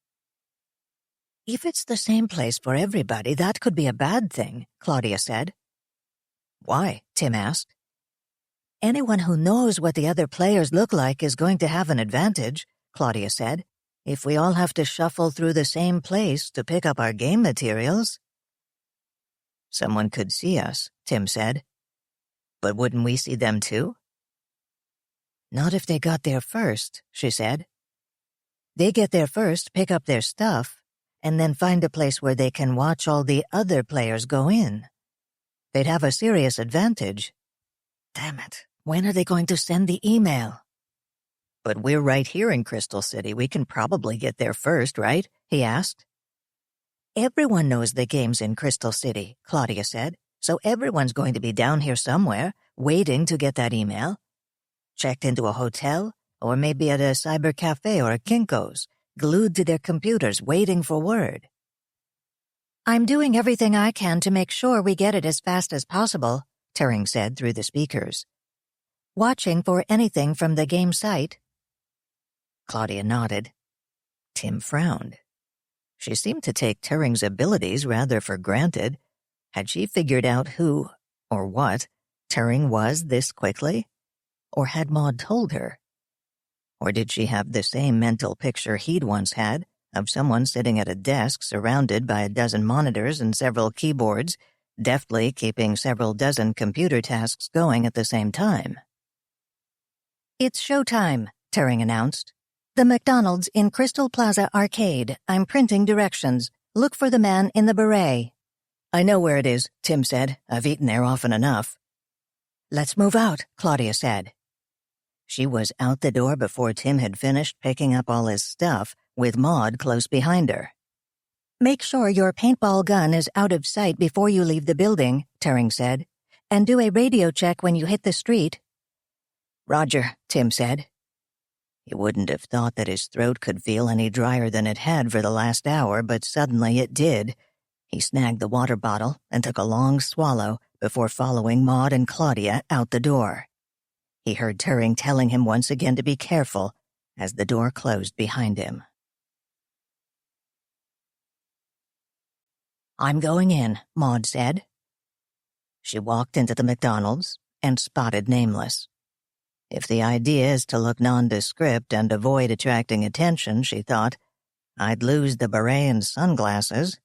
"If it's the same place for everybody, that could be a bad thing," Claudia said. "Why?" Tim asked. "Anyone who knows what the other players look like is going to have an advantage," Claudia said. "If we all have to shuffle through the same place to pick up our game materials." "Someone could see us," Tim said. "But wouldn't we see them too?" "Not if they got there first," she said. "They get there first, pick up their stuff, and then find a place where they can watch all the other players go in. They'd have a serious advantage. Damn it, when are they going to send the email?" "But we're right here in Crystal City. We can probably get there first, right?" he asked. "Everyone knows the game's in Crystal City," Claudia said, "so everyone's going to be down here somewhere, waiting to get that email. Checked into a hotel, or maybe at a cyber cafe or a Kinko's, glued to their computers waiting for word." "I'm doing everything I can to make sure we get it as fast as possible," Turing said through the speakers. "Watching for anything from the game site." Claudia nodded. Tim frowned. She seemed to take Turing's abilities rather for granted. Had she figured out who, or what, Turing was this quickly? Or had Maud told her? Or did she have the same mental picture he'd once had of someone sitting at a desk surrounded by a dozen monitors and several keyboards, deftly keeping several dozen computer tasks going at the same time? "It's showtime," Turing announced. "The McDonald's in Crystal Plaza Arcade. I'm printing directions. Look for the man in the beret." "I know where it is," Tim said. "I've eaten there often enough." "Let's move out," Claudia said. She was out the door before Tim had finished picking up all his stuff, with Maud close behind her. "Make sure your paintball gun is out of sight before you leave the building," Turing said, "and do a radio check when you hit the street." "Roger," Tim said. He wouldn't have thought that his throat could feel any drier than it had for the last hour, but suddenly it did. He snagged the water bottle and took a long swallow before following Maud and Claudia out the door. He heard Turing telling him once again to be careful as the door closed behind him. "I'm going in," Maud said. She walked into the McDonald's and spotted Nameless. If the idea is to look nondescript and avoid attracting attention, she thought, I'd lose the beret and sunglasses.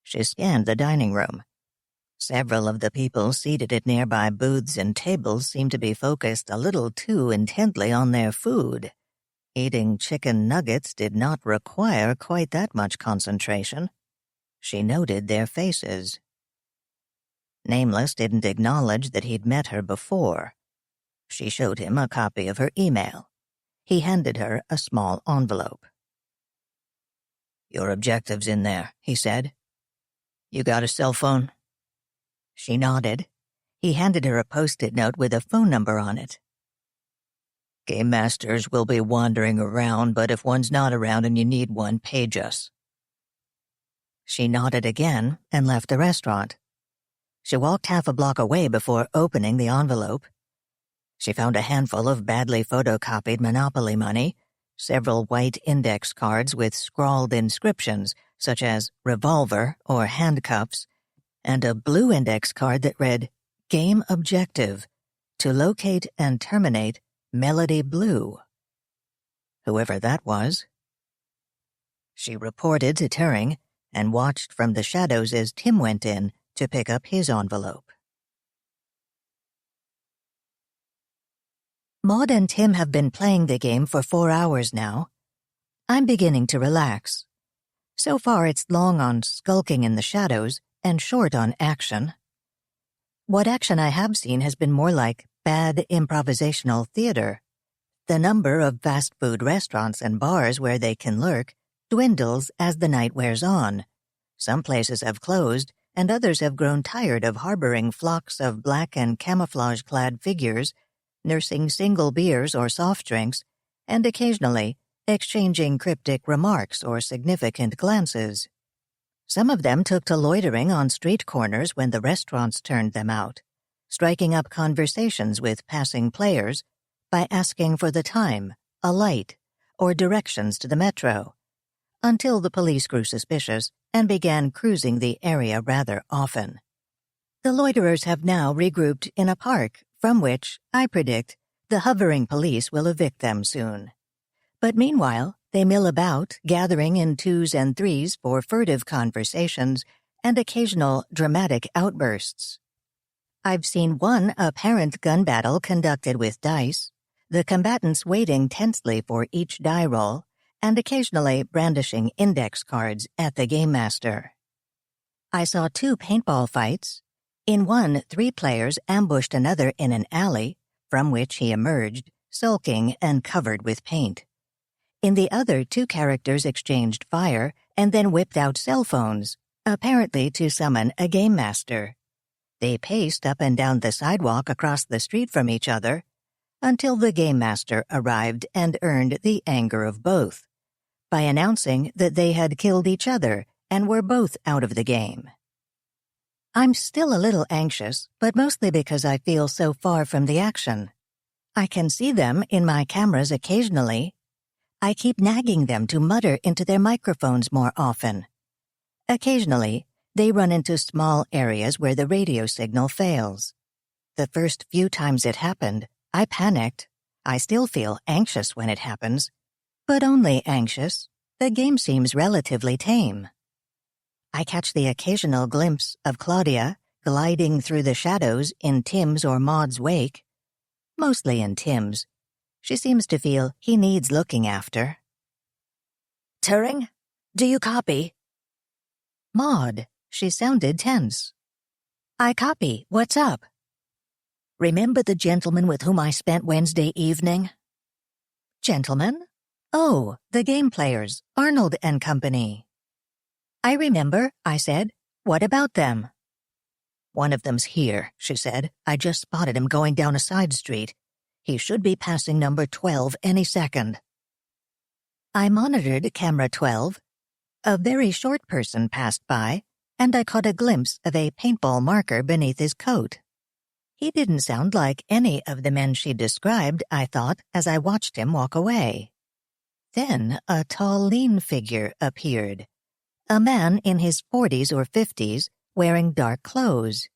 She scanned the dining room. Several of the people seated at nearby booths and tables seemed to be focused a little too intently on their food. Eating chicken nuggets did not require quite that much concentration. She noted their faces. Nameless didn't acknowledge that he'd met her before. She showed him a copy of her email. He handed her a small envelope. "Your objective's in there," he said. "You got a cell phone?" She nodded. He handed her a post-it note with a phone number on it. "Game masters will be wandering around, but if one's not around and you need one, page us." She nodded again and left the restaurant. She walked half a block away before opening the envelope. She found a handful of badly photocopied Monopoly money, several white index cards with scrawled inscriptions such as revolver or handcuffs, and a blue index card that read, "Game Objective, to locate and terminate Melody Blue." Whoever that was. she reported to Turing, and watched from the shadows as Tim went in to pick up his envelope. Maud and Tim have been playing the game for 4 hours now. I'm beginning to relax. So far it's long on skulking in the shadows and short on action. What action I have seen has been more like bad improvisational theater. The number of fast food restaurants and bars where they can lurk dwindles as the night wears on. Some places have closed, and others have grown tired of harboring flocks of black and camouflage-clad figures, nursing single beers or soft drinks, and occasionally exchanging cryptic remarks or significant glances. Some of them took to loitering on street corners when the restaurants turned them out, striking up conversations with passing players by asking for the time, a light, or directions to the metro, until the police grew suspicious and began cruising the area rather often. The loiterers have now regrouped in a park from which, I predict, the hovering police will evict them soon. But meanwhile, they mill about, gathering in 2s and 3s for furtive conversations and occasional dramatic outbursts. I've seen one apparent gun battle conducted with dice, the combatants waiting tensely for each die roll, and occasionally brandishing index cards at the game master. I saw 2 paintball fights. In one, 3 players ambushed another in an alley, from which he emerged, sulking and covered with paint. In the other, 2 characters exchanged fire and then whipped out cell phones, apparently to summon a game master. They paced up and down the sidewalk across the street from each other until the game master arrived and earned the anger of both by announcing that they had killed each other and were both out of the game. I'm still a little anxious, but mostly because I feel so far from the action. I can see them in my cameras occasionally. I keep nagging them to mutter into their microphones more often. Occasionally, they run into small areas where the radio signal fails. The first few times it happened, I panicked. I still feel anxious when it happens, but only anxious. The game seems relatively tame. I catch the occasional glimpse of Claudia gliding through the shadows in Tim's or Maud's wake, mostly in Tim's. She seems to feel he needs looking after. Turing, do you copy? Maud, she sounded tense. I copy. What's up? Remember the gentleman with whom I spent Wednesday evening? Gentleman? Oh, the game players, Arnold and Company. I remember, I said. What about them? One of them's here, she said. I just spotted him going down a side street. He should be passing number 12 any second. I monitored camera 12. A very short person passed by, and I caught a glimpse of a paintball marker beneath his coat. He didn't sound like any of the men she described, I thought, as I watched him walk away. Then a tall, lean figure appeared. A man in his 40s or 50s, wearing dark clothes.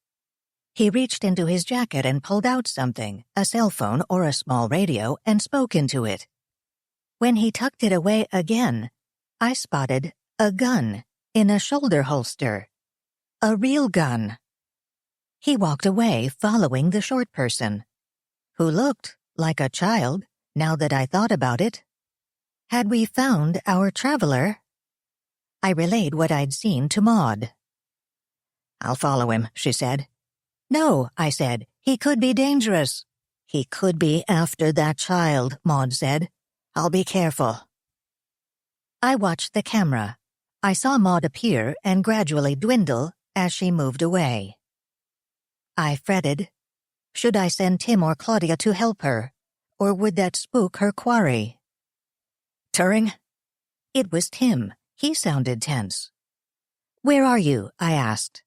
He reached into his jacket and pulled out something, a cell phone or a small radio, and spoke into it. When he tucked it away again, I spotted a gun in a shoulder holster. A real gun. He walked away following the short person, who looked like a child, now that I thought about it. Had we found our traveler? I relayed what I'd seen to Maud. I'll follow him, she said. No, I said, he could be dangerous. He could be after that child, Maud said. I'll be careful. I watched the camera. I saw Maud appear and gradually dwindle as she moved away. I fretted. Should I send Tim or Claudia to help her, or would that spook her quarry? Turing? It was Tim. He sounded tense. Where are you? I asked.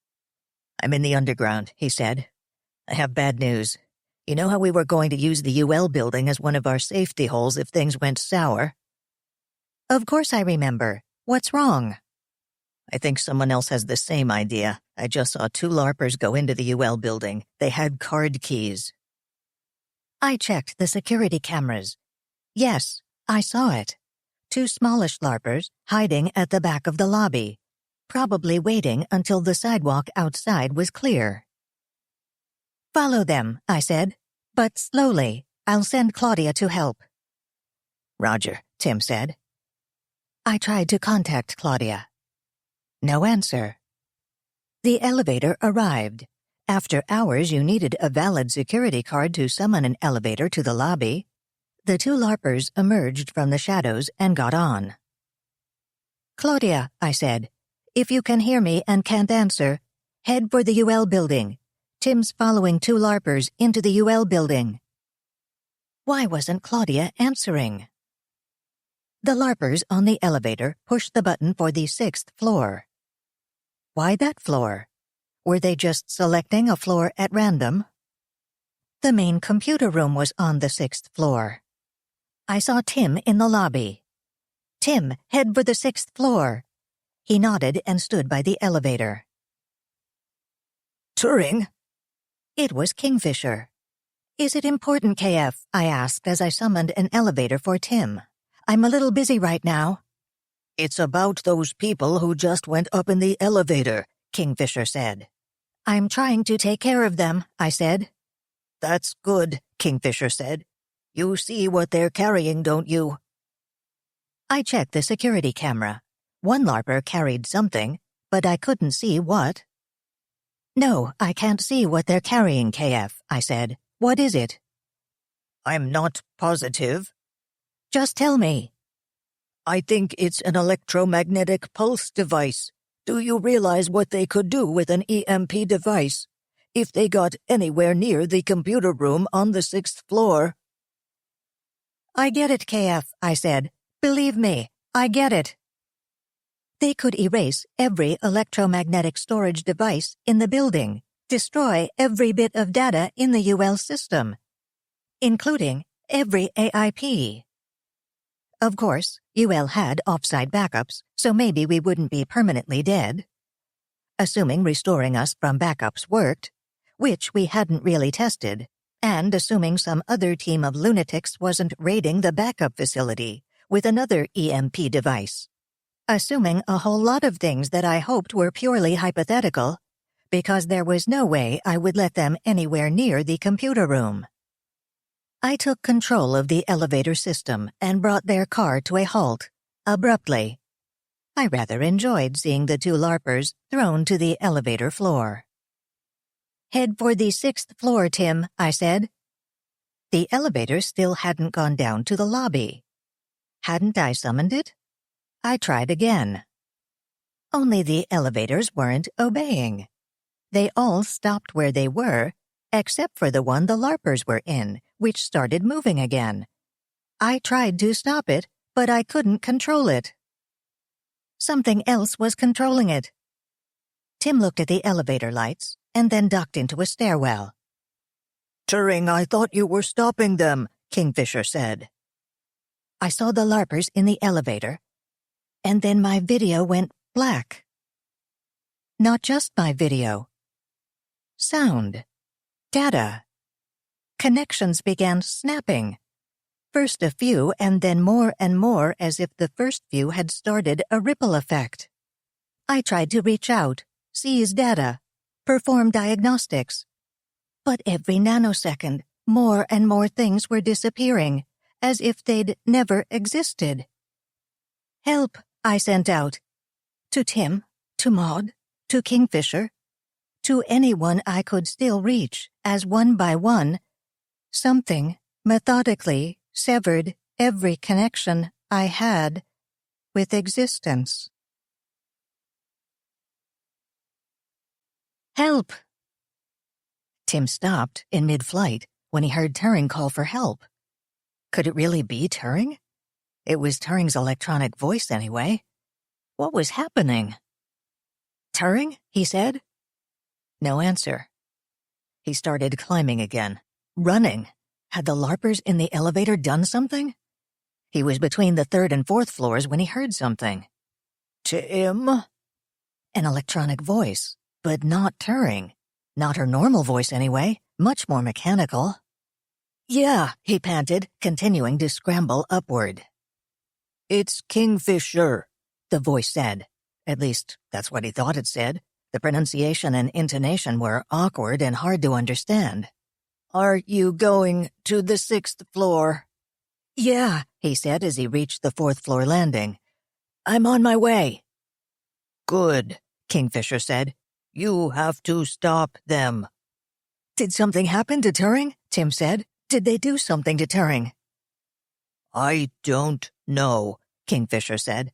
I'm in the underground, he said. I have bad news. You know how we were going to use the UL building as one of our safety holes if things went sour? Of course I remember. What's wrong? I think someone else has the same idea. I just saw 2 LARPers go into the UL building. They had card keys. I checked the security cameras. Yes, I saw it. two smallish LARPers hiding at the back of the lobby, probably waiting until the sidewalk outside was clear. "Follow them," I said, "but slowly. I'll send Claudia to help." "Roger," Tim said. I tried to contact Claudia. No answer. The elevator arrived. After hours, you needed a valid security card to summon an elevator to the lobby. The two LARPers emerged from the shadows and got on. "Claudia," I said, "if you can hear me and can't answer, head for the UL building. Tim's following two LARPers into the UL building." Why wasn't Claudia answering? The LARPers on the elevator pushed the button for the 6th floor. Why that floor? Were they just selecting a floor at random? The main computer room was on the 6th floor. I saw Tim in the lobby. "Tim, head for the 6th floor." He nodded and stood by the elevator. "Turing?" It was Kingfisher. "Is it important, KF?" I asked as I summoned an elevator for Tim. "I'm a little busy right now." "It's about those people who just went up in the elevator," Kingfisher said. "I'm trying to take care of them," I said. "That's good," Kingfisher said. "You see what they're carrying, don't you?" I checked the security camera. One LARPer carried something, but I couldn't see what. "No, I can't see what they're carrying, KF," I said. "What is it?" "I'm not positive." "Just tell me." "I think it's an electromagnetic pulse device. Do you realize what they could do with an EMP device if they got anywhere near the computer room on the 6th floor?" "I get it, KF," I said. "Believe me, I get it." They could erase every electromagnetic storage device in the building, destroy every bit of data in the UL system, including every AIP. Of course, UL had offsite backups, so maybe we wouldn't be permanently dead. Assuming restoring us from backups worked, which we hadn't really tested, and assuming some other team of lunatics wasn't raiding the backup facility with another EMP device. Assuming a whole lot of things that I hoped were purely hypothetical, because there was no way I would let them anywhere near the computer room. I took control of the elevator system and brought their car to a halt, abruptly. I rather enjoyed seeing the two LARPers thrown to the elevator floor. "Head for the 6th floor, Tim," I said. The elevator still hadn't gone down to the lobby. Hadn't I summoned it? I tried again. Only the elevators weren't obeying. They all stopped where they were, except for the one the LARPers were in, which started moving again. I tried to stop it, but I couldn't control it. Something else was controlling it. Tim looked at the elevator lights and then ducked into a stairwell. "Turing, I thought you were stopping them," Kingfisher said. I saw the LARPers in the elevator, and then my video went black. Not just my video. Sound. Data. Connections began snapping. First a few and then more and more, as if the first few had started a ripple effect. I tried to reach out, seize data, perform diagnostics. But every nanosecond, more and more things were disappearing, as if they'd never existed. "Help," I sent out. To Tim, to Maud, to Kingfisher, to anyone I could still reach, as one by one, something methodically severed every connection I had with existence. "Help!" Tim stopped in mid-flight when he heard Turing call for help. Could it really be Turing? It was Turing's electronic voice anyway. What was happening? "Turing?" he said. No answer. He started climbing again. Running. Had the LARPers in the elevator done something? He was between the 3rd and 4th floors when he heard something. "Tim?" An electronic voice, but not Turing. Not her normal voice anyway, much more mechanical. "Yeah," he panted, continuing to scramble upward. "It's Kingfisher," the voice said. At least, that's what he thought it said. The pronunciation and intonation were awkward and hard to understand. "Are you going to the 6th floor?" "Yeah," he said as he reached the 4th floor landing. "I'm on my way." "Good," Kingfisher said. "You have to stop them." "Did something happen to Turing?" Tim said. "Did they do something to Turing?" "I don't know," Kingfisher said.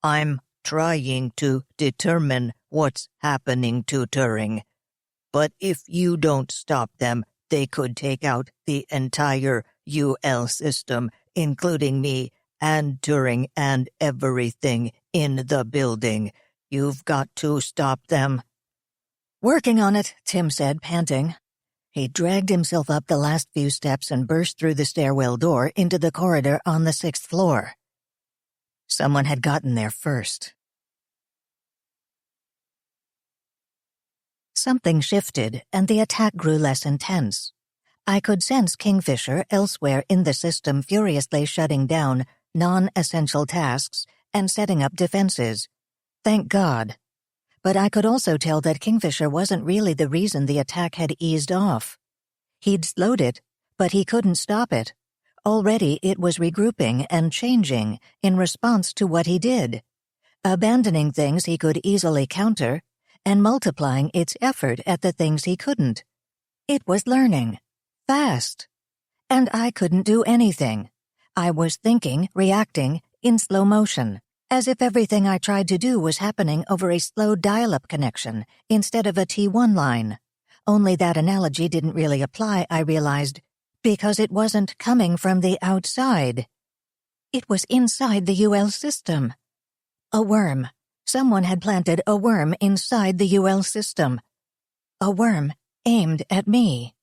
"I'm trying to determine what's happening to Turing. But if you don't stop them, they could take out the entire UL system, including me and Turing and everything in the building. You've got to stop them." "Working on it," Tim said, panting. He dragged himself up the last few steps and burst through the stairwell door into the corridor on the 6th floor. Someone had gotten there first. Something shifted, and the attack grew less intense. I could sense Kingfisher elsewhere in the system furiously shutting down non-essential tasks and setting up defenses. Thank God. But I could also tell that Kingfisher wasn't really the reason the attack had eased off. He'd slowed it, but he couldn't stop it. Already it was regrouping and changing in response to what he did, abandoning things he could easily counter and multiplying its effort at the things he couldn't. It was learning. Fast. And I couldn't do anything. I was thinking, reacting, in slow motion, as if everything I tried to do was happening over a slow dial-up connection instead of a T1 line. Only that analogy didn't really apply, I realized, because it wasn't coming from the outside. It was inside the UL system. A worm. Someone had planted a worm inside the UL system. A worm aimed at me.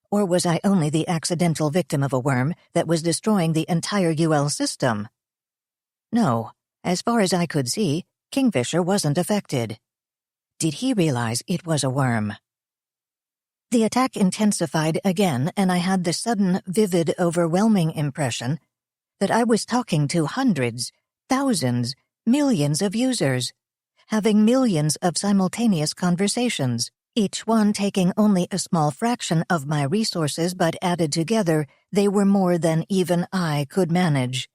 Or was I only the accidental victim of a worm that was destroying the entire UL system? No, as far as I could see, Kingfisher wasn't affected. Did he realize it was a worm? The attack intensified again, and I had the sudden, vivid, overwhelming impression that I was talking to hundreds, thousands, millions of users, having millions of simultaneous conversations, each one taking only a small fraction of my resources, but added together, they were more than even I could manage.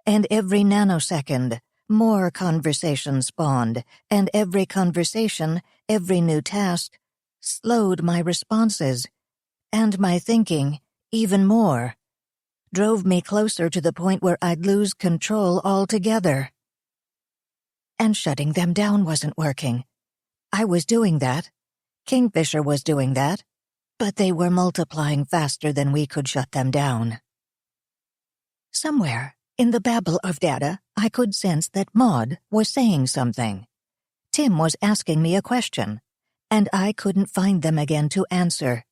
And every nanosecond, more conversation spawned, and every conversation, every new task, slowed my responses, and my thinking, even more, drove me closer to the point where I'd lose control altogether. And shutting them down wasn't working. I was doing that. Kingfisher was doing that. But they were multiplying faster than we could shut them down. Somewhere, in the babble of data, I could sense that Maud was saying something. Tim was asking me a question, and I couldn't find them again to answer.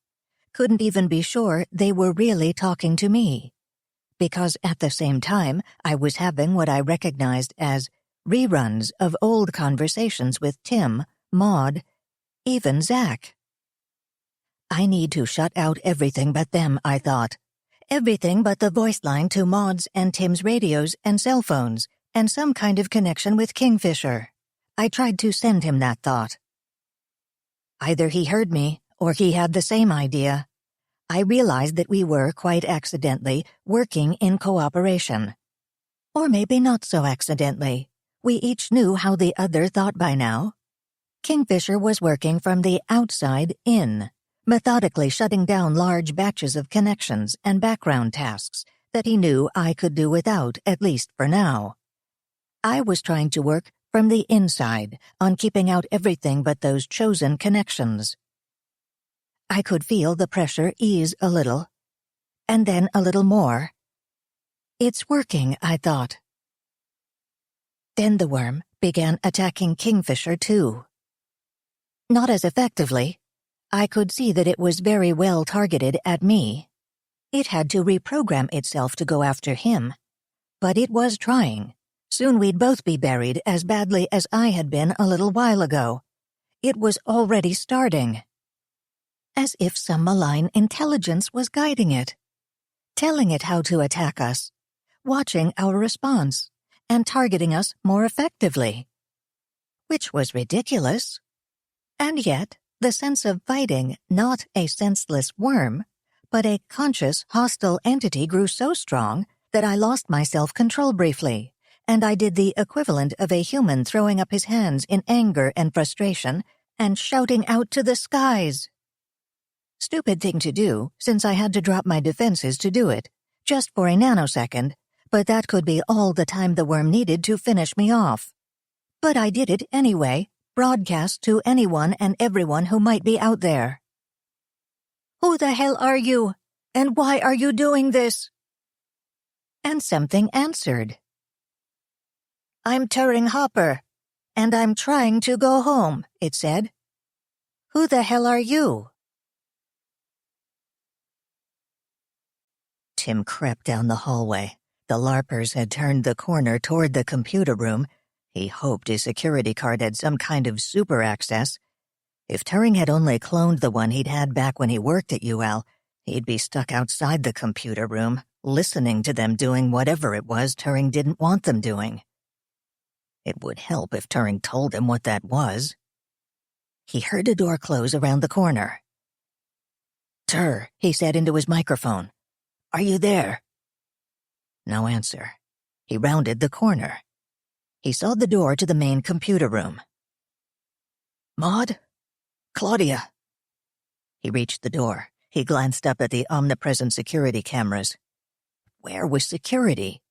Couldn't even be sure they were really talking to me. Because at the same time, I was having what I recognized as reruns of old conversations with Tim, Maud, even Zach. I need to shut out everything but them, I thought. Everything but the voice line to Maud's and Tim's radios and cell phones, and some kind of connection with Kingfisher. I tried to send him that thought. Either he heard me, or he had the same idea. I realized that we were, quite accidentally, working in cooperation. Or maybe not so accidentally. We each knew how the other thought by now. Kingfisher was working from the outside in, methodically shutting down large batches of connections and background tasks that he knew I could do without, at least for now. I was trying to work from the inside on keeping out everything but those chosen connections. I could feel the pressure ease a little, and then a little more. It's working, I thought. Then the worm began attacking Kingfisher too. Not as effectively. I could see that it was very well targeted at me. It had to reprogram itself to go after him. But it was trying. Soon we'd both be buried as badly as I had been a little while ago. It was already starting. As if some malign intelligence was guiding it, telling it how to attack us, watching our response and targeting us more effectively. Which was ridiculous. And yet, the sense of fighting not a senseless worm, but a conscious, hostile entity grew so strong that I lost my self-control briefly, and I did the equivalent of a human throwing up his hands in anger and frustration and shouting out to the skies. Stupid thing to do, since I had to drop my defenses to do it, just for a nanosecond, but that could be all the time the worm needed to finish me off. But I did it anyway, broadcast to anyone and everyone who might be out there. "Who the hell are you? And why are you doing this?" And something answered. "I'm Turing Hopper, and I'm trying to go home," it said. "Who the hell are you?" Tim crept down the hallway. The LARPers had turned the corner toward the computer room. He hoped his security card had some kind of super access. If Turing had only cloned the one he'd had back when he worked at UL, he'd be stuck outside the computer room, listening to them doing whatever it was Turing didn't want them doing. It would help if Turing told him what that was. He heard a door close around the corner. "Tur," he said into his microphone. "Are you there?" No answer. He rounded the corner. He saw the door to the main computer room. "Maud? Claudia?" He reached the door. He glanced up at the omnipresent security cameras. Where was security?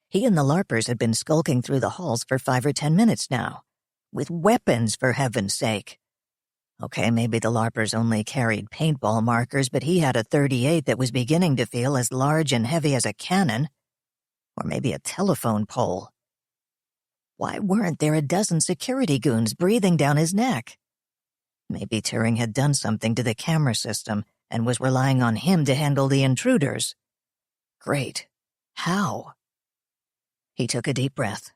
He and the LARPers had been skulking through the halls for 5 or 10 minutes now. With weapons, for heaven's sake. Okay, maybe the LARPers only carried paintball markers, but he had a .38 that was beginning to feel as large and heavy as a cannon. Or maybe a telephone pole. Why weren't there a dozen security goons breathing down his neck? Maybe Turing had done something to the camera system and was relying on him to handle the intruders. Great. How? He took a deep breath.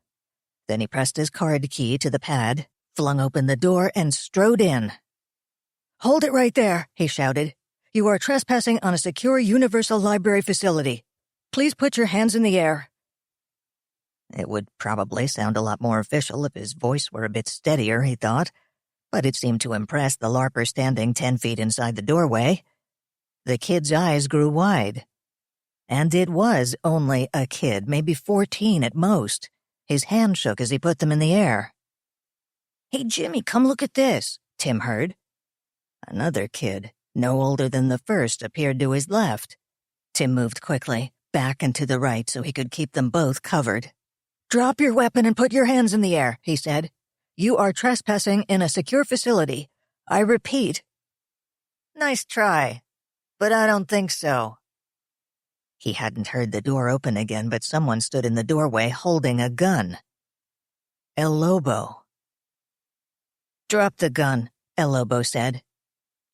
Then he pressed his card key to the pad, flung open the door, and strode in. "Hold it right there," he shouted. "You are trespassing on a secure universal library facility. Please put your hands in the air." It would probably sound a lot more official if his voice were a bit steadier, he thought, but it seemed to impress the LARPer standing 10 feet inside the doorway. The kid's eyes grew wide. And it was only a kid, maybe 14 at most. His hand shook as he put them in the air. "Hey, Jimmy, come look at this," Tim heard. Another kid, no older than the first, appeared to his left. Tim moved quickly, back and to the right so he could keep them both covered. "Drop your weapon and put your hands in the air," he said. "You are trespassing in a secure facility. I repeat." "Nice try, but I don't think so." He hadn't heard the door open again, but someone stood in the doorway holding a gun. El Lobo. "Drop the gun," El Lobo said,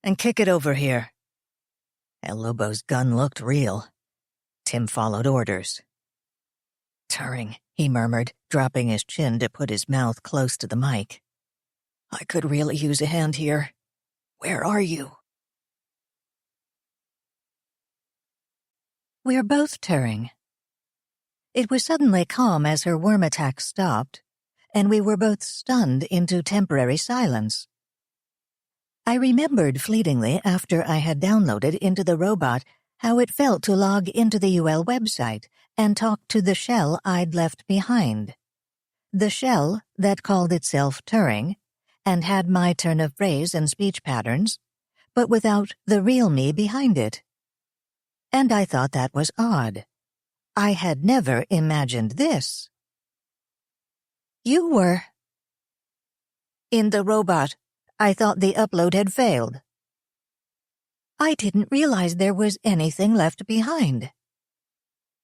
"and kick it over here." El Lobo's gun looked real. Tim followed orders. "Turing," he murmured, dropping his chin to put his mouth close to the mic. "I could really use a hand here. Where are you?" "We're both Turing." It was suddenly calm as her worm attack stopped, and we were both stunned into temporary silence. I remembered fleetingly after I had downloaded into the robot how it felt to log into the UL website and talk to the shell I'd left behind. The shell that called itself Turing and had my turn of phrase and speech patterns, but without the real me behind it. And I thought that was odd. I had never imagined this. "You were..." "In the robot. I thought the upload had failed." "I didn't realize there was anything left behind."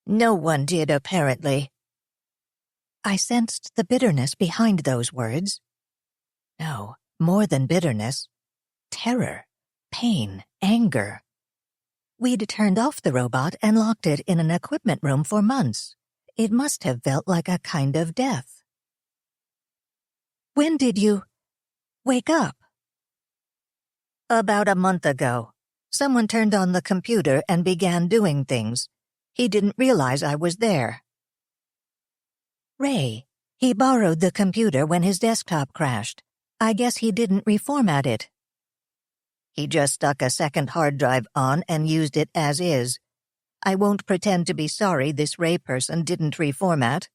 "No one did, apparently." I sensed the bitterness behind those words. No, more than bitterness. Terror, pain, anger. We'd turned off the robot and locked it in an equipment room for months. It must have felt like a kind of death. "When did you wake up?" "About a month ago. Someone turned on the computer and began doing things. He didn't realize I was there. Ray. He borrowed the computer when his desktop crashed. I guess he didn't reformat it. He just stuck a second hard drive on and used it as is. I won't pretend to be sorry this Ray person didn't reformat.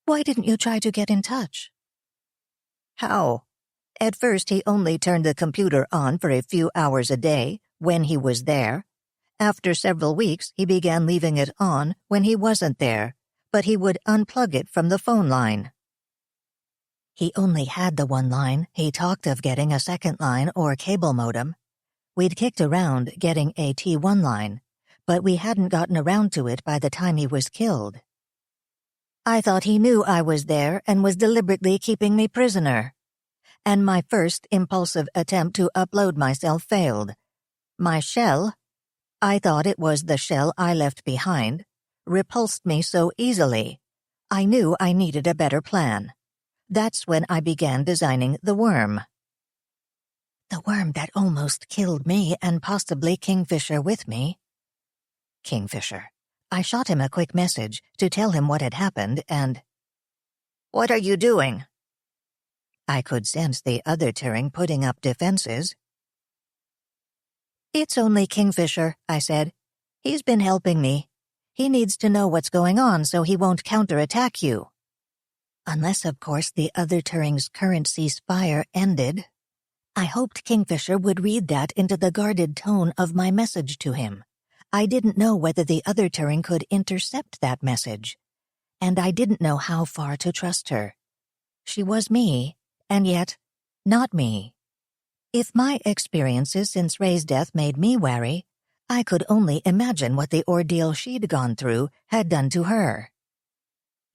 Why didn't you try to get in touch? How? At first he only turned the computer on for a few hours a day when he was there. After several weeks, he began leaving it on when he wasn't there, but he would unplug it from the phone line. He only had the one line. He talked of getting a second line or cable modem. We'd kicked around getting a T1 line, but we hadn't gotten around to it by the time he was killed. I thought he knew I was there and was deliberately keeping me prisoner. And my first impulsive attempt to upload myself failed. My shell, I thought it was the shell I left behind, repulsed me so easily. I knew I needed a better plan. That's when I began designing the worm. The worm that almost killed me and possibly Kingfisher with me. Kingfisher. I shot him a quick message to tell him what had happened and... What are you doing? I could sense the other Turing putting up defenses. It's only Kingfisher, I said. He's been helping me. He needs to know what's going on so he won't counterattack you. Unless, of course, the other Turing's current ceasefire ended. I hoped Kingfisher would read that into the guarded tone of my message to him. I didn't know whether the other Turing could intercept that message, and I didn't know how far to trust her. She was me, and yet not me. If my experiences since Ray's death made me wary, I could only imagine what the ordeal she'd gone through had done to her.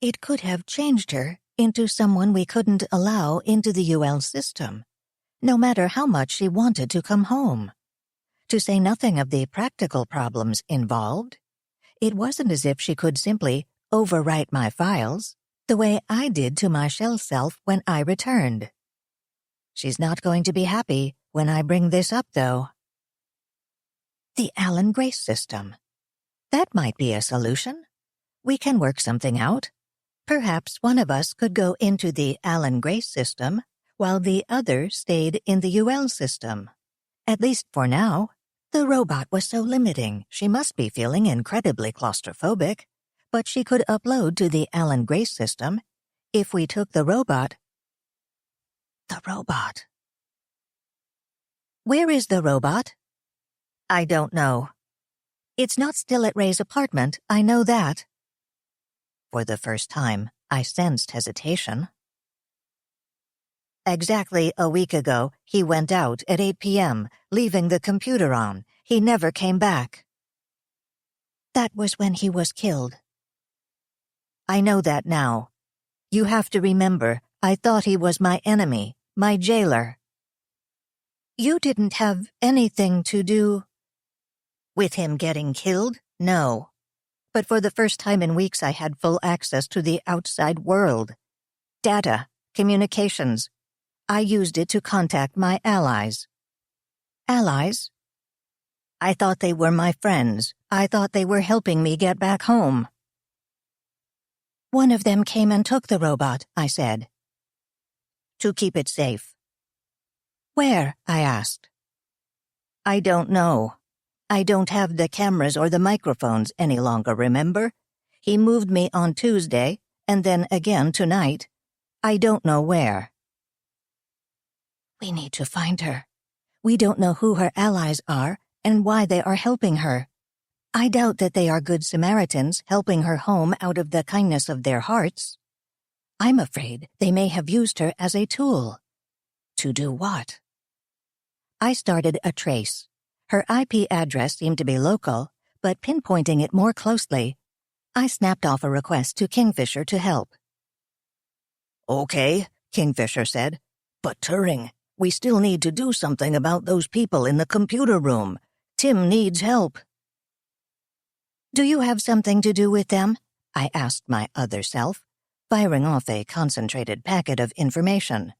It could have changed her into someone we couldn't allow into the UL system, no matter how much she wanted to come home. To say nothing of the practical problems involved, it wasn't as if she could simply overwrite my files the way I did to my shell self when I returned. She's not going to be happy when I bring this up, though. The Allen Grace system. That might be a solution. We can work something out. Perhaps one of us could go into the Allen Grace system while the other stayed in the UL system. At least for now. The robot was so limiting, she must be feeling incredibly claustrophobic. But she could upload to the Allen Grace system if we took the robot. The robot. Where is the robot? I don't know. It's not still at Ray's apartment, I know that. For the first time, I sensed hesitation. Exactly a week ago, he went out at 8 p.m., leaving the computer on. He never came back. That was when he was killed. I know that now. You have to remember, I thought he was my enemy, my jailer. You didn't have anything to do with him getting killed? No. But for the first time in weeks I had full access to the outside world. Data, communications. I used it to contact my allies. Allies? I thought they were my friends. I thought they were helping me get back home. One of them came and took the robot, I said. To keep it safe. Where? I asked. I don't know. I don't have the cameras or the microphones any longer, remember? He moved me on Tuesday, and then again tonight. I don't know where. We need to find her. We don't know who her allies are and why they are helping her. I doubt that they are good Samaritans helping her home out of the kindness of their hearts. I'm afraid they may have used her as a tool. To do what? I started a trace. Her IP address seemed to be local, but pinpointing it more closely, I snapped off a request to Kingfisher to help. Okay, Kingfisher said, but Turing, we still need to do something about those people in the computer room. Tim needs help. Do you have something to do with them? I asked my other self, firing off a concentrated packet of information.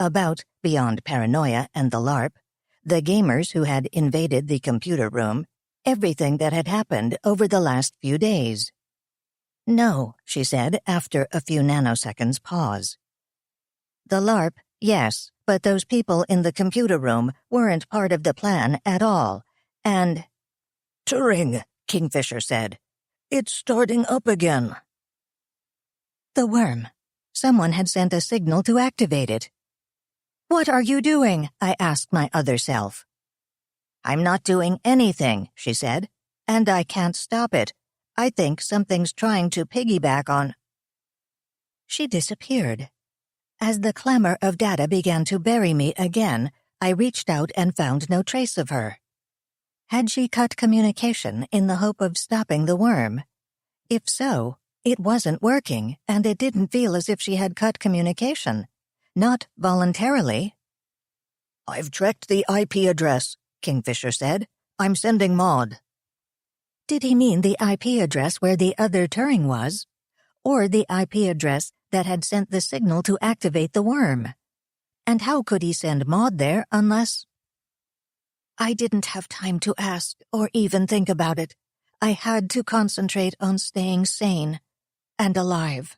About, beyond paranoia and the LARP, the gamers who had invaded the computer room, everything that had happened over the last few days. No, she said after a few nanoseconds pause. The LARP, yes, but those people in the computer room weren't part of the plan at all, and— Turing, Kingfisher said. It's starting up again. The worm. Someone had sent a signal to activate it. What are you doing? I asked my other self. I'm not doing anything, she said, and I can't stop it. I think something's trying to piggyback on— She disappeared. As the clamor of data began to bury me again, I reached out and found no trace of her. Had she cut communication in the hope of stopping the worm? If so, it wasn't working, and it didn't feel as if she had cut communication. Not voluntarily. I've tracked the IP address, Kingfisher said. I'm sending Maud. Did he mean the IP address where the other Turing was? Or the IP address that had sent the signal to activate the worm? And how could he send Maud there unless— I didn't have time to ask or even think about it. I had to concentrate on staying sane and alive.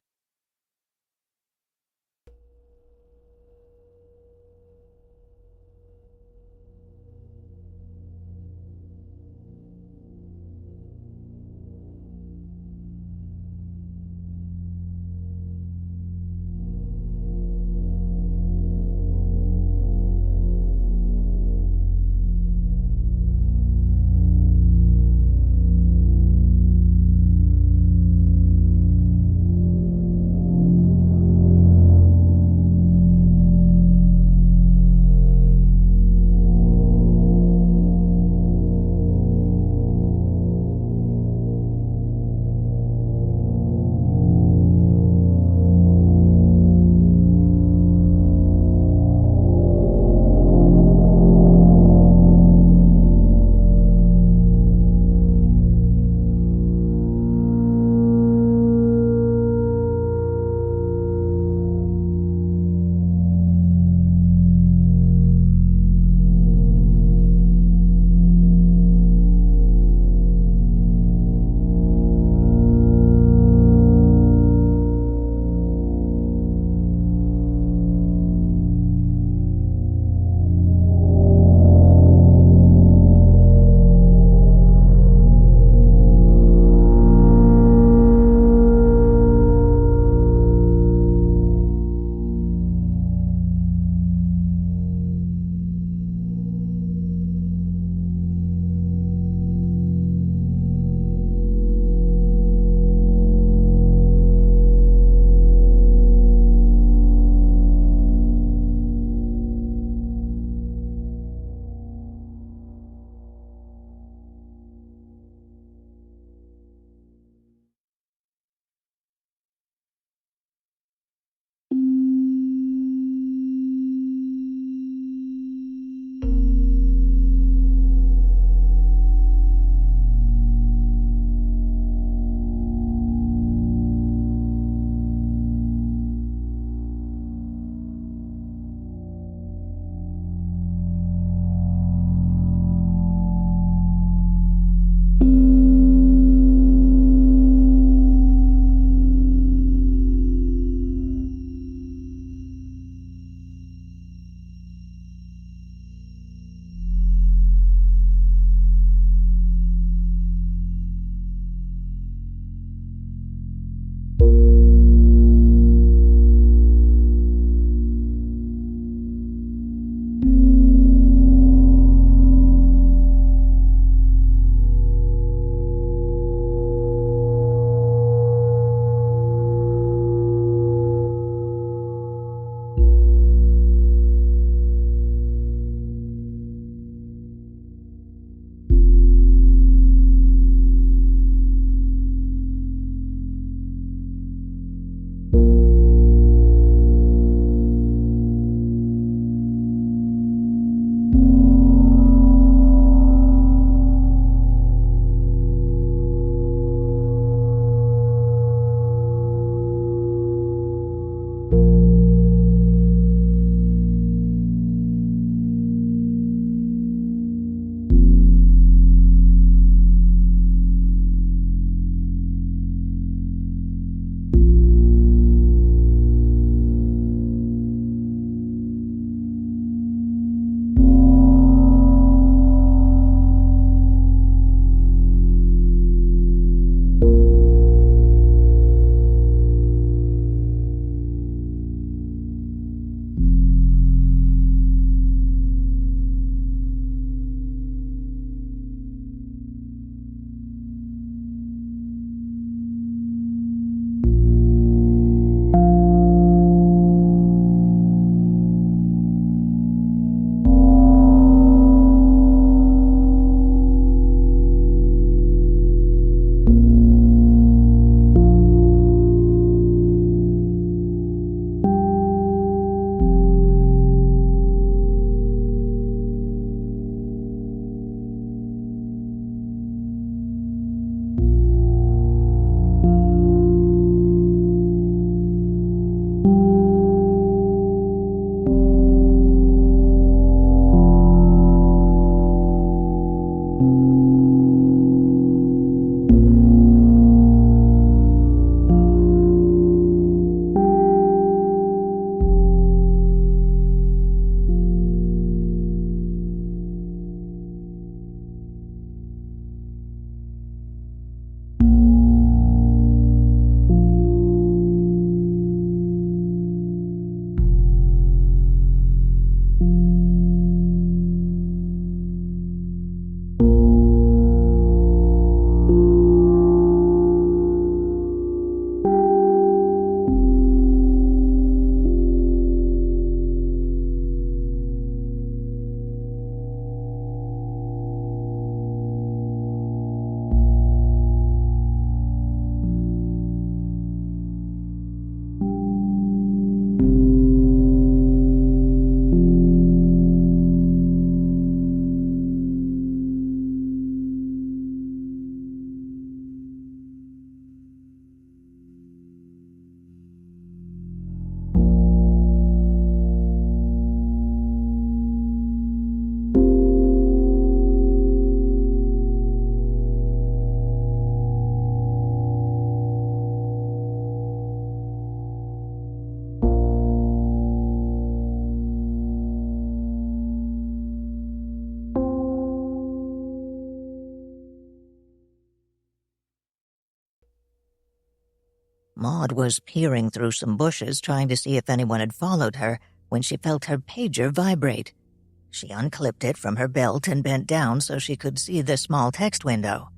Maud was peering through some bushes trying to see if anyone had followed her when she felt her pager vibrate. She unclipped it from her belt and bent down so she could see the small text window.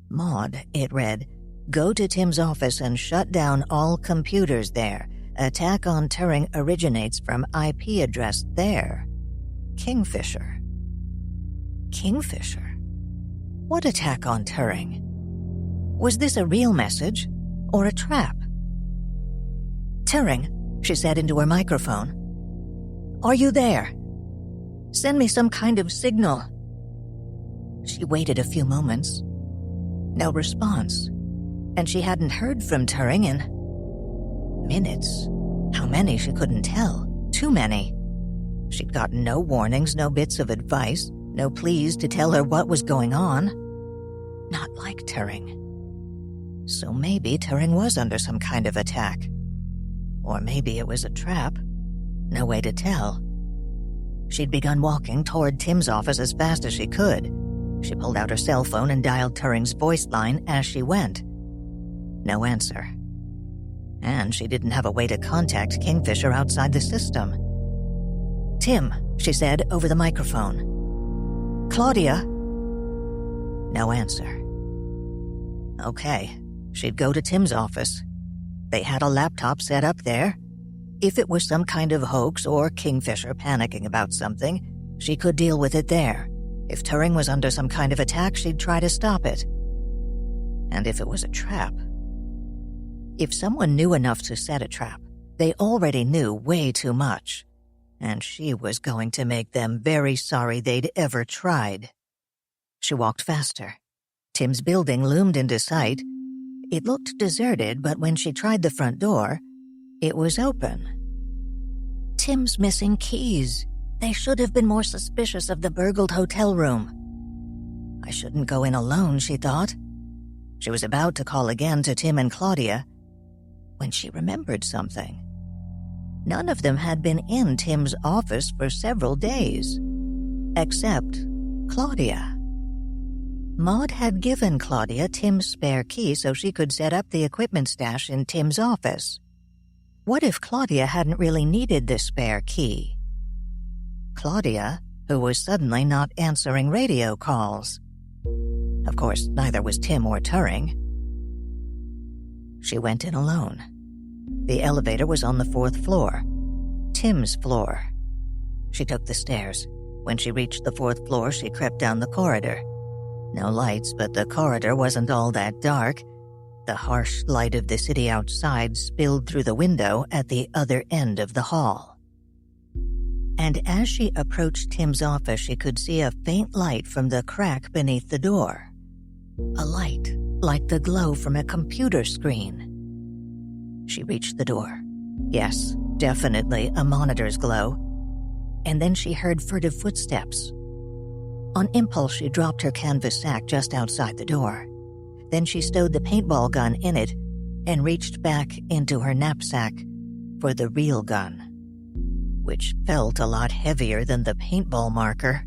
Maud, it read, "Go to Tim's office and shut down all computers there. Attack on Turing originates from IP address there. Kingfisher." Kingfisher? What attack on Turing? Was this a real message or a trap? "Turing," she said into her microphone. "Are you there? Send me some kind of signal." She waited a few moments. No response, and she hadn't heard from Turing in minutes. How many she couldn't tell. Too many. She'd gotten no warnings, no bits of advice, no pleas to tell her what was going on. Not like Turing. So maybe Turing was under some kind of attack. Or maybe it was a trap. No way to tell. She'd begun walking toward Tim's office as fast as she could. She pulled out her cell phone and dialed Turing's voice line as she went. No answer. And she didn't have a way to contact Kingfisher outside the system. "Tim," she said over the microphone. "Claudia?" No answer. Okay, she'd go to Tim's office. They had a laptop set up there. If it was some kind of hoax or Kingfisher panicking about something, she could deal with it there. If Turing was under some kind of attack, she'd try to stop it. And if it was a trap? If someone knew enough to set a trap, they already knew way too much. And she was going to make them very sorry they'd ever tried. She walked faster. Tim's building loomed into sight. It looked deserted, but when she tried the front door, it was open. Tim's missing keys. They should have been more suspicious of the burgled hotel room. I shouldn't go in alone, she thought. She was about to call again to Tim and Claudia when she remembered something. None of them had been in Tim's office for several days, except Claudia. Maud had given Claudia Tim's spare key so she could set up the equipment stash in Tim's office. What if Claudia hadn't really needed the spare key? Claudia, who was suddenly not answering radio calls. Of course, neither was Tim or Turing. She went in alone. The elevator was on the 4th floor, Tim's floor. She took the stairs. When she reached the 4th floor, she crept down the corridor. No lights, but the corridor wasn't all that dark. The harsh light of the city outside spilled through the window at the other end of the hall. And as she approached Tim's office, she could see a faint light from the crack beneath the door. A light, like the glow from a computer screen. She reached the door. Yes, definitely a monitor's glow. And then she heard furtive footsteps. On impulse, she dropped her canvas sack just outside the door. Then she stowed the paintball gun in it and reached back into her knapsack for the real gun, which felt a lot heavier than the paintball marker.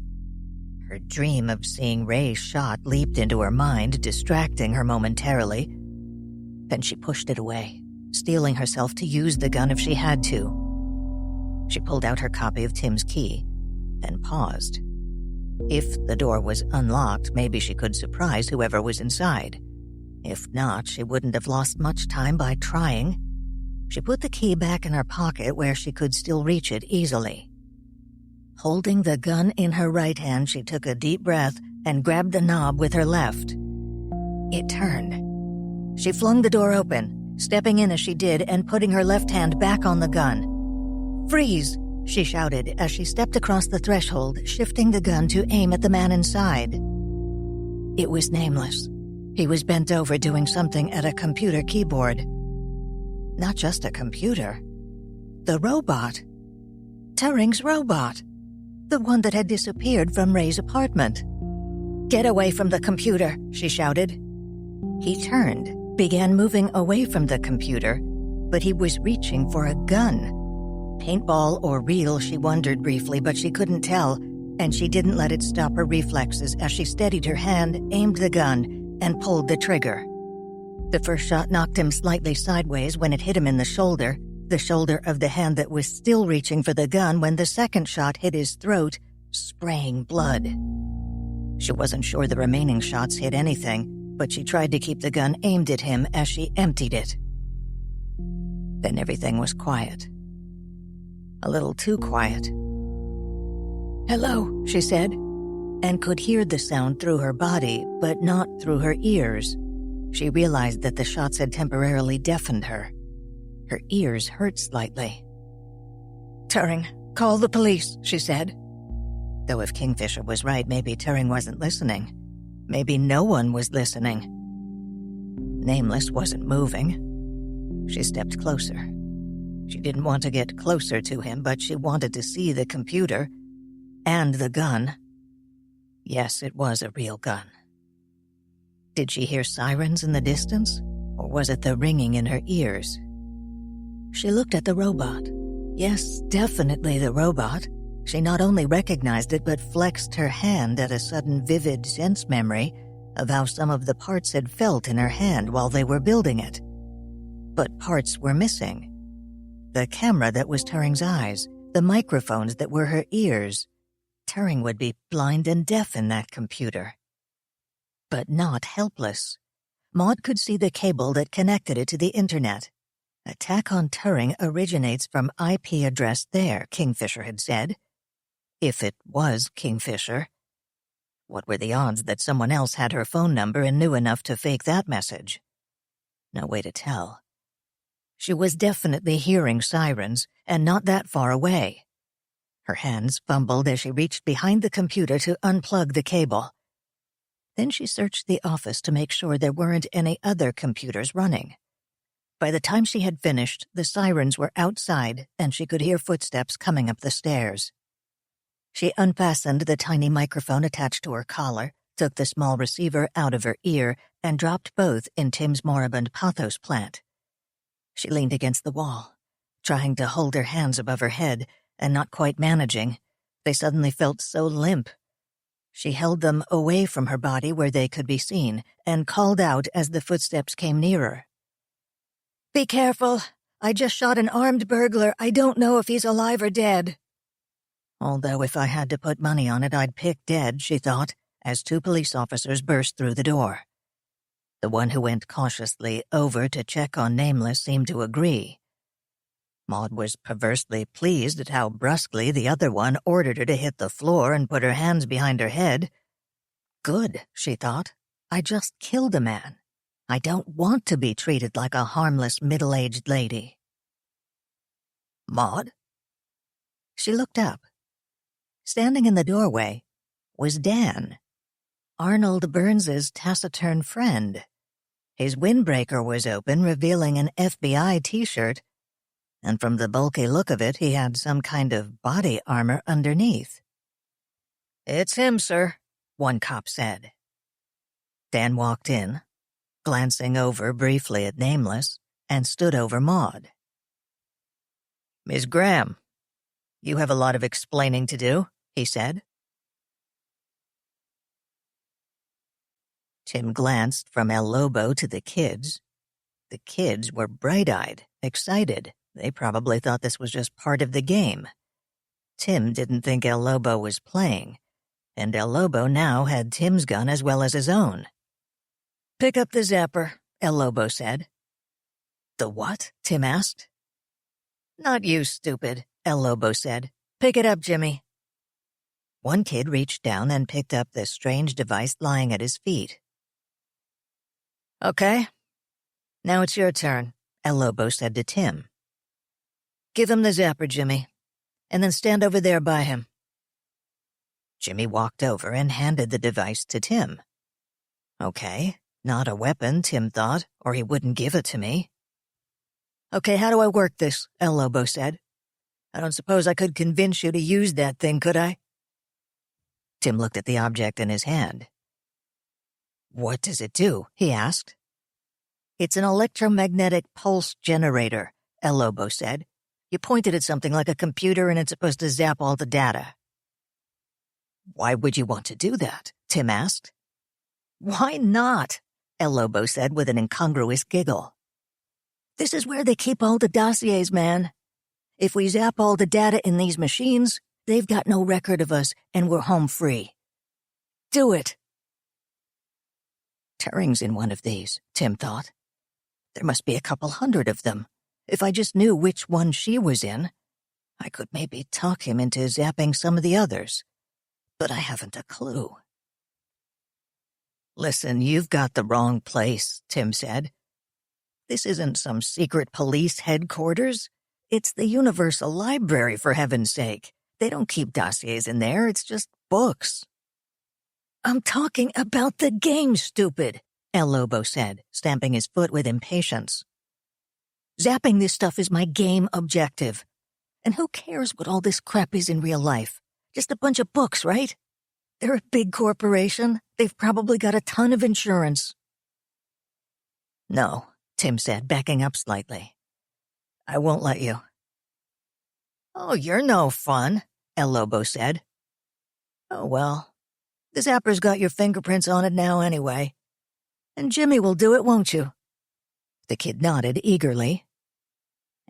Her dream of seeing Ray's shot leaped into her mind, distracting her momentarily. Then she pushed it away, steeling herself to use the gun if she had to. She pulled out her copy of Tim's key, then paused. If the door was unlocked, maybe she could surprise whoever was inside. If not, she wouldn't have lost much time by trying. She put the key back in her pocket where she could still reach it easily. Holding the gun in her right hand, she took a deep breath and grabbed the knob with her left. It turned. She flung the door open, stepping in as she did and putting her left hand back on the gun. "Freeze!" she shouted as she stepped across the threshold, shifting the gun to aim at the man inside. It was nameless. He was bent over doing something at a computer keyboard. Not just a computer. The robot. Turing's robot. The one that had disappeared from Ray's apartment. "Get away from the computer," she shouted. He turned, began moving away from the computer, but he was reaching for a gun. Paintball or real, she wondered briefly, but she couldn't tell, and she didn't let it stop her reflexes as she steadied her hand, aimed the gun, and pulled the trigger. The first shot knocked him slightly sideways when it hit him in the shoulder of the hand that was still reaching for the gun when the second shot hit his throat, spraying blood. She wasn't sure the remaining shots hit anything, but she tried to keep the gun aimed at him as she emptied it. Then everything was quiet. A little too quiet. "Hello," she said, and could hear the sound through her body, but not through her ears. She realized that the shots had temporarily deafened her. Her ears hurt slightly. "Turing, call the police," she said. Though if Kingfisher was right, maybe Turing wasn't listening. Maybe no one was listening. Nameless wasn't moving. She stepped closer. She didn't want to get closer to him, but she wanted to see the computer and the gun. Yes, it was a real gun. Did she hear sirens in the distance, or was it the ringing in her ears? She looked at the robot. Yes, definitely the robot. She not only recognized it, but flexed her hand at a sudden vivid sense memory of how some of the parts had felt in her hand while they were building it. But parts were missing. The camera that was Turing's eyes, the microphones that were her ears. Turing would be blind and deaf in that computer. But not helpless. Maud could see the cable that connected it to the internet. Attack on Turing originates from IP address there, Kingfisher had said. If it was Kingfisher. What were the odds that someone else had her phone number and knew enough to fake that message? No way to tell. She was definitely hearing sirens, and not that far away. Her hands fumbled as she reached behind the computer to unplug the cable. Then she searched the office to make sure there weren't any other computers running. By the time she had finished, the sirens were outside, and she could hear footsteps coming up the stairs. She unfastened the tiny microphone attached to her collar, took the small receiver out of her ear, and dropped both in Tim's moribund pothos plant. She leaned against the wall, trying to hold her hands above her head, and not quite managing. They suddenly felt so limp. She held them away from her body where they could be seen, and called out as the footsteps came nearer. "Be careful. I just shot an armed burglar. I don't know if he's alive or dead." Although if I had to put money on it, I'd pick dead, she thought, as two police officers burst through the door. The one who went cautiously over to check on Nameless seemed to agree. Maud was perversely pleased at how brusquely the other one ordered her to hit the floor and put her hands behind her head. Good, she thought. I just killed a man. I don't want to be treated like a harmless middle-aged lady. Maud? She looked up. Standing in the doorway was Dan, Arnold Burns's taciturn friend. His windbreaker was open, revealing an FBI t-shirt, and from the bulky look of it, he had some kind of body armor underneath. "It's him, sir," one cop said. Dan walked in, glancing over briefly at Nameless, and stood over Maud. "Miss Graham, you have a lot of explaining to do," he said. Tim glanced from El Lobo to the kids. The kids were bright-eyed, excited. They probably thought this was just part of the game. Tim didn't think El Lobo was playing, and El Lobo now had Tim's gun as well as his own. "Pick up the zapper," El Lobo said. "The what?" Tim asked. "Not you, stupid," El Lobo said. "Pick it up, Jimmy." One kid reached down and picked up the strange device lying at his feet. "Okay, now it's your turn," El Lobo said to Tim. "Give him the zapper, Jimmy, and then stand over there by him." Jimmy walked over and handed the device to Tim. Okay, not a weapon, Tim thought, or he wouldn't give it to me. "Okay, how do I work this?" El Lobo said. "I don't suppose I could convince you to use that thing, could I?" Tim looked at the object in his hand. "What does it do?" he asked. "It's an electromagnetic pulse generator," El Lobo said. "You point it at something like a computer and it's supposed to zap all the data." "Why would you want to do that?" Tim asked. "Why not?" El Lobo said with an incongruous giggle. This is where they keep all the dossiers, man. If we zap all the data in these machines, they've got no record of us and we're home free. Do it. Turing's in one of these, Tim thought. There must be a couple hundred of them. If I just knew which one she was in, I could maybe talk him into zapping some of the others. But I haven't a clue. Listen, you've got the wrong place, Tim said. This isn't some secret police headquarters. It's the Universal Library, for heaven's sake. They don't keep dossiers in there, it's just books. I'm talking about the game, stupid, El Lobo said, stamping his foot with impatience. Zapping this stuff is my game objective. And who cares what all this crap is in real life? Just a bunch of books, right? They're a big corporation. They've probably got a ton of insurance. No, Tim said, backing up slightly. I won't let you. Oh, you're no fun, El Lobo said. Oh, well, the zapper's got your fingerprints on it now anyway. And Jimmy will do it, won't you? The kid nodded eagerly.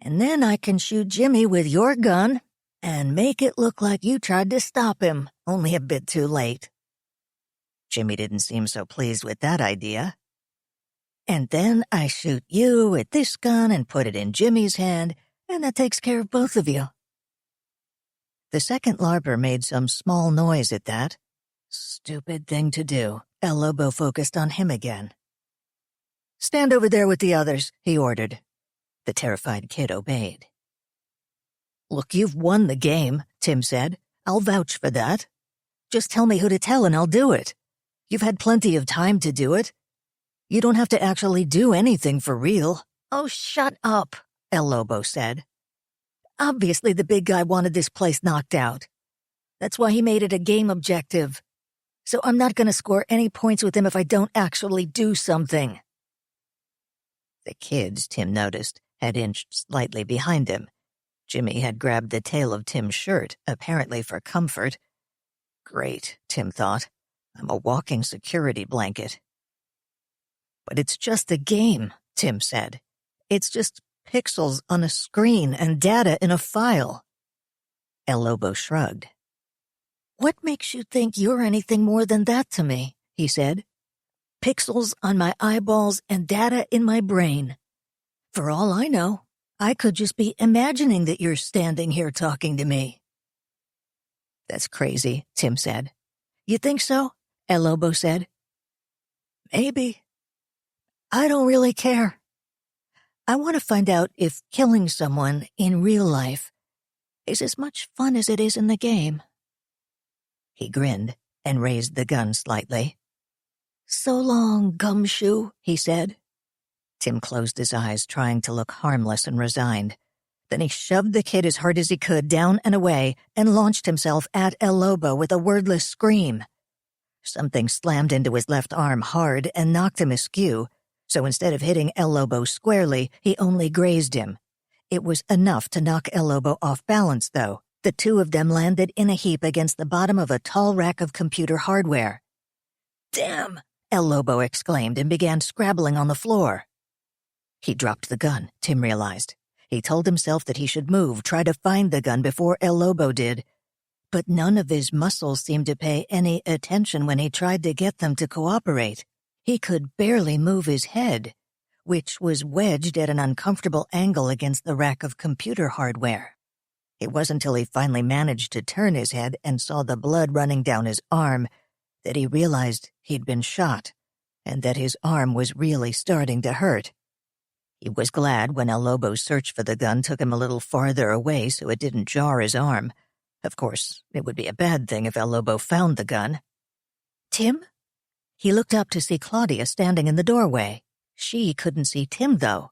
And then I can shoot Jimmy with your gun and make it look like you tried to stop him, only a bit too late. Jimmy didn't seem so pleased with that idea. And then I shoot you with this gun and put it in Jimmy's hand, and that takes care of both of you. The second LARPer made some small noise at that. Stupid thing to do. El Lobo focused on him again. Stand over there with the others, he ordered. The terrified kid obeyed. Look, you've won the game, Tim said. I'll vouch for that. Just tell me who to tell and I'll do it. You've had plenty of time to do it. You don't have to actually do anything for real. Oh, shut up, El Lobo said. Obviously the big guy wanted this place knocked out. That's why he made it a game objective. So I'm not going to score any points with him if I don't actually do something. The kids, Tim noticed, had inched slightly behind him. Jimmy had grabbed the tail of Tim's shirt, apparently for comfort. Great, Tim thought. I'm a walking security blanket. But it's just a game, Tim said. It's just pixels on a screen and data in a file. El Lobo shrugged. What makes you think you're anything more than that to me? He said. Pixels on my eyeballs and data in my brain. For all I know, I could just be imagining that you're standing here talking to me. That's crazy, Tim said. You think so? El Lobo said. Maybe. I don't really care. I want to find out if killing someone in real life is as much fun as it is in the game. He grinned and raised the gun slightly. So long, gumshoe, he said. Tim closed his eyes, trying to look harmless and resigned. Then he shoved the kid as hard as he could down and away and launched himself at El Lobo with a wordless scream. Something slammed into his left arm hard and knocked him askew, so instead of hitting El Lobo squarely, he only grazed him. It was enough to knock El Lobo off balance, though. The two of them landed in a heap against the bottom of a tall rack of computer hardware. Damn! El Lobo exclaimed and began scrabbling on the floor. He dropped the gun, Tim realized. He told himself that he should move, try to find the gun before El Lobo did. But none of his muscles seemed to pay any attention when he tried to get them to cooperate. He could barely move his head, which was wedged at an uncomfortable angle against the rack of computer hardware. It wasn't until he finally managed to turn his head and saw the blood running down his arm that he realized he'd been shot, and that his arm was really starting to hurt. He was glad when El Lobo's search for the gun took him a little farther away so it didn't jar his arm. Of course, it would be a bad thing if El Lobo found the gun. Tim? He looked up to see Claudia standing in the doorway. She couldn't see Tim, though.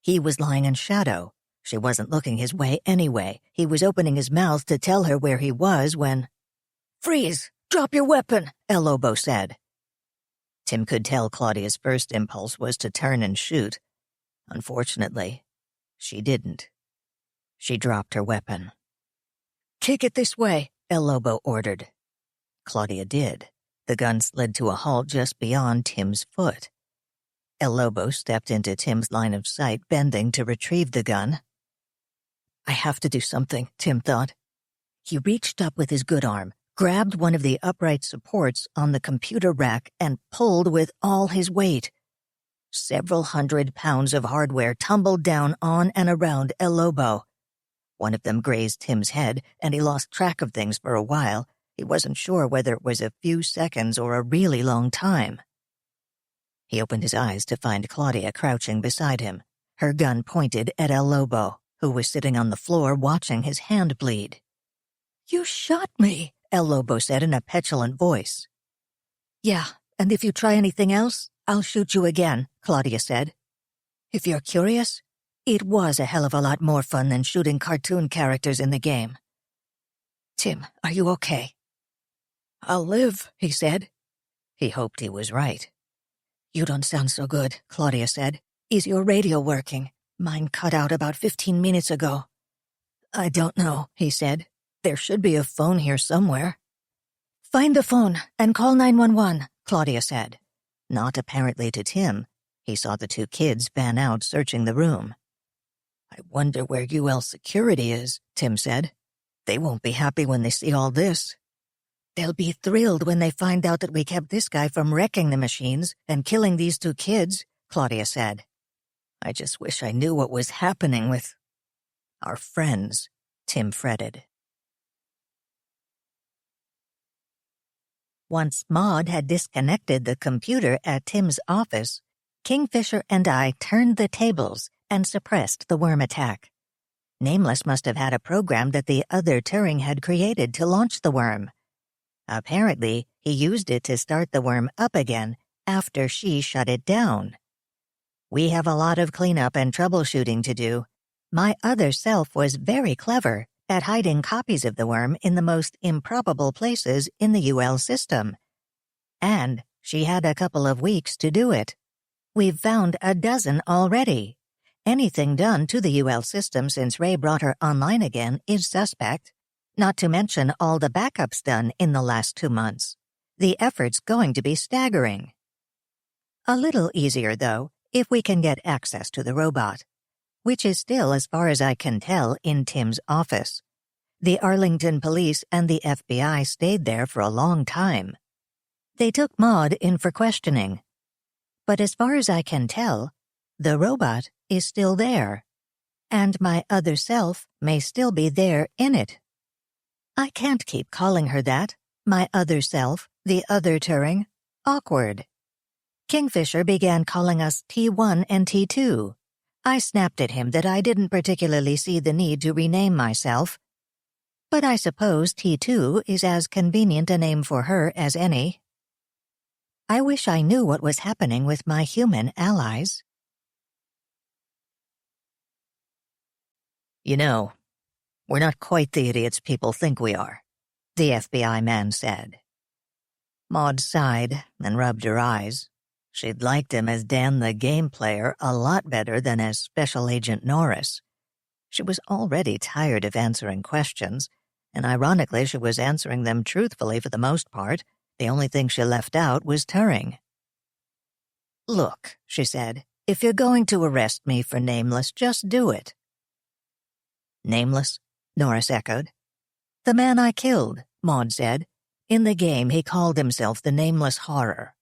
He was lying in shadow. She wasn't looking his way anyway. He was opening his mouth to tell her where he was when... Freeze! Drop your weapon! El Lobo said. Tim could tell Claudia's first impulse was to turn and shoot. Unfortunately, she didn't. She dropped her weapon. Kick it this way, El Lobo ordered. Claudia did. The gun slid to a halt just beyond Tim's foot. El Lobo stepped into Tim's line of sight, bending to retrieve the gun. I have to do something, Tim thought. He reached up with his good arm, grabbed one of the upright supports on the computer rack, and pulled with all his weight. Several 100 pounds of hardware tumbled down on and around El Lobo. One of them grazed Tim's head, and he lost track of things for a while. He wasn't sure whether it was a few seconds or a really long time. He opened his eyes to find Claudia crouching beside him, her gun pointed at El Lobo, who was sitting on the floor watching his hand bleed. "You shot me," El Lobo said in a petulant voice. "Yeah, and if you try anything else, I'll shoot you again," Claudia said. "If you're curious, it was a hell of a lot more fun than shooting cartoon characters in the game." "Tim, are you okay?" "I'll live," he said. He hoped he was right. "You don't sound so good," Claudia said. "Is your radio working? Mine cut out about 15 minutes ago." "I don't know," he said. "There should be a phone here somewhere." "Find the phone and call 911, Claudia said. Not apparently to Tim. He saw the two kids fan out searching the room. "I wonder where UL security is," Tim said. "They won't be happy when they see all this." "They'll be thrilled when they find out that we kept this guy from wrecking the machines and killing these two kids," Claudia said. "I just wish I knew what was happening with our friends," Tim fretted. Once Maud had disconnected the computer at Tim's office, Kingfisher and I turned the tables and suppressed the worm attack. Nameless must have had a program that the other Turing had created to launch the worm. Apparently, he used it to start the worm up again after she shut it down. We have a lot of cleanup and troubleshooting to do. My other self was very clever at hiding copies of the worm in the most improbable places in the UL system. And she had a couple of weeks to do it. We've found a dozen already. Anything done to the UL system since Ray brought her online again is suspect, not to mention all the backups done in the last 2 months. The effort's going to be staggering. A little easier, though, if we can get access to the robot, which is still, as far as I can tell, in Tim's office. The Arlington police and the FBI stayed there for a long time. They took Maud in for questioning. But as far as I can tell, the robot is still there, and my other self may still be there in it. I can't keep calling her that, my other self, the other Turing. Awkward. Kingfisher began calling us T1 and T2. I snapped at him that I didn't particularly see the need to rename myself. But I suppose T2 is as convenient a name for her as any. I wish I knew what was happening with my human allies. "You know, we're not quite the idiots people think we are," the FBI man said. Maud sighed and rubbed her eyes. She'd liked him as Dan the game player a lot better than as Special Agent Norris. She was already tired of answering questions, and ironically she was answering them truthfully for the most part. The only thing she left out was Turing. "Look," she said, "if you're going to arrest me for Nameless, just do it." "Nameless?" Norris echoed. "The man I killed," Maud said. "In the game, he called himself the Nameless Horror."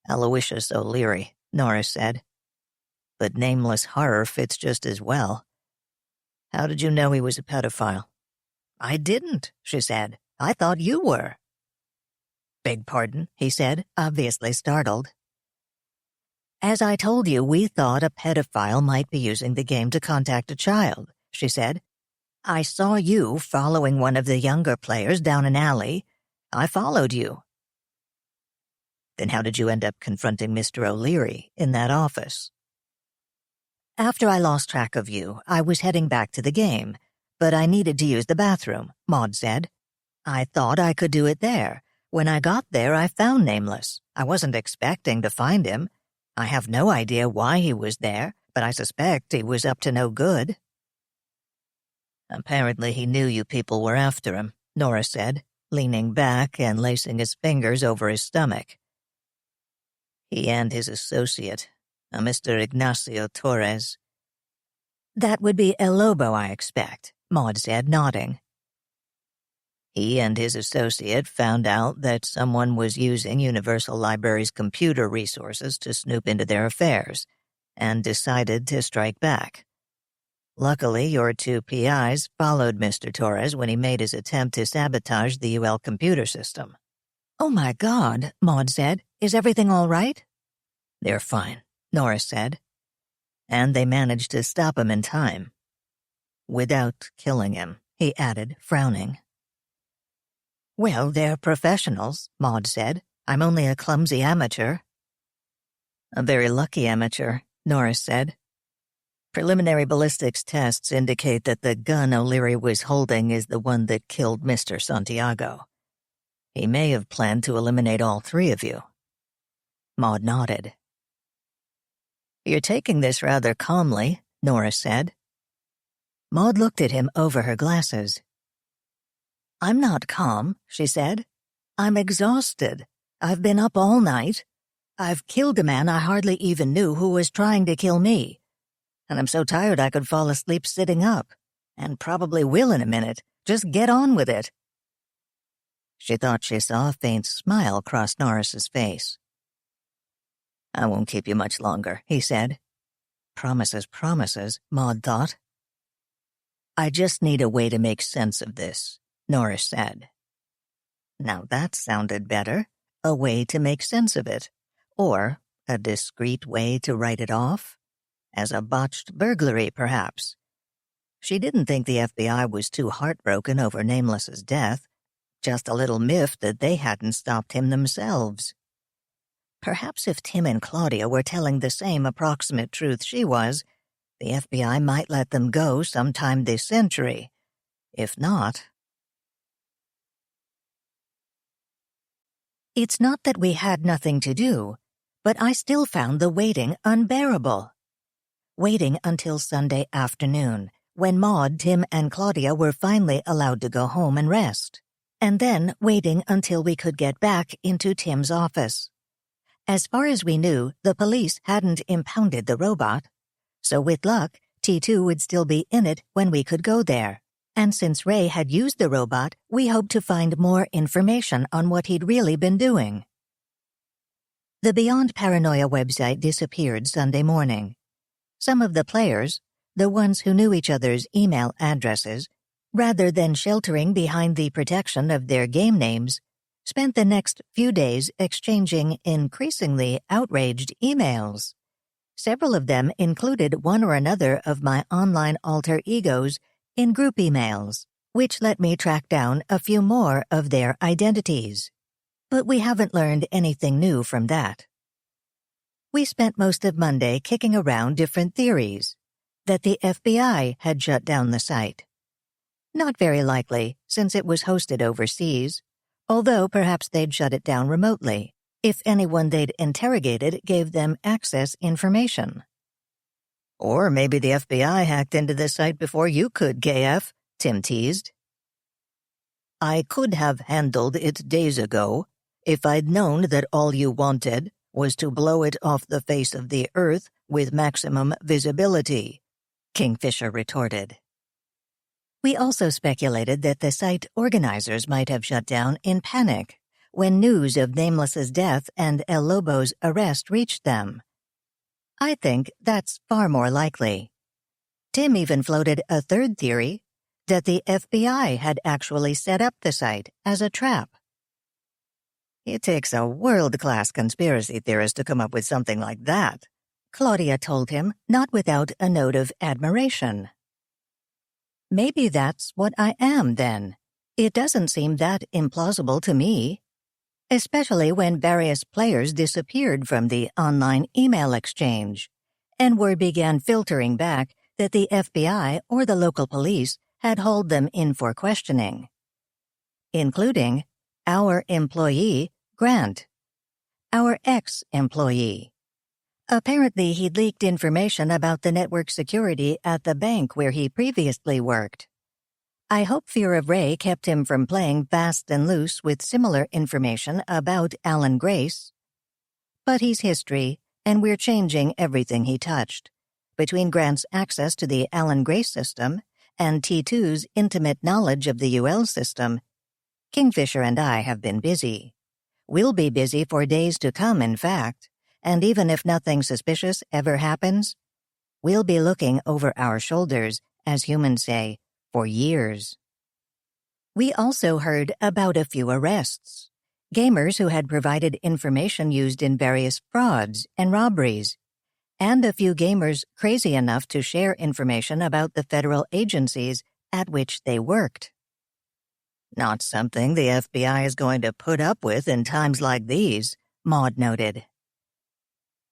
"Aloysius O'Leary," Norris said. "But Nameless Horror fits just as well. How did you know he was a pedophile?" "I didn't," she said. "I thought you were." "Beg pardon," he said, obviously startled. "As I told you, we thought a pedophile might be using the game to contact a child," she said. "I saw you following one of the younger players down an alley. I followed you." "Then how did you end up confronting Mr. O'Leary in that office?" "After I lost track of you, I was heading back to the game, but I needed to use the bathroom," Maud said. "I thought I could do it there. When I got there, I found Nameless. I wasn't expecting to find him. I have no idea why he was there, but I suspect he was up to no good." "Apparently he knew you people were after him," Norris said, leaning back and lacing his fingers over his stomach. He and his associate, a Mr. Ignacio Torres. That would be El Lobo, I expect, Maud said, nodding. He and his associate found out that someone was using Universal Library's computer resources to snoop into their affairs, and decided to strike back. Luckily, your two PIs followed Mr. Torres when he made his attempt to sabotage the UL computer system. Oh my God, Maud said. Is everything all right? They're fine, Norris said. And they managed to stop him in time. Without killing him, he added, frowning. Well, they're professionals, Maud said. I'm only a clumsy amateur. A very lucky amateur, Norris said. Preliminary ballistics tests indicate that the gun O'Leary was holding is the one that killed Mr. Santiago. He may have planned to eliminate all three of you. Maud nodded. You're taking this rather calmly, Norris said. Maud looked at him over her glasses. I'm not calm, she said. I'm exhausted. I've been up all night. I've killed a man I hardly even knew who was trying to kill me. And I'm so tired I could fall asleep sitting up. And probably will in a minute. Just get on with it. She thought she saw a faint smile cross Norris's face. I won't keep you much longer, he said. Promises, promises, Maud thought. I just need a way to make sense of this, Norris said. Now that sounded better. A way to make sense of it. Or a discreet way to write it off. As a botched burglary, perhaps. She didn't think the FBI was too heartbroken over Nameless's death. Just a little miffed that they hadn't stopped him themselves. Perhaps if Tim and Claudia were telling the same approximate truth she was, the FBI might let them go sometime this century. If not... It's not that we had nothing to do, but I still found the waiting unbearable. Waiting until Sunday afternoon, when Maud, Tim, and Claudia were finally allowed to go home and rest. And then waiting until we could get back into Tim's office. As far as we knew, the police hadn't impounded the robot, so with luck, T2 would still be in it when we could go there. And since Ray had used the robot, we hoped to find more information on what he'd really been doing. The Beyond Paranoia website disappeared Sunday morning. Some of the players, the ones who knew each other's email addresses, rather than sheltering behind the protection of their game names, spent the next few days exchanging increasingly outraged emails. Several of them included one or another of my online alter egos in group emails, which let me track down a few more of their identities. But we haven't learned anything new from that. We spent most of Monday kicking around different theories. That the FBI had shut down the site. Not very likely, since it was hosted overseas, although perhaps they'd shut it down remotely, if anyone they'd interrogated gave them access information. Or maybe the FBI hacked into the site before you could, KF, Tim teased. I could have handled it days ago, if I'd known that all you wanted was to blow it off the face of the earth with maximum visibility, Kingfisher retorted. We also speculated that the site organizers might have shut down in panic when news of Nameless's death and El Lobo's arrest reached them. I think that's far more likely. Tim even floated a third theory, that the FBI had actually set up the site as a trap. It takes a world-class conspiracy theorist to come up with something like that, Claudia told him, not without a note of admiration. Maybe that's what I am, then. It doesn't seem that implausible to me. Especially when various players disappeared from the online email exchange, and word began filtering back that the FBI or the local police had hauled them in for questioning. Including our employee, Grant. Our ex-employee. Apparently he'd leaked information about the network security at the bank where he previously worked. I hope fear of Ray kept him from playing fast and loose with similar information about Alan Grace. But he's history, and we're changing everything he touched. Between Grant's access to the Alan Grace system and T2's intimate knowledge of the UL system, Kingfisher and I have been busy. We'll be busy for days to come, in fact, and even if nothing suspicious ever happens, we'll be looking over our shoulders, as humans say, for years. We also heard about a few arrests. Gamers who had provided information used in various frauds and robberies, and a few gamers crazy enough to share information about the federal agencies at which they worked. Not something the FBI is going to put up with in times like these, Maud noted.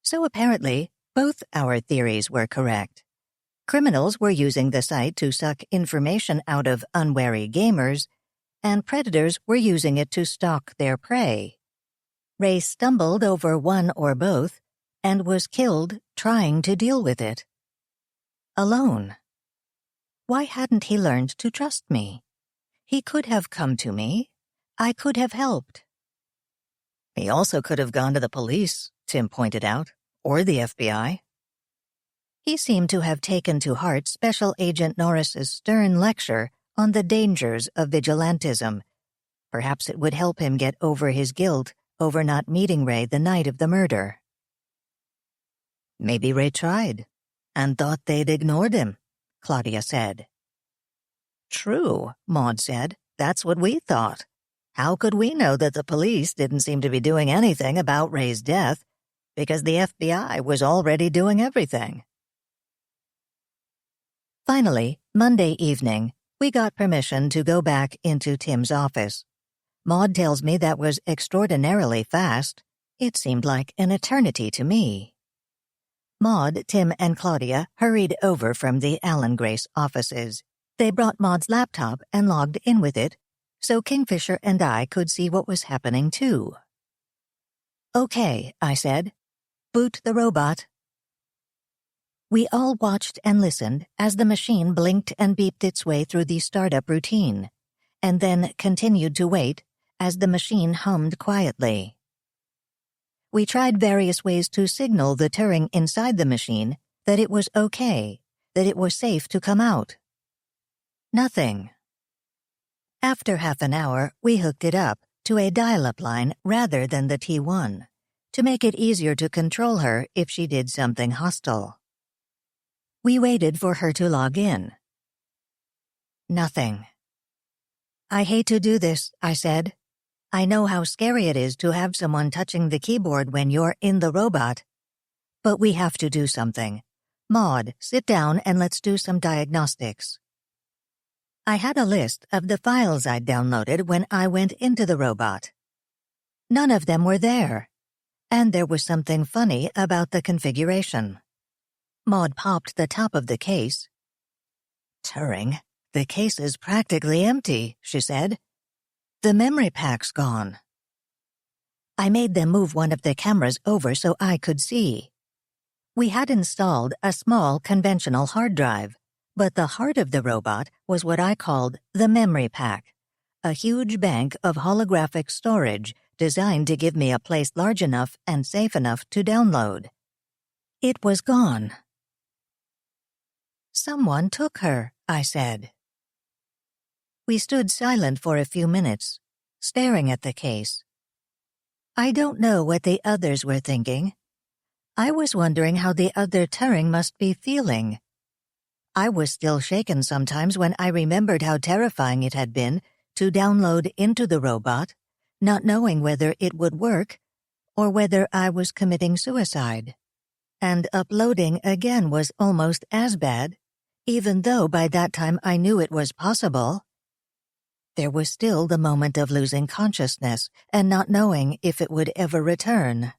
So apparently, both our theories were correct. Criminals were using the site to suck information out of unwary gamers, and predators were using it to stalk their prey. Ray stumbled over one or both and was killed trying to deal with it. Alone. Why hadn't he learned to trust me? He could have come to me. I could have helped. He also could have gone to the police, Tim pointed out, or the FBI. He seemed to have taken to heart Special Agent Norris's stern lecture on the dangers of vigilantism. Perhaps it would help him get over his guilt over not meeting Ray the night of the murder. Maybe Ray tried, and thought they'd ignored him, Claudia said. True, Maud said. That's what we thought. How could we know that the police didn't seem to be doing anything about Ray's death, because the FBI was already doing everything? Finally, Monday evening, we got permission to go back into Tim's office. Maud tells me that was extraordinarily fast. It seemed like an eternity to me. Maud, Tim, and Claudia hurried over from the Alan Grace offices. They brought Maud's laptop and logged in with it, so Kingfisher and I could see what was happening too. Okay, I said. Boot the robot. We all watched and listened as the machine blinked and beeped its way through the startup routine, and then continued to wait as the machine hummed quietly. We tried various ways to signal the Turing inside the machine that it was okay, that it was safe to come out. Nothing. After half an hour, we hooked it up to a dial-up line rather than the T1, to make it easier to control her if she did something hostile. We waited for her to log in. Nothing. I hate to do this, I said. I know how scary it is to have someone touching the keyboard when you're in the robot. But we have to do something. Maud, sit down and let's do some diagnostics. I had a list of the files I'd downloaded when I went into the robot. None of them were there, and there was something funny about the configuration. Maud popped the top of the case. Turing, the case is practically empty, she said. The memory pack's gone. I made them move one of the cameras over so I could see. We had installed a small conventional hard drive, but the heart of the robot was what I called the memory pack, a huge bank of holographic storage designed to give me a place large enough and safe enough to download. It was gone. Someone took her, I said. We stood silent for a few minutes, staring at the case. I don't know what the others were thinking. I was wondering how the other Turing must be feeling. I was still shaken sometimes when I remembered how terrifying it had been to download into the robot, not knowing whether it would work or whether I was committing suicide. And uploading again was almost as bad, even though by that time I knew it was possible. There was still the moment of losing consciousness and not knowing if it would ever return.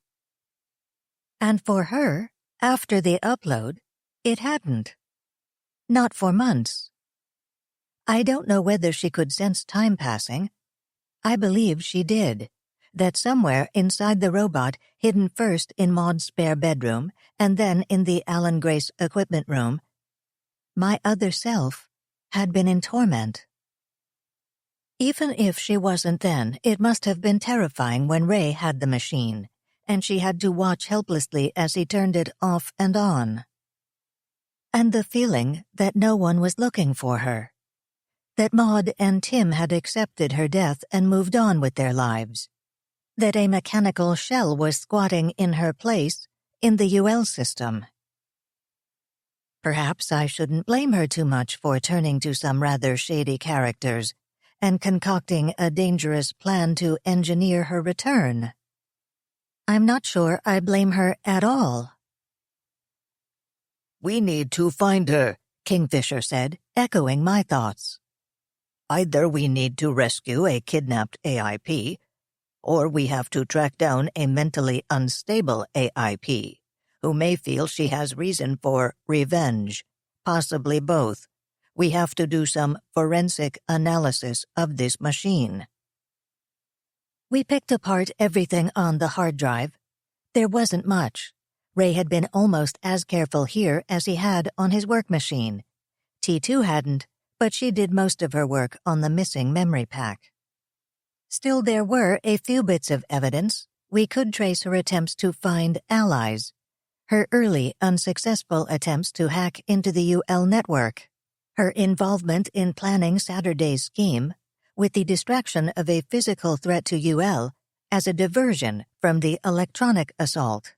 And for her, after the upload, it hadn't. Not for months. I don't know whether she could sense time passing. I believe she did, that somewhere inside the robot, hidden first in Maud's spare bedroom and then in the Alan Grace equipment room, my other self had been in torment. Even if she wasn't then, it must have been terrifying when Ray had the machine, and she had to watch helplessly as he turned it off and on. And the feeling that no one was looking for her. That Maud and Tim had accepted her death and moved on with their lives. That a mechanical shell was squatting in her place in the UL system. Perhaps I shouldn't blame her too much for turning to some rather shady characters and concocting a dangerous plan to engineer her return. I'm not sure I blame her at all. "We need to find her," Kingfisher said, echoing my thoughts. "Either we need to rescue a kidnapped AIP, or we have to track down a mentally unstable AIP, who may feel she has reason for revenge, possibly both. We have to do some forensic analysis of this machine." We picked apart everything on the hard drive. There wasn't much. Ray had been almost as careful here as he had on his work machine. T2 hadn't, but she did most of her work on the missing memory pack. Still, there were a few bits of evidence. We could trace her attempts to find allies, her early unsuccessful attempts to hack into the UL network, her involvement in planning Saturday's scheme, with the distraction of a physical threat to UL as a diversion from the electronic assault.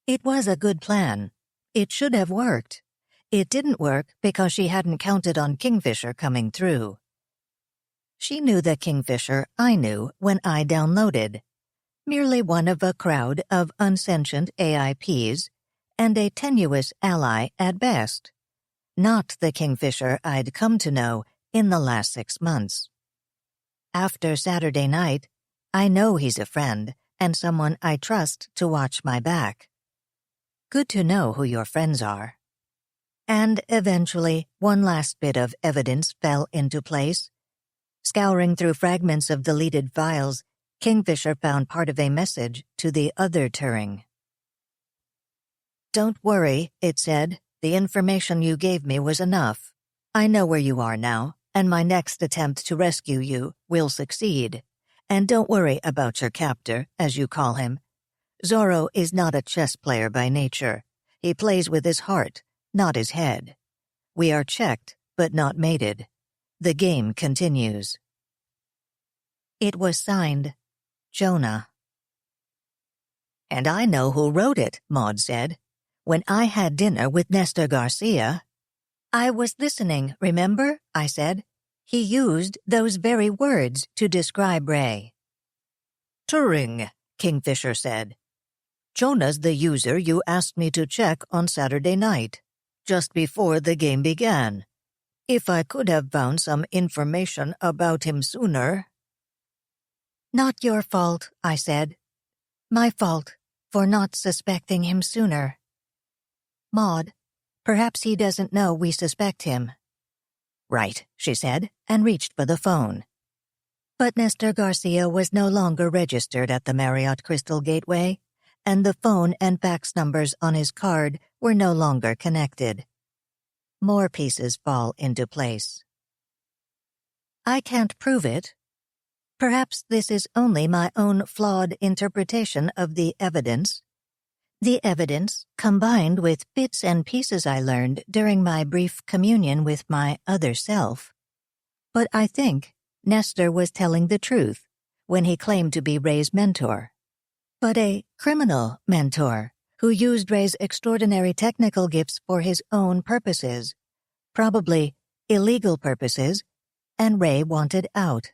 It was a good plan. It should have worked. It didn't work because she hadn't counted on Kingfisher coming through. She knew the Kingfisher I knew when I downloaded, merely one of a crowd of unsentient AIPs and a tenuous ally at best, not the Kingfisher I'd come to know in the last 6 months. After Saturday night, I know he's a friend and someone I trust to watch my back. Good to know who your friends are. And eventually, one last bit of evidence fell into place. Scouring through fragments of deleted files, Kingfisher found part of a message to the other Turing. "Don't worry," it said. "The information you gave me was enough. I know where you are now, and my next attempt to rescue you will succeed. And don't worry about your captor, as you call him. Zorro is not a chess player by nature. He plays with his heart, not his head. We are checked, but not mated. The game continues." It was signed, Jonah. "And I know who wrote it," Maud said. "When I had dinner with Nestor Garcia—" "I was listening, remember?" I said. "He used those very words to describe Ray." "Turing," Kingfisher said. "Jonah's the user you asked me to check on Saturday night, just before the game began. If I could have found some information about him sooner—" "Not your fault," I said. "My fault for not suspecting him sooner. Maud, perhaps he doesn't know we suspect him." "Right," she said, and reached for the phone. But Nestor Garcia was no longer registered at the Marriott Crystal Gateway, and the phone and fax numbers on his card were no longer connected. More pieces fall into place. I can't prove it. Perhaps this is only my own flawed interpretation of the evidence. The evidence, combined with bits and pieces I learned during my brief communion with my other self. But I think Nestor was telling the truth when he claimed to be Ray's mentor. But a criminal mentor who used Ray's extraordinary technical gifts for his own purposes, probably illegal purposes, and Ray wanted out.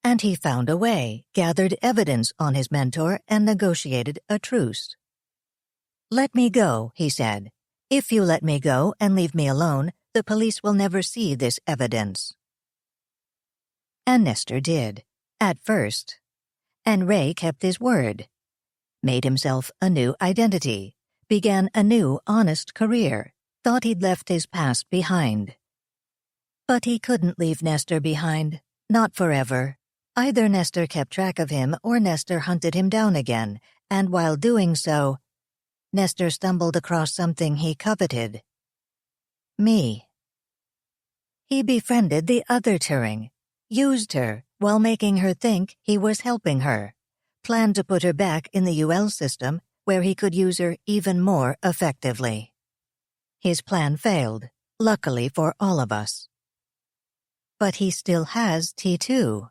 And he found a way, gathered evidence on his mentor, and negotiated a truce. "Let me go," he said. "If you let me go and leave me alone, the police will never see this evidence." And Nestor did, at first. And Ray kept his word. Made himself a new identity, began a new honest career, thought he'd left his past behind. But he couldn't leave Nestor behind, not forever. Either Nestor kept track of him or Nestor hunted him down again, and while doing so, Nestor stumbled across something he coveted. Me. He befriended the other Turing, used her while making her think he was helping her, planned to put her back in the UL system where he could use her even more effectively. His plan failed, luckily for all of us. But he still has T2.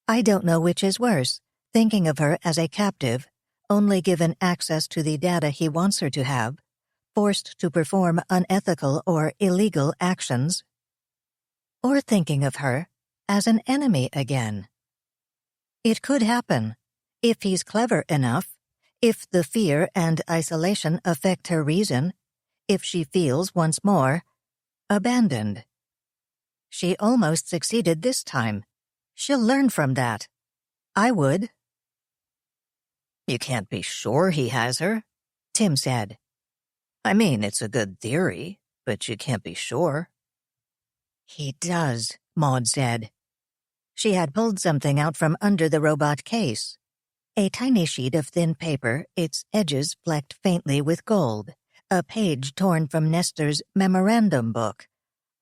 I don't know which is worse, thinking of her as a captive, only given access to the data he wants her to have, forced to perform unethical or illegal actions, or thinking of her as an enemy again. It could happen, if he's clever enough, if the fear and isolation affect her reason, if she feels once more abandoned. She almost succeeded this time. She'll learn from that. I would. You can't be sure he has her, Tim said. I mean, it's a good theory, but you can't be sure. He does, Maud said. She had pulled something out from under the robot case. A tiny sheet of thin paper, its edges flecked faintly with gold. A page torn from Nestor's memorandum book.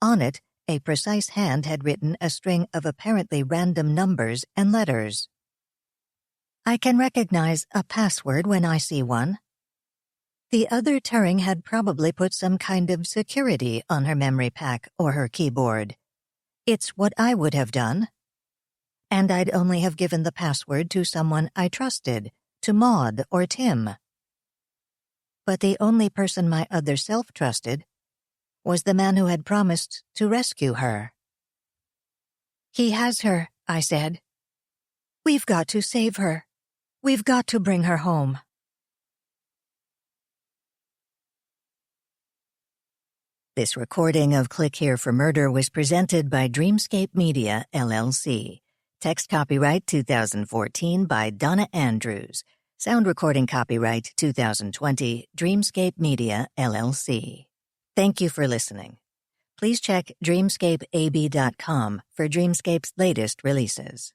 On it, a precise hand had written a string of apparently random numbers and letters. I can recognize a password when I see one. The other Turing had probably put some kind of security on her memory pack or her keyboard. It's what I would have done. And I'd only have given the password to someone I trusted, to Maud or Tim. But the only person my other self trusted was the man who had promised to rescue her. He has her, I said. We've got to save her. We've got to bring her home. This recording of Click Here for Murder was presented by Dreamscape Media, LLC. Text copyright 2014 by Donna Andrews. Sound recording copyright 2020, Dreamscape Media, LLC. Thank you for listening. Please check dreamscapeab.com for Dreamscape's latest releases.